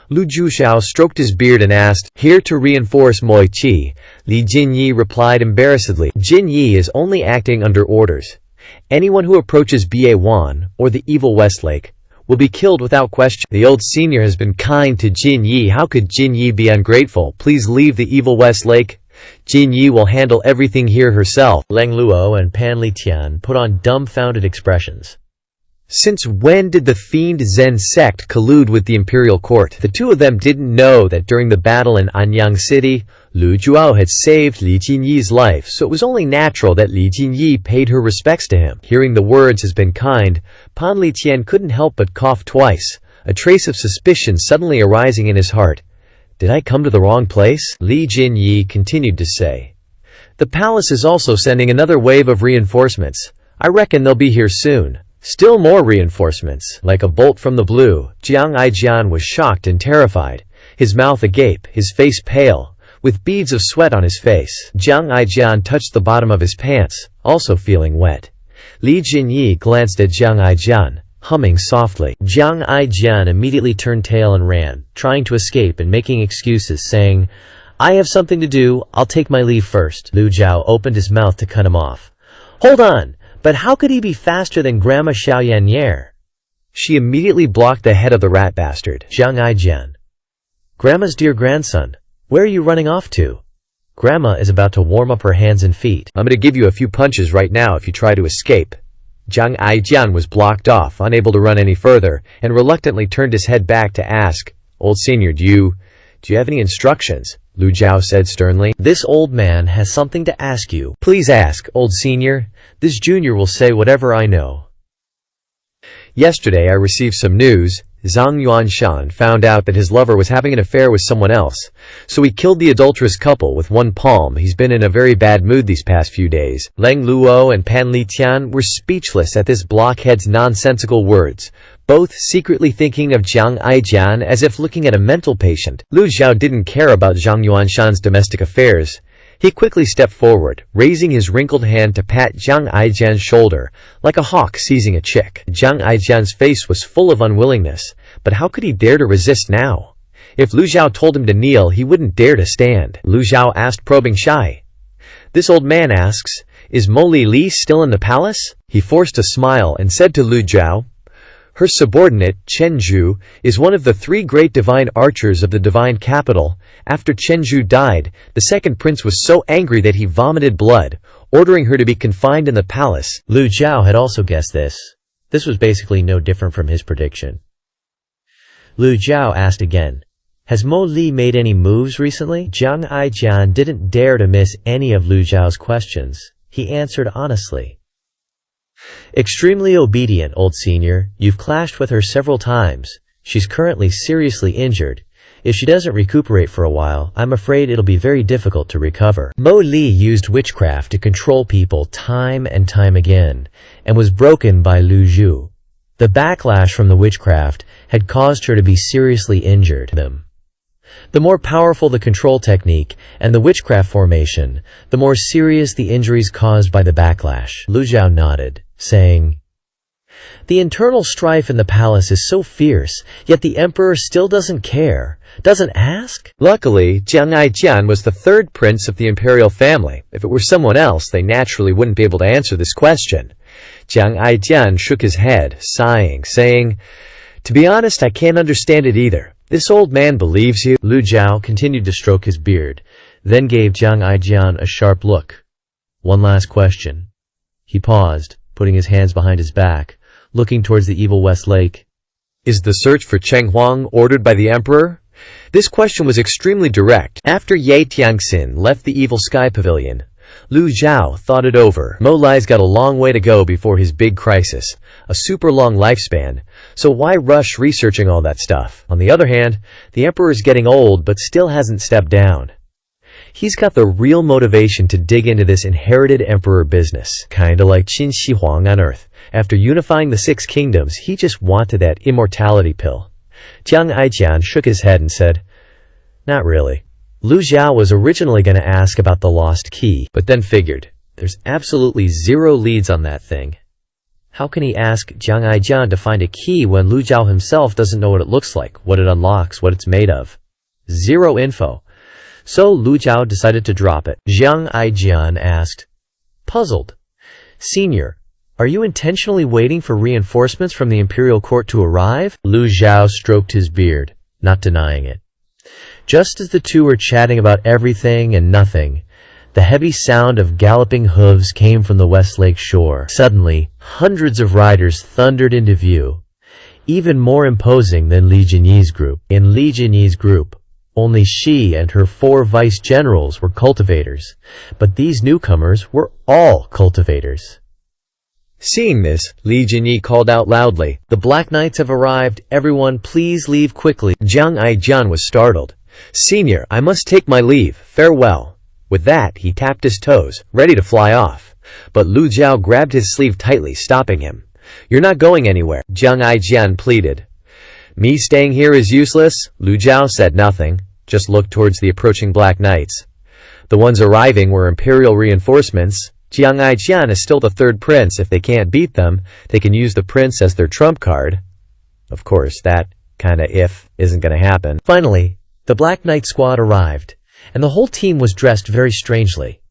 Lu Juxiao stroked his beard and asked, "Here to reinforce Moi Qi." Li Jin Yi replied embarrassedly, "Jin Yi is only acting under orders. Anyone who approaches Ba1, or the evil Westlake, will be killed without question. The old senior has been kind to Jin Yi. How could Jin Yi be ungrateful? Please leave the evil Westlake. Jin Yi will handle everything here herself." Lang Luo and Pan Li Tian put on dumbfounded expressions. Since when did the fiend Zen sect collude with the imperial court? The two of them didn't know that during the battle in Anyang City, Lu Juao had saved Li Jinyi's life, so it was only natural that Li Jinyi paid her respects to him. Hearing the words "has been kind," Pan Li Tian couldn't help but cough twice, a trace of suspicion suddenly arising in his heart. "Did I come to the wrong place?" Li Jinyi continued to say. "The palace is also sending another wave of reinforcements. I reckon they'll be here soon." Still more reinforcements. Like a bolt from the blue, Jiang Aijian was shocked and terrified, his mouth agape, his face pale, with beads of sweat on his face. Jiang Aijian touched the bottom of his pants, also feeling wet. Li Jinyi glanced at Jiang Aijian, humming softly. Jiang Aijian immediately turned tail and ran, trying to escape and making excuses, saying, "I have something to do, I'll take my leave first." Lu Zhao opened his mouth to cut him off. "Hold on! But how could he be faster than Grandma Xiao Yannier?" She immediately blocked the head of the rat bastard. Jiang Aijian. "Grandma's dear grandson, where are you running off to? Grandma is about to warm up her hands and feet. I'm going to give you a few punches right now if you try to escape." Jiang Aijian was blocked off, unable to run any further, and reluctantly turned his head back to ask, "Old senior, do you have any instructions?" Lu Zhao said sternly. "This old man has something to ask you. Please ask, old senior. This junior will say whatever I know." Yesterday I received some news. Zhang Yuanshan found out that his lover was having an affair with someone else, so he killed the adulterous couple with one palm. He's been in a very bad mood these past few days. Lang Luo and Pan Li Tian were speechless at this blockhead's nonsensical words, both secretly thinking of Jiang Aijian as if looking at a mental patient. Lu Zhao didn't care about Zhang Yuanshan's domestic affairs. He quickly stepped forward, raising his wrinkled hand to pat Jiang Aijian's shoulder, like a hawk seizing a chick. Jiang Aijian's face was full of unwillingness, but how could he dare to resist now? If Lu Zhao told him to kneel, he wouldn't dare to stand. Lu Zhao asked, probing shy. "This old man asks, is Mo Li still in the palace?" He forced a smile and said to Lu Zhao, "Her subordinate, Chen Zhu, is one of the 3 great divine archers of the divine capital. After Chen Zhu died, the second prince was so angry that he vomited blood, ordering her to be confined in the palace." Lu Zhao had also guessed this. This was basically no different from his prediction. Lu Zhao asked again, "Has Mo Li made any moves recently?" Jiang Aijian didn't dare to miss any of Lu Zhao's questions. He answered honestly. "Extremely obedient, old senior. You've clashed with her several times. She's currently seriously injured. If she doesn't recuperate for a while, I'm afraid it'll be very difficult to recover." Mo Li used witchcraft to control people time and time again, and was broken by Lu Zhu. The backlash from the witchcraft had caused her to be seriously injured. The more powerful the control technique and the witchcraft formation, the more serious the injuries caused by the backlash. Lu Zhao nodded, saying, The internal strife in the palace is so fierce, yet the emperor still doesn't care, doesn't ask? Luckily, Jiang Aijian was the third prince of the imperial family. If it were someone else, they naturally wouldn't be able to answer this question. Jiang Aijian shook his head, sighing, saying, "To be honest, I can't understand it either. This old man believes you." Lu Jiao continued to stroke his beard, then gave Jiang Aijian a sharp look. "One last question." He paused, putting his hands behind his back, looking towards the evil West Lake. "Is the search for Cheng Huang ordered by the emperor?" This question was extremely direct. After Ye Tianxin left the evil sky pavilion, Lu Zhao thought it over. Mo Lai's got a long way to go before his big crisis, a super long lifespan, so why rush researching all that stuff? On the other hand, the emperor's getting old but still hasn't stepped down. He's got the real motivation to dig into this inherited emperor business, kinda like Qin Shi Huang on Earth. After unifying the 6 kingdoms, he just wanted that immortality pill. Jiang Aijian shook his head and said, "Not really." Lu Zhao was originally going to ask about the lost key, but then figured, there's absolutely 0 leads on that thing. How can he ask Jiang Aijian to find a key when Lu Zhao himself doesn't know what it looks like, what it unlocks, what it's made of? 0 info. So Lu Zhao decided to drop it. Jiang Aijian asked, puzzled, "Senior, are you intentionally waiting for reinforcements from the imperial court to arrive?" Lu Zhao stroked his beard, not denying it. Just as the two were chatting about everything and nothing, the heavy sound of galloping hooves came from the West Lake shore. Suddenly, hundreds of riders thundered into view, even more imposing than Li Jinyi's group. In Li Jinyi's group, only she and her 4 vice-generals were cultivators, but these newcomers were all cultivators. Seeing this, Li Jinyi called out loudly, "The Black Knights have arrived. Everyone, please leave quickly." Jiang Aijian was startled. "Senior, I must take my leave. Farewell." With that, he tapped his toes, ready to fly off. But Lu Zhao grabbed his sleeve tightly, stopping him. "You're not going anywhere," Jiang Aijian pleaded. "Me staying here is useless." Lu Zhao said nothing, just looked towards the approaching Black Knights. The ones arriving were imperial reinforcements. Jiang Aijian is still the 3rd prince. If they can't beat them, they can use the prince as their trump card. Of course, that kinda if isn't gonna happen. Finally, the Black Knight squad arrived, and the whole team was dressed very strangely.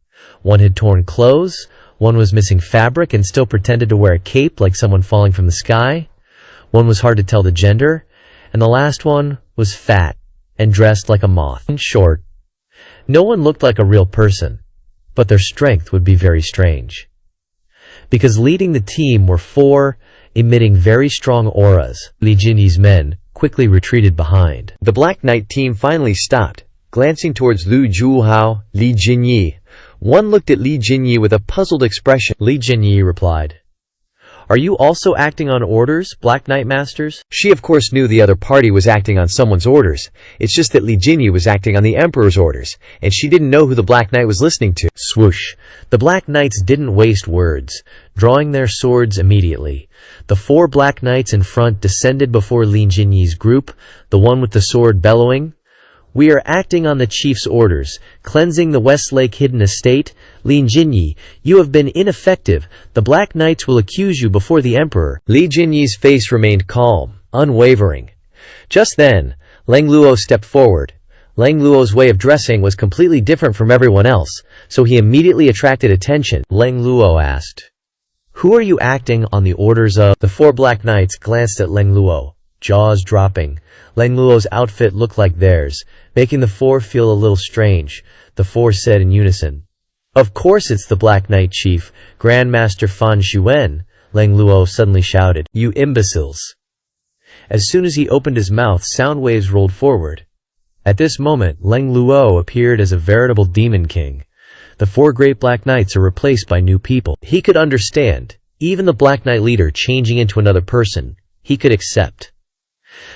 One had torn clothes, one was missing fabric and still pretended to wear a cape like someone falling from the sky, one was hard to tell the gender, and the last one was fat and dressed like a moth. In short, no one looked like a real person, but their strength would be very strange. Because leading the team were 4, emitting very strong auras, Li Jinyi's men quickly retreated behind. The Black Knight team finally stopped, glancing towards Lu Zhuhao, Li Jinyi. One looked at Li Jinyi with a puzzled expression. Li Jinyi replied, "Are you also acting on orders, Black Knight Masters?" She of course knew the other party was acting on someone's orders. It's just that Li Jinyi was acting on the Emperor's orders, and she didn't know who the Black Knight was listening to. Swoosh. The Black Knights didn't waste words, drawing their swords immediately. The 4 Black Knights in front descended before Li Jinyi's group, the one with the sword bellowing, "We are acting on the chief's orders, cleansing the West Lake hidden estate. Li Jinyi, you have been ineffective. The Black Knights will accuse you before the Emperor." Li Jinyi's face remained calm, unwavering. Just then, Lang Luo stepped forward. Lang Luo's way of dressing was completely different from everyone else, so he immediately attracted attention. Lang Luo asked, "Who are you acting on the orders of?" The 4 Black Knights glanced at Lang Luo, jaws dropping. Lang Luo's outfit looked like theirs, making the 4 feel a little strange. The 4 said in unison, "Of course it's the Black Knight Chief, Grandmaster Fan Xuan." Lang Luo suddenly shouted, "You imbeciles!" As soon as he opened his mouth, sound waves rolled forward. At this moment, Lang Luo appeared as a veritable demon king. The 4 great Black Knights are replaced by new people. He could understand. Even the Black Knight leader changing into another person, he could accept.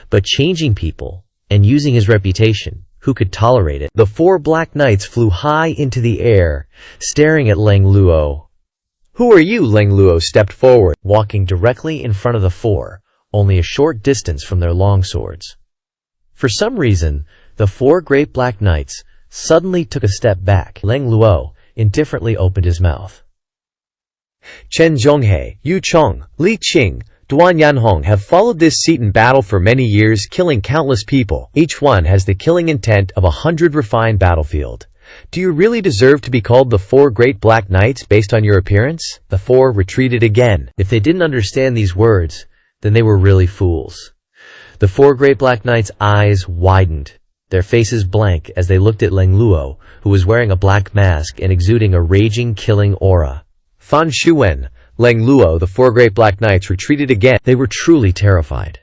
But changing people, and using his reputation, who could tolerate it? The 4 Black Knights flew high into the air, staring at Lang Luo. "Who are you?" Lang Luo stepped forward, walking directly in front of the 4, only a short distance from their long swords. For some reason, the 4 great Black Knights suddenly took a step back. Lang Luo indifferently opened his mouth. "Chen Zhonghe, Yu Chong, Li Qing, Duan Yanhong have followed this seat in battle for many years, killing countless people. Each one has the killing intent of 100 refined battlefield. Do you really deserve to be called the 4 Great Black Knights based on your appearance? The 4 retreated again. If they didn't understand these words, then they were really fools. The 4 Great Black Knights' eyes widened, their faces blank as they looked at Leng Luo, who was wearing a black mask and exuding a raging, killing aura. Fan Shuwen, Leng Luo, the 4 Great Black Knights retreated again. They were truly terrified.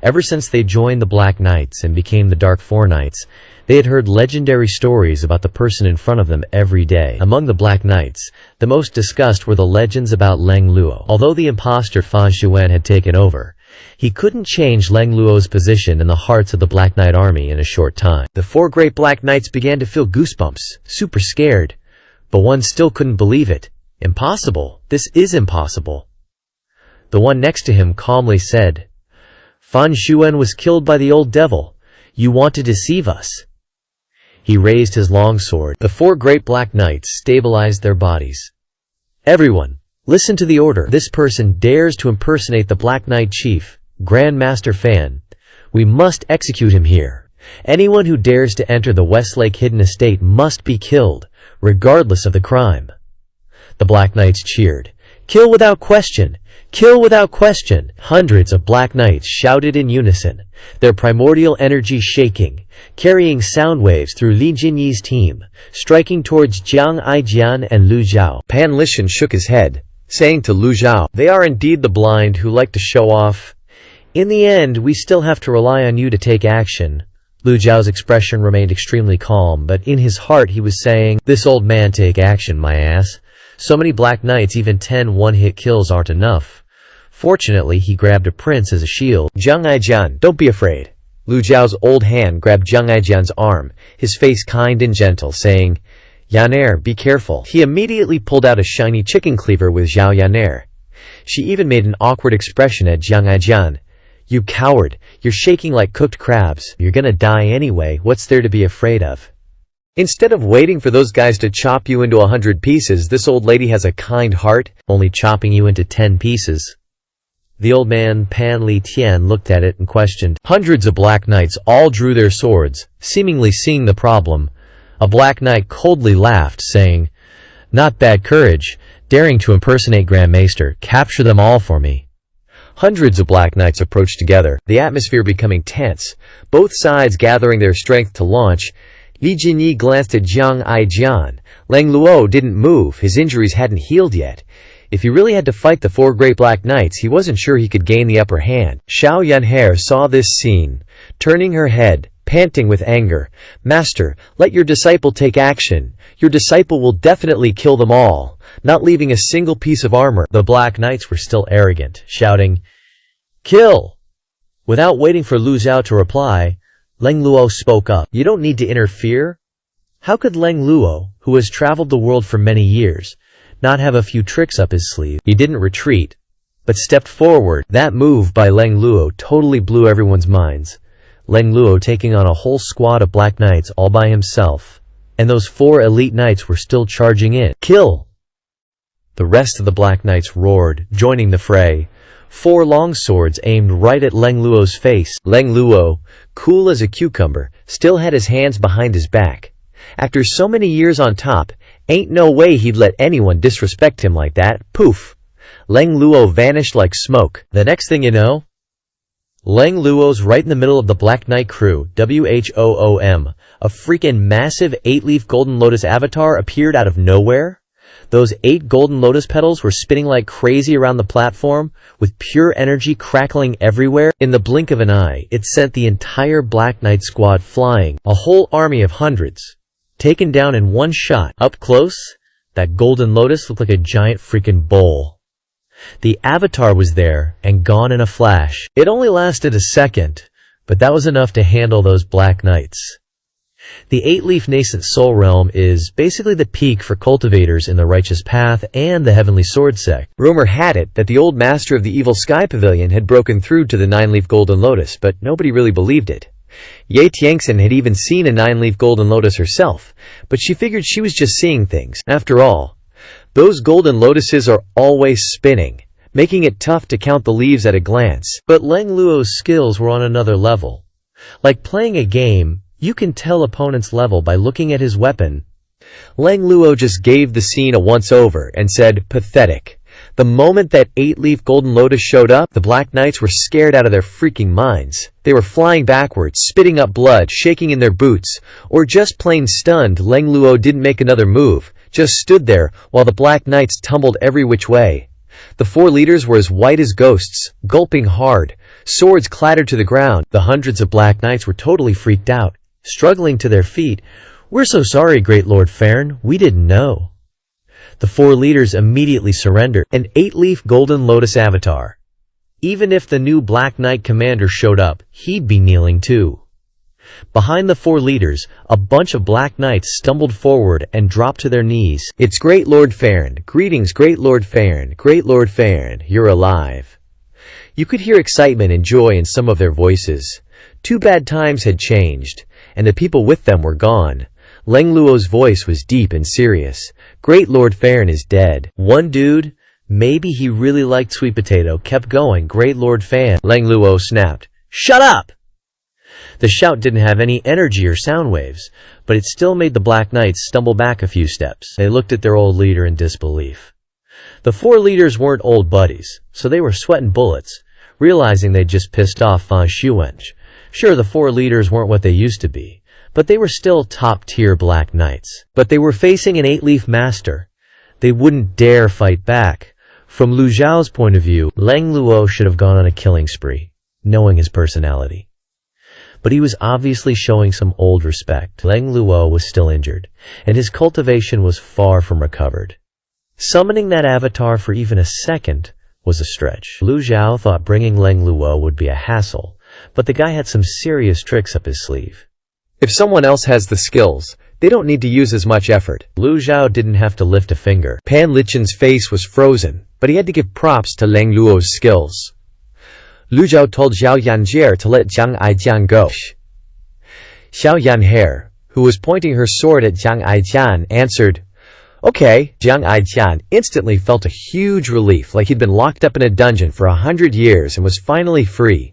Ever since they joined the Black Knights and became the Dark 4 Knights, they had heard legendary stories about the person in front of them every day. Among the Black Knights, the most discussed were the legends about Leng Luo. Although the imposter Fan Shuwen had taken over, he couldn't change Leng Luo's position in the hearts of the Black Knight army in a short time. The 4 Great Black Knights began to feel goosebumps, super scared. But one still couldn't believe it. Impossible. This is impossible. The one next to him calmly said, "Fan Shuwen was killed by the old devil. You want to deceive us." He raised his long sword. The 4 Great Black Knights stabilized their bodies. "Everyone, listen to the order. This person dares to impersonate the Black Knight Chief, Grand Master Fan. We must execute him here. Anyone who dares to enter the Westlake Hidden Estate must be killed, regardless of the crime." The Black Knights cheered. "Kill without question! Kill without question!" Hundreds of Black Knights shouted in unison, their primordial energy shaking, carrying sound waves through Li Jinyi's team, striking towards Jiang Aijian and Lu Zhao. Pan Lishan shook his head, saying to Lu Zhao, "They are indeed the blind who like to show off. In the end, we still have to rely on you to take action." Lu Zhao's expression remained extremely calm, but in his heart he was saying, "This old man take action, my ass. So many Black Knights, even 10 one-hit kills aren't enough." Fortunately, he grabbed a prince as a shield. "Jiang Aijian, don't be afraid." Lu Zhao's old hand grabbed Jiang Aijian's arm, his face kind and gentle, saying, "Yaner, be careful." He immediately pulled out a shiny chicken cleaver with Zhao Yaner. She even made an awkward expression at Jiang Aijian. "You coward, you're shaking like cooked crabs. You're gonna die anyway, what's there to be afraid of?" Instead of waiting for those guys to chop you into 100 pieces, this old lady has a kind heart, only chopping you into 10 pieces. The old man, Pan Li Tian, looked at it and questioned. Hundreds of Black Knights all drew their swords, seemingly seeing the problem. A Black Knight coldly laughed, saying, "Not bad courage, daring to impersonate Grand Maester. Capture them all for me." Hundreds of Black Knights approached together, the atmosphere becoming tense, both sides gathering their strength to launch. Li Jinyi glanced at Jiang Aijian. Leng Luo didn't move, his injuries hadn't healed yet. If he really had to fight the 4 Great Black Knights, he wasn't sure he could gain the upper hand. Xiao Yanher saw this scene, turning her head, panting with anger. "Master, let your disciple take action. Your disciple will definitely kill them all, not leaving a single piece of armor." The Black Knights were still arrogant, shouting, "Kill!" Without waiting for Lu Zhao to reply, Leng Luo spoke up. "You don't need to interfere." How could Leng Luo, who has traveled the world for many years, not have a few tricks up his sleeve? He didn't retreat, but stepped forward. That move by Leng Luo totally blew everyone's minds. Leng Luo taking on a whole squad of Black Knights all by himself, and those 4 elite knights were still charging in. "Kill!" The rest of the Black Knights roared, joining the fray. 4 long swords aimed right at Leng Luo's face. Leng Luo, cool as a cucumber, still had his hands behind his back. After so many years on top, ain't no way he'd let anyone disrespect him like that. Poof! Leng Luo vanished like smoke. The next thing you know, Leng Luo's right in the middle of the Black Knight crew. WHOOM. A freaking massive 8-leaf golden lotus avatar appeared out of nowhere. Those 8 golden lotus petals were spinning like crazy around the platform, with pure energy crackling everywhere. In the blink of an eye, it sent the entire Black Knight squad flying, a whole army of hundreds, taken down in one shot. Up close, that golden lotus looked like a giant freaking bowl. The avatar was there, and gone in a flash. It only lasted a second, but that was enough to handle those Black Knights. The 8-leaf nascent soul realm is basically the peak for cultivators in the righteous path and the heavenly sword sect. Rumor had it that the old master of the evil sky pavilion had broken through to the 9-leaf golden lotus, but nobody really believed it. Ye Tiangxin had even seen a 9-leaf golden lotus herself, but she figured she was just seeing things. After all, those golden lotuses are always spinning, making it tough to count the leaves at a glance. But Leng Luo's skills were on another level. Like playing a game, you can tell opponent's level by looking at his weapon. Leng Luo just gave the scene a once-over and said, "Pathetic." The moment that 8-leaf golden lotus showed up, the Black Knights were scared out of their freaking minds. They were flying backwards, spitting up blood, shaking in their boots, or just plain stunned. Leng Luo didn't make another move, just stood there while the Black Knights tumbled every which way. The 4 leaders were as white as ghosts, gulping hard. Swords clattered to the ground. The hundreds of Black Knights were totally freaked out, struggling to their feet. "We're so sorry, Great Lord Farron. We didn't know." The 4 leaders immediately surrendered. An 8-leaf golden lotus avatar. Even if the new Black Knight commander showed up, he'd be kneeling too. Behind the 4 leaders, a bunch of Black Knights stumbled forward and dropped to their knees. "It's Great Lord Farron. Greetings, Great Lord Farron. Great Lord Farron, you're alive." You could hear excitement and joy in some of their voices. 2 bad times had changed, and the people with them were gone. Leng Luo's voice was deep and serious. "Great Lord Farron is dead." One dude, maybe he really liked sweet potato, kept going. "Great Lord Farron." Leng Luo snapped, "Shut up!" The shout didn't have any energy or sound waves, but it still made the Black Knights stumble back a few steps. They looked at their old leader in disbelief. The 4 leaders weren't old buddies, so they were sweating bullets, realizing they'd just pissed off Fan Xuan. Sure, the 4 leaders weren't what they used to be, but they were still top-tier Black Knights. But they were facing an 8-leaf master. They wouldn't dare fight back. From Lu Zhao's point of view, Leng Luo should have gone on a killing spree, knowing his personality. But he was obviously showing some old respect. Leng Luo was still injured, and his cultivation was far from recovered. Summoning that avatar for even a second was a stretch. Lu Zhao thought bringing Leng Luo would be a hassle, but the guy had some serious tricks up his sleeve. If someone else has the skills, they don't need to use as much effort. Lu Zhao didn't have to lift a finger. Pan Lichen's face was frozen, but he had to give props to Leng Luo's skills. Lu Zhao told Xiao Yanjie to let Jiang Aijian go. Xiao Yanhe, who was pointing her sword at Jiang Aijian, answered, "Okay." Jiang Aijian instantly felt a huge relief, like he'd been locked up in a dungeon for 100 years and was finally free.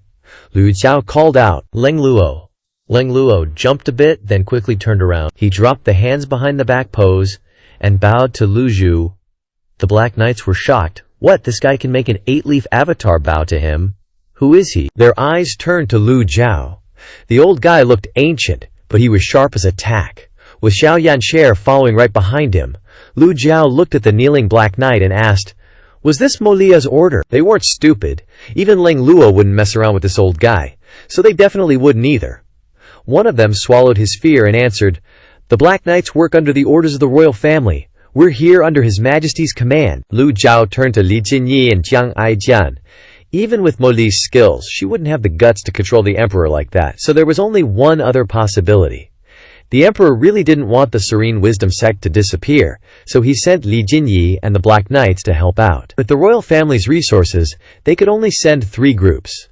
Lu Zhao called out, "Leng Luo." Leng Luo jumped a bit, then quickly turned around. He dropped the hands behind the back pose and bowed to Lu Zhu. The Black Knights were shocked. What, this guy can make an 8-leaf avatar bow to him? Who is he? Their eyes turned to Lu Zhao. The old guy looked ancient, but he was sharp as a tack. With Xiao Yanxie following right behind him, Lu Zhao looked at the kneeling Black Knight and asked, "Was this Molia's order?" They weren't stupid. Even Leng Luo wouldn't mess around with this old guy, so they definitely wouldn't either. One of them swallowed his fear and answered, "The Black Knights work under the orders of the royal family. We're here under His Majesty's command." Lu Zhao turned to Li Jinyi and Jiang Aijian. Even with Moli's skills, she wouldn't have the guts to control the emperor like that, so there was only one other possibility. The emperor really didn't want the Serene Wisdom sect to disappear, so he sent Li Jinyi and the Black Knights to help out. With the royal family's resources, they could only send 3 groups.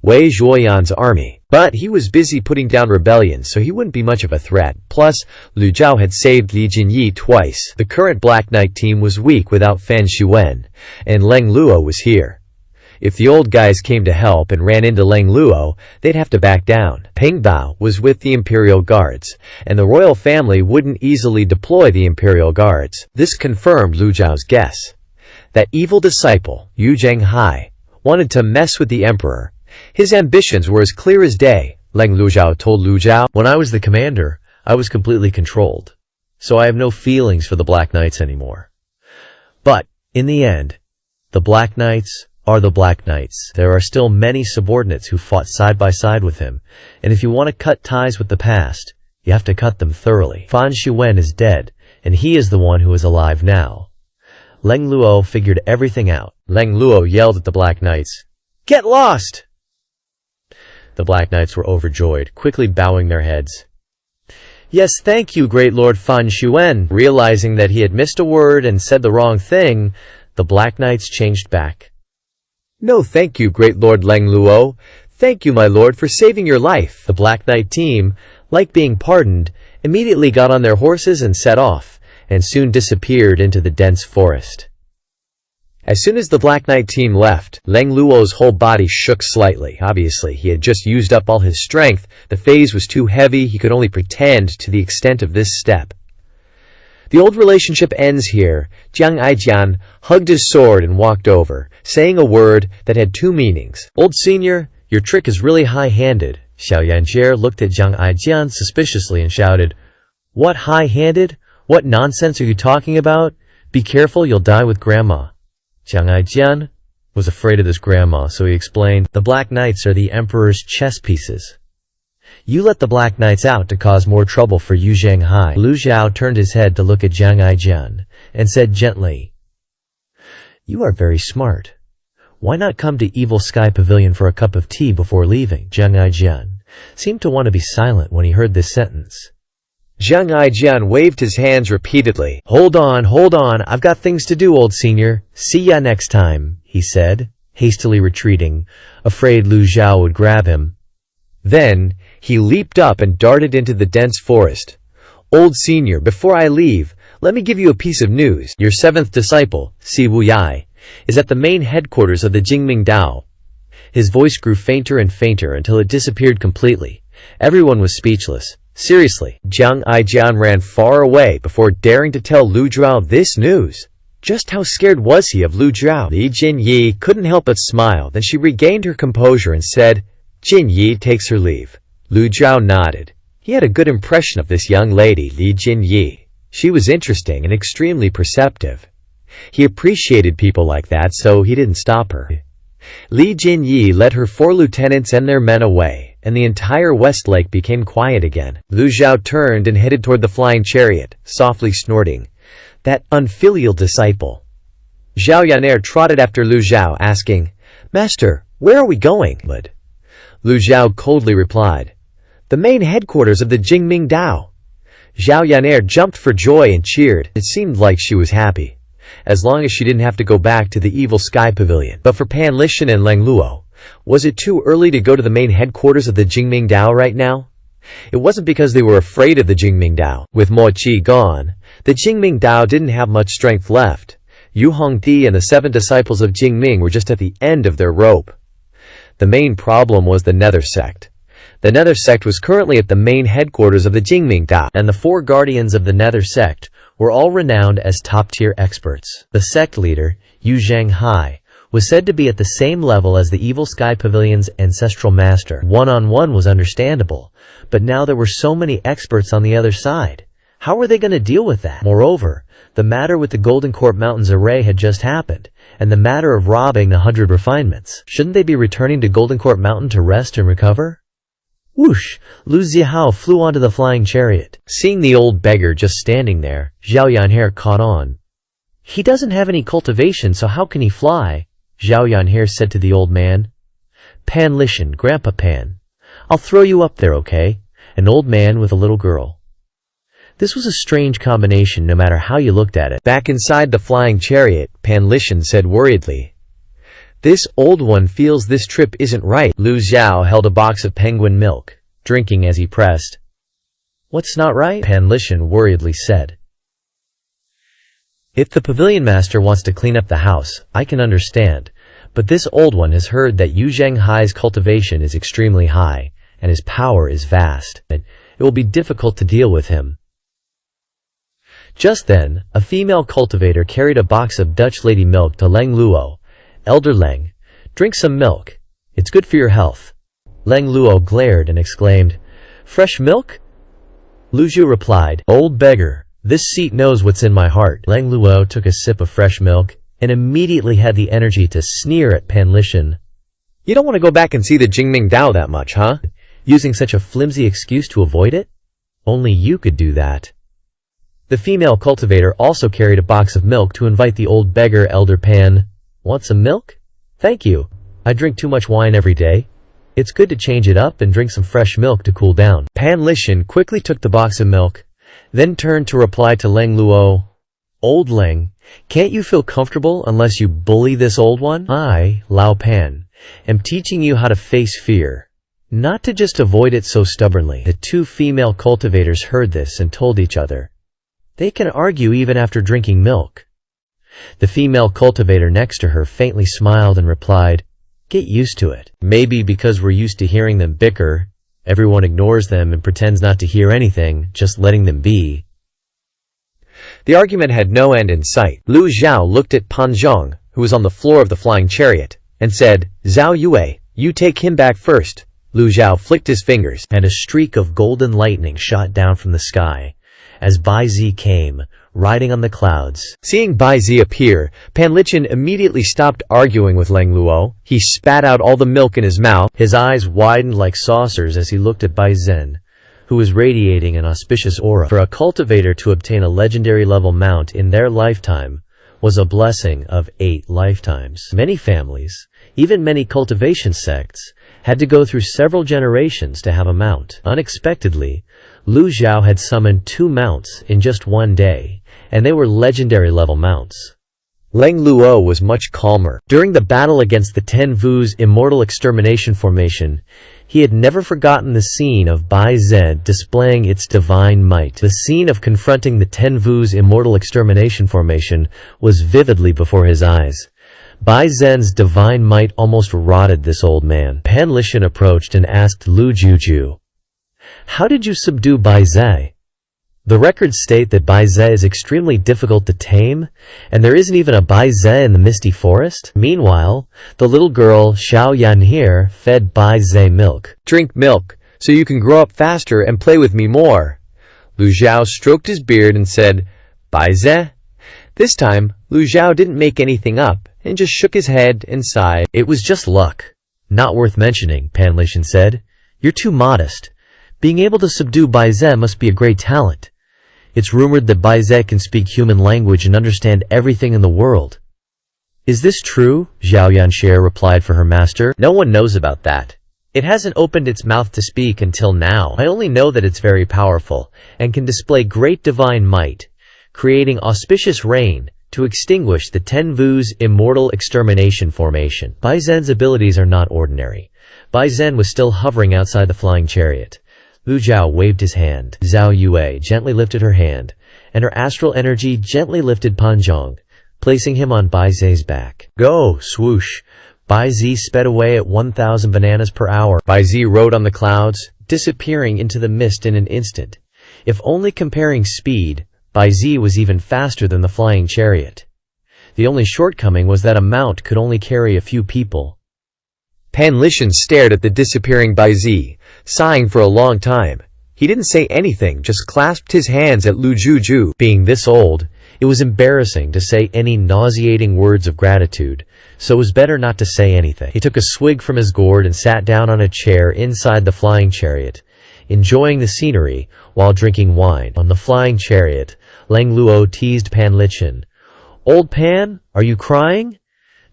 Wei Zhuoyan's army. But he was busy putting down rebellion, so he wouldn't be much of a threat. Plus, Lu Zhao had saved Li Jinyi twice. The current Black Knight team was weak without Fan Xuan, and Leng Luo was here. If the old guys came to help and ran into Leng Luo, they'd have to back down. Peng Bao was with the Imperial Guards, and the royal family wouldn't easily deploy the Imperial Guards. This confirmed Lu Zhao's guess. That evil disciple, Yu Zhenghai, wanted to mess with the emperor. His ambitions were as clear as day. Leng Luzhao told Lu Zhao, "When I was the commander, I was completely controlled, so I have no feelings for the Black Knights anymore. But, in the end, the Black Knights are the Black Knights. There are still many subordinates who fought side by side with him, and if you want to cut ties with the past, you have to cut them thoroughly. Fan Xuan is dead, and he is the one who is alive now." Leng Luo figured everything out. Leng Luo yelled at the Black Knights, "Get lost!" The Black Knights were overjoyed, quickly bowing their heads. "Yes, thank you, Great Lord Fan Xuan." Realizing that he had missed a word and said the wrong thing, the Black Knights changed back. "No, thank you, Great Lord Leng Luo. Thank you, my lord, for saving your life." The Black Knight team, like being pardoned, immediately got on their horses and set off, and soon disappeared into the dense forest. As soon as the Black Knight team left, Leng Luo's whole body shook slightly. Obviously, he had just used up all his strength. The phase was too heavy. He could only pretend to the extent of this step. The old relationship ends here. Jiang Aijian hugged his sword and walked over, saying a word that had two meanings. Old senior, your trick is really high-handed. Xiao Yanjie looked at Jiang Aijian suspiciously and shouted, What high-handed? What nonsense are you talking about? Be careful, you'll die with Grandma. Jiang Aijian was afraid of this grandma, so he explained, The Black Knights are the Emperor's chess pieces. You let the Black Knights out to cause more trouble for Yu Zhanghai. Lu Xiao turned his head to look at Jiang Aijian and said gently, You are very smart. Why not come to Evil Sky Pavilion for a cup of tea before leaving? Jiang Aijian seemed to want to be silent when he heard this sentence. Jiang Aijian waved his hands repeatedly. Hold on, I've got things to do, old senior. See ya next time, he said, hastily retreating, afraid Lu Xiao would grab him. Then, he leaped up and darted into the dense forest. Old senior, before I leave, let me give you a piece of news. Your seventh disciple, Si Wuyai, is at the main headquarters of the Jingming Dao. His voice grew fainter and fainter until it disappeared completely. Everyone was speechless. Seriously, Jiang Aijian ran far away before daring to tell Lu Zhao this news. Just how scared was he of Lu Zhao? Li Jinyi couldn't help but smile. Then she regained her composure and said, Jinyi takes her leave. Lu Zhao nodded. He had a good impression of this young lady, Li Jinyi. She was interesting and extremely perceptive. He appreciated people like that, so he didn't stop her. Li Jinyi led her 4 lieutenants and their men away, and the entire West Lake became quiet again. Lu Zhao turned and headed toward the flying chariot, softly snorting. That unfilial disciple. Zhao Yaner trotted after Lu Zhao, asking, Master, where are we going? Lu Zhao coldly replied, The main headquarters of the Jingming Dao. Zhao Yaner jumped for joy and cheered. It seemed like she was happy, as long as she didn't have to go back to the Evil Sky Pavilion. But for Pan Lishan and Leng Luo, was it too early to go to the main headquarters of the Jingming Dao right now? It wasn't because they were afraid of the Jingming Dao. With Mo Qi gone, the Jingming Dao didn't have much strength left. Yu Hongdi and the 7 disciples of Jingming were just at the end of their rope. The main problem was the Nether Sect. The Nether Sect was currently at the main headquarters of the Jingming Dao, and the 4 guardians of the Nether Sect were all renowned as top-tier experts. The sect leader, Yu Zhanghai, was said to be at the same level as the Evil Sky Pavilion's ancestral master. One-on-one was understandable, but now there were so many experts on the other side. How were they going to deal with that? Moreover, the matter with the Golden Court Mountains array had just happened, and the matter of robbing 100 refinements. Shouldn't they be returning to Golden Court Mountain to rest and recover? Whoosh! Lu Zihao flew onto the flying chariot. Seeing the old beggar just standing there, Zhao Yanhe caught on. He doesn't have any cultivation, so how can he fly? Zhao Yanhe said to the old man. Pan Lishan, Grandpa Pan. I'll throw you up there, okay? An old man with a little girl. This was a strange combination no matter how you looked at it. Back inside the flying chariot, Pan Lishan said worriedly, This old one feels this trip isn't right. Lu Xiao held a box of penguin milk, drinking as he pressed. What's not right? Pan Lishan worriedly said. If the pavilion master wants to clean up the house, I can understand, but this old one has heard that Yu Zhanghai's cultivation is extremely high, and his power is vast. It will be difficult to deal with him. Just then, a female cultivator carried a box of Dutch lady milk to Leng Luo. Elder Leng, drink some milk. It's good for your health. Leng Luo glared and exclaimed, Fresh milk? Lu Zhu replied, Old beggar, this seat knows what's in my heart. Leng Luo took a sip of fresh milk and immediately had the energy to sneer at Pan Lishan. You don't want to go back and see the Jingming Dao that much, huh? Using such a flimsy excuse to avoid it? Only you could do that. The female cultivator also carried a box of milk to invite the old beggar Elder Pan. Want some milk? Thank you. I drink too much wine every day. It's good to change it up and drink some fresh milk to cool down. Pan Lishan quickly took the box of milk, then turned to reply to Leng Luo. Old Leng, can't you feel comfortable unless you bully this old one? I, Lao Pan, am teaching you how to face fear, not to just avoid it so stubbornly. The 2 female cultivators heard this and told each other, they can argue even after drinking milk. The female cultivator next to her faintly smiled and replied, "Get used to it. Maybe because we're used to hearing them bicker, everyone ignores them and pretends not to hear anything, just letting them be." The argument had no end in sight. Lu Zhao looked at Pan Zhong, who was on the floor of the flying chariot, and said, "Zhao Yue, you take him back first." Lu Zhao flicked his fingers, and a streak of golden lightning shot down from the sky as Bai Zi came, riding on the clouds. Seeing Bai Zi appear, Pan Lichin immediately stopped arguing with Lang Luo. He spat out all the milk in his mouth. His eyes widened like saucers as he looked at Bai Zhen, who was radiating an auspicious aura. For a cultivator to obtain a legendary level mount in their lifetime was a blessing of 8 lifetimes. Many families, even many cultivation sects, had to go through several generations to have a mount. Unexpectedly, Lu Zhao had summoned 2 mounts in just one day, and they were legendary level mounts. Lang Luo was much calmer. During the battle against the Ten Vu's immortal extermination formation, he had never forgotten the scene of Bai Zhen displaying its divine might. The scene of confronting the Ten Vu's immortal extermination formation was vividly before his eyes. Bai Zhen's divine might almost rotted this old man. Pan Lichin approached and asked Lu Juju, "How did you subdue Bai Zhe?" The records state that Bai Zhe is extremely difficult to tame, and there isn't even a Bai Zhe in the misty forest. Meanwhile, the little girl Xiao Yanhe fed Bai Zhe milk. "Drink milk, so you can grow up faster and play with me more." Lu Zhao stroked his beard and said, "Bai Zhe?" This time, Lu Zhao didn't make anything up, and just shook his head and sighed. "It was just luck. Not worth mentioning," Pan Lichin said. "You're too modest. Being able to subdue Bai Zhe must be a great talent. It's rumored that Bai Zhe can speak human language and understand everything in the world." "Is this true?" Zhao Yanxie replied for her master. "No one knows about that. It hasn't opened its mouth to speak until now. I only know that it's very powerful and can display great divine might, creating auspicious rain to extinguish the Ten Vu's immortal extermination formation." Bai Zhen's abilities are not ordinary. Bai Zhen was still hovering outside the flying chariot. Lu Zhao waved his hand. Zhao Yue gently lifted her hand, and her astral energy gently lifted Pan Zhong, placing him on Bai Zhe's back. "Go!" Swoosh! Bai Zhe sped away at 1,000 bananas per hour. Bai Zhe rode on the clouds, disappearing into the mist in an instant. If only comparing speed, Bai Zhe was even faster than the flying chariot. The only shortcoming was that a mount could only carry a few people. Pan Lichin stared at the disappearing Bai Zhe, sighing for a long time. He didn't say anything, just clasped his hands at Lu Juju. Being this old, it was embarrassing to say any nauseating words of gratitude, so it was better not to say anything. He took a swig from his gourd and sat down on a chair inside the flying chariot, enjoying the scenery while drinking wine. On the flying chariot, Lang Luo teased Pan Lichin. "Old Pan, are you crying?"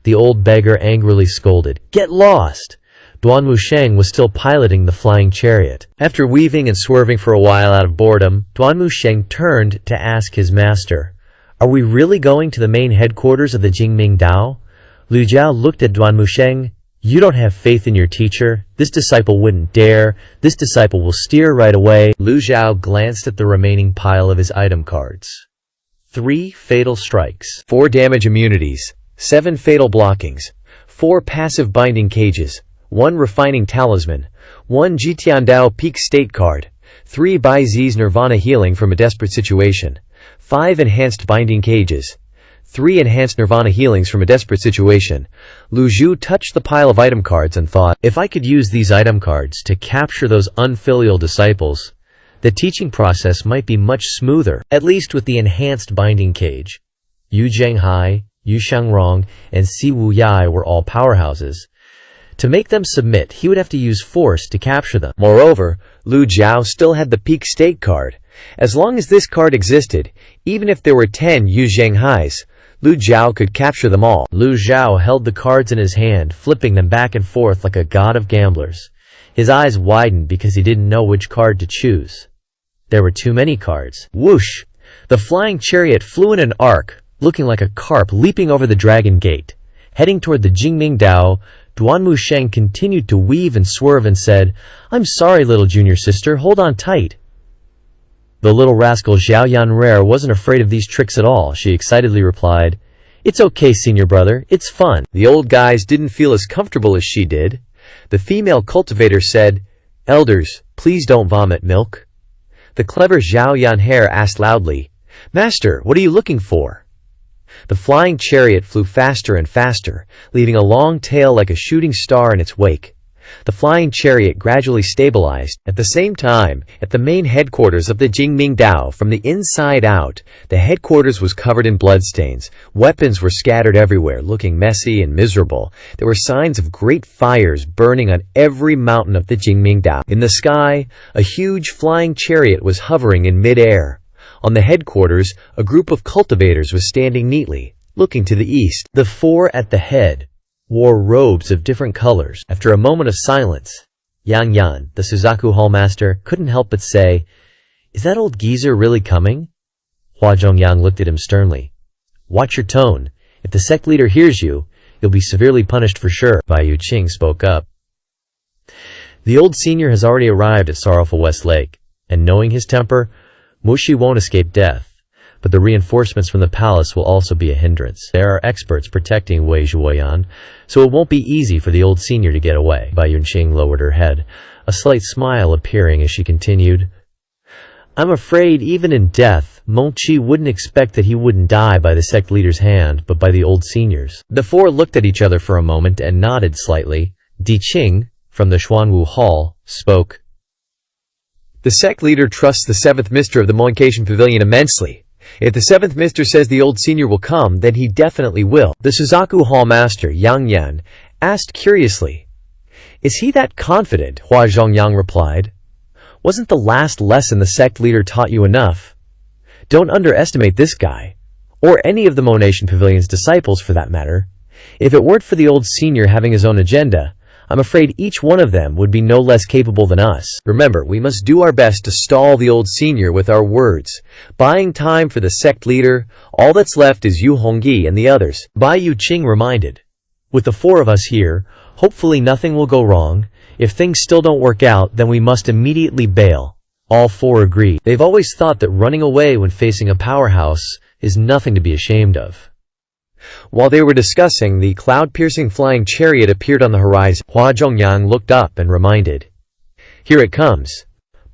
The old beggar angrily scolded, "Get lost!" Duan Wusheng was still piloting the flying chariot. After weaving and swerving for a while out of boredom, Duan Wusheng turned to ask his master, "Are we really going to the main headquarters of the Jingming Dao?" Lu Zhao looked at Duan Wusheng. "You don't have faith in your teacher. This disciple wouldn't dare. This disciple will steer right away." Lu Zhao glanced at the remaining pile of his item cards. 3 fatal strikes, 4 damage immunities, 7 fatal blockings, 4 passive binding cages, 1 refining talisman, 1 Jitiandao peak state card, 3 Bai Zhe's nirvana healing from a desperate situation, 5 enhanced binding cages, 3 enhanced nirvana healings from a desperate situation. Lu Zhu touched the pile of item cards and thought, "If I could use these item cards to capture those unfilial disciples, the teaching process might be much smoother, at least with the enhanced binding cage." Yu Zhenghai, Yu Shangrong, and Si Wu Yai were all powerhouses. To make them submit, he would have to use force to capture them. Moreover, Lu Zhao still had the peak state card. As long as this card existed, even if there were 10 Yu Zhenghais, Lu Zhao could capture them all. Lu Zhao held the cards in his hand, flipping them back and forth like a god of gamblers. His eyes widened because he didn't know which card to choose. There were too many cards. Whoosh! The flying chariot flew in an arc, looking like a carp leaping over the dragon gate. Heading toward the Jingming Dao, Duan Wusheng continued to weave and swerve and said, "I'm sorry, little junior sister, hold on tight." The little rascal Zhao Yanrare wasn't afraid of these tricks at all. She excitedly replied, It's okay, senior brother, it's fun. The old guys didn't feel as comfortable as she did. The female cultivator said, "Elders, please don't vomit milk." The clever Zhao Yanhair asked loudly, "Master, what are you looking for?" The flying chariot flew faster and faster, leaving a long tail like a shooting star in its wake. The flying chariot gradually stabilized. At the same time, at the main headquarters of the Jingming Dao, from the inside out, the headquarters was covered in bloodstains. Weapons were scattered everywhere, looking messy and miserable. There were signs of great fires burning on every mountain of the Jingming Dao. In the sky, a huge flying chariot was hovering in mid-air. On the headquarters, a group of cultivators was standing neatly, looking to the east. The four at the head wore robes of different colors. After a moment of silence, Yang Yan, the Suzaku hallmaster, couldn't help but say, "Is that old geezer really coming?" Hua Zhongyang looked at him sternly. "Watch your tone. If the sect leader hears you, you'll be severely punished for sure." Bai Yuqing spoke up. "The old senior has already arrived at Sorrowful West Lake, and knowing his temper, Mushi won't escape death. But the reinforcements from the palace will also be a hindrance. There are experts protecting Wei Zhuoyan, so it won't be easy for the old senior to get away." Bai Yuqing lowered her head, a slight smile appearing as she continued, "I'm afraid even in death, Mengqi wouldn't expect that he wouldn't die by the sect leader's hand, but by the old senior's." The four looked at each other for a moment and nodded slightly. Di Qing, from the Xuanwu Hall, spoke. "The sect leader trusts the 7th Mister of the Monkation Pavilion immensely. If the 7th Mister says the old senior will come, then he definitely will." The Suzaku Hall Master, Yang Yan, asked curiously, "Is he that confident?" Hua Zhongyang replied, "Wasn't the last lesson the sect leader taught you enough? Don't underestimate this guy, or any of the Monation Pavilion's disciples for that matter. If it weren't for the old senior having his own agenda, I'm afraid each one of them would be no less capable than us. Remember, we must do our best to stall the old senior with our words, buying time for the sect leader. All that's left is Yu Hongyi and the others." Bai Yuqing reminded, "With the four of us here, hopefully nothing will go wrong. If things still don't work out, then we must immediately bail." All four agreed. They've always thought that running away when facing a powerhouse is nothing to be ashamed of. While they were discussing, the cloud-piercing flying chariot appeared on the horizon. Hua Zhongyang looked up and reminded, "Here it comes."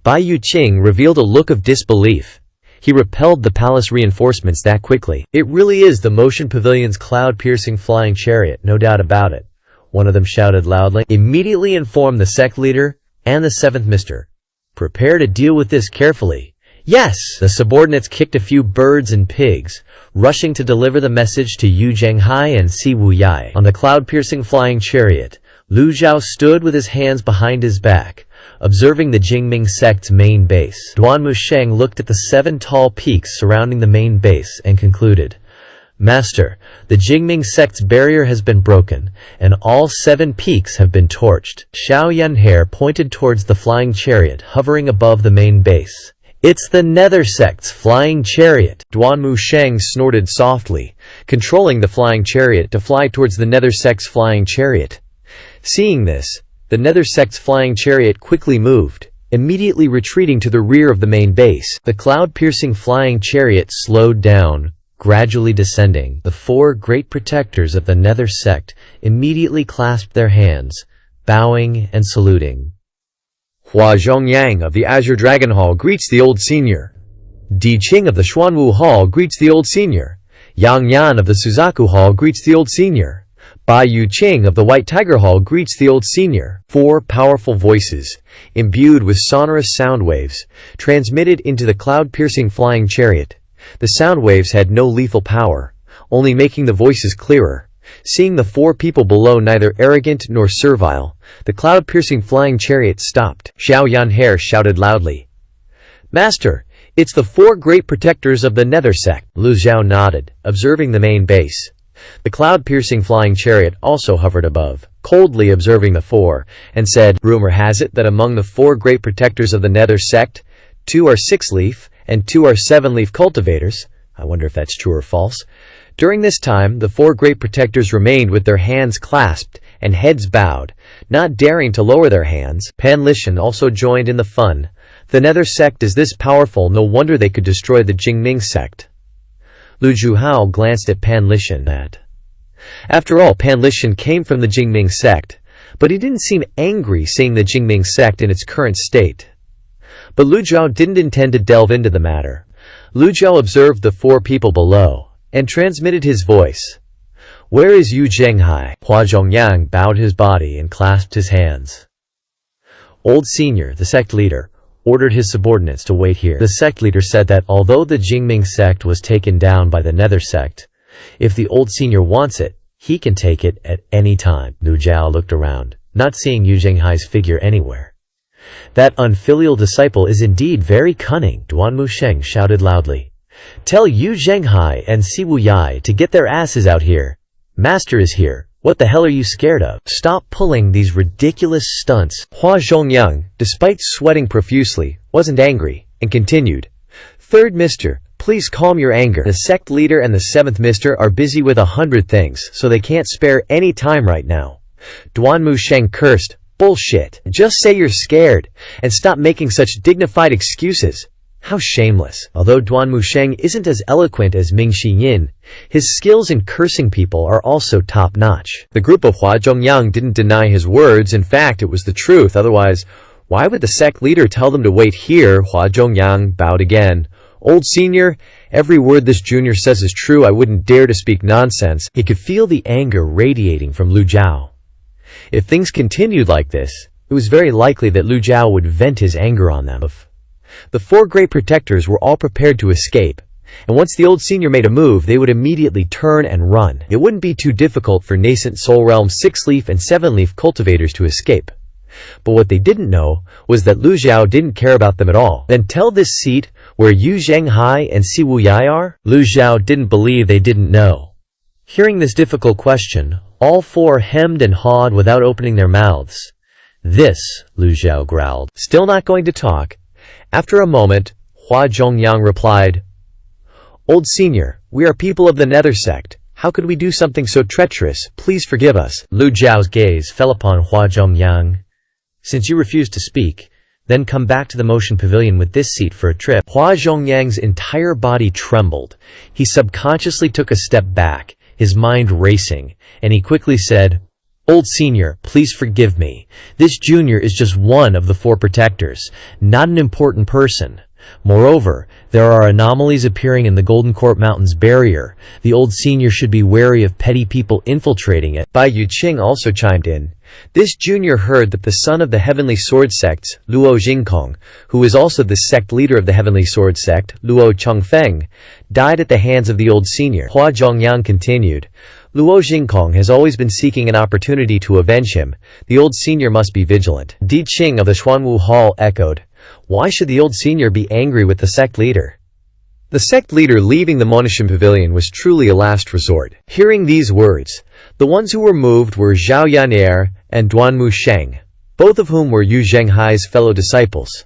Bai Yuqing revealed a look of disbelief. He repelled the palace reinforcements that quickly. "It really is the Motion Pavilion's cloud-piercing flying chariot, no doubt about it," one of them shouted loudly. "Immediately inform the sect leader and the 7th Mister. Prepare to deal with this carefully." "Yes!" The subordinates kicked a few birds and pigs, rushing to deliver the message to Yu Zhenghai and Si Wuyai. On the cloud-piercing flying chariot, Lu Zhao stood with his hands behind his back, observing the Jingming sect's main base. Duan Musheng looked at the 7 tall peaks surrounding the main base and concluded, "Master, the Jingming sect's barrier has been broken, and all 7 peaks have been torched." Xiao Yanhair pointed towards the flying chariot hovering above the main base. "It's the Nether sect's flying chariot." Duan Musheng snorted softly, controlling the flying chariot to fly towards the Nether sect's flying chariot. Seeing this, the Nether sect's flying chariot quickly moved, immediately retreating to the rear of the main base. The cloud-piercing flying chariot slowed down, gradually descending. The 4 great protectors of the Nether sect immediately clasped their hands, bowing and saluting. Hua Zhongyang of the Azure Dragon Hall greets the old senior. Di Qing of the Xuanwu Hall greets the old senior. Yang Yan of the Suzaku Hall greets the old senior. Bai Yuqing of the White Tiger Hall greets the old senior. 4 powerful voices, imbued with sonorous sound waves, transmitted into the cloud-piercing flying chariot. The sound waves had no lethal power, only making the voices clearer. Seeing the 4 people below neither arrogant nor servile, the cloud-piercing flying chariot stopped. Xiao Yanhair shouted loudly, "Master, it's the 4 great protectors of the Nether sect." Lu Zhao nodded, observing the main base. The cloud-piercing flying chariot also hovered above, coldly observing the 4, and said, "Rumor has it that among the 4 great protectors of the Nether sect, 2 are 6-leaf and 2 are 7-leaf cultivators. I wonder if that's true or false." During this time, the 4 great protectors remained with their hands clasped and heads bowed, not daring to lower their hands. Pan Lishan also joined in the fun. "The Nether sect is this powerful, no wonder they could destroy the Jingming sect." Lu Zhuhao glanced at Pan Lishan. After all, Pan Lishan came from the Jingming sect, but he didn't seem angry seeing the Jingming sect in its current state. But Lu Zhao didn't intend to delve into the matter. Lu Zhao observed the four people below, and transmitted his voice. "Where is Yu Zhenghai?" Hua Zhongyang bowed his body and clasped his hands. Old Senior, the sect leader, ordered his subordinates to wait here. The sect leader said that although the Jingming sect was taken down by the Nether sect, if the Old Senior wants it, he can take it at any time. Lu Zhao looked around, not seeing Yu Zhenghai's figure anywhere. "That unfilial disciple is indeed very cunning," Duan Musheng shouted loudly. "Tell Yu Zhenghai and Siwu Yai to get their asses out here. Master is here. What the hell are you scared of? Stop pulling these ridiculous stunts." Hua Zhongyang, despite sweating profusely, wasn't angry, and continued. "Third Mister, please calm your anger. The sect leader and the seventh Mister are busy with 100 things, so they can't spare any time right now." Duan Musheng cursed. "Bullshit. Just say you're scared, and stop making such dignified excuses." How shameless. Although Duan Musheng isn't as eloquent as Ming Yin, his skills in cursing people are also top-notch. The group of Hua Zhongyang didn't deny his words. In fact, it was the truth. Otherwise, why would the sect leader tell them to wait here? Hua Zhongyang bowed again. "Old Senior, every word this junior says is true. I wouldn't dare to speak nonsense." He could feel the anger radiating from Lu Zhao. If things continued like this, it was very likely that Lu Zhao would vent his anger on them. The four great protectors were all prepared to escape, and once the Old Senior made a move, they would immediately turn and run. It wouldn't be too difficult for nascent Soul Realm 6-leaf and 7-leaf cultivators to escape. But what they didn't know was that Lu Zhao didn't care about them at all. "Then tell this seat where Yu Zhenghai and Siwu Yai are?" Lu Zhao didn't believe they didn't know. Hearing this difficult question, all four hemmed and hawed without opening their mouths. "This," Lu Zhao growled. Still not going to talk. After a moment, Hua Zhongyang replied, "Old Senior, we are people of the Nether sect. How could we do something so treacherous? Please forgive us." Lu Zhao's gaze fell upon Hua Zhongyang. "Since you refuse to speak, then come back to the motion pavilion with this seat for a trip." Hua Zhongyang's entire body trembled. He subconsciously took a step back, his mind racing, and he quickly said, "Old Senior, please forgive me. This junior is just one of the four protectors, not an important person. Moreover, there are anomalies appearing in the Golden Court Mountains barrier. The Old Senior should be wary of petty people infiltrating it." Bai Yuqing also chimed in. "This junior heard that the son of the Heavenly Sword sects, Luo Jingkong, who is also the sect leader of the Heavenly Sword sect, Luo Chengfeng, died at the hands of the Old Senior." Hua Zhongyang continued. "Luo Jingkong has always been seeking an opportunity to avenge him. The Old Senior must be vigilant." Di Qing of the Xuanwu Hall echoed. "Why should the Old Senior be angry with the sect leader?" The sect leader leaving the Monishan Pavilion was truly a last resort. Hearing these words, the ones who were moved were Zhao Yan'er and Duan Musheng, both of whom were Yu Zhenghai's fellow disciples.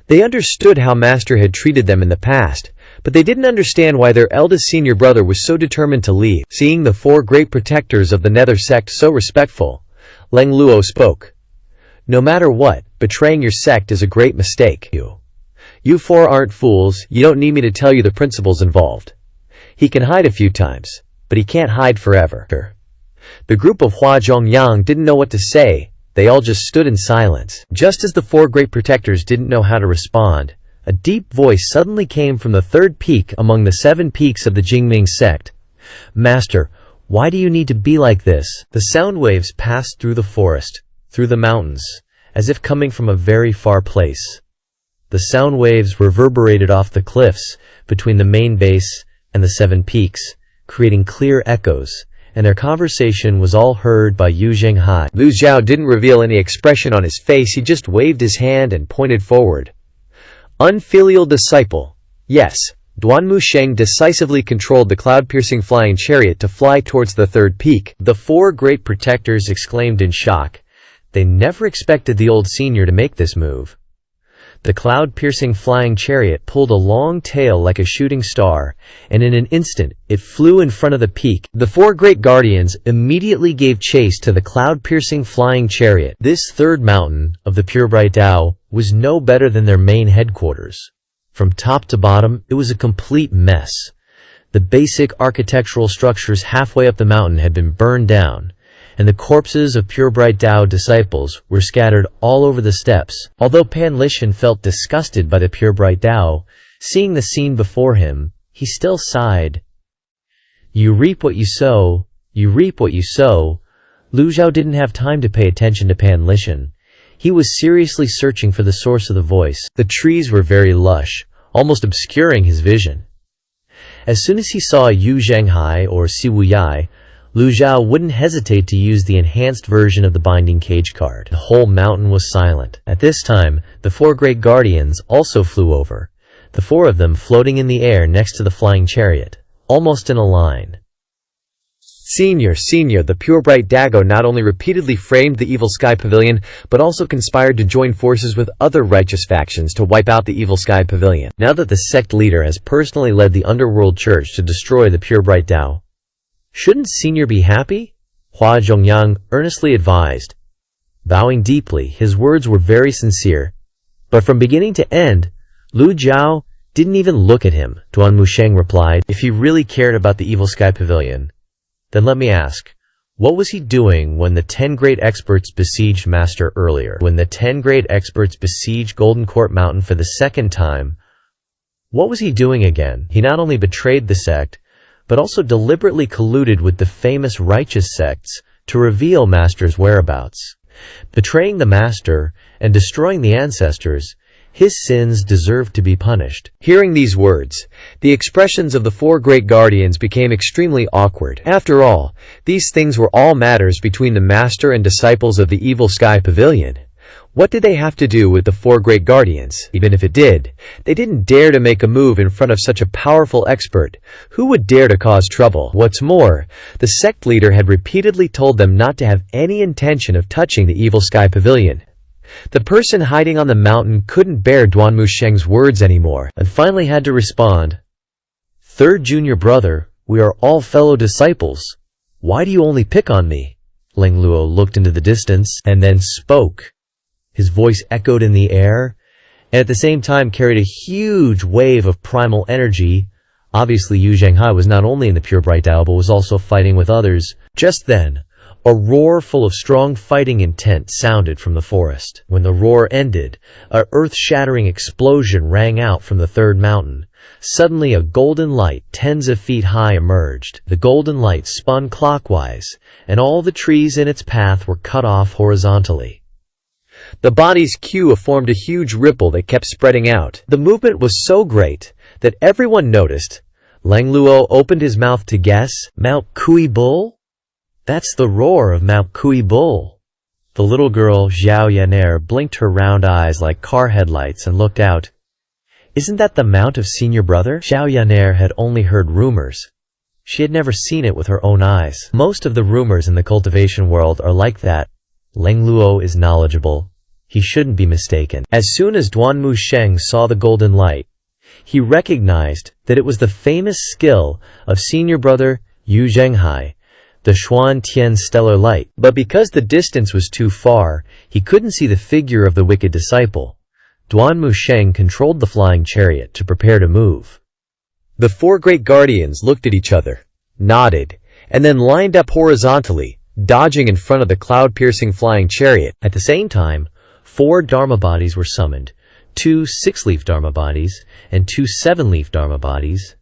They understood how Master had treated them in the past, but they didn't understand why their eldest senior brother was so determined to leave. Seeing the four great protectors of the Nether sect so respectful, Leng Luo spoke. "No matter what, betraying your sect is a great mistake. You four aren't fools. You don't need me to tell you the principles involved. He can hide a few times, but he can't hide forever." The group of Hua Zhongyang didn't know what to say. They all just stood in silence. Just as the four great protectors didn't know how to respond, a deep voice suddenly came from the third peak among the 7 peaks of the Jingming sect. "Master, why do you need to be like this?" The sound waves passed through the forest, through the mountains, as if coming from a very far place. The sound waves reverberated off the cliffs between the main base and the 7 peaks, creating clear echoes, and their conversation was all heard by Yu Zhenghai. Lu Zhao didn't reveal any expression on his face. He just waved his hand and pointed forward. "Unfilial disciple." Yes, Duan Musheng decisively controlled the cloud-piercing flying chariot to fly towards the third peak. The four great protectors exclaimed in shock. They never expected the Old Senior to make this move. The cloud-piercing flying chariot pulled a long tail like a shooting star, and in an instant, it flew in front of the peak. The four great guardians immediately gave chase to the cloud-piercing flying chariot. This third mountain of the Pure Bright Tao was no better than their main headquarters. From top to bottom, it was a complete mess. The basic architectural structures halfway up the mountain had been burned down, and the corpses of pure bright Tao disciples were scattered all over the steppes. Although Pan Lishan felt disgusted by the pure bright Tao, seeing the scene before him, he still sighed. You reap what you sow, you reap what you sow. Lu Zhao didn't have time to pay attention to Pan Lishan. He was seriously searching for the source of the voice. The trees were very lush, almost obscuring his vision. As soon as he saw Yu Zhenghai or Siwu Yai, Lu Zhao wouldn't hesitate to use the enhanced version of the binding cage card. The whole mountain was silent. At this time, the 4 great guardians also flew over, the 4 of them floating in the air next to the flying chariot, almost in a line. Senior, the pure bright Dago not only repeatedly framed the evil sky pavilion, but also conspired to join forces with other righteous factions to wipe out the evil sky pavilion. Now that the sect leader has personally led the underworld church to destroy the pure bright Tao, shouldn't Senior be happy? Hua Zhongyang earnestly advised. Bowing deeply, his words were very sincere, but from beginning to end, Lu Zhao didn't even look at him. Duan Musheng replied, if he really cared about the evil sky pavilion, then let me ask, what was he doing when the 10 great experts besieged Master earlier? When the 10 great experts besieged Golden Court Mountain for the 2nd time, what was he doing again? He not only betrayed the sect, but also deliberately colluded with the famous righteous sects to reveal Master's whereabouts. Betraying the Master and destroying the ancestors, his sins deserved to be punished. Hearing these words, the expressions of the 4 great guardians became extremely awkward. After all, these things were all matters between the Master and disciples of the evil sky pavilion. What did they have to do with the 4 great guardians? Even if it did, they didn't dare to make a move in front of such a powerful expert. Who would dare to cause trouble? What's more, the sect leader had repeatedly told them not to have any intention of touching the evil sky pavilion. The person hiding on the mountain couldn't bear Duan Musheng's words anymore, and finally had to respond. 3rd junior brother, we are all fellow disciples. Why do you only pick on me? Leng Luo looked into the distance, and then spoke. His voice echoed in the air, and at the same time carried a huge wave of primal energy. Obviously Yu Zhenghai was not only in the pure bright Tao, but was also fighting with others. Just then, a roar full of strong fighting intent sounded from the forest. When the roar ended, an earth-shattering explosion rang out from the 3rd mountain. Suddenly a golden light tens of feet high emerged. The golden light spun clockwise, and all the trees in its path were cut off horizontally. The body's Q formed a huge ripple that kept spreading out. The movement was so great that everyone noticed. Leng Luo opened his mouth to guess. Mount Kui Bull? That's the roar of Mount Kui Bull. The little girl, Zhao Yaner, blinked her round eyes like car headlights and looked out. Isn't that the mount of senior brother? Zhao Yaner had only heard rumors. She had never seen it with her own eyes. Most of the rumors in the cultivation world are like that. Leng Luo is knowledgeable. He shouldn't be mistaken. As soon as Duan Musheng saw the golden light, he recognized that it was the famous skill of senior brother Yu Zhenghai, the Xuan Tian stellar light. But because the distance was too far, he couldn't see the figure of the wicked disciple. Duan Musheng controlled the flying chariot to prepare to move. The 4 great guardians looked at each other, nodded, and then lined up horizontally, dodging in front of the cloud-piercing flying chariot. At the same time, 4 Dharma bodies were summoned, 2 6-leaf Dharma bodies, and 2 7-leaf Dharma bodies.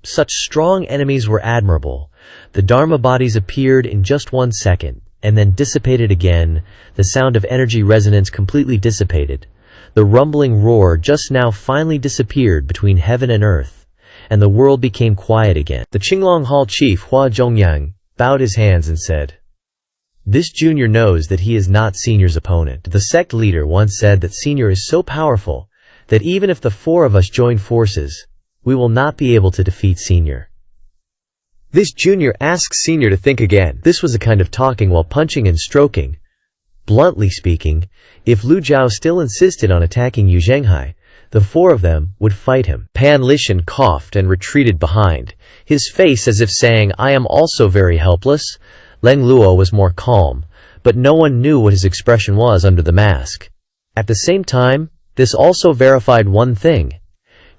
Such strong enemies were admirable. The Dharma bodies appeared in just 1 second, and then dissipated again. The sound of energy resonance completely dissipated. The rumbling roar just now finally disappeared between heaven and earth, and the world became quiet again. The Qinglong Hall chief Hua Zhongyang bowed his hands and said, this junior knows that he is not senior's opponent. The sect leader once said that senior is so powerful that even if the 4 of us join forces, we will not be able to defeat senior. This junior asks senior to think again. This was a kind of talking while punching and stroking. Bluntly speaking, if Lu Zhao still insisted on attacking Yu Zhenghai, the 4 of them would fight him. Pan Lishan coughed and retreated behind, his face as if saying, I am also very helpless. Leng Luo was more calm, but no one knew what his expression was under the mask. At the same time, this also verified one thing.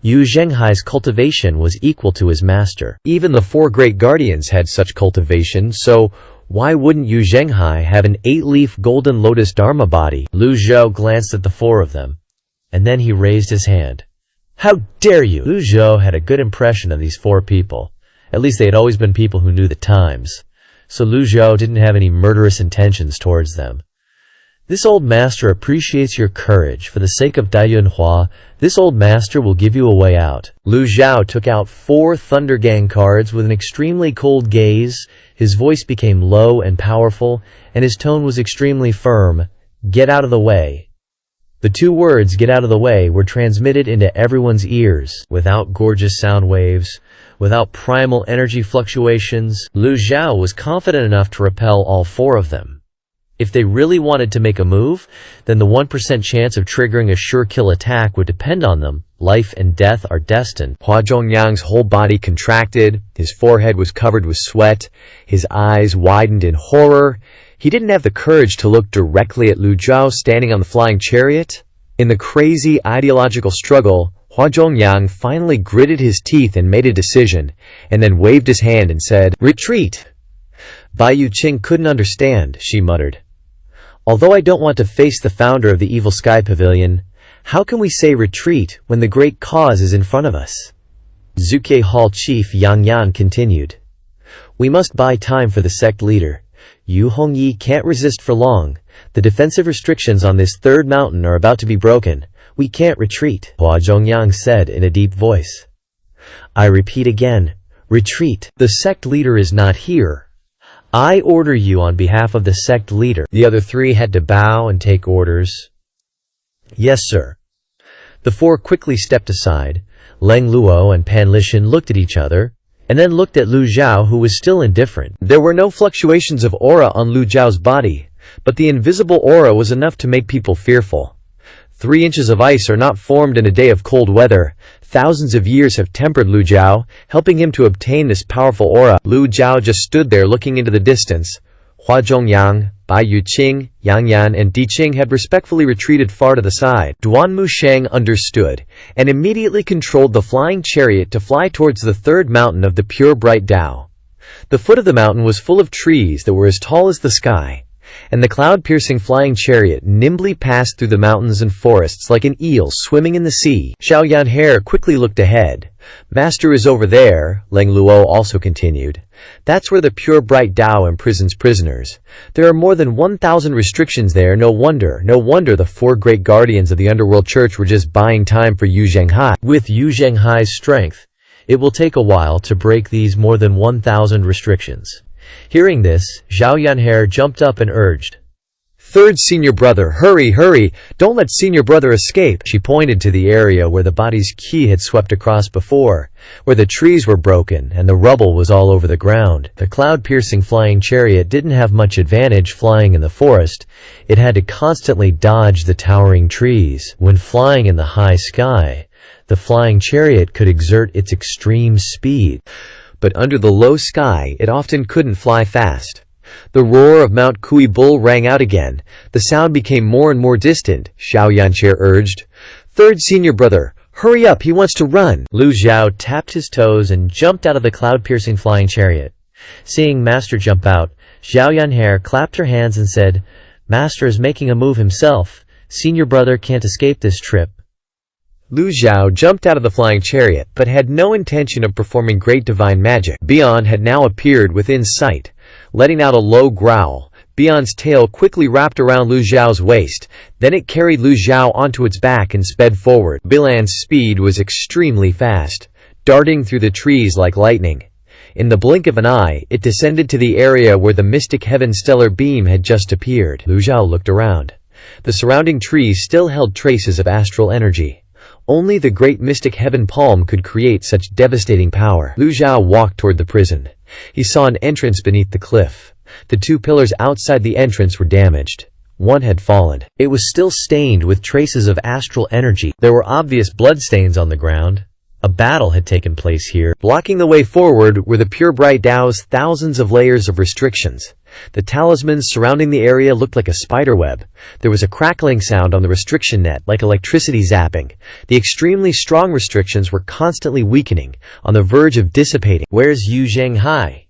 Yu Zhenghai's cultivation was equal to his master. Even the four great guardians had such cultivation, so why wouldn't Yu Zhenghai have an 8-leaf golden lotus dharma body? Lu Zhou glanced at the four of them, and then he raised his hand. How dare you! Lu Zhou had a good impression of these four people. At least they had always been people who knew the times. So Lu Zhou didn't have any murderous intentions towards them. This old master appreciates your courage. For the sake of Daiyunhua, this old master will give you a way out. Lu Zhou took out 4 Thunder Gang cards with an extremely cold gaze. His voice became low and powerful, and his tone was extremely firm. Get out of the way. The 2 words, get out of the way, were transmitted into everyone's ears. Without gorgeous sound waves, without primal energy fluctuations, Lu Zhou was confident enough to repel all 4 of them. If they really wanted to make a move, then the 1% chance of triggering a sure-kill attack would depend on them. Life and death are destined. Hua Zhongyang's whole body contracted, his forehead was covered with sweat, his eyes widened in horror. He didn't have the courage to look directly at Lu Zhou standing on the flying chariot. In the crazy ideological struggle, Hua Zhongyang finally gritted his teeth and made a decision, and then waved his hand and said, "Retreat!" Bai Yuqing couldn't understand, she muttered. Although I don't want to face the founder of the Evil Sky Pavilion, how can we say retreat when the great cause is in front of us? Zuke Hall Chief Yang Yan continued. We must buy time for the sect leader. Yu Hongyi can't resist for long. The defensive restrictions on this 3rd mountain are about to be broken. We can't retreat, Hua Zhongyang said in a deep voice. I repeat again, retreat. The sect leader is not here. I order you on behalf of the sect leader. The other 3 had to bow and take orders. Yes, sir. The 4 quickly stepped aside. Leng Luo and Pan Lishan looked at each other, and then looked at Lu Zhou, who was still indifferent. There were no fluctuations of aura on Lu Zhao's body, but the invisible aura was enough to make people fearful. 3 inches of ice are not formed in a day of cold weather. Thousands of years have tempered Lu Zhou, helping him to obtain this powerful aura. Lu Zhou just stood there looking into the distance. Hua Zhongyang, Bai Yuqing, Yang Yan, and Di Qing had respectfully retreated far to the side. Duan Musheng understood, and immediately controlled the flying chariot to fly towards the 3rd mountain of the pure bright Tao. The foot of the mountain was full of trees that were as tall as the sky, and the cloud-piercing flying chariot nimbly passed through the mountains and forests like an eel swimming in the sea. Xiao Yanhe quickly looked ahead. Master is over there, Leng Luo also continued. That's where the pure bright Tao imprisons prisoners. There are more than 1,000 restrictions there. No wonder the 4 great guardians of the underworld church were just buying time for Yu Zhenghai. With Yu Zhenghai's strength, it will take a while to break these more than 1,000 restrictions. Hearing this, Zhao Yanhe jumped up and urged, 3rd senior brother, hurry, hurry, don't let senior brother escape. She pointed to the area where the body's ki had swept across before, where the trees were broken and the rubble was all over the ground. The cloud-piercing flying chariot didn't have much advantage flying in the forest. It had to constantly dodge the towering trees. When flying in the high sky, the flying chariot could exert its extreme speed. But under the low sky, it often couldn't fly fast. The roar of Mount Kui Bull rang out again. The sound became more and more distant. Xiao Yanche urged, 3rd senior brother, hurry up, he wants to run. Lu Zhou tapped his toes and jumped out of the cloud-piercing flying chariot. Seeing Master jump out, Xiao Yanhe clapped her hands and said, Master is making a move himself. Senior brother can't escape this trip. Lu Zhou jumped out of the flying chariot, but had no intention of performing great divine magic. Beyond had now appeared within sight. Letting out a low growl, Beyond's tail quickly wrapped around Lu Zhao's waist, then it carried Lu Zhao onto its back and sped forward. Beyond's speed was extremely fast, darting through the trees like lightning. In the blink of an eye, it descended to the area where the mystic heaven stellar beam had just appeared. Lu Zhao looked around. The surrounding trees still held traces of astral energy. Only the great mystic heaven palm could create such devastating power. Lu Zhao walked toward the prison. He saw an entrance beneath the cliff. The 2 pillars outside the entrance were damaged. One had fallen. It was still stained with traces of astral energy. There were obvious bloodstains on the ground. A battle had taken place here. Blocking the way forward were the pure bright Tao's thousands of layers of restrictions. The talismans surrounding the area looked like a spiderweb. There was a crackling sound on the restriction net, like electricity zapping. The extremely strong restrictions were constantly weakening, on the verge of dissipating. "Where's Yu Zhenghai?"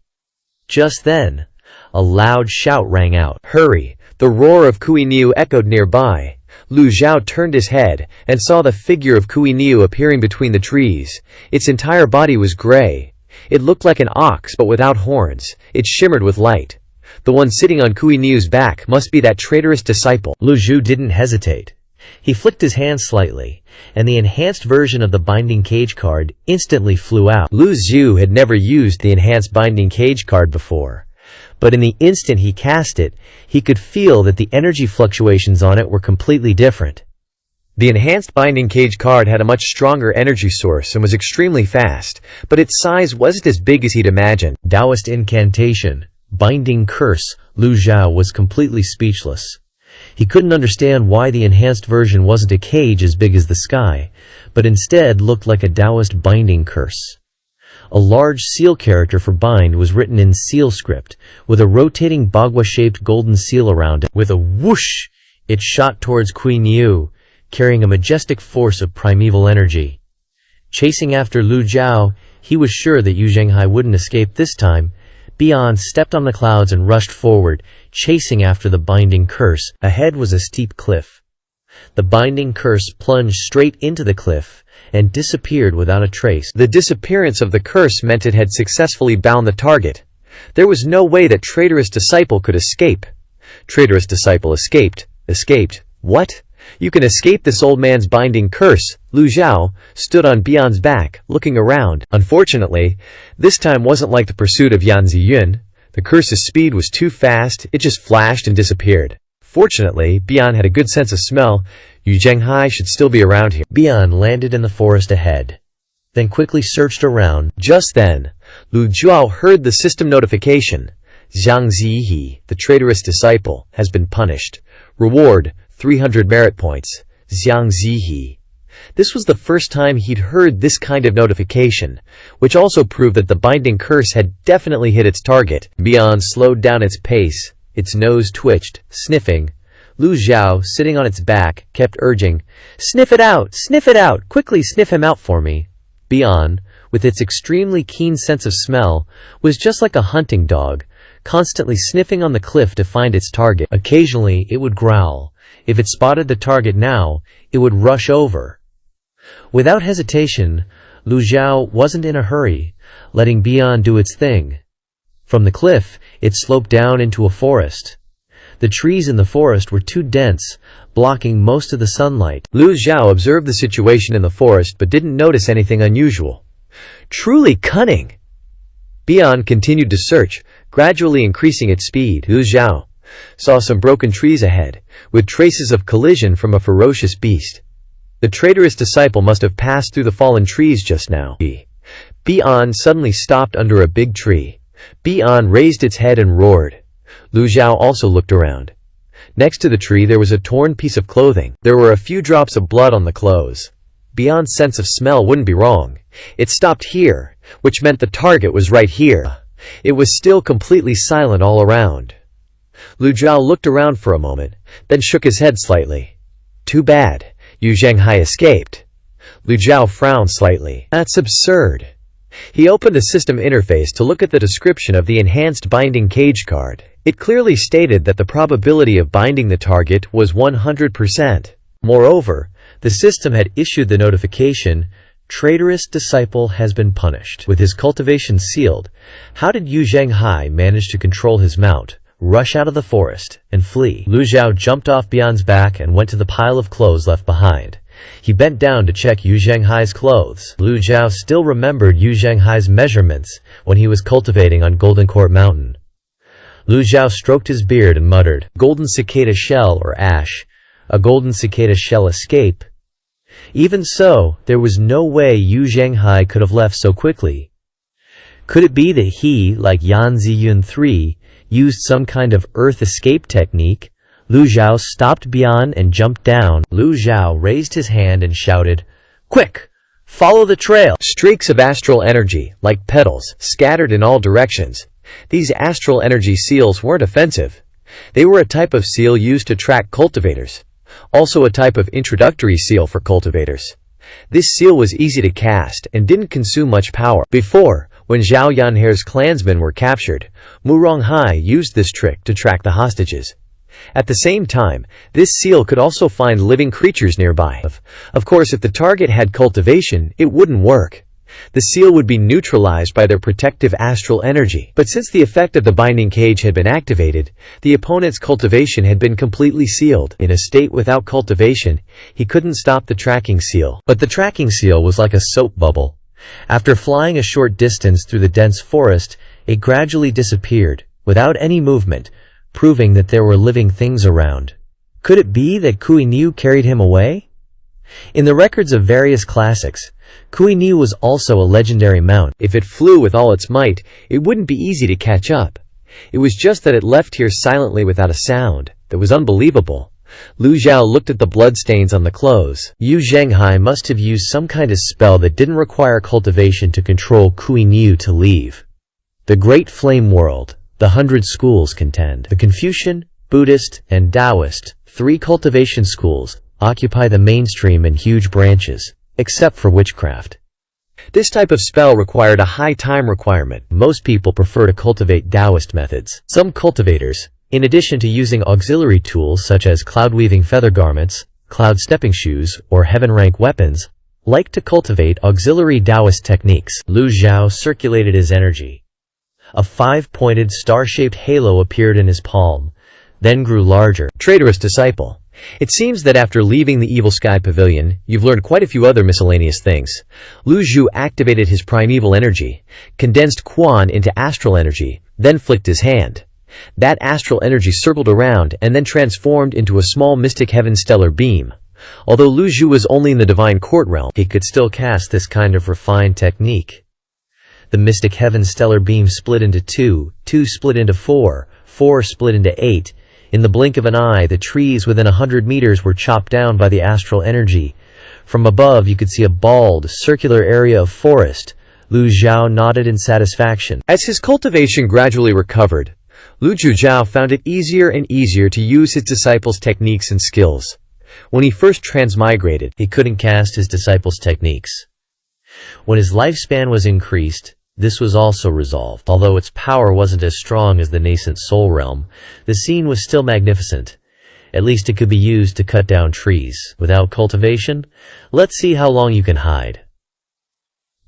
Just then, a loud shout rang out. "Hurry!" The roar of Kui Niu echoed nearby. Lu Zhao turned his head, and saw the figure of Kui Niu appearing between the trees. Its entire body was gray. It looked like an ox, but without horns. It shimmered with light. The one sitting on Kui Niu's back must be that traitorous disciple. Lu Zhu didn't hesitate. He flicked his hand slightly, and the enhanced version of the binding cage card instantly flew out. Lu Zhu had never used the enhanced binding cage card before, but in the instant he cast it, he could feel that the energy fluctuations on it were completely different. The enhanced binding cage card had a much stronger energy source and was extremely fast, but its size wasn't as big as he'd imagined. Taoist incantation, binding curse. Lu Zhao was completely speechless. He couldn't understand why the enhanced version wasn't a cage as big as the sky, but instead looked like a Taoist binding curse. A large seal character for bind was written in seal script, with a rotating bagua-shaped golden seal around it. With a whoosh, it shot towards Kui Niu, carrying a majestic force of primeval energy. Chasing after Lu Zhao, he was sure that Yu Zhenghai wouldn't escape this time. Bian stepped on the clouds and rushed forward, chasing after the binding curse. Ahead was a steep cliff. The binding curse plunged straight into the cliff and disappeared without a trace. The disappearance of the curse meant it had successfully bound the target. There was no way that traitorous disciple could escape. Traitorous disciple escaped. Escaped? What? You can escape this old man's binding curse. Lu Zhao stood on Bian's back, looking around. Unfortunately, this time wasn't like the pursuit of Yan Ziyun. The curse's speed was too fast, it just flashed and disappeared. Fortunately, Bian had a good sense of smell. Yu Zhenghai should still be around here. Bian landed in the forest ahead, then quickly searched around. Just then, Lu Zhao heard the system notification. Zhang Ziyi, the traitorous disciple, has been punished. Reward, 300 merit points. Zhang Ziyi. This was the first time he'd heard this kind of notification, which also proved that the binding curse had definitely hit its target. Bian slowed down its pace. Its nose twitched, sniffing. Lu Zhao, sitting on its back, kept urging, sniff it out, quickly sniff him out for me." Bian, with its extremely keen sense of smell, was just like a hunting dog, constantly sniffing on the cliff to find its target. Occasionally, it would growl. If it spotted the target now, it would rush over. Without hesitation, Lu Zhao wasn't in a hurry, letting Bian do its thing. From the cliff, it sloped down into a forest. The trees in the forest were too dense, blocking most of the sunlight. Lu Zhao observed the situation in the forest but didn't notice anything unusual. Truly cunning! Bian continued to search, gradually increasing its speed. Lu Zhao saw some broken trees ahead, with traces of collision from a ferocious beast. The traitorous disciple must have passed through the fallen trees just now. Bian suddenly stopped under a big tree. Bian raised its head and roared. Lu Zhao also looked around. Next to the tree there was a torn piece of clothing. There were a few drops of blood on the clothes. Bian's sense of smell wouldn't be wrong. It stopped here, which meant the target was right here. It was still completely silent all around. Lu Zhao looked around for a moment, then shook his head slightly. Too bad. Yu Zhenghai escaped. Lu Zhao frowned slightly. That's absurd. He opened the system interface to look at the description of the enhanced binding cage card. It clearly stated that the probability of binding the target was 100%. Moreover, the system had issued the notification, "Traitorous disciple has been punished." With his cultivation sealed, how did Yu Zhenghai manage to control his mount, rush out of the forest, and flee? Lu Zhao jumped off Bian's back and went to the pile of clothes left behind. He bent down to check Yu Zhenghai's clothes. Lu Zhao still remembered Yu Zhenghai's measurements when he was cultivating on Golden Court Mountain. Lu Zhao stroked his beard and muttered, "Golden cicada shell or ash. A golden cicada shell escape." Even so, there was no way Yu Zhenghai could have left so quickly. Could it be that he, like Yan Ziyun III, used some kind of earth escape technique? Lu Zhao stopped Bian and jumped down. Lu Zhao raised his hand and shouted, "Quick! Follow the trail!" Streaks of astral energy, like petals, scattered in all directions. These astral energy seals weren't offensive. They were a type of seal used to track cultivators. Also a type of introductory seal for cultivators. This seal was easy to cast and didn't consume much power. Before, when Zhao Yanhe's clansmen were captured, Mu Ronghai used this trick to track the hostages. At the same time, this seal could also find living creatures nearby. Of course, if the target had cultivation, it wouldn't work. The seal would be neutralized by their protective astral energy. But since the effect of the binding cage had been activated, the opponent's cultivation had been completely sealed. In a state without cultivation, he couldn't stop the tracking seal. But the tracking seal was like a soap bubble. After flying a short distance through the dense forest, it gradually disappeared, without any movement, proving that there were living things around. Could it be that Kui Niu carried him away? In the records of various classics, Kui Niu was also a legendary mount. If it flew with all its might, it wouldn't be easy to catch up. It was just that it left here silently without a sound. That was unbelievable. Lu Zhao looked at the bloodstains on the clothes. Yu Zhenghai must have used some kind of spell that didn't require cultivation to control Kui Niu to leave. The Great Flame World, the 100 schools contend. The Confucian, Buddhist, and Taoist, 3 cultivation schools, occupy the mainstream and huge branches, except for witchcraft. This type of spell required a high time requirement. Most people prefer to cultivate Taoist methods. Some cultivators, in addition to using auxiliary tools such as cloud-weaving feather garments, cloud stepping shoes, or heaven-rank weapons, like to cultivate auxiliary Taoist techniques. Lu Zhao circulated his energy. A 5-pointed star-shaped halo appeared in his palm, then grew larger. Traitorous disciple. It seems that after leaving the Evil Sky Pavilion, you've learned quite a few other miscellaneous things. Lu Zhu activated his primeval energy, condensed Quan into astral energy, then flicked his hand. That astral energy circled around and then transformed into a small mystic heaven stellar beam. Although Lu Zhu was only in the divine court realm, he could still cast this kind of refined technique. The mystic heaven stellar beam split into 2, 2 split into 4, 4 split into 8. In the blink of an eye, the trees within 100 meters were chopped down by the astral energy. From above, you could see a bald, circular area of forest. Lu Zhao nodded in satisfaction. As his cultivation gradually recovered, Lu Zhao found it easier and easier to use his disciples' techniques and skills. When he first transmigrated, he couldn't cast his disciples' techniques. When his lifespan was increased, this was also resolved. Although its power wasn't as strong as the nascent soul realm, the scene was still magnificent. At least it could be used to cut down trees. Without cultivation, let's see how long you can hide.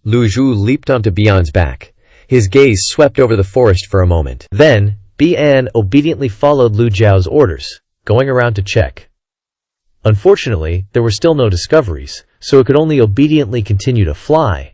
Lu Zhu leaped onto Bian's back. His gaze swept over the forest for a moment. Then, Bian obediently followed Lu Zhao's orders, going around to check. Unfortunately, there were still no discoveries, so it could only obediently continue to fly.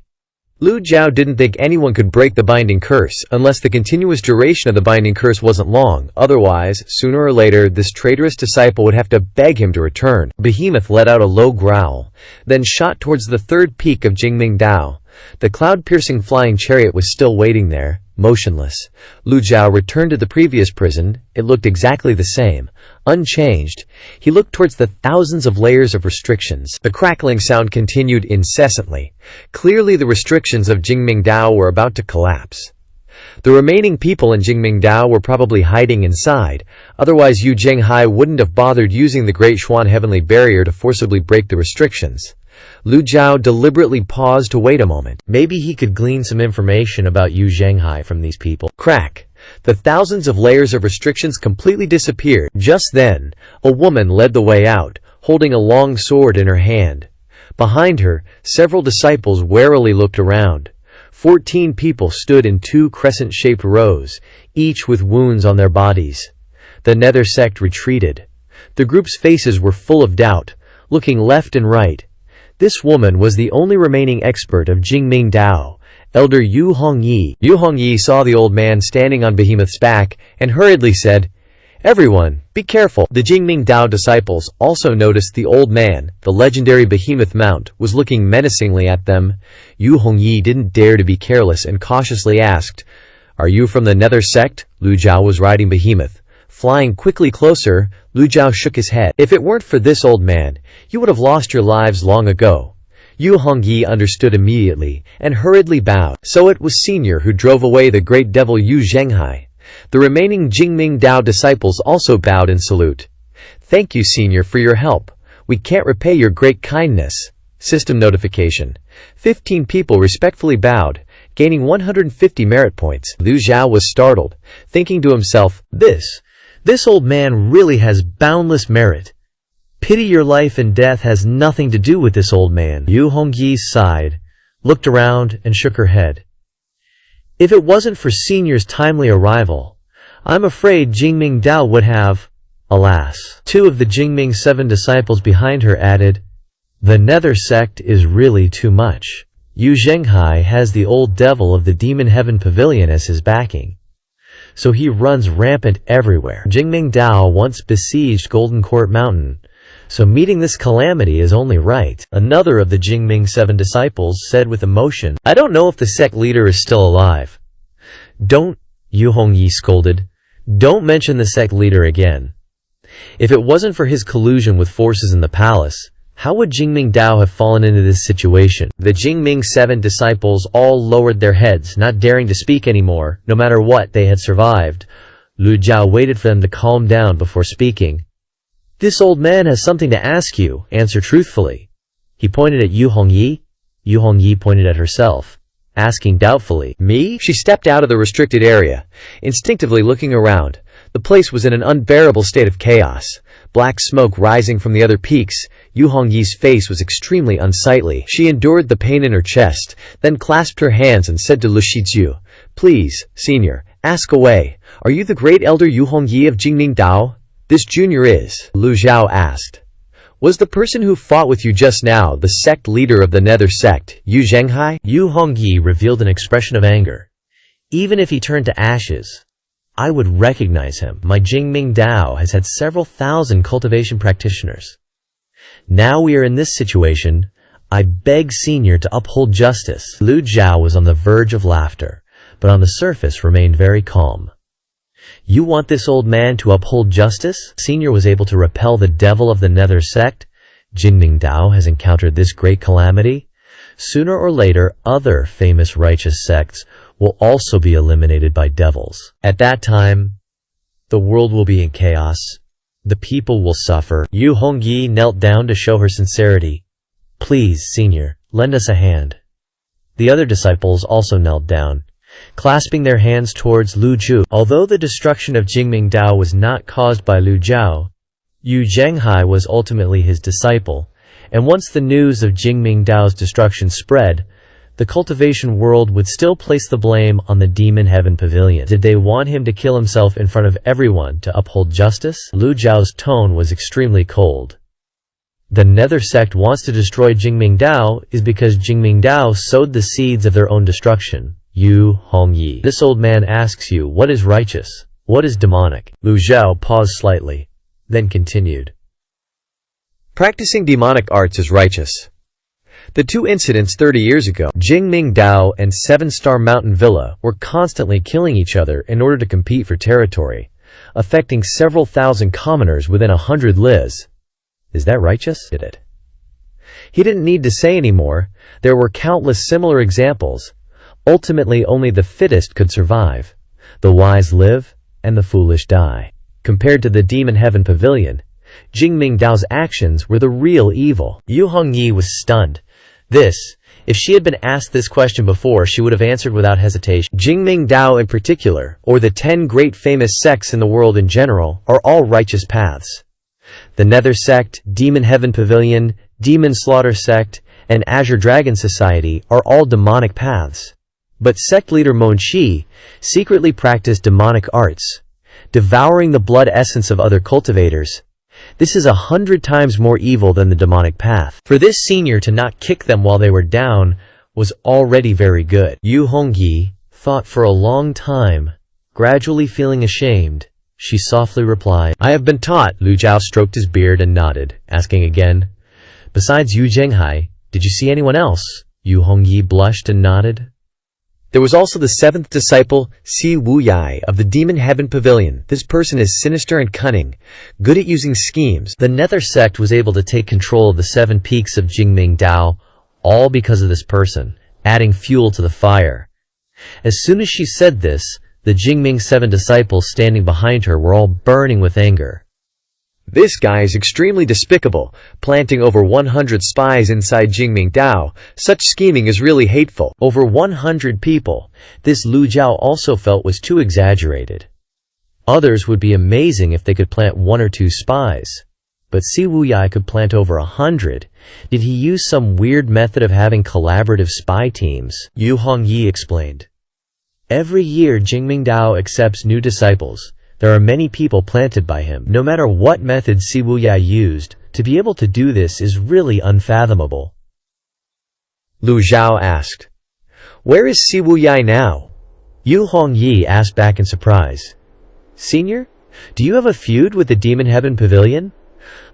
Lu Zhao didn't think anyone could break the binding curse unless the continuous duration of the binding curse wasn't long. Otherwise, sooner or later, this traitorous disciple would have to beg him to return. Behemoth let out a low growl, then shot towards the 3rd peak of Jingming Dao. The cloud-piercing flying chariot was still waiting there, motionless. Lu Zhao returned to the previous prison. It looked exactly the same, unchanged. He looked towards the thousands of layers of restrictions. The crackling sound continued incessantly. Clearly the restrictions of Jingming Dao were about to collapse. The remaining people in Jingming Dao were probably hiding inside, otherwise Yu Zhenghai wouldn't have bothered using the Great Xuan Heavenly Barrier to forcibly break the restrictions. Lu Zhao deliberately paused to wait a moment. Maybe he could glean some information about Yu Zhenghai from these people. Crack! The thousands of layers of restrictions completely disappeared. Just then, a woman led the way out, holding a long sword in her hand. Behind her, several disciples warily looked around. 14 people stood in 2 crescent-shaped rows, each with wounds on their bodies. The Nether sect retreated. The group's faces were full of doubt, looking left and right. This woman was the only remaining expert of Jingming Dao, Elder Yu Hongyi. Yu Hongyi saw the old man standing on Behemoth's back and hurriedly said, "Everyone, be careful." The Jingming Dao disciples also noticed the old man, the legendary Behemoth mount, was looking menacingly at them. Yu Hongyi didn't dare to be careless and cautiously asked, "Are you from the Nether sect?" Lu Zhao was riding Behemoth. Flying quickly closer, Lu Zhao shook his head. "If it weren't for this old man, you would have lost your lives long ago." Yu Hongyi understood immediately, and hurriedly bowed. So it was Senior who drove away the great devil Yu Zhenghai. The remaining Jingming Dao disciples also bowed in salute. Thank you, Senior, for your help. We can't repay your great kindness. System notification. 15 people respectfully bowed, gaining 150 merit points. Liu Zhao was startled, thinking to himself, This old man really has boundless merit. Pity your life and death has nothing to do with this old man. Yu Hongyi sighed, looked around, and shook her head. If it wasn't for Senior's timely arrival, I'm afraid Jingming Dao would have, alas. 2 of the Jingming 7 disciples behind her added, The Nether sect is really too much. Yu Zhenghai has the old devil of the Demon Heaven Pavilion as his backing, so he runs rampant everywhere. Jingming Dao once besieged Golden Court Mountain, so meeting this calamity is only right. Another of the Jingming 7 disciples said with emotion, I don't know if the sect leader is still alive. Don't, Yu Hongyi scolded. Don't mention the sect leader again. If it wasn't for his collusion with forces in the palace, how would Jingming Dao have fallen into this situation? The Jingming 7 disciples all lowered their heads, not daring to speak anymore, no matter what they had survived. Liu Zhao waited for them to calm down before speaking. This old man has something to ask you. Answer truthfully. He pointed at Yu Hongyi. Yu Hongyi pointed at herself, asking doubtfully, Me? She stepped out of the restricted area, instinctively looking around. The place was in an unbearable state of chaos. Black smoke rising from the other peaks. Yu Hongyi's face was extremely unsightly. She endured the pain in her chest, then clasped her hands and said to Lu Shizhu, Please, Senior, ask away. Are you the great elder Yu Hongyi of Jingming Dao? This junior is, Liu Zhao asked. Was the person who fought with you just now the sect leader of the Nether sect, Yu Zhenghai? Yu Hongyi revealed an expression of anger. Even if he turned to ashes, I would recognize him. My Jingming Dao has had several thousand cultivation practitioners. Now we are in this situation. I beg Senior to uphold justice. Liu Zhao was on the verge of laughter, but on the surface remained very calm. You want this old man to uphold justice? Senior was able to repel the devil of the Nether sect. Jingming Dao has encountered this great calamity. Sooner or later, other famous righteous sects will also be eliminated by devils. At that time, the world will be in chaos. The people will suffer. Yu Hongyi knelt down to show her sincerity. Please, Senior, lend us a hand. The other disciples also knelt down, clasping their hands towards Lu Zhu. Although the destruction of Jingming Dao was not caused by Liu Zhao, Yu Zhenghai was ultimately his disciple, and once the news of Jingming Dao's destruction spread, the cultivation world would still place the blame on the Demon Heaven Pavilion. Did they want him to kill himself in front of everyone to uphold justice? Liu Zhao's tone was extremely cold. The Nether sect wants to destroy Jingming Dao is because Jingming Dao sowed the seeds of their own destruction. Yu Hongyi. This old man asks you, what is righteous? What is demonic? Liu Zhao paused slightly, then continued. Practicing demonic arts is righteous. The 2 incidents 30 years ago, Jingming Dao and 7-Star Mountain Villa, were constantly killing each other in order to compete for territory, affecting several thousand commoners within 100 lis. Is that righteous? Did it? He didn't need to say any more. There were countless similar examples. Ultimately, only the fittest could survive. The wise live, and the foolish die. Compared to the Demon Heaven Pavilion, Jingming Dao's actions were the real evil. Yu Hongyi was stunned. If she had been asked this question before, she would have answered without hesitation. Jingming Dao in particular, or the 10 great famous sects in the world in general, are all righteous paths. The Nether sect, Demon Heaven Pavilion, Demon Slaughter sect, and Azure Dragon Society are all demonic paths. But sect leader Mon Shi secretly practiced demonic arts, devouring the blood essence of other cultivators. This is 100 times more evil than the demonic path. For this senior to not kick them while they were down was already very good. Yu Hongyi thought for a long time, gradually feeling ashamed. She softly replied, I have been taught. Liu Zhao stroked his beard and nodded, asking again, Besides Yu Zhenghai, did you see anyone else? Yu Hongyi blushed and nodded. There was also the 7th disciple, Si Wuyai, of the Demon Heaven Pavilion. This person is sinister and cunning, good at using schemes. The Nether sect was able to take control of the 7 peaks of Jingming Dao, all because of this person, adding fuel to the fire. As soon as she said this, the Jingming 7 disciples standing behind her were all burning with anger. This guy is extremely despicable, planting over 100 spies inside Jingming Dao. Such scheming is really hateful. Over 100 people, this Lu Jiao also felt was too exaggerated. Others would be amazing if they could plant 1 or 2 spies. But Si Wuyai could plant over 100. Did he use some weird method of having collaborative spy teams? Yu Hongyi explained. Every year Jingming Dao accepts new disciples. There are many people planted by him. No matter what method Si Wuyai used, to be able to do this is really unfathomable. Lu Zhao asked, "Where is Si Wuyai now?" Yu Hongyi asked back in surprise. "Senior, do you have a feud with the Demon Heaven Pavilion?"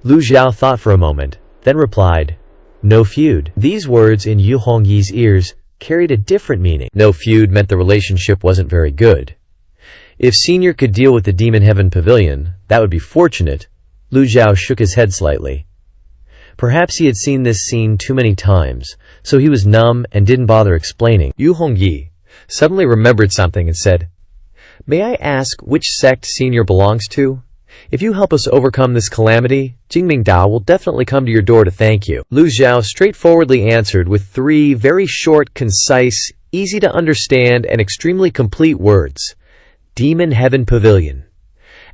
Lu Zhao thought for a moment, then replied, "No feud." These words in Yu Hongyi's ears carried a different meaning. No feud meant the relationship wasn't very good. If Senior could deal with the Demon Heaven Pavilion, that would be fortunate. Lu Zhao shook his head slightly. Perhaps he had seen this scene too many times, so he was numb and didn't bother explaining. Yu Hongyi suddenly remembered something and said, "May I ask which sect Senior belongs to? If you help us overcome this calamity, Jingming Dao will definitely come to your door to thank you." Lu Zhao straightforwardly answered with 3 very short, concise, easy to understand, and extremely complete words. Demon Heaven Pavilion.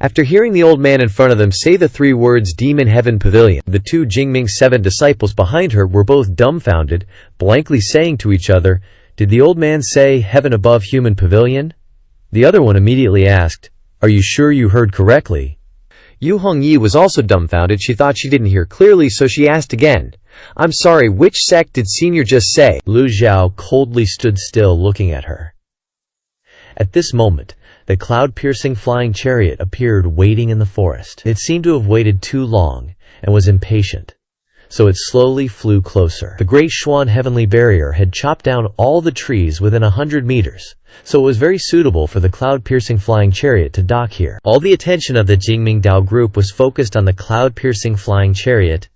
After hearing the old man in front of them say the 3 words Demon Heaven Pavilion, the 2 Jingming 7 disciples behind her were both dumbfounded, blankly saying to each other, "Did the old man say Heaven Above Human Pavilion?" The other one immediately asked, "Are you sure you heard correctly?" Yu Hongyi was also dumbfounded. She thought she didn't hear clearly, so she asked again, "I'm sorry, which sect did Senior just say?" Lu Zhao coldly stood still looking at her. At this moment, the cloud-piercing flying chariot appeared waiting in the forest. It seemed to have waited too long and was impatient, so it slowly flew closer. The Great Xuan Heavenly Barrier had chopped down all the trees within 100 meters, so it was very suitable for the cloud-piercing flying chariot to dock here. All the attention of the Jingming Dao group was focused on the cloud-piercing flying chariot.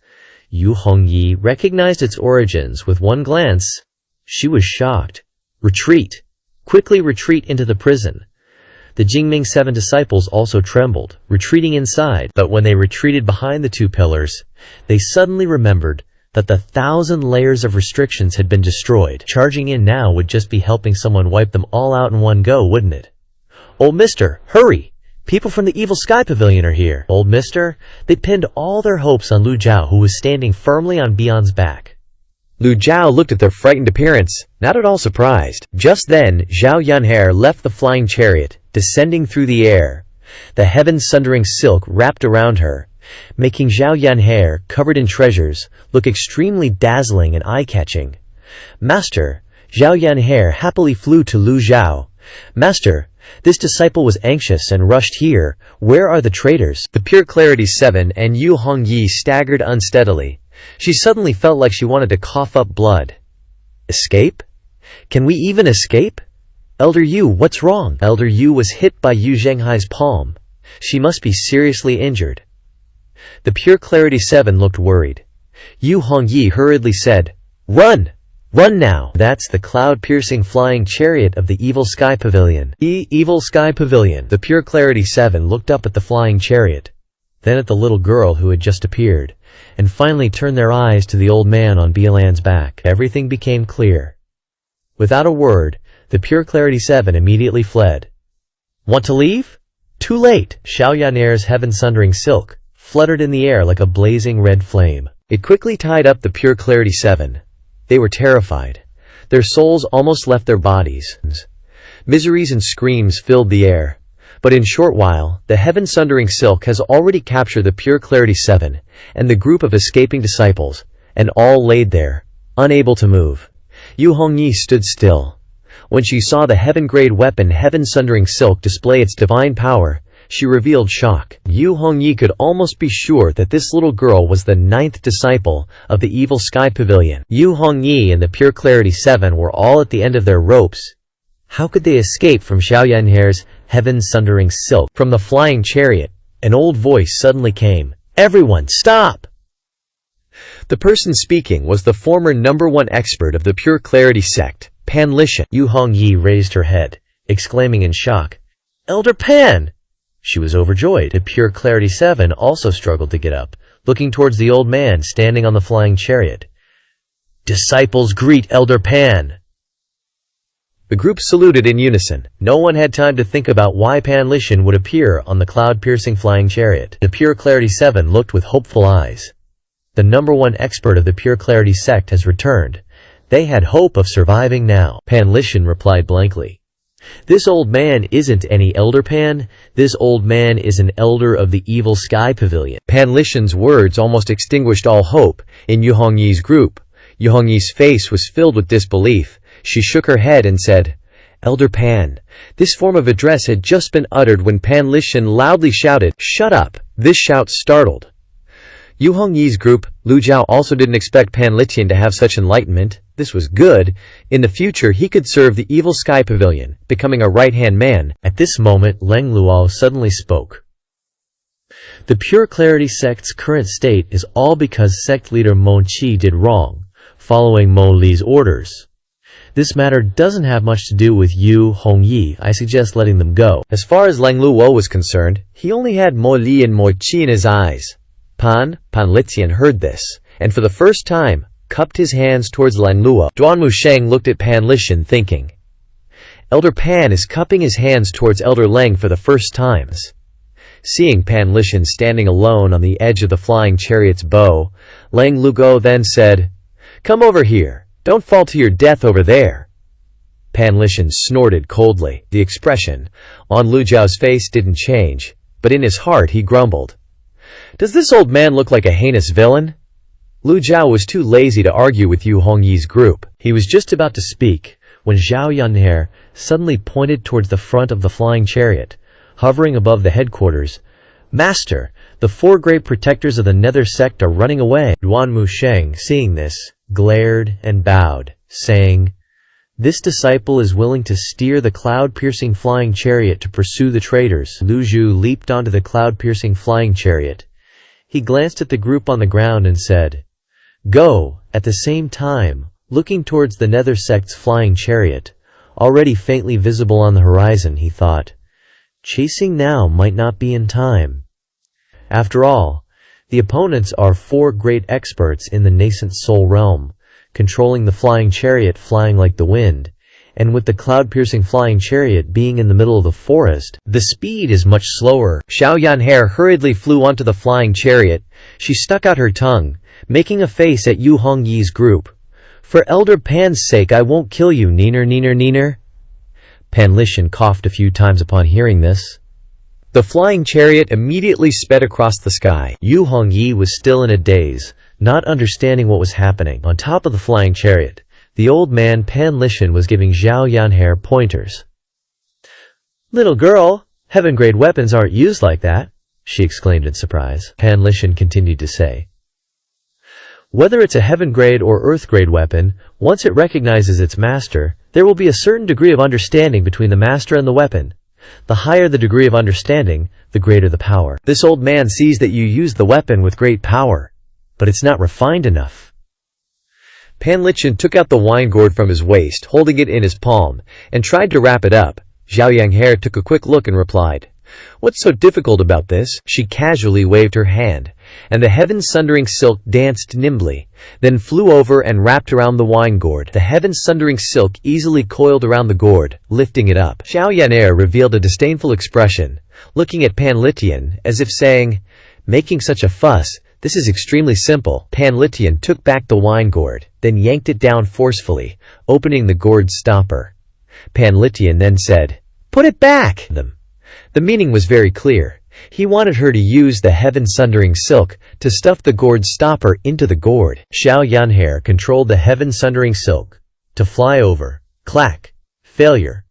Yu Hongyi recognized its origins with one glance. She was shocked. "Retreat! Quickly retreat into the prison!" The Jingming 7 disciples also trembled, retreating inside. But when they retreated behind the 2 pillars, they suddenly remembered that the 1,000 layers of restrictions had been destroyed. Charging in now would just be helping someone wipe them all out in one go, wouldn't it? "Old mister, hurry! People from the Evil Sky Pavilion are here." Old mister? They pinned all their hopes on Lu Zhao, who was standing firmly on Bion's back. Lu Zhao looked at their frightened appearance, not at all surprised. Just then, Zhao Yunhe left the flying chariot, descending through the air. The heaven-sundering silk wrapped around her, making Zhao Yunhe, covered in treasures, look extremely dazzling and eye-catching. "Master," Zhao Yunhe happily flew to Lu Zhao. "Master, this disciple was anxious and rushed here. Where are the traitors?" The Pure Clarity 7 and Yu Hongyi staggered unsteadily. She suddenly felt like she wanted to cough up blood. "Escape? Can we even escape? Elder Yu, what's wrong?" Elder Yu was hit by Yu Zhenghai's palm. She must be seriously injured. The Pure Clarity 7 looked worried. Yu Hongyi hurriedly said, "Run! Run now!" That's the cloud-piercing flying chariot of the Evil Sky Pavilion. Evil Sky Pavilion. The Pure Clarity 7 looked up at the flying chariot, then at the little girl who had just appeared, and finally turned their eyes to the old man on Biolan's back. Everything became clear. Without a word, the Pure Clarity 7 immediately fled. "Want to leave? Too late!" Zhao Yunhe's heaven-sundering silk fluttered in the air like a blazing red flame. It quickly tied up the Pure Clarity 7. They were terrified. Their souls almost left their bodies. Miseries and screams filled the air. But in short while, the heaven-sundering silk has already captured the Pure Clarity 7 and the group of escaping disciples, and all laid there, unable to move. Yu Hongyi stood still. When she saw the heaven-grade weapon heaven-sundering silk display its divine power, she revealed shock. Yu Hongyi could almost be sure that this little girl was the 9th disciple of the Evil Sky Pavilion. Yu Hongyi and the Pure Clarity 7 were all at the end of their ropes. How could they escape from Zhao Yunhe's heaven-sundering silk? From the flying chariot, an old voice suddenly came. "Everyone, stop!" The person speaking was the former #1 expert of the Pure Clarity sect, Pan Lishan. Yu Hongyi raised her head, exclaiming in shock, "Elder Pan!" She was overjoyed. The Pure Clarity 7 also struggled to get up, looking towards the old man standing on the flying chariot. "Disciples greet Elder Pan!" The group saluted in unison. No one had time to think about why Pan Lishan would appear on the cloud-piercing flying chariot. The Pure Clarity 7 looked with hopeful eyes. The #1 expert of the Pure Clarity sect has returned. They had hope of surviving now. Pan Lishan replied blankly. "This old man isn't any Elder Pan. This old man is an elder of the evil sky pavilion." Pan Lishan's words almost extinguished all hope in Yu Hongyi's group. Yu Hongyi's face was filled with disbelief. She shook her head and said, "Elder Pan." This form of address had just been uttered when Pan Lishan loudly shouted, "Shut up!" This shout startled Yu Hongyi's group. Lu Jiao also didn't expect Pan Lishan to have such enlightenment. This was good. In the future, he could serve the evil sky pavilion, becoming a right-hand man. At this moment, Leng Luo suddenly spoke. "The Pure Clarity sect's current state is all because sect leader Mo Qi did wrong, following Mo Li's orders. This matter doesn't have much to do with Yu Hongyi. I suggest letting them go." As far as Leng Luo was concerned, he only had Mo Li and Mo Qi in his eyes. Pan Litzian heard this, and for the first time, cupped his hands towards Leng Luo. Duan Musheng looked at Pan Lishan thinking, "Elder Pan is cupping his hands towards Elder Leng for the first times." Seeing Pan Lishan standing alone on the edge of the flying chariot's bow, Leng Luo then said, "Come over here. Don't fall to your death over there." Pan Lishan snorted coldly. The expression on Lu Jiao's face didn't change, but in his heart he grumbled, "Does this old man look like a heinous villain?" Lu Jiao was too lazy to argue with Yu Hongyi's group. He was just about to speak when Zhao Yunhe suddenly pointed towards the front of the flying chariot, hovering above the headquarters. "Master, the 4 great protectors of the Nether sect are running away." Duan Musheng, seeing this, glared and bowed, saying, "This disciple is willing to steer the cloud-piercing flying chariot to pursue the traitors." Lu Zhu leaped onto the cloud-piercing flying chariot. He glanced at the group on the ground and said, "Go!" At the same time, looking towards the Nether sect's flying chariot, already faintly visible on the horizon, he thought, chasing now might not be in time. After all, the opponents are 4 great experts in the nascent soul realm, controlling the flying chariot flying like the wind, and with the cloud-piercing flying chariot being in the middle of the forest, the speed is much slower. Xiao Yanhe hurriedly flew onto the flying chariot. She stuck out her tongue, making a face at Yu Hongyi's group. "For Elder Pan's sake, I won't kill you, neener." Pan Lishan coughed a few times upon hearing this. The flying chariot immediately sped across the sky. Yu Hongyi was still in a daze, not understanding what was happening. On top of the flying chariot, the old man Pan Lishan was giving Zhao Yanhe pointers. "Little girl, heaven-grade weapons aren't used like that," she exclaimed in surprise. Pan Lishan continued to say, "Whether it's a heaven-grade or earth-grade weapon, once it recognizes its master, there will be a certain degree of understanding between the master and the weapon. The higher the degree of understanding, the greater the power. This old man sees that you use the weapon with great power, but it's not refined enough." Pan Lishan took out the wine gourd from his waist, holding it in his palm, and tried to wrap it up. Zhao Yanghe took a quick look and replied, "What's so difficult about this?" She casually waved her hand, and the heaven-sundering silk danced nimbly, then flew over and wrapped around the wine gourd. The heaven-sundering silk easily coiled around the gourd, lifting it up. Xiao Yan'er revealed a disdainful expression, looking at Pan Litian, as if saying, "Making such a fuss, this is extremely simple." Pan Litian took back the wine gourd, then yanked it down forcefully, opening the gourd's stopper. Pan Litian then said, "Put it back!" The meaning was very clear. He wanted her to use the heaven-sundering silk to stuff the gourd's stopper into the gourd. Xiao Yan'er controlled the heaven-sundering silk to fly over. Clack. Failure.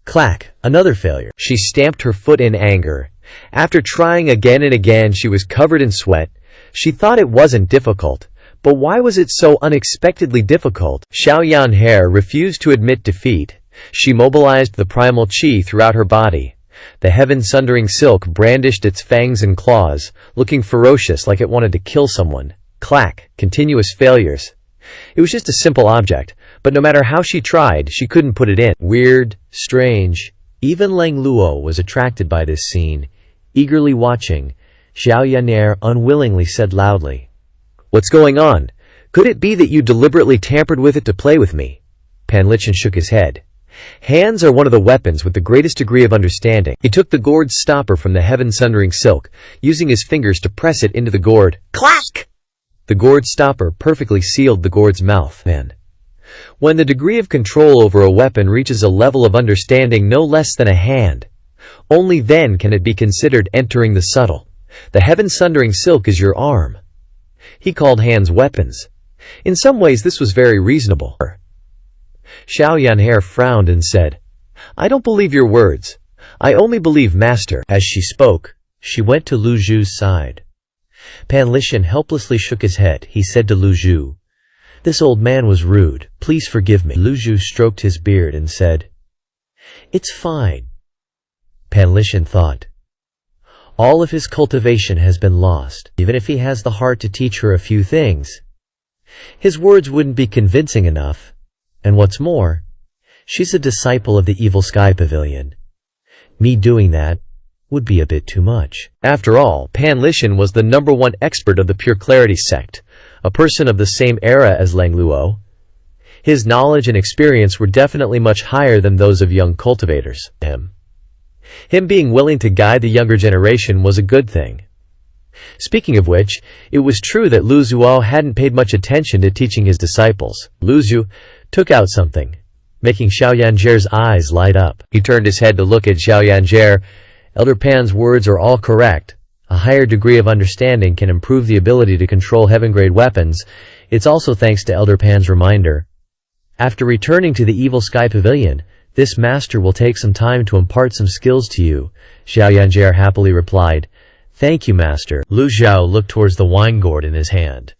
Clack. Another failure. She stamped her foot in anger. After trying again and again, she was covered in sweat. She thought it wasn't difficult, but why was it so unexpectedly difficult? Xiao Yan'er refused to admit defeat. She mobilized the primal qi throughout her body. The heaven-sundering silk brandished its fangs and claws, looking ferocious like it wanted to kill someone. clack, continuous failures. It was just a simple object, but no matter how she tried, she couldn't put it in. Weird, strange. Even Lang Luo was attracted by this scene. Eagerly watching, Xiao Yan'er unwillingly said loudly, "What's going on? Could it be that you deliberately tampered with it to play with me?" Pan Lichen shook his head. Hands are one of the weapons with the greatest degree of understanding. He took the gourd's stopper from the heaven-sundering silk, using his fingers to press it into the gourd. Clack! The gourd stopper perfectly sealed the gourd's mouth. Then, when the degree of control over a weapon reaches a level of understanding no less than a hand, only then can it be considered entering the subtle. The heaven-sundering silk is your arm. He called hands weapons. In some ways this was very reasonable. Xiao Yan'er frowned and said, "I don't believe your words. I only believe master." As she spoke, she went to Lu Zhu's side. Pan Lichen helplessly shook his head. He said to Lu Zhu, "This old man was rude. Please forgive me." Lu Zhu stroked his beard and said, "It's fine." Pan Lichen thought, all of his cultivation has been lost. Even if he has the heart to teach her a few things, his words wouldn't be convincing enough. And what's more, she's a disciple of the Evil Sky Pavilion. Me doing that would be a bit too much. After all, Pan Lichen was the #1 expert of the Pure Clarity sect, a person of the same era as Lang Luo. His knowledge and experience were definitely much higher than those of young cultivators. Him being willing to guide the younger generation was a good thing. Speaking of which, it was true that Lu Zuo hadn't paid much attention to teaching his disciples. Lu Zhu took out something, making Xiao Yan'er's eyes light up. He turned his head to look at Xiao Yan'er. Elder Pan's words are all correct. A higher degree of understanding can improve the ability to control heaven-grade weapons. It's also thanks to Elder Pan's reminder. After returning to the Evil Sky Pavilion, this master will take some time to impart some skills to you, Xiao Yan'er happily replied. Thank you, master. Lu Zhao looked towards the wine gourd in his hand,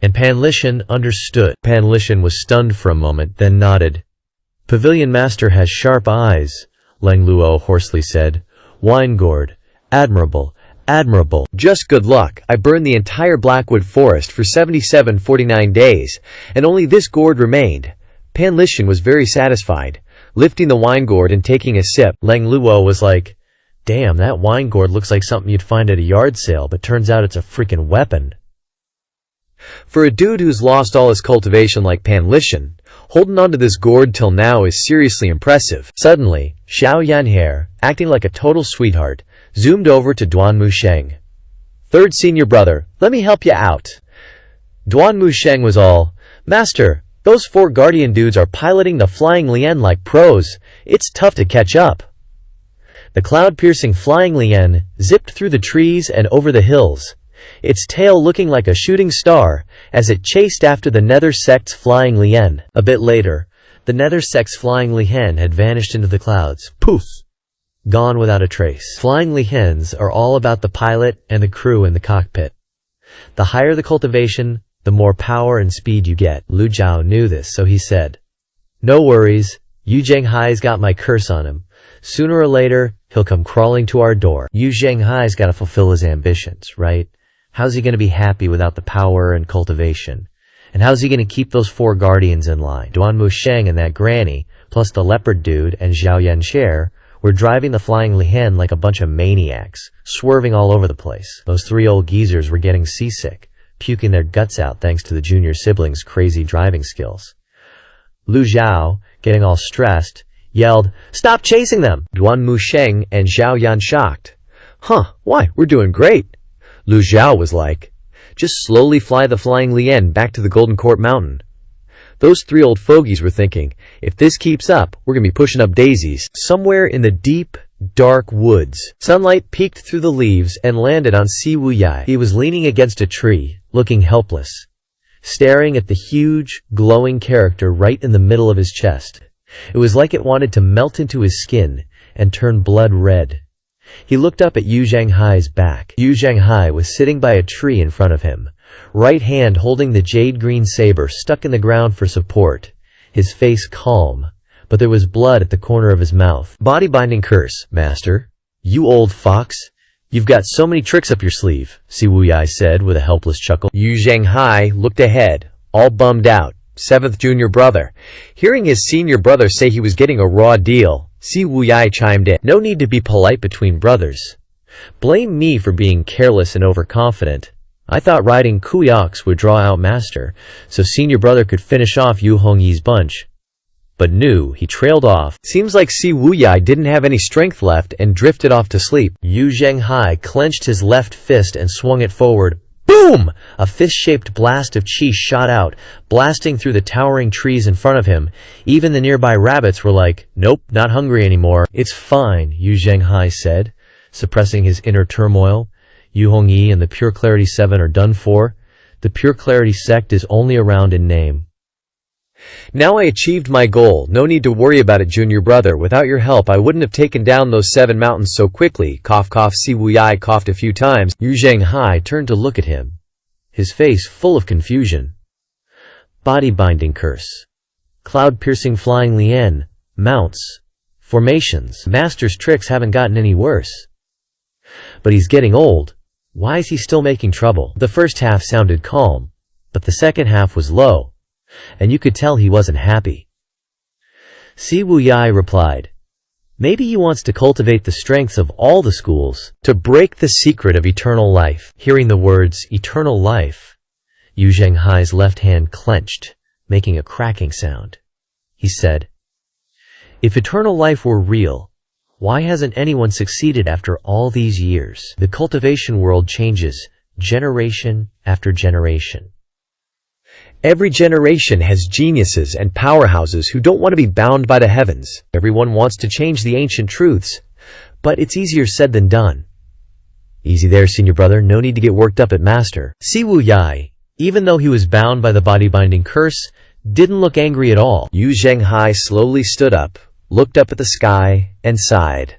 and Pan Lichen understood. Pan Lichen was stunned for a moment, then nodded. Pavilion master has sharp eyes, Lang Luo hoarsely said. Wine gourd. Admirable. Admirable. Just good luck. I burned the entire Blackwood forest for 49 days, and only this gourd remained. Pan Lichen was very satisfied. Lifting the wine gourd and taking a sip, Lang Luo was like, damn, that wine gourd looks like something you'd find at a yard sale, but turns out it's a freaking weapon. For a dude who's lost all his cultivation like Pan Lichen, holding onto this gourd till now is seriously impressive. Suddenly, Xiao Yan'er, acting like a total sweetheart, zoomed over to Duan Musheng. Third senior brother, let me help you out. Duan Musheng was all, Master, those 4 guardian dudes are piloting the Flying Lien like pros. It's tough to catch up. The cloud-piercing Flying Lien zipped through the trees and over the hills, its tail looking like a shooting star as it chased after the Nether Sect's Flying Lien. A bit later, the Nether Sect's Flying Lien had vanished into the clouds. Poof! Gone without a trace. Flying Liens are all about the pilot and the crew in the cockpit. The higher the cultivation, the more power and speed you get. Lu Zhao knew this, so he said, no worries, Yu Zhenghai's got my curse on him. Sooner or later, he'll come crawling to our door. Yu Zhenghai's gotta fulfill his ambitions, right? How's he gonna be happy without the power and cultivation? And how's he gonna keep those 4 guardians in line? Duan Musheng and that granny, plus the leopard dude and Xiao Yan'er, were driving the Flying Lien like a bunch of maniacs, swerving all over the place. Those 3 old geezers were getting seasick, puking their guts out thanks to the junior siblings' crazy driving skills. Lu Zhao, getting all stressed, yelled, stop chasing them! Duan Musheng and Xiao Yan shocked. Huh, why, we're doing great. Lu Zhao was like, just slowly fly the Flying Lien back to the Golden Court Mountain. Those 3 old fogies were thinking, if this keeps up, we're gonna be pushing up daisies. Somewhere in the deep, dark woods, sunlight peeked through the leaves and landed on Si Wuyai. He was leaning against a tree, looking helpless, staring at the huge, glowing character right in the middle of his chest. It was like it wanted to melt into his skin and turn blood red. He looked up at Yu Zhenghai's back. Yu Zhenghai was sitting by a tree in front of him, right hand holding the jade-green saber stuck in the ground for support, his face calm, but there was blood at the corner of his mouth. Body-binding curse, master. You old fox. You've got so many tricks up your sleeve, Si Wuyai said with a helpless chuckle. Yu Zhenghai looked ahead, all bummed out. Seventh junior brother. Hearing his senior brother say he was getting a raw deal, Si Wuyai chimed in. No need to be polite between brothers. Blame me for being careless and overconfident. I thought riding Kuyox would draw out Master, so senior brother could finish off Yu Hongyi's bunch. But no, he trailed off. Seems like Si Wuyai didn't have any strength left and drifted off to sleep. Yu Zhenghai clenched his left fist and swung it forward. Boom! A fist-shaped blast of qi shot out, blasting through the towering trees in front of him. Even the nearby rabbits were like, nope, not hungry anymore. It's fine, Yu Zhenghai said, suppressing his inner turmoil. Yu Hongyi and the Pure Clarity 7 are done for. The Pure Clarity sect is only around in name. Now I achieved my goal. No need to worry about it, junior brother. Without your help, I wouldn't have taken down those 7 mountains so quickly. Cough, cough. Si Wuyai coughed a few times. Yu Zhenghai turned to look at him, his face full of confusion. Body-binding curse. Cloud-piercing flying lien. Mounts. Formations. Master's tricks haven't gotten any worse. But he's getting old. Why is he still making trouble? The first half sounded calm, but the second half was low, and you could tell he wasn't happy. Si Wuyai replied, maybe he wants to cultivate the strengths of all the schools to break the secret of eternal life. Hearing the words, eternal life, Yu Zhenghai's left hand clenched, making a cracking sound. He said, if eternal life were real, why hasn't anyone succeeded after all these years? The cultivation world changes, generation after generation. Every generation has geniuses and powerhouses who don't want to be bound by the heavens. Everyone wants to change the ancient truths, but it's easier said than done. Easy there, senior brother. No need to get worked up at Master. Si Wuyai, even though he was bound by the body-binding curse, didn't look angry at all. Yu Zhenghai slowly stood up, looked up at the sky, and sighed.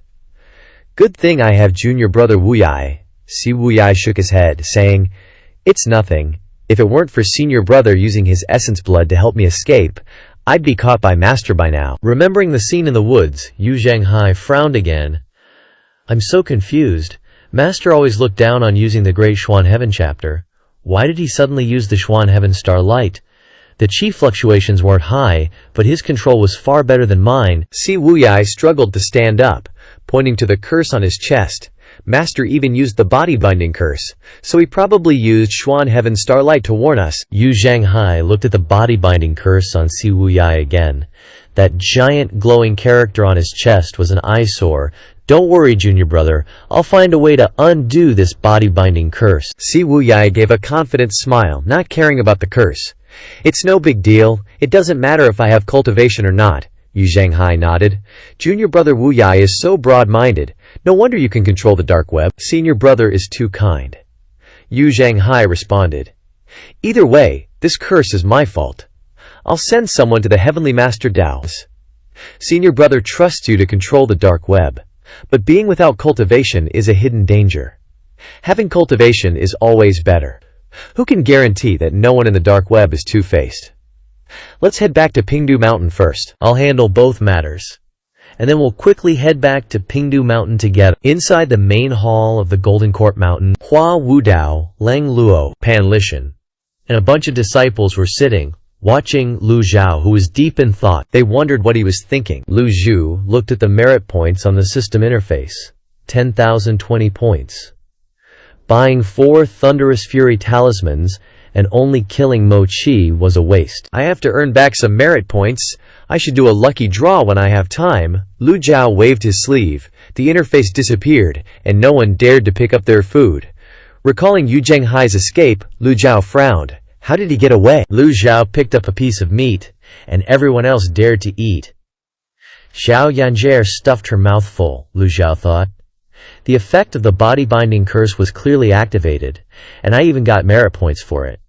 Good thing I have junior brother Wuyai. Si Wuyai shook his head, saying, it's nothing. If it weren't for senior brother using his essence blood to help me escape, I'd be caught by Master by now. Remembering the scene in the woods, Yu Zhenghai frowned again. I'm so confused. Master always looked down on using the Great Xuan Heaven chapter. Why did he suddenly use the Xuan Heaven Star Light? The chi fluctuations weren't high, but his control was far better than mine. Si Wuyai struggled to stand up, pointing to the curse on his chest. Master even used the body-binding curse, so he probably used Xuan Heaven Starlight to warn us. Yu Zhenghai looked at the body-binding curse on Si Wuyai again. That giant glowing character on his chest was an eyesore. Don't worry, junior brother. I'll find a way to undo this body-binding curse. Si Wuyai gave a confident smile, not caring about the curse. It's no big deal. It doesn't matter if I have cultivation or not. Yu Zhenghai nodded. Junior brother Wuyai is so broad-minded. No wonder you can control the dark web. Senior brother is too kind. Yu Zhenghai responded. Either way, this curse is my fault. I'll send someone to the Heavenly Master Daos. Senior brother trusts you to control the dark web, but being without cultivation is a hidden danger. Having cultivation is always better. Who can guarantee that no one in the dark web is two-faced? Let's head back to Pingdu Mountain first. I'll handle both matters. And then we'll quickly head back to Pingdu Mountain together. Inside the main hall of the Golden Court Mountain, Hua Wudao, Lang Luo, Pan Lishan, and a bunch of disciples were sitting, watching Lu Zhao, who was deep in thought. They wondered what he was thinking. Lu Zhu looked at the merit points on the system interface. 10,020 points. Buying 4 Thunderous Fury talismans and only killing Mo Chi was a waste. I have to earn back some merit points. I should do a lucky draw when I have time. Lu Zhao waved his sleeve. The interface disappeared, and no one dared to pick up their food. Recalling Yu Zhenghai's escape, Lu Zhao frowned. How did he get away? Lu Zhao picked up a piece of meat, and everyone else dared to eat. Xiao Yanjie stuffed her mouth full, Lu Zhao thought. The effect of the body-binding curse was clearly activated, and I even got merit points for it.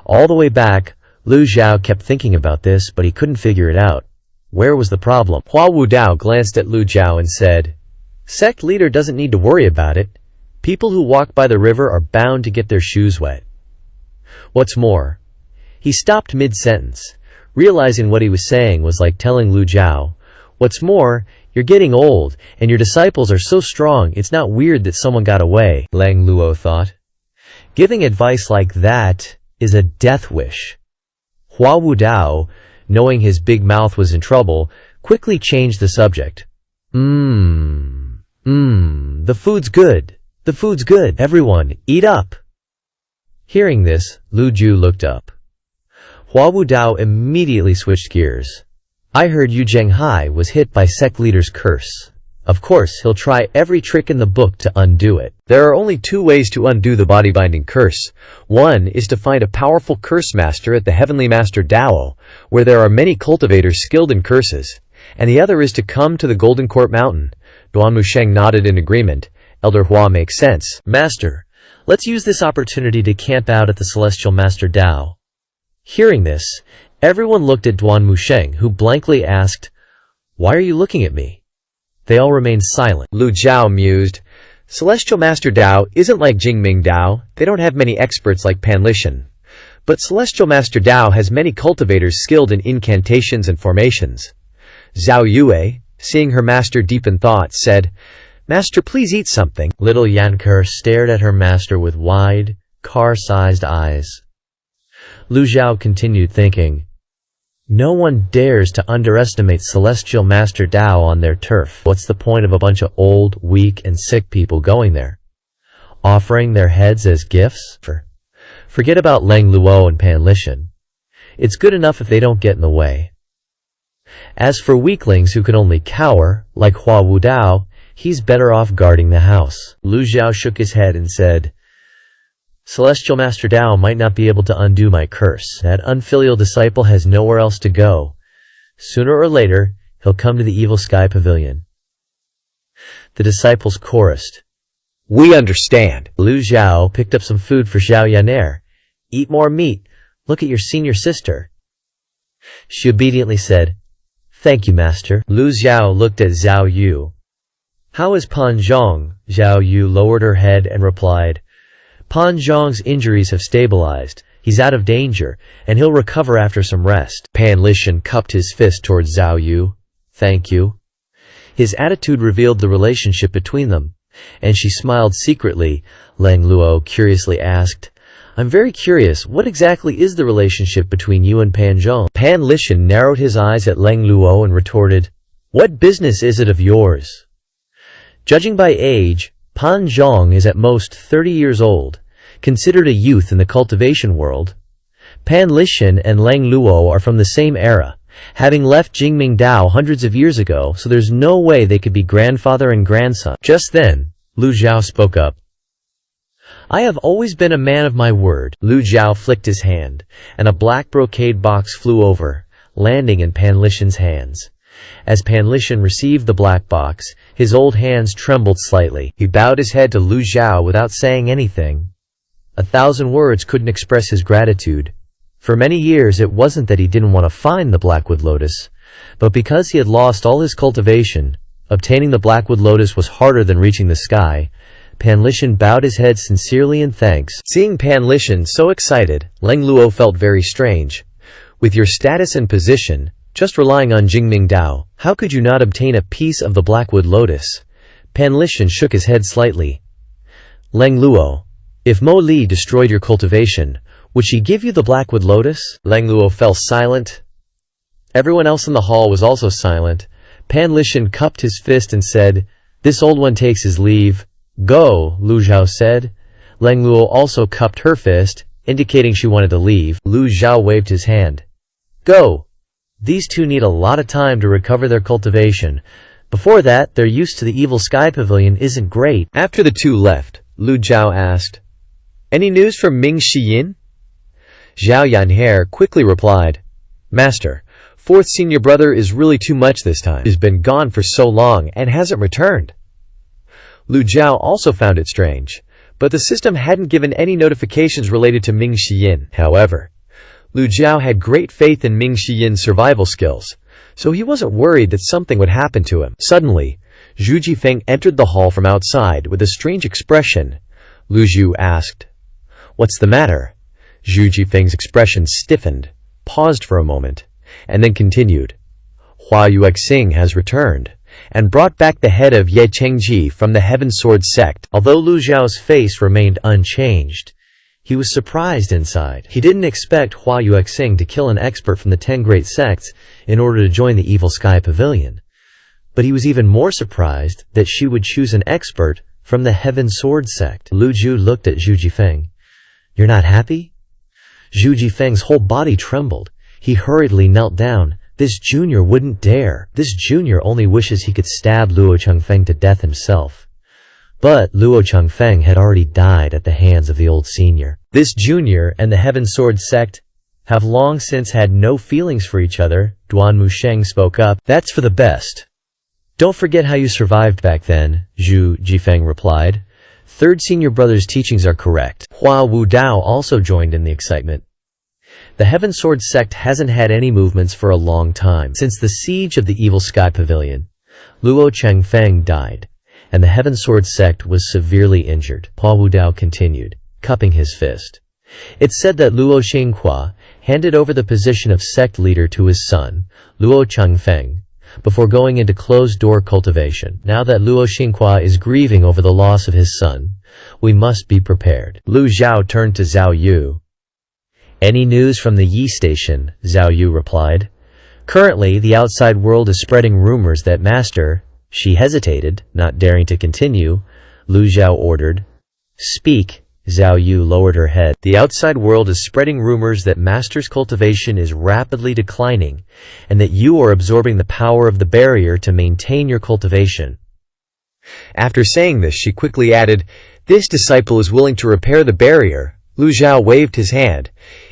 All the way back, Lu Zhao kept thinking about this, but he couldn't figure it out. Where was the problem? Hua Wudao glanced at Lu Zhao and said, Sect leader doesn't need to worry about it. People who walk by the river are bound to get their shoes wet. What's more, he stopped mid-sentence, realizing what he was saying was like telling Lu Zhao, what's more, You're getting old, and your disciples are so strong it's not weird that someone got away, Lang Luo thought. Giving advice like that is a death wish. Hua Wudao, knowing his big mouth was in trouble, quickly changed the subject. The food's good. The food's good. Everyone, eat up. Hearing this, Lu Ju looked up. Hua Wudao immediately switched gears. I heard Yu Zhenghai was hit by sect leader's curse. Of course, he'll try every trick in the book to undo it. There are only two ways to undo the body-binding curse. One is to find a powerful curse master at the Heavenly Master Dao, where there are many cultivators skilled in curses. And the other is to come to the Golden Court Mountain. Duan Musheng nodded in agreement. Elder Hua makes sense. Master, let's use this opportunity to camp out at the Celestial Master Dao. Hearing this, everyone looked at Duan Musheng, who blankly asked, Why are you looking at me? They all remained silent. Lu Jiao mused. Celestial Master Dao isn't like Jingming Dao. They don't have many experts like Pan Lishan. But Celestial Master Dao has many cultivators skilled in incantations and formations. Zhao Yue, seeing her master deep in thought, said, Master, please eat something. Little Yanker stared at her master with wide, car-sized eyes. Lu Zhao continued thinking, No one dares to underestimate Celestial Master Dao on their turf. What's the point of a bunch of old, weak, and sick people going there? Offering their heads as gifts? Forget about Lang Luo and Pan Lishan. It's good enough if they don't get in the way. As for weaklings who can only cower, like Hua Wudao, he's better off guarding the house. Lu Zhao shook his head and said, Celestial Master Dao might not be able to undo my curse. That unfilial disciple has nowhere else to go. Sooner or later, he'll come to the Evil Sky Pavilion. The disciples chorused, We understand. Lu Zhao picked up some food for Zhao Yaner. Eat more meat. Look at your senior sister. She obediently said, Thank you, Master. Lu Zhao looked at Zhao Yu. How is Pan Zhong? Zhao Yu lowered her head and replied, Pan Zhong's injuries have stabilized. He's out of danger, and he'll recover after some rest. Pan Lishan cupped his fist towards Zhao Yu. Thank you. His attitude revealed the relationship between them, and she smiled secretly. Lang Luo curiously asked, I'm very curious, what exactly is the relationship between you and Pan Zhong? Pan Lishan narrowed his eyes at Lang Luo and retorted, What business is it of yours? Judging by age, Pan Zhong is at most 30 years old, considered a youth in the cultivation world. Pan Lishan and Lang Luo are from the same era, having left Jingming Dao hundreds of years ago, so there's no way they could be grandfather and grandson. Just then, Lu Zhao spoke up. I have always been a man of my word. Lu Zhao flicked his hand, and a black brocade box flew over, landing in Pan Lishan's hands. As Pan Lishan received the black box, his old hands trembled slightly. He bowed his head to Lu Zhao without saying anything. 1,000 words couldn't express his gratitude. For many years it wasn't that he didn't want to find the Blackwood Lotus, but because he had lost all his cultivation, obtaining the Blackwood Lotus was harder than reaching the sky. Pan Lishan bowed his head sincerely in thanks. Seeing Pan Lishan so excited, Lang Luo felt very strange. With your status and position, just relying on Jingming Dao, how could you not obtain a piece of the Blackwood Lotus? Pan Lishan shook his head slightly. Lang Luo, if Mo Li destroyed your cultivation, would she give you the Blackwood Lotus? Lang Luo fell silent. Everyone else in the hall was also silent. Pan Lishan cupped his fist and said, This old one takes his leave. Go, Lu Zhao said. Lang Luo also cupped her fist, indicating she wanted to leave. Lu Zhao waved his hand. Go. These two need a lot of time to recover their cultivation. Before that, their use to the Evil Sky Pavilion isn't great. After the two left, Lu Zhao asked, Any news from Ming Shiyin? Zhao Yanher quickly replied, Master, fourth senior brother is really too much this time. He's been gone for so long and hasn't returned. Lu Zhao also found it strange, but the system hadn't given any notifications related to Ming Shiyin. However, Lu Zhao had great faith in Ming Shiyin's survival skills, so he wasn't worried that something would happen to him. Suddenly, Zhu Jifeng entered the hall from outside with a strange expression. Lu Zhu asked, What's the matter? Zhu Jifeng's expression stiffened, paused for a moment, and then continued. Hua Yuexing has returned, and brought back the head of Ye Chengji from the Heaven Sword sect. Although Lu Zhao's face remained unchanged, he was surprised inside. He didn't expect Hua Yuexing to kill an expert from the 10 great sects in order to join the Evil Sky Pavilion. But he was even more surprised that she would choose an expert from the Heaven Sword sect. Lu Zhu looked at Zhu Jifeng. "You're not happy?" Zhu Jifeng's whole body trembled. He hurriedly knelt down. This junior wouldn't dare. This junior only wishes he could stab Luo Changfeng to death himself. But Luo Changfeng had already died at the hands of the old senior. This junior and the Heaven Sword sect have long since had no feelings for each other. Duan Musheng spoke up. "That's for the best. Don't forget how you survived back then," Zhu Jifeng replied. "Third senior brother's teachings are correct." Hua Wudao also joined in the excitement. The Heaven Sword sect hasn't had any movements for a long time. Since the siege of the Evil Sky Pavilion, Luo Changfeng died, and the Heaven Sword sect was severely injured. Hua Wudao continued, cupping his fist. It's said that Luo Xinghua handed over the position of sect leader to his son, Luo Changfeng, before going into closed-door cultivation. Now that Luo Xinghua is grieving over the loss of his son, we must be prepared. Lu Zhao turned to Zhao Yu. "Any news from the Yi station?" Zhao Yu replied. "Currently, the outside world is spreading rumors that Master..." She hesitated, not daring to continue. Lu Zhao ordered. "Speak." Zhao Yu lowered her head. "The outside world is spreading rumors that Master's cultivation is rapidly declining, and that you are absorbing the power of the barrier to maintain your cultivation." After saying this, she quickly added, "This disciple is willing to repair the barrier." Lu Zhao waved his hand.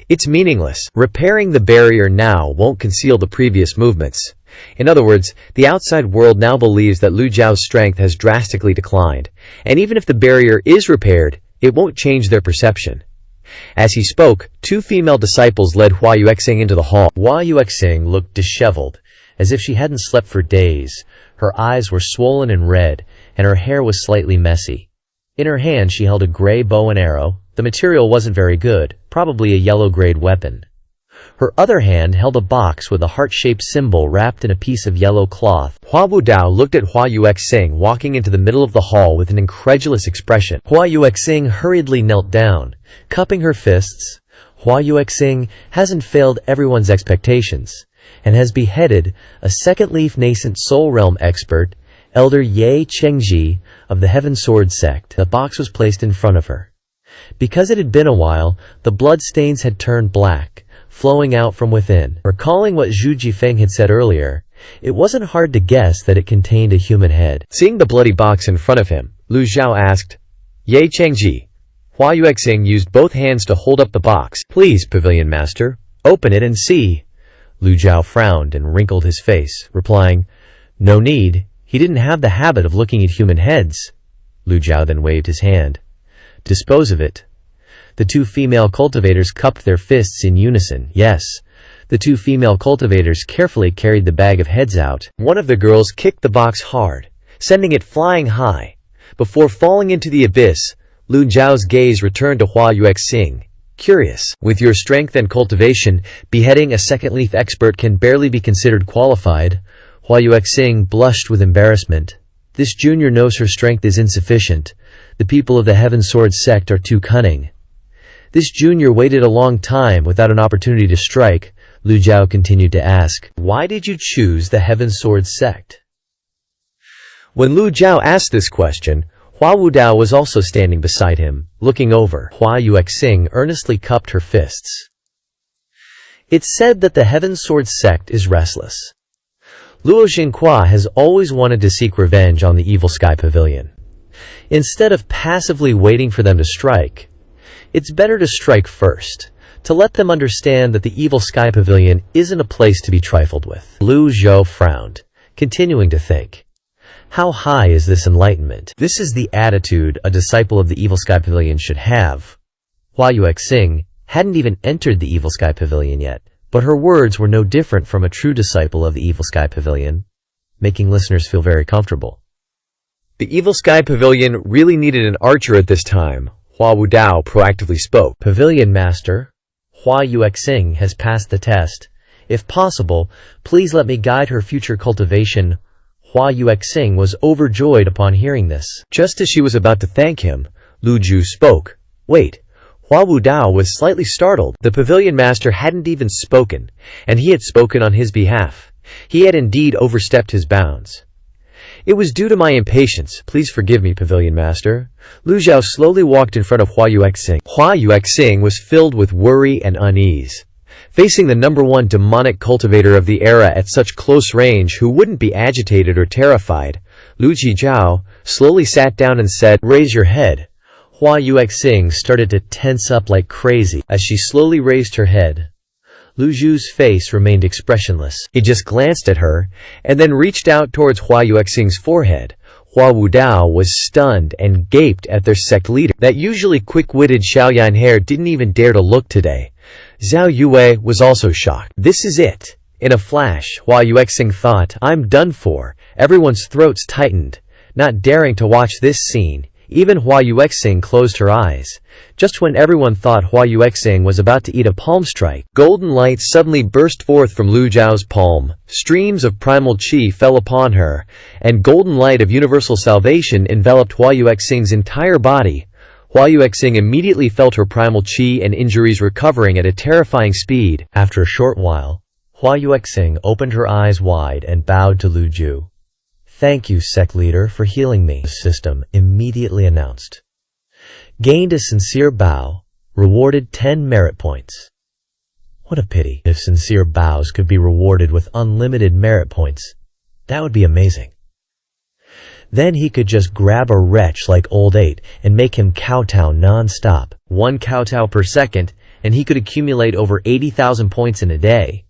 "It's meaningless. Repairing the barrier now won't conceal the previous movements." In other words, the outside world now believes that Lu Zhao's strength has drastically declined, and even if the barrier is repaired, it won't change their perception. As he spoke, 2 female disciples led Hua Yuexing into the hall. Hua Yuexing looked disheveled, as if she hadn't slept for days. Her eyes were swollen and red, and her hair was slightly messy. In her hand she held a gray bow and arrow. The material wasn't very good, probably a yellow-grade weapon. Her other hand held a box with a heart-shaped symbol wrapped in a piece of yellow cloth. Hua Wudao looked at Hua Yuexing walking into the middle of the hall with an incredulous expression. Hua Yuexing hurriedly knelt down, cupping her fists. Hua Yuexing hasn't failed everyone's expectations, and has beheaded a second-leaf nascent soul realm expert, Elder Ye Chengji of the Heaven Sword sect. The box was placed in front of her. Because it had been a while, the blood stains had turned black, flowing out from within. Recalling what Zhu Jifeng had said earlier, it wasn't hard to guess that it contained a human head. Seeing the bloody box in front of him, Lu Zhao asked, "Ye Chengji." Hua Yuexing used both hands to hold up the box. "Please, Pavilion Master, open it and see." Lu Zhao frowned and wrinkled his face, replying, "No need. He didn't have the habit of looking at human heads." Lu Zhao then waved his hand. "Dispose of it." The 2 female cultivators cupped their fists in unison. Yes. The 2 female cultivators carefully carried the bag of heads out. One of the girls kicked the box hard, sending it flying high. Before falling into the abyss, Lu Zhao's gaze returned to Hua Yuexing. "Curious. With your strength and cultivation, beheading a second-leaf expert can barely be considered qualified." Hua Yuexing blushed with embarrassment. This junior knows her strength is insufficient. The people of the Heaven Sword sect are too cunning. This junior waited a long time without an opportunity to strike. Lu Zhao continued to ask, "Why did you choose the Heaven Sword sect?" When Lu Zhao asked this question, Hua Wudao was also standing beside him, looking over. Hua Yuexing earnestly cupped her fists. It's said that the Heaven Sword sect is restless. Luo Xinghua has always wanted to seek revenge on the Evil Sky Pavilion. Instead of passively waiting for them to strike, it's better to strike first, to let them understand that the Evil Sky Pavilion isn't a place to be trifled with. Lu Zhou frowned, continuing to think. How high is this enlightenment? This is the attitude a disciple of the Evil Sky Pavilion should have. Hua Yuexing hadn't even entered the Evil Sky Pavilion yet, but her words were no different from a true disciple of the Evil Sky Pavilion, making listeners feel very comfortable. The Evil Sky Pavilion really needed an archer at this time. Hua Wudao proactively spoke. "Pavilion Master, Hua Yuexing has passed the test. If possible, please let me guide her future cultivation." Hua Yuexing was overjoyed upon hearing this. Just as she was about to thank him, Lu Ju spoke. Wait. Hua Wudao was slightly startled. The pavilion master hadn't even spoken, and he had spoken on his behalf. He had indeed overstepped his bounds. It was due to my impatience. Please forgive me, pavilion master. Lu Zhao slowly walked in front of Hua Yuexing. Hua Yuexing was filled with worry and unease. Facing the #1 demonic cultivator of the era at such close range who wouldn't be agitated or terrified, Lu Zhao slowly sat down and said, "Raise your head." Hua Yuexing started to tense up like crazy. As she slowly raised her head, Lu Zhu's face remained expressionless. He just glanced at her, and then reached out towards Hua Yuexing's forehead. Hua Wudao was stunned and gaped at their sect leader. That usually quick-witted Xiaoyan hair didn't even dare to look today. Zhao Yue was also shocked. This is it. In a flash, Hua Yuexing thought, I'm done for. Everyone's throats tightened. Not daring to watch this scene, even Hua Yuexing closed her eyes. Just when everyone thought Hua Yuexing was about to eat a palm strike, golden light suddenly burst forth from Lu Zhao's palm. Streams of primal qi fell upon her, and golden light of universal salvation enveloped Hua Yuexing's entire body. Hua Yuexing immediately felt her primal qi and injuries recovering at a terrifying speed. After a short while, Hua Yuexing opened her eyes wide and bowed to Lu Zhu. "Thank you, sect leader, for healing me," the system immediately announced. Gained a sincere bow, rewarded 10 merit points. What a pity. If sincere bows could be rewarded with unlimited merit points, that would be amazing. Then he could just grab a wretch like Old 8 and make him kowtow non-stop. 1 kowtow per second, and he could accumulate over 80,000 points in a day.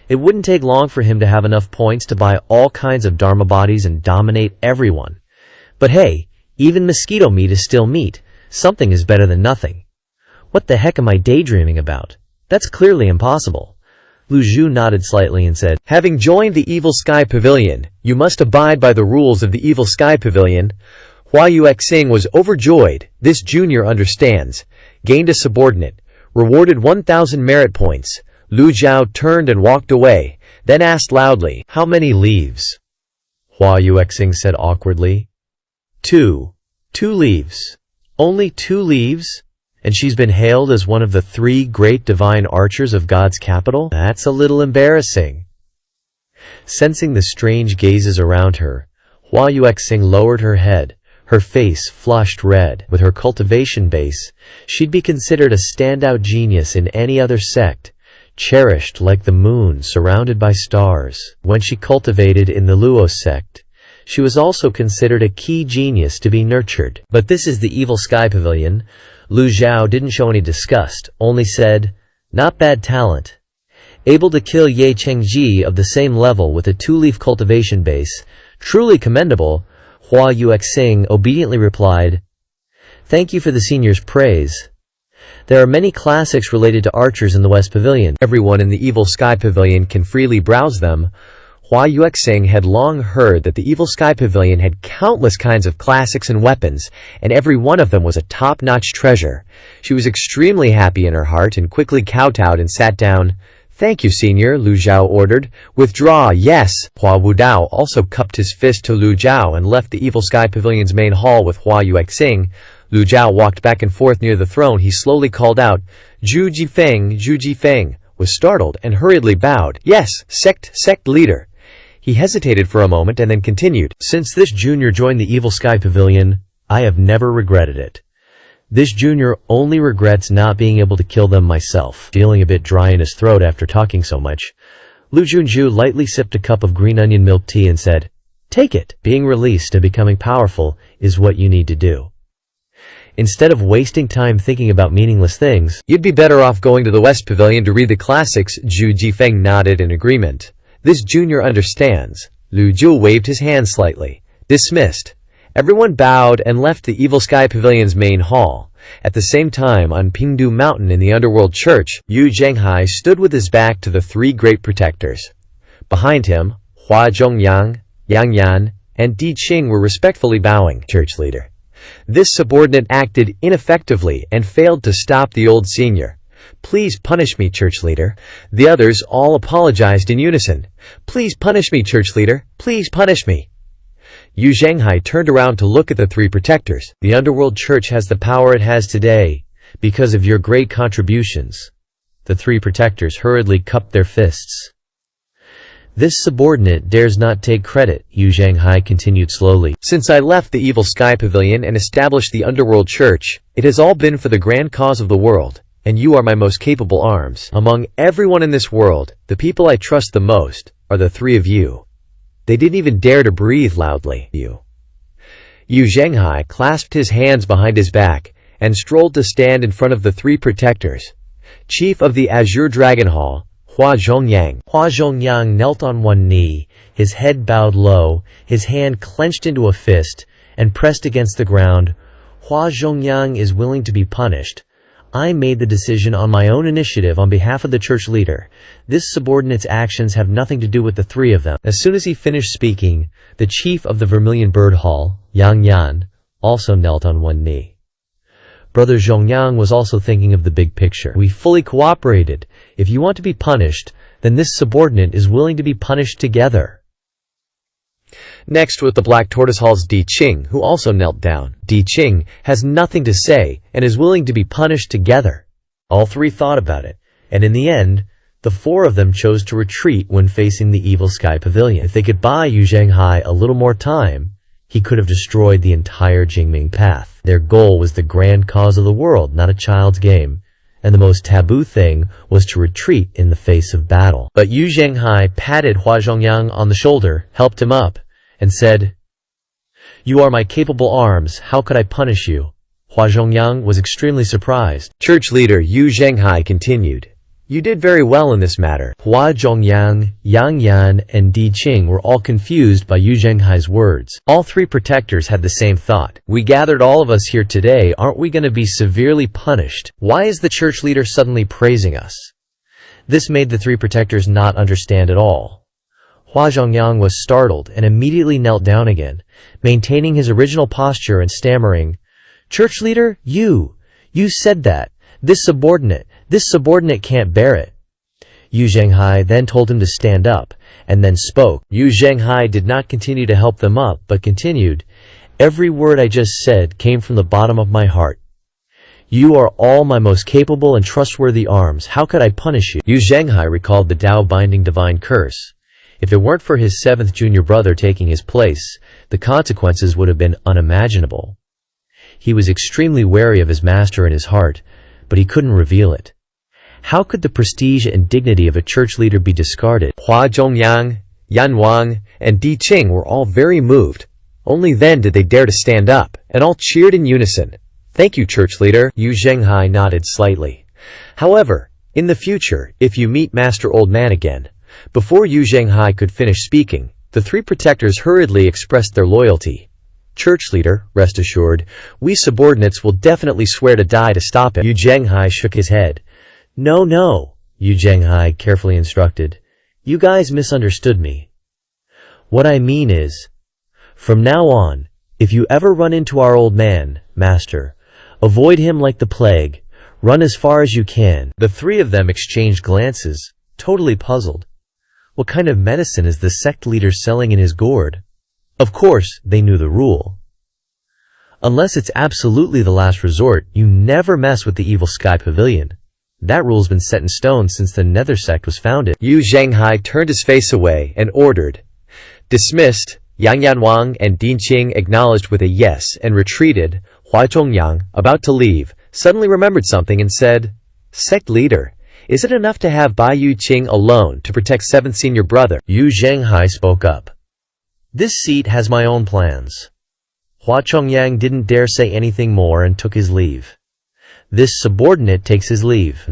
It wouldn't take long for him to have enough points to buy all kinds of dharma bodies and dominate everyone. But hey, even mosquito meat is still meat. Something is better than nothing. What the heck am I daydreaming about? That's clearly impossible. Lu Zhu nodded slightly and said, "Having joined the Evil Sky Pavilion, you must abide by the rules of the Evil Sky Pavilion." Hua Yuexing was overjoyed. This junior understands. Gained a subordinate. Rewarded 1,000 merit points. Lu Zhao turned and walked away, then asked loudly, "How many leaves?" Hua Yuexing said awkwardly, 2. 2 leaves. Only 2 leaves? And she's been hailed as one of the 3 great divine archers of God's capital? That's a little embarrassing. Sensing the strange gazes around her, Hua Yuexing lowered her head, her face flushed red. With her cultivation base, she'd be considered a standout genius in any other sect, cherished like the moon surrounded by stars. When she cultivated in the Luo sect, she was also considered a key genius to be nurtured. But this is the Evil Sky Pavilion. Lu Zhao didn't show any disgust, only said, "Not bad talent. Able to kill Ye Chengji of the same level with a 2-leaf cultivation base. Truly commendable." Hua Yuexing obediently replied, "Thank you for the senior's praise. There are many classics related to archers in the West Pavilion. Everyone in the Evil Sky Pavilion can freely browse them." Hua Yuexing had long heard that the Evil Sky Pavilion had countless kinds of classics and weapons, and every one of them was a top-notch treasure. She was extremely happy in her heart and quickly kowtowed and sat down. "Thank you, senior," Lu Zhao ordered. "Withdraw, yes." Hua Wudao also cupped his fist to Lu Zhao and left the Evil Sky Pavilion's main hall with Hua Yuexing. Lu Zhao walked back and forth near the throne. He slowly called out, "Zhu Jifeng," was startled and hurriedly bowed. "Yes, sect leader." He hesitated for a moment and then continued, "Since this junior joined the Evil Sky Pavilion, I have never regretted it. This junior only regrets not being able to kill them myself." Feeling a bit dry in his throat after talking so much, Lu Junju lightly sipped a cup of green onion milk tea and said, "Take it. Being released and becoming powerful is what you need to do. Instead of wasting time thinking about meaningless things, you'd be better off going to the West Pavilion to read the classics." Zhu Jifeng nodded in agreement. "This junior understands." Lu Zhu waved his hand slightly. Dismissed. Everyone bowed and left the Evil Sky Pavilion's main hall. At the same time, on Pingdu Mountain in the Underworld Church, Yu Zhenghai stood with his back to the 3 great protectors. Behind him, Hua Zhongyang, Yang Yan, and Di Qing were respectfully bowing. Church leader. This subordinate acted ineffectively and failed to stop the old senior. "Please punish me, church leader." The others all apologized in unison. "Please punish me, church leader. Please punish me." Yu Zhanghai turned around to look at the three protectors. The underworld church has the power it has today because of your great contributions. The three protectors hurriedly cupped their fists. This subordinate dares not take credit, Yu Zhanghai continued slowly. Since I left the evil sky pavilion and established the underworld church, it has all been for the grand cause of the world, and you are my most capable arms. Among everyone in this world, the people I trust the most are the three of you. They didn't even dare to breathe loudly. Yu Zhanghai clasped his hands behind his back and strolled to stand in front of the three protectors. Chief of the Azure Dragon Hall, Hua Zhongyang. Hua Zhongyang knelt on one knee, his head bowed low, his hand clenched into a fist, and pressed against the ground. Hua Zhongyang is willing to be punished. I made the decision on my own initiative on behalf of the church leader. This subordinate's actions have nothing to do with the three of them. As soon as he finished speaking, the chief of the Vermilion Bird Hall, Yang Yan, also knelt on one knee. Brother Zhongyang was also thinking of the big picture. We fully cooperated. If you want to be punished, then this subordinate is willing to be punished together. Next was the Black Tortoise Hall's Di Qing, who also knelt down. Di Qing has nothing to say and is willing to be punished together. All three thought about it, and in the end, the four of them chose to retreat when facing the evil sky pavilion. If they could buy Yu Zhanghai a little more time, he could have destroyed the entire Jingming path. Their goal was the grand cause of the world, not a child's game, and the most taboo thing was to retreat in the face of battle. But Yu Zhanghai patted Hua Zhongyang on the shoulder, helped him up, and said, "You are my capable arms, how could I punish you?" Hua Zhongyang was extremely surprised. Church leader Yu Zhanghai continued, "You did very well in this matter." Hua Zhongyang, Yang Yan, and Di Qing were all confused by Yu Zhanghai's words. All three protectors had the same thought. We gathered all of us here today, aren't we going to be severely punished? Why is the church leader suddenly praising us? This made the three protectors not understand at all. Hua Zhongyang was startled and immediately knelt down again, maintaining his original posture and stammering, "Church leader, you said that. This subordinate can't bear it." Yu Zhanghai then told him to stand up, and then spoke. Yu Zhanghai did not continue to help them up, but continued, "Every word I just said came from the bottom of my heart. You are all my most capable and trustworthy arms. How could I punish you?" Yu Zhanghai recalled the Tao-binding divine curse. If it weren't for his seventh junior brother taking his place, the consequences would have been unimaginable. He was extremely wary of his master in his heart, but he couldn't reveal it. How could the prestige and dignity of a church leader be discarded? Hua Zhongyang, Yan Wang, and Di Qing were all very moved. Only then did they dare to stand up, and all cheered in unison. "Thank you, church leader." Yu Zhanghai nodded slightly. "However, in the future, if you meet Master Old Man again..." Before Yu Zhanghai could finish speaking, the three protectors hurriedly expressed their loyalty. "Church leader, rest assured, we subordinates will definitely swear to die to stop him." Yu Zhanghai shook his head. No, Yu Zhanghai carefully instructed. "You guys misunderstood me. What I mean is, from now on, if you ever run into our old man, Master, avoid him like the plague. Run as far as you can." The three of them exchanged glances, totally puzzled. What kind of medicine is the sect leader selling in his gourd? Of course, they knew the rule. Unless it's absolutely the last resort, you never mess with the evil sky pavilion. That rule's been set in stone since the Nether sect was founded. Yu Zhanghai turned his face away and ordered. Dismissed. Yang Yanwang and Di Qing acknowledged with a yes and retreated. Hua Zhongyang, about to leave, suddenly remembered something and said, "Sect leader, is it enough to have Bai Yu Qing alone to protect 7th senior brother?" Yu Zhanghai spoke up. "This seat has my own plans." Hua Zhongyang didn't dare say anything more and took his leave. This subordinate takes his leave.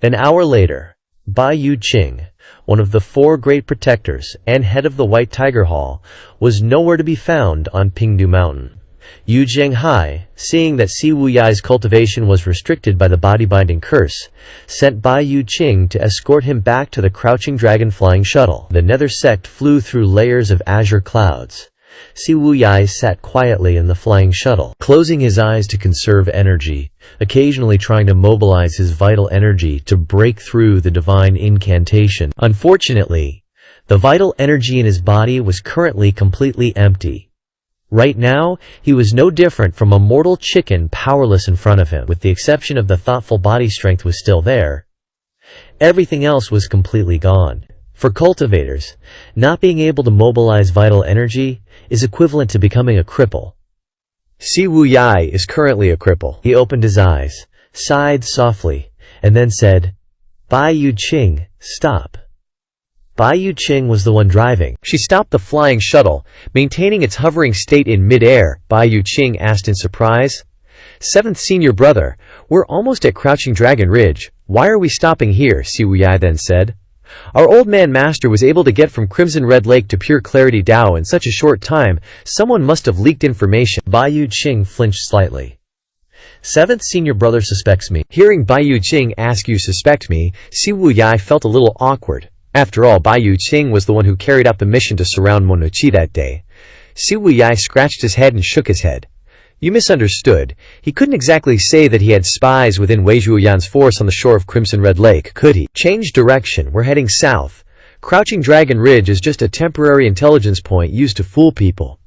An hour later, Bai Yu Qing, one of the four great protectors and head of the White Tiger Hall, was nowhere to be found on Pingdu Mountain. Yu Zhanghai, seeing that Si Wuyai's cultivation was restricted by the body-binding curse, sent Bai Yu Qing to escort him back to the Crouching Dragon flying shuttle. The Nether sect flew through layers of azure clouds. Si Wuyai sat quietly in the flying shuttle, closing his eyes to conserve energy, occasionally trying to mobilize his vital energy to break through the divine incantation. Unfortunately, the vital energy in his body was currently completely empty. Right now, he was no different from a mortal chicken powerless in front of him, with the exception of the thoughtful body strength was still there. Everything else was completely gone. For cultivators, not being able to mobilize vital energy is equivalent to becoming a cripple. Si Wuyai is currently a cripple. He opened his eyes, sighed softly, and then said, Bai Yu Qing, stop. Bai Yu Qing was the one driving. She stopped the flying shuttle, maintaining its hovering state in mid-air. Bai Yu Qing asked in surprise. Seventh senior brother, we're almost at Crouching Dragon Ridge. Why are we stopping here? Si Wuyai then said. Our old man master was able to get from Crimson Red Lake to Pure Clarity Dao in such a short time. Someone must have leaked information. Bai Yu Qing flinched slightly. Seventh senior brother suspects me. Hearing Bai Yu Qing ask you suspect me, Si Wuyai felt a little awkward. After all, Bai Yu Qing was the one who carried out the mission to surround Monochi that day. Si Wuyai scratched his head and shook his head. You misunderstood. He couldn't exactly say that he had spies within Wei Zhuoyan's force on the shore of Crimson Red Lake, could he? Change direction. We're heading south. Crouching Dragon Ridge is just a temporary intelligence point used to fool people.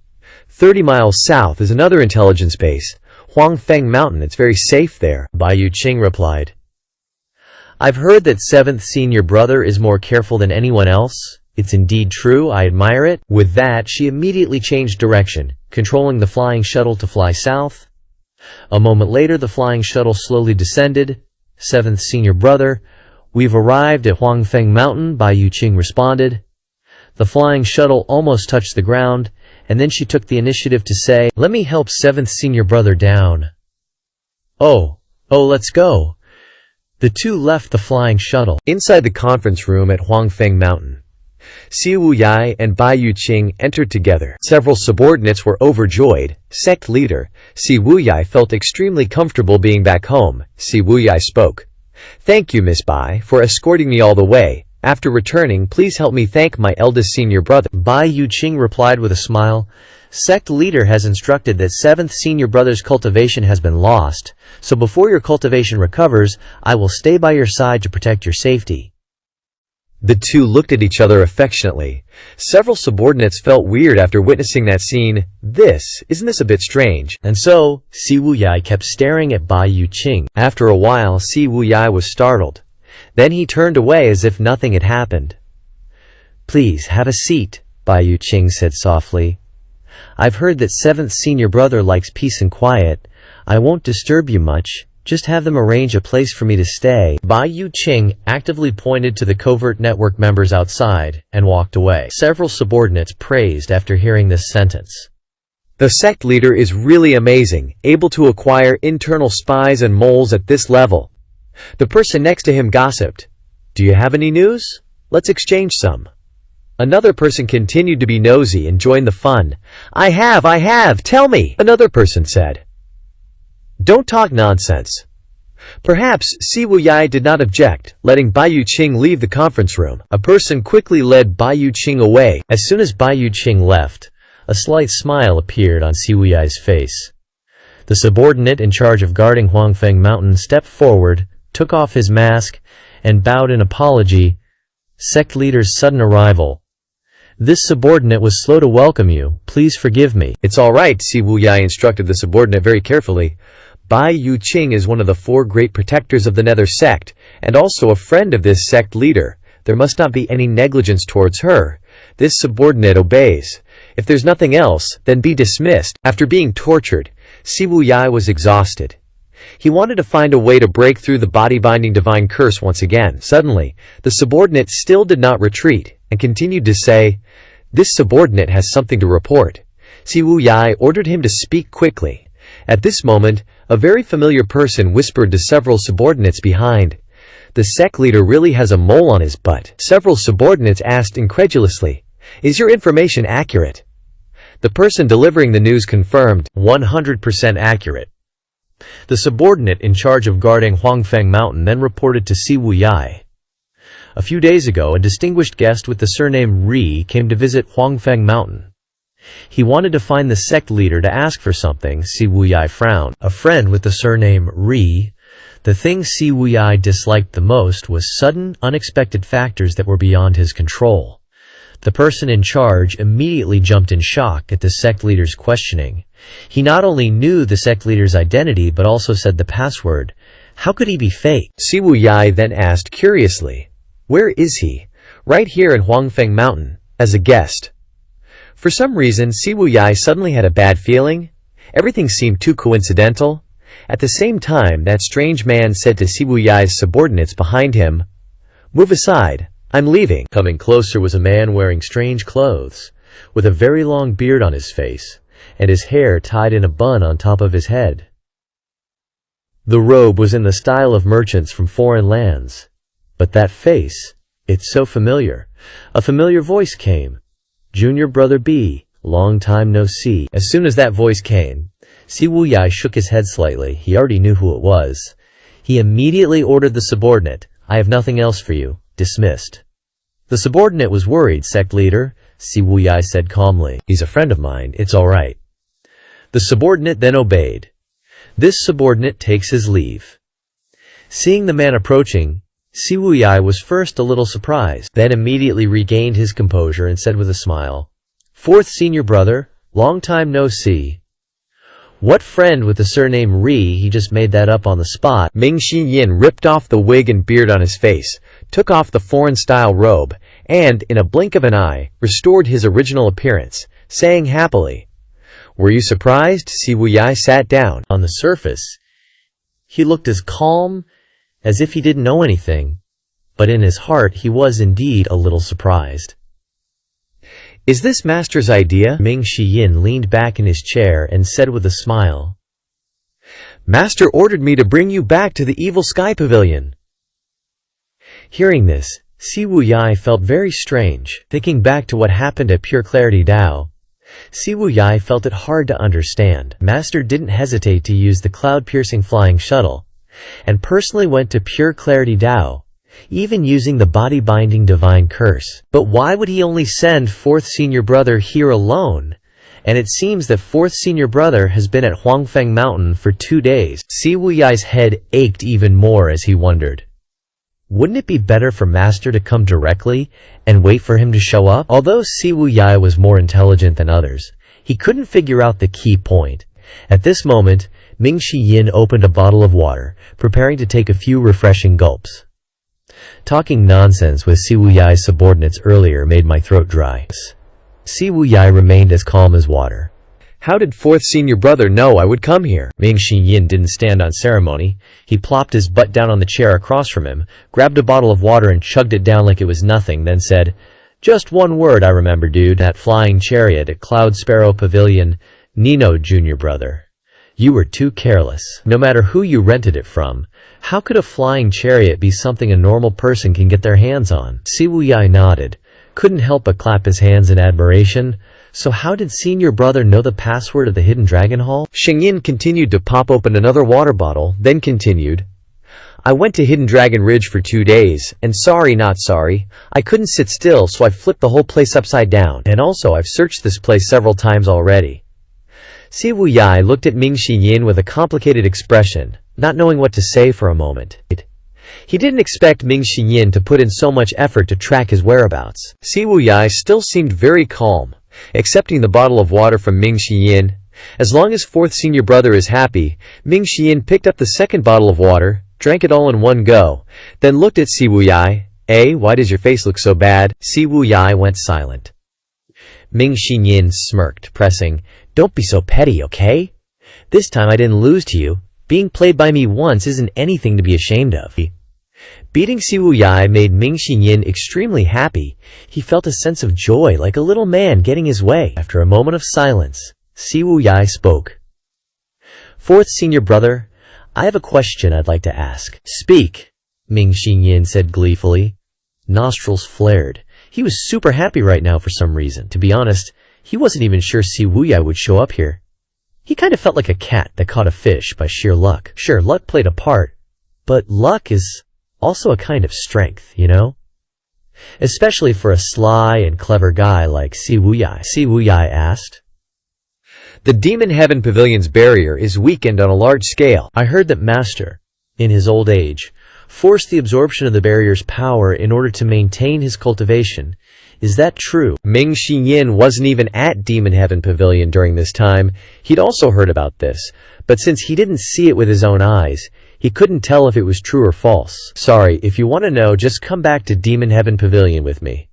30 miles south is another intelligence base, Huangfeng Mountain. It's very safe there. Bai Yu Qing replied. I've heard that seventh senior brother is more careful than anyone else. It's indeed true, I admire it. With that, she immediately changed direction, controlling the flying shuttle to fly south. A moment later, the flying shuttle slowly descended. Seventh senior brother, we've arrived at Huangfeng Mountain, Bai Yu Qing responded. The flying shuttle almost touched the ground, and then she took the initiative to say, let me help seventh senior brother down. Oh, let's go. The two left the flying shuttle. Inside the conference room at Huangfeng Mountain, Si Wuyai and Bai Yu Qing entered together. Several subordinates were overjoyed. Sect leader, Si Wuyai felt extremely comfortable being back home. Si Wuyai spoke. Thank you, Miss Bai, for escorting me all the way. After returning, please help me thank my eldest senior brother. Bai Yu Qing replied with a smile. Sect leader has instructed that seventh senior brother's cultivation has been lost, so before your cultivation recovers, I will stay by your side to protect your safety. The two looked at each other affectionately. Several subordinates felt weird after witnessing that scene. Isn't this a bit strange? And so, Si Wuyai kept staring at Bai Yu Qing. After a while, Si Wuyai was startled. Then he turned away as if nothing had happened. Please, have a seat, Bai Yu Qing said softly. I've heard that seventh senior brother likes peace and quiet. I won't disturb you much. Just have them arrange a place for me to stay. Bai Yu Qing actively pointed to the covert network members outside and walked away. Several subordinates praised after hearing this sentence. The sect leader is really amazing, able to acquire internal spies and moles at this level. The person next to him gossiped. Do you have any news? Let's exchange some. Another person continued to be nosy and joined the fun. I have, tell me, another person said. Don't talk nonsense. Perhaps Si Wuyai did not object, letting Bai Yu Qing leave the conference room. A person quickly led Bai Yu Qing away. As soon as Bai Yu Qing left, a slight smile appeared on Si Wuyai's face. The subordinate in charge of guarding Huangfeng Mountain stepped forward, took off his mask, and bowed in apology. Sect leader's sudden arrival. This subordinate was slow to welcome you. Please forgive me. It's all right, Si Wuyai instructed the subordinate very carefully. Bai Yu Qing is one of the 4 great protectors of the Nether sect, and also a friend of this sect leader. There must not be any negligence towards her. This subordinate obeys. If there's nothing else, then be dismissed. After being tortured, Si Wuyai was exhausted. He wanted to find a way to break through the body-binding divine curse once again. Suddenly, the subordinate still did not retreat, and continued to say, this subordinate has something to report. Si Wuyai ordered him to speak quickly. At this moment, a very familiar person whispered to several subordinates behind. The sect leader really has a mole on his butt. Several subordinates asked incredulously, is your information accurate? The person delivering the news confirmed, 100% accurate. The subordinate in charge of guarding Huangfeng Mountain then reported to Si Wuyai. A few days ago, a distinguished guest with the surname Ri came to visit Huangfeng Mountain. He wanted to find the sect leader to ask for something. Si Wuyai frowned. A friend with the surname Ri. The thing Si Wuyai disliked the most was sudden, unexpected factors that were beyond his control. The person in charge immediately jumped in shock at the sect leader's questioning. He not only knew the sect leader's identity but also said the password. How could he be fake? Siwu Yai then asked curiously, "Where is he?" "Right here in Huangfeng Mountain, as a guest." For some reason, Siwu Yai suddenly had a bad feeling. Everything seemed too coincidental. At the same time, that strange man said to Siwu Yai's subordinates behind him, "Move aside, I'm leaving." Coming closer was a man wearing strange clothes, with a very long beard on his face, and his hair tied in a bun on top of his head. The robe was in the style of merchants from foreign lands. But that face, it's so familiar. A familiar voice came. "Junior Brother B, long time no see." As soon as that voice came, Siwu Yai shook his head slightly. He already knew who it was. He immediately ordered the subordinate, "I have nothing else for you," dismissed. The subordinate was worried. "Sect leader," Siwu Yai said calmly. "He's a friend of mine, it's all right." The subordinate then obeyed. This subordinate takes his leave. Seeing the man approaching, Siwu Yai was first a little surprised, then immediately regained his composure and said with a smile, "Fourth senior brother, long time no see." What friend with the surname Ri? He just made that up on the spot. Ming Yin ripped off the wig and beard on his face, took off the foreign-style robe, and, in a blink of an eye, restored his original appearance, saying happily, "Were you surprised?" Siwu Yai sat down. On the surface, he looked as calm as if he didn't know anything, but in his heart he was indeed a little surprised. "Is this master's idea?" Ming Yin leaned back in his chair and said with a smile, "Master ordered me to bring you back to the evil sky pavilion." Hearing this, Siwu Yai felt very strange. Thinking back to what happened at Pure Clarity Dao, Siwu Yai felt it hard to understand. Master didn't hesitate to use the cloud-piercing flying shuttle, and personally went to Pure Clarity Dao, even using the body-binding divine curse. But why would he only send fourth senior brother here alone? And it seems that fourth senior brother has been at Huangfeng Mountain for 2 days. Siwu Yai's head ached even more as he wondered, wouldn't it be better for Master to come directly and wait for him to show up? Although Siwu Yai was more intelligent than others, he couldn't figure out the key point. At this moment, Ming Yin opened a bottle of water, preparing to take a few refreshing gulps. Talking nonsense with Siwu Yai's subordinates earlier made my throat dry. Siwu Yai remained as calm as water. "How did fourth senior brother know I would come here?" Ming Yin didn't stand on ceremony. He plopped his butt down on the chair across from him, grabbed a bottle of water and chugged it down like it was nothing, then said, "Just one word I remember, dude. That flying chariot at Cloud Sparrow Pavilion, Nino, junior brother. You were too careless. No matter who you rented it from, how could a flying chariot be something a normal person can get their hands on?" Siwu Yai nodded, couldn't help but clap his hands in admiration. So how did senior brother know the password of the hidden dragon hall? Yin continued to pop open another water bottle, then continued, "I went to Hidden Dragon Ridge for 2 days, and sorry not sorry, I couldn't sit still so I flipped the whole place upside down, and also I've searched this place several times already." Siwu Yai looked at Ming Yin with a complicated expression, not knowing what to say for a moment. He didn't expect Ming Yin to put in so much effort to track his whereabouts. Siwu Yai still seemed very calm, accepting the bottle of water from Ming Yin. As long as fourth senior brother is happy, Ming Yin picked up the second bottle of water, drank it all in one go, then looked at Siwu Yai. Why does your face look so bad?" Siwu Yai went silent. Ming Yin smirked, pressing, "Don't be so petty, okay? This time I didn't lose to you. Being played by me once isn't anything to be ashamed of." Beating Siwu Yai made Ming Yin extremely happy. He felt a sense of joy like a little man getting his way. After a moment of silence, Siwu Yai spoke. "Fourth senior brother, I have a question I'd like to ask." "Speak," Ming Yin said gleefully. Nostrils flared. He was super happy right now for some reason. To be honest, he wasn't even sure Siwu Yai would show up here. He kind of felt like a cat that caught a fish by sheer luck. Sure, luck played a part, but luck is also a kind of strength, you know? Especially for a sly and clever guy like Siwu Yai. Siwu Yai asked, "The Demon Heaven Pavilion's barrier is weakened on a large scale. I heard that Master, in his old age, forced the absorption of the barrier's power in order to maintain his cultivation. Is that true? Ming Yin wasn't even at Demon Heaven Pavilion during this time. He'd also heard about this, but since he didn't see it with his own eyes, he couldn't tell if it was true or false. Sorry, if you want to know, just come back to Demon Heaven Pavilion with me.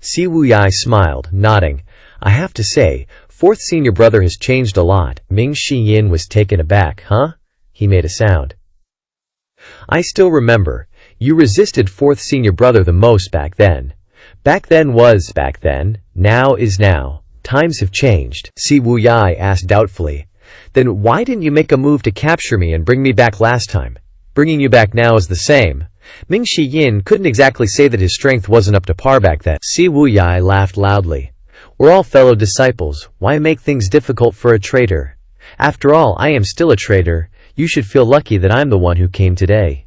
Si Wuyai smiled, nodding. I have to say, fourth senior brother has changed a lot. Ming Yin was taken aback. Huh? He made a sound. I still remember. You resisted fourth senior brother the most back then. Back then was back then. Now is now. Times have changed. Si Wuyai asked doubtfully. Then why didn't you make a move to capture me and bring me back last time? Bringing you back now is the same. Ming Yin couldn't exactly say that his strength wasn't up to par back then. Si Wuyai laughed loudly. We're all fellow disciples. Why make things difficult for a traitor? After all, I am still a traitor. You should feel lucky that I'm the one who came today.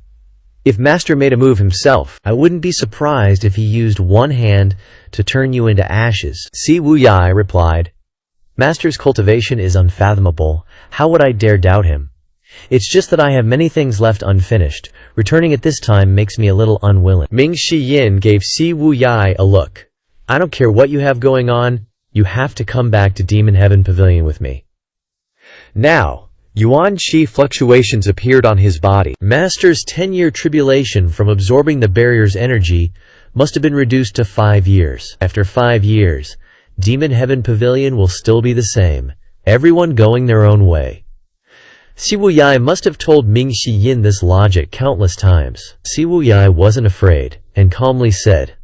If Master made a move himself, I wouldn't be surprised if he used one hand to turn you into ashes. Si Wuyai replied. Master's cultivation is unfathomable. How would I dare doubt him? It's just that I have many things left unfinished. Returning at this time makes me a little unwilling. Ming Yin gave Si Wuyai a look. I don't care what you have going on, you have to come back to Demon Heaven Pavilion with me. Now, Yuan Qi fluctuations appeared on his body. Master's 10-year tribulation from absorbing the barrier's energy must have been reduced to 5 years. After 5 years, Demon Heaven Pavilion will still be the same, everyone going their own way. Si Wuyai must have told Ming Yin this logic countless times. Si Wuyai wasn't afraid, and calmly said,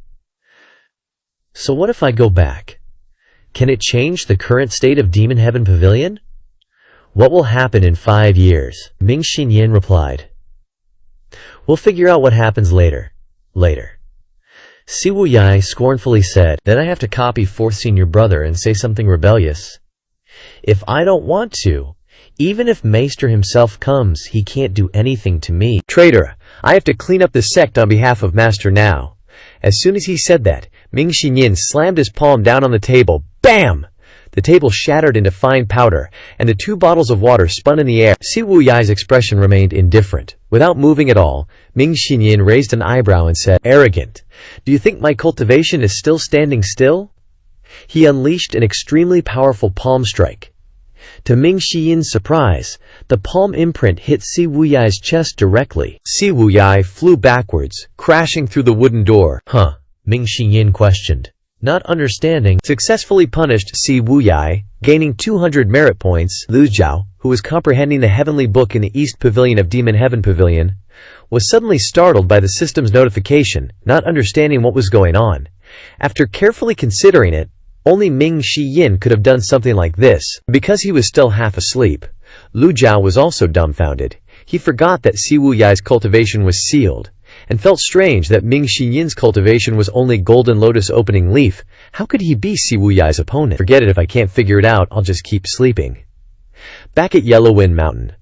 So what if I go back? Can it change the current state of Demon Heaven Pavilion? What will happen in 5 years? Ming Yin replied, We'll figure out what happens later. Si Wuyai scornfully said, Then I have to copy fourth senior brother and say something rebellious. If I don't want to, even if Maester himself comes, he can't do anything to me. Traitor, I have to clean up the sect on behalf of Master now. As soon as he said that, Ming Yin slammed his palm down on the table. Bam! The table shattered into fine powder, and the 2 bottles of water spun in the air. Si Wuyai's expression remained indifferent. Without moving at all, Ming Yin raised an eyebrow and said, Arrogant. Do you think my cultivation is still standing still? He unleashed an extremely powerful palm strike. To Ming Yin's surprise, the palm imprint hit Si Wuyai's chest directly. Si Wuyai flew backwards, crashing through the wooden door. Huh? Ming Yin questioned. Not understanding, successfully punished Si Wuyai, gaining 200 merit points. Lu Zhao, who was comprehending the heavenly book in the East Pavilion of Demon Heaven Pavilion, was suddenly startled by the system's notification, not understanding what was going on. After carefully considering it, only Ming Yin could have done something like this. Because he was still half asleep, Lu Zhao was also dumbfounded. He forgot that Si Wuyai's cultivation was sealed, and felt strange that Ming Yin's cultivation was only Golden Lotus Opening Leaf. How could he be Si Wuyai's opponent? Forget it, if I can't figure it out, I'll just keep sleeping. Back at Yellow Wind Mountain,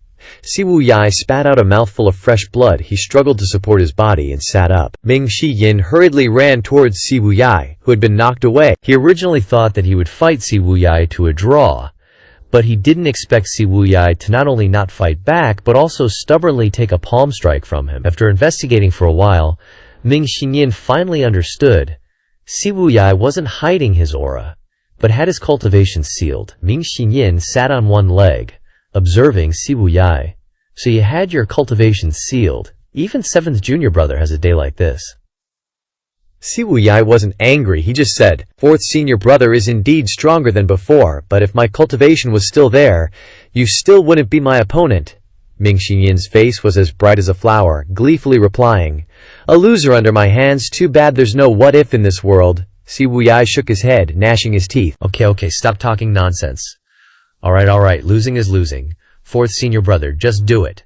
Si Wuyai spat out a mouthful of fresh blood. He struggled to support his body and sat up. Ming Yin hurriedly ran towards Si Wuyai, who had been knocked away. He originally thought that he would fight Si Wuyai to a draw, but he didn't expect Si Wuyai to not only not fight back, but also stubbornly take a palm strike from him. After investigating for a while, Ming Yin finally understood. Si Wuyai wasn't hiding his aura, but had his cultivation sealed. Ming Yin sat on one leg, observing Si Wuyai. So you had your cultivation sealed. Even 7th junior brother has a day like this. Si Wuyai wasn't angry, he just said, 4th senior brother is indeed stronger than before, but if my cultivation was still there, you still wouldn't be my opponent. Ming Yin's face was as bright as a flower, gleefully replying, A loser under my hands, too bad there's no what if in this world. Si Wuyai shook his head, gnashing his teeth. Okay, stop talking nonsense. Alright, losing is losing. 4th senior brother, just do it.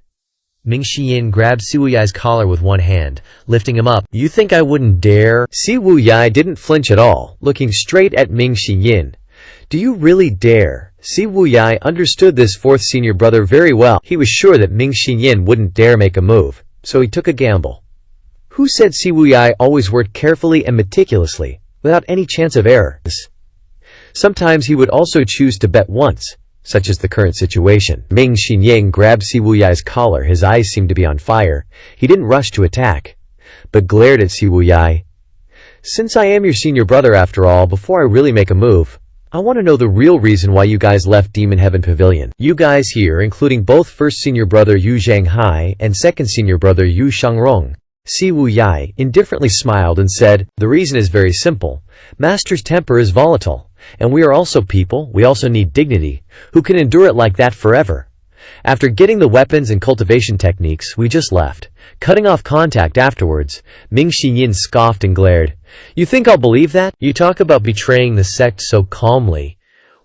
Ming Yin grabbed Si Wuyai's collar with one hand, lifting him up. You think I wouldn't dare? Si Wuyai didn't flinch at all, looking straight at Ming Yin. Do you really dare? Si Wuyai understood this 4th senior brother very well. He was sure that Ming Yin wouldn't dare make a move, so he took a gamble. Who said Si Wuyai always worked carefully and meticulously, without any chance of error? Sometimes he would also choose to bet once, such as the current situation. Ming Yin grabbed Si Wuyai's collar. His eyes seemed to be on fire. He didn't rush to attack, but glared at Si Wuyai. Since I am your senior brother after all, before I really make a move, I want to know the real reason why you guys left Demon Heaven Pavilion. You guys here, including both first senior brother Yu Zhanghai and second senior brother Yu Shangrong. Si Wu Yai indifferently smiled and said, "The reason is very simple. Master's temper is volatile, and we are also people, we also need dignity. Who can endure it like that forever? After getting the weapons and cultivation techniques, we just left, cutting off contact afterwards." Ming Xiyin scoffed and glared. "You think I'll believe that? You talk about betraying the sect so calmly.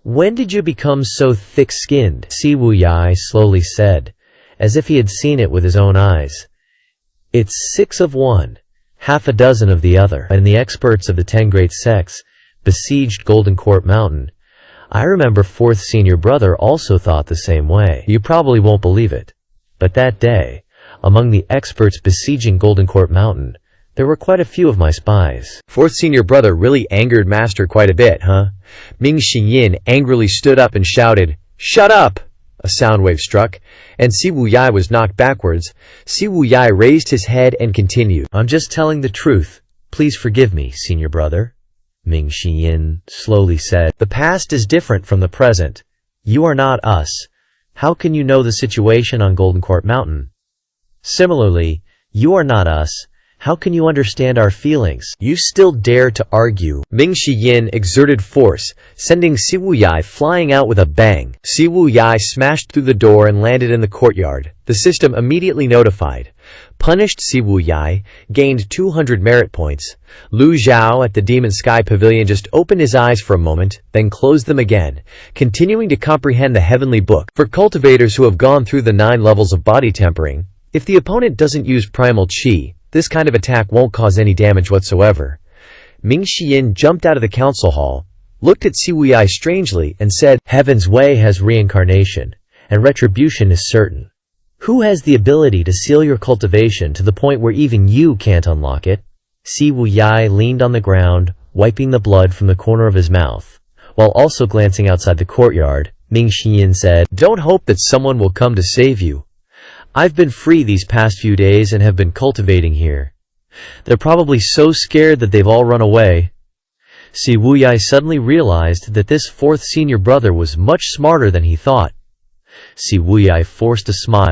When did you become so thick-skinned?" Si Wu Yai slowly said, as if he had seen it with his own eyes. "It's 6 of one, half a dozen of the other, and the experts of the 10 great sects besieged Golden Court Mountain. I remember 4th senior brother also thought the same way. You probably won't believe it, but that day, among the experts besieging Golden Court Mountain, there were quite a few of my spies." 4th senior brother really angered Master quite a bit, huh? Ming Xiyin angrily stood up and shouted, "Shut up!" A sound wave struck, and Si Wu Yai was knocked backwards. Si Wu Yai raised his head and continued, "I'm just telling the truth. Please forgive me, senior brother," Ming Xiyin slowly said. "The past is different from the present. You are not us. How can you know the situation on Golden Court Mountain? Similarly, you are not us. How can you understand our feelings? You still dare to argue." Ming Xiyin exerted force, sending Si Wu Yai flying out with a bang. Si Wu Yai smashed through the door and landed in the courtyard. The system immediately notified. Punished Si Wu Yai, gained 200 merit points. Lu Zhao at the Demon Sky Pavilion just opened his eyes for a moment, then closed them again, continuing to comprehend the heavenly book. For cultivators who have gone through the 9 levels of body tempering, if the opponent doesn't use primal chi, this kind of attack won't cause any damage whatsoever. Ming Xiyin jumped out of the council hall, looked at Si Wu Yai strangely, and said, "Heaven's way has reincarnation, and retribution is certain. Who has the ability to seal your cultivation to the point where even you can't unlock it?" Si Wu Yai leaned on the ground, wiping the blood from the corner of his mouth. While also glancing outside the courtyard, Ming Xiyin said, "Don't hope that someone will come to save you. I've been free these past few days and have been cultivating here. They're probably so scared that they've all run away." Si Wu Yai suddenly realized that this 4th senior brother was much smarter than he thought. Si Wu Yai forced a smile.